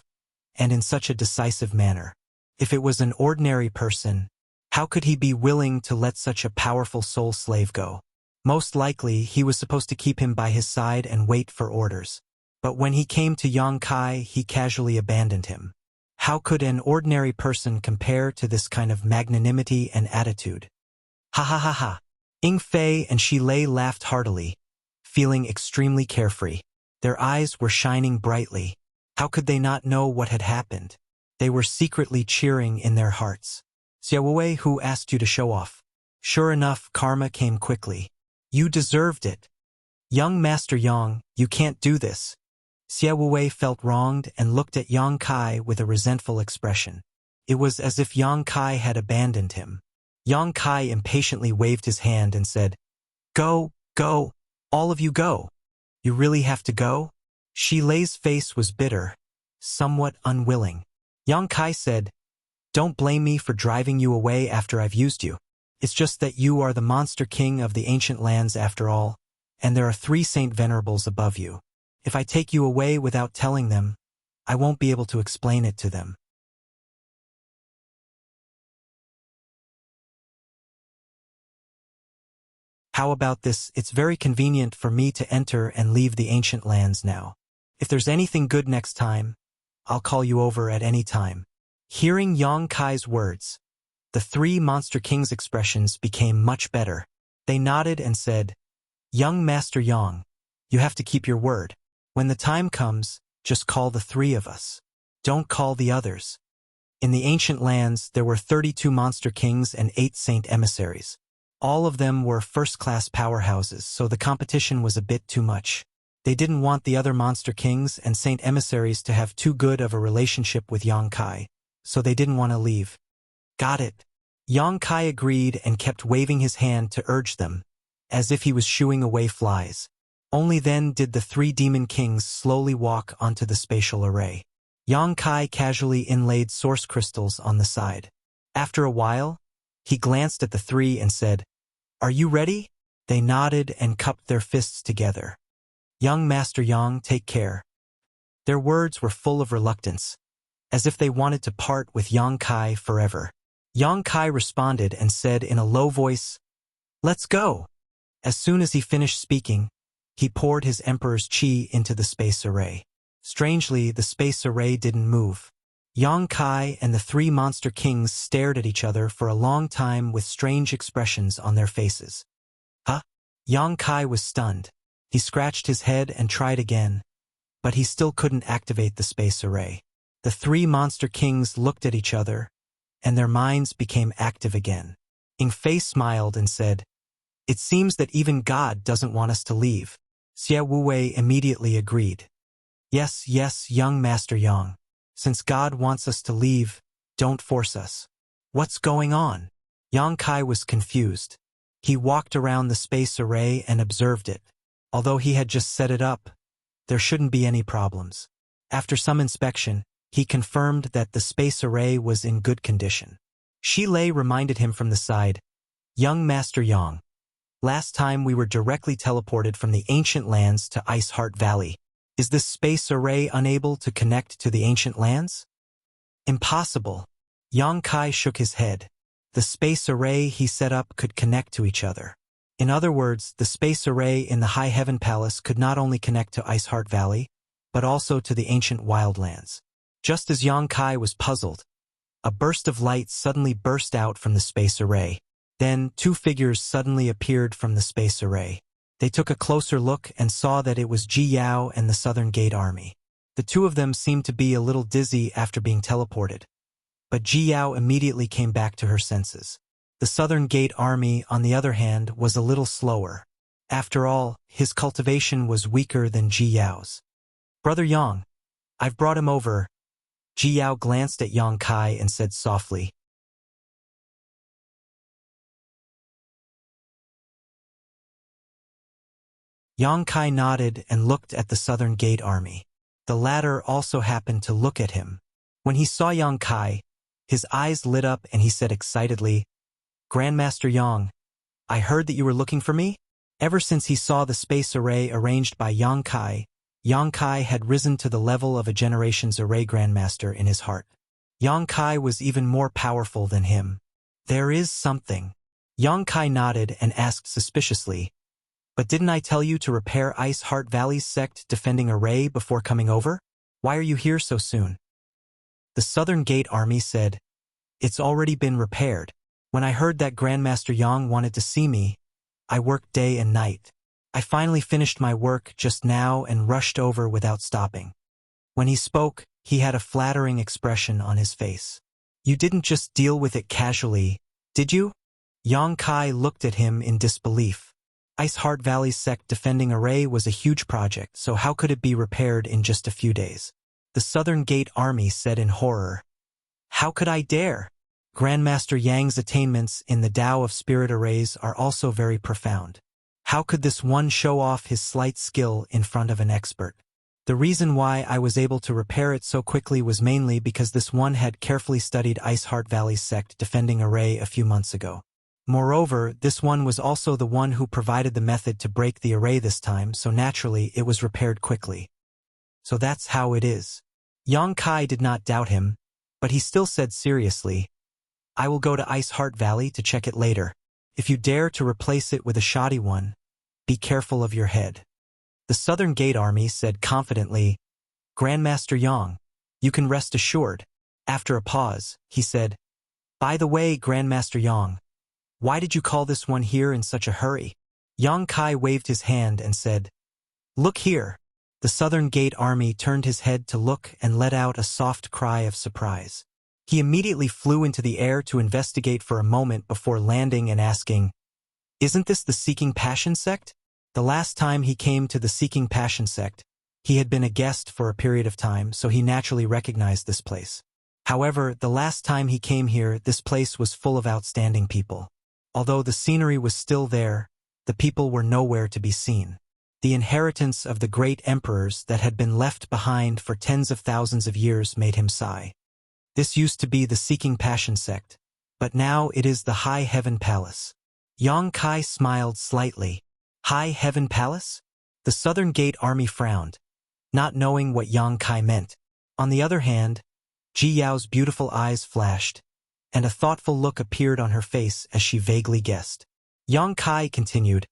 and in such a decisive manner. If it was an ordinary person, how could he be willing to let such a powerful soul slave go? Most likely, he was supposed to keep him by his side and wait for orders. But when he came to Yang Kai, he casually abandoned him. How could an ordinary person compare to this kind of magnanimity and attitude? Ha ha ha ha. Ying Fei and Shilei laughed heartily, feeling extremely carefree. Their eyes were shining brightly. How could they not know what had happened? They were secretly cheering in their hearts. Xie Wu Wei, who asked you to show off? Sure enough, karma came quickly. You deserved it. Young Master Yang, you can't do this. Xie Wu Wei felt wronged and looked at Yang Kai with a resentful expression. It was as if Yang Kai had abandoned him. Yang Kai impatiently waved his hand and said, Go, go, all of you go. You really have to go? Shilei's face was bitter, somewhat unwilling. Yang Kai said, Don't blame me for driving you away after I've used you. It's just that you are the monster king of the ancient lands after all, and there are 3 Saint Venerables above you. If I take you away without telling them, I won't be able to explain it to them. How about this? It's very convenient for me to enter and leave the ancient lands now. If there's anything good next time, I'll call you over at any time. Hearing Yang Kai's words, the three Monster Kings' expressions became much better. They nodded and said, "Young Master Yang, you have to keep your word. When the time comes, just call the three of us. Don't call the others." In the ancient lands, there were 32 Monster Kings and 8 Saint Emissaries. All of them were first-class powerhouses, so the competition was a bit too much. They didn't want the other Monster Kings and Saint Emissaries to have too good of a relationship with Yang Kai, so they didn't want to leave. Got it. Yang Kai agreed and kept waving his hand to urge them, as if he was shooing away flies. Only then did the 3 Demon Kings slowly walk onto the spatial array. Yang Kai casually inlaid source crystals on the side. After a while, he glanced at the 3 and said, "Are you ready?" They nodded and cupped their fists together. "Young Master Yang, take care." Their words were full of reluctance, as if they wanted to part with Yang Kai forever. Yang Kai responded and said in a low voice, "Let's go." As soon as he finished speaking, he poured his Emperor's Qi into the space array. Strangely, the space array didn't move. Yang Kai and the 3 Monster Kings stared at each other for a long time with strange expressions on their faces. Huh? Yang Kai was stunned. He scratched his head and tried again, but he still couldn't activate the space array. The 3 Monster Kings looked at each other, and their minds became active again. Ing Fei smiled and said, "It seems that even God doesn't want us to leave." Xia Wuwei immediately agreed. Yes, young Master Yang. Since God wants us to leave, don't force us." "What's going on?" Yang Kai was confused. He walked around the space array and observed it. Although he had just set it up, there shouldn't be any problems. After some inspection, he confirmed that the space array was in good condition. Shi Lei reminded him from the side, "Young Master Yang, last time we were directly teleported from the ancient lands to Ice Heart Valley. Is this space array unable to connect to the ancient lands?" "Impossible." Yang Kai shook his head. The space array he set up could connect to each other. In other words, the space array in the High Heaven Palace could not only connect to Ice Heart Valley, but also to the ancient wildlands. Just as Yang Kai was puzzled, a burst of light suddenly burst out from the space array. Then 2 figures suddenly appeared from the space array. They took a closer look and saw that it was Ji Yao and the Southern Gate Army. The 2 of them seemed to be a little dizzy after being teleported, but Ji Yao immediately came back to her senses. The Southern Gate Army, on the other hand, was a little slower. After all, his cultivation was weaker than Ji Yao's. "Brother Yang, I've brought him over." Ji Yao glanced at Yang Kai and said softly, Yang Kai nodded and looked at the Southern Gate Army. The latter also happened to look at him. When he saw Yang Kai, his eyes lit up and he said excitedly, "Grandmaster Yang, I heard that you were looking for me?" Ever since he saw the space array arranged by Yang Kai had risen to the level of a generation's array grandmaster in his heart. Yang Kai was even more powerful than him. "There is something." Yang Kai nodded and asked suspiciously, "But didn't I tell you to repair Ice Heart Valley's sect defending array before coming over? Why are you here so soon?" The Southern Gate Army said, "It's already been repaired. When I heard that Grandmaster Yang wanted to see me, I worked day and night. I finally finished my work just now and rushed over without stopping." When he spoke, he had a flattering expression on his face. "You didn't just deal with it casually, did you?" Yang Kai looked at him in disbelief. Ice Heart Valley's sect defending array was a huge project, so how could it be repaired in just a few days? The Southern Gate Army said in horror, "How could I dare?" Grandmaster Yang's attainments in the Tao of Spirit arrays are also very profound. How could this one show off his slight skill in front of an expert? The reason why I was able to repair it so quickly was mainly because this one had carefully studied Ice Heart Valley's sect defending array a few months ago. Moreover, this one was also the one who provided the method to break the array this time, so naturally it was repaired quickly. So that's how it is. Yang Kai did not doubt him, but he still said seriously, I will go to Ice Heart Valley to check it later. If you dare to replace it with a shoddy one, be careful of your head. The Southern Gate Army said confidently, Grandmaster Yang, you can rest assured. After a pause, he said, By the way, Grandmaster Yang, why did you call this one here in such a hurry? Yang Kai waved his hand and said, Look here. The Southern Gate Army turned his head to look and let out a soft cry of surprise. He immediately flew into the air to investigate for a moment before landing and asking, Isn't this the Seeking Passion sect? The last time he came to the Seeking Passion sect, he had been a guest for a period of time, so he naturally recognized this place. However, the last time he came here, this place was full of outstanding people. Although the scenery was still there, the people were nowhere to be seen. The inheritance of the great emperors that had been left behind for tens of thousands of years made him sigh. This used to be the Seeking Passion sect, but now it is the High Heaven Palace. Yang Kai smiled slightly. High Heaven Palace? The Southern Gate Army frowned, not knowing what Yang Kai meant. On the other hand, Ji Yao's beautiful eyes flashed, and a thoughtful look appeared on her face as she vaguely guessed. Yang Kai continued,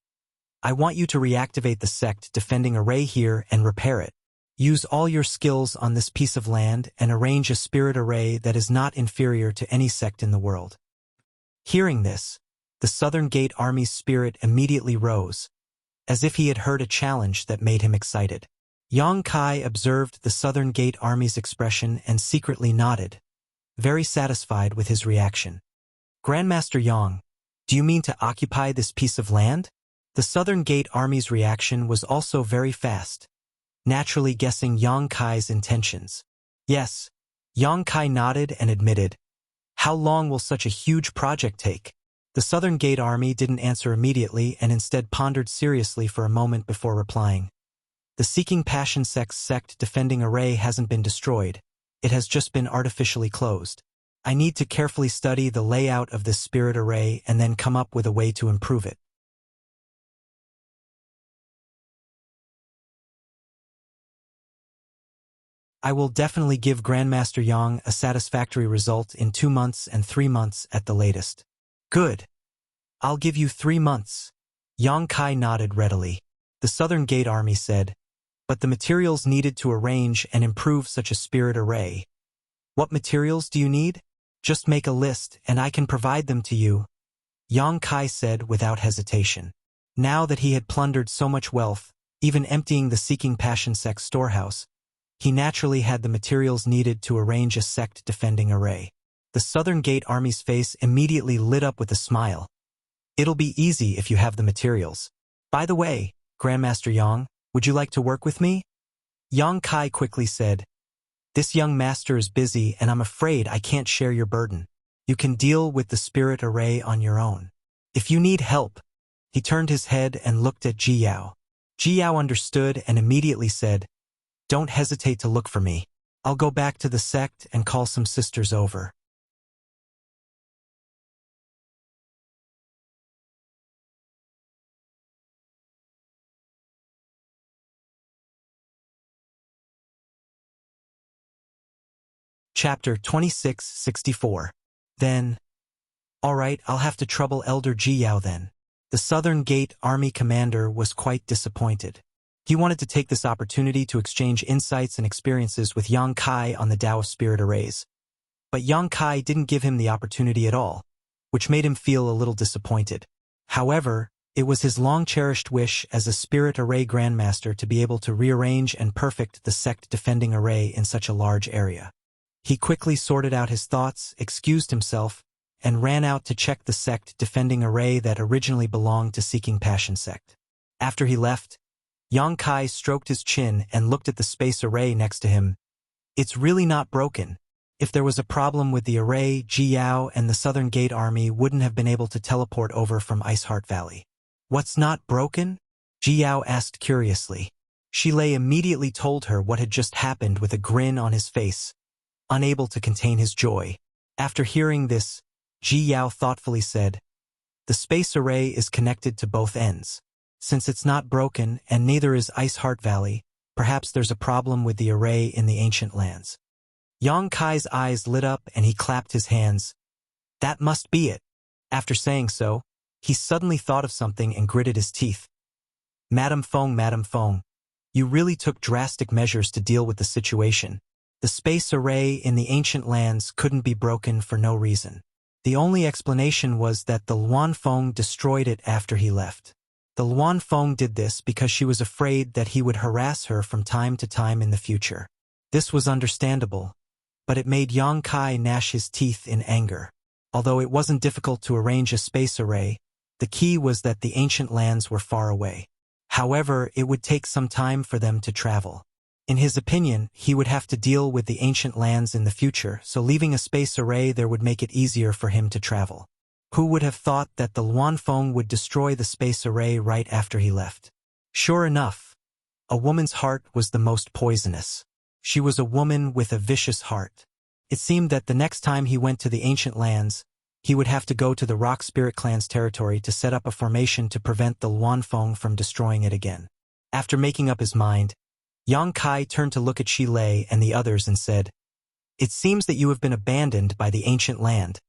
I want you to reactivate the sect defending array here and repair it. Use all your skills on this piece of land and arrange a spirit array that is not inferior to any sect in the world. Hearing this, the Southern Gate Army's spirit immediately rose, as if he had heard a challenge that made him excited. Yang Kai observed the Southern Gate Army's expression and secretly nodded, very satisfied with his reaction. Grandmaster Yang, do you mean to occupy this piece of land? The Southern Gate Army's reaction was also very fast, naturally guessing Yang Kai's intentions. Yes, Yang Kai nodded and admitted, How long will such a huge project take? The Southern Gate Army didn't answer immediately and instead pondered seriously for a moment before replying. The Seeking Passion sect defending array hasn't been destroyed. It has just been artificially closed. I need to carefully study the layout of this spirit array and then come up with a way to improve it. I will definitely give Grandmaster Yang a satisfactory result in 2 months and 3 months at the latest. Good. I'll give you 3 months. Yang Kai nodded readily. The Southern Gate Army said, But the materials needed to arrange and improve such a spirit array. What materials do you need? Just make a list and I can provide them to you, Yang Kai said without hesitation. Now that he had plundered so much wealth, even emptying the Seeking Passion sect storehouse, he naturally had the materials needed to arrange a sect-defending array. The Southern Gate Army's face immediately lit up with a smile. It'll be easy if you have the materials. By the way, Grandmaster Yang, would you like to work with me? Yang Kai quickly said, This young master is busy and I'm afraid I can't share your burden. You can deal with the spirit array on your own. If you need help, he turned his head and looked at Ji Yao. Ji Yao understood and immediately said, Don't hesitate to look for me. I'll go back to the sect and call some sisters over. Chapter 2664. Then, all right, I'll have to trouble Elder Ji Yao then. The Southern Gate Army commander was quite disappointed. He wanted to take this opportunity to exchange insights and experiences with Yang Kai on the Tao of Spirit Arrays. But Yang Kai didn't give him the opportunity at all, which made him feel a little disappointed. However, it was his long-cherished wish as a Spirit Array Grandmaster to be able to rearrange and perfect the sect-defending array in such a large area. He quickly sorted out his thoughts, excused himself, and ran out to check the sect-defending array that originally belonged to Seeking Passion sect. After he left, Yang Kai stroked his chin and looked at the space array next to him. It's really not broken. If there was a problem with the array, Ji Yao and the Southern Gate Army wouldn't have been able to teleport over from Ice Heart Valley. What's not broken? Ji Yao asked curiously. Shilei immediately told her what had just happened with a grin on his face, unable to contain his joy. After hearing this, Ji Yao thoughtfully said, The space array is connected to both ends. Since it's not broken and neither is Ice Heart Valley, perhaps there's a problem with the array in the ancient lands. Yang Kai's eyes lit up and he clapped his hands. That must be it. After saying so, he suddenly thought of something and gritted his teeth. Madame Feng, you really took drastic measures to deal with the situation. The space array in the ancient lands couldn't be broken for no reason. The only explanation was that the Luan Feng destroyed it after he left. The Luan Feng did this because she was afraid that he would harass her from time to time in the future. This was understandable, but it made Yang Kai gnash his teeth in anger. Although it wasn't difficult to arrange a space array, the key was that the ancient lands were far away. However, it would take some time for them to travel. In his opinion, he would have to deal with the ancient lands in the future, so leaving a space array there would make it easier for him to travel. Who would have thought that the Luan Feng would destroy the space array right after he left? Sure enough, a woman's heart was the most poisonous. She was a woman with a vicious heart. It seemed that the next time he went to the ancient lands, he would have to go to the Rock Spirit Clan's territory to set up a formation to prevent the Luan Feng from destroying it again. After making up his mind, Yang Kai turned to look at Shi Lei and the others and said, "It seems that you have been abandoned by the ancient land."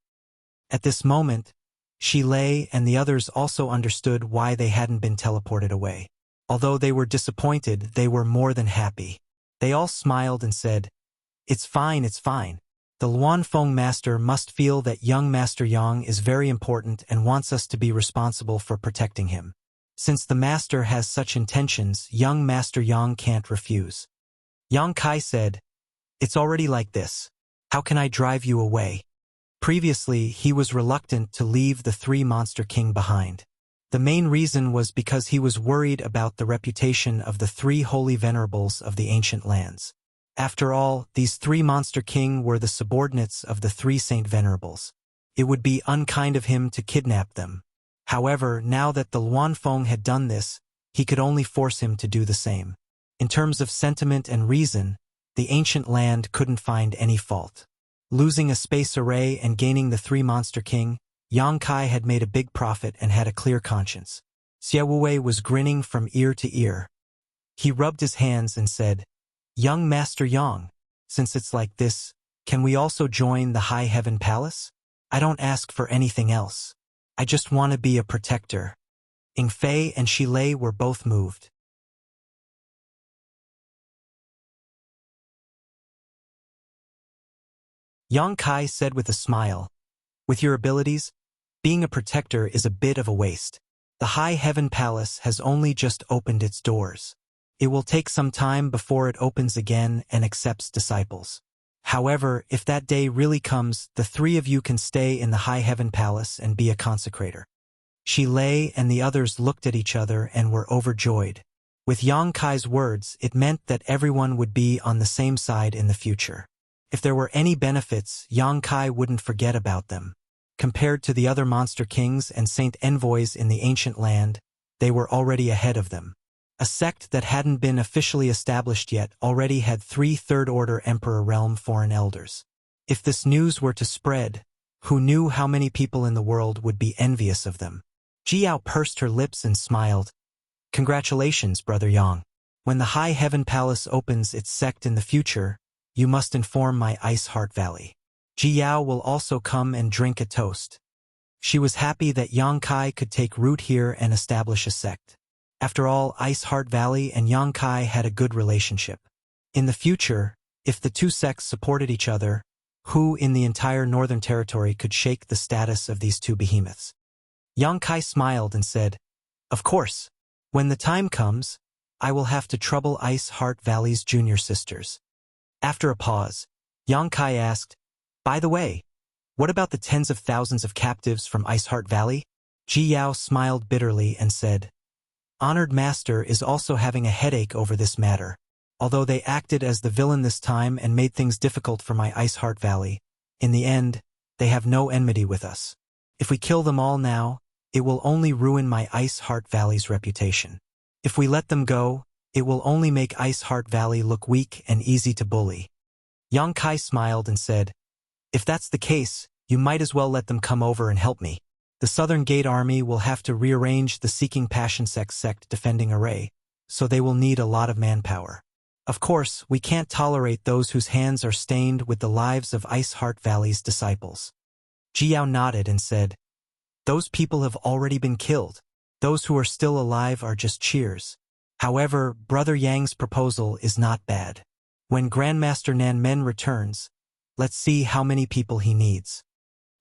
At this moment, Shi Lei and the others also understood why they hadn't been teleported away. Although they were disappointed, they were more than happy. They all smiled and said, it's fine. The Luan Feng master must feel that young Master Yang is very important and wants us to be responsible for protecting him. Since the master has such intentions, young Master Yang can't refuse. Yang Kai said, "It's already like this. How can I drive you away?" Previously, he was reluctant to leave the three Monster King behind. The main reason was because he was worried about the reputation of the three holy venerables of the ancient lands. After all, these three Monster King were the subordinates of the three Saint Venerables. It would be unkind of him to kidnap them. However, now that the Luan Feng had done this, he could only force him to do the same. In terms of sentiment and reason, the ancient land couldn't find any fault. Losing a space array and gaining the three Monster King, Yang Kai had made a big profit and had a clear conscience. Xie Wei was grinning from ear to ear. He rubbed his hands and said, "Young Master Yang, since it's like this, can we also join the High Heaven Palace? I don't ask for anything else. I just want to be a protector." Ying Fei and Shi Lei were both moved. Yang Kai said with a smile, "With your abilities, being a protector is a bit of a waste. The High Heaven Palace has only just opened its doors. It will take some time before it opens again and accepts disciples. However, if that day really comes, the three of you can stay in the High Heaven Palace and be a consecrator." Shi Lei and the others looked at each other and were overjoyed. With Yang Kai's words, it meant that everyone would be on the same side in the future. If there were any benefits, Yang Kai wouldn't forget about them. Compared to the other Monster Kings and Saint Envoys in the ancient land, they were already ahead of them. A sect that hadn't been officially established yet already had 3 third-order Emperor Realm foreign elders. If this news were to spread, who knew how many people in the world would be envious of them? Jiao pursed her lips and smiled. "Congratulations, Brother Yang. When the High Heaven Palace opens its sect in the future, you must inform my Ice Heart Valley. Jiao will also come and drink a toast." She was happy that Yang Kai could take root here and establish a sect. After all, Ice Heart Valley and Yang Kai had a good relationship. In the future, if the two sects supported each other, who in the entire Northern Territory could shake the status of these two behemoths? Yang Kai smiled and said, "Of course. When the time comes, I will have to trouble Ice Heart Valley's junior sisters." After a pause, Yang Kai asked, "By the way, what about the tens of thousands of captives from Ice Heart Valley?" Ji Yao smiled bitterly and said, "Honored Master is also having a headache over this matter. Although they acted as the villain this time and made things difficult for my Ice Heart Valley, in the end, they have no enmity with us. If we kill them all now, it will only ruin my Ice Heart Valley's reputation. If we let them go, it will only make Ice Heart Valley look weak and easy to bully." Yang Kai smiled and said, "If that's the case, you might as well let them come over and help me. The Southern Gate Army will have to rearrange the Seeking Passion sect defending array, so they will need a lot of manpower. Of course, we can't tolerate those whose hands are stained with the lives of Ice Heart Valley's disciples. Jiao nodded and said, "Those people have already been killed. Those who are still alive are just cheers." However, Brother Yang's proposal is not bad. When Grandmaster Nan Men returns, let's see how many people he needs.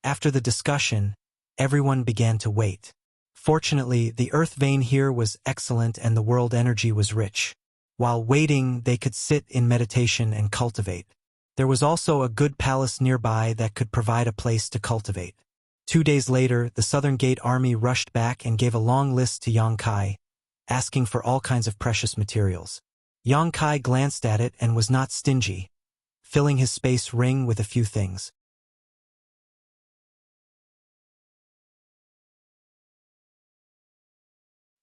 After the discussion, everyone began to wait. Fortunately, the earth vein here was excellent and the world energy was rich. While waiting, they could sit in meditation and cultivate. There was also a good palace nearby that could provide a place to cultivate. 2 days later, the Southern Gate army rushed back and gave a long list to Yang Kai, asking for all kinds of precious materials. Yang Kai glanced at it and was not stingy, filling his space ring with a few things.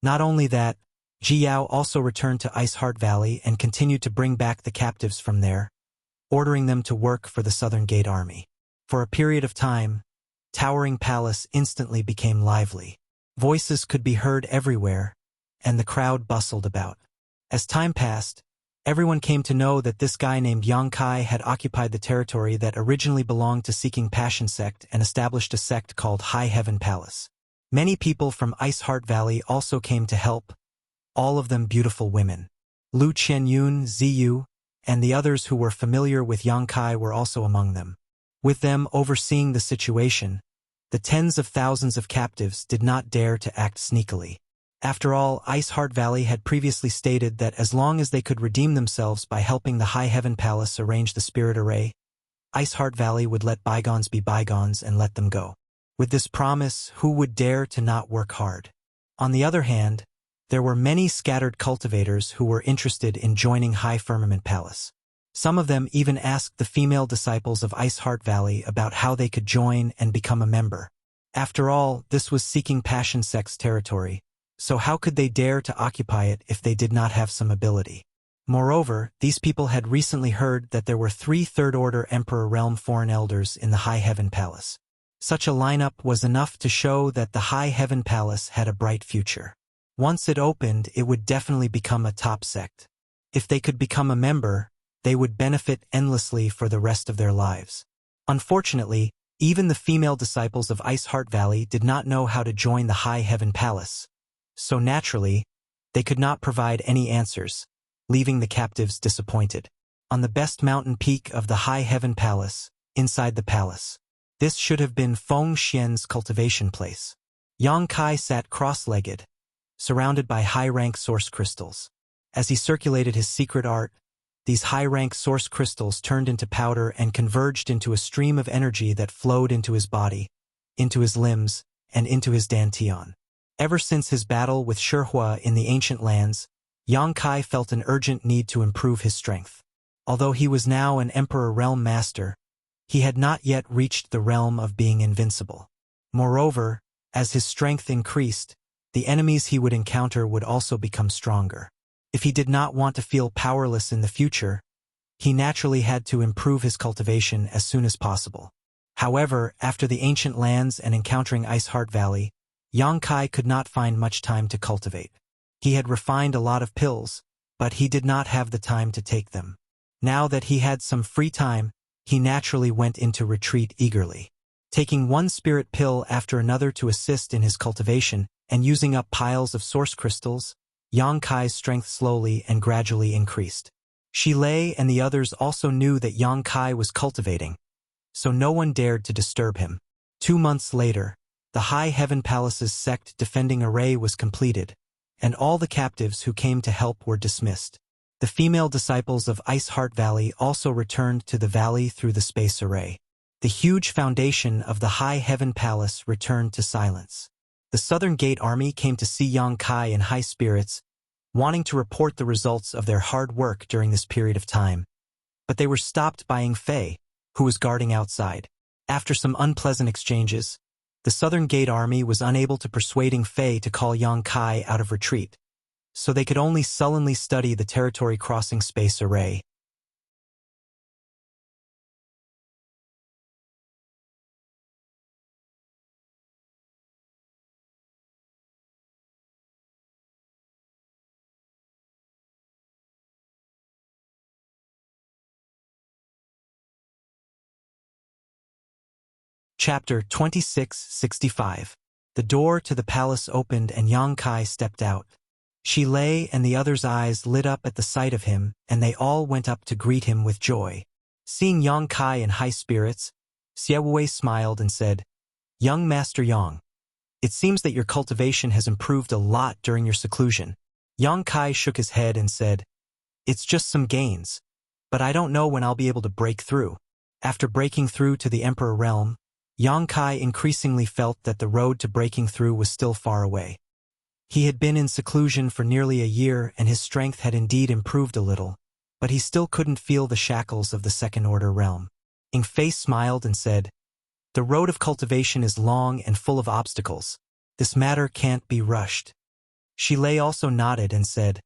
Not only that, Jiao also returned to Ice Heart Valley and continued to bring back the captives from there, ordering them to work for the Southern Gate army. For a period of time, Towering Palace instantly became lively. Voices could be heard everywhere, and the crowd bustled about. As time passed, everyone came to know that this guy named Yang Kai had occupied the territory that originally belonged to Seeking Passion sect and established a sect called High Heaven Palace. Many people from Ice Heart Valley also came to help, all of them beautiful women. Lu Qianyun, Ziyu, and the others who were familiar with Yang Kai were also among them. With them overseeing the situation, the tens of thousands of captives did not dare to act sneakily. After all, Ice Heart Valley had previously stated that as long as they could redeem themselves by helping the High Heaven Palace arrange the spirit array, Ice Heart Valley would let bygones be bygones and let them go. With this promise, who would dare to not work hard? On the other hand, there were many scattered cultivators who were interested in joining High Firmament Palace. Some of them even asked the female disciples of Ice Heart Valley about how they could join and become a member. After all, this was Seeking Passion sect's territory, so how could they dare to occupy it if they did not have some ability? Moreover, these people had recently heard that there were 3 Third-Order Emperor Realm foreign elders in the High Heaven Palace. Such a lineup was enough to show that the High Heaven Palace had a bright future. Once it opened, it would definitely become a top sect. If they could become a member, they would benefit endlessly for the rest of their lives. Unfortunately, even the female disciples of Ice Heart Valley did not know how to join the High Heaven Palace. So naturally, they could not provide any answers, leaving the captives disappointed. On the best mountain peak of the High Heaven Palace, inside the palace, this should have been Feng Xian's cultivation place. Yang Kai sat cross-legged, surrounded by high-rank source crystals. As he circulated his secret art, these high-rank source crystals turned into powder and converged into a stream of energy that flowed into his body, into his limbs, and into his dantian. Ever since his battle with Shihua in the ancient lands, Yang Kai felt an urgent need to improve his strength. Although he was now an Emperor Realm Master, he had not yet reached the realm of being invincible. Moreover, as his strength increased, the enemies he would encounter would also become stronger. If he did not want to feel powerless in the future, he naturally had to improve his cultivation as soon as possible. However, after the ancient lands and encountering Ice Heart Valley, Yang Kai could not find much time to cultivate. He had refined a lot of pills, but he did not have the time to take them. Now that he had some free time, he naturally went into retreat eagerly. Taking one spirit pill after another to assist in his cultivation and using up piles of source crystals, Yang Kai's strength slowly and gradually increased. Shi Lei and the others also knew that Yang Kai was cultivating, so no one dared to disturb him. 2 months later, the High Heaven Palace's sect defending array was completed, and all the captives who came to help were dismissed. The female disciples of Ice Heart Valley also returned to the valley through the space array. The huge foundation of the High Heaven Palace returned to silence. The Southern Gate army came to see Yang Kai in high spirits, wanting to report the results of their hard work during this period of time. But they were stopped by Ying Fei, who was guarding outside. After some unpleasant exchanges, the Southern Gate army was unable to persuade Ying Fei to call Yang Kai out of retreat, so they could only sullenly study the territory-crossing space array. Chapter 2665. The door to the palace opened and Yang Kai stepped out. Shi Lei and the others' eyes lit up at the sight of him, and they all went up to greet him with joy. Seeing Yang Kai in high spirits, Xie Wei smiled and said, "Young Master Yang, it seems that your cultivation has improved a lot during your seclusion." Yang Kai shook his head and said, "It's just some gains, but I don't know when I'll be able to break through." After breaking through to the Emperor realm, Yang Kai increasingly felt that the road to breaking through was still far away. He had been in seclusion for nearly a year and his strength had indeed improved a little, but he still couldn't feel the shackles of the second-order realm. Ing Fei smiled and said, "The road of cultivation is long and full of obstacles. This matter can't be rushed." Shi Lei also nodded and said,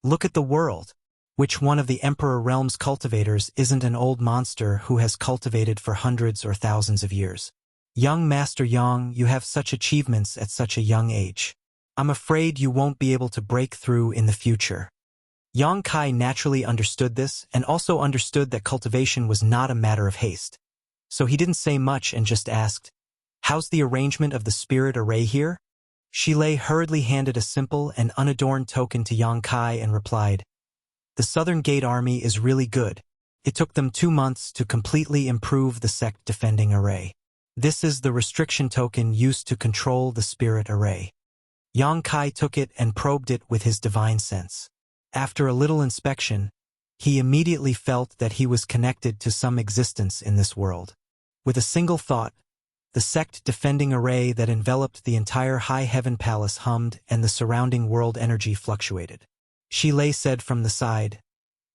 "Look at the world. Which one of the Emperor Realm's cultivators isn't an old monster who has cultivated for hundreds or thousands of years? Young Master Yang, you have such achievements at such a young age. I'm afraid you won't be able to break through in the future." Yang Kai naturally understood this and also understood that cultivation was not a matter of haste. So he didn't say much and just asked, "How's the arrangement of the spirit array here?" Shi Lei hurriedly handed a simple and unadorned token to Yang Kai and replied, "The Southern Gate Army is really good. It took them 2 months to completely improve the sect defending array. This is the restriction token used to control the spirit array." Yang Kai took it and probed it with his divine sense. After a little inspection, he immediately felt that he was connected to some existence in this world. With a single thought, the sect defending array that enveloped the entire High Heaven Palace hummed and the surrounding world energy fluctuated. Shi Lei said from the side,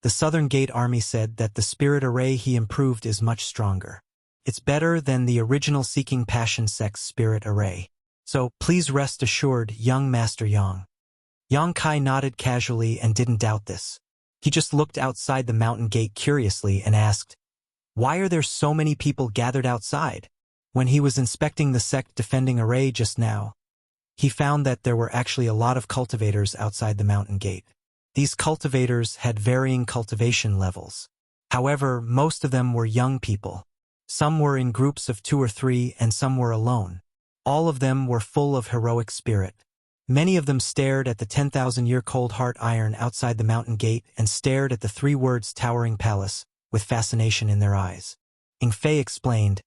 "The Southern Gate Army said that the spirit array he improved is much stronger. It's better than the original Seeking Passion sect's spirit array. So please rest assured, young Master Yang." Yang Kai nodded casually and didn't doubt this. He just looked outside the mountain gate curiously and asked, "Why are there so many people gathered outside?" When he was inspecting the sect defending array just now, he found that there were actually a lot of cultivators outside the mountain gate. These cultivators had varying cultivation levels. However, most of them were young people. Some were in groups of 2 or 3 and some were alone. All of them were full of heroic spirit. Many of them stared at the 10,000-year cold heart iron outside the mountain gate and stared at the 3 words towering palace with fascination in their eyes. Ing Fei explained,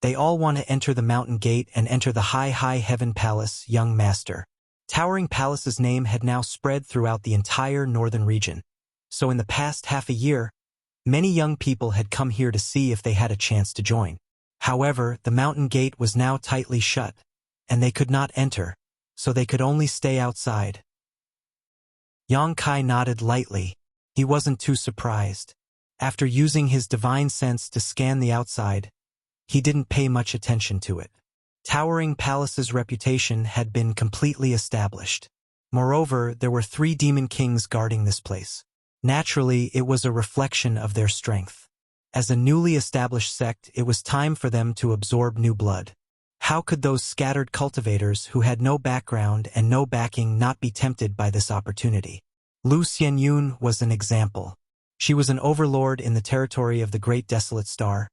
"They all want to enter the mountain gate and enter the High Heaven Palace, young master." Towering Palace's name had now spread throughout the entire northern region. So in the past half a year, many young people had come here to see if they had a chance to join. However, the mountain gate was now tightly shut, and they could not enter, so they could only stay outside. Yang Kai nodded lightly. He wasn't too surprised. After using his divine sense to scan the outside, he didn't pay much attention to it. Towering Palace's reputation had been completely established. Moreover, there were 3 demon kings guarding this place. Naturally, it was a reflection of their strength. As a newly established sect, it was time for them to absorb new blood. How could those scattered cultivators who had no background and no backing not be tempted by this opportunity? Lu Xianyun was an example. She was an overlord in the territory of the Great Desolate Star,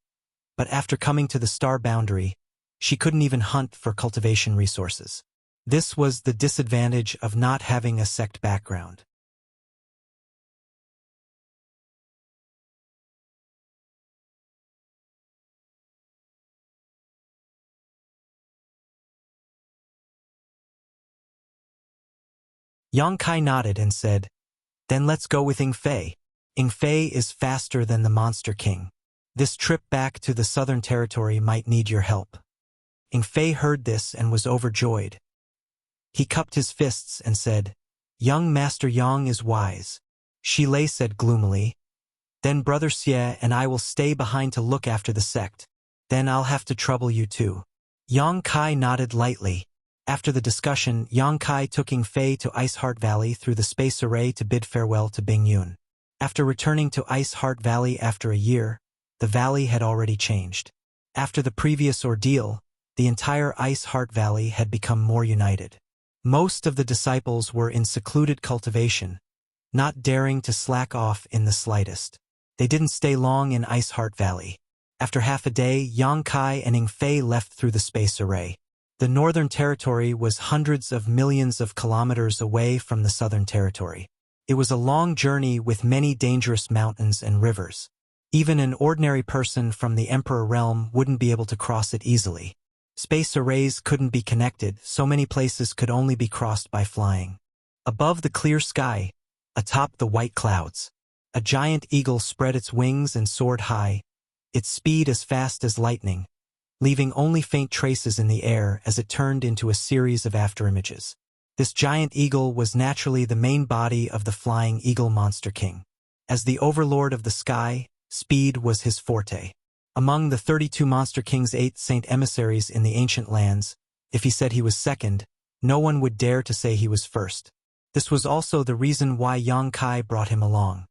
but after coming to the star boundary, she couldn't even hunt for cultivation resources. This was the disadvantage of not having a sect background. Yang Kai nodded and said, "Then let's go with Ing Fei. Ing Fei is faster than the Monster King. This trip back to the Southern Territory might need your help." Ing Fei heard this and was overjoyed. He cupped his fists and said, "Young Master Yang is wise." Shi Lei said gloomily, "Then Brother Xie and I will stay behind to look after the sect. Then I'll have to trouble you too." Yang Kai nodded lightly. After the discussion, Yang Kai took Ing Fei to Ice Heart Valley through the space array to bid farewell to Bing Yun. After returning to Ice Heart Valley after a year, the valley had already changed. After the previous ordeal, the entire Ice Heart Valley had become more united. Most of the disciples were in secluded cultivation, not daring to slack off in the slightest. They didn't stay long in Ice Heart Valley. After half a day, Yang Kai and Ing Fei left through the space array. The Northern Territory was hundreds of millions of kilometers away from the Southern Territory. It was a long journey with many dangerous mountains and rivers. Even an ordinary person from the Emperor realm wouldn't be able to cross it easily. Space arrays couldn't be connected, so many places could only be crossed by flying. Above the clear sky, atop the white clouds, a giant eagle spread its wings and soared high, its speed as fast as lightning, leaving only faint traces in the air as it turned into a series of afterimages. This giant eagle was naturally the main body of the flying eagle monster king. As the overlord of the sky, speed was his forte. Among the 32 monster king's 8 saint emissaries in the ancient lands, if he said he was second, no one would dare to say he was first. This was also the reason why Yang Kai brought him along.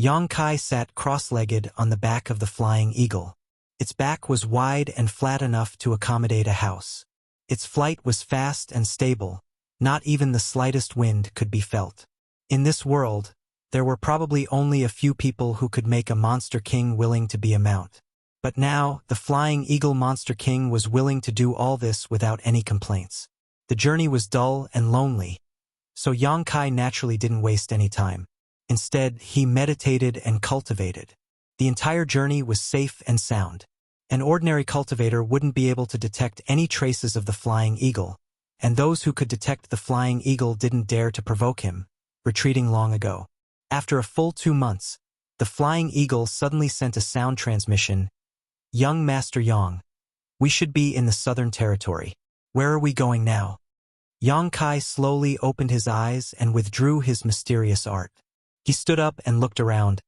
Yang Kai sat cross-legged on the back of the flying eagle. Its back was wide and flat enough to accommodate a house. Its flight was fast and stable. Not even the slightest wind could be felt. In this world, there were probably only a few people who could make a monster king willing to be a mount. But now, the flying eagle monster king was willing to do all this without any complaints. The journey was dull and lonely, so Yang Kai naturally didn't waste any time. Instead, he meditated and cultivated. The entire journey was safe and sound. An ordinary cultivator wouldn't be able to detect any traces of the flying eagle, and those who could detect the flying eagle didn't dare to provoke him, retreating long ago. After a full 2 months, the flying eagle suddenly sent a sound transmission. Young Master Yang, we should be in the Southern Territory. Where are we going now? Yang Kai slowly opened his eyes and withdrew his mysterious art. He stood up and looked around.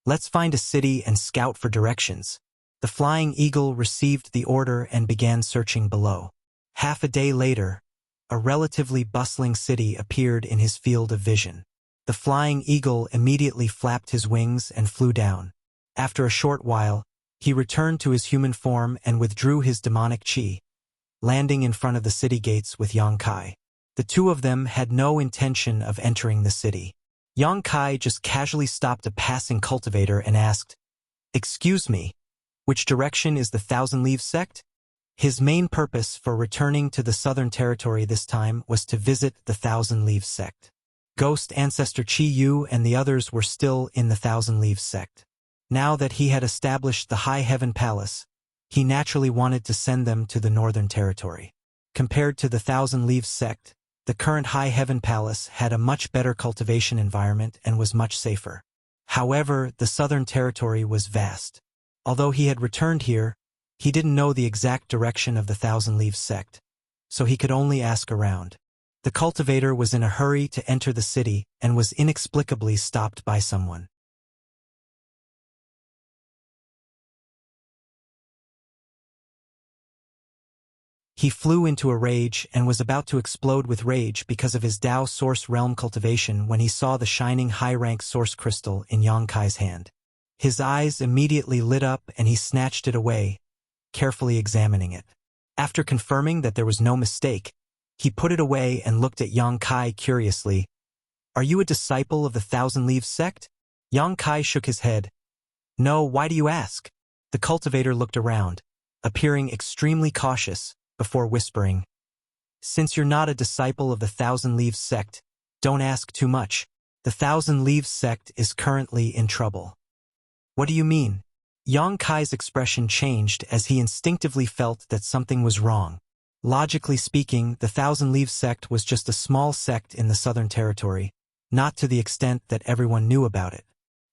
Let's find a city and scout for directions. The flying eagle received the order and began searching below. Half a day later, a relatively bustling city appeared in his field of vision. The flying eagle immediately flapped his wings and flew down. After a short while, he returned to his human form and withdrew his demonic chi, landing in front of the city gates with Yang Kai. The two of them had no intention of entering the city. Yang Kai just casually stopped a passing cultivator and asked, "Excuse me, which direction is the Thousand Leaves sect?" His main purpose for returning to the Southern Territory this time was to visit the Thousand Leaves sect. Ghost Ancestor Chi Yu and the others were still in the Thousand Leaves sect. Now that he had established the High Heaven Palace, he naturally wanted to send them to the Northern Territory. Compared to the Thousand Leaves sect, the current High Heaven Palace had a much better cultivation environment and was much safer. However, the Southern Territory was vast. Although he had returned here, he didn't know the exact direction of the Thousand Leaves sect, so he could only ask around. The cultivator was in a hurry to enter the city and was inexplicably stopped by someone. He flew into a rage and was about to explode with rage because of his Tao Source Realm cultivation when he saw the shining high-rank source crystal in Yang Kai's hand. His eyes immediately lit up and he snatched it away, carefully examining it. After confirming that there was no mistake, he put it away and looked at Yang Kai curiously. "Are you a disciple of the Thousand Leaves sect?" Yang Kai shook his head. "No, why do you ask?" The cultivator looked around, appearing extremely cautious, before whispering, "Since you're not a disciple of the Thousand Leaves sect, don't ask too much. The Thousand Leaves sect is currently in trouble." "What do you mean?" Yang Kai's expression changed as he instinctively felt that something was wrong. Logically speaking, the Thousand Leaves sect was just a small sect in the Southern Territory, not to the extent that everyone knew about it.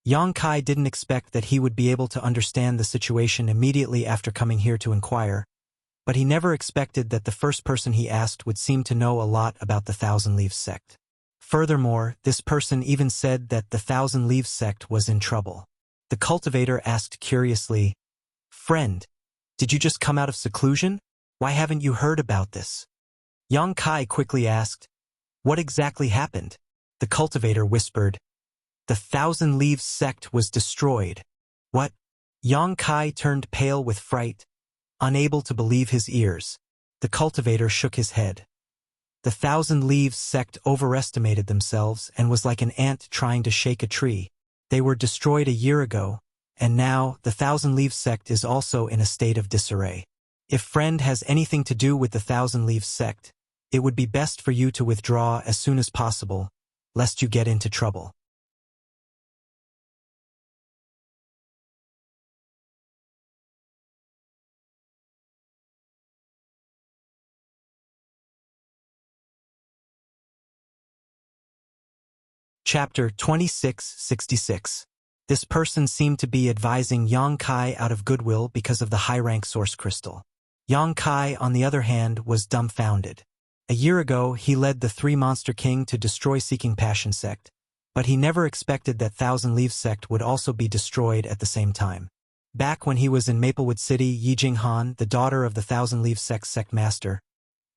Yang Kai didn't expect that he would be able to understand the situation immediately after coming here to inquire, but he never expected that the first person he asked would seem to know a lot about the Thousand Leaves sect. Furthermore, this person even said that the Thousand Leaves sect was in trouble. The cultivator asked curiously, "Friend, did you just come out of seclusion? Why haven't you heard about this?" Yang Kai quickly asked, "What exactly happened?" The cultivator whispered, "The Thousand Leaves sect was destroyed." "What?" Yang Kai turned pale with fright, unable to believe his ears. The cultivator shook his head. The Thousand Leaves sect overestimated themselves and was like an ant trying to shake a tree. They were destroyed a year ago, and now the Thousand Leaves sect is also in a state of disarray. If friend has anything to do with the Thousand Leaves sect, it would be best for you to withdraw as soon as possible, lest you get into trouble. Chapter 2666. This person seemed to be advising Yang Kai out of goodwill because of the high-rank source crystal. Yang Kai, on the other hand, was dumbfounded. A year ago, he led the Three Monster King to destroy Seeking Passion sect, but he never expected that Thousand Leaves sect would also be destroyed at the same time. Back when he was in Maplewood City, Yi Jinghan, the daughter of the Thousand Leaves sect master,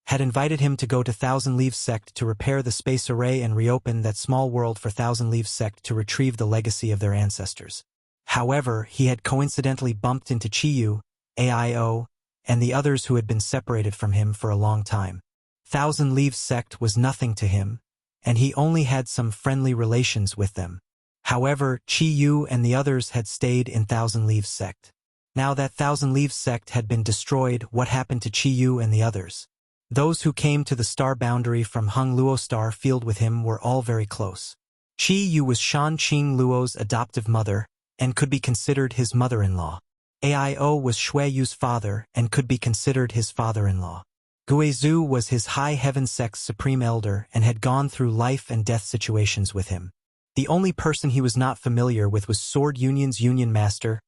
had invited him to go to Thousand Leaves sect to repair the space array and reopen that small world for Thousand Leaves sect to retrieve the legacy of their ancestors. However, he had coincidentally bumped into Chiyu, AIO, and the others who had been separated from him for a long time. Thousand Leaves sect was nothing to him, and he only had some friendly relations with them. However, Chiyu and the others had stayed in Thousand Leaves sect. Now that Thousand Leaves sect had been destroyed, what happened to Chiyu and the others? Those who came to the star boundary from Hung Luo Star Field with him were all very close. Chi Yu was Shan Qing Luo's adoptive mother and could be considered his mother-in-law. Aio was Shui Yu's father and could be considered his father-in-law. Guizhu was his High Heaven sect's supreme elder and had gone through life and death situations with him. The only person he was not familiar with was Sword Union's Union Master,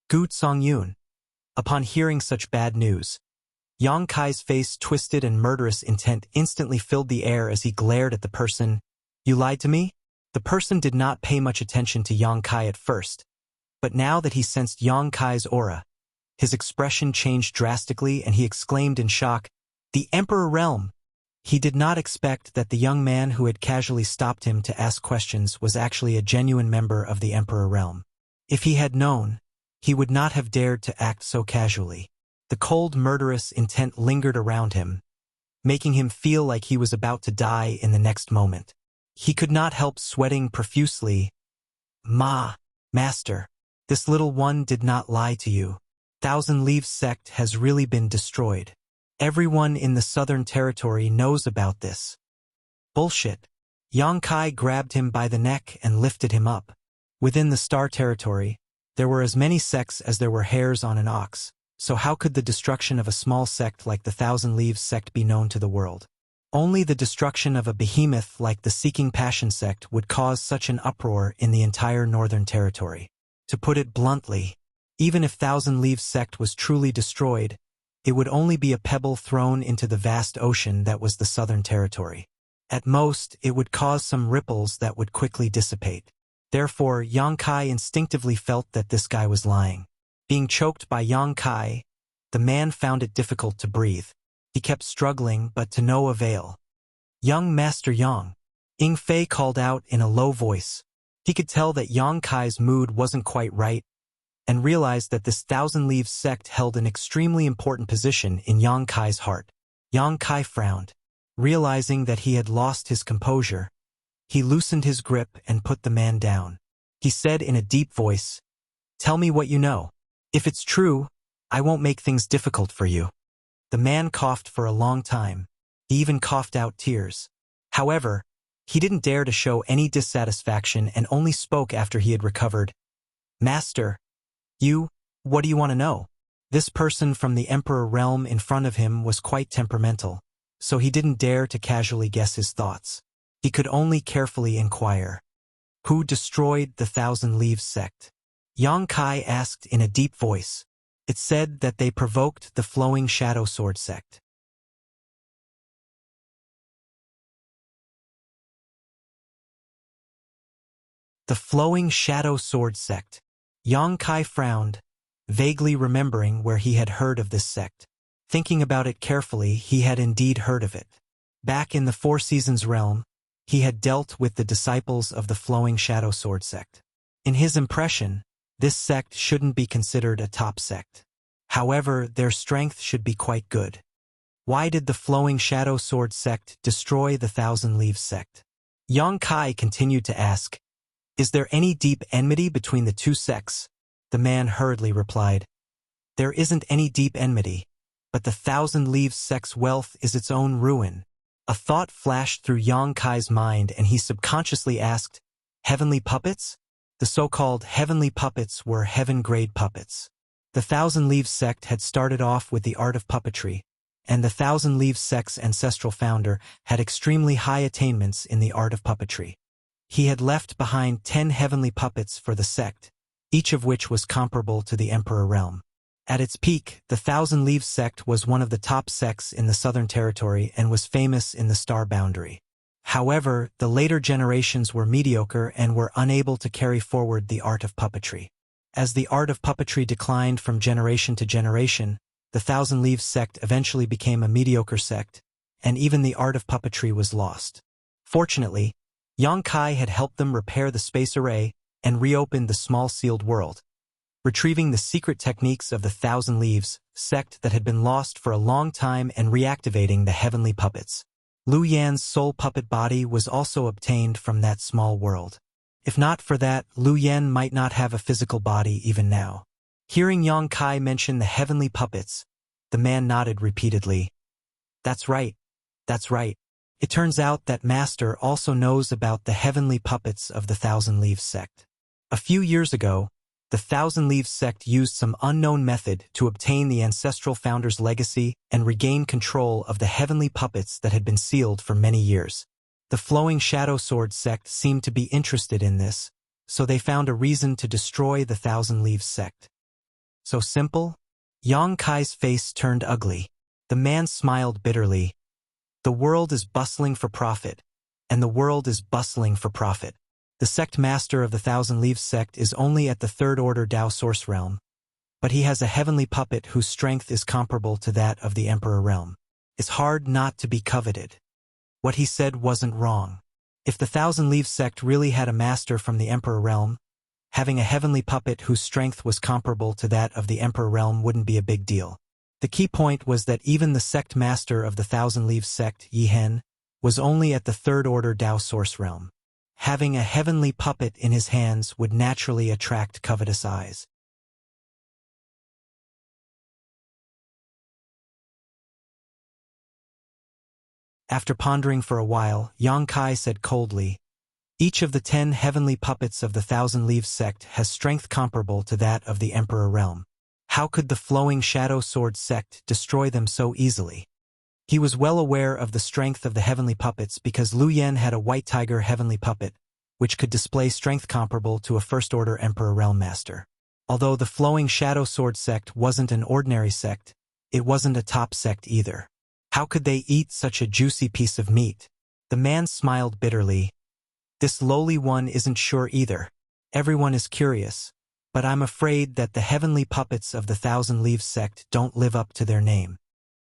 Gu Songyun. Upon hearing such bad news, Yang Kai's face twisted and murderous intent instantly filled the air as he glared at the person. "You lied to me?" The person did not pay much attention to Yang Kai at first, but now that he sensed Yang Kai's aura, his expression changed drastically and he exclaimed in shock, "The Emperor Realm!" He did not expect that the young man who had casually stopped him to ask questions was actually a genuine member of the Emperor Realm. If he had known, he would not have dared to act so casually. The cold, murderous intent lingered around him, making him feel like he was about to die in the next moment. He could not help sweating profusely. Master, this little one did not lie to you. Thousand Leaves sect has really been destroyed. Everyone in the Southern Territory knows about this." "Bullshit." Yang Kai grabbed him by the neck and lifted him up. Within the Star Territory, there were as many sects as there were hairs on an ox. So how could the destruction of a small sect like the Thousand Leaves sect be known to the world? Only the destruction of a behemoth like the Seeking Passion sect would cause such an uproar in the entire Northern Territory. To put it bluntly, even if Thousand Leaves sect was truly destroyed, it would only be a pebble thrown into the vast ocean that was the Southern Territory. At most, it would cause some ripples that would quickly dissipate. Therefore, Yang Kai instinctively felt that this guy was lying. Being choked by Yang Kai, the man found it difficult to breathe. He kept struggling, but to no avail. "Young Master Yang," Ying Fei called out in a low voice. He could tell that Yang Kai's mood wasn't quite right, and realized that this Thousand Leaves sect held an extremely important position in Yang Kai's heart. Yang Kai frowned. Realizing that he had lost his composure, he loosened his grip and put the man down. He said in a deep voice, "Tell me what you know. If it's true, I won't make things difficult for you." The man coughed for a long time. He even coughed out tears. However, he didn't dare to show any dissatisfaction and only spoke after he had recovered. "Master, what do you want to know?" This person from the Emperor Realm in front of him was quite temperamental, so he didn't dare to casually guess his thoughts. He could only carefully inquire. "Who destroyed the Thousand Leaves sect?" Yang Kai asked in a deep voice. It said that they provoked the Flowing Shadow Sword sect. The Flowing Shadow Sword sect. Yang Kai frowned, vaguely remembering where he had heard of this sect. Thinking about it carefully, he had indeed heard of it. Back in the Four Seasons realm, he had dealt with the disciples of the Flowing Shadow Sword sect. In his impression, this sect shouldn't be considered a top sect. However, their strength should be quite good. Why did the Flowing Shadow Sword sect destroy the Thousand Leaves sect? Yang Kai continued to ask, "Is there any deep enmity between the two sects?" The man hurriedly replied, "There isn't any deep enmity, but the Thousand Leaves sect's wealth is its own ruin." A thought flashed through Yang Kai's mind and he subconsciously asked, "Heavenly puppets?" The so-called heavenly puppets were heaven-grade puppets. The Thousand Leaves sect had started off with the art of puppetry, and the Thousand Leaves sect's ancestral founder had extremely high attainments in the art of puppetry. He had left behind 10 heavenly puppets for the sect, each of which was comparable to the Emperor realm. At its peak, the Thousand Leaves sect was one of the top sects in the Southern Territory and was famous in the star boundary. However, the later generations were mediocre and were unable to carry forward the art of puppetry. As the art of puppetry declined from generation to generation, the Thousand Leaves sect eventually became a mediocre sect, and even the art of puppetry was lost. Fortunately, Yang Kai had helped them repair the space array and reopen the small sealed world, retrieving the secret techniques of the Thousand Leaves sect that had been lost for a long time and reactivating the heavenly puppets. Lu Yan's soul puppet body was also obtained from that small world. If not for that, Lu Yan might not have a physical body even now. Hearing Yang Kai mention the heavenly puppets, the man nodded repeatedly. That's right. That's right. It turns out that Master also knows about the heavenly puppets of the Thousand Leaves sect. A few years ago, the Thousand Leaves sect used some unknown method to obtain the ancestral founder's legacy and regain control of the heavenly puppets that had been sealed for many years. The Flowing Shadow Sword sect seemed to be interested in this, so they found a reason to destroy the Thousand Leaves sect. So simple? Yang Kai's face turned ugly. The man smiled bitterly. The world is bustling for profit, and the world is bustling for profit. The sect master of the Thousand Leaves sect is only at the third order Dao source realm, but he has a heavenly puppet whose strength is comparable to that of the Emperor realm. It's hard not to be coveted. What he said wasn't wrong. If the Thousand Leaves sect really had a master from the Emperor realm, having a heavenly puppet whose strength was comparable to that of the Emperor realm wouldn't be a big deal. The key point was that even the sect master of the Thousand Leaves sect, Yihen, was only at the third order Dao source realm. Having a heavenly puppet in his hands would naturally attract covetous eyes. After pondering for a while, Yang Kai said coldly, "Each of the 10 heavenly puppets of the Thousand Leaves sect has strength comparable to that of the Emperor realm. How could the Flowing Shadow Sword sect destroy them so easily?" He was well aware of the strength of the heavenly puppets because Lu Yan had a White Tiger heavenly puppet, which could display strength comparable to a first-order Emperor Realm Master. Although the Flowing Shadow Sword sect wasn't an ordinary sect, it wasn't a top sect either. How could they eat such a juicy piece of meat? The man smiled bitterly. This lowly one isn't sure either. Everyone is curious, but I'm afraid that the heavenly puppets of the Thousand Leaves sect don't live up to their name.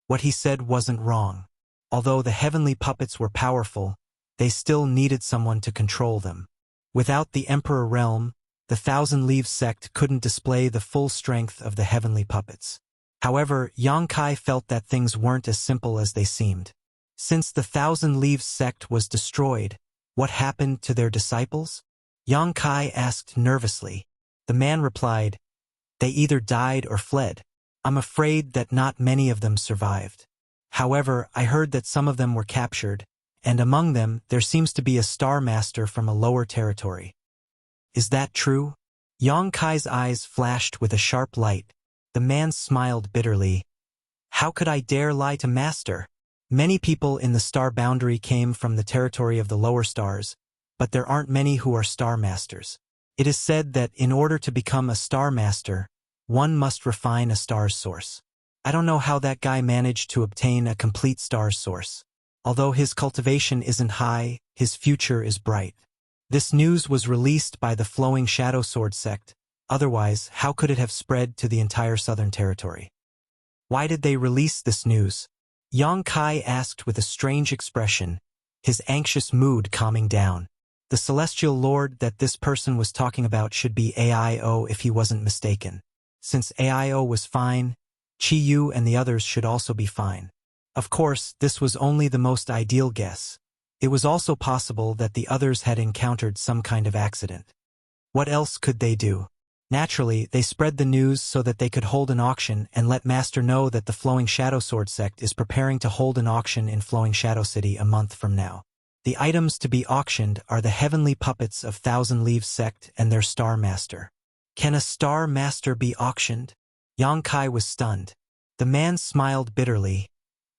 What he said wasn't wrong. Although the heavenly puppets were powerful, they still needed someone to control them. Without the Emperor realm, the Thousand Leaves sect couldn't display the full strength of the heavenly puppets. However, Yang Kai felt that things weren't as simple as they seemed. Since the Thousand Leaves sect was destroyed, what happened to their disciples? Yang Kai asked nervously. The man replied, "They either died or fled. I'm afraid that not many of them survived. However, I heard that some of them were captured, and among them there seems to be a Star Master from a lower territory." Is that true? Yang Kai's eyes flashed with a sharp light. The man smiled bitterly. How could I dare lie to Master? Many people in the star boundary came from the territory of the lower stars, but there aren't many who are Star Masters. It is said that in order to become a Star Master, one must refine a star's source. I don't know how that guy managed to obtain a complete star's source. Although his cultivation isn't high, his future is bright. This news was released by the Flowing Shadow Sword sect. Otherwise, how could it have spread to the entire Southern Territory? Why did they release this news? Yang Kai asked with a strange expression, his anxious mood calming down. The celestial lord that this person was talking about should be AIO if he wasn't mistaken. Since AIO was fine, Chi Yu and the others should also be fine. Of course, this was only the most ideal guess. It was also possible that the others had encountered some kind of accident. What else could they do? Naturally, they spread the news so that they could hold an auction and let Master know that the Flowing Shadow Sword sect is preparing to hold an auction in Flowing Shadow City a month from now. The items to be auctioned are the heavenly puppets of Thousand Leaves sect and their Star Master. Can a Star Master be auctioned? Yang Kai was stunned. The man smiled bitterly.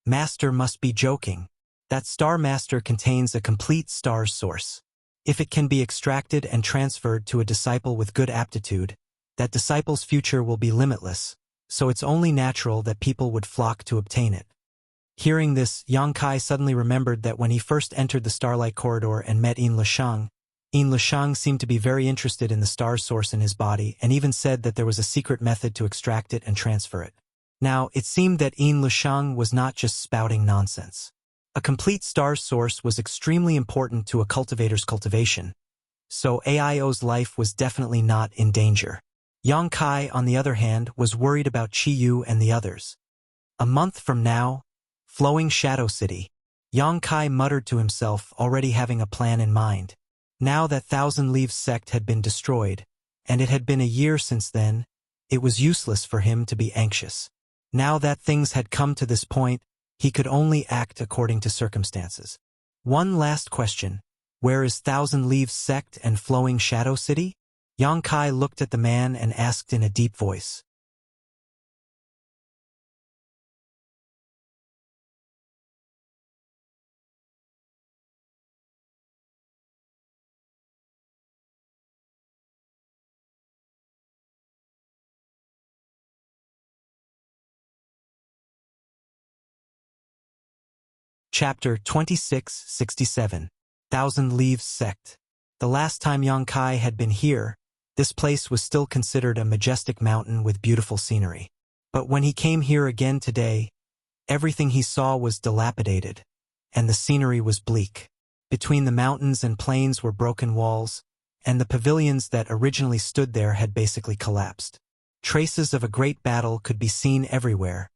Master must be joking. That Star Master contains a complete star's source. If it can be extracted and transferred to a disciple with good aptitude, that disciple's future will be limitless, so it's only natural that people would flock to obtain it. Hearing this, Yang Kai suddenly remembered that when he first entered the Starlight Corridor and met Yin Lishang seemed to be very interested in the star's source in his body and even said that there was a secret method to extract it and transfer it. Now, it seemed that Yin Lishang was not just spouting nonsense. A complete star's source was extremely important to a cultivator's cultivation, so AIO's life was definitely not in danger. Yang Kai, on the other hand, was worried about Chi Yu and the others. A month from now, Flowing Shadow City. Yang Kai muttered to himself, already having a plan in mind. Now that Thousand Leaves sect had been destroyed, and it had been a year since then, it was useless for him to be anxious. Now that things had come to this point, he could only act according to circumstances. One last question. Where is Thousand Leaves sect and Flowing Shadow City? Yang Kai looked at the man and asked in a deep voice. Chapter 2667. Thousand Leaves Sect. The last time Yang Kai had been here, this place was still considered a majestic mountain with beautiful scenery. But when he came here again today, everything he saw was dilapidated, and the scenery was bleak. Between the mountains and plains were broken walls, and the pavilions that originally stood there had basically collapsed. Traces of a great battle could be seen everywhere,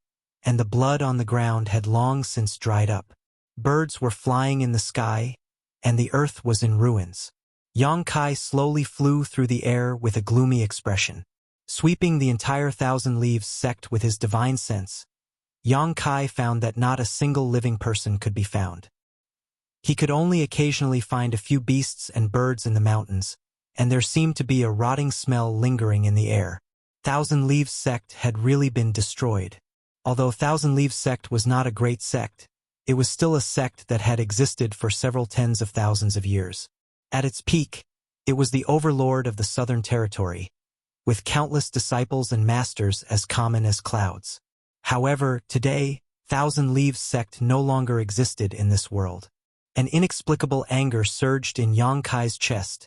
and the blood on the ground had long since dried up. Birds were flying in the sky, and the earth was in ruins. Yang Kai slowly flew through the air with a gloomy expression. Sweeping the entire Thousand Leaves sect with his divine sense, Yang Kai found that not a single living person could be found. He could only occasionally find a few beasts and birds in the mountains, and there seemed to be a rotting smell lingering in the air. Thousand Leaves sect had really been destroyed. Although Thousand Leaves sect was not a great sect, it was still a sect that had existed for several tens of thousands of years. At its peak, it was the overlord of the Southern Territory, with countless disciples and masters as common as clouds. However, today, Thousand Leaves sect no longer existed in this world. An inexplicable anger surged in Yang Kai's chest,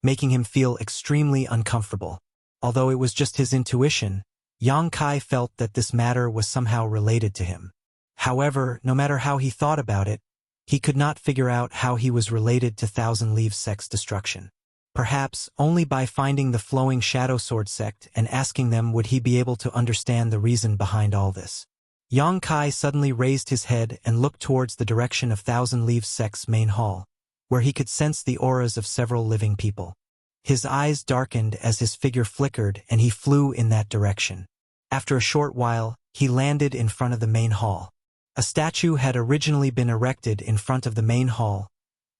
making him feel extremely uncomfortable. Although it was just his intuition, Yang Kai felt that this matter was somehow related to him. However, no matter how he thought about it, he could not figure out how he was related to Thousand Leaves sect's destruction. Perhaps only by finding the Flowing Shadow Sword sect and asking them would he be able to understand the reason behind all this. Yang Kai suddenly raised his head and looked towards the direction of Thousand Leaves sect's main hall, where he could sense the auras of several living people. His eyes darkened as his figure flickered and he flew in that direction. After a short while, he landed in front of the main hall. A statue had originally been erected in front of the main hall,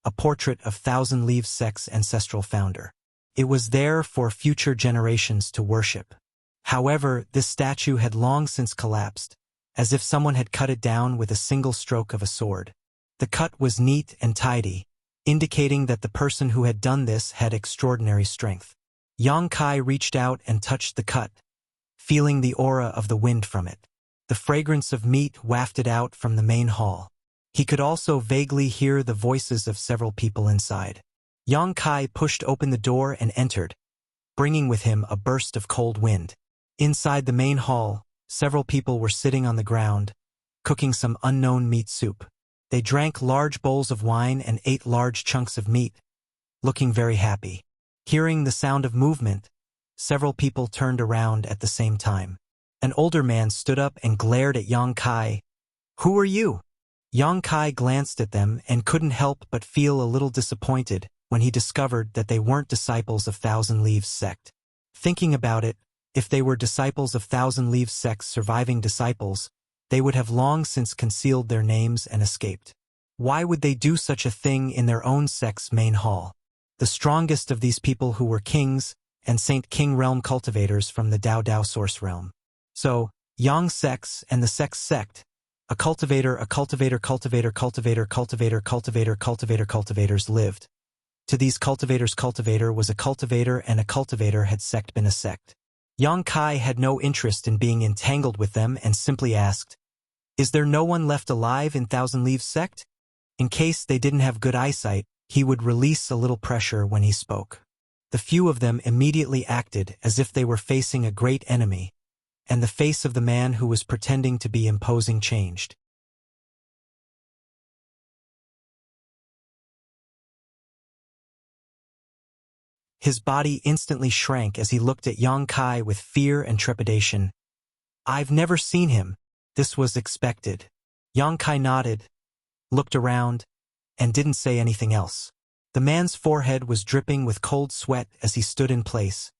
a portrait of Thousand Leaves sect's ancestral founder. It was there for future generations to worship. However, this statue had long since collapsed, as if someone had cut it down with a single stroke of a sword. The cut was neat and tidy, indicating that the person who had done this had extraordinary strength. Yang Kai reached out and touched the cut, feeling the aura of the wind from it. The fragrance of meat wafted out from the main hall. He could also vaguely hear the voices of several people inside. Yang Kai pushed open the door and entered, bringing with him a burst of cold wind. Inside the main hall, several people were sitting on the ground, cooking some unknown meat soup. They drank large bowls of wine and ate large chunks of meat, looking very happy. Hearing the sound of movement, several people turned around at the same time. An older man stood up and glared at Yang Kai. "Who are you?" Yang Kai glanced at them and couldn't help but feel a little disappointed when he discovered that they weren't disciples of Thousand Leaves sect. Thinking about it, if they were disciples of Thousand Leaves sect's surviving disciples, they would have long since concealed their names and escaped. Why would they do such a thing in their own sect's main hall? The strongest of these people who were kings and Saint King realm cultivators from the Dao source realm. So, Yang sects and the Sex sect, cultivators lived. To these cultivators, cultivator was a cultivator, and a cultivator had sect been a sect. Yang Kai had no interest in being entangled with them and simply asked, "Is there no one left alive in Thousand Leaves sect?" In case they didn't have good eyesight, he would release a little pressure when he spoke. The few of them immediately acted as if they were facing a great enemy, and the face of the man who was pretending to be imposing changed. His body instantly shrank as he looked at Yang Kai with fear and trepidation. "I've never seen him. This was expected." Yang Kai nodded, looked around, and didn't say anything else. The man's forehead was dripping with cold sweat as he stood in place,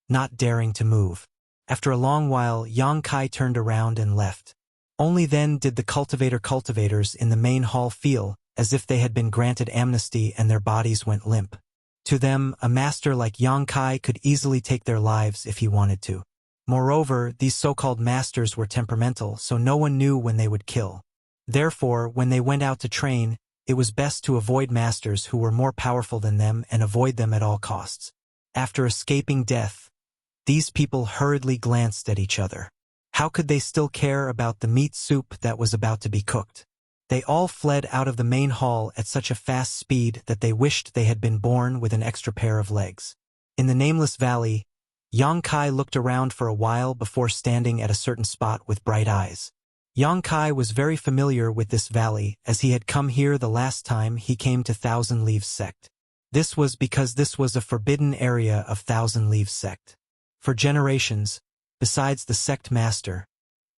not daring to move. After a long while, Yang Kai turned around and left. Only then did the cultivators in the main hall feel as if they had been granted amnesty and their bodies went limp. To them, a master like Yang Kai could easily take their lives if he wanted to. Moreover, these so-called masters were temperamental, so no one knew when they would kill. Therefore, when they went out to train, it was best to avoid masters who were more powerful than them and avoid them at all costs. After escaping death, these people hurriedly glanced at each other. How could they still care about the meat soup that was about to be cooked? They all fled out of the main hall at such a fast speed that they wished they had been born with an extra pair of legs. In the nameless valley, Yang Kai looked around for a while before standing at a certain spot with bright eyes. Yang Kai was very familiar with this valley as he had come here the last time he came to Thousand Leaves sect. This was because this was a forbidden area of Thousand Leaves sect. For generations, besides the sect master,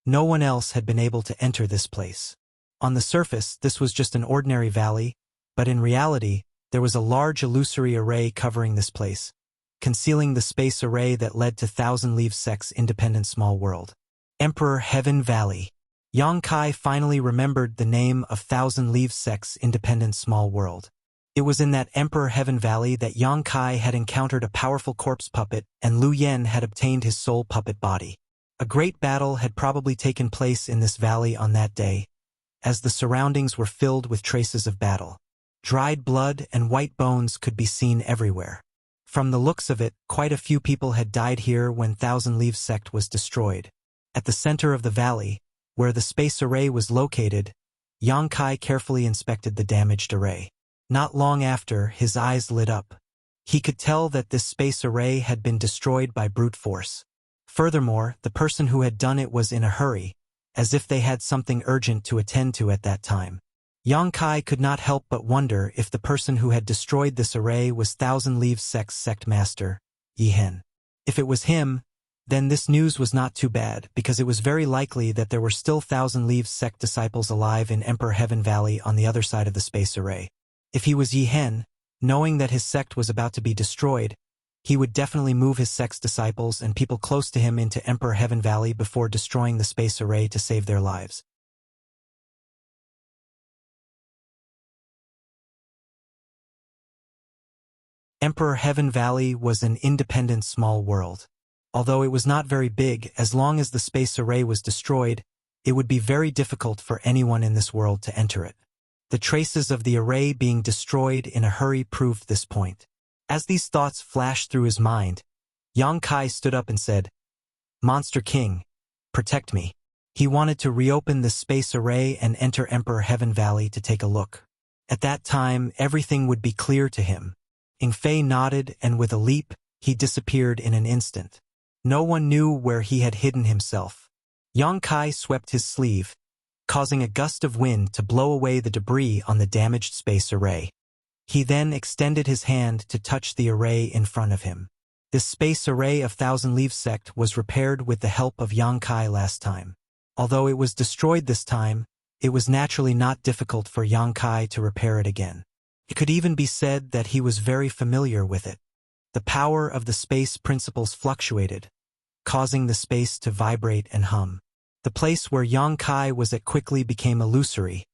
no one else had been able to enter this place. On the surface, this was just an ordinary valley, but in reality, there was a large illusory array covering this place, concealing the space array that led to Thousand Leaves sect's independent small world. Emperor Heaven Valley. Yang Kai finally remembered the name of Thousand Leaves sect's independent small world. It was in that Emperor Heaven Valley that Yang Kai had encountered a powerful corpse puppet and Lu Yen had obtained his soul puppet body. A great battle had probably taken place in this valley on that day, as the surroundings were filled with traces of battle. Dried blood and white bones could be seen everywhere. From the looks of it, quite a few people had died here when Thousand Leaves sect was destroyed. At the center of the valley, where the space array was located, Yang Kai carefully inspected the damaged array. Not long after, his eyes lit up. He could tell that this space array had been destroyed by brute force. Furthermore, the person who had done it was in a hurry, as if they had something urgent to attend to at that time. Yang Kai could not help but wonder if the person who had destroyed this array was Thousand Leaves sect's sect master, Yi Hen. If it was him, then this news was not too bad, because it was very likely that there were still Thousand Leaves sect disciples alive in Emperor Heaven Valley on the other side of the space array. If he was Yi Hen, knowing that his sect was about to be destroyed, he would definitely move his sect's disciples and people close to him into Emperor Heaven Valley before destroying the space array to save their lives. Emperor Heaven Valley was an independent small world. Although it was not very big, as long as the space array was destroyed, it would be very difficult for anyone in this world to enter it. The traces of the array being destroyed in a hurry proved this point. As these thoughts flashed through his mind, Yang Kai stood up and said, "Monster King, protect me." He wanted to reopen the space array and enter Emperor Heaven Valley to take a look. At that time, everything would be clear to him. Ing Fei nodded, and with a leap, he disappeared in an instant. No one knew where he had hidden himself. Yang Kai swept his sleeve, causing a gust of wind to blow away the debris on the damaged space array. He then extended his hand to touch the array in front of him. This space array of Thousand Leaves sect was repaired with the help of Yang Kai last time. Although it was destroyed this time, it was naturally not difficult for Yang Kai to repair it again. It could even be said that he was very familiar with it. The power of the space principles fluctuated, causing the space to vibrate and hum. The place where Yang Kai was at quickly became illusory,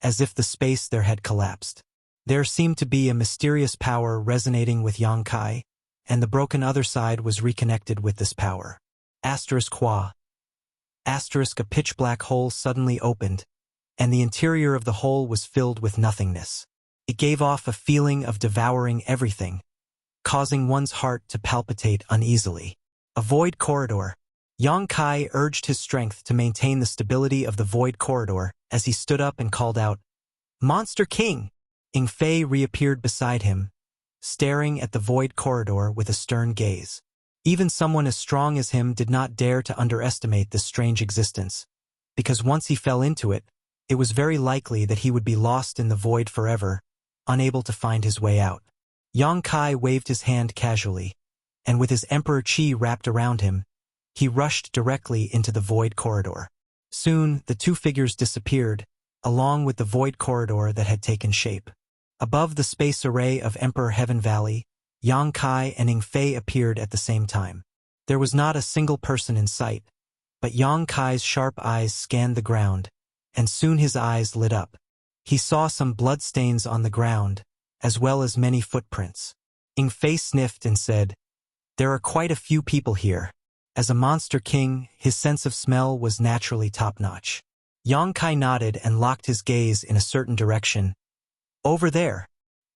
as if the space there had collapsed. There seemed to be a mysterious power resonating with Yang Kai, and the broken other side was reconnected with this power. Asterisk qua. Asterisk a pitch-black hole suddenly opened, and the interior of the hole was filled with nothingness. It gave off a feeling of devouring everything, causing one's heart to palpitate uneasily. A void corridor. Yang Kai urged his strength to maintain the stability of the void corridor as he stood up and called out, "Monster King!" Ing Fei reappeared beside him, staring at the void corridor with a stern gaze. Even someone as strong as him did not dare to underestimate this strange existence, because once he fell into it, it was very likely that he would be lost in the void forever, unable to find his way out. Yang Kai waved his hand casually, and with his Emperor Qi wrapped around him, he rushed directly into the void corridor. Soon, the two figures disappeared, along with the void corridor that had taken shape. Above the space array of Emperor Heaven Valley, Yang Kai and Ing Fei appeared at the same time. There was not a single person in sight, but Yang Kai's sharp eyes scanned the ground, and soon his eyes lit up. He saw some bloodstains on the ground, as well as many footprints. Ing Fei sniffed and said, "There are quite a few people here." As a monster king, his sense of smell was naturally top-notch. Yang Kai nodded and locked his gaze in a certain direction. Over there.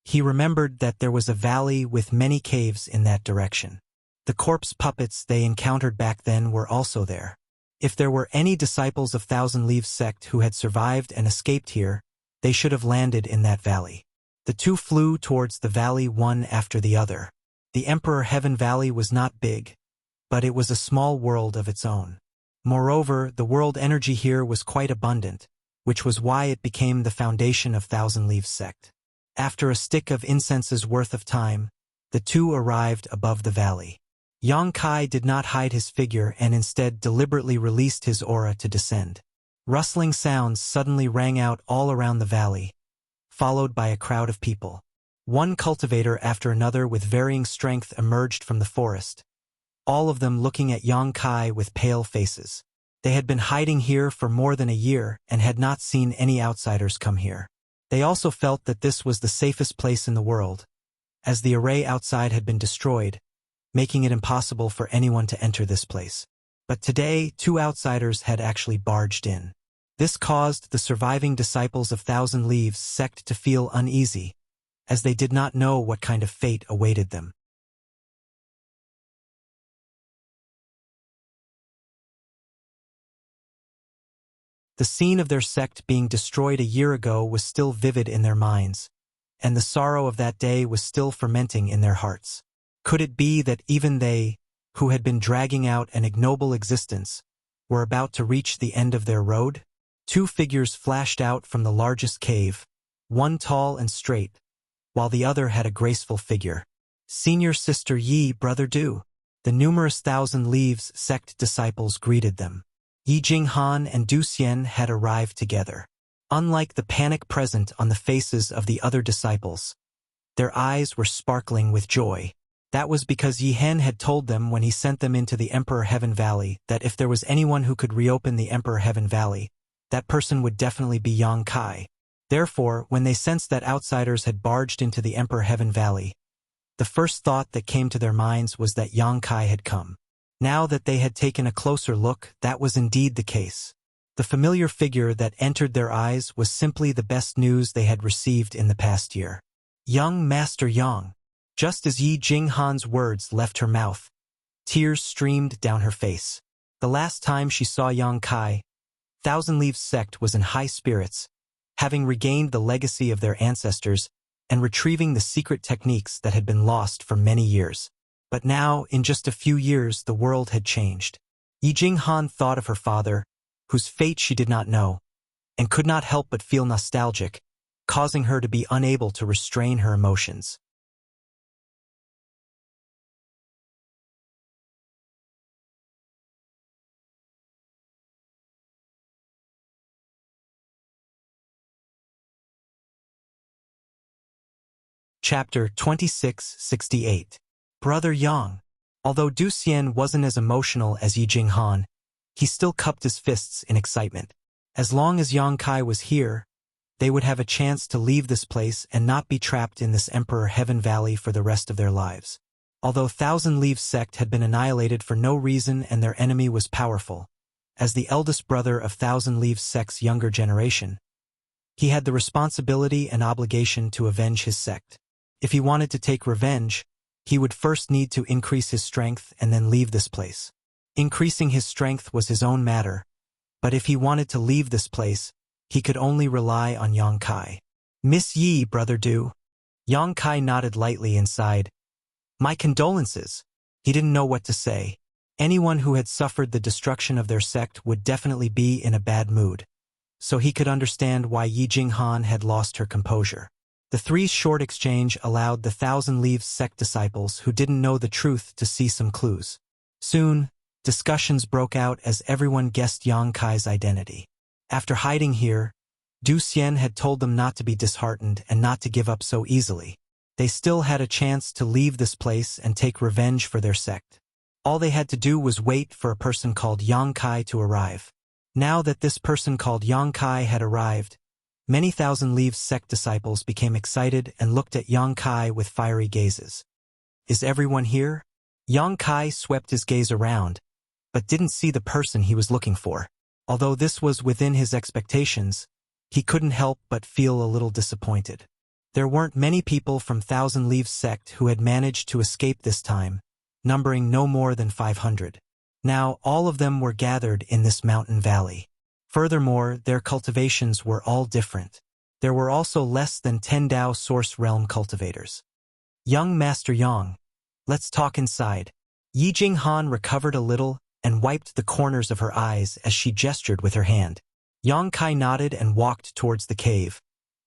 He remembered that there was a valley with many caves in that direction. The corpse puppets they encountered back then were also there. If there were any disciples of Thousand Leaves sect who had survived and escaped here, they should have landed in that valley. The two flew towards the valley one after the other. The Emperor Heaven Valley was not big, but it was a small world of its own. Moreover, the world energy here was quite abundant, which was why it became the foundation of Thousand Leaves sect. After a stick of incense's worth of time, the two arrived above the valley. Yang Kai did not hide his figure and instead deliberately released his aura to descend. Rustling sounds suddenly rang out all around the valley, followed by a crowd of people. One cultivator after another with varying strength emerged from the forest, all of them looking at Yang Kai with pale faces. They had been hiding here for more than a year and had not seen any outsiders come here. They also felt that this was the safest place in the world, as the array outside had been destroyed, making it impossible for anyone to enter this place. But today, two outsiders had actually barged in. This caused the surviving disciples of Thousand Leaves sect to feel uneasy, as they did not know what kind of fate awaited them. The scene of their sect being destroyed a year ago was still vivid in their minds, and the sorrow of that day was still fermenting in their hearts. Could it be that even they, who had been dragging out an ignoble existence, were about to reach the end of their road? Two figures flashed out from the largest cave, one tall and straight, while the other had a graceful figure. Senior Sister Yi, Brother Du. The numerous Thousand Leaves sect disciples greeted them. Yi Jinghan and Du Xian had arrived together. Unlike the panic present on the faces of the other disciples, their eyes were sparkling with joy. That was because Yi Hen had told them when he sent them into the Emperor Heaven Valley that if there was anyone who could reopen the Emperor Heaven Valley, that person would definitely be Yang Kai. Therefore, when they sensed that outsiders had barged into the Emperor Heaven Valley, the first thought that came to their minds was that Yang Kai had come. Now that they had taken a closer look, that was indeed the case. The familiar figure that entered their eyes was simply the best news they had received in the past year. Young Master Yang. Just as Yi Jinghan's words left her mouth, tears streamed down her face. The last time she saw Yang Kai, Thousand Leaves sect was in high spirits, having regained the legacy of their ancestors and retrieving the secret techniques that had been lost for many years. But now, in just a few years, the world had changed. Yi Jinghan thought of her father, whose fate she did not know, and could not help but feel nostalgic, causing her to be unable to restrain her emotions. Chapter 2668. Brother Yang. Although Du Xian wasn't as emotional as Yi Jinghan, he still cupped his fists in excitement. As long as Yang Kai was here, they would have a chance to leave this place and not be trapped in this Emperor Heaven Valley for the rest of their lives. Although Thousand Leaves sect had been annihilated for no reason and their enemy was powerful, as the eldest brother of Thousand Leaves sect's younger generation, he had the responsibility and obligation to avenge his sect. If he wanted to take revenge, he would first need to increase his strength and then leave this place. Increasing his strength was his own matter, but if he wanted to leave this place, he could only rely on Yang Kai. Miss Yi, Brother Du. Yang Kai nodded lightly and sighed. My condolences. He didn't know what to say. Anyone who had suffered the destruction of their sect would definitely be in a bad mood, so he could understand why Yi Jinghan had lost her composure. The three short exchange allowed the Thousand Leaves sect disciples who didn't know the truth to see some clues. Soon, discussions broke out as everyone guessed Yang Kai's identity. After hiding here, Du Xian had told them not to be disheartened and not to give up so easily. They still had a chance to leave this place and take revenge for their sect. All they had to do was wait for a person called Yang Kai to arrive. Now that this person called Yang Kai had arrived, many Thousand Leaves sect disciples became excited and looked at Yang Kai with fiery gazes. Is everyone here? Yang Kai swept his gaze around, but didn't see the person he was looking for. Although this was within his expectations, he couldn't help but feel a little disappointed. There weren't many people from Thousand Leaves sect who had managed to escape this time, numbering no more than 500. Now all of them were gathered in this mountain valley. Furthermore, their cultivations were all different. There were also less than 10 Dao Source Realm cultivators. Young Master Yang, let's talk inside. Yi Jinghan recovered a little and wiped the corners of her eyes as she gestured with her hand. Yang Kai nodded and walked towards the cave,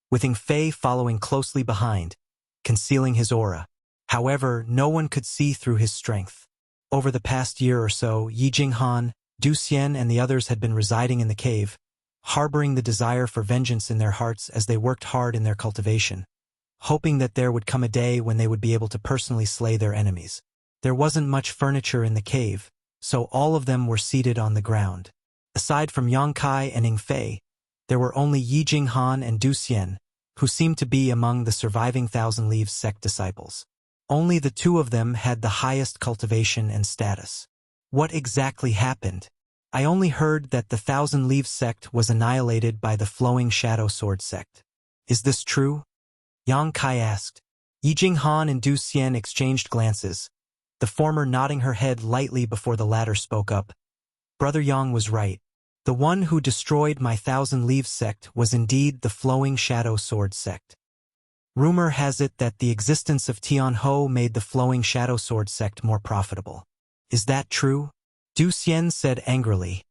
with Ying Fei following closely behind, concealing his aura. However, no one could see through his strength. Over the past year or so, Yi Jinghan, Du Xian and the others had been residing in the cave, harboring the desire for vengeance in their hearts as they worked hard in their cultivation, hoping that there would come a day when they would be able to personally slay their enemies. There wasn't much furniture in the cave, so all of them were seated on the ground. Aside from Yang Kai and Ying Fei, there were only Yi Jinghan and Du Xian, who seemed to be among the surviving Thousand Leaves sect disciples. Only the two of them had the highest cultivation and status. What exactly happened? I only heard that the Thousand Leaves sect was annihilated by the Flowing Shadow Sword sect. Is this true? Yang Kai asked. Yi Jinghan and Du Xian exchanged glances, the former nodding her head lightly before the latter spoke up. Brother Yang was right. The one who destroyed my Thousand Leaves sect was indeed the Flowing Shadow Sword sect. Rumor has it that the existence of Tian Ho made the Flowing Shadow Sword sect more profitable. Is that true? Du Xian said angrily.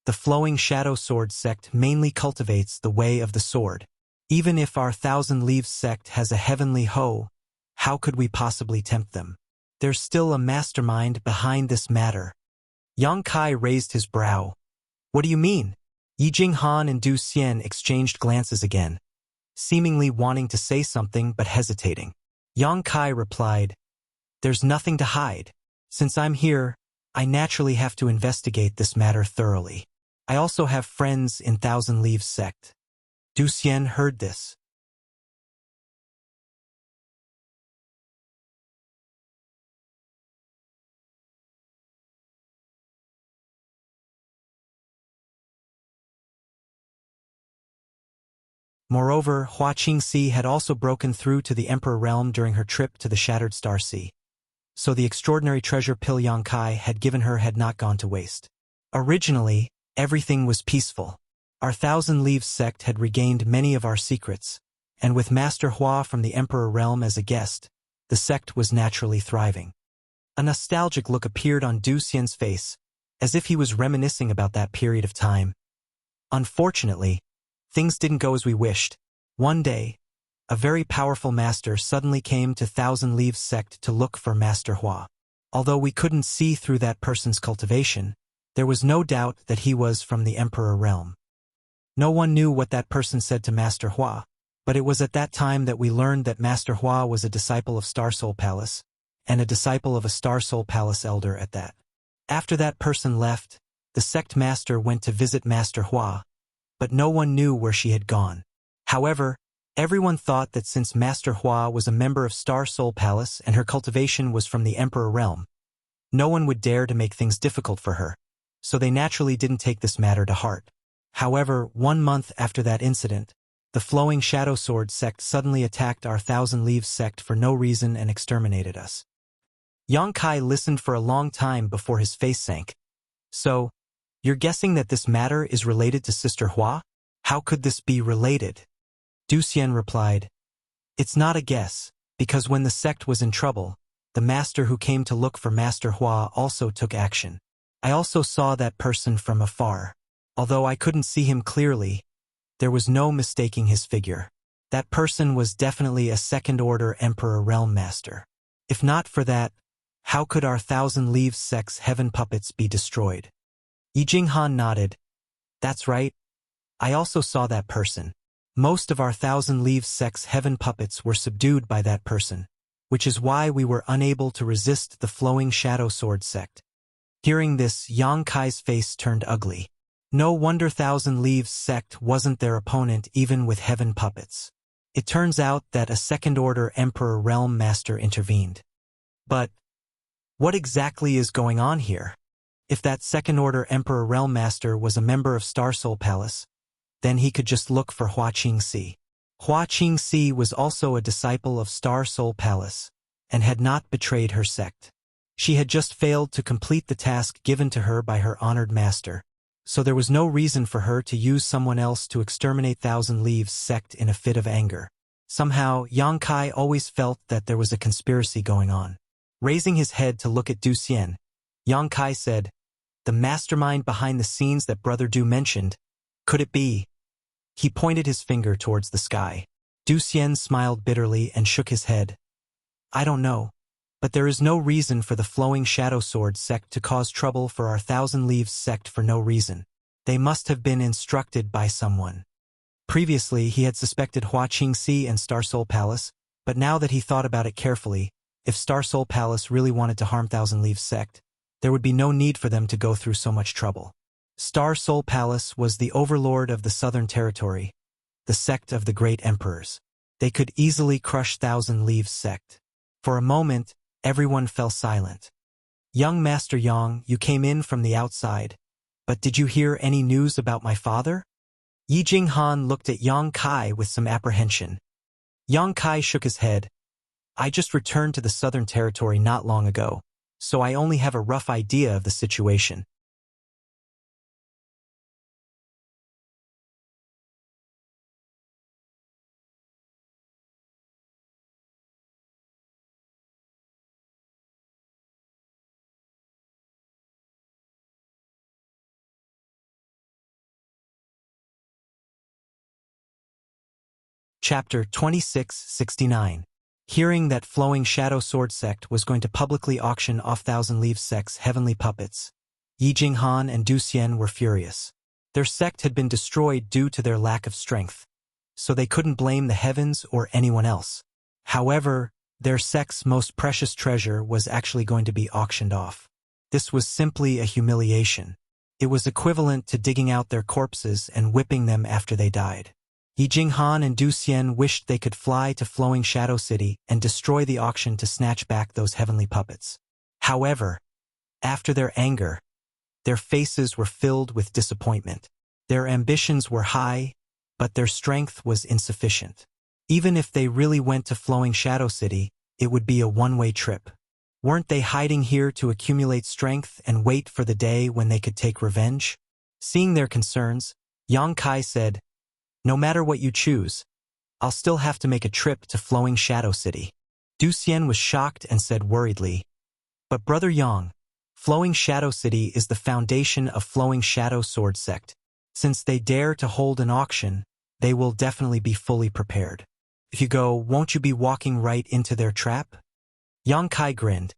The Flowing Shadow Sword sect mainly cultivates the way of the sword. Even if our Thousand Leaves sect has a heavenly Ho, how could we possibly tempt them? There's still a mastermind behind this matter. Yang Kai raised his brow. What do you mean? Yi Jinghan and Du Xian exchanged glances again, seemingly wanting to say something but hesitating. Yang Kai replied, There's nothing to hide. Since I'm here, I naturally have to investigate this matter thoroughly. I also have friends in Thousand Leaves sect. Du Xian heard this. Moreover, Hua Qingxi had also broken through to the Emperor realm during her trip to the Shattered Star Sea, so the extraordinary treasure pill Yang Kai had given her had not gone to waste. Originally, everything was peaceful. Our Thousand Leaves sect had regained many of our secrets, and with Master Hua from the Emperor realm as a guest, the sect was naturally thriving. A nostalgic look appeared on Du Xian's face, as if he was reminiscing about that period of time. Unfortunately, things didn't go as we wished. One day, a very powerful master suddenly came to Thousand Leaves sect to look for Master Hua. Although we couldn't see through that person's cultivation, there was no doubt that he was from the Emperor realm. No one knew what that person said to Master Hua, but it was at that time that we learned that Master Hua was a disciple of Star Soul Palace, and a disciple of a Star Soul Palace elder at that. After that person left, the sect master went to visit Master Hua, but no one knew where she had gone. However, everyone thought that since Master Hua was a member of Star Soul Palace and her cultivation was from the Emperor Realm, no one would dare to make things difficult for her, so they naturally didn't take this matter to heart. However, 1 month after that incident, the Flowing Shadow Sword sect suddenly attacked our Thousand Leaves sect for no reason and exterminated us. Yang Kai listened for a long time before his face sank. So, you're guessing that this matter is related to Sister Hua? How could this be related? Du Xian replied, it's not a guess, because when the sect was in trouble, the master who came to look for Master Hua also took action. I also saw that person from afar. Although I couldn't see him clearly, there was no mistaking his figure. That person was definitely a second-order Emperor Realm Master. If not for that, how could our Thousand Leaves sect's heaven puppets be destroyed? Yi Jinghan nodded. That's right. I also saw that person. Most of our Thousand Leaves sect's heaven puppets were subdued by that person, which is why we were unable to resist the Flowing Shadow Sword sect. Hearing this, Yang Kai's face turned ugly. No wonder Thousand Leaves sect wasn't their opponent even with heaven puppets. It turns out that a second-order Emperor Realm Master intervened. But what exactly is going on here? If that second-order Emperor Realm Master was a member of Star Soul Palace, then he could just look for Hua Qingxi. Hua Qingxi was also a disciple of Star Soul Palace, and had not betrayed her sect. She had just failed to complete the task given to her by her honored master, so there was no reason for her to use someone else to exterminate Thousand Leaves sect in a fit of anger. Somehow, Yang Kai always felt that there was a conspiracy going on. Raising his head to look at Du Xian, Yang Kai said, the mastermind behind the scenes that Brother Du mentioned, could it be? He pointed his finger towards the sky. Du Xian smiled bitterly and shook his head. I don't know, but there is no reason for the Flowing Shadow Sword sect to cause trouble for our Thousand Leaves sect for no reason. They must have been instructed by someone. Previously, he had suspected Hua Qingxi and Star Soul Palace, but now that he thought about it carefully, if Star Soul Palace really wanted to harm Thousand Leaves sect, there would be no need for them to go through so much trouble. Star Soul Palace was the overlord of the Southern Territory, the sect of the Great Emperors. They could easily crush Thousand Leaves sect. For a moment, everyone fell silent. Young Master Yang, you came in from the outside, but did you hear any news about my father? Yi Jinghan looked at Yang Kai with some apprehension. Yang Kai shook his head. I just returned to the Southern Territory not long ago, so I only have a rough idea of the situation. Chapter 2669. Hearing that Flowing Shadow Sword sect was going to publicly auction off Thousand Leaves sect's heavenly puppets, Yi Jinghan and Du Xian were furious. Their sect had been destroyed due to their lack of strength, so they couldn't blame the heavens or anyone else. However, their sect's most precious treasure was actually going to be auctioned off. This was simply a humiliation. It was equivalent to digging out their corpses and whipping them after they died. Yi Jinghan and Du Xian wished they could fly to Flowing Shadow City and destroy the auction to snatch back those heavenly puppets. However, after their anger, their faces were filled with disappointment. Their ambitions were high, but their strength was insufficient. Even if they really went to Flowing Shadow City, it would be a one-way trip. Weren't they hiding here to accumulate strength and wait for the day when they could take revenge? Seeing their concerns, Yang Kai said, no matter what you choose, I'll still have to make a trip to Flowing Shadow City. Du Xian was shocked and said worriedly, but Brother Yang, Flowing Shadow City is the foundation of Flowing Shadow Sword sect. Since they dare to hold an auction, they will definitely be fully prepared. If you go, won't you be walking right into their trap? Yang Kai grinned.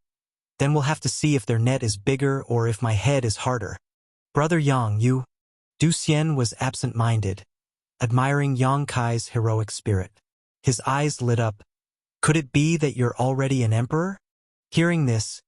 Then we'll have to see if their net is bigger or if my head is harder. Brother Yang, you... Du Xian was absent-minded, admiring Yang Kai's heroic spirit. His eyes lit up. Could it be that you're already an emperor? Hearing this,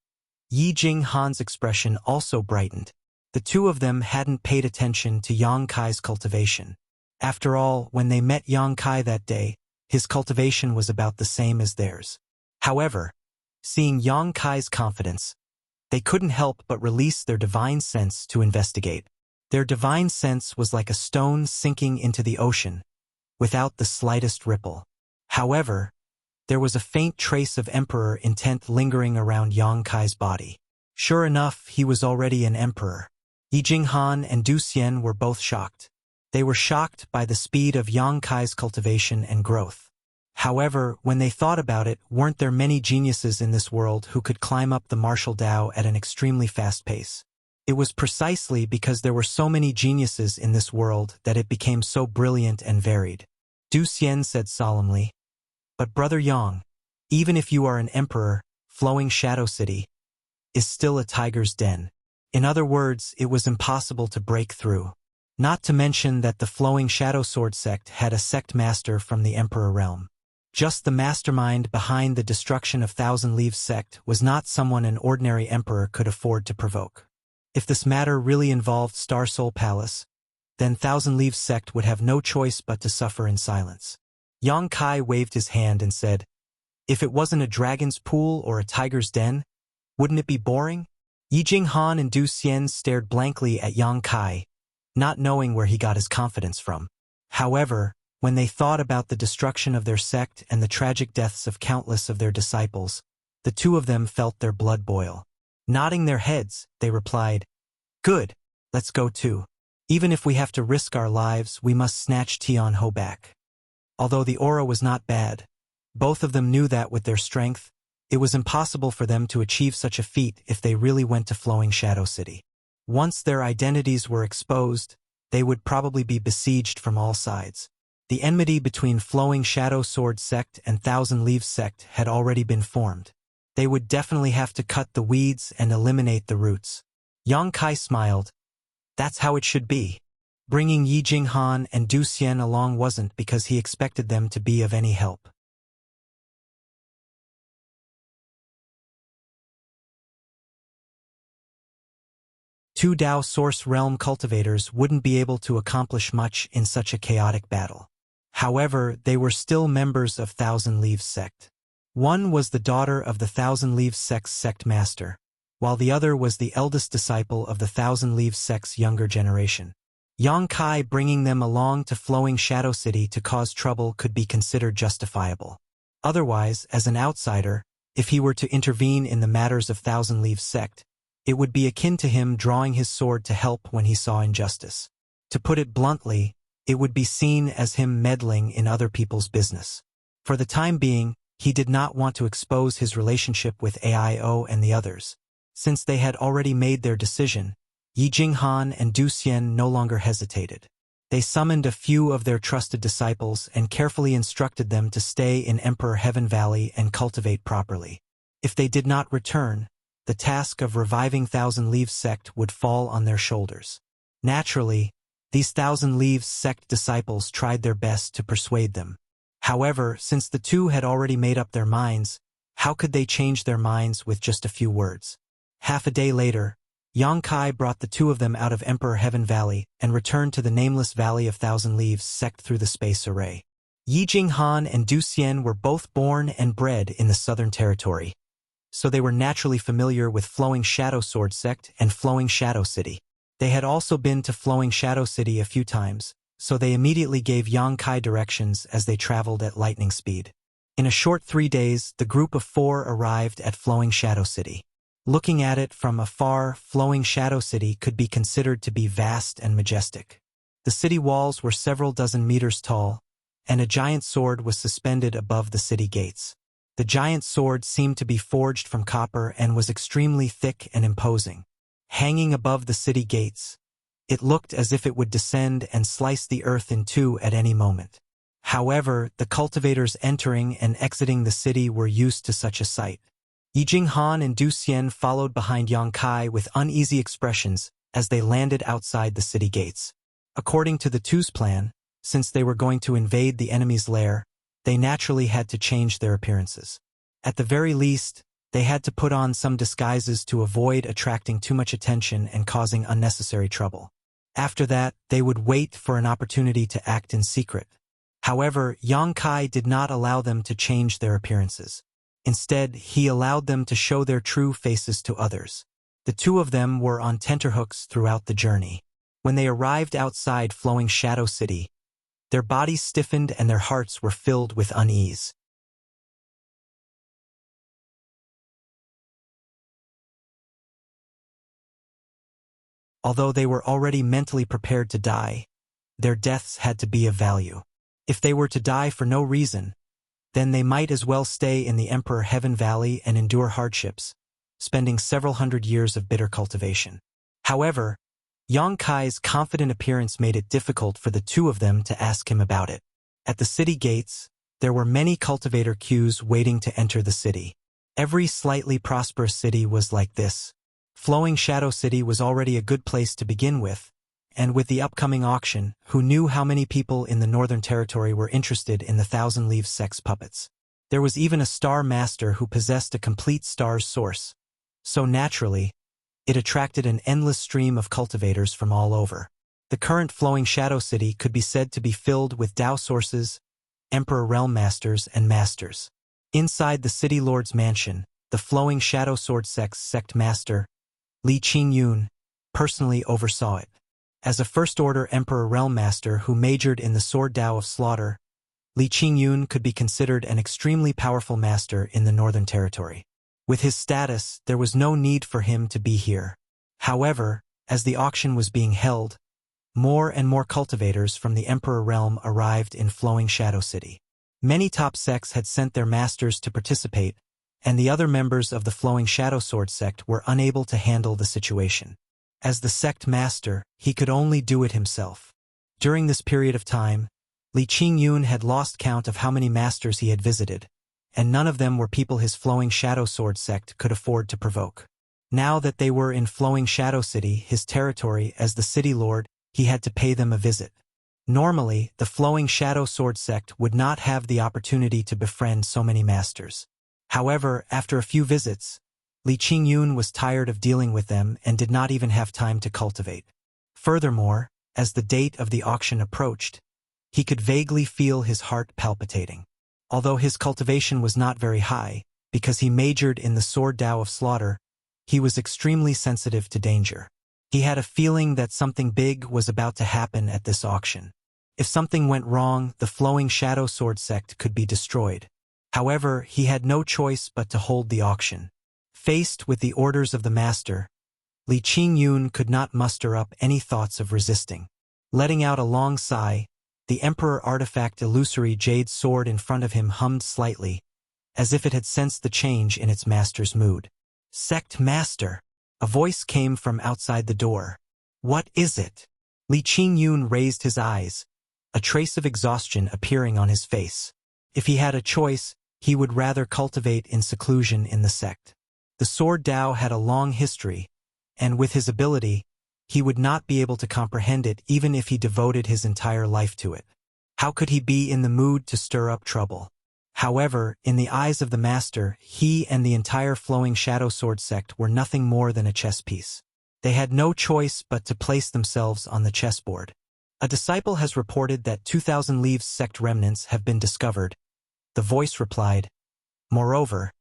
Yi Jinghan's expression also brightened. The two of them hadn't paid attention to Yang Kai's cultivation. After all, when they met Yang Kai that day, his cultivation was about the same as theirs. However, seeing Yang Kai's confidence, they couldn't help but release their divine sense to investigate. Their divine sense was like a stone sinking into the ocean, without the slightest ripple. However, there was a faint trace of emperor intent lingering around Yang Kai's body. Sure enough, he was already an emperor. Yi Jinghan and Du Xian were both shocked. They were shocked by the speed of Yang Kai's cultivation and growth. However, when they thought about it, weren't there many geniuses in this world who could climb up the martial Tao at an extremely fast pace? It was precisely because there were so many geniuses in this world that it became so brilliant and varied. Du Xian said solemnly, "But Brother Yang, even if you are an emperor, Flowing Shadow City is still a tiger's den." In other words, it was impossible to break through. Not to mention that the Flowing Shadow Sword sect had a sect master from the Emperor realm. Just the mastermind behind the destruction of Thousand Leaves sect was not someone an ordinary emperor could afford to provoke. If this matter really involved Star Soul Palace, then Thousand Leaves sect would have no choice but to suffer in silence. Yang Kai waved his hand and said, "If it wasn't a dragon's pool or a tiger's den, wouldn't it be boring?" Yi Jinghan and Du Xian stared blankly at Yang Kai, not knowing where he got his confidence from. However, when they thought about the destruction of their sect and the tragic deaths of countless of their disciples, the two of them felt their blood boil. Nodding their heads, they replied, "Good, let's go too. Even if we have to risk our lives, we must snatch Tian Ho back." Although the aura was not bad, both of them knew that with their strength, it was impossible for them to achieve such a feat if they really went to Flowing Shadow City. Once their identities were exposed, they would probably be besieged from all sides. The enmity between Flowing Shadow Sword sect and Thousand Leaves sect had already been formed. They would definitely have to cut the weeds and eliminate the roots. Yang Kai smiled. That's how it should be. Bringing Yi Jinghan and Du Xian along wasn't because he expected them to be of any help. Two Dao Source Realm cultivators wouldn't be able to accomplish much in such a chaotic battle. However, they were still members of Thousand Leaves sect. One was the daughter of the Thousand Leaves sect's sect master, while the other was the eldest disciple of the Thousand Leaves sect's younger generation. Yang Kai bringing them along to Flowing Shadow City to cause trouble could be considered justifiable. Otherwise, as an outsider, if he were to intervene in the matters of Thousand Leaves sect, it would be akin to him drawing his sword to help when he saw injustice. To put it bluntly, it would be seen as him meddling in other people's business. For the time being, he did not want to expose his relationship with AIO and the others. Since they had already made their decision, Yi Jinghan and Du Xian no longer hesitated. They summoned a few of their trusted disciples and carefully instructed them to stay in Emperor Heaven Valley and cultivate properly. If they did not return, the task of reviving Thousand Leaves sect would fall on their shoulders. Naturally, these Thousand Leaves sect disciples tried their best to persuade them. However, since the two had already made up their minds, how could they change their minds with just a few words? Half a day later, Yang Kai brought the two of them out of Emperor Heaven Valley and returned to the nameless Valley of Thousand Leaves sect through the space array. Yi Jinghan and Du Xian were both born and bred in the Southern Territory, so they were naturally familiar with Flowing Shadow Sword sect and Flowing Shadow City. They had also been to Flowing Shadow City a few times, so they immediately gave Yang Kai directions as they traveled at lightning speed. In a short 3 days, the group of 4 arrived at Flowing Shadow City. Looking at it from afar, Flowing Shadow City could be considered to be vast and majestic. The city walls were several dozen meters tall, and a giant sword was suspended above the city gates. The giant sword seemed to be forged from copper and was extremely thick and imposing. Hanging above the city gates, it looked as if it would descend and slice the earth in two at any moment. However, the cultivators entering and exiting the city were used to such a sight. Yi Jinghan and Du Xian followed behind Yang Kai with uneasy expressions as they landed outside the city gates. According to the two's plan, since they were going to invade the enemy's lair, they naturally had to change their appearances. At the very least, They had to put on some disguises to avoid attracting too much attention and causing unnecessary trouble. After that, they would wait for an opportunity to act in secret. However, Yang Kai did not allow them to change their appearances. Instead, he allowed them to show their true faces to others. The two of them were on tenterhooks throughout the journey. When they arrived outside Flowing Shadow City, their bodies stiffened and their hearts were filled with unease. Although they were already mentally prepared to die, their deaths had to be of value. If they were to die for no reason, then they might as well stay in the Emperor Heaven Valley and endure hardships, spending several hundred years of bitter cultivation. However, Yang Kai's confident appearance made it difficult for the two of them to ask him about it. At the city gates, there were many cultivator queues waiting to enter the city. Every slightly prosperous city was like this. Flowing Shadow City was already a good place to begin with, and with the upcoming auction, who knew how many people in the Northern Territory were interested in the Thousand Leaves sex puppets? There was even a star master who possessed a complete star's source. So naturally, it attracted an endless stream of cultivators from all over. The current Flowing Shadow City could be said to be filled with Tao sources, Emperor Realm Masters, and Masters. Inside the City Lord's mansion, the Flowing Shadow Sword Sect Master, Li Qingyun, personally oversaw it. As a First-Order Emperor Realm Master who majored in the Sword Tao of Slaughter, Li Qingyun could be considered an extremely powerful master in the Northern Territory. With his status, there was no need for him to be here. However, as the auction was being held, more and more cultivators from the Emperor Realm arrived in Flowing Shadow City. Many top sects had sent their masters to participate, and the other members of the Flowing Shadow Sword sect were unable to handle the situation. As the sect master, he could only do it himself. During this period of time, Li Qingyun had lost count of how many masters he had visited, and none of them were people his Flowing Shadow Sword sect could afford to provoke. Now that they were in Flowing Shadow City, his territory as the city lord, he had to pay them a visit. Normally, the Flowing Shadow Sword sect would not have the opportunity to befriend so many masters. However, after a few visits, Li Qingyun was tired of dealing with them and did not even have time to cultivate. Furthermore, as the date of the auction approached, he could vaguely feel his heart palpitating. Although his cultivation was not very high, because he majored in the Sword Tao of Slaughter, he was extremely sensitive to danger. He had a feeling that something big was about to happen at this auction. If something went wrong, the Flowing Shadow Sword sect could be destroyed. However, he had no choice but to hold the auction. Faced with the orders of the master, Li Qingyun could not muster up any thoughts of resisting. Letting out a long sigh, the Emperor Artifact illusory jade sword in front of him hummed slightly, as if it had sensed the change in its master's mood. "Sect Master!" A voice came from outside the door. "What is it?" Li Qingyun raised his eyes, a trace of exhaustion appearing on his face. If he had a choice, he would rather cultivate in seclusion in the sect. The Sword Tao had a long history, and with his ability, he would not be able to comprehend it even if he devoted his entire life to it. How could he be in the mood to stir up trouble? However, in the eyes of the master, he and the entire Flowing Shadow Sword sect were nothing more than a chess piece. They had no choice but to place themselves on the chessboard. A disciple has reported that 2,000 Leaves sect remnants have been discovered. The voice replied, "Moreover,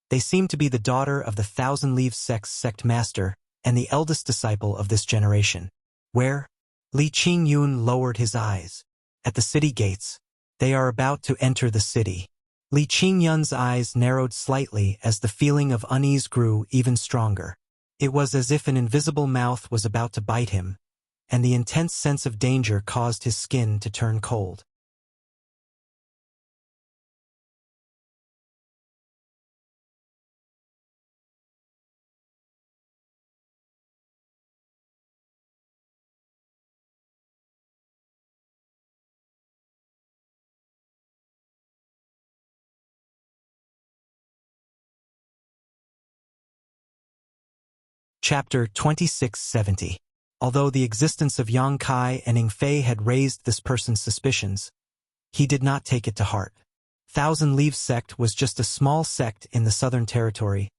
they seem to be the daughter of the 1,000 Leaves sect's sect master and the eldest disciple of this generation." "Where?" Li Qingyun lowered his eyes. "At the city gates. They are about to enter the city." Li Qingyun's eyes narrowed slightly as the feeling of unease grew even stronger. It was as if an invisible mouth was about to bite him, and the intense sense of danger caused his skin to turn cold. Chapter 2670. Although the existence of Yang Kai and Ing Fei had raised this person's suspicions, he did not take it to heart. Thousand Leaves sect was just a small sect in the Southern Territory,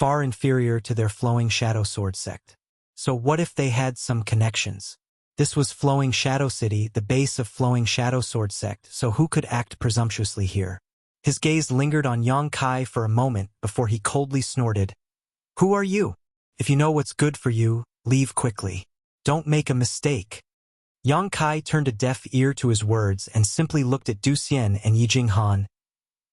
far inferior to their Flowing Shadow Sword sect. So what if they had some connections? This was Flowing Shadow City, the base of Flowing Shadow Sword sect, so who could act presumptuously here? His gaze lingered on Yang Kai for a moment before he coldly snorted, "Who are you? If you know what's good for you, leave quickly. Don't make a mistake." Yang Kai turned a deaf ear to his words and simply looked at Du Xian and Yi Jinghan.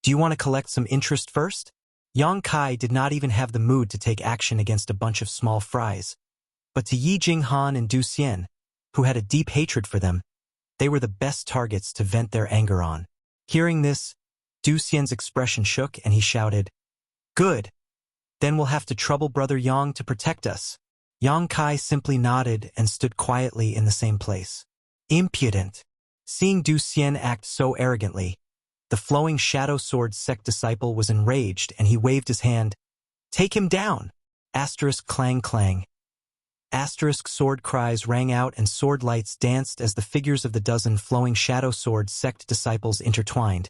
"Do you want to collect some interest first?" Yang Kai did not even have the mood to take action against a bunch of small fries. But to Yi Jinghan and Du Xian, who had a deep hatred for them, they were the best targets to vent their anger on. Hearing this, Du Xian's expression shook and he shouted, "Good. Then we'll have to trouble Brother Yang to protect us." Yang Kai simply nodded and stood quietly in the same place. Impudent. Seeing Du Xian act so arrogantly, the Flowing Shadow Sword sect disciple was enraged and he waved his hand. "Take him down!" Asterisk clang clang. Asterisk sword cries rang out and sword lights danced as the figures of the dozen Flowing Shadow Sword sect disciples intertwined,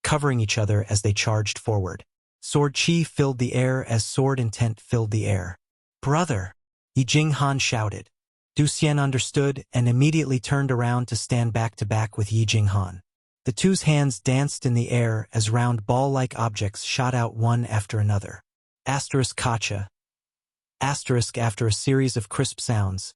covering each other as they charged forward. Sword chi filled the air as sword intent filled the air. "Brother!" Yi Jinghan shouted. Du Xian understood and immediately turned around to stand back to back with Yi Jinghan. The two's hands danced in the air as round ball-like objects shot out one after another. Asterisk kacha. Asterisk after a series of crisp sounds,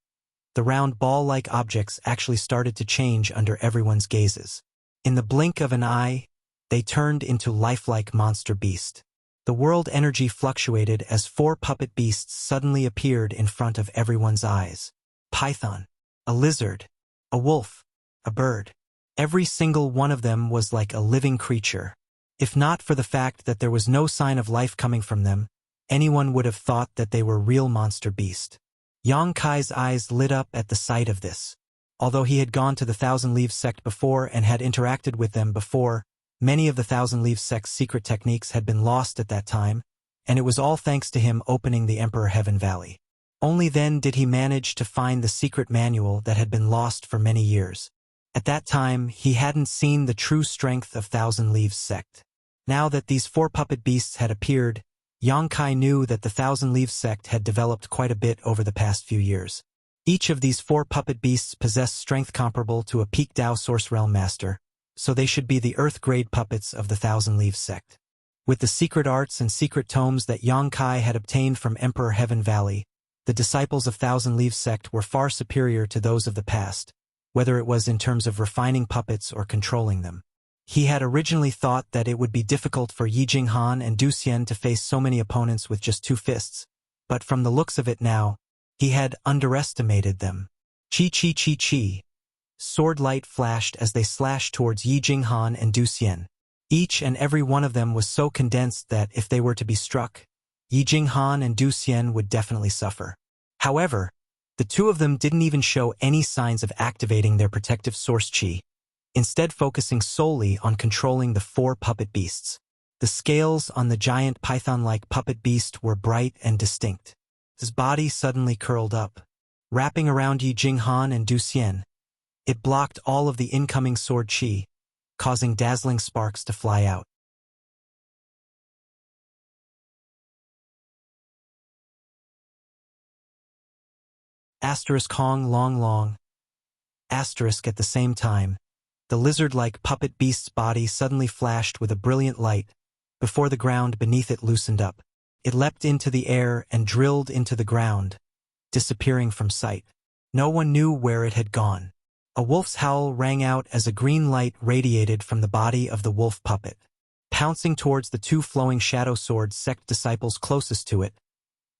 the round ball-like objects actually started to change under everyone's gazes. In the blink of an eye, they turned into lifelike monster beast. The world energy fluctuated as 4 puppet beasts suddenly appeared in front of everyone's eyes. Python, a lizard, a wolf, a bird. Every single one of them was like a living creature. If not for the fact that there was no sign of life coming from them, anyone would have thought that they were real monster beast. Yang Kai's eyes lit up at the sight of this. Although he had gone to the Thousand Leaves sect before and had interacted with them before, many of the Thousand Leaves sect's secret techniques had been lost at that time, and it was all thanks to him opening the Emperor Heaven Valley. Only then did he manage to find the secret manual that had been lost for many years. At that time, he hadn't seen the true strength of Thousand Leaves sect. Now that these 4 puppet beasts had appeared, Yang Kai knew that the Thousand Leaves sect had developed quite a bit over the past few years. Each of these 4 puppet beasts possessed strength comparable to a peak Dao Source Realm Master, so they should be the Earth-grade puppets of the Thousand Leaves sect. With the secret arts and secret tomes that Yang Kai had obtained from Emperor Heaven Valley, the disciples of Thousand Leaves sect were far superior to those of the past, whether it was in terms of refining puppets or controlling them. He had originally thought that it would be difficult for Yi Jinghan and Du Xian to face so many opponents with just 2 fists, but from the looks of it now, he had underestimated them. Chi chi chi chi. Sword light flashed as they slashed towards Yi Jinghan and Du Xian. Each and every one of them was so condensed that if they were to be struck, Yi Jinghan and Du Xian would definitely suffer. However, the 2 of them didn't even show any signs of activating their protective source chi, instead focusing solely on controlling the 4 puppet beasts. The scales on the giant python-like puppet beast were bright and distinct. His body suddenly curled up, wrapping around Yi Jinghan and Du Xian. It blocked all of the incoming sword chi, causing dazzling sparks to fly out. Asterisk Hong Long Long. Asterisk at the same time, the lizard-like puppet beast's body suddenly flashed with a brilliant light, before the ground beneath it loosened up. It leapt into the air and drilled into the ground, disappearing from sight. No one knew where it had gone. A wolf's howl rang out as a green light radiated from the body of the wolf puppet. Pouncing towards the 2 Flowing Shadow Sword sect disciples closest to it,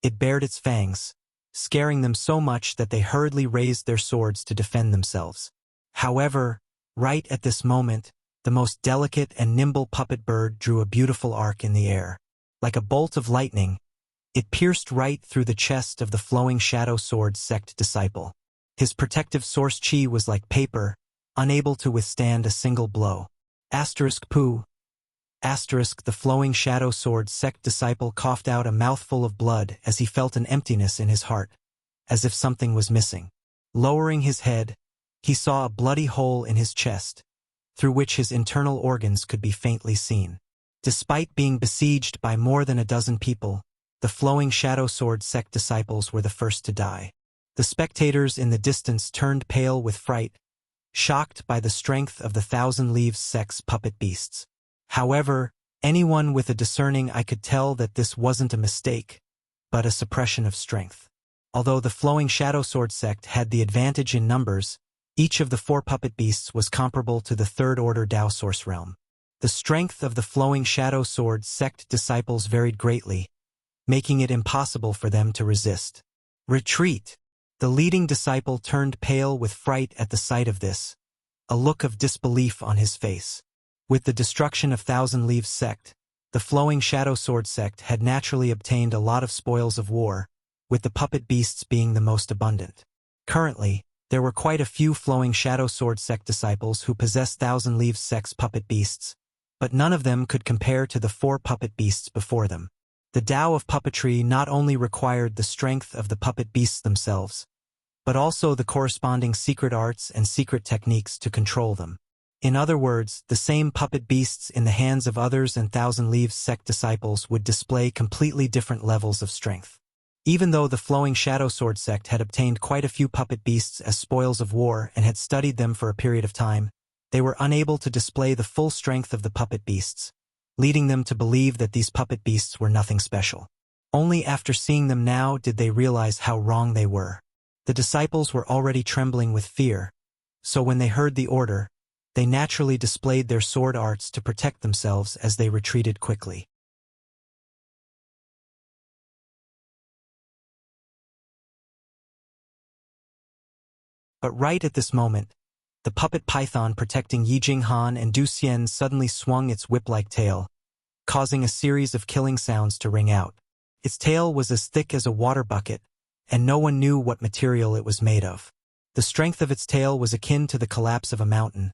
it bared its fangs, scaring them so much that they hurriedly raised their swords to defend themselves. However, right at this moment, the most delicate and nimble puppet bird drew a beautiful arc in the air. Like a bolt of lightning, it pierced right through the chest of the Flowing Shadow Sword sect disciple. His protective source chi was like paper, unable to withstand a single blow. Asterisk poo. Asterisk the Flowing Shadow Sword sect disciple coughed out a mouthful of blood as he felt an emptiness in his heart, as if something was missing. Lowering his head, he saw a bloody hole in his chest, through which his internal organs could be faintly seen. Despite being besieged by more than a dozen people, the flowing shadow sword sect disciples were the first to die. The spectators in the distance turned pale with fright, shocked by the strength of the Thousand Leaves sect's puppet beasts. However, anyone with a discerning eye could tell that this wasn't a mistake, but a suppression of strength. Although the flowing shadow sword sect had the advantage in numbers, each of the 4 puppet beasts was comparable to the third-order Dao source realm. The strength of the flowing shadow sword sect disciples varied greatly, making it impossible for them to resist. Retreat! The leading disciple turned pale with fright at the sight of this, a look of disbelief on his face. With the destruction of Thousand Leaves sect, the flowing shadow sword sect had naturally obtained a lot of spoils of war, with the puppet beasts being the most abundant. Currently, there were quite a few flowing shadow sword sect disciples who possessed Thousand Leaves sect's puppet beasts, but none of them could compare to the 4 puppet beasts before them. The Tao of puppetry not only required the strength of the puppet beasts themselves, but also the corresponding secret arts and secret techniques to control them. In other words, the same puppet beasts in the hands of others and Thousand Leaves sect disciples would display completely different levels of strength. Even though the flowing shadow sword sect had obtained quite a few puppet beasts as spoils of war and had studied them for a period of time, they were unable to display the full strength of the puppet beasts, leading them to believe that these puppet beasts were nothing special. Only after seeing them now did they realize how wrong they were. The disciples were already trembling with fear, so when they heard the order, they naturally displayed their sword arts to protect themselves as they retreated quickly. But right at this moment, the puppet python protecting Yi Jinghan and Du Xian suddenly swung its whip-like tail, causing a series of killing sounds to ring out. Its tail was as thick as a water bucket, and no one knew what material it was made of. The strength of its tail was akin to the collapse of a mountain,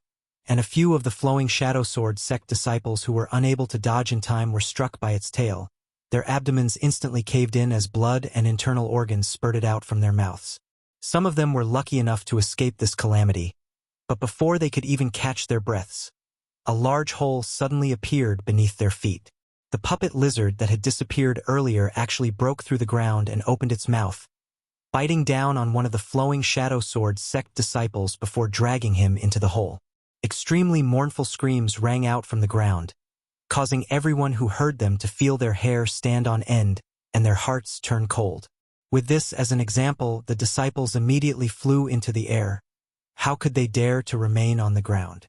and a few of the flowing shadow sword sect disciples who were unable to dodge in time were struck by its tail. Their abdomens instantly caved in as blood and internal organs spurted out from their mouths. Some of them were lucky enough to escape this calamity, but before they could even catch their breaths, a large hole suddenly appeared beneath their feet. The puppet lizard that had disappeared earlier actually broke through the ground and opened its mouth, biting down on one of the flowing shadow sword sect disciples before dragging him into the hole. Extremely mournful screams rang out from the ground, causing everyone who heard them to feel their hair stand on end and their hearts turn cold. With this as an example, the disciples immediately flew into the air. How could they dare to remain on the ground?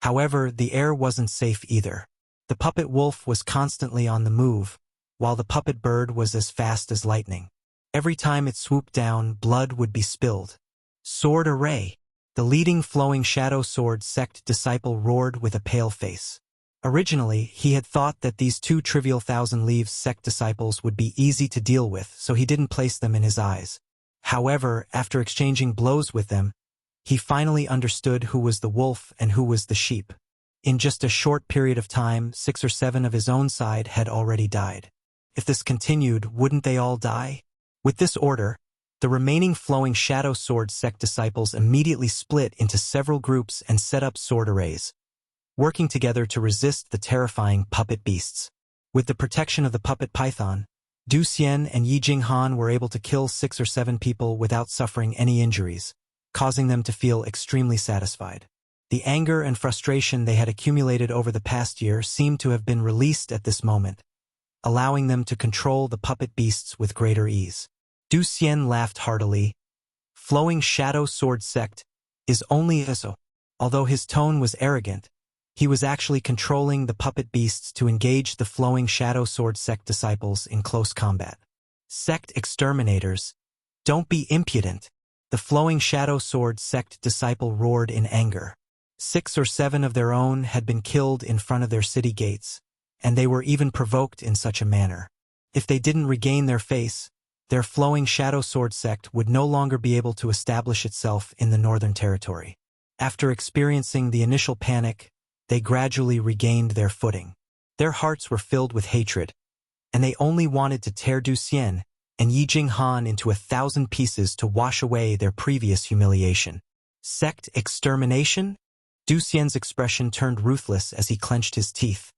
However, the air wasn't safe either. The puppet wolf was constantly on the move, while the puppet bird was as fast as lightning. Every time it swooped down, blood would be spilled. Sword array! The leading flowing shadow sword sect disciple roared with a pale face. Originally, he had thought that these 2 trivial Thousand Leaves sect disciples would be easy to deal with, so he didn't place them in his eyes. However, after exchanging blows with them, he finally understood who was the wolf and who was the sheep. In just a short period of time, 6 or 7 of his own side had already died. If this continued, wouldn't they all die? With this order, the remaining flowing shadow sword sect disciples immediately split into several groups and set up sword arrays, working together to resist the terrifying puppet beasts. With the protection of the puppet python, Du Xian and Yi Jinghan were able to kill 6 or 7 people without suffering any injuries, causing them to feel extremely satisfied. The anger and frustration they had accumulated over the past year seemed to have been released at this moment, allowing them to control the puppet beasts with greater ease. Du Xian laughed heartily. Flowing shadow sword sect is only a so. Although his tone was arrogant, he was actually controlling the puppet beasts to engage the flowing shadow sword sect disciples in close combat. Sect exterminators, don't be impudent! The flowing shadow sword sect disciple roared in anger. 6 or 7 of their own had been killed in front of their city gates, and they were even provoked in such a manner. If they didn't regain their face, their flowing shadow sword sect would no longer be able to establish itself in the northern territory. After experiencing the initial panic, they gradually regained their footing. Their hearts were filled with hatred, and they only wanted to tear Du Xian and Yi Jinghan into 1,000 pieces to wash away their previous humiliation. Sect extermination? Du Xian's expression turned ruthless as he clenched his teeth.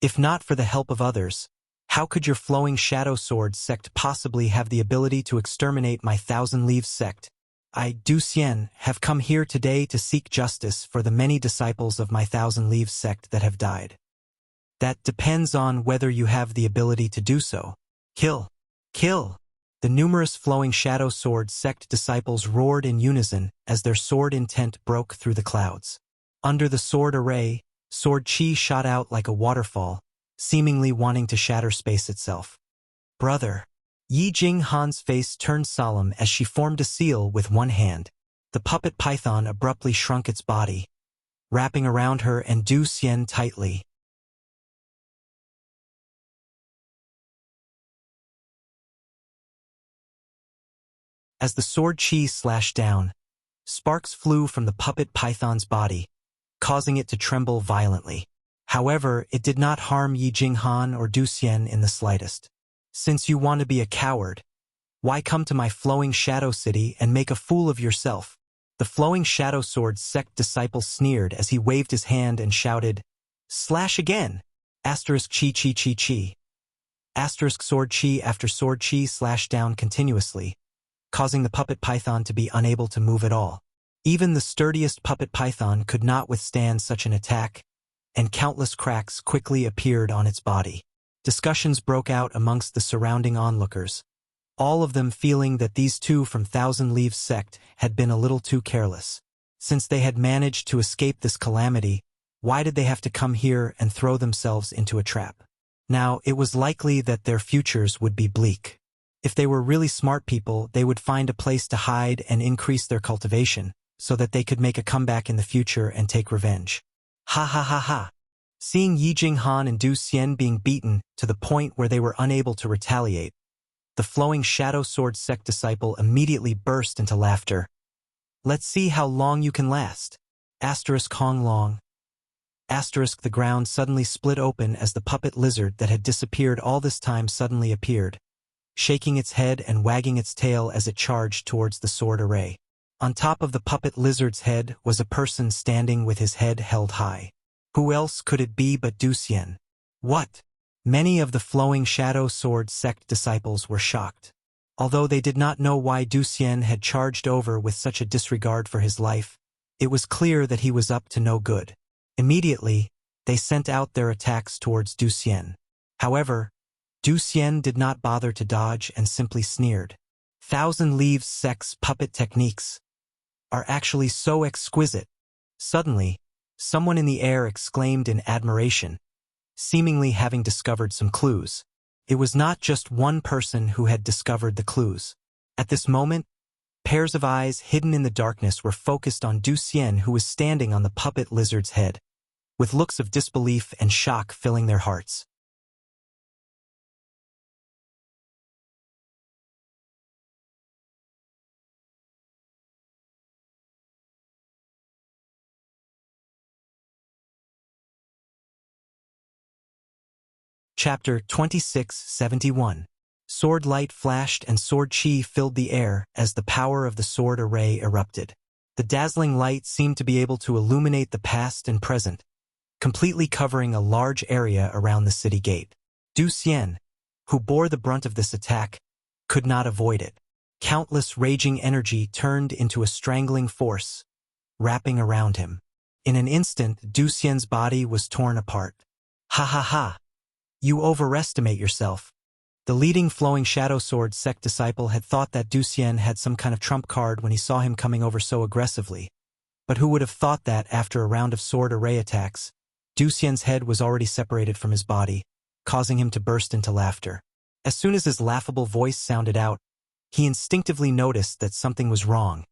If not for the help of others, How could your flowing shadow sword sect possibly have the ability to exterminate my Thousand Leaves sect? I, Du Xian, have come here today to seek justice for the many disciples of my Thousand Leaves sect that have died. That depends on whether you have the ability to do so. Kill! Kill! The numerous flowing shadow sword sect disciples roared in unison as their sword intent broke through the clouds. Under the sword array, sword chi shot out like a waterfall, seemingly wanting to shatter space itself. Brother! Yi Jinghan's face turned solemn as she formed a seal with one hand. The puppet python abruptly shrunk its body, wrapping around her and Du Xian tightly. As the sword chi slashed down, sparks flew from the puppet python's body, causing it to tremble violently. However, it did not harm Yi Jinghan or Du Xian in the slightest. Since you want to be a coward, why come to my flowing shadow city and make a fool of yourself? The flowing shadow sword sect disciple sneered as he waved his hand and shouted, "Slash again! Asterisk chi chi chi chi." Asterisk sword chi after sword chi slashed down continuously, causing the puppet python to be unable to move at all. Even the sturdiest puppet python could not withstand such an attack, and countless cracks quickly appeared on its body. Discussions broke out amongst the surrounding onlookers, all of them feeling that these two from Thousand Leaves sect had been a little too careless. Since they had managed to escape this calamity, why did they have to come here and throw themselves into a trap? Now, it was likely that their futures would be bleak. If they were really smart people, they would find a place to hide and increase their cultivation, so that they could make a comeback in the future and take revenge. Ha ha ha ha. Seeing Yi Jinghan and Du Xian being beaten to the point where they were unable to retaliate, the flowing shadow sword sect disciple immediately burst into laughter. Let's see how long you can last. Asterisk Hong Long. Asterisk the ground suddenly split open as the puppet lizard that had disappeared all this time suddenly appeared, shaking its head and wagging its tail as it charged towards the sword array. On top of the puppet lizard's head was a person standing with his head held high. Who else could it be but Du Xian? What? Many of the flowing shadow sword sect disciples were shocked. Although they did not know why Du Xian had charged over with such a disregard for his life, it was clear that he was up to no good. Immediately, they sent out their attacks towards Du Xian. However, Du Xian did not bother to dodge and simply sneered. Thousand Leaves sect's puppet techniques are actually so exquisite. Suddenly, someone in the air exclaimed in admiration, seemingly having discovered some clues. It was not just one person who had discovered the clues. At this moment, pairs of eyes hidden in the darkness were focused on Du Xian, who was standing on the puppet lizard's head, with looks of disbelief and shock filling their hearts. Chapter 2671. Sword light flashed and sword chi filled the air as the power of the sword array erupted. The dazzling light seemed to be able to illuminate the past and present, completely covering a large area around the city gate. Du Xian, who bore the brunt of this attack, could not avoid it. Countless raging energy turned into a strangling force, wrapping around him. In an instant, Du Xian's body was torn apart. Ha ha ha! You overestimate yourself. The leading flowing shadow sword sect disciple had thought that Du Xian had some kind of trump card when he saw him coming over so aggressively. But who would have thought that after a round of sword array attacks, Du Xian's head was already separated from his body, causing him to burst into laughter. As soon as his laughable voice sounded out, he instinctively noticed that something was wrong,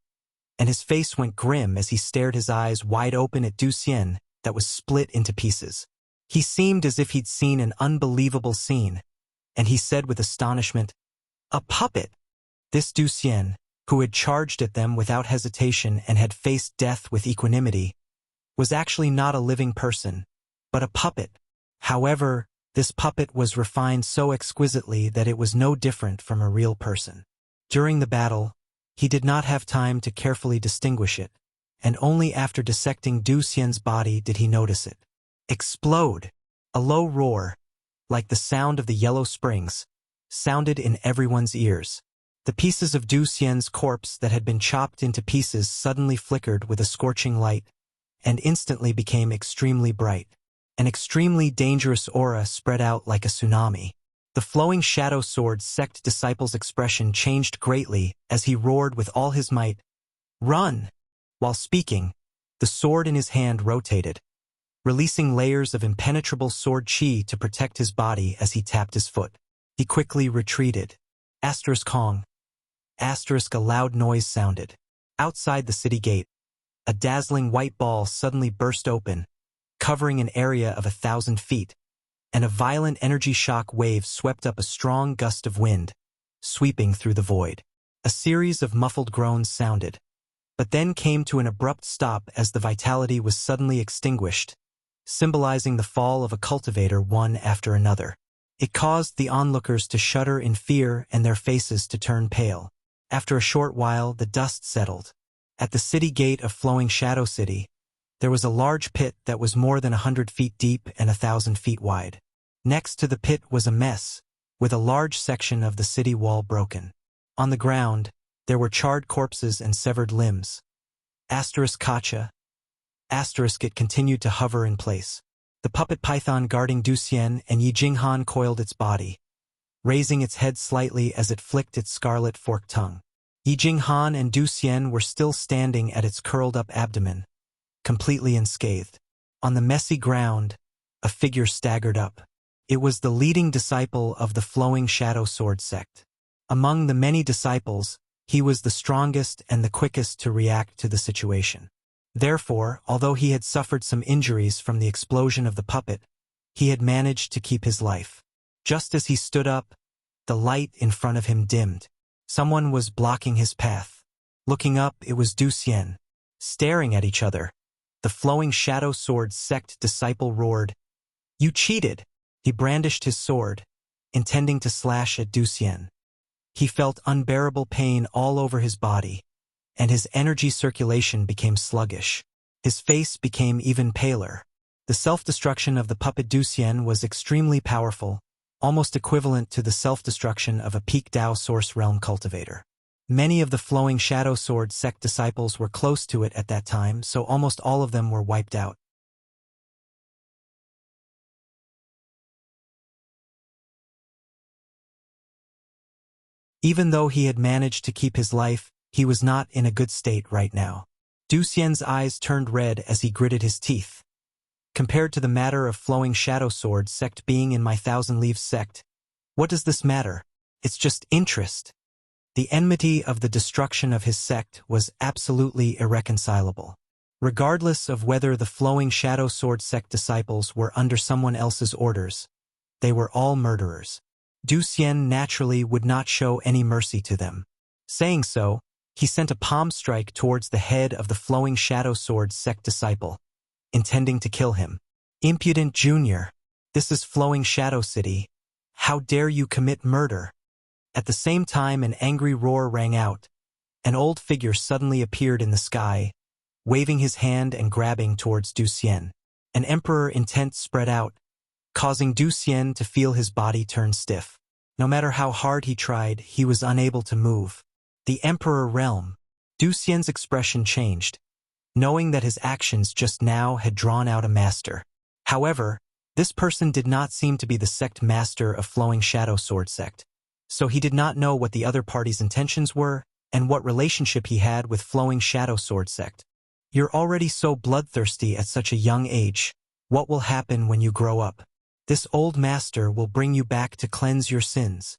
and his face went grim as he stared his eyes wide open at Du Xian that was split into pieces. He seemed as if he'd seen an unbelievable scene, and he said with astonishment, "A puppet!" This Du Xian, who had charged at them without hesitation and had faced death with equanimity, was actually not a living person, but a puppet. However, this puppet was refined so exquisitely that it was no different from a real person. During the battle, he did not have time to carefully distinguish it, and only after dissecting Du Xian's body did he notice it. Explode! A low roar, like the sound of the yellow springs, sounded in everyone's ears. The pieces of Du Xian's corpse that had been chopped into pieces suddenly flickered with a scorching light, and instantly became extremely bright. An extremely dangerous aura spread out like a tsunami. The flowing shadow sword sect disciple's expression changed greatly as he roared with all his might, "Run!" While speaking, the sword in his hand rotated, releasing layers of impenetrable sword chi to protect his body as he tapped his foot. He quickly retreated. Kong. A loud noise sounded. Outside the city gate, a dazzling white ball suddenly burst open, covering an area of 1,000 feet, and a violent energy shock wave swept up a strong gust of wind, sweeping through the void. A series of muffled groans sounded, but then came to an abrupt stop as the vitality was suddenly extinguished, symbolizing the fall of a cultivator one after another. It caused the onlookers to shudder in fear and their faces to turn pale. After a short while, the dust settled. At the city gate of Flowing Shadow City, there was a large pit that was more than 100 feet deep and 1,000 feet wide. Next to the pit was a mess, with a large section of the city wall broken. On the ground, there were charred corpses and severed limbs. Kacha. It continued to hover in place. The puppet python guarding Du Xian and Yi Jinghan coiled its body, raising its head slightly as it flicked its scarlet forked tongue. Yi Jinghan and Du Xian were still standing at its curled-up abdomen, completely unscathed. On the messy ground, a figure staggered up. It was the leading disciple of the Flowing Shadow Sword sect. Among the many disciples, he was the strongest and the quickest to react to the situation. Therefore, although he had suffered some injuries from the explosion of the puppet, he had managed to keep his life. Just as he stood up, the light in front of him dimmed. Someone was blocking his path. Looking up, it was Du Xian. Staring at each other, the Flowing Shadow Sword sect disciple roared, "You cheated!" He brandished his sword, intending to slash at Du Xian. He felt unbearable pain all over his body, and his energy circulation became sluggish. His face became even paler. The self-destruction of the puppet Du Xian was extremely powerful, almost equivalent to the self-destruction of a peak Dao Source Realm cultivator. Many of the Flowing Shadow Sword sect disciples were close to it at that time, so almost all of them were wiped out. Even though he had managed to keep his life, he was not in a good state right now. Du Xian's eyes turned red as he gritted his teeth. Compared to the matter of Flowing Shadow Sword sect being in my Thousand Leaves sect, what does this matter? It's just interest. The enmity of the destruction of his sect was absolutely irreconcilable. Regardless of whether the Flowing Shadow Sword sect disciples were under someone else's orders, they were all murderers. Du Xian naturally would not show any mercy to them. Saying so, he sent a palm strike towards the head of the Flowing Shadow Sword sect disciple, intending to kill him. "Impudent Junior! This is Flowing Shadow City. How dare you commit murder?" At the same time, an angry roar rang out. An old figure suddenly appeared in the sky, waving his hand and grabbing towards Du Xian. An emperor intent spread out, causing Du Xian to feel his body turn stiff. No matter how hard he tried, he was unable to move. The Emperor Realm. Du Xian's expression changed, knowing that his actions just now had drawn out a master. However, this person did not seem to be the sect master of Flowing Shadow Sword sect, so he did not know what the other party's intentions were and what relationship he had with Flowing Shadow Sword sect. "You're already so bloodthirsty at such a young age. What will happen when you grow up? This old master will bring you back to cleanse your sins."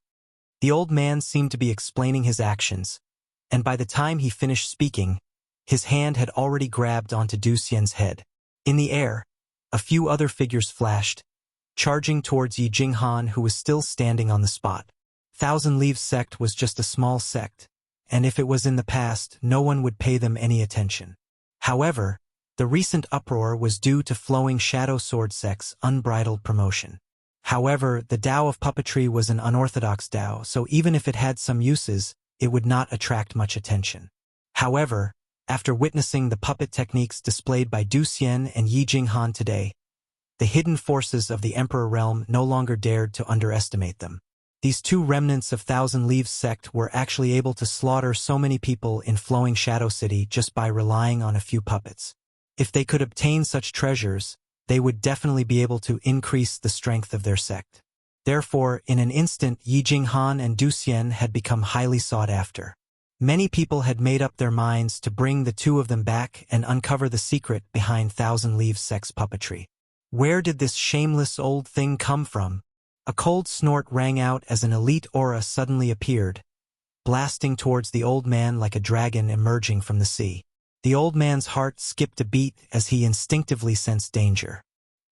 The old man seemed to be explaining his actions, and by the time he finished speaking, his hand had already grabbed onto Du Xian's head. In the air, a few other figures flashed, charging towards Yi Jinghan, who was still standing on the spot. Thousand Leaves sect was just a small sect, and if it was in the past, no one would pay them any attention. However, the recent uproar was due to Flowing Shadow Sword sect's unbridled promotion. However, the Tao of puppetry was an unorthodox Tao, so even if it had some uses, it would not attract much attention. However, after witnessing the puppet techniques displayed by Du Xian and Yi Jinghan today, The hidden forces of the Emperor realm no longer dared to underestimate them. These two remnants of Thousand Leaves sect were actually able to slaughter so many people in Flowing Shadow City just by relying on a few puppets. If they could obtain such treasures, they would definitely be able to increase the strength of their sect. Therefore, in an instant, Yi Jinghan and Du Xian had become highly sought after. Many people had made up their minds to bring the two of them back and uncover the secret behind Thousand Leaves sect's puppetry. Where did this shameless old thing come from? A cold snort rang out as an elite aura suddenly appeared, blasting towards the old man like a dragon emerging from the sea. The old man's heart skipped a beat as he instinctively sensed danger.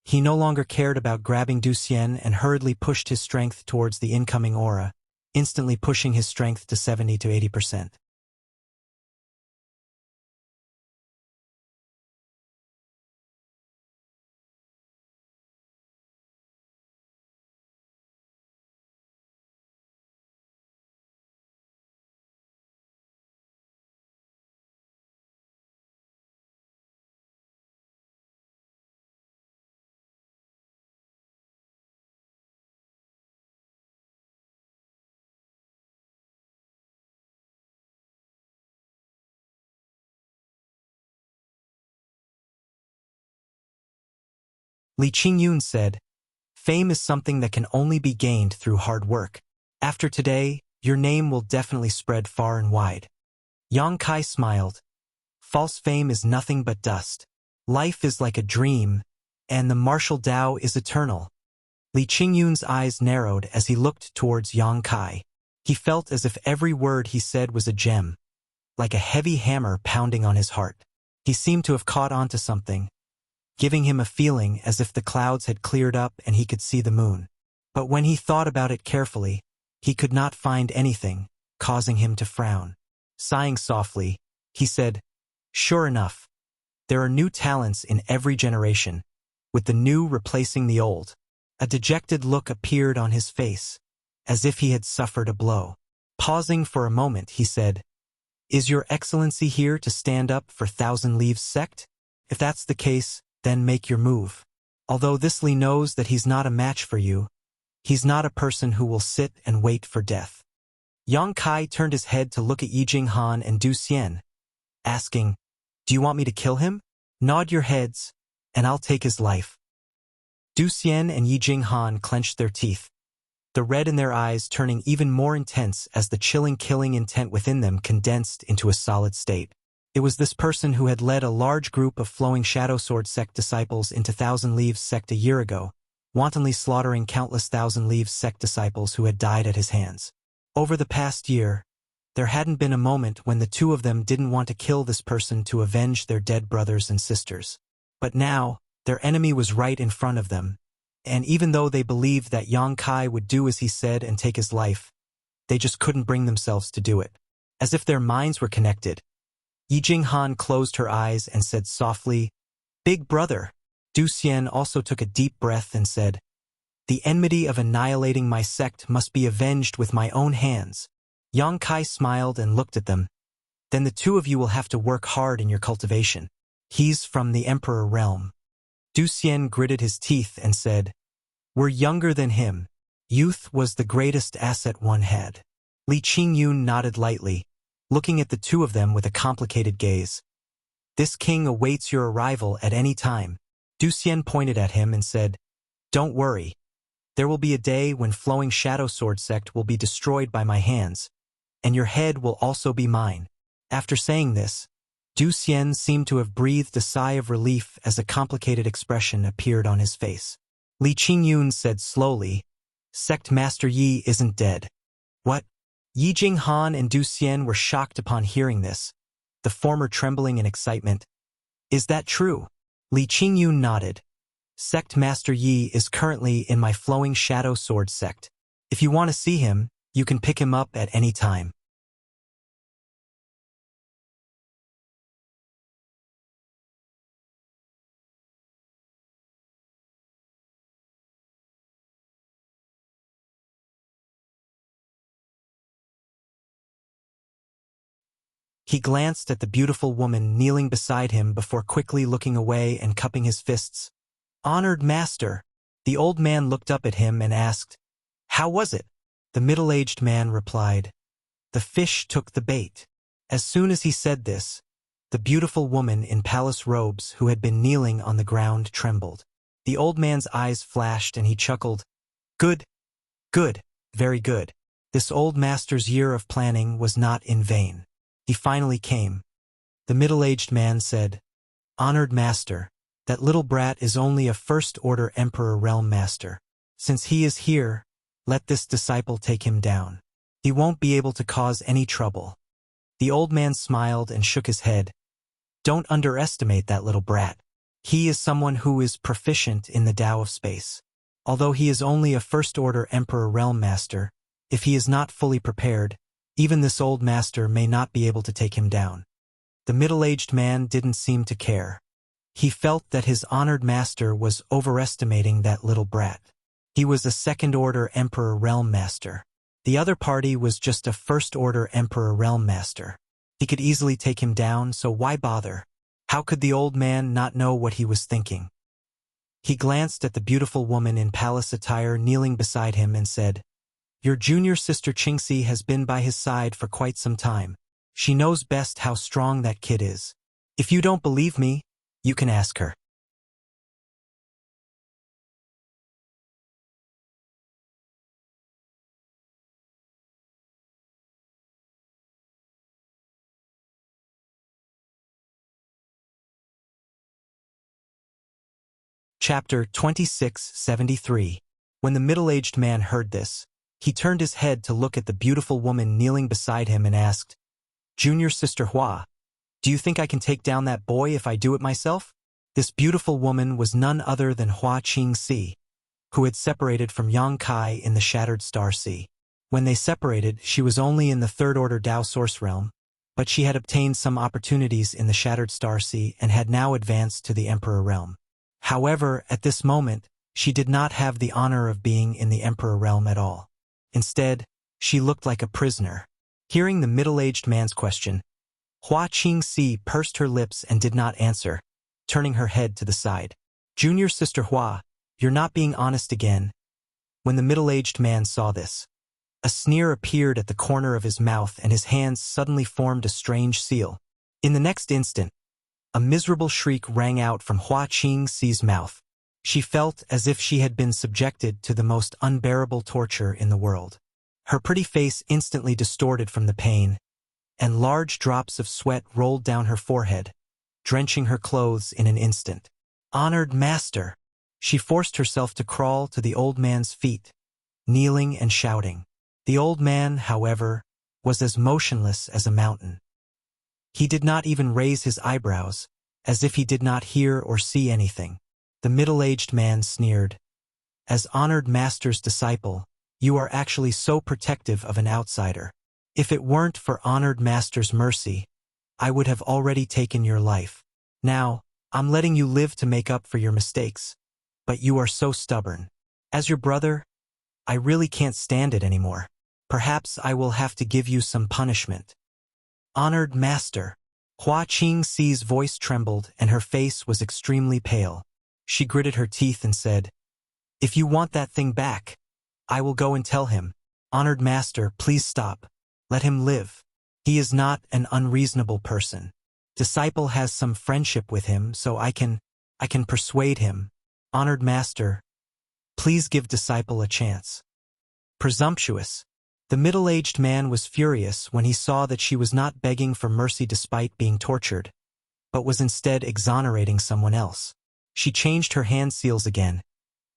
He no longer cared about grabbing Du Xian and hurriedly pushed his strength towards the incoming aura, instantly pushing his strength to 70 to 80%. Li Qingyun said, "Fame is something that can only be gained through hard work. After today, your name will definitely spread far and wide." Yang Kai smiled. "False fame is nothing but dust. Life is like a dream, and the martial Tao is eternal." Li Qingyun's eyes narrowed as he looked towards Yang Kai. He felt as if every word he said was a gem, like a heavy hammer pounding on his heart. He seemed to have caught on to something, giving him a feeling as if the clouds had cleared up and he could see the moon. But when he thought about it carefully, he could not find anything, causing him to frown. Sighing softly, he said, "Sure enough, there are new talents in every generation, with the new replacing the old." A dejected look appeared on his face, as if he had suffered a blow. Pausing for a moment, he said, "Is your excellency here to stand up for Thousand Leaves sect? If that's the case, then make your move. Although this Li knows that he's not a match for you, he's not a person who will sit and wait for death." Yang Kai turned his head to look at Yi Jinghan and Du Xian, asking, "Do you want me to kill him? Nod your heads, and I'll take his life." Du Xian and Yi Jinghan clenched their teeth, the red in their eyes turning even more intense as the chilling killing intent within them condensed into a solid state. It was this person who had led a large group of Flowing Shadow Sword sect disciples into Thousand Leaves sect a year ago, wantonly slaughtering countless Thousand Leaves sect disciples who had died at his hands. Over the past year, there hadn't been a moment when the two of them didn't want to kill this person to avenge their dead brothers and sisters. But now, their enemy was right in front of them, and even though they believed that Yang Kai would do as he said and take his life, they just couldn't bring themselves to do it. As if their minds were connected, Yi Jinghan closed her eyes and said softly, "Big brother." Du Xian also took a deep breath and said, "The enmity of annihilating my sect must be avenged with my own hands." Yang Kai smiled and looked at them. "Then the two of you will have to work hard in your cultivation. He's from the Emperor realm." Du Xian gritted his teeth and said, "We're younger than him. Youth was the greatest asset one had." Li Qingyun nodded lightly, looking at the two of them with a complicated gaze. "This king awaits your arrival at any time." Du Xian pointed at him and said, "Don't worry. There will be a day when Flowing Shadow Sword sect will be destroyed by my hands, and your head will also be mine." After saying this, Du Xian seemed to have breathed a sigh of relief as a complicated expression appeared on his face. Li Qingyun said slowly, "Sect Master Yi isn't dead." "What?" Yi Jinghan and Du Xian were shocked upon hearing this, the former trembling in excitement. "Is that true?" Li Qingyun nodded. "Sect Master Yi is currently in my Flowing Shadow Sword sect. If you want to see him, you can pick him up at any time." He glanced at the beautiful woman kneeling beside him before quickly looking away and cupping his fists. "Honored master." The old man looked up at him and asked, "How was it?" The middle-aged man replied, "The fish took the bait." As soon as he said this, the beautiful woman in palace robes who had been kneeling on the ground trembled. The old man's eyes flashed and he chuckled, "Good, good, very good." This old master's year of planning was not in vain. He finally came. The middle-aged man said, "Honored master, that little brat is only a first-order Emperor realm master. Since he is here, let this disciple take him down. He won't be able to cause any trouble." The old man smiled and shook his head. "Don't underestimate that little brat. He is someone who is proficient in the Tao of space. Although he is only a first-order Emperor realm master, if he is not fully prepared, even this old master may not be able to take him down." The middle-aged man didn't seem to care. He felt that his honored master was overestimating that little brat. He was a second-order Emperor realm master. The other party was just a first-order Emperor realm master. He could easily take him down, so why bother? How could the old man not know what he was thinking? He glanced at the beautiful woman in palace attire kneeling beside him and said, "Your junior sister Qingxi has been by his side for quite some time. She knows best how strong that kid is. If you don't believe me, you can ask her." Chapter 2673. When the middle-aged man heard this, he turned his head to look at the beautiful woman kneeling beside him and asked, "Junior sister Hua, do you think I can take down that boy if I do it myself?" This beautiful woman was none other than Hua Qingxi, who had separated from Yang Kai in the Shattered Star Sea. When they separated, she was only in the third-order Tao Source realm, but she had obtained some opportunities in the Shattered Star Sea and had now advanced to the Emperor realm. However, at this moment, she did not have the honor of being in the Emperor realm at all. Instead, she looked like a prisoner. Hearing the middle-aged man's question, Hua Qingxi pursed her lips and did not answer, turning her head to the side. "Junior sister Hua, you're not being honest again." When the middle-aged man saw this, a sneer appeared at the corner of his mouth and his hands suddenly formed a strange seal. In the next instant, a miserable shriek rang out from Hua Qingxi's mouth. She felt as if she had been subjected to the most unbearable torture in the world. Her pretty face instantly distorted from the pain, and large drops of sweat rolled down her forehead, drenching her clothes in an instant. "Honored master!" She forced herself to crawl to the old man's feet, kneeling and shouting. The old man, however, was as motionless as a mountain. He did not even raise his eyebrows, as if he did not hear or see anything. The middle-aged man sneered, "As honored master's disciple, you are actually so protective of an outsider. If it weren't for honored master's mercy, I would have already taken your life. Now, I'm letting you live to make up for your mistakes, but you are so stubborn. As your brother, I really can't stand it anymore. Perhaps I will have to give you some punishment." "Honored master." Hua Qingxi's voice trembled and her face was extremely pale. She gritted her teeth and said, "If you want that thing back, I will go and tell him. Honored master, please stop. Let him live. He is not an unreasonable person. Disciple has some friendship with him, so I can persuade him. Honored master, please give disciple a chance." Presumptuous. The middle-aged man was furious when he saw that she was not begging for mercy despite being tortured, but was instead exonerating someone else. She changed her hand seals again,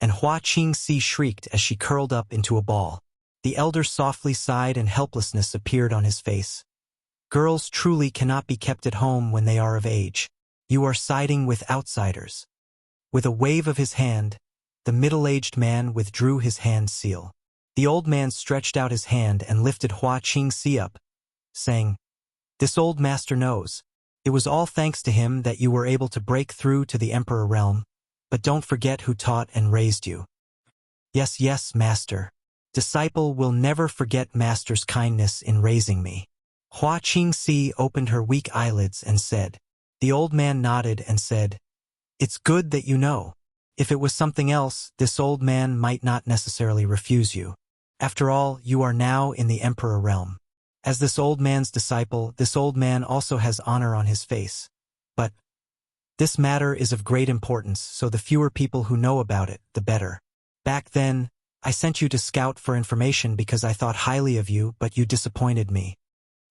and Hua Qingxi shrieked as she curled up into a ball. The elder softly sighed and helplessness appeared on his face. "Girls truly cannot be kept at home when they are of age. You are siding with outsiders." With a wave of his hand, the middle-aged man withdrew his hand seal. The old man stretched out his hand and lifted Hua Qingxi up, saying, "This old master knows. It was all thanks to him that you were able to break through to the Emperor realm, but don't forget who taught and raised you." "Yes, yes, master. Disciple will never forget master's kindness in raising me." Hua Qingxi opened her weak eyelids and said. The old man nodded and said, "It's good that you know. If it was something else, this old man might not necessarily refuse you. After all, you are now in the Emperor realm. As this old man's disciple, this old man also has honor on his face. But this matter is of great importance, so the fewer people who know about it, the better. Back then, I sent you to scout for information because I thought highly of you, but you disappointed me.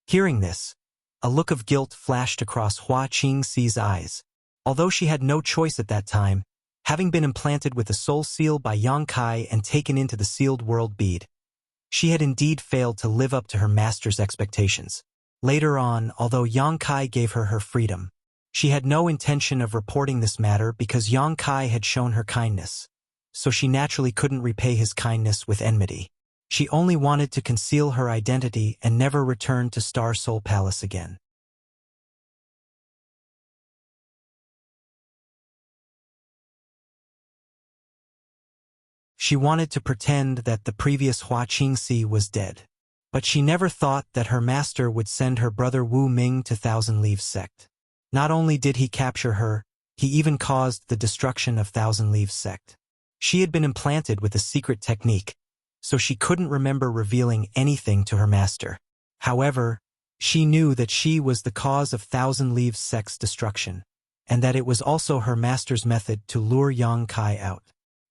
Hearing this, a look of guilt flashed across Hua Qingxi's eyes. Although she had no choice at that time, having been implanted with the soul seal by Yang Kai and taken into the sealed world bead, she had indeed failed to live up to her master's expectations. Later on, although Yang Kai gave her her freedom, she had no intention of reporting this matter because Yang Kai had shown her kindness, so she naturally couldn't repay his kindness with enmity. She only wanted to conceal her identity and never return to Star Soul Palace again. She wanted to pretend that the previous Hua Qingxi was dead. But she never thought that her master would send her brother Wu Ming to Thousand Leaves Sect. Not only did he capture her, he even caused the destruction of Thousand Leaves Sect. She had been implanted with a secret technique, so she couldn't remember revealing anything to her master. However, she knew that she was the cause of Thousand Leaves Sect's destruction, and that it was also her master's method to lure Yang Kai out.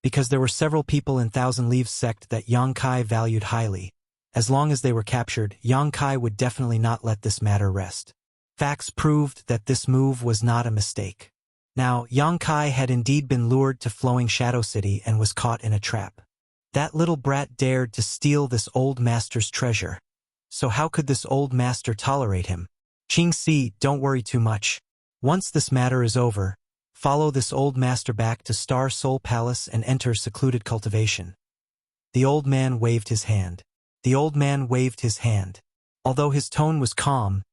Because there were several people in Thousand Leaves Sect that Yang Kai valued highly. As long as they were captured, Yang Kai would definitely not let this matter rest. Facts proved that this move was not a mistake. Now, Yang Kai had indeed been lured to Flowing Shadow City and was caught in a trap. That little brat dared to steal this old master's treasure. So how could this old master tolerate him? Qingxi, don't worry too much. Once this matter is over, follow this old master back to Star Soul Palace and enter secluded cultivation. The old man waved his hand. The old man waved his hand. Although his tone was calm,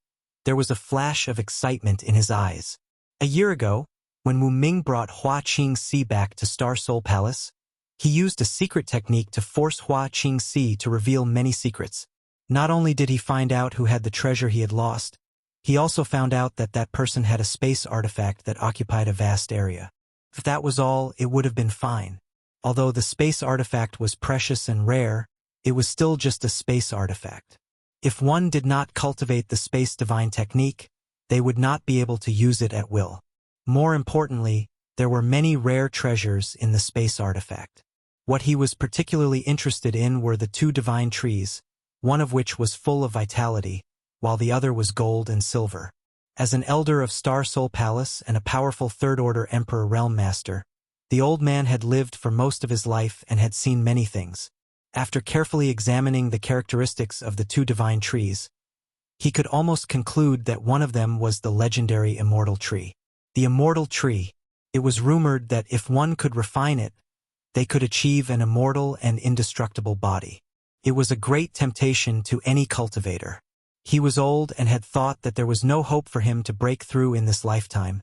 there was a flash of excitement in his eyes. A year ago, when Wu Ming brought Hua Qingxi back to Star Soul Palace, he used a secret technique to force Hua Qingxi to reveal many secrets. Not only did he find out who had the treasure he had lost, he also found out that that person had a space artifact that occupied a vast area. If that was all, it would have been fine. Although the space artifact was precious and rare, it was still just a space artifact. If one did not cultivate the space divine technique, they would not be able to use it at will. More importantly, there were many rare treasures in the space artifact. What he was particularly interested in were the two divine trees, one of which was full of vitality, while the other was gold and silver. As an elder of Star Soul Palace and a powerful third-order Emperor Realm Master, the old man had lived for most of his life and had seen many things. After carefully examining the characteristics of the two divine trees, he could almost conclude that one of them was the legendary Immortal Tree. The Immortal Tree. It was rumored that if one could refine it, they could achieve an immortal and indestructible body. It was a great temptation to any cultivator. He was old and had thought that there was no hope for him to break through in this lifetime.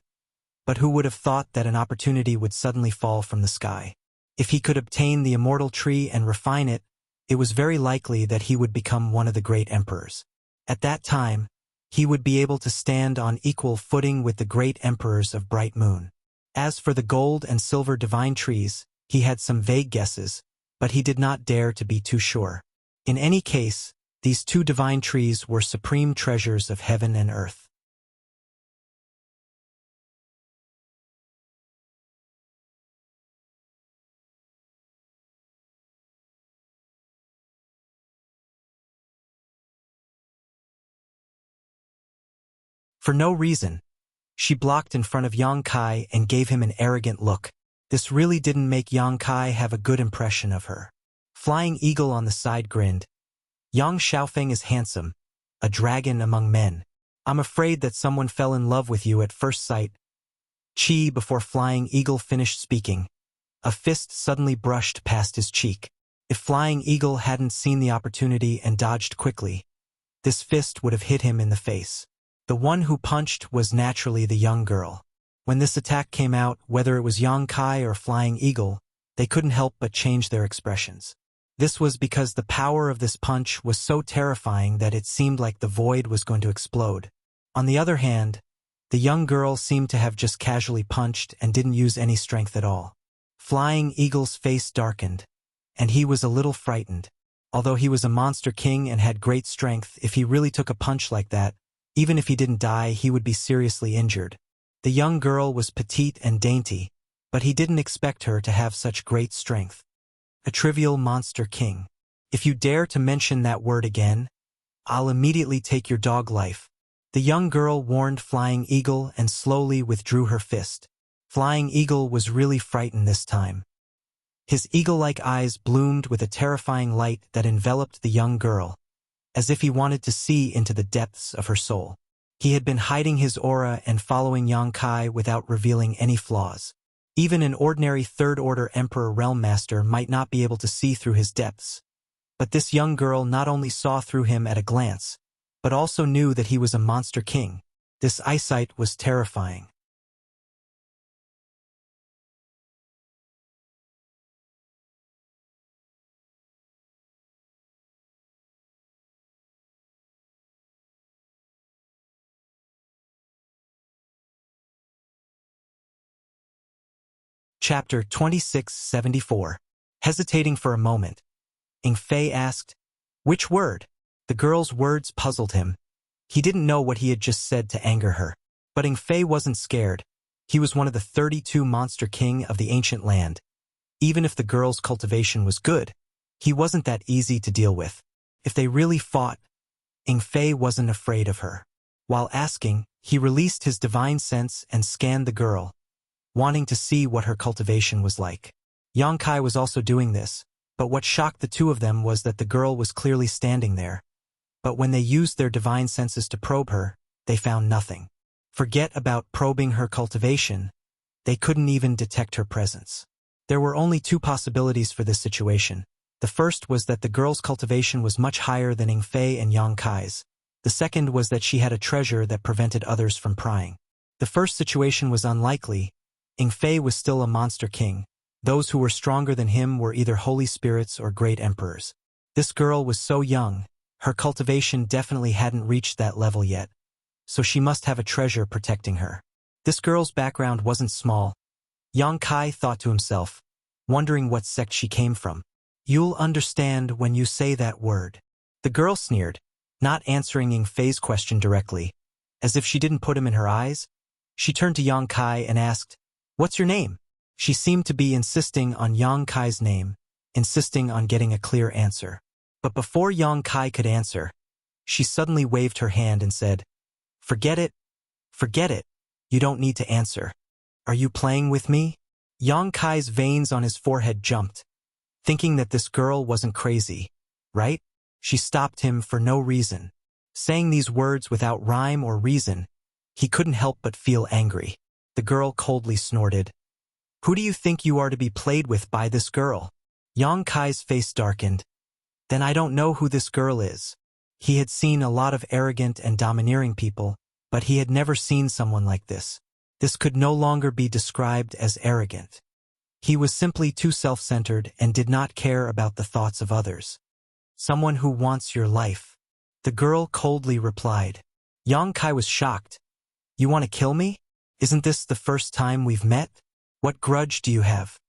But who would have thought that an opportunity would suddenly fall from the sky? If he could obtain the Immortal Tree and refine it, it was very likely that he would become one of the great emperors. At that time, he would be able to stand on equal footing with the great emperors of Bright Moon. As for the gold and silver divine trees, he had some vague guesses, but he did not dare to be too sure. In any case, these two divine trees were supreme treasures of heaven and earth. For no reason, she blocked in front of Yang Kai and gave him an arrogant look. This really didn't make Yang Kai have a good impression of her. Flying Eagle on the side grinned. Yang Xiaofeng is handsome, a dragon among men. I'm afraid that someone fell in love with you at first sight. Qi, before Flying Eagle finished speaking, a fist suddenly brushed past his cheek. If Flying Eagle hadn't seen the opportunity and dodged quickly, this fist would have hit him in the face. The one who punched was naturally the young girl. When this attack came out, whether it was Yang Kai or Flying Eagle, they couldn't help but change their expressions. This was because the power of this punch was so terrifying that it seemed like the void was going to explode. On the other hand, the young girl seemed to have just casually punched and didn't use any strength at all. Flying Eagle's face darkened, and he was a little frightened. Although he was a monster king and had great strength, if he really took a punch like that, even if he didn't die, he would be seriously injured. The young girl was petite and dainty, but he didn't expect her to have such great strength. A trivial monster king. If you dare to mention that word again, I'll immediately take your dog life. The young girl warned Flying Eagle and slowly withdrew her fist. Flying Eagle was really frightened this time. His eagle-like eyes bloomed with a terrifying light that enveloped the young girl, as if he wanted to see into the depths of her soul. He had been hiding his aura and following Yang Kai without revealing any flaws. Even an ordinary third-order Emperor Realm Master might not be able to see through his depths. But this young girl not only saw through him at a glance, but also knew that he was a monster king. This eyesight was terrifying. Chapter 2674. Hesitating for a moment, Ing Fei asked, "Which word?" The girl's words puzzled him. He didn't know what he had just said to anger her. But Ing Fei wasn't scared. He was one of the 32 monster king of the ancient land. Even if the girl's cultivation was good, he wasn't that easy to deal with. If they really fought, Ing Fei wasn't afraid of her. While asking, he released his divine sense and scanned the girl, wanting to see what her cultivation was like. Yang Kai was also doing this, but what shocked the two of them was that the girl was clearly standing there. But when they used their divine senses to probe her, they found nothing. Forget about probing her cultivation. They couldn't even detect her presence. There were only two possibilities for this situation. The first was that the girl's cultivation was much higher than Ing Fei and Yang Kai's. The second was that she had a treasure that prevented others from prying. The first situation was unlikely. Ing Fei was still a monster king. Those who were stronger than him were either holy spirits or great emperors. This girl was so young, her cultivation definitely hadn't reached that level yet, so she must have a treasure protecting her. This girl's background wasn't small. Yang Kai thought to himself, wondering what sect she came from. "You'll understand when you say that word." The girl sneered, not answering Ing Fei's question directly. As if she didn't put him in her eyes, she turned to Yang Kai and asked, "What's your name?" She seemed to be insisting on Yang Kai's name, insisting on getting a clear answer. But before Yang Kai could answer, she suddenly waved her hand and said, "Forget it. Forget it. You don't need to answer. Are you playing with me?" Yang Kai's veins on his forehead jumped, thinking that this girl wasn't crazy, right? She stopped him for no reason. Saying these words without rhyme or reason, he couldn't help but feel angry. The girl coldly snorted, "Who do you think you are to be played with by this girl?" Yang Kai's face darkened. "Then I don't know who this girl is." He had seen a lot of arrogant and domineering people, but he had never seen someone like this. This could no longer be described as arrogant. He was simply too self-centered and did not care about the thoughts of others. "Someone who wants your life," the girl coldly replied. Yang Kai was shocked. "You want to kill me? Isn't this the first time we've met? What grudge do you have?"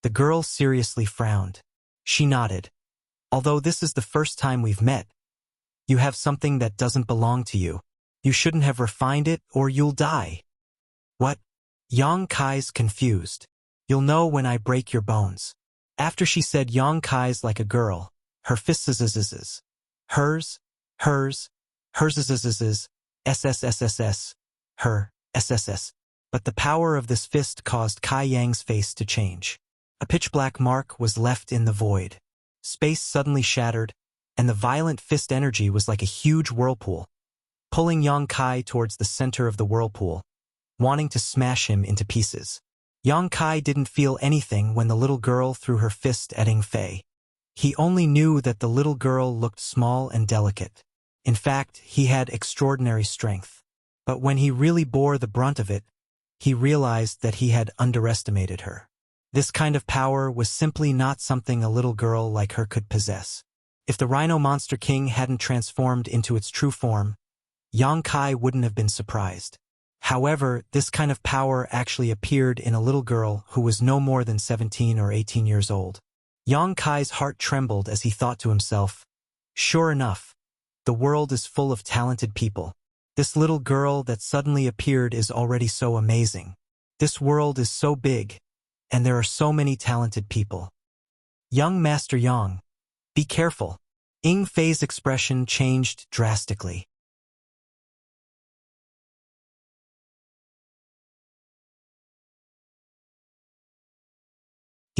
The girl seriously frowned. She nodded. "Although this is the first time we've met, you have something that doesn't belong to you. You shouldn't have refined it or you'll die." "What?" Yang Kai's confused. "You'll know when I break your bones." After she said Yang Kai's like a girl, her fists hers, SSSSS, her, SSS. But the power of this fist caused Kai Yang's face to change. A pitch-black mark was left in the void. Space suddenly shattered, and the violent fist energy was like a huge whirlpool, pulling Yang Kai towards the center of the whirlpool, wanting to smash him into pieces. Yang Kai didn't feel anything when the little girl threw her fist at Ing Fei. He only knew that the little girl looked small and delicate. In fact, he had extraordinary strength. But when he really bore the brunt of it, he realized that he had underestimated her. This kind of power was simply not something a little girl like her could possess. If the Rhino Monster King hadn't transformed into its true form, Yang Kai wouldn't have been surprised. However, this kind of power actually appeared in a little girl who was no more than 17 or 18 years old. Yang Kai's heart trembled as he thought to himself, sure enough, the world is full of talented people. This little girl that suddenly appeared is already so amazing. This world is so big, and there are so many talented people. Young Master Yang, be careful. Ying Fei's expression changed drastically.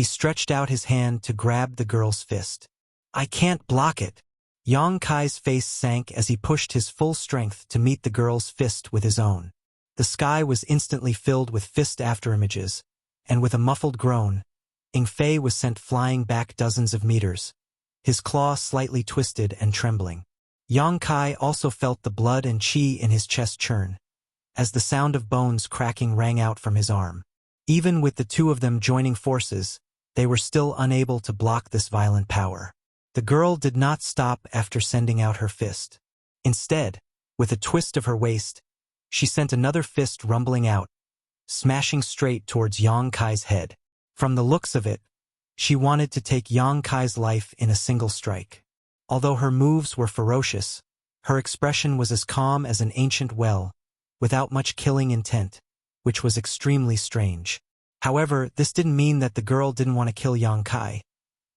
He stretched out his hand to grab the girl's fist. I can't block it. Yang Kai's face sank as he pushed his full strength to meet the girl's fist with his own. The sky was instantly filled with fist afterimages, and with a muffled groan, Ying Fei was sent flying back dozens of meters, his claw slightly twisted and trembling. Yang Kai also felt the blood and qi in his chest churn, as the sound of bones cracking rang out from his arm. Even with the two of them joining forces, they were still unable to block this violent power. The girl did not stop after sending out her fist. Instead, with a twist of her waist, she sent another fist rumbling out, smashing straight towards Yang Kai's head. From the looks of it, she wanted to take Yang Kai's life in a single strike. Although her moves were ferocious, her expression was as calm as an ancient well, without much killing intent, which was extremely strange. However, this didn't mean that the girl didn't want to kill Yang Kai,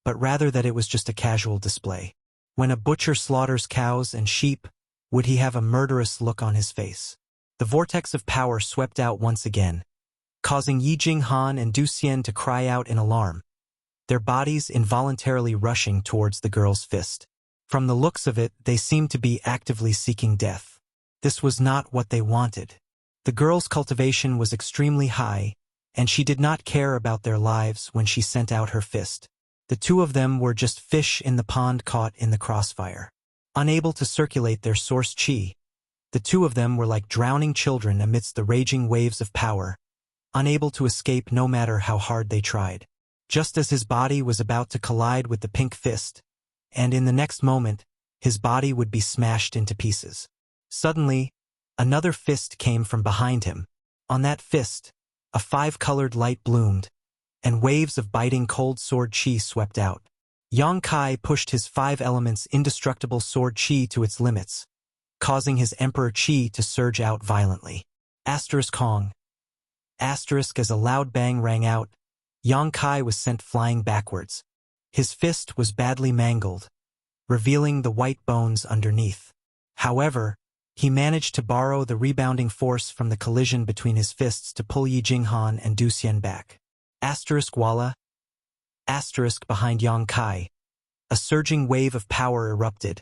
but rather that it was just a casual display. When a butcher slaughters cows and sheep, would he have a murderous look on his face? The vortex of power swept out once again, causing Yi Jinghan and Du Xian to cry out in alarm, their bodies involuntarily rushing towards the girl's fist. From the looks of it, they seemed to be actively seeking death. This was not what they wanted. The girl's cultivation was extremely high, and she did not care about their lives when she sent out her fist. The two of them were just fish in the pond caught in the crossfire. Unable to circulate their source qi, the two of them were like drowning children amidst the raging waves of power, unable to escape no matter how hard they tried. Just as his body was about to collide with the pink fist, and in the next moment, his body would be smashed into pieces. Suddenly, another fist came from behind him. On that fist, a five-colored light bloomed, and waves of biting cold sword qi swept out. Yang Kai pushed his five elements indestructible sword qi to its limits, causing his emperor qi to surge out violently. Asterisk Kong. Asterisk as a loud bang rang out, Yang Kai was sent flying backwards. His fist was badly mangled, revealing the white bones underneath. However, he managed to borrow the rebounding force from the collision between his fists to pull Yi Jinghan and Du Xian back. Asterisk Walla. Asterisk behind Yang Kai. A surging wave of power erupted,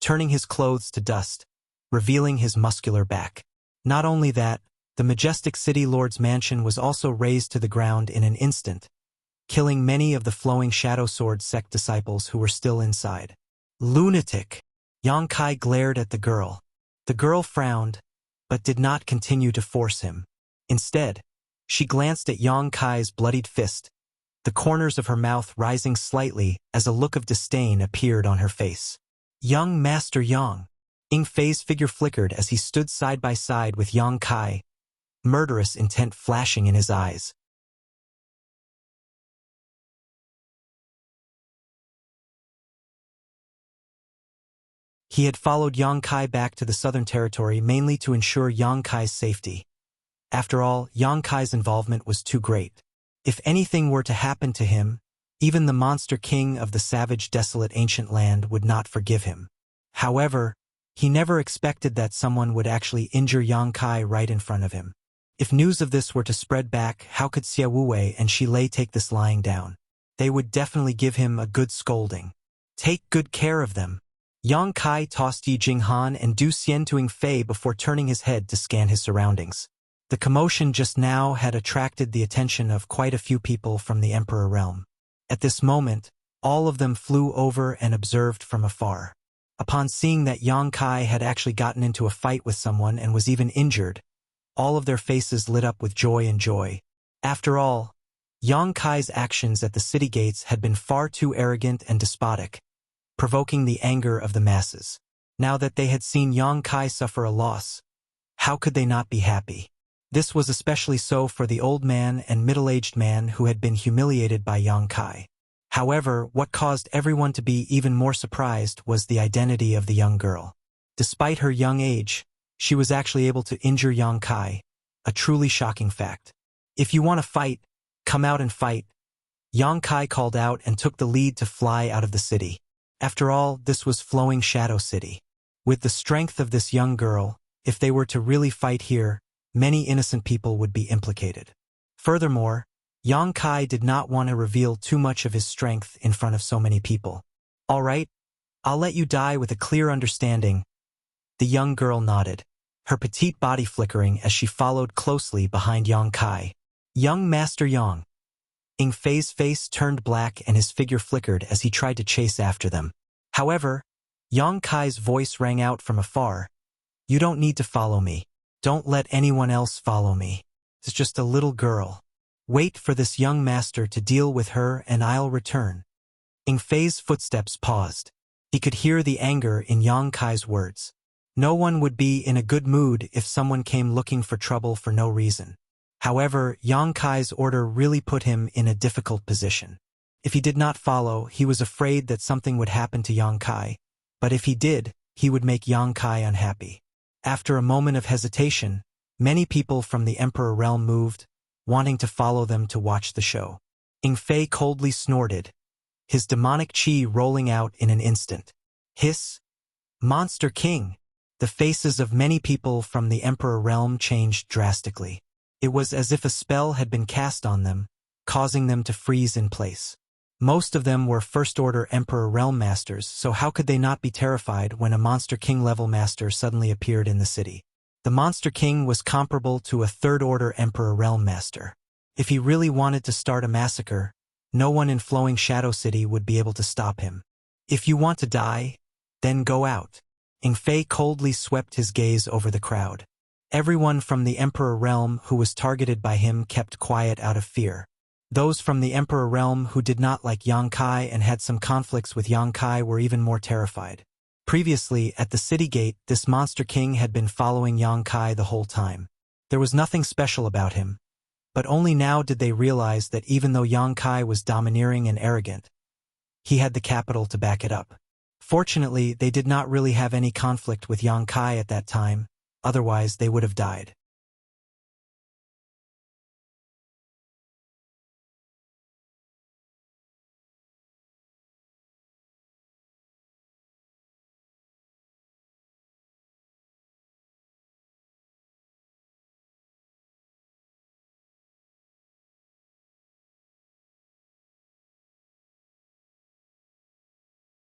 turning his clothes to dust, revealing his muscular back. Not only that, the majestic city lord's mansion was also razed to the ground in an instant, killing many of the flowing Shadow Sword sect disciples who were still inside. Lunatic! Yang Kai glared at the girl. The girl frowned, but did not continue to force him. Instead, she glanced at Yang Kai's bloodied fist, the corners of her mouth rising slightly as a look of disdain appeared on her face. Young Master Yang! Ying Fei's figure flickered as he stood side by side with Yang Kai, murderous intent flashing in his eyes. He had followed Yang Kai back to the southern territory mainly to ensure Yang Kai's safety. After all, Yang Kai's involvement was too great. If anything were to happen to him, even the monster king of the savage desolate ancient land would not forgive him. However, he never expected that someone would actually injure Yang Kai right in front of him. If news of this were to spread back, how could Xia Wuwei and Shi Lei take this lying down? They would definitely give him a good scolding. Take good care of them. Yang Kai tossed Yi Jinghan and Du Xian to Ying Fei before turning his head to scan his surroundings. The commotion just now had attracted the attention of quite a few people from the Emperor realm. At this moment, all of them flew over and observed from afar. Upon seeing that Yang Kai had actually gotten into a fight with someone and was even injured, all of their faces lit up with joy and joy. After all, Yang Kai's actions at the city gates had been far too arrogant and despotic, provoking the anger of the masses. Now that they had seen Yang Kai suffer a loss, how could they not be happy? This was especially so for the old man and middle-aged man who had been humiliated by Yang Kai. However, what caused everyone to be even more surprised was the identity of the young girl. Despite her young age, she was actually able to injure Yang Kai, a truly shocking fact. "If you want to fight, come out and fight," Yang Kai called out and took the lead to fly out of the city. After all, this was Flowing Shadow City. With the strength of this young girl, if they were to really fight here, many innocent people would be implicated. Furthermore, Yang Kai did not want to reveal too much of his strength in front of so many people. "All right, I'll let you die with a clear understanding." The young girl nodded, her petite body flickering as she followed closely behind Yang Kai. "Young Master Yang." Ing Fei's face turned black and his figure flickered as he tried to chase after them. However, Yang Kai's voice rang out from afar. "You don't need to follow me. Don't let anyone else follow me. It's just a little girl. Wait for this young master to deal with her and I'll return." Ing Fei's footsteps paused. He could hear the anger in Yang Kai's words. No one would be in a good mood if someone came looking for trouble for no reason. However, Yang Kai's order really put him in a difficult position. If he did not follow, he was afraid that something would happen to Yang Kai, but if he did, he would make Yang Kai unhappy. After a moment of hesitation, many people from the Emperor realm moved, wanting to follow them to watch the show. Ing Fei coldly snorted, his demonic chi rolling out in an instant. Hiss! Monster King! The faces of many people from the Emperor realm changed drastically. It was as if a spell had been cast on them, causing them to freeze in place. Most of them were first-order Emperor realm masters, so how could they not be terrified when a Monster King level master suddenly appeared in the city? The Monster King was comparable to a third-order Emperor realm master. If he really wanted to start a massacre, no one in Flowing Shadow City would be able to stop him. "If you want to die, then go out." Ing Fei coldly swept his gaze over the crowd. Everyone from the Emperor realm who was targeted by him kept quiet out of fear. Those from the Emperor realm who did not like Yang Kai and had some conflicts with Yang Kai were even more terrified. Previously, at the city gate, this Monster King had been following Yang Kai the whole time. There was nothing special about him, but only now did they realize that even though Yang Kai was domineering and arrogant, he had the capital to back it up. Fortunately, they did not really have any conflict with Yang Kai at that time, otherwise they would have died.